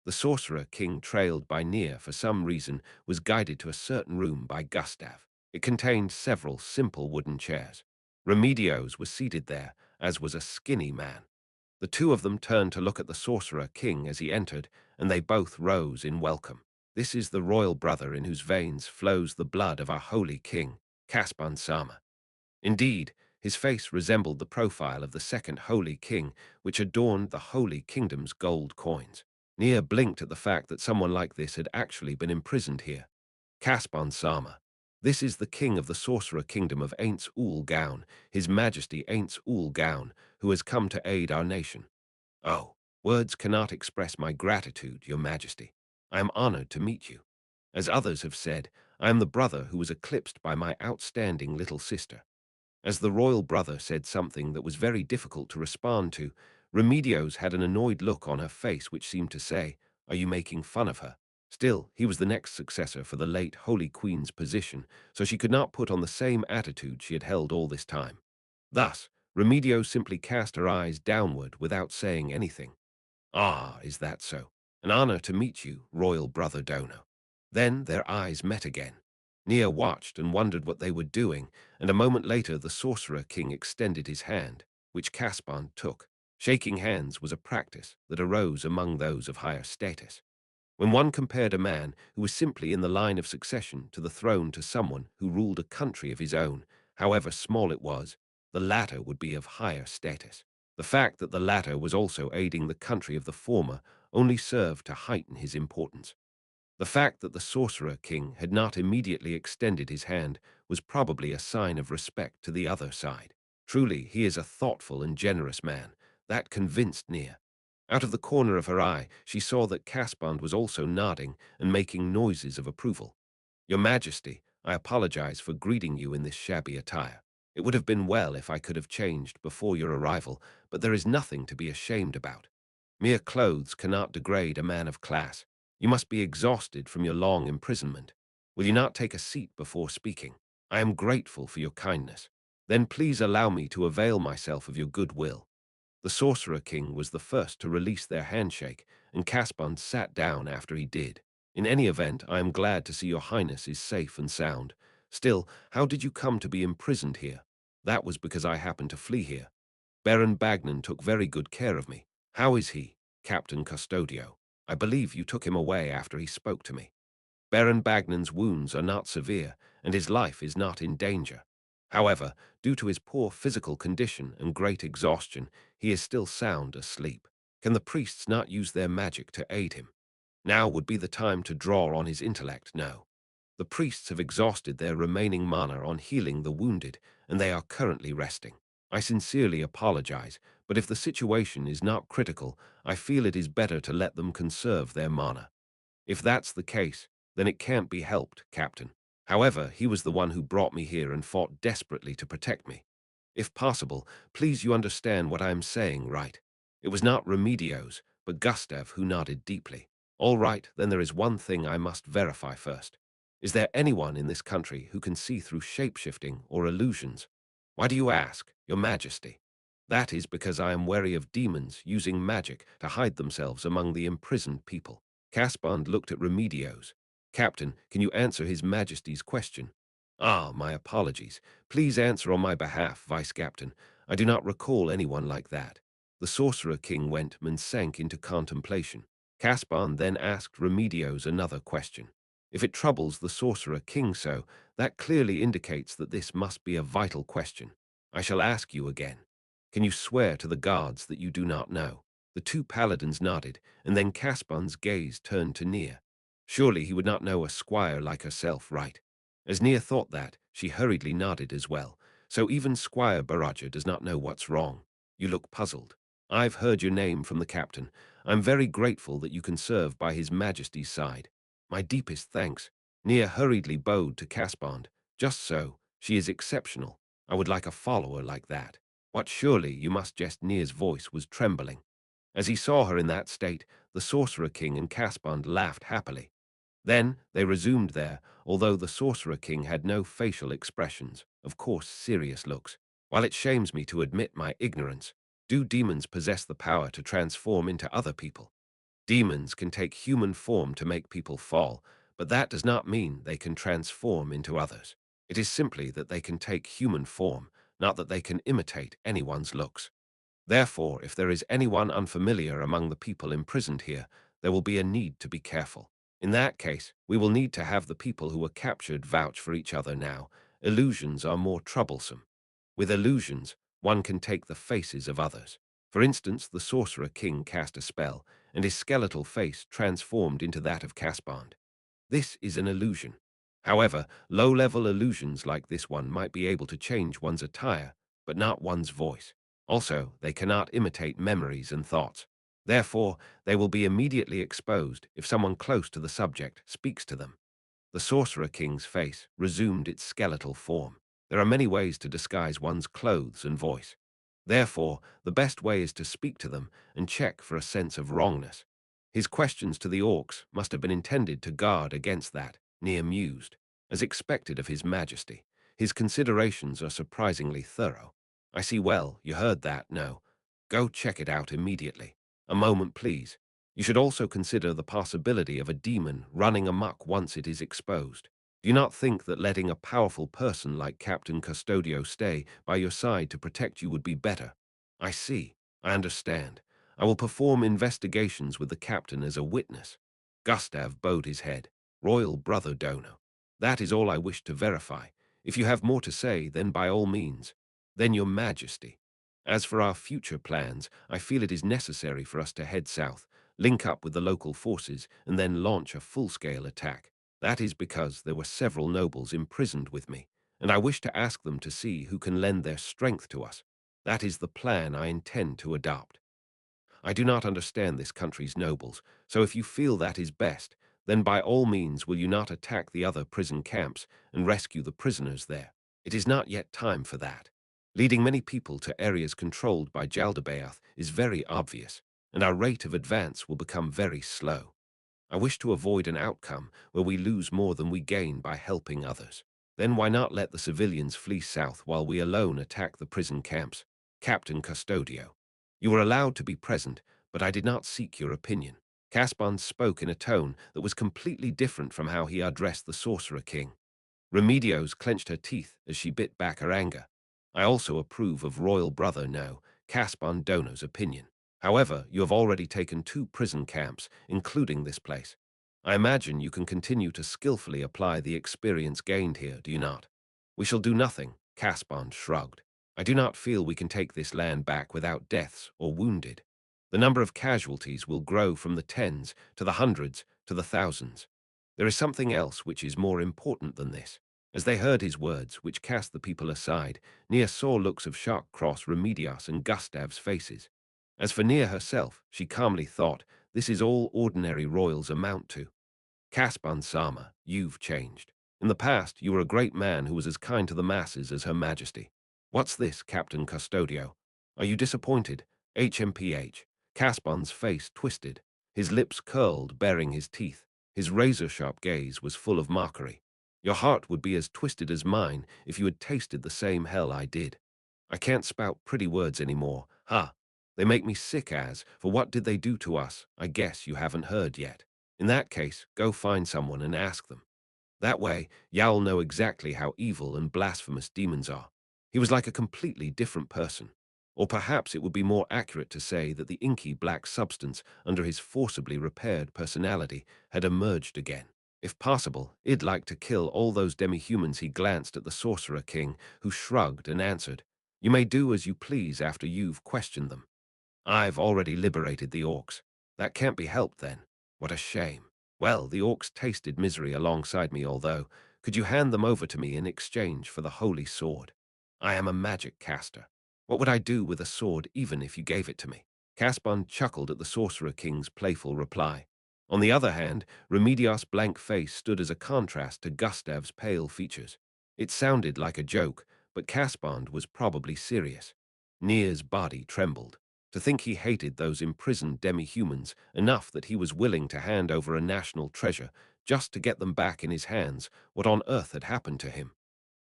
The Sorcerer King, trailed by Nier for some reason, was guided to a certain room by Gustav. It contained several simple wooden chairs. Remedios was seated there, as was a skinny man. The two of them turned to look at the Sorcerer King as he entered, and they both rose in welcome. "This is the royal brother in whose veins flows the blood of our holy king, Caspar Sama." Indeed, his face resembled the profile of the second holy king, which adorned the holy kingdom's gold coins. Nia blinked at the fact that someone like this had actually been imprisoned here. Caspar Sama. This is the king of the sorcerer kingdom of Ainz Ooal Gown, his majesty Ainz Ooal Gown, who has come to aid our nation. Oh, words cannot express my gratitude, your majesty. I am honored to meet you. As others have said, I am the brother who was eclipsed by my outstanding little sister. As the royal brother said something that was very difficult to respond to, Remedios had an annoyed look on her face which seemed to say, "Are you making fun of her?" Still, he was the next successor for the late Holy Queen's position, so she could not put on the same attitude she had held all this time. Thus, Remedios simply cast her eyes downward without saying anything. "Ah, is that so? An honor to meet you, royal brother Dono." Then their eyes met again. Nia watched and wondered what they were doing, and a moment later the Sorcerer King extended his hand, which Caspar took. Shaking hands was a practice that arose among those of higher status. When one compared a man who was simply in the line of succession to the throne to someone who ruled a country of his own, however small it was, the latter would be of higher status. The fact that the latter was also aiding the country of the former only served to heighten his importance. The fact that the Sorcerer King had not immediately extended his hand was probably a sign of respect to the other side. Truly, he is a thoughtful and generous man. That convinced Nia. Out of the corner of her eye, she saw that Caspar was also nodding and making noises of approval. "Your Majesty, I apologize for greeting you in this shabby attire. It would have been well if I could have changed before your arrival, but there is nothing to be ashamed about. Mere clothes cannot degrade a man of class. You must be exhausted from your long imprisonment. Will you not take a seat before speaking? I am grateful for your kindness. Then please allow me to avail myself of your goodwill." The Sorcerer King was the first to release their handshake, and Caspar sat down after he did. "In any event, I am glad to see your highness is safe and sound. Still, how did you come to be imprisoned here?" "That was because I happened to flee here. Baron Bagnan took very good care of me." "How is he, Captain Custodio? I believe you took him away after he spoke to me." "Baron Bagnan's wounds are not severe, and his life is not in danger. However, due to his poor physical condition and great exhaustion, he is still sound asleep. Can the priests not use their magic to aid him? Now would be the time to draw on his intellect, no. The priests have exhausted their remaining mana on healing the wounded, and they are currently resting. I sincerely apologize, but if the situation is not critical, I feel it is better to let them conserve their mana." "If that's the case, then it can't be helped, Captain. However, he was the one who brought me here and fought desperately to protect me. If possible, please you understand what I am saying, right? It was not Remedios, but Gustav who nodded deeply. All right, then there is one thing I must verify first. Is there anyone in this country who can see through shape-shifting or illusions?" "Why do you ask, Your Majesty?" That is because I am wary of demons using magic to hide themselves among the imprisoned people. Caspar looked at Remedios. Captain, can you answer His Majesty's question? Ah, my apologies. Please answer on my behalf, Vice Captain. I do not recall anyone like that. The Sorcerer King went and sank into contemplation. Caspar then asked Remedios another question. If it troubles the Sorcerer King so, that clearly indicates that this must be a vital question. I shall ask you again. Can you swear to the gods that you do not know? The two paladins nodded, and then Caspan's gaze turned to Nia. Surely he would not know a squire like herself, right? As Nia thought that, she hurriedly nodded as well. So even Squire Baraja does not know what's wrong. You look puzzled. I've heard your name from the captain. I'm very grateful that you can serve by His Majesty's side. My deepest thanks. Nia hurriedly bowed to Caspand. Just so. She is exceptional. I would like a follower like that. What surely you must jest. Nia's voice was trembling. As he saw her in that state, the Sorcerer King and Caspand laughed happily. Then they resumed there, although the Sorcerer King had no facial expressions, of course serious looks. While it shames me to admit my ignorance, do demons possess the power to transform into other people? Demons can take human form to make people fall, but that does not mean they can transform into others. It is simply that they can take human form, not that they can imitate anyone's looks. Therefore, if there is anyone unfamiliar among the people imprisoned here, there will be a need to be careful. In that case, we will need to have the people who were captured vouch for each other now. Illusions are more troublesome. With illusions, one can take the faces of others. For instance, the Sorcerer King cast a spell, and his skeletal face transformed into that of Caspand. This is an illusion. However, low-level illusions like this one might be able to change one's attire, but not one's voice. Also, they cannot imitate memories and thoughts. Therefore, they will be immediately exposed if someone close to the subject speaks to them. The Sorcerer King's face resumed its skeletal form. There are many ways to disguise one's clothes and voice. Therefore, the best way is to speak to them and check for a sense of wrongness. His questions to the orcs must have been intended to guard against that, Nia mused. As expected of His Majesty, his considerations are surprisingly thorough. I see well, you heard that, no. Go check it out immediately. A moment, please. You should also consider the possibility of a demon running amok once it is exposed. Do you not think that letting a powerful person like Captain Custodio stay by your side to protect you would be better? I see. I understand. I will perform investigations with the captain as a witness. Gustav bowed his head. Royal brother Dono. That is all I wish to verify. If you have more to say, then by all means. Then your Majesty. As for our future plans, I feel it is necessary for us to head south, link up with the local forces, and then launch a full-scale attack. That is because there were several nobles imprisoned with me, and I wish to ask them to see who can lend their strength to us. That is the plan I intend to adopt. I do not understand this country's nobles, so if you feel that is best, then by all means will you not attack the other prison camps and rescue the prisoners there. It is not yet time for that. Leading many people to areas controlled by Jaldabaoth is very obvious, and our rate of advance will become very slow. I wish to avoid an outcome where we lose more than we gain by helping others. Then why not let the civilians flee south while we alone attack the prison camps? Captain Custodio. You were allowed to be present, but I did not seek your opinion. Caspar spoke in a tone that was completely different from how he addressed the Sorcerer King. Remedios clenched her teeth as she bit back her anger. I also approve of Royal Brother No, Caspar Dono's opinion. However, you have already taken 2 prison camps, including this place. I imagine you can continue to skillfully apply the experience gained here, do you not? We shall do nothing, Caspar shrugged. I do not feel we can take this land back without deaths or wounded. The number of casualties will grow from the tens to the hundreds to the thousands. There is something else which is more important than this. As they heard his words, which cast the people aside, Nia saw looks of shock cross Remedios and Gustav's faces. As for Nia herself, she calmly thought, this is all ordinary royals amount to. Caspar Sama, you've changed. In the past, you were a great man who was as kind to the masses as Her Majesty. What's this, Captain Custodio? Are you disappointed? HMPH. Caspar's face twisted. His lips curled, baring his teeth. His razor-sharp gaze was full of mockery. Your heart would be as twisted as mine if you had tasted the same hell I did. I can't spout pretty words anymore. Ha! They make me sick as, for what did they do to us? I guess you haven't heard yet. In that case, go find someone and ask them. That way, Yow'll know exactly how evil and blasphemous demons are. He was like a completely different person. Or perhaps it would be more accurate to say that the inky black substance under his forcibly repaired personality had emerged again. If possible, I'd like to kill all those demi-humans. He glanced at the Sorcerer King, who shrugged and answered, "You may do as you please after you've questioned them. I've already liberated the orcs. That can't be helped then. What a shame. Well, the orcs tasted misery alongside me, although. Could you hand them over to me in exchange for the holy sword? I am a magic caster. What would I do with a sword even if you gave it to me?" Caspar chuckled at the Sorcerer King's playful reply. On the other hand, Remedios' blank face stood as a contrast to Gustav's pale features. It sounded like a joke, but Caspar was probably serious. Nir's body trembled. To think he hated those imprisoned demi-humans enough that he was willing to hand over a national treasure just to get them back in his hands. What on earth had happened to him?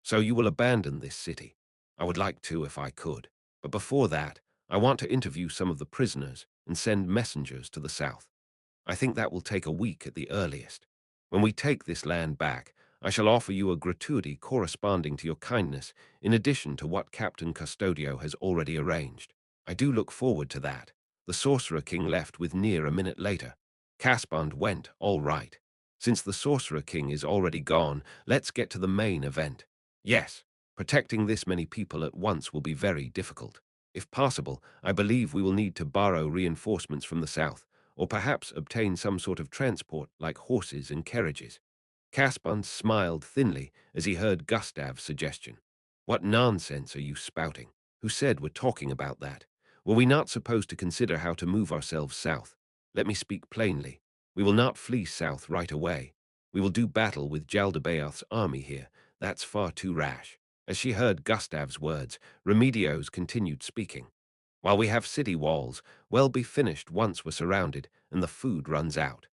"So you will abandon this city?" "I would like to if I could. But before that, I want to interview some of the prisoners and send messengers to the south. I think that will take a week at the earliest. When we take this land back, I shall offer you a gratuity corresponding to your kindness, in addition to what Captain Custodio has already arranged. I do look forward to that." The Sorcerer King left with Nir a minute later. Caspar went, "All right. Since the Sorcerer King is already gone, let's get to the main event." "Yes, protecting this many people at once will be very difficult. If possible, I believe we will need to borrow reinforcements from the south, or perhaps obtain some sort of transport like horses and carriages." Caspar smiled thinly as he heard Gustav's suggestion. "What nonsense are you spouting? Who said we're talking about that? Were we not supposed to consider how to move ourselves south? Let me speak plainly. We will not flee south right away. We will do battle with Jaldabaoth's army here. That's far too rash." As she heard Gustav's words, Remedios continued speaking. "While we have city walls, we'll be finished once we're surrounded and the food runs out.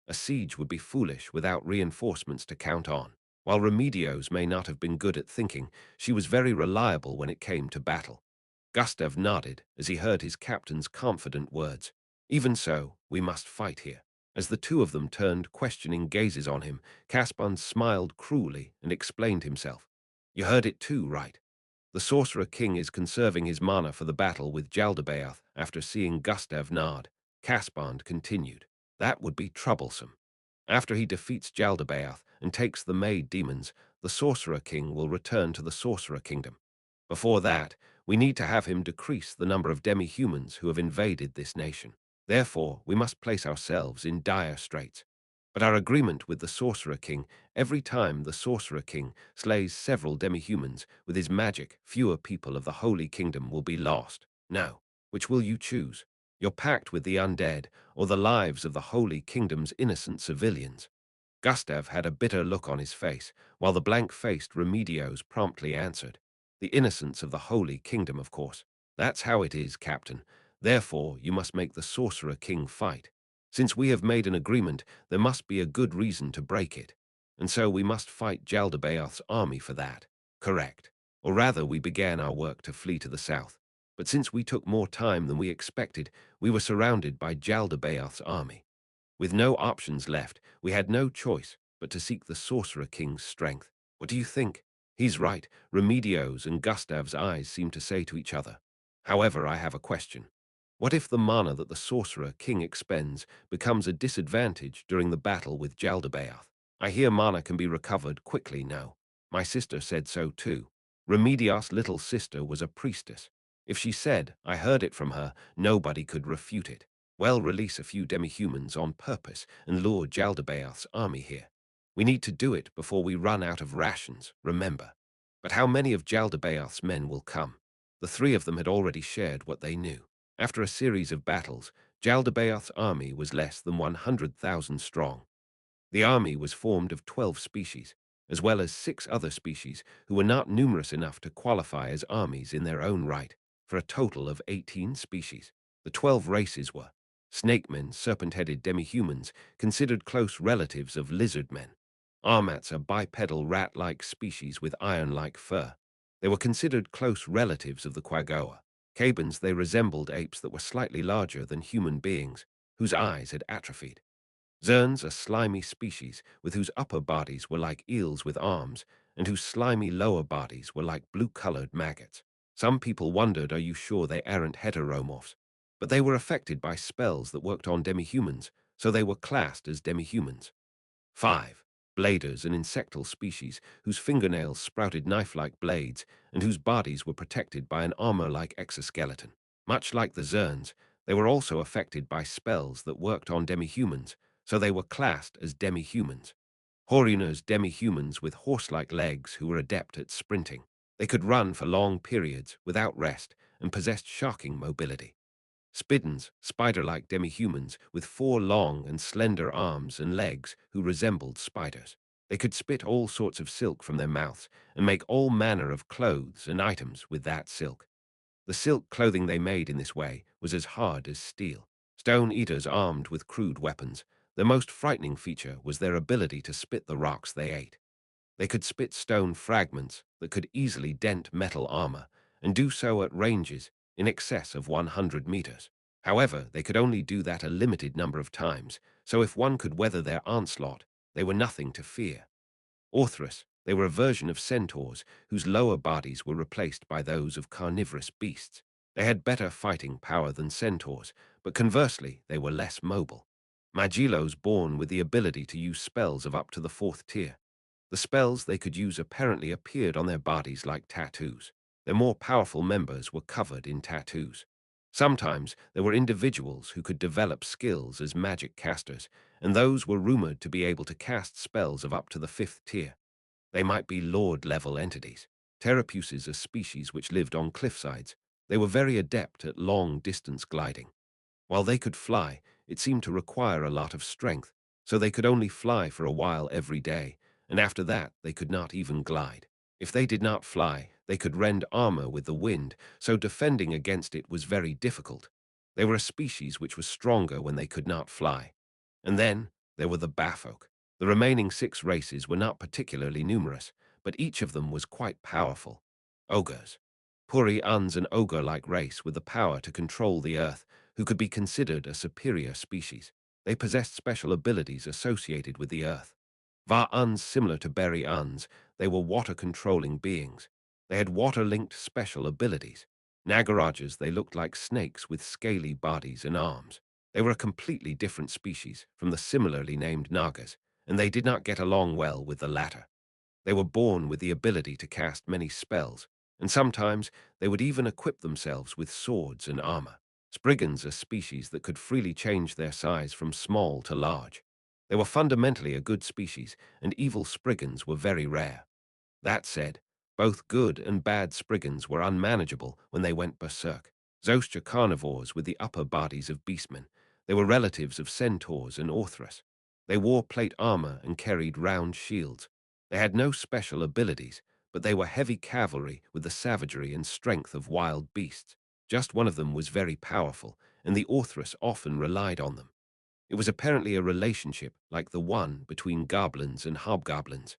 A siege would be foolish without reinforcements to count on." While Remedios may not have been good at thinking, she was very reliable when it came to battle. Gustav nodded as he heard his captain's confident words. "Even so, we must fight here." As the two of them turned questioning gazes on him, Caspar smiled cruelly and explained himself. "You heard it too, right? The Sorcerer King is conserving his mana for the battle with Jaldabaoth." After seeing Gustav nod, Caspar continued, "That would be troublesome. After he defeats Jaldabaoth and takes the Maid demons, the Sorcerer King will return to the Sorcerer Kingdom. Before that, we need to have him decrease the number of demi-humans who have invaded this nation. Therefore, we must place ourselves in dire straits. But our agreement with the Sorcerer King, every time the Sorcerer King slays several demi-humans with his magic, fewer people of the Holy Kingdom will be lost. Now, which will you choose? Your pact with the undead, or the lives of the Holy Kingdom's innocent civilians?" Gustav had a bitter look on his face, while the blank-faced Remedios promptly answered, "The innocence of the Holy Kingdom, of course. That's how it is, Captain. Therefore, you must make the Sorcerer King fight. Since we have made an agreement, there must be a good reason to break it. And so we must fight Jaldabaoth's army for that." "Correct. Or rather, we began our work to flee to the south. But since we took more time than we expected, we were surrounded by Jaldabaoth's army. With no options left, we had no choice but to seek the Sorcerer King's strength. What do you think?" "He's right," Remedios and Gustav's eyes seemed to say to each other. "However, I have a question. What if the mana that the Sorcerer King expends becomes a disadvantage during the battle with Jaldabaoth? I hear mana can be recovered quickly now. My sister said so too. Remedios' little sister was a priestess. If she said, I heard it from her, nobody could refute it. Well, release a few demi-humans on purpose and lure Jaldabaoth's army here. We need to do it before we run out of rations, remember. But how many of Jaldabaoth's men will come?" The three of them had already shared what they knew. After a series of battles, Jaldabaoth's army was less than 100,000 strong. The army was formed of 12 species, as well as 6 other species who were not numerous enough to qualify as armies in their own right, for a total of 18 species. The 12 races were snakemen, serpent-headed demi-humans, considered close relatives of lizard men. Armats, a bipedal rat-like species with iron-like fur. They were considered close relatives of the Quagoa. Cabans, they resembled apes that were slightly larger than human beings, whose eyes had atrophied. Zerns, a slimy species with whose upper bodies were like eels with arms, and whose slimy lower bodies were like blue-colored maggots. Some people wondered, are you sure they aren't heteromorphs? But they were affected by spells that worked on demi-humans, so they were classed as demi-humans. 5. Bladers, an insectal species whose fingernails sprouted knife-like blades and whose bodies were protected by an armor-like exoskeleton. Much like the Zerns, they were also affected by spells that worked on demi-humans, so they were classed as demi-humans. Horunas, demi-humans with horse-like legs who were adept at sprinting. They could run for long periods without rest and possessed shocking mobility. Spiddens, spider-like demi-humans with 4 long and slender arms and legs who resembled spiders. They could spit all sorts of silk from their mouths and make all manner of clothes and items with that silk. The silk clothing they made in this way was as hard as steel. Stone eaters armed with crude weapons, their most frightening feature was their ability to spit the rocks they ate. They could spit stone fragments that could easily dent metal armor, and do so at ranges in excess of 100 meters. However, they could only do that a limited number of times, so if one could weather their onslaught, they were nothing to fear. Orthrus, they were a version of centaurs whose lower bodies were replaced by those of carnivorous beasts. They had better fighting power than centaurs, but conversely, they were less mobile. Magellos born with the ability to use spells of up to the 4th tier. The spells they could use apparently appeared on their bodies like tattoos. Their more powerful members were covered in tattoos. Sometimes there were individuals who could develop skills as magic casters, and those were rumored to be able to cast spells of up to the 5th tier. They might be lord-level entities. Terapuses, a species which lived on cliffsides. They were very adept at long-distance gliding. While they could fly, it seemed to require a lot of strength, so they could only fly for a while every day, and after that they could not even glide. If they did not fly, they could rend armor with the wind, so defending against it was very difficult. They were a species which was stronger when they could not fly. And then there were the Bafolk. The remaining 6 races were not particularly numerous, but each of them was quite powerful. Ogres. Puri Un's an ogre-like race with the power to control the earth, who could be considered a superior species. They possessed special abilities associated with the earth. Va-Uns, similar to Berry-Uns, they were water-controlling beings. They had water-linked special abilities. Nagarajas, they looked like snakes with scaly bodies and arms. They were a completely different species from the similarly named Nagas, and they did not get along well with the latter. They were born with the ability to cast many spells, and sometimes they would even equip themselves with swords and armor. Spriggans, a species that could freely change their size from small to large. They were fundamentally a good species, and evil Spriggans were very rare. That said, both good and bad Spriggans were unmanageable when they went berserk. Zostra carnivores with the upper bodies of beastmen. They were relatives of centaurs and Orthrus. They wore plate armor and carried round shields. They had no special abilities, but they were heavy cavalry with the savagery and strength of wild beasts. Just one of them was very powerful, and the Orthrus often relied on them. It was apparently a relationship like the one between goblins and hobgoblins.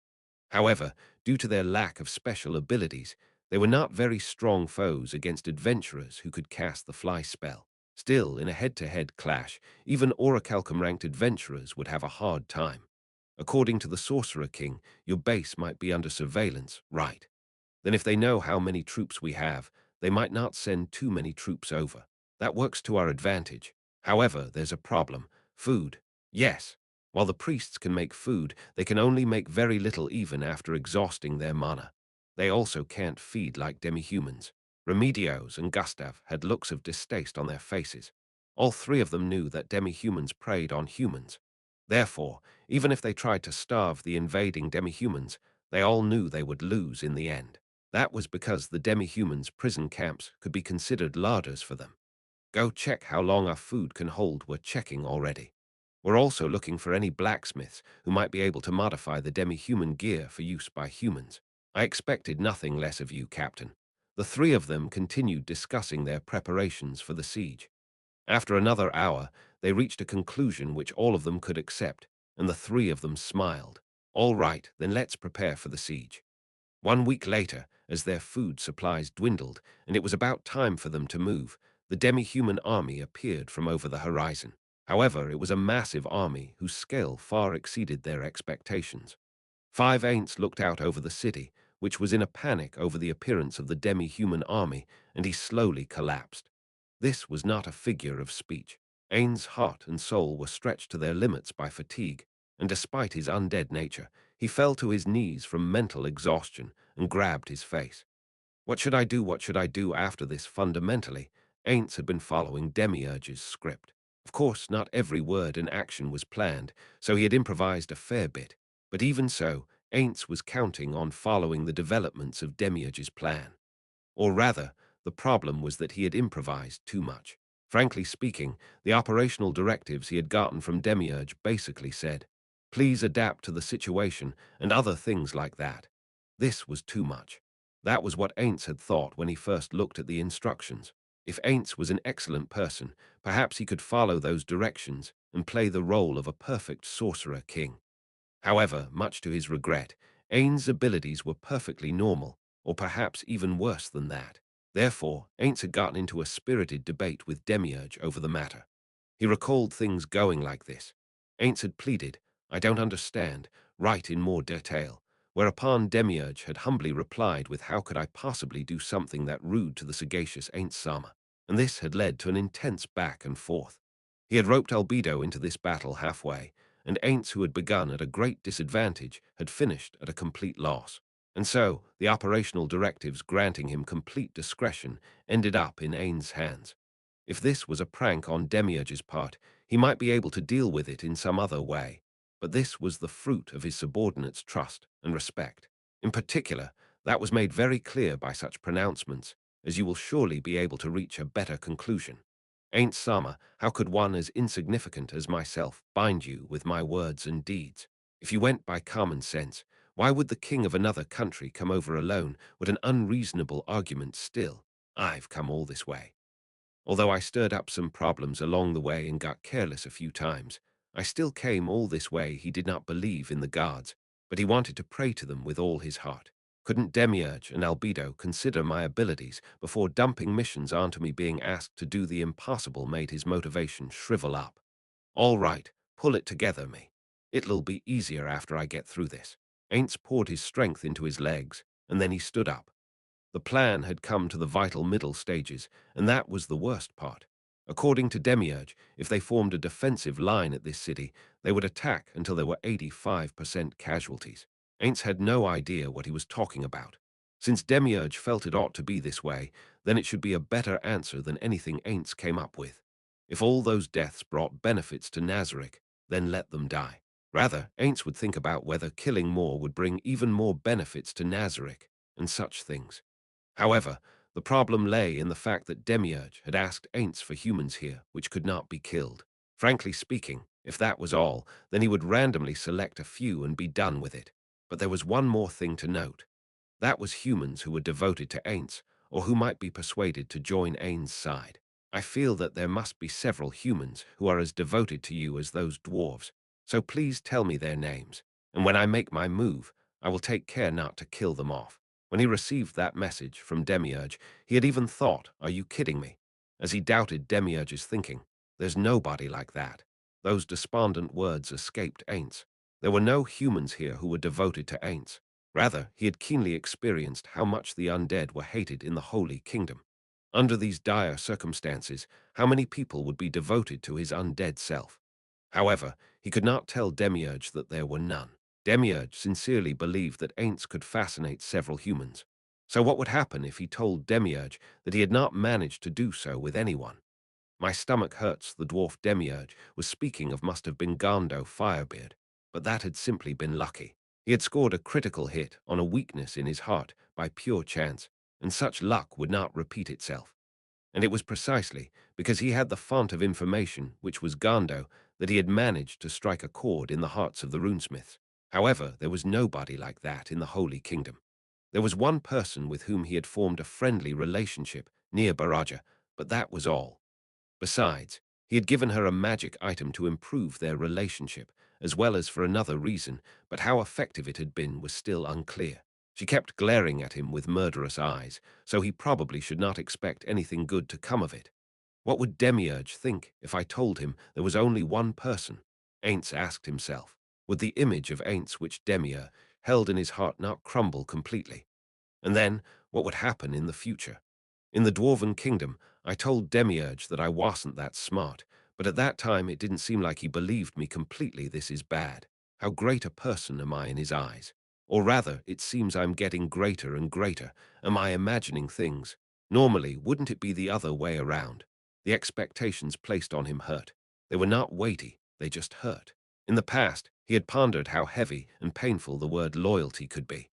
However, due to their lack of special abilities, they were not very strong foes against adventurers who could cast the fly spell. Still, in a head-to-head clash, even Orichalcum-ranked adventurers would have a hard time. According to the Sorcerer King, your base might be under surveillance, right? Then if they know how many troops we have, they might not send too many troops over. That works to our advantage. However, there's a problem. Food. Yes. While the priests can make food, they can only make very little even after exhausting their mana. They also can't feed like demi-humans. Remedios and Gustav had looks of distaste on their faces. All 3 of them knew that demi-humans preyed on humans. Therefore, even if they tried to starve the invading demi-humans, they all knew they would lose in the end. That was because the demi-humans' prison camps could be considered larders for them. Go check how long our food can hold. We're checking already. We're also looking for any blacksmiths who might be able to modify the demi-human gear for use by humans. I expected nothing less of you, Captain. The 3 of them continued discussing their preparations for the siege. After another hour, they reached a conclusion which all of them could accept, and the 3 of them smiled. All right, then let's prepare for the siege. 1 week later, as their food supplies dwindled, and it was about time for them to move. The demi-human army appeared from over the horizon. However, it was a massive army whose scale far exceeded their expectations. Five Ainz looked out over the city, which was in a panic over the appearance of the demi-human army, and he slowly collapsed. This was not a figure of speech. Ain's heart and soul were stretched to their limits by fatigue, and despite his undead nature, he fell to his knees from mental exhaustion and grabbed his face. What should I do? What should I do after this? Fundamentally, Ainz had been following Demiurge's script. Of course, not every word and action was planned, so he had improvised a fair bit. But even so, Ainz was counting on following the developments of Demiurge's plan. Or rather, the problem was that he had improvised too much. Frankly speaking, the operational directives he had gotten from Demiurge basically said, "Please adapt to the situation," and other things like that. This was too much. That was what Ainz had thought when he first looked at the instructions. If Ainz was an excellent person, perhaps he could follow those directions and play the role of a perfect sorcerer king. However, much to his regret, Ainz's abilities were perfectly normal, or perhaps even worse than that. Therefore, Ainz had gotten into a spirited debate with Demiurge over the matter. He recalled things going like this. Ainz had pleaded, "I don't understand, write in more detail," whereupon Demiurge had humbly replied with, "How could I possibly do something that rude to the sagacious Ainz Sama?" And this had led to an intense back and forth. He had roped Albedo into this battle halfway, and Ainz, who had begun at a great disadvantage, had finished at a complete loss. And so, the operational directives granting him complete discretion ended up in Ainz's hands. If this was a prank on Demiurge's part, he might be able to deal with it in some other way. But this was the fruit of his subordinates' trust and respect. In particular, that was made very clear by such pronouncements, as you will surely be able to reach a better conclusion. Ain't Sama, how could one as insignificant as myself bind you with my words and deeds? If you went by common sense, why would the king of another country come over alone? What an unreasonable argument still. I've come all this way. Although I stirred up some problems along the way and got careless a few times, I still came all this way. He did not believe in the gods, but he wanted to pray to them with all his heart. Couldn't Demiurge and Albedo consider my abilities before dumping missions onto me? Being asked to do the impossible made his motivation shrivel up. All right, pull it together, me. It'll be easier after I get through this. Ainz poured his strength into his legs, and then he stood up. The plan had come to the vital middle stages, and that was the worst part. According to Demiurge, if they formed a defensive line at this city, they would attack until there were 85% casualties. Ainz had no idea what he was talking about. Since Demiurge felt it ought to be this way, then it should be a better answer than anything Ainz came up with. If all those deaths brought benefits to Nazarick, then let them die. Rather, Ainz would think about whether killing more would bring even more benefits to Nazarick, and such things. However, the problem lay in the fact that Demiurge had asked Ainz for humans here, which could not be killed. Frankly speaking, if that was all, then he would randomly select a few and be done with it. But there was one more thing to note. That was humans who were devoted to Ainz, or who might be persuaded to join Ainz's side. I feel that there must be several humans who are as devoted to you as those dwarves, so please tell me their names, and when I make my move, I will take care not to kill them off. When he received that message from Demiurge, he had even thought, "Are you kidding me?" As he doubted Demiurge's thinking. There's nobody like that. Those despondent words escaped Ainz. There were no humans here who were devoted to Ainz. Rather, he had keenly experienced how much the undead were hated in the Holy Kingdom. Under these dire circumstances, how many people would be devoted to his undead self? However, he could not tell Demiurge that there were none. Demiurge sincerely believed that Ainz could fascinate several humans. So what would happen if he told Demiurge that he had not managed to do so with anyone? My stomach hurts. The dwarf Demiurge was speaking of must have been Gondo Firebeard, but that had simply been lucky. He had scored a critical hit on a weakness in his heart by pure chance, and such luck would not repeat itself. And it was precisely because he had the font of information, which was Gondo, that he had managed to strike a chord in the hearts of the runesmiths. However, there was nobody like that in the Holy Kingdom. There was one person with whom he had formed a friendly relationship near Baraja, but that was all. Besides, he had given her a magic item to improve their relationship, as well as for another reason, but how effective it had been was still unclear. She kept glaring at him with murderous eyes, so he probably should not expect anything good to come of it. What would Demiurge think if I told him there was only one person? Ainz asked himself. Would the image of Ainz which Demiurge held in his heart not crumble completely? And then, what would happen in the future? In the Dwarven Kingdom, I told Demiurge that I wasn't that smart, but at that time it didn't seem like he believed me completely. This is bad. How great a person am I in his eyes? Or rather, it seems I'm getting greater and greater. Am I imagining things? Normally, wouldn't it be the other way around? The expectations placed on him hurt. They were not weighty, they just hurt. In the past, he had pondered how heavy and painful the word loyalty could be.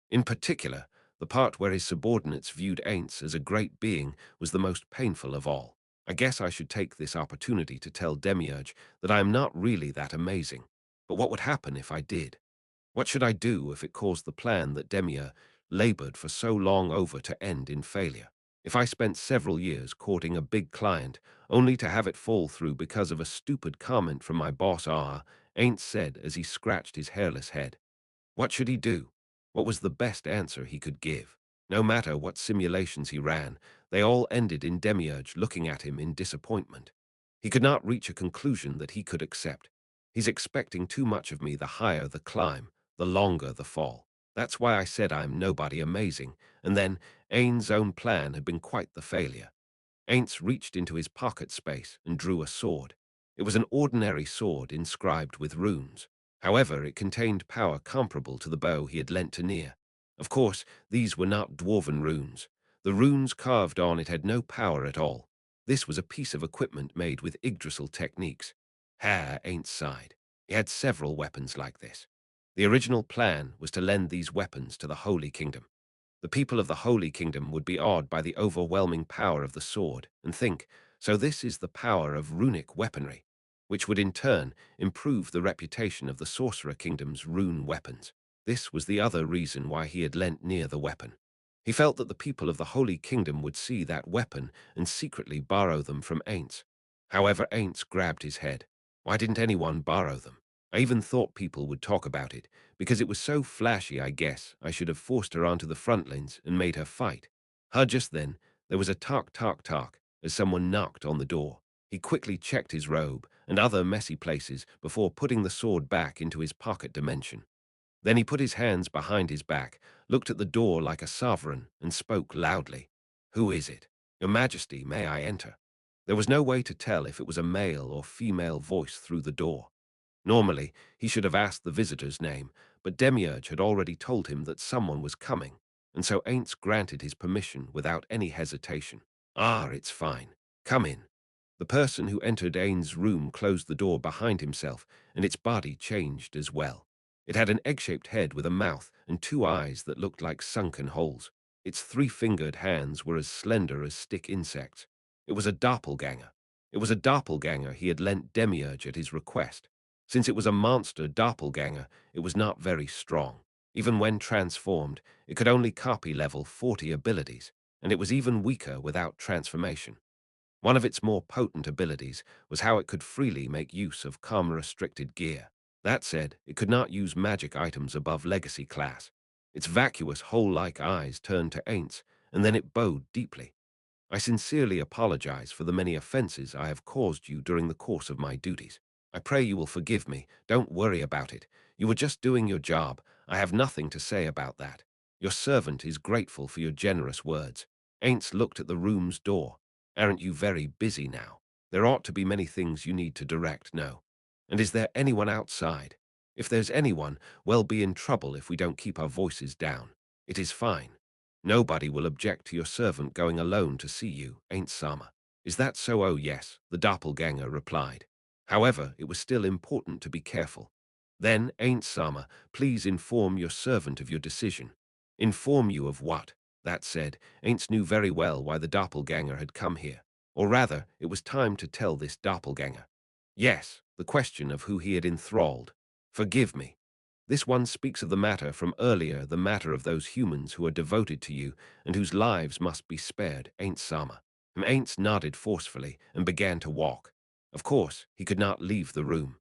In particular, the part where his subordinates viewed Ainz as a great being was the most painful of all. I guess I should take this opportunity to tell Demiurge that I am not really that amazing. But what would happen if I did? What should I do if it caused the plan that Demiurge labored for so long over to end in failure? If I spent several years courting a big client, only to have it fall through because of a stupid comment from my boss, Ainz said as he scratched his hairless head. What should he do? What was the best answer he could give? No matter what simulations he ran, they all ended in Demiurge looking at him in disappointment. He could not reach a conclusion that he could accept. He's expecting too much of me. The higher the climb, the longer the fall. That's why I said I'm nobody amazing, and then Ain's own plan had been quite the failure. Ainz reached into his pocket space and drew a sword. It was an ordinary sword inscribed with runes. However, it contained power comparable to the bow he had lent to Nier. Of course, these were not dwarven runes. The runes carved on it had no power at all. This was a piece of equipment made with Yggdrasil techniques. Ainz sighed. He had several weapons like this. The original plan was to lend these weapons to the Holy Kingdom. The people of the Holy Kingdom would be awed by the overwhelming power of the sword and think, so this is the power of runic weaponry, which would in turn improve the reputation of the Sorcerer Kingdom's rune weapons. This was the other reason why he had lent Nier the weapon. He felt that the people of the Holy Kingdom would see that weapon and secretly borrow them from Ainz. However, Ainz grabbed his head. Why didn't anyone borrow them? I even thought people would talk about it, because it was so flashy. I guess I should have forced her onto the front lines and made her fight. Just then, there was a talk as someone knocked on the door. He quickly checked his robe and other messy places before putting the sword back into his pocket dimension. Then he put his hands behind his back, looked at the door like a sovereign, and spoke loudly. "Who is it? Your Majesty, may I enter?" There was no way to tell if it was a male or female voice through the door. Normally, he should have asked the visitor's name, but Demiurge had already told him that someone was coming, and so Ainz granted his permission without any hesitation. It's fine. Come in." The person who entered Ainz's room closed the door behind himself, and its body changed as well. It had an egg-shaped head with a mouth and two eyes that looked like sunken holes. Its three-fingered hands were as slender as stick insects. It was a doppelganger. It was a doppelganger he had lent Demiurge at his request. Since it was a monster doppelganger, it was not very strong. Even when transformed, it could only copy level 40 abilities, and it was even weaker without transformation. One of its more potent abilities was how it could freely make use of karma-restricted gear. That said, it could not use magic items above legacy class. Its vacuous hole-like eyes turned to Ainz, and then it bowed deeply. "I sincerely apologize for the many offenses I have caused you during the course of my duties. I pray you will forgive me. Don't worry about it. You were just doing your job. I have nothing to say about that. Your servant is grateful for your generous words." Ainz looked at the room's door. "Aren't you very busy now? There ought to be many things you need to direct, no? And is there anyone outside? If there's anyone, we'll be in trouble if we don't keep our voices down. It is fine. Nobody will object to your servant going alone to see you, Ainz Sama. Is that so?" "Oh yes," the doppelganger replied. However, it was still important to be careful. "Then, Ainz Sama, please inform your servant of your decision." "Inform you of what?" That said, Ainz knew very well why the doppelganger had come here. Or rather, it was time to tell this doppelganger. Yes, the question of who he had enthralled. "Forgive me. This one speaks of the matter from earlier, the matter of those humans who are devoted to you and whose lives must be spared, Ainz Sama." Ainz nodded forcefully and began to walk. Of course, he could not leave the room.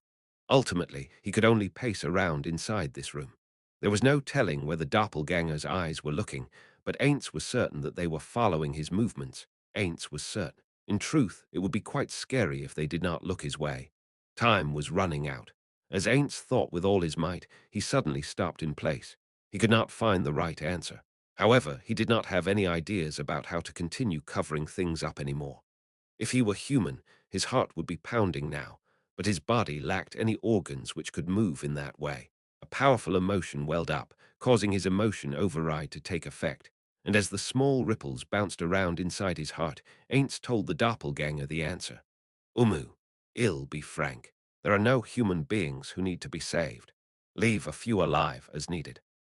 Ultimately, he could only pace around inside this room. There was no telling where the doppelganger's eyes were looking, but Ainz was certain that they were following his movements. Ainz was certain. In truth, it would be quite scary if they did not look his way. Time was running out. As Ainz thought with all his might, he suddenly stopped in place. He could not find the right answer. However, he did not have any ideas about how to continue covering things up anymore. If he were human, his heart would be pounding now, but his body lacked any organs which could move in that way. A powerful emotion welled up, causing his emotion override to take effect, and as the small ripples bounced around inside his heart, Ainz told the doppelganger the answer. Umu, ill be frank. There are no human beings who need to be saved. Leave a few alive as needed.